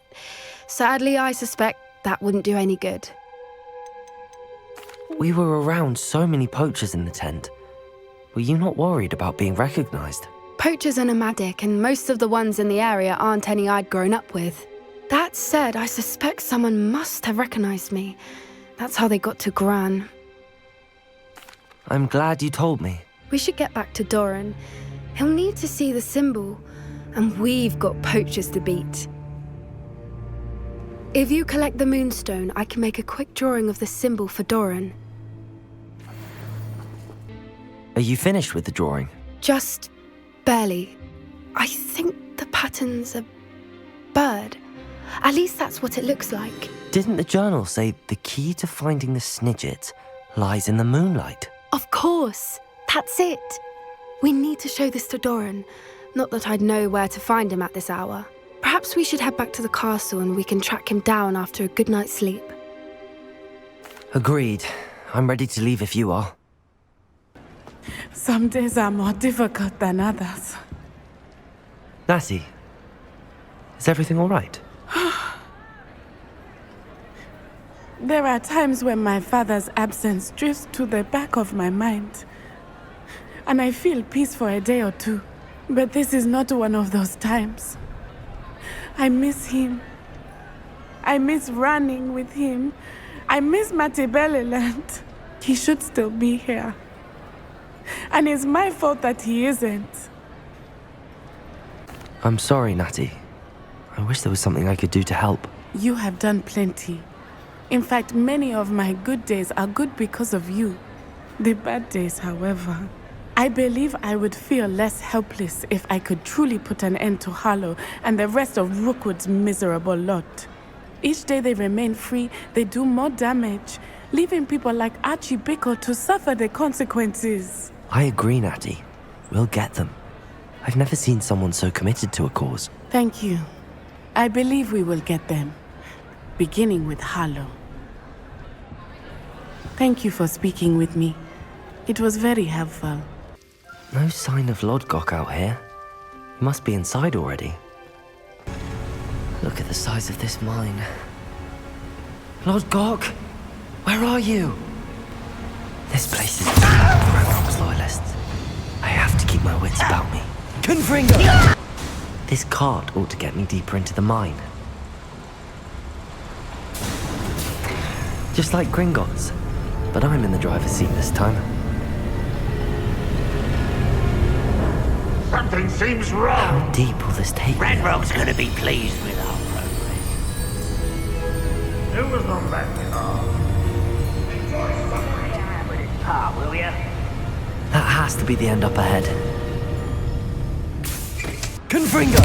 sadly, I suspect that wouldn't do any good. We were around so many poachers in the tent. Were you not worried about being recognized? Poachers are nomadic, and most of the ones in the area aren't any I'd grown up with. That said, I suspect someone must have recognized me. That's how they got to Gran. I'm glad you told me. We should get back to Doran. He'll need to see the symbol, and we've got poachers to beat. If you collect the moonstone, I can make a quick drawing of the symbol for Doran. Are you finished with the drawing? Just barely. I think the pattern's a bird. At least that's what it looks like. Didn't the journal say the key to finding the Snidget lies in the moonlight? Of course. That's it. We need to show this to Doran. Not that I'd know where to find him at this hour. Perhaps we should head back to the castle and we can track him down after a good night's sleep. Agreed. I'm ready to leave if you are. Some days are more difficult than others. Natty, is everything all right? There are times when my father's absence drifts to the back of my mind, and I feel peace for a day or two. But this is not one of those times. I miss him. I miss running with him. I miss Matibeleland. He should still be here. And it's my fault that he isn't. I'm sorry, Natty. I wish there was something I could do to help. You have done plenty. In fact, many of my good days are good because of you. The bad days, however. I believe I would feel less helpless if I could truly put an end to Harlow and the rest of Rookwood's miserable lot. Each day they remain free, they do more damage, leaving people like Archie Bickle to suffer the consequences. I agree, Natty. We'll get them. I've never seen someone so committed to a cause. Thank you. I believe we will get them, beginning with Harlow. Thank you for speaking with me. It was very helpful. No sign of Lodgok out here. He must be inside already. Look at the size of this mine. Lodgok! Where are you? This place is Ranrock's loyalists. I have to keep my wits about me. Confringo! This cart ought to get me deeper into the mine. Just like Gringotts, but I'm in the driver's seat this time. Something seems wrong. How deep will this take me? Ranrock's gonna be pleased with our progress. Who was on that car? Enjoy some with his car, will ya? That has to be the end up ahead. Confringo!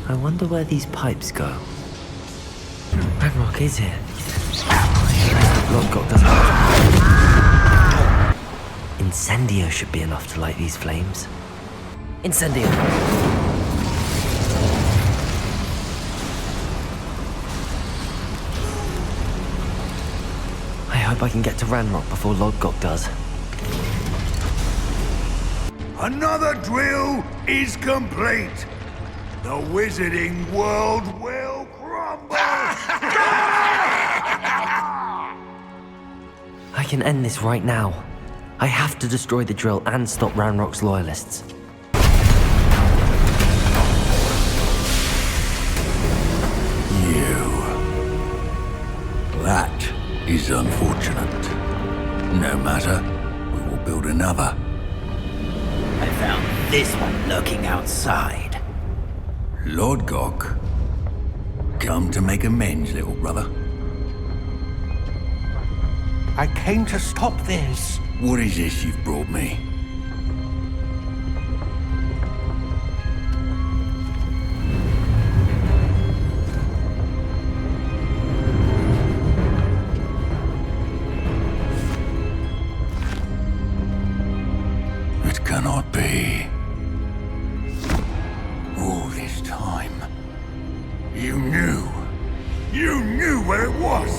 I wonder where these pipes go. Ranrock is here. Lodgok doesn't. Incendio should be enough to light these flames. Incendio! I hope I can get to Ranrock before Lodgok does. Another drill is complete. The wizarding world will crumble. I can end this right now. I have to destroy the drill and stop Ranrock's loyalists. You. That is unfortunate. No matter. We will build another. I found this one lurking outside. Lodgok. Come to make amends, little brother. I came to stop this. What is this you've brought me? It cannot be. All this time, you knew. You knew where it was.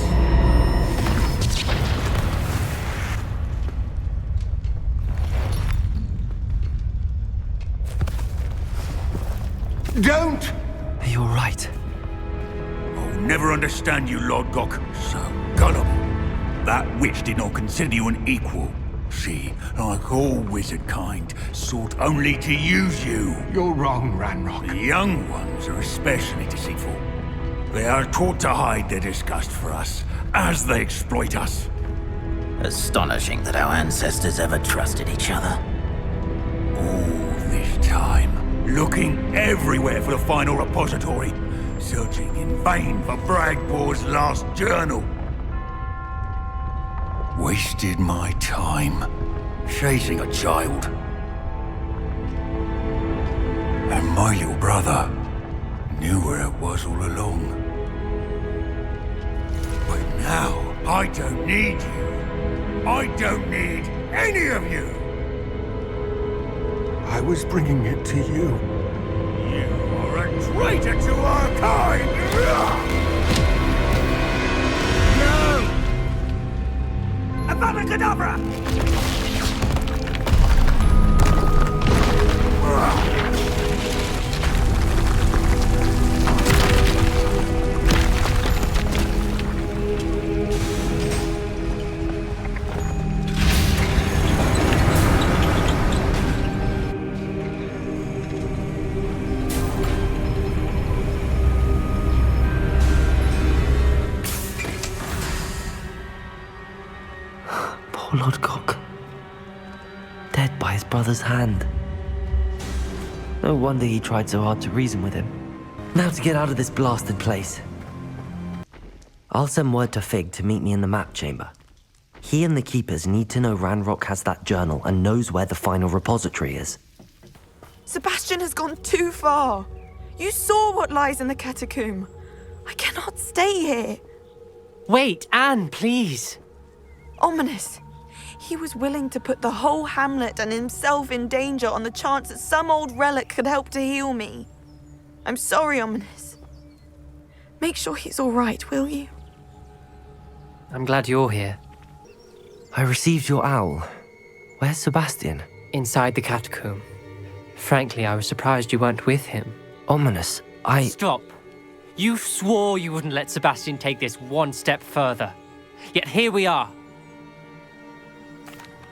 Don't! Are you alright? I'll never understand you, Lord Gok. So gullible. That witch did not consider you an equal. She, like all wizard kind, sought only to use you. You're wrong, Ranrock. The young ones are especially deceitful. They are taught to hide their disgust for us, as they exploit us. Astonishing that our ancestors ever trusted each other. All this time, looking everywhere for the final repository, searching in vain for Bragbor's last journal. Wasted my time, chasing a child. And my little brother knew where it was all along. But now, I don't need you. I don't need any of you. I was bringing it to you. You are a traitor to our kind! No! Avada Kedavra! Poor Lord Gok. Dead by his brother's hand. No wonder he tried so hard to reason with him. Now to get out of this blasted place. I'll send word to Fig to meet me in the map chamber. He and the Keepers need to know Ranrock has that journal and knows where the final repository is. Sebastian has gone too far. You saw what lies in the catacomb. I cannot stay here. Wait, Anne, please. Ominous. He was willing to put the whole hamlet and himself in danger on the chance that some old relic could help to heal me. I'm sorry, Ominous. Make sure he's all right, will you? I'm glad you're here. I received your owl. Where's Sebastian? Inside the catacomb. Frankly, I was surprised you weren't with him. Ominous, Stop. You swore you wouldn't let Sebastian take this one step further. Yet here we are.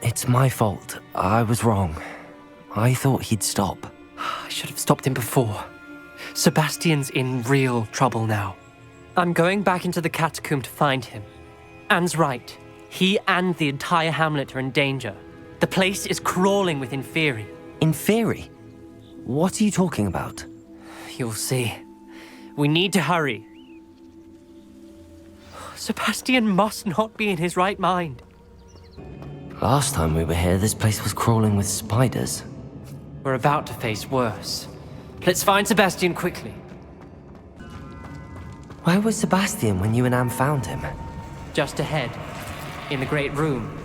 It's my fault. I was wrong. I thought he'd stop. I should have stopped him before. Sebastian's in real trouble now. I'm going back into the catacomb to find him. Anne's right. He and the entire hamlet are in danger. The place is crawling with Inferi. Inferi? What are you talking about? You'll see. We need to hurry. Sebastian must not be in his right mind. Last time we were here, this place was crawling with spiders. We're about to face worse. Let's find Sebastian quickly. Where was Sebastian when you and Anne found him? Just ahead, in the Great Room.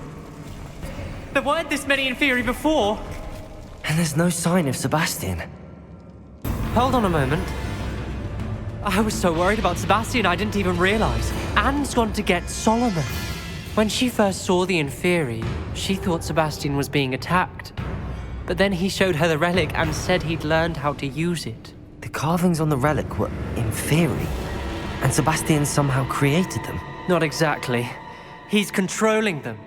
There weren't this many Inferi before. And there's no sign of Sebastian. Hold on a moment. I was so worried about Sebastian I didn't even realize. Anne's gone to get Solomon. When she first saw the Inferi, she thought Sebastian was being attacked. But then he showed her the relic and said he'd learned how to use it. The carvings on the relic were Inferi, and Sebastian somehow created them. Not exactly. He's controlling them.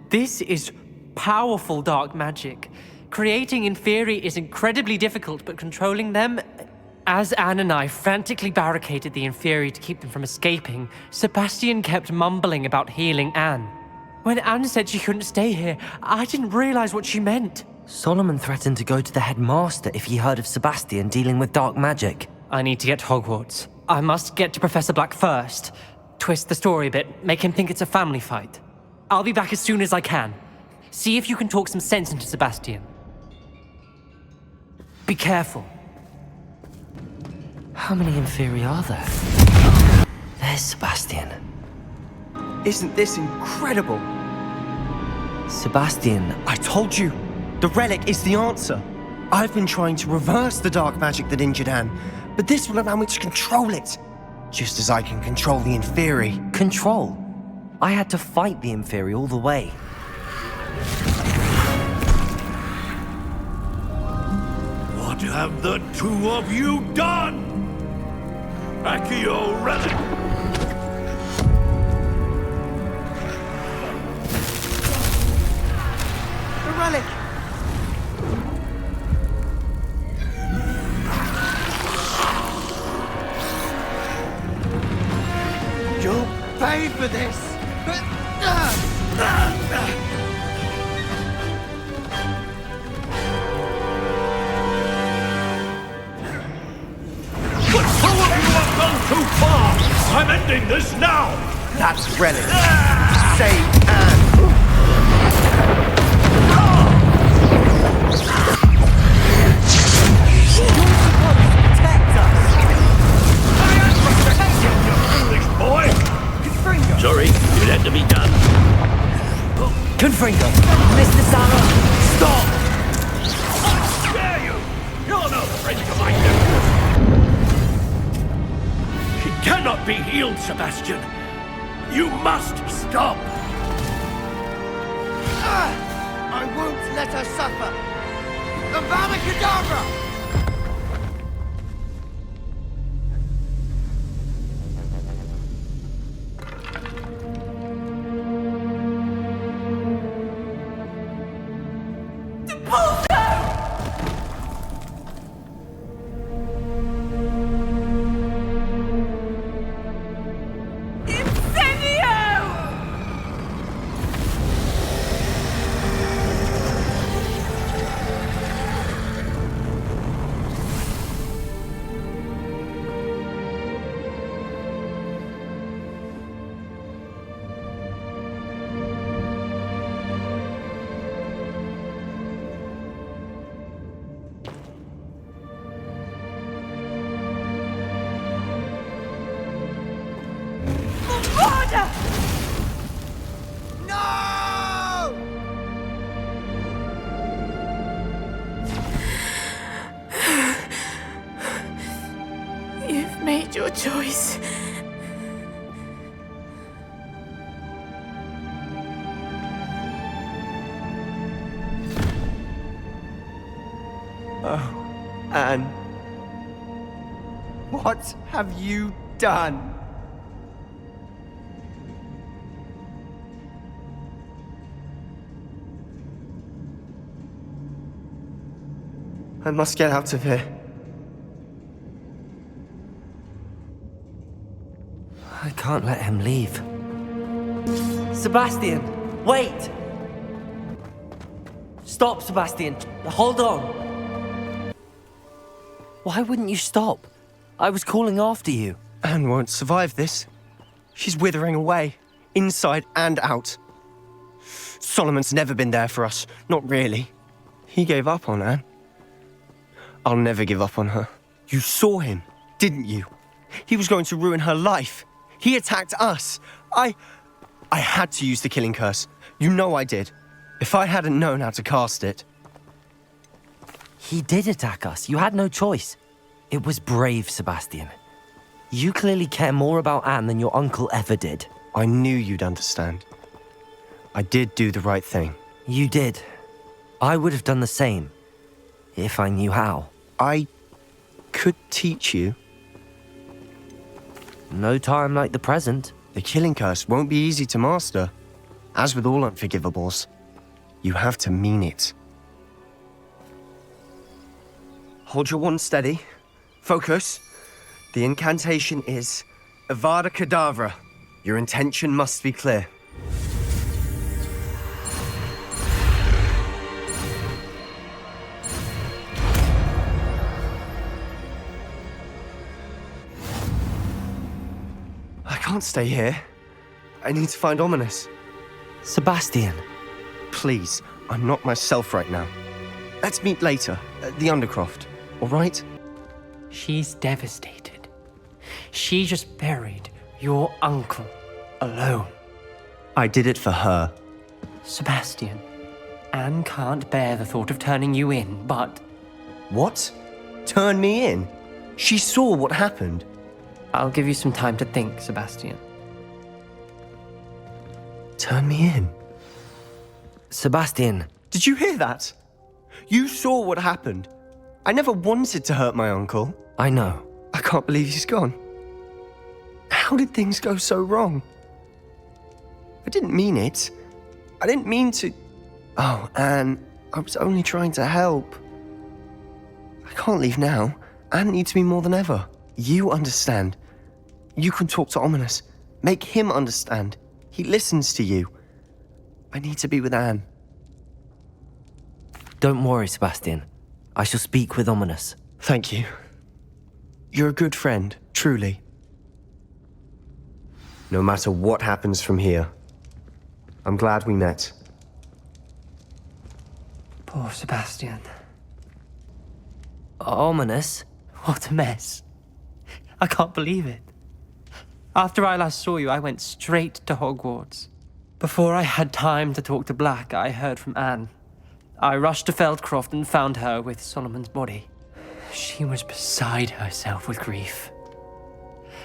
This is powerful dark magic. Creating Inferi is incredibly difficult, but controlling them... As Anne and I frantically barricaded the Inferi to keep them from escaping, Sebastian kept mumbling about healing Anne. When Anne said she couldn't stay here, I didn't realize what she meant. Solomon threatened to go to the headmaster if he heard of Sebastian dealing with dark magic. I need to get to Hogwarts. I must get to Professor Black first. Twist the story a bit, make him think it's a family fight. I'll be back as soon as I can. See if you can talk some sense into Sebastian. Be careful. How many Inferi are there? There's Sebastian. Isn't this incredible? Sebastian, I told you! The relic is the answer! I've been trying to reverse the dark magic that injured Anne, but this will allow me to control it! Just as I can control the Inferi. Control? I had to fight the Inferi all the way. What What have the two of you done? Accio Relic! The relic! You'll pay for this! But two of you have gone too far! I'm ending this now! That's relic. Save Anne. Sorry, it had to be done. Confringo! Mr. Sarah, stop! How dare you! You're no friend of mine. She cannot be healed, Sebastian. You must stop. I won't let her suffer! Avada Kedavra! You've made your choice. Oh, Anne. What have you done? I must get out of here. I can't let him leave. Sebastian, wait! Stop, Sebastian. Hold on. Why wouldn't you stop? I was calling after you. Anne won't survive this. She's withering away, inside and out. Solomon's never been there for us, not really. He gave up on Anne. I'll never give up on her. You saw him, didn't you? He was going to ruin her life. He attacked us. I had to use the killing curse. You know I did. If I hadn't known how to cast it. He did attack us. You had no choice. It was brave, Sebastian. You clearly care more about Anne than your uncle ever did. I knew you'd understand. I did do the right thing. You did. I would have done the same, if I knew how. I could teach you. No time like the present. The killing curse won't be easy to master. As with all unforgivables, you have to mean it. Hold your wand steady. Focus. The incantation is Avada Kedavra. Your intention must be clear. I can't stay here. I need to find Ominous. Sebastian. Please, I'm not myself right now. Let's meet later, at the Undercroft, all right? She's devastated. She just buried your uncle alone. I did it for her. Sebastian, Anne can't bear the thought of turning you in, but... What? Turn me in? She saw what happened. I'll give you some time to think, Sebastian. Turn me in? Sebastian. Did you hear that? You saw what happened. I never wanted to hurt my uncle. I know. I can't believe he's gone. How did things go so wrong? I didn't mean it. I didn't mean to... Oh, Anne, I was only trying to help. I can't leave now. Anne needs me more than ever. You understand. You can talk to Ominous. Make him understand. He listens to you. I need to be with Anne. Don't worry, Sebastian. I shall speak with Ominous. Thank you. You're a good friend, truly. No matter what happens from here, I'm glad we met. Poor Sebastian. Ominous? What a mess. I can't believe it. After I last saw you, I went straight to Hogwarts. Before I had time to talk to Black, I heard from Anne. I rushed to Feldcroft and found her with Solomon's body. She was beside herself with grief.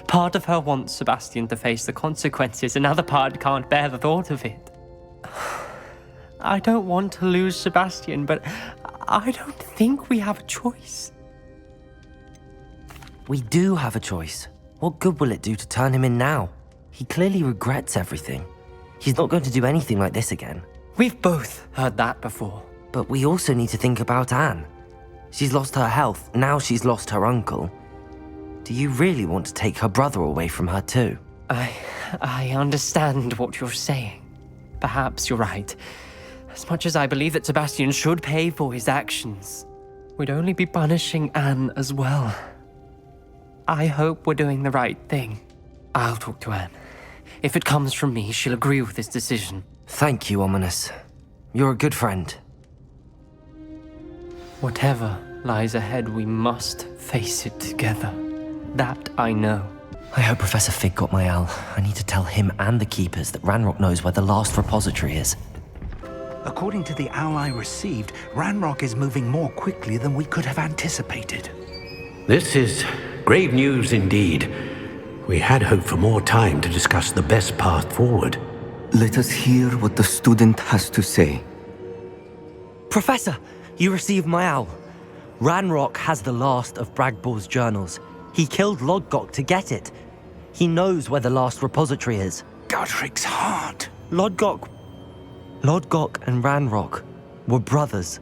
Part of her wants Sebastian to face the consequences, another part can't bear the thought of it. I don't want to lose Sebastian, but I don't think we have a choice. We do have a choice. What good will it do to turn him in now? He clearly regrets everything. He's not going to do anything like this again. We've both heard that before. But we also need to think about Anne. She's lost her health, now she's lost her uncle. Do you really want to take her brother away from her too? I understand what you're saying. Perhaps you're right. As much as I believe that Sebastian should pay for his actions, we'd only be punishing Anne as well. I hope we're doing the right thing. I'll talk to Anne. If it comes from me, she'll agree with this decision. Thank you, Ominous. You're a good friend. Whatever lies ahead, we must face it together. That I know. I hope Professor Fig got my owl. I need to tell him and the Keepers that Ranrock knows where the last repository is. According to the owl I received, Ranrock is moving more quickly than we could have anticipated. This is grave news indeed. We had hoped for more time to discuss the best path forward. Let us hear what the student has to say. Professor, you received my owl. Ranrock has the last of Bragbor's journals. He killed Lodgok to get it. He knows where the last repository is. Godric's heart. Lodgok and Ranrock were brothers.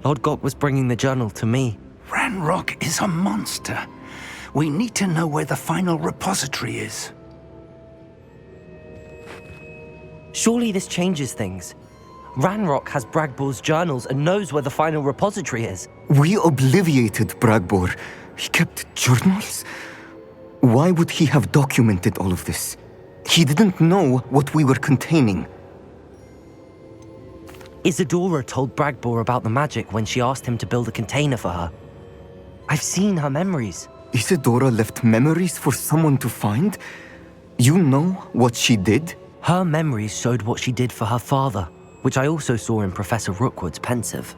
Lodgok was bringing the journal to me. Ranrock is a monster. We need to know where the final repository is. Surely this changes things. Ranrock has Bragbor's journals and knows where the final repository is. We obliviated Bragbor. He kept journals? Why would he have documented all of this? He didn't know what we were containing. Isadora told Bragbor about the magic when she asked him to build a container for her. I've seen her memories. Isadora left memories for someone to find? You know what she did? Her memories showed what she did for her father, which I also saw in Professor Rookwood's pensive.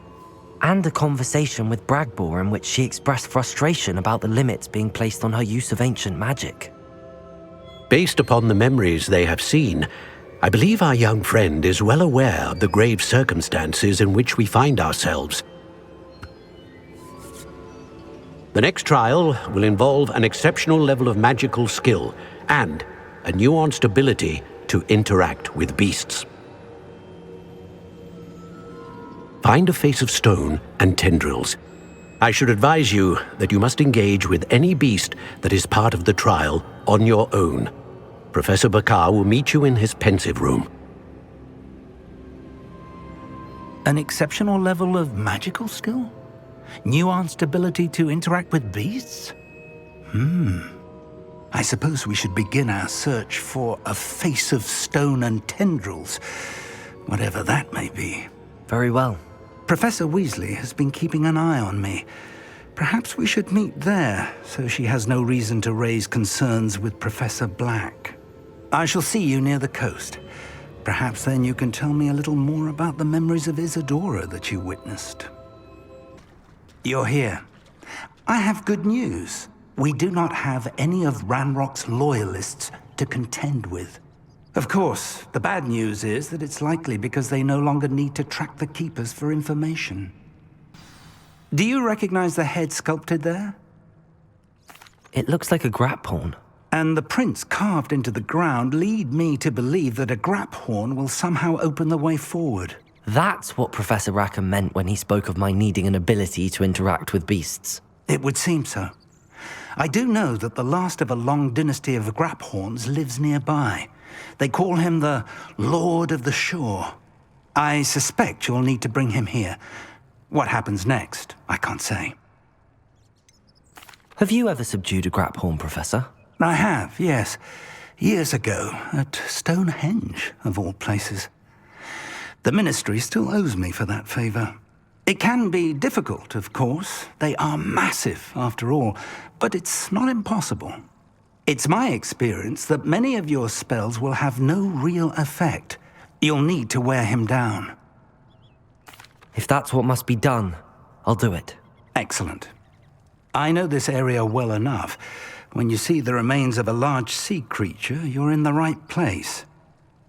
And a conversation with Bragbor in which she expressed frustration about the limits being placed on her use of ancient magic. Based upon the memories they have seen, I believe our young friend is well aware of the grave circumstances in which we find ourselves. The next trial will involve an exceptional level of magical skill and a nuanced ability to interact with beasts. Find a face of stone and tendrils. I should advise you that you must engage with any beast that is part of the trial on your own. Professor Bakar will meet you in his pensive room. An exceptional level of magical skill? Nuanced ability to interact with beasts? I suppose we should begin our search for a face of stone and tendrils, whatever that may be. Very well. Professor Weasley has been keeping an eye on me. Perhaps we should meet there, so she has no reason to raise concerns with Professor Black. I shall see you near the coast. Perhaps then you can tell me a little more about the memories of Isadora that you witnessed. You're here. I have good news. We do not have any of Ranrock's loyalists to contend with. Of course, the bad news is that it's likely because they no longer need to track the Keepers for information. Do you recognize the head sculpted there? It looks like a grap horn. And the prints carved into the ground lead me to believe that a grap horn will somehow open the way forward. That's what Professor Rackham meant when he spoke of my needing an ability to interact with beasts. It would seem so. I do know that the last of a long dynasty of grap horns lives nearby. They call him the Lord of the Shore. I suspect you'll need to bring him here. What happens next, I can't say. Have you ever subdued a grap horn, Professor? I have, yes. Years ago, at Stonehenge, of all places. The Ministry still owes me for that favor. It can be difficult, of course. They are massive, after all, but it's not impossible. It's my experience that many of your spells will have no real effect. You'll need to wear him down. If that's what must be done, I'll do it. Excellent. I know this area well enough. When you see the remains of a large sea creature, you're in the right place.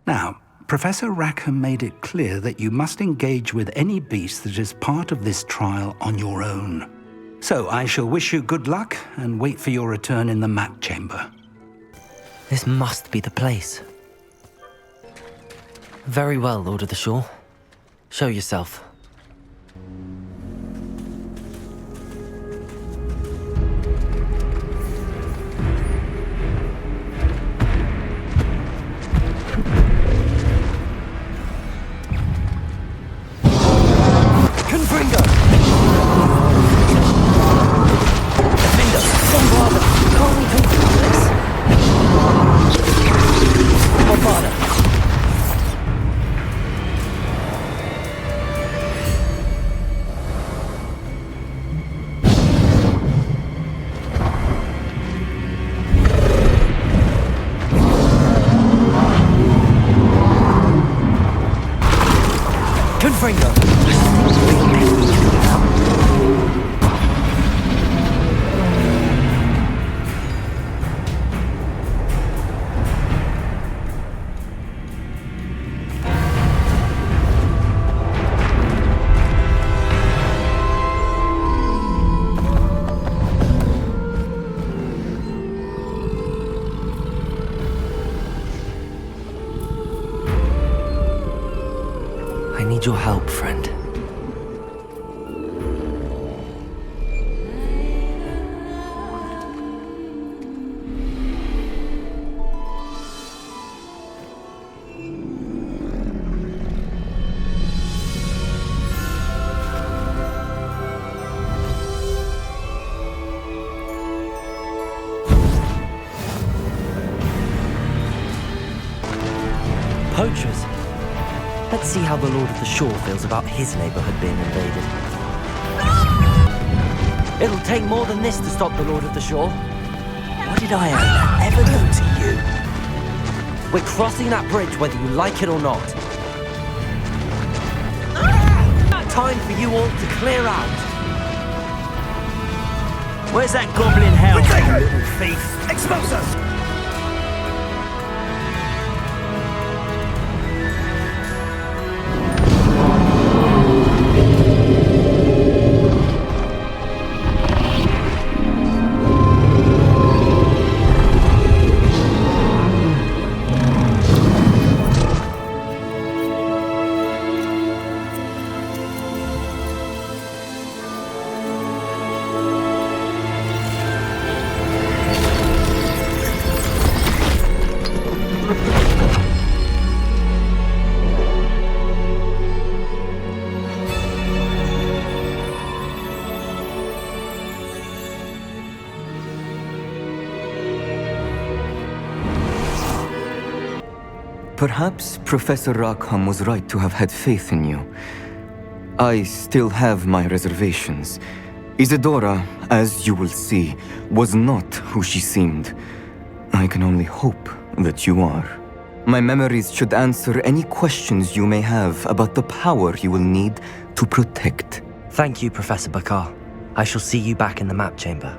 Now, Professor Rackham made it clear that you must engage with any beast that is part of this trial on your own. So I shall wish you good luck and wait for your return in the map chamber. This must be the place. Very well, Lord of the Shore. Show yourself. I need your help, friend. Poachers. Let's see how the Lord of the Shore feels about his neighborhood being invaded. It'll take more than this to stop the Lord of the Shore. What did I ever do to you? We're crossing that bridge whether you like it or not. Time for you all to clear out. Where's that goblin hell, you little thief? Expose us! Perhaps Professor Rackham was right to have had faith in you. I still have my reservations. Isadora, as you will see, was not who she seemed. I can only hope that you are. My memories should answer any questions you may have about the power you will need to protect. Thank you, Professor Bakar. I shall see you back in the map chamber.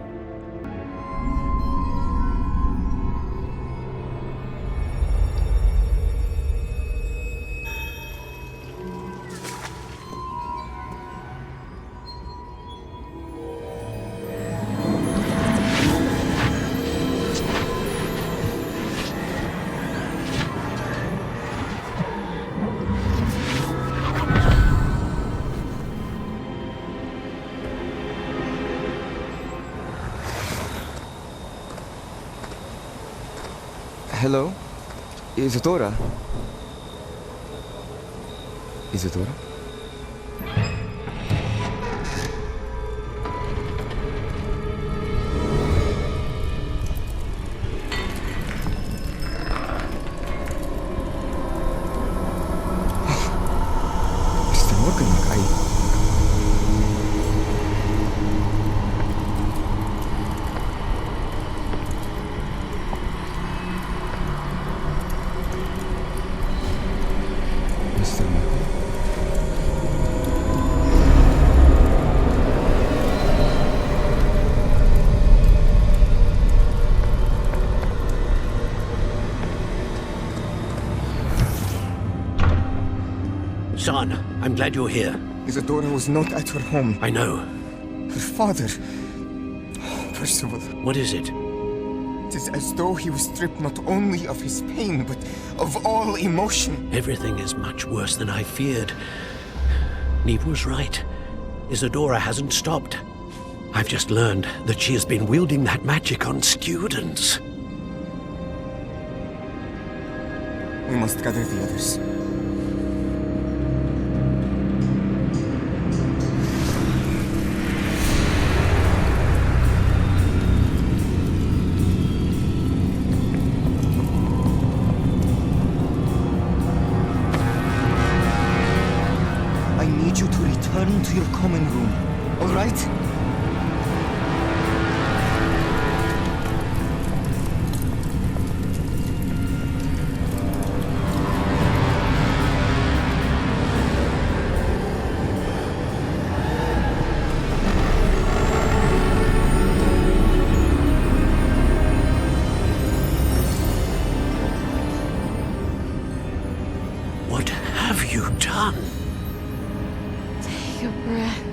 Hello? Isadora? Isadora? Son, I'm glad you're here. Isadora was not at her home. I know. Her father... Percival. What is it? It is as though he was stripped not only of his pain, but of all emotion. Everything is much worse than I feared. Neve was right. Isadora hasn't stopped. I've just learned that she has been wielding that magic on students. We must gather the others. Return to your common room, all right? What have you done? Take a breath.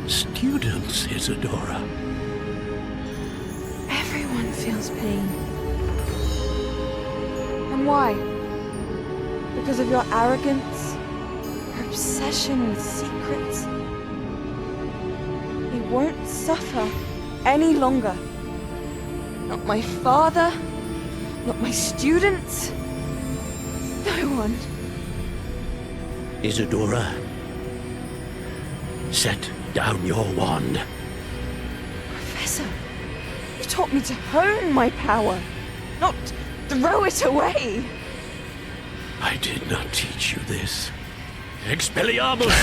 Students, Isadora. Everyone feels pain. And why? Because of your arrogance? Your obsession with secrets? He won't suffer any longer. Not my father, not my students, no one. Isadora, set down your wand. Professor, you taught me to hone my power, not throw it away. I did not teach you this. Expelliarmus!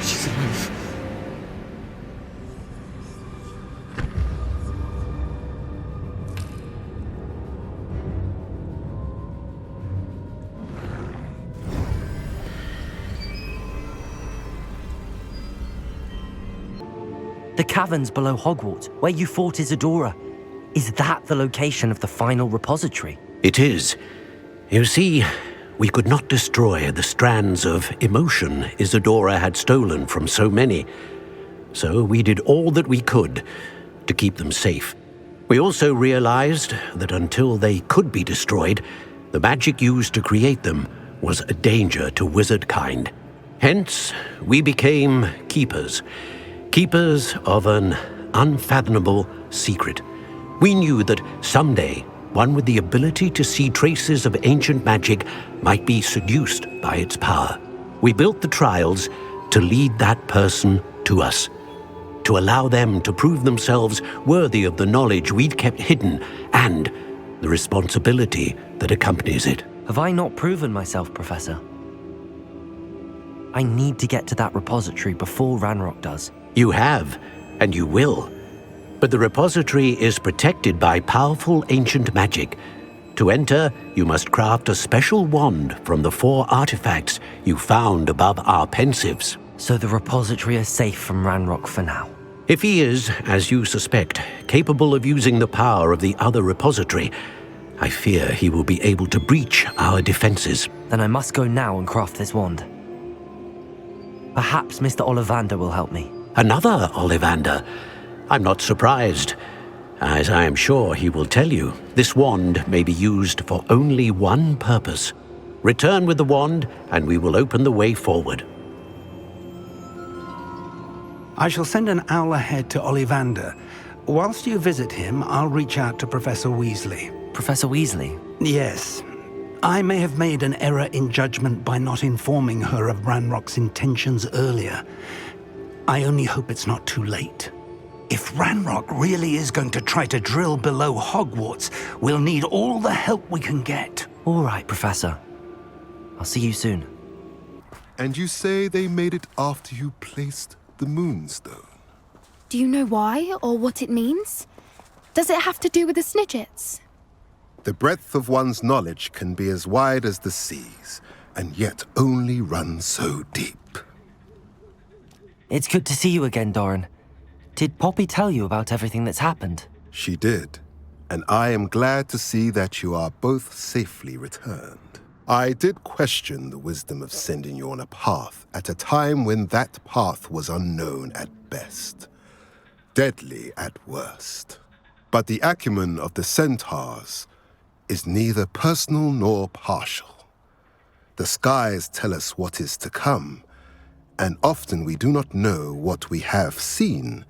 She's alive. The caverns below Hogwarts, where you fought Isadora. Is that the location of the final repository? It is. You see, we could not destroy the strands of emotion Isadora had stolen from so many. So we did all that we could to keep them safe. We also realized that until they could be destroyed, the magic used to create them was a danger to wizard kind. Hence, we became keepers. Keepers of an unfathomable secret. We knew that someday, one with the ability to see traces of ancient magic might be seduced by its power. We built the trials to lead that person to us, to allow them to prove themselves worthy of the knowledge we'd kept hidden and the responsibility that accompanies it. Have I not proven myself, Professor? I need to get to that repository before Ranrock does. You have, and you will. But the repository is protected by powerful ancient magic. To enter, you must craft a special wand from the 4 artifacts you found above our pensives. So the repository is safe from Ranrock for now? If he is, as you suspect, capable of using the power of the other repository, I fear he will be able to breach our defenses. Then I must go now and craft this wand. Perhaps Mr. Ollivander will help me. Another Ollivander? I'm not surprised. As I am sure he will tell you, this wand may be used for only one purpose. Return with the wand, and we will open the way forward. I shall send an owl ahead to Ollivander. Whilst you visit him, I'll reach out to Professor Weasley. Professor Weasley? Yes. I may have made an error in judgment by not informing her of Ranrock's intentions earlier. I only hope it's not too late. If Ranrock really is going to try to drill below Hogwarts, we'll need all the help we can get. All right, Professor. I'll see you soon. And you say they made it after you placed the Moonstone? Do you know why or what it means? Does it have to do with the Snidgets? The breadth of one's knowledge can be as wide as the seas, and yet only run so deep. It's good to see you again, Doran. Did Poppy tell you about everything that's happened? She did, and I am glad to see that you are both safely returned. I did question the wisdom of sending you on a path at a time when that path was unknown at best, deadly at worst. But the acumen of the centaurs is neither personal nor partial. The skies tell us what is to come, and often we do not know what we have seen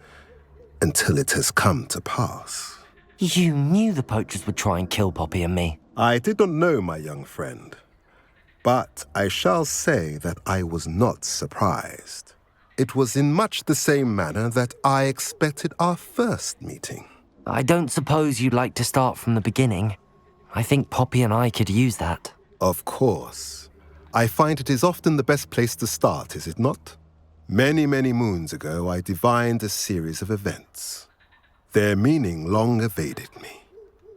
until it has come to pass. You knew the poachers would try and kill Poppy and me. I did not know, my young friend, but I shall say that I was not surprised. It was in much the same manner that I expected our first meeting. I don't suppose you'd like to start from the beginning. I think Poppy and I could use that. Of course. I find it is often the best place to start, is it not? Many, many moons ago, I divined a series of events. Their meaning long evaded me,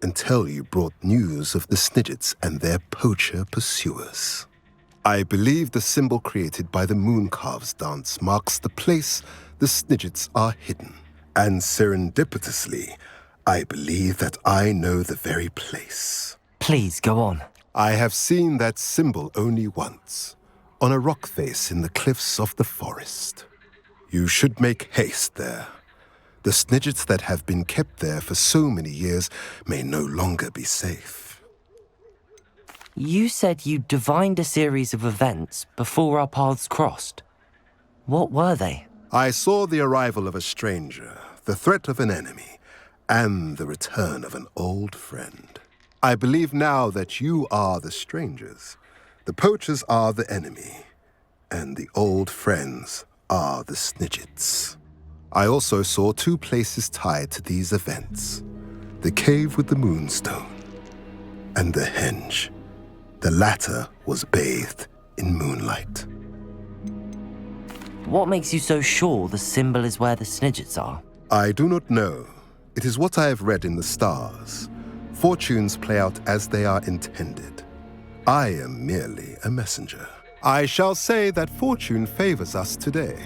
until you brought news of the Snidgets and their poacher pursuers. I believe the symbol created by the Mooncalves dance marks the place the Snidgets are hidden. And serendipitously, I believe that I know the very place. Please, go on. I have seen that symbol only once, on a rock face in the cliffs of the forest. You should make haste there. The Snidgets that have been kept there for so many years may no longer be safe. You said you divined a series of events before our paths crossed. What were they? I saw the arrival of a stranger, the threat of an enemy, and the return of an old friend. I believe now that you are the strangers. The poachers are the enemy, and the old friends are the Snidgets. I also saw 2 places tied to these events. The cave with the Moonstone, and the henge. The latter was bathed in moonlight. What makes you so sure the symbol is where the Snidgets are? I do not know. It is what I have read in the stars. Fortunes play out as they are intended. I am merely a messenger. I shall say that fortune favors us today.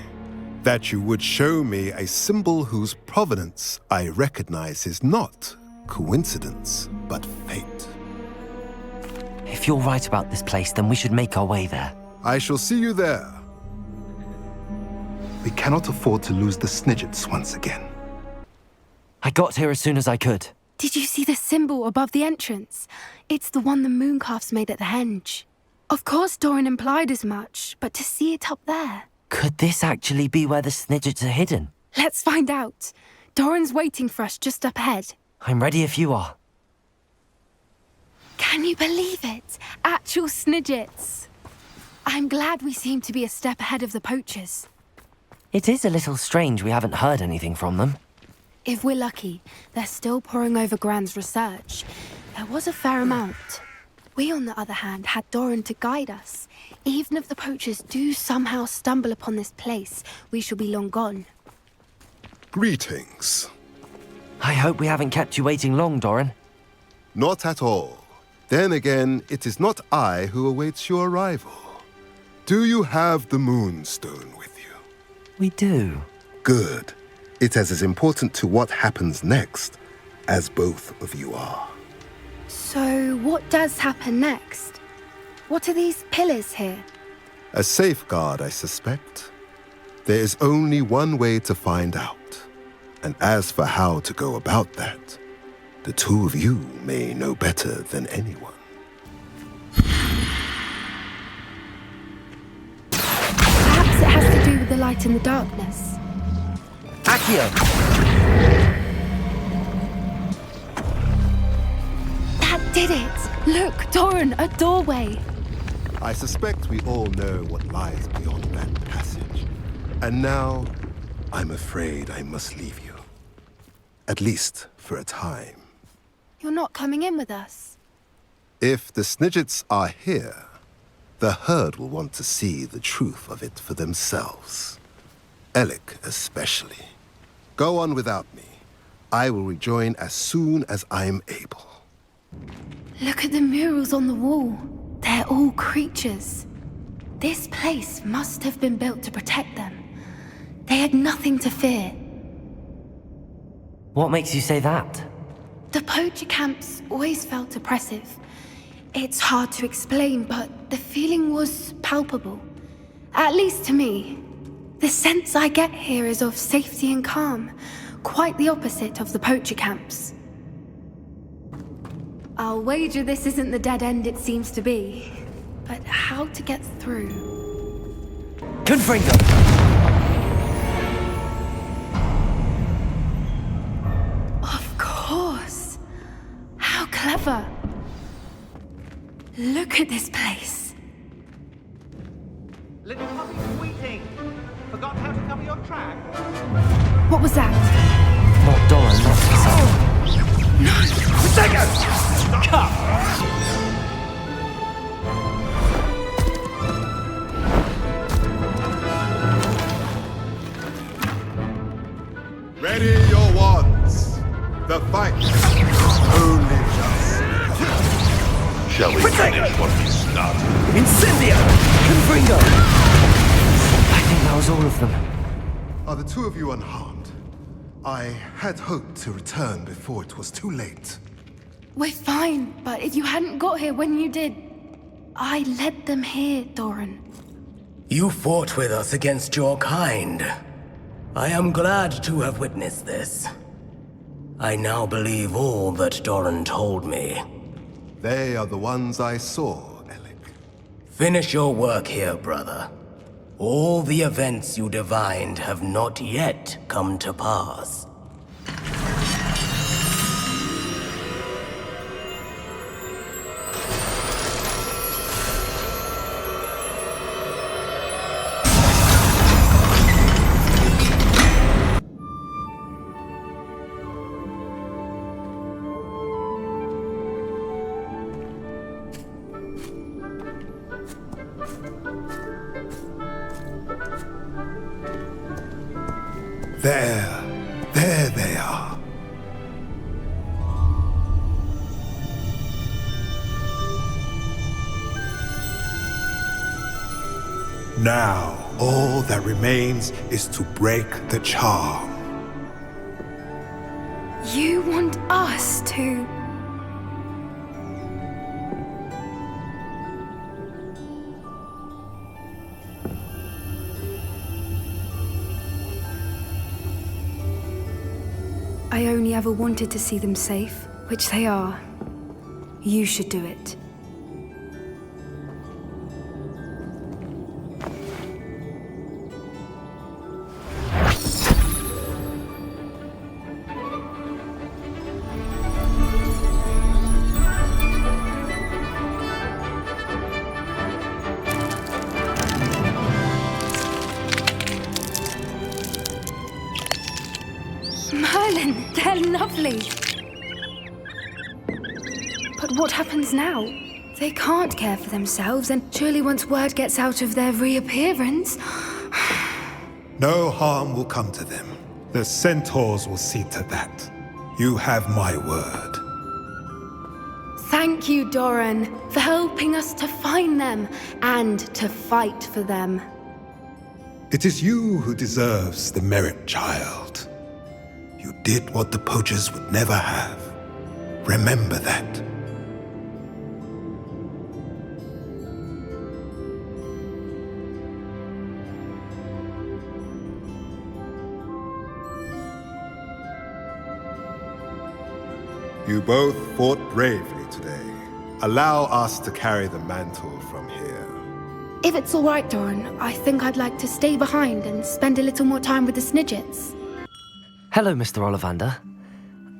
That you would show me a symbol whose provenance I recognize is not coincidence, but fate. If you're right about this place, then we should make our way there. I shall see you there. We cannot afford to lose the Snidgets once again. I got here as soon as I could. Did you see the symbol above the entrance? It's the one the Mooncalves made at the henge. Of course Doran implied as much, but to see it up there... Could this actually be where the Snidgets are hidden? Let's find out. Doran's waiting for us just up ahead. I'm ready if you are. Can you believe it? Actual Snidgets. I'm glad we seem to be a step ahead of the poachers. It is a little strange we haven't heard anything from them. If we're lucky, they're still poring over Gran's research. There was a fair amount. We, on the other hand, had Doran to guide us. Even if the poachers do somehow stumble upon this place, we shall be long gone. Greetings. I hope we haven't kept you waiting long, Doran. Not at all. Then again, it is not I who awaits your arrival. Do you have the Moonstone with you? We do. Good. It is as important to what happens next as both of you are. So, what does happen next? What are these pillars here? A safeguard, I suspect. There is only one way to find out. And as for how to go about that, the two of you may know better than anyone. Perhaps it has to do with the light in the darkness. Accio! That did it! Look, Doran, a doorway! I suspect we all know what lies beyond that passage. And now, I'm afraid I must leave you. At least for a time. You're not coming in with us. If the Snidgets are here, the herd will want to see the truth of it for themselves. Alec especially. Go on without me. I will rejoin as soon as I'm able. Look at the murals on the wall. They're all creatures. This place must have been built to protect them. They had nothing to fear. What makes you say that? The poacher camps always felt oppressive. It's hard to explain, but the feeling was palpable. At least to me. The sense I get here is of safety and calm, quite the opposite of the poacher camps. I'll wager this isn't the dead end it seems to be. But how to get through? Confringo! Of course! How clever! Look at this place. Little puppy squeaking. Forgot how to cover your track. What was that? Not Doran, that's himself. No! Second! Cut! Ready your wands. The fight only just. Shall we finish what we started? Incendia! Confringo! I think that was all of them. Are the two of you unharmed? I had hoped to return before it was too late. We're fine, but if you hadn't got here when you did, I led them here, Doran. You fought with us against your kind. I am glad to have witnessed this. I now believe all that Doran told me. They are the ones I saw, Alec. Finish your work here, brother. All the events you divined have not yet come to pass. There they are. Now, all that remains is to break the charm. You want us to... I only ever wanted to see them safe, which they are. You should do it. Merlin, they're lovely. But what happens now? They can't care for themselves, and surely once word gets out of their reappearance... No harm will come to them. The centaurs will see to that. You have my word. Thank you, Doran, for helping us to find them and to fight for them. It is you who deserves the merit, child. You did what the poachers would never have. Remember that. You both fought bravely today. Allow us to carry the mantle from here. If it's all right, Doran, I think I'd like to stay behind and spend a little more time with the Snidgets. Hello, Mr. Ollivander.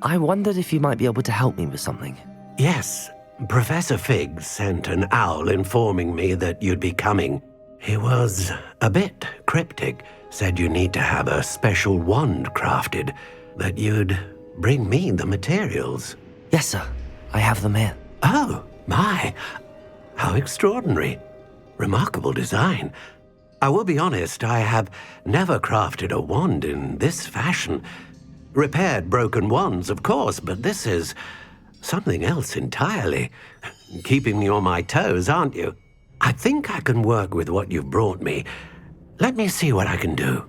I wondered if you might be able to help me with something. Yes, Professor Fig sent an owl informing me that you'd be coming. He was a bit cryptic, said you need to have a special wand crafted, that you'd bring me the materials. Yes, sir. I have them here. Oh, my. How extraordinary. Remarkable design. I will be honest, I have never crafted a wand in this fashion. Repaired broken wands, of course, but this is something else entirely. Keeping me on my toes, aren't you? I think I can work with what you've brought me. Let me see what I can do.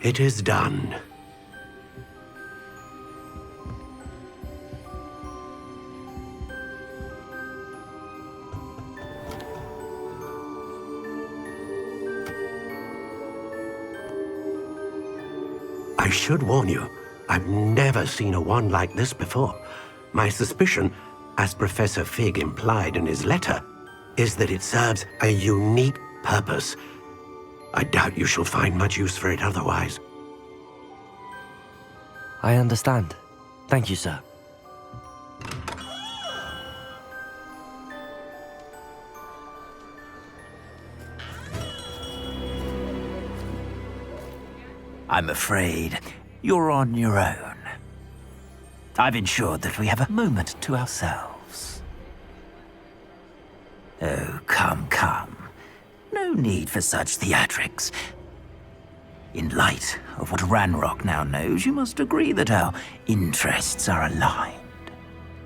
It is done. I should warn you, I've never seen a wand like this before. My suspicion, as Professor Fig implied in his letter, is that it serves a unique purpose. I doubt you shall find much use for it otherwise. I understand. Thank you, sir. I'm afraid you're on your own. I've ensured that we have a moment to ourselves. Oh, come, come. No need for such theatrics. In light of what Ranrock now knows, you must agree that our interests are aligned.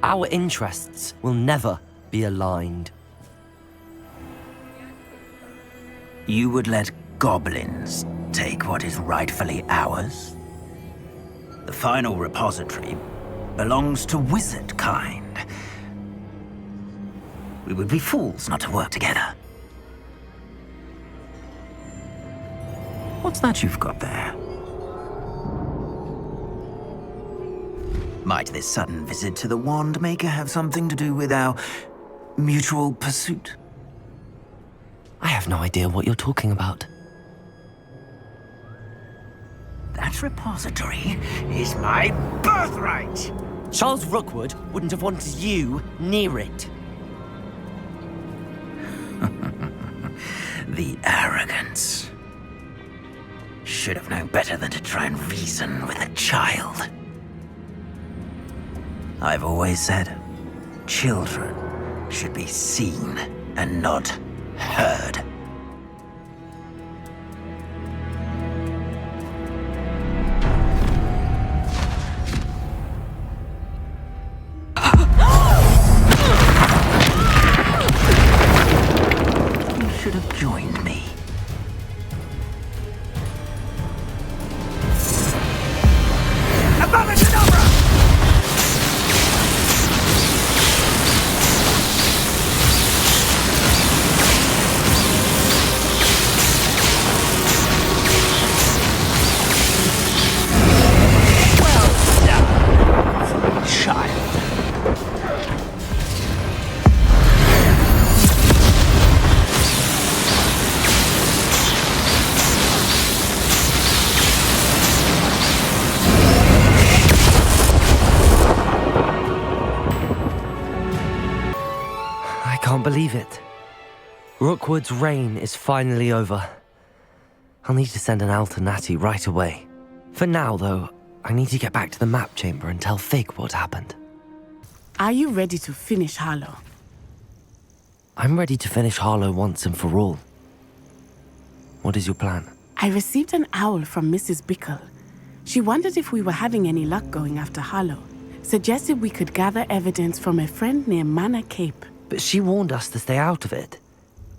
Our interests will never be aligned. You would let goblins take what is rightfully ours? The final repository belongs to wizard kind. We would be fools not to work together. What's that you've got there? Might this sudden visit to the Wand Maker have something to do with our mutual pursuit? I have no idea what you're talking about. That repository is my birthright! Charles Rookwood wouldn't have wanted you near it. The arrogance. Should have known better than to try and reason with a child. I've always said, children should be seen and not heard. You should have joined me. believe it. Rookwood's reign is finally over. I'll need to send an owl to Natty right away. For now, though, I need to get back to the map chamber and tell Fig what happened. Are you ready to finish Harlow? I'm ready to finish Harlow once and for all. What is your plan? I received an owl from Mrs. Bickle. She wondered if we were having any luck going after Harlow. Suggested we could gather evidence from a friend near Manor Cape. But she warned us to stay out of it.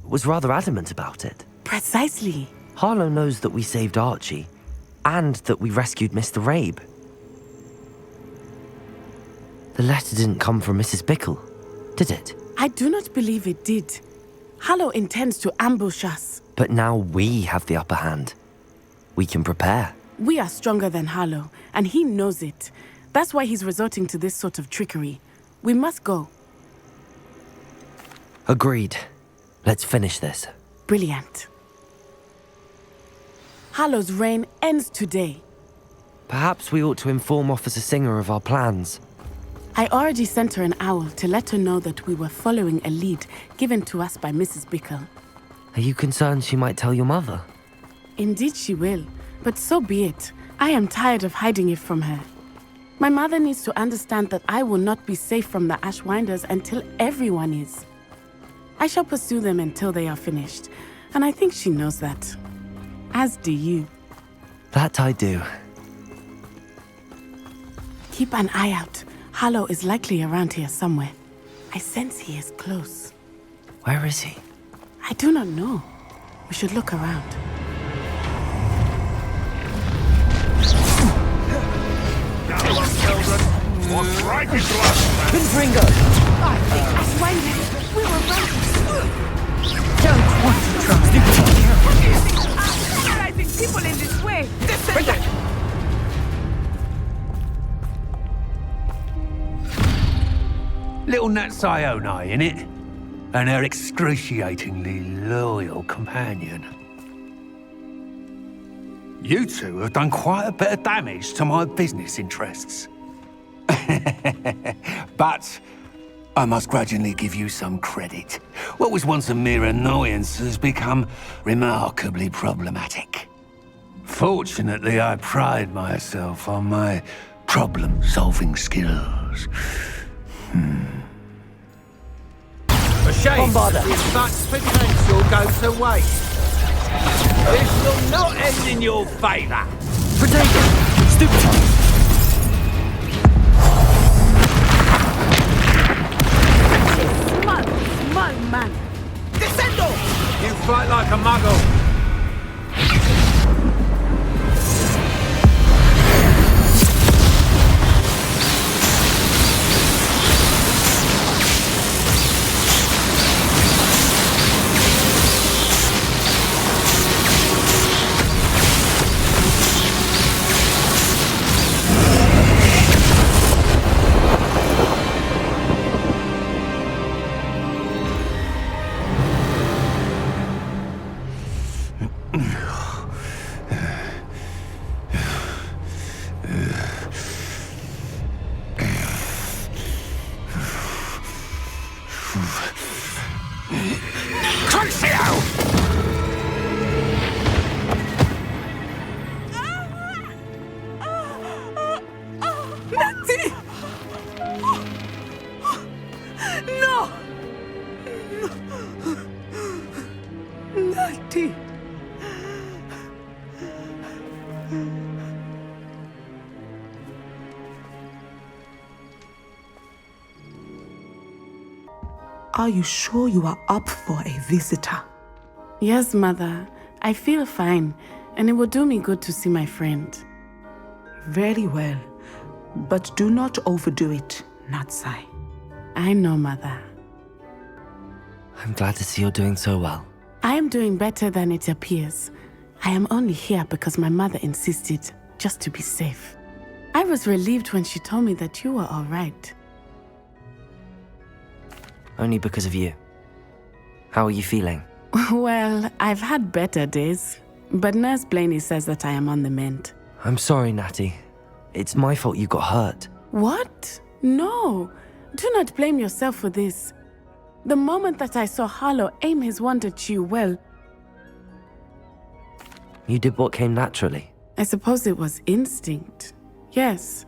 Was rather adamant about it. Precisely. Harlow knows that we saved Archie, and that we rescued Mr. Rabe. The letter didn't come from Mrs. Bickle, did it? I do not believe it did. Harlow intends to ambush us. But now we have the upper hand. We can prepare. We are stronger than Harlow, and he knows it. That's why he's resorting to this sort of trickery. We must go. Agreed. Let's finish this. Brilliant. Harlow's reign ends today. Perhaps we ought to inform Officer Singer of our plans. I already sent her an owl to let her know that we were following a lead given to us by Mrs. Bickle. Are you concerned she might tell your mother? Indeed she will, but so be it. I am tired of hiding it from her. My mother needs to understand that I will not be safe from the Ashwinders until everyone is. I shall pursue them until they are finished, and I think she knows that. As do you. That I do. Keep an eye out. Harlow is likely around here somewhere. I sense he is close. Where is he? I do not know. We should look around. What's right is last. Pinfringo! I think Ashwinders. We were right. Don't want to try. What do you think? I'm terrorizing people in this way. Little Nat Sione, innit? And her excruciatingly loyal companion. You two have done quite a bit of damage to my business interests. But I must grudgingly give you some credit. What was once a mere annoyance has become remarkably problematic. Fortunately, I pride myself on my problem-solving skills. A shame that such potential goes to waste. This will not end in your favour. Potato! Stupid! Small man. Descendo! You fight like a muggle. Are you sure you are up for a visitor? Yes, Mother. I feel fine, and it will do me good to see my friend. Very well. But do not overdo it, Natsai. I know, Mother. I'm glad to see you're doing so well. I am doing better than it appears. I am only here because my mother insisted, just to be safe. I was relieved when she told me that you were all right. Only because of you. How are you feeling? Well, I've had better days, but Nurse Blaney says that I am on the mend. I'm sorry, Natty. It's my fault you got hurt. What? No. Do not blame yourself for this. The moment that I saw Harlow aim his wand at you, well, You did what came naturally. I suppose it was instinct. Yes.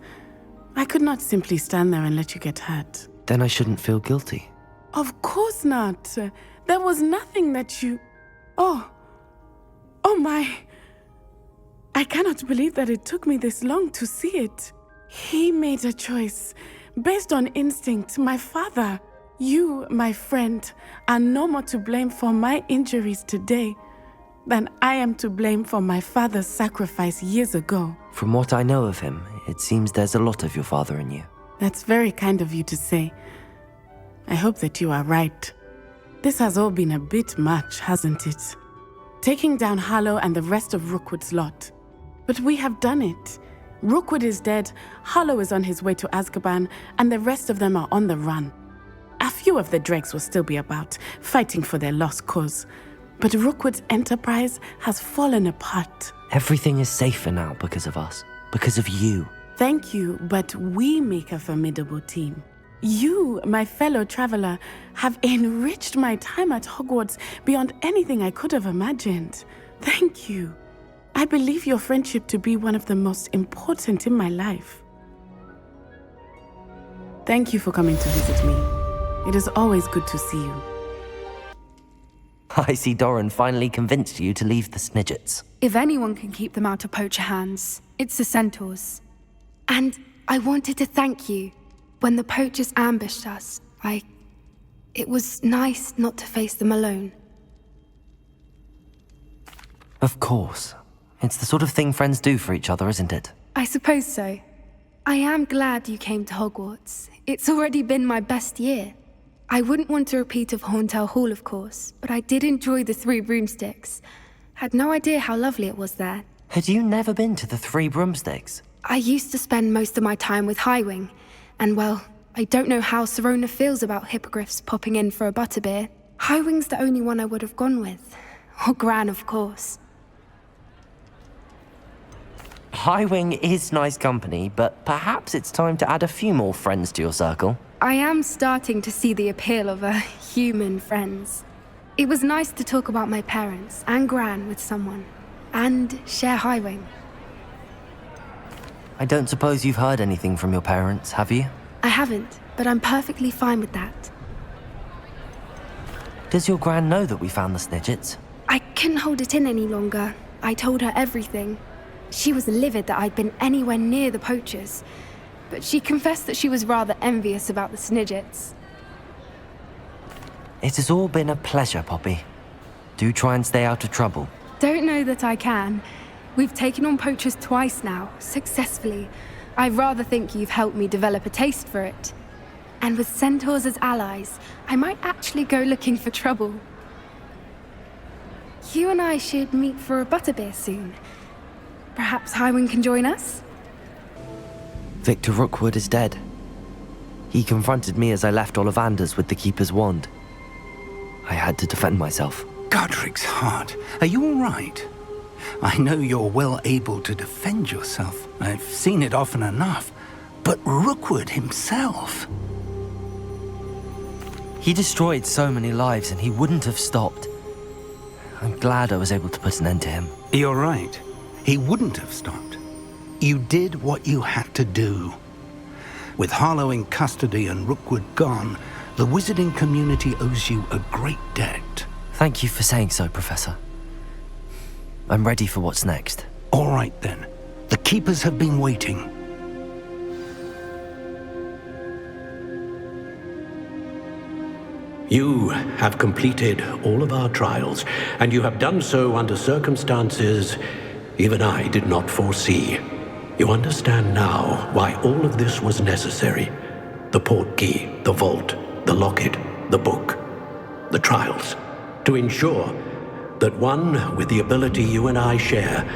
I could not simply stand there and let you get hurt. Then I shouldn't feel guilty. Of course not. There was nothing that you... Oh my. I cannot believe that it took me this long to see it. He made a choice based on instinct. My father, you, my friend, are no more to blame for my injuries today than I am to blame for my father's sacrifice years ago. From what I know of him, it seems there's a lot of your father in you. That's very kind of you to say. I hope that you are right. This has all been a bit much, hasn't it? Taking down Harlow and the rest of Rookwood's lot. But we have done it. Rookwood is dead, Harlow is on his way to Azkaban, and the rest of them are on the run. A few of the dregs will still be about, fighting for their lost cause. But Rookwood's enterprise has fallen apart. Everything is safer now because of us. Because of you. Thank you, but we make a formidable team. You, my fellow traveler, have enriched my time at Hogwarts beyond anything I could have imagined. Thank you. I believe your friendship to be one of the most important in my life. Thank you for coming to visit me. It is always good to see you. I see Doran finally convinced you to leave the Snidgets. If anyone can keep them out of poacher hands, it's the centaurs. And I wanted to thank you. When the poachers ambushed us, it was nice not to face them alone. Of course. It's the sort of thing friends do for each other, isn't it? I suppose so. I am glad you came to Hogwarts. It's already been my best year. I wouldn't want a repeat of Horntail Hall, of course, but I did enjoy the Three Broomsticks. Had no idea how lovely it was there. Had you never been to the Three Broomsticks? I used to spend most of my time with Highwing, and well, I don't know how Serona feels about hippogriffs popping in for a butterbeer. Highwing's the only one I would have gone with. Or Gran, of course. Highwing is nice company, but perhaps it's time to add a few more friends to your circle. I am starting to see the appeal of human friends. It was nice to talk about my parents and Gran with someone, and share Highwing. I don't suppose you've heard anything from your parents, have you? I haven't, but I'm perfectly fine with that. Does your Gran know that we found the Snidgets? I couldn't hold it in any longer. I told her everything. She was livid that I'd been anywhere near the poachers, but she confessed that she was rather envious about the Snidgets. It has all been a pleasure, Poppy. Do try and stay out of trouble. Don't know that I can. We've taken on poachers twice now, successfully. I rather think you've helped me develop a taste for it. And with centaurs as allies, I might actually go looking for trouble. You and I should meet for a butterbeer soon. Perhaps Highwing can join us? Victor Rookwood is dead. He confronted me as I left Ollivander's with the Keeper's wand. I had to defend myself. Godric's heart, are you all right? I know you're well able to defend yourself. I've seen it often enough. But Rookwood himself... He destroyed so many lives and he wouldn't have stopped. I'm glad I was able to put an end to him. You're right. He wouldn't have stopped. You did what you had to do. With Harlow in custody and Rookwood gone, the wizarding community owes you a great debt. Thank you for saying so, Professor. I'm ready for what's next. All right, then. The Keepers have been waiting. You have completed all of our trials, and you have done so under circumstances even I did not foresee. You understand now why all of this was necessary. The portkey, the vault, the locket, the book, the trials. To ensure that one with the ability you and I share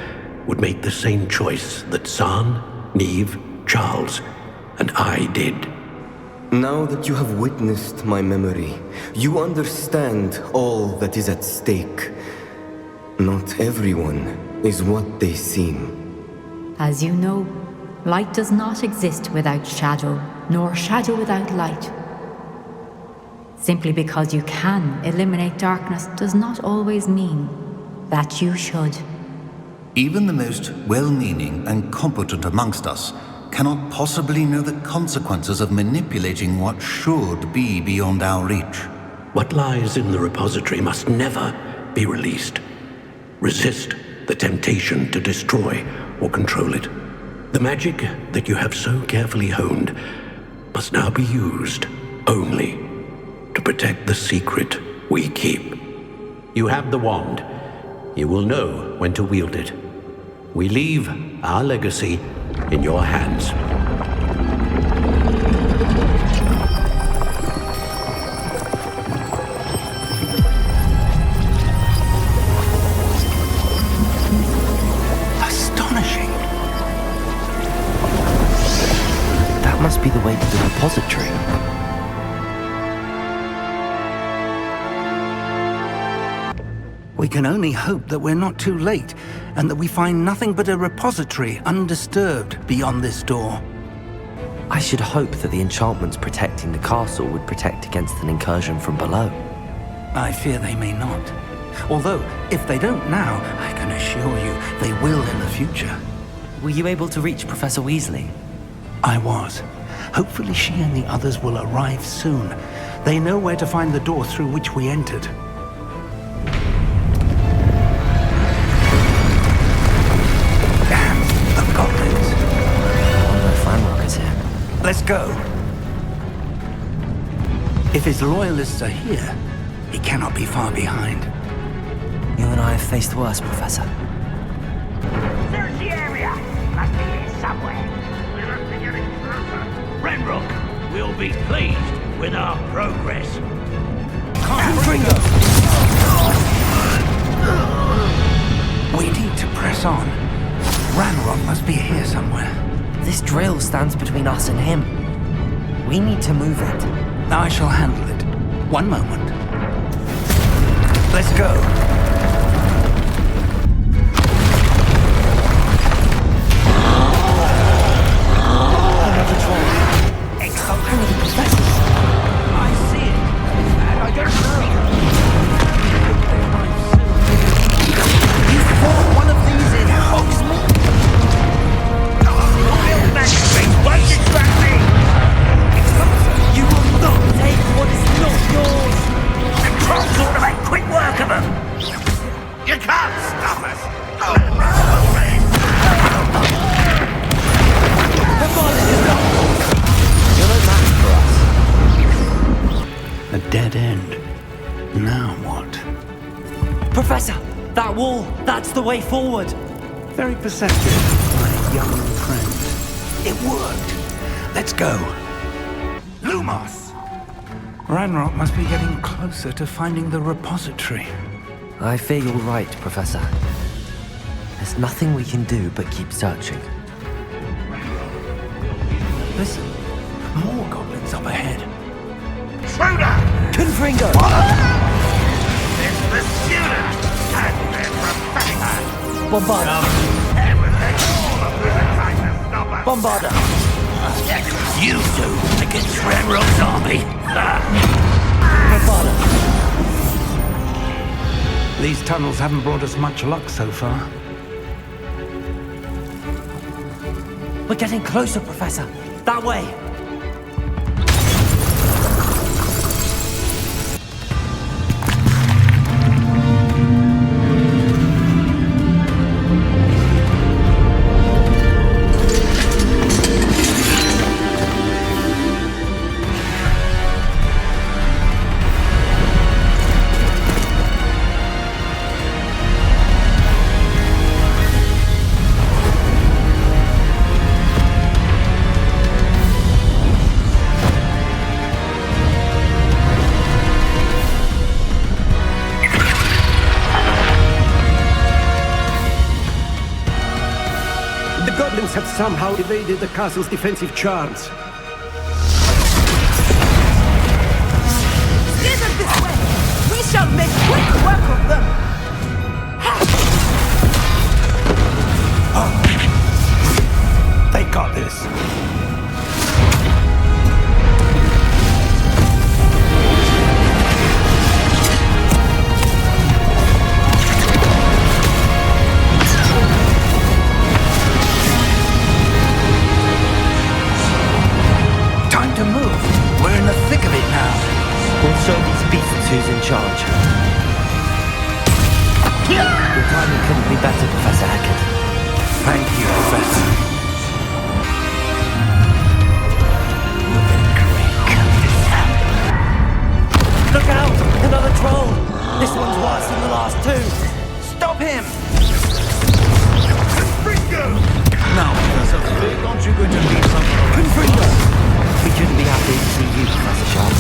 would make the same choice that San, Neve, Charles, and I did. Now that you have witnessed my memory, you understand all that is at stake. Not everyone is what they seem. As you know, light does not exist without shadow, nor shadow without light. Simply because you can eliminate darkness does not always mean that you should. Even the most well-meaning and competent amongst us cannot possibly know the consequences of manipulating what should be beyond our reach. What lies in the repository must never be released. Resist the temptation to destroy or control it. The magic that you have so carefully honed must now be used only to protect the secret we keep. You have the wand. You will know when to wield it. We leave our legacy in your hands. Astonishing. That must be the way to the repository. We can only hope that we're not too late, and that we find nothing but a repository undisturbed beyond this door. I should hope that the enchantments protecting the castle would protect against an incursion from below. I fear they may not. Although, if they don't now, I can assure you they will in the future. Were you able to reach Professor Weasley? I was. Hopefully she and the others will arrive soon. They know where to find the door through which we entered. Let's go. If his loyalists are here, he cannot be far behind. You and I have faced worse, Professor. Search the area! Must be here somewhere. We must be getting closer. Renrock will be pleased with our progress. We need to press on. Ranrock must be here somewhere. This drill stands between us and him. We need to move it. I shall handle it. One moment. Let's go. Another troll. Only the professors. I see it, and I don't know. You fought one of these in Hogsmeade? Won't distract me! You will not take what is not yours! The trolls ought to make quick work of them! You can't stop us! You're no match for us. A dead end. Now what? Professor! That wall! That's the way forward! Very perceptive, my young friend. It worked. Let's go. Lumos! Ranrock must be getting closer to finding the repository. I fear you're right, Professor. There's nothing we can do but keep searching. Listen, more goblins up ahead. Schroeder! Confringo! It's the student and their professor! Bombarda! Bombarda! You two against Renrock's army! Bombarda! These tunnels haven't brought us much luck so far. We're getting closer, Professor. That way! Have somehow evaded the castle's defensive charms. Slither this way! We shall make quick work of them! They got this. better, Professor Hecat. Thank you, Professor. Look out! Another troll! This one's worse than the last two! Stop him! Now, Professor, aren't you going to leave something? Confringo! We couldn't be happy to see you, Professor Sharp.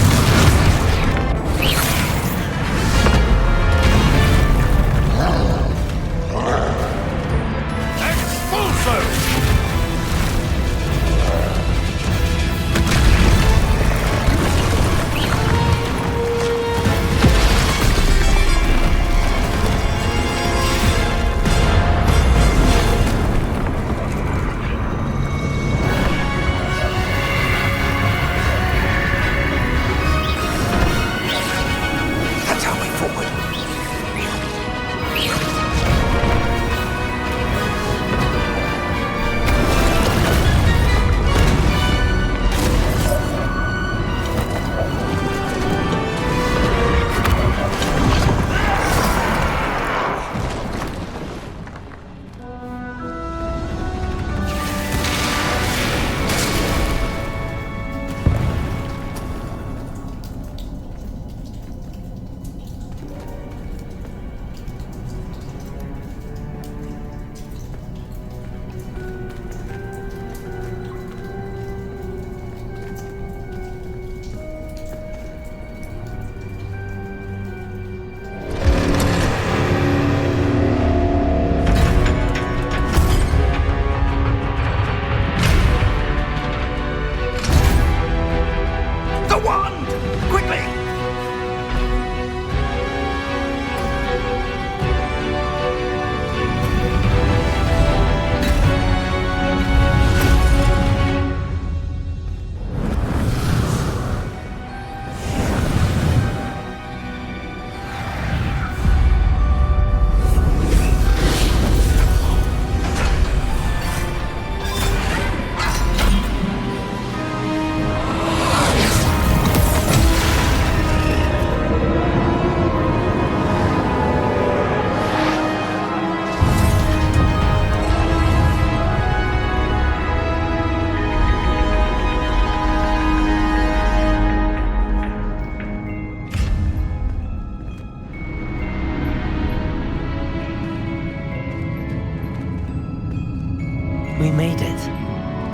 We made it.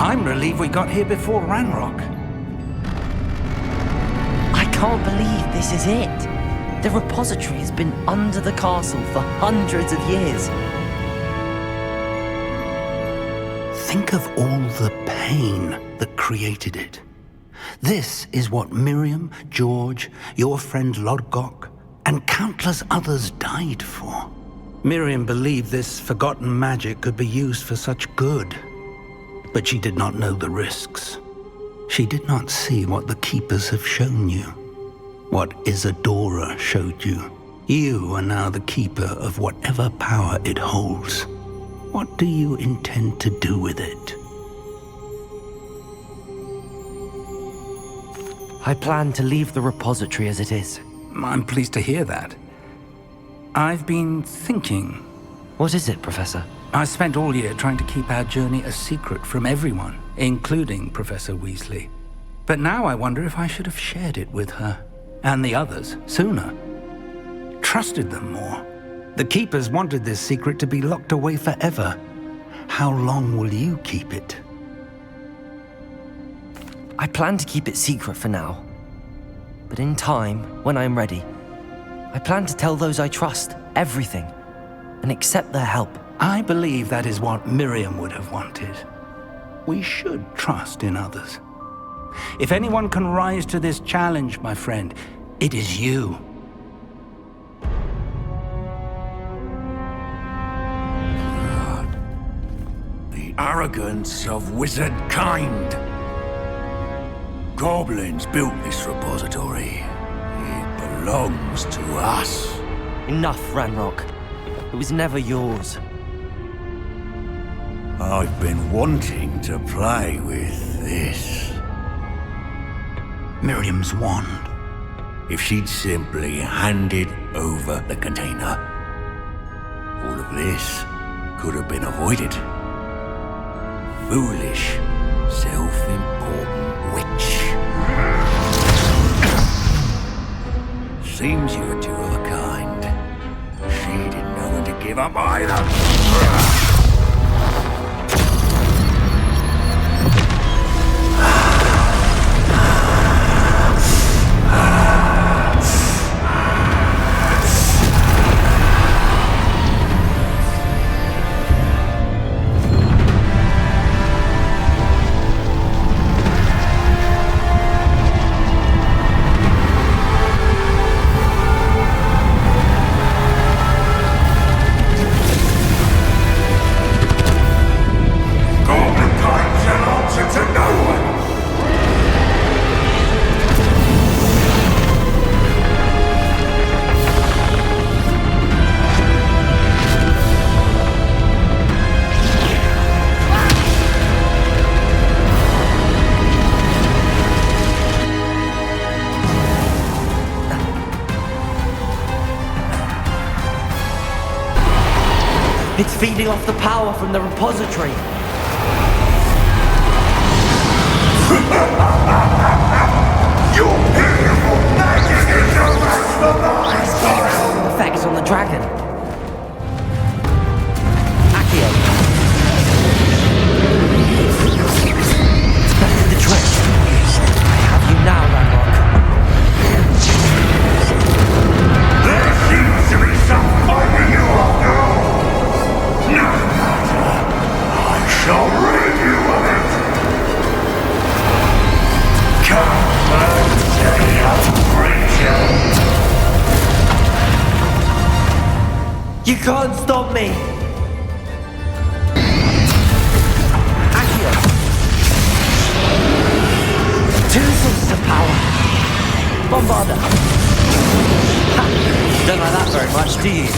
I'm relieved we got here before Ranrock. I can't believe this is it. The repository has been under the castle for hundreds of years. Think of all the pain that created it. This is what Miriam, George, your friend Lodgok, and countless others died for. Miriam believed this forgotten magic could be used for such good, but she did not know the risks. She did not see what the Keepers have shown you, what Isadora showed you. You are now the Keeper of whatever power it holds. What do you intend to do with it? I plan to leave the repository as it is. I'm pleased to hear that. I've been thinking. What is it, Professor? I spent all year trying to keep our journey a secret from everyone, including Professor Weasley. But now I wonder if I should have shared it with her, and the others, sooner. Trusted them more. The Keepers wanted this secret to be locked away forever. How long will you keep it? I plan to keep it secret for now. But in time, when I'm ready, I plan to tell those I trust everything and accept their help. I believe that is what Miriam would have wanted. We should trust in others. If anyone can rise to this challenge, my friend, it is you. The arrogance of wizard kind. Goblins built this repository. It belongs to us. Enough, Ranrock. It was never yours. I've been wanting to play with this. Miriam's wand. If she'd simply handed over the container, all of this could have been avoided. Foolish, self-important witch. Seems you were two of a kind. She didn't know when to give up either. It's feeding off the power from the repository. Your beautiful magic is no match for mine! Effects on the dragon. Accio. That did the trick. I have you now, Ranrock. There seems to be some fight in you after all! No matter, I shall rid you of it! Come and stay up, creature! You can't stop me! Accio. Two sources of power. Bombarda. Ha! Don't like that very much, do you?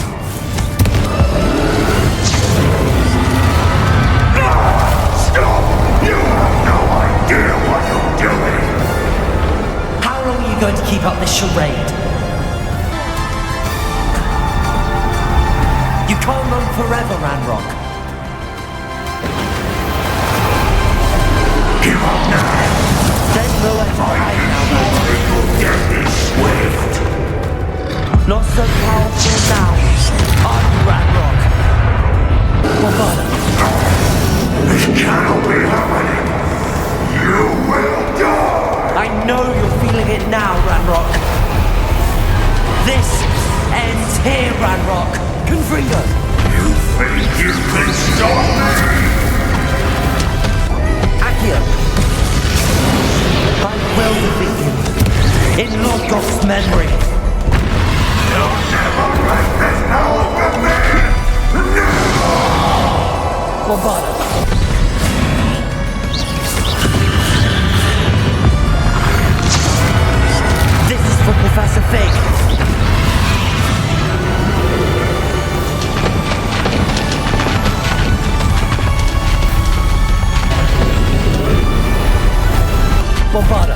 Stop! You have no idea what you're doing! How long are you going to keep up this charade? You can't run forever, Ranrock. Give up now! There's nowhere to hide now, Ranrock. Your death is swift! Not so powerful now, are you, Ranrock? Bombarda. This cannot be happening! You will die! I know you're feeling it now, Ranrock. This ends here, Ranrock. Confringo. You think you can stop me? Accio. I will defeat you. In Lodgoth's memory. You'll never break this power from me! Never! Bombarda. This is for Professor Fig. Bombarda.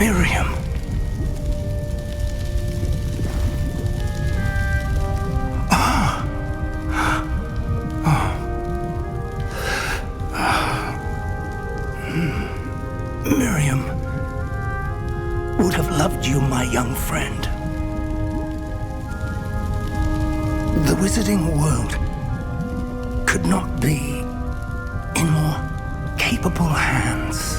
Miriam. Miriam would have loved you, my young friend. The wizarding world could not be in more capable hands.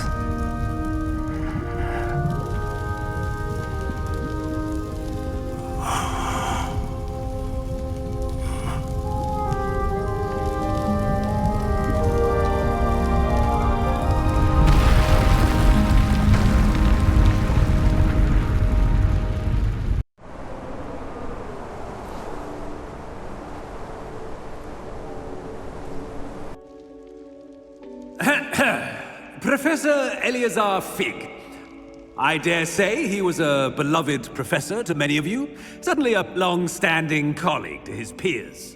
Professor Eleazar Fig. I dare say he was a beloved professor to many of you, certainly a long-standing colleague to his peers.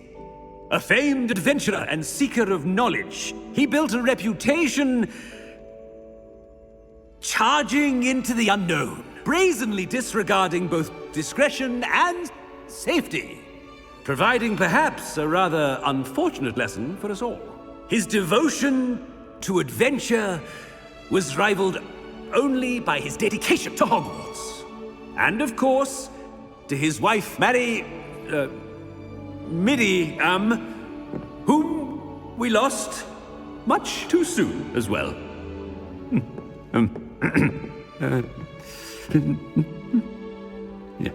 A famed adventurer and seeker of knowledge, he built a reputation charging into the unknown, brazenly disregarding both discretion and safety, providing perhaps a rather unfortunate lesson for us all. His devotion to adventure was rivaled only by his dedication to Hogwarts. And of course, to his wife, Midi, whom we lost much too soon as well. Yeah.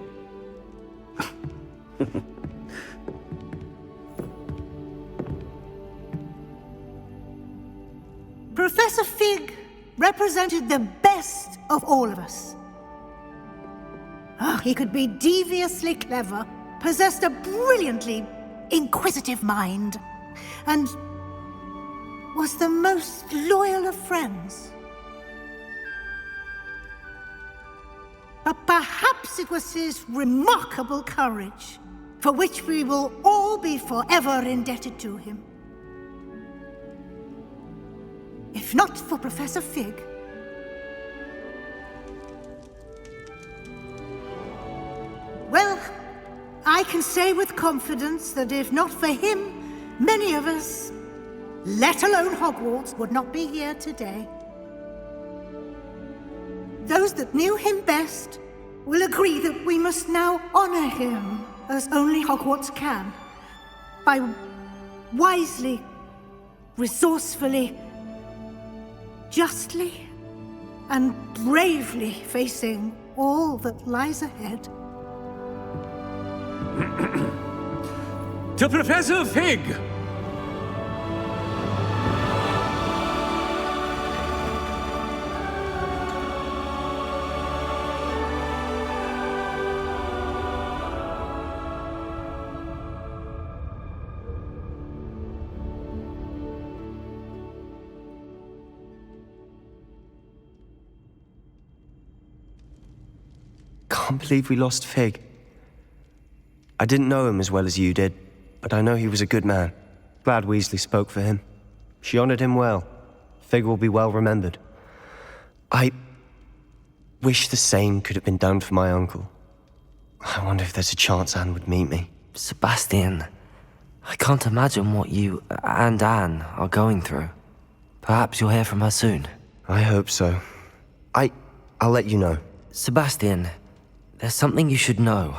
Professor Fig represented the best of all of us. He could be deviously clever, possessed a brilliantly inquisitive mind, and was the most loyal of friends. But perhaps it was his remarkable courage, for which we will all be forever indebted to him. If not for Professor Fig, well, I can say with confidence that if not for him, many of us, let alone Hogwarts, would not be here today. Those that knew him best will agree that we must now honor him as only Hogwarts can, by wisely, resourcefully, justly and bravely facing all that lies ahead. To Professor Fig! Can't believe we lost Fig. I didn't know him as well as you did, but I know he was a good man. Glad Weasley spoke for him. She honored him well. Fig will be well remembered. I wish the same could have been done for my uncle. I wonder if there's a chance Anne would meet me. Sebastian, I can't imagine what you and Anne are going through. Perhaps you'll hear from her soon. I hope so. I'll let you know. Sebastian, there's something you should know.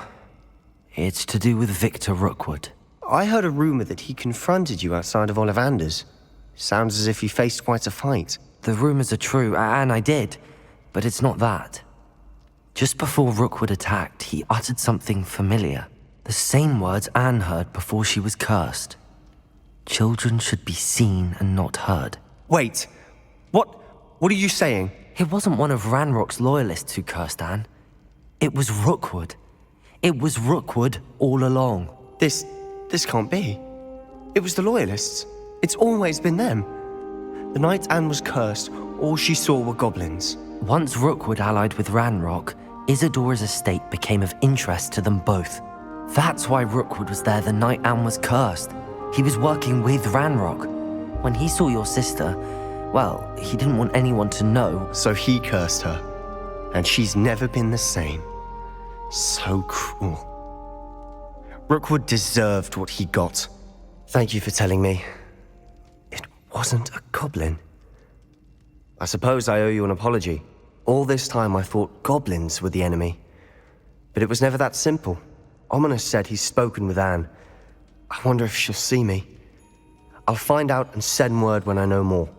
It's to do with Victor Rookwood. I heard a rumor that he confronted you outside of Ollivander's. Sounds as if he faced quite a fight. The rumors are true, and I did, but it's not that. Just before Rookwood attacked, he uttered something familiar. The same words Anne heard before she was cursed. Children should be seen and not heard. Wait, what are you saying? It wasn't one of Ranrock's loyalists who cursed Anne. It was Rookwood. It was Rookwood all along. This can't be. It was the Loyalists. It's always been them. The night Anne was cursed, all she saw were goblins. Once Rookwood allied with Ranrock, Isadora's estate became of interest to them both. That's why Rookwood was there the night Anne was cursed. He was working with Ranrock. When he saw your sister, well, he didn't want anyone to know. So he cursed her. and she's never been the same. So cruel. Rookwood deserved what he got. Thank you for telling me. It wasn't a goblin. I suppose I owe you an apology. All this time I thought goblins were the enemy. But it was never that simple. Ominous said he's spoken with Anne. I wonder if she'll see me. I'll find out and send word when I know more.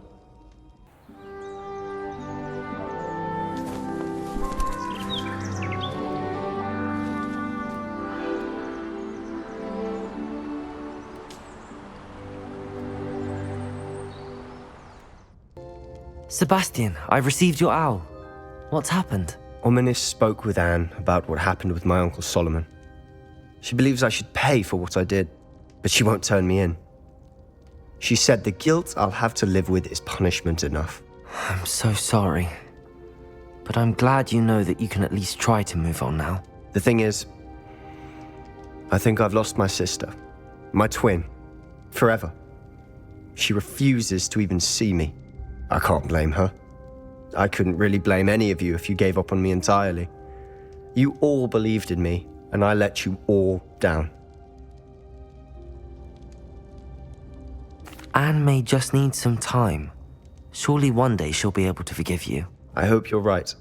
Sebastian, I received your owl. What's happened? Ominous spoke with Anne about what happened with my Uncle Solomon. She believes I should pay for what I did, but she won't turn me in. She said the guilt I'll have to live with is punishment enough. I'm so sorry. But I'm glad you know that you can at least try to move on now. The thing is, I think I've lost my sister, my twin, forever. She refuses to even see me. I can't blame her. I couldn't really blame any of you if you gave up on me entirely. You all believed in me, and I let you all down. Anne may just need some time. Surely one day she'll be able to forgive you. I hope you're right.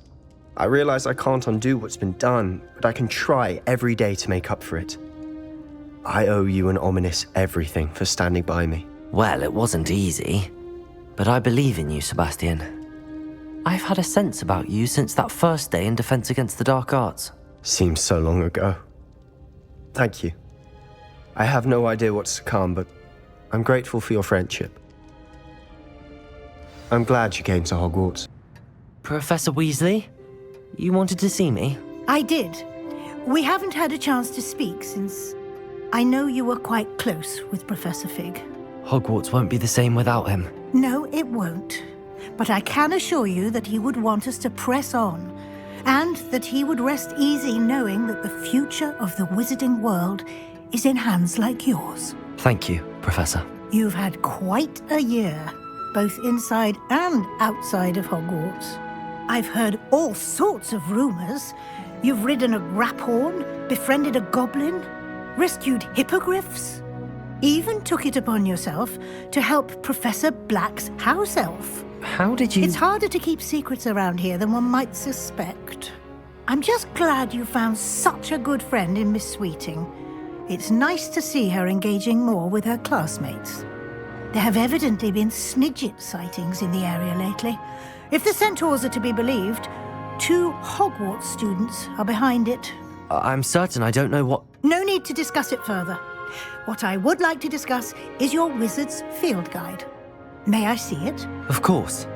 I realize I can't undo what's been done, but I can try every day to make up for it. I owe you and Ominous everything for standing by me. Well, it wasn't easy. But I believe in you, Sebastian. I've had a sense about you since that first day in Defense Against the Dark Arts. Seems so long ago. Thank you. I have no idea what's to come, but I'm grateful for your friendship. I'm glad you came to Hogwarts. Professor Weasley, you wanted to see me? I did. We haven't had a chance to speak since I know you were quite close with Professor Fig. Hogwarts won't be the same without him. No, it won't. But I can assure you that he would want us to press on, and that he would rest easy knowing that the future of the wizarding world is in hands like yours. Thank you, Professor. You've had quite a year, both inside and outside of Hogwarts. I've heard all sorts of rumors. You've ridden a graphorn, befriended a goblin, rescued hippogriffs, even took it upon yourself to help Professor Black's house elf. How did you... It's harder to keep secrets around here than one might suspect. I'm just glad you found such a good friend in Miss Sweeting. It's nice to see her engaging more with her classmates. There have evidently been Snidget sightings in the area lately. If the centaurs are to be believed, 2 Hogwarts students are behind it. I'm certain I don't know what... No need to discuss it further. What I would like to discuss is your wizard's field guide. May I see it? Of course.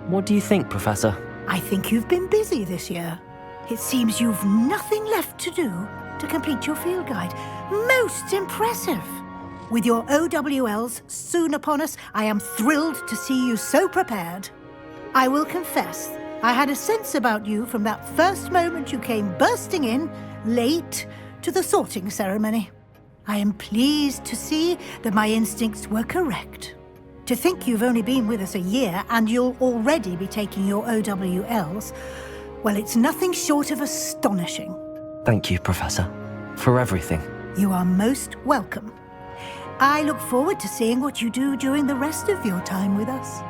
What do you think, Professor? I think you've been busy this year. It seems you've nothing left to do to complete your field guide. Most impressive. With your OWLs soon upon us, I am thrilled to see you so prepared. I will confess, I had a sense about you from that first moment you came bursting in, late, to the sorting ceremony. I am pleased to see that my instincts were correct. To think you've only been with us a year and you'll already be taking your OWLs, well, it's nothing short of astonishing. Thank you, Professor, for everything. You are most welcome. I look forward to seeing what you do during the rest of your time with us.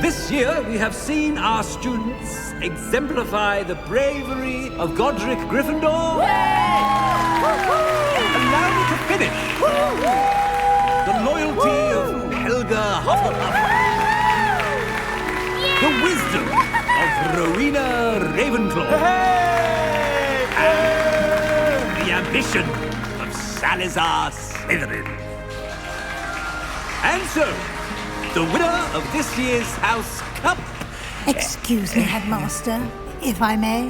This year, we have seen our students exemplify the bravery of Godric Gryffindor. Allow me to finish. The loyalty of Helga Hufflepuff. The wisdom of Rowena Ravenclaw. And the ambition of Salazar Slytherin. And so, the winner of this year's House Cup... Excuse me, Headmaster, if I may.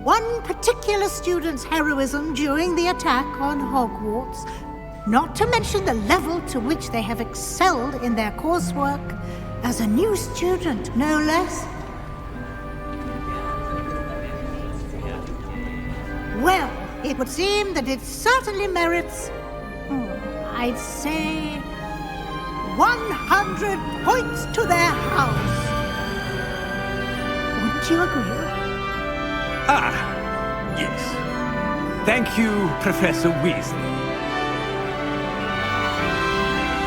One particular student's heroism during the attack on Hogwarts, not to mention the level to which they have excelled in their coursework, as a new student, no less. Well, it would seem that it certainly merits, I'd say, 100 points to their house. Wouldn't you agree? Ah, yes. Thank you, Professor Weasley.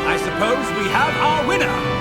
I suppose we have our winner.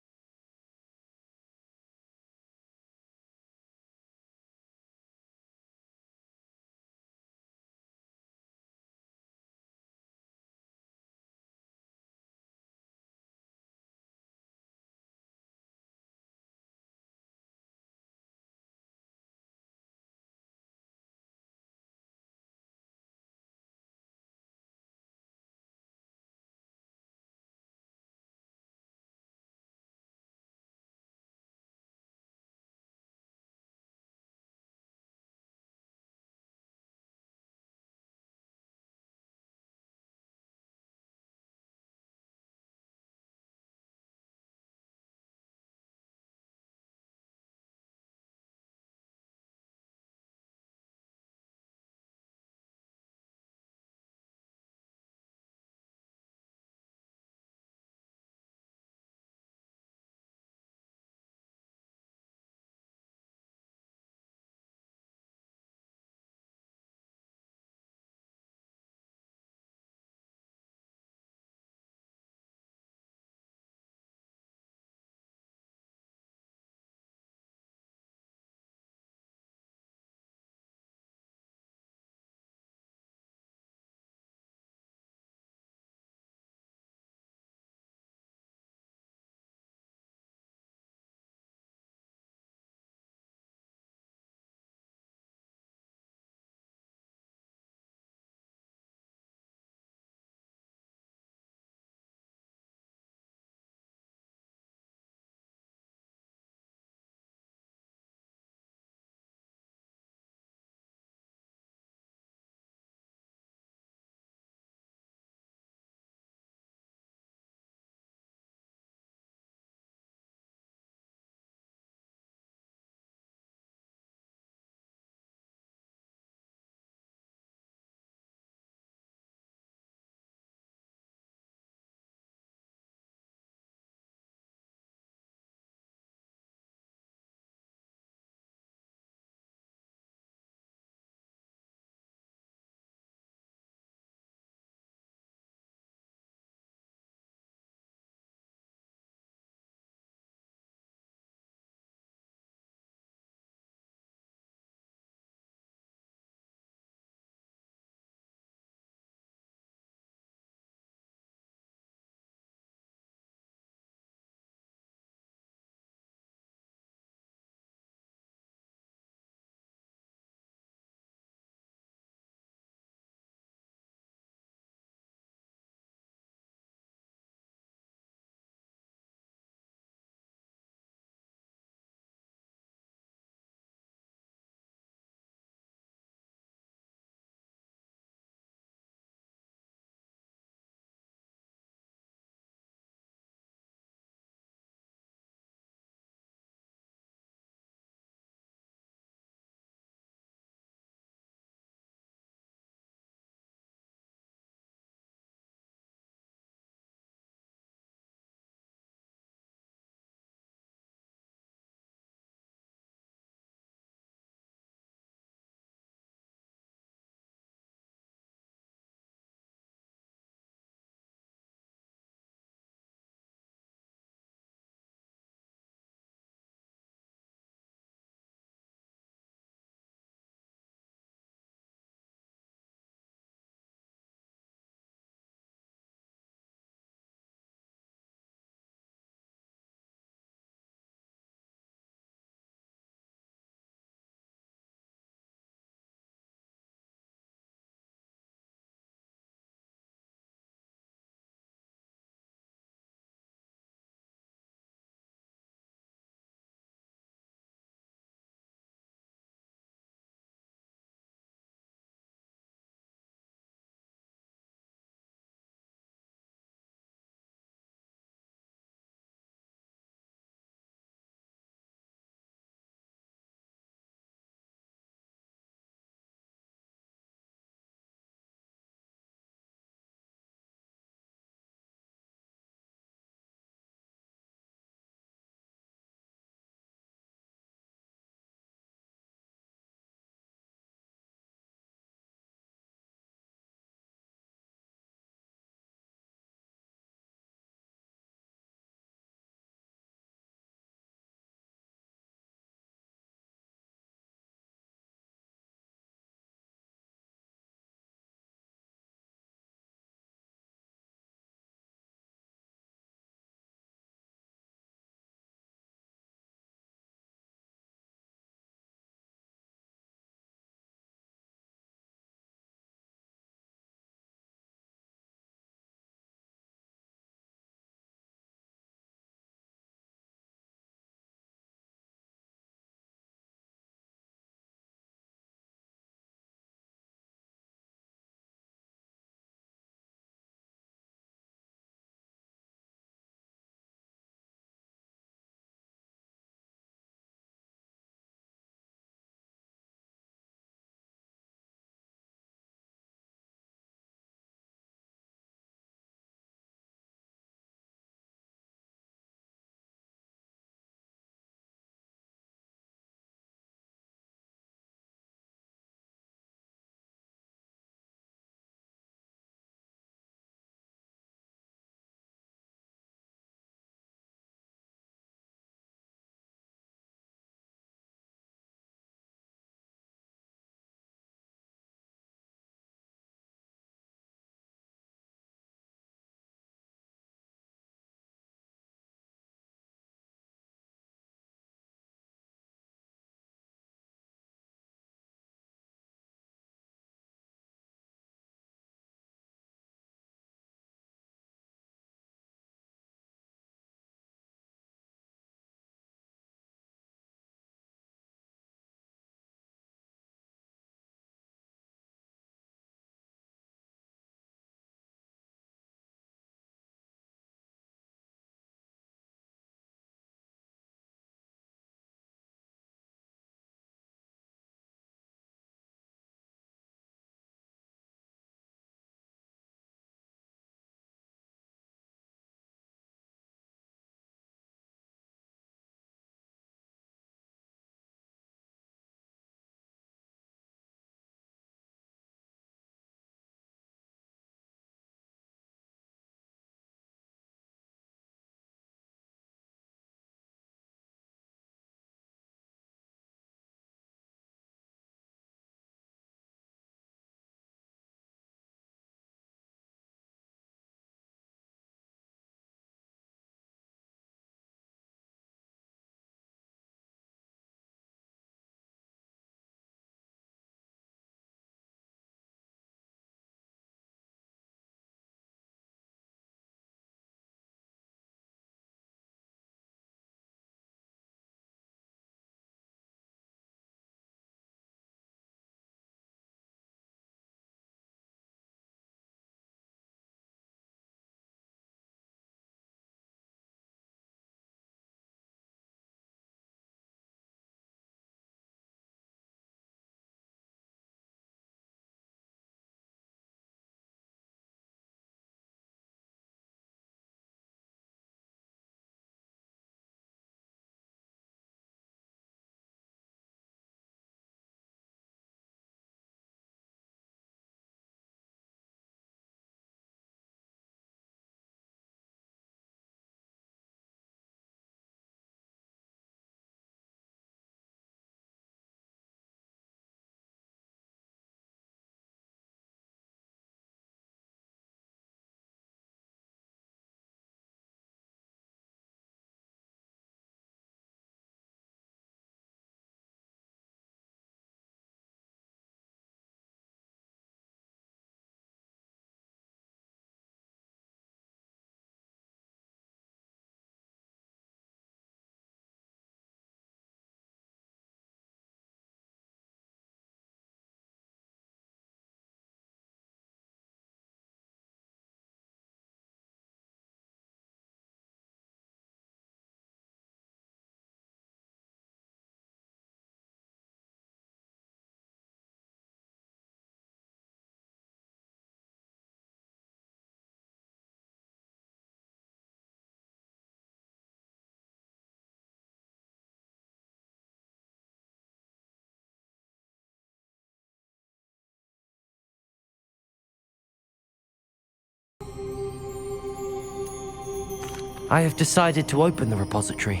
I have decided to open the repository.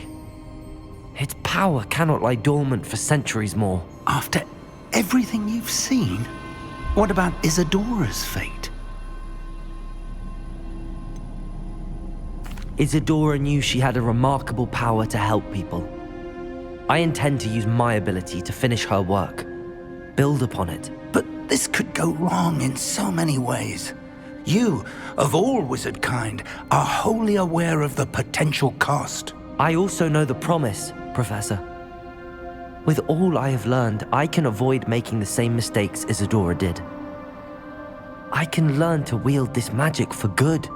Its power cannot lie dormant for centuries more. After everything you've seen, what about Isadora's fate? Isadora knew she had a remarkable power to help people. I intend to use my ability to finish her work, build upon it. But this could go wrong in so many ways. You, of all wizard kind, are wholly aware of the potential cost. I also know the promise, Professor. With all I have learned, I can avoid making the same mistakes Isadora did. I can learn to wield this magic for good.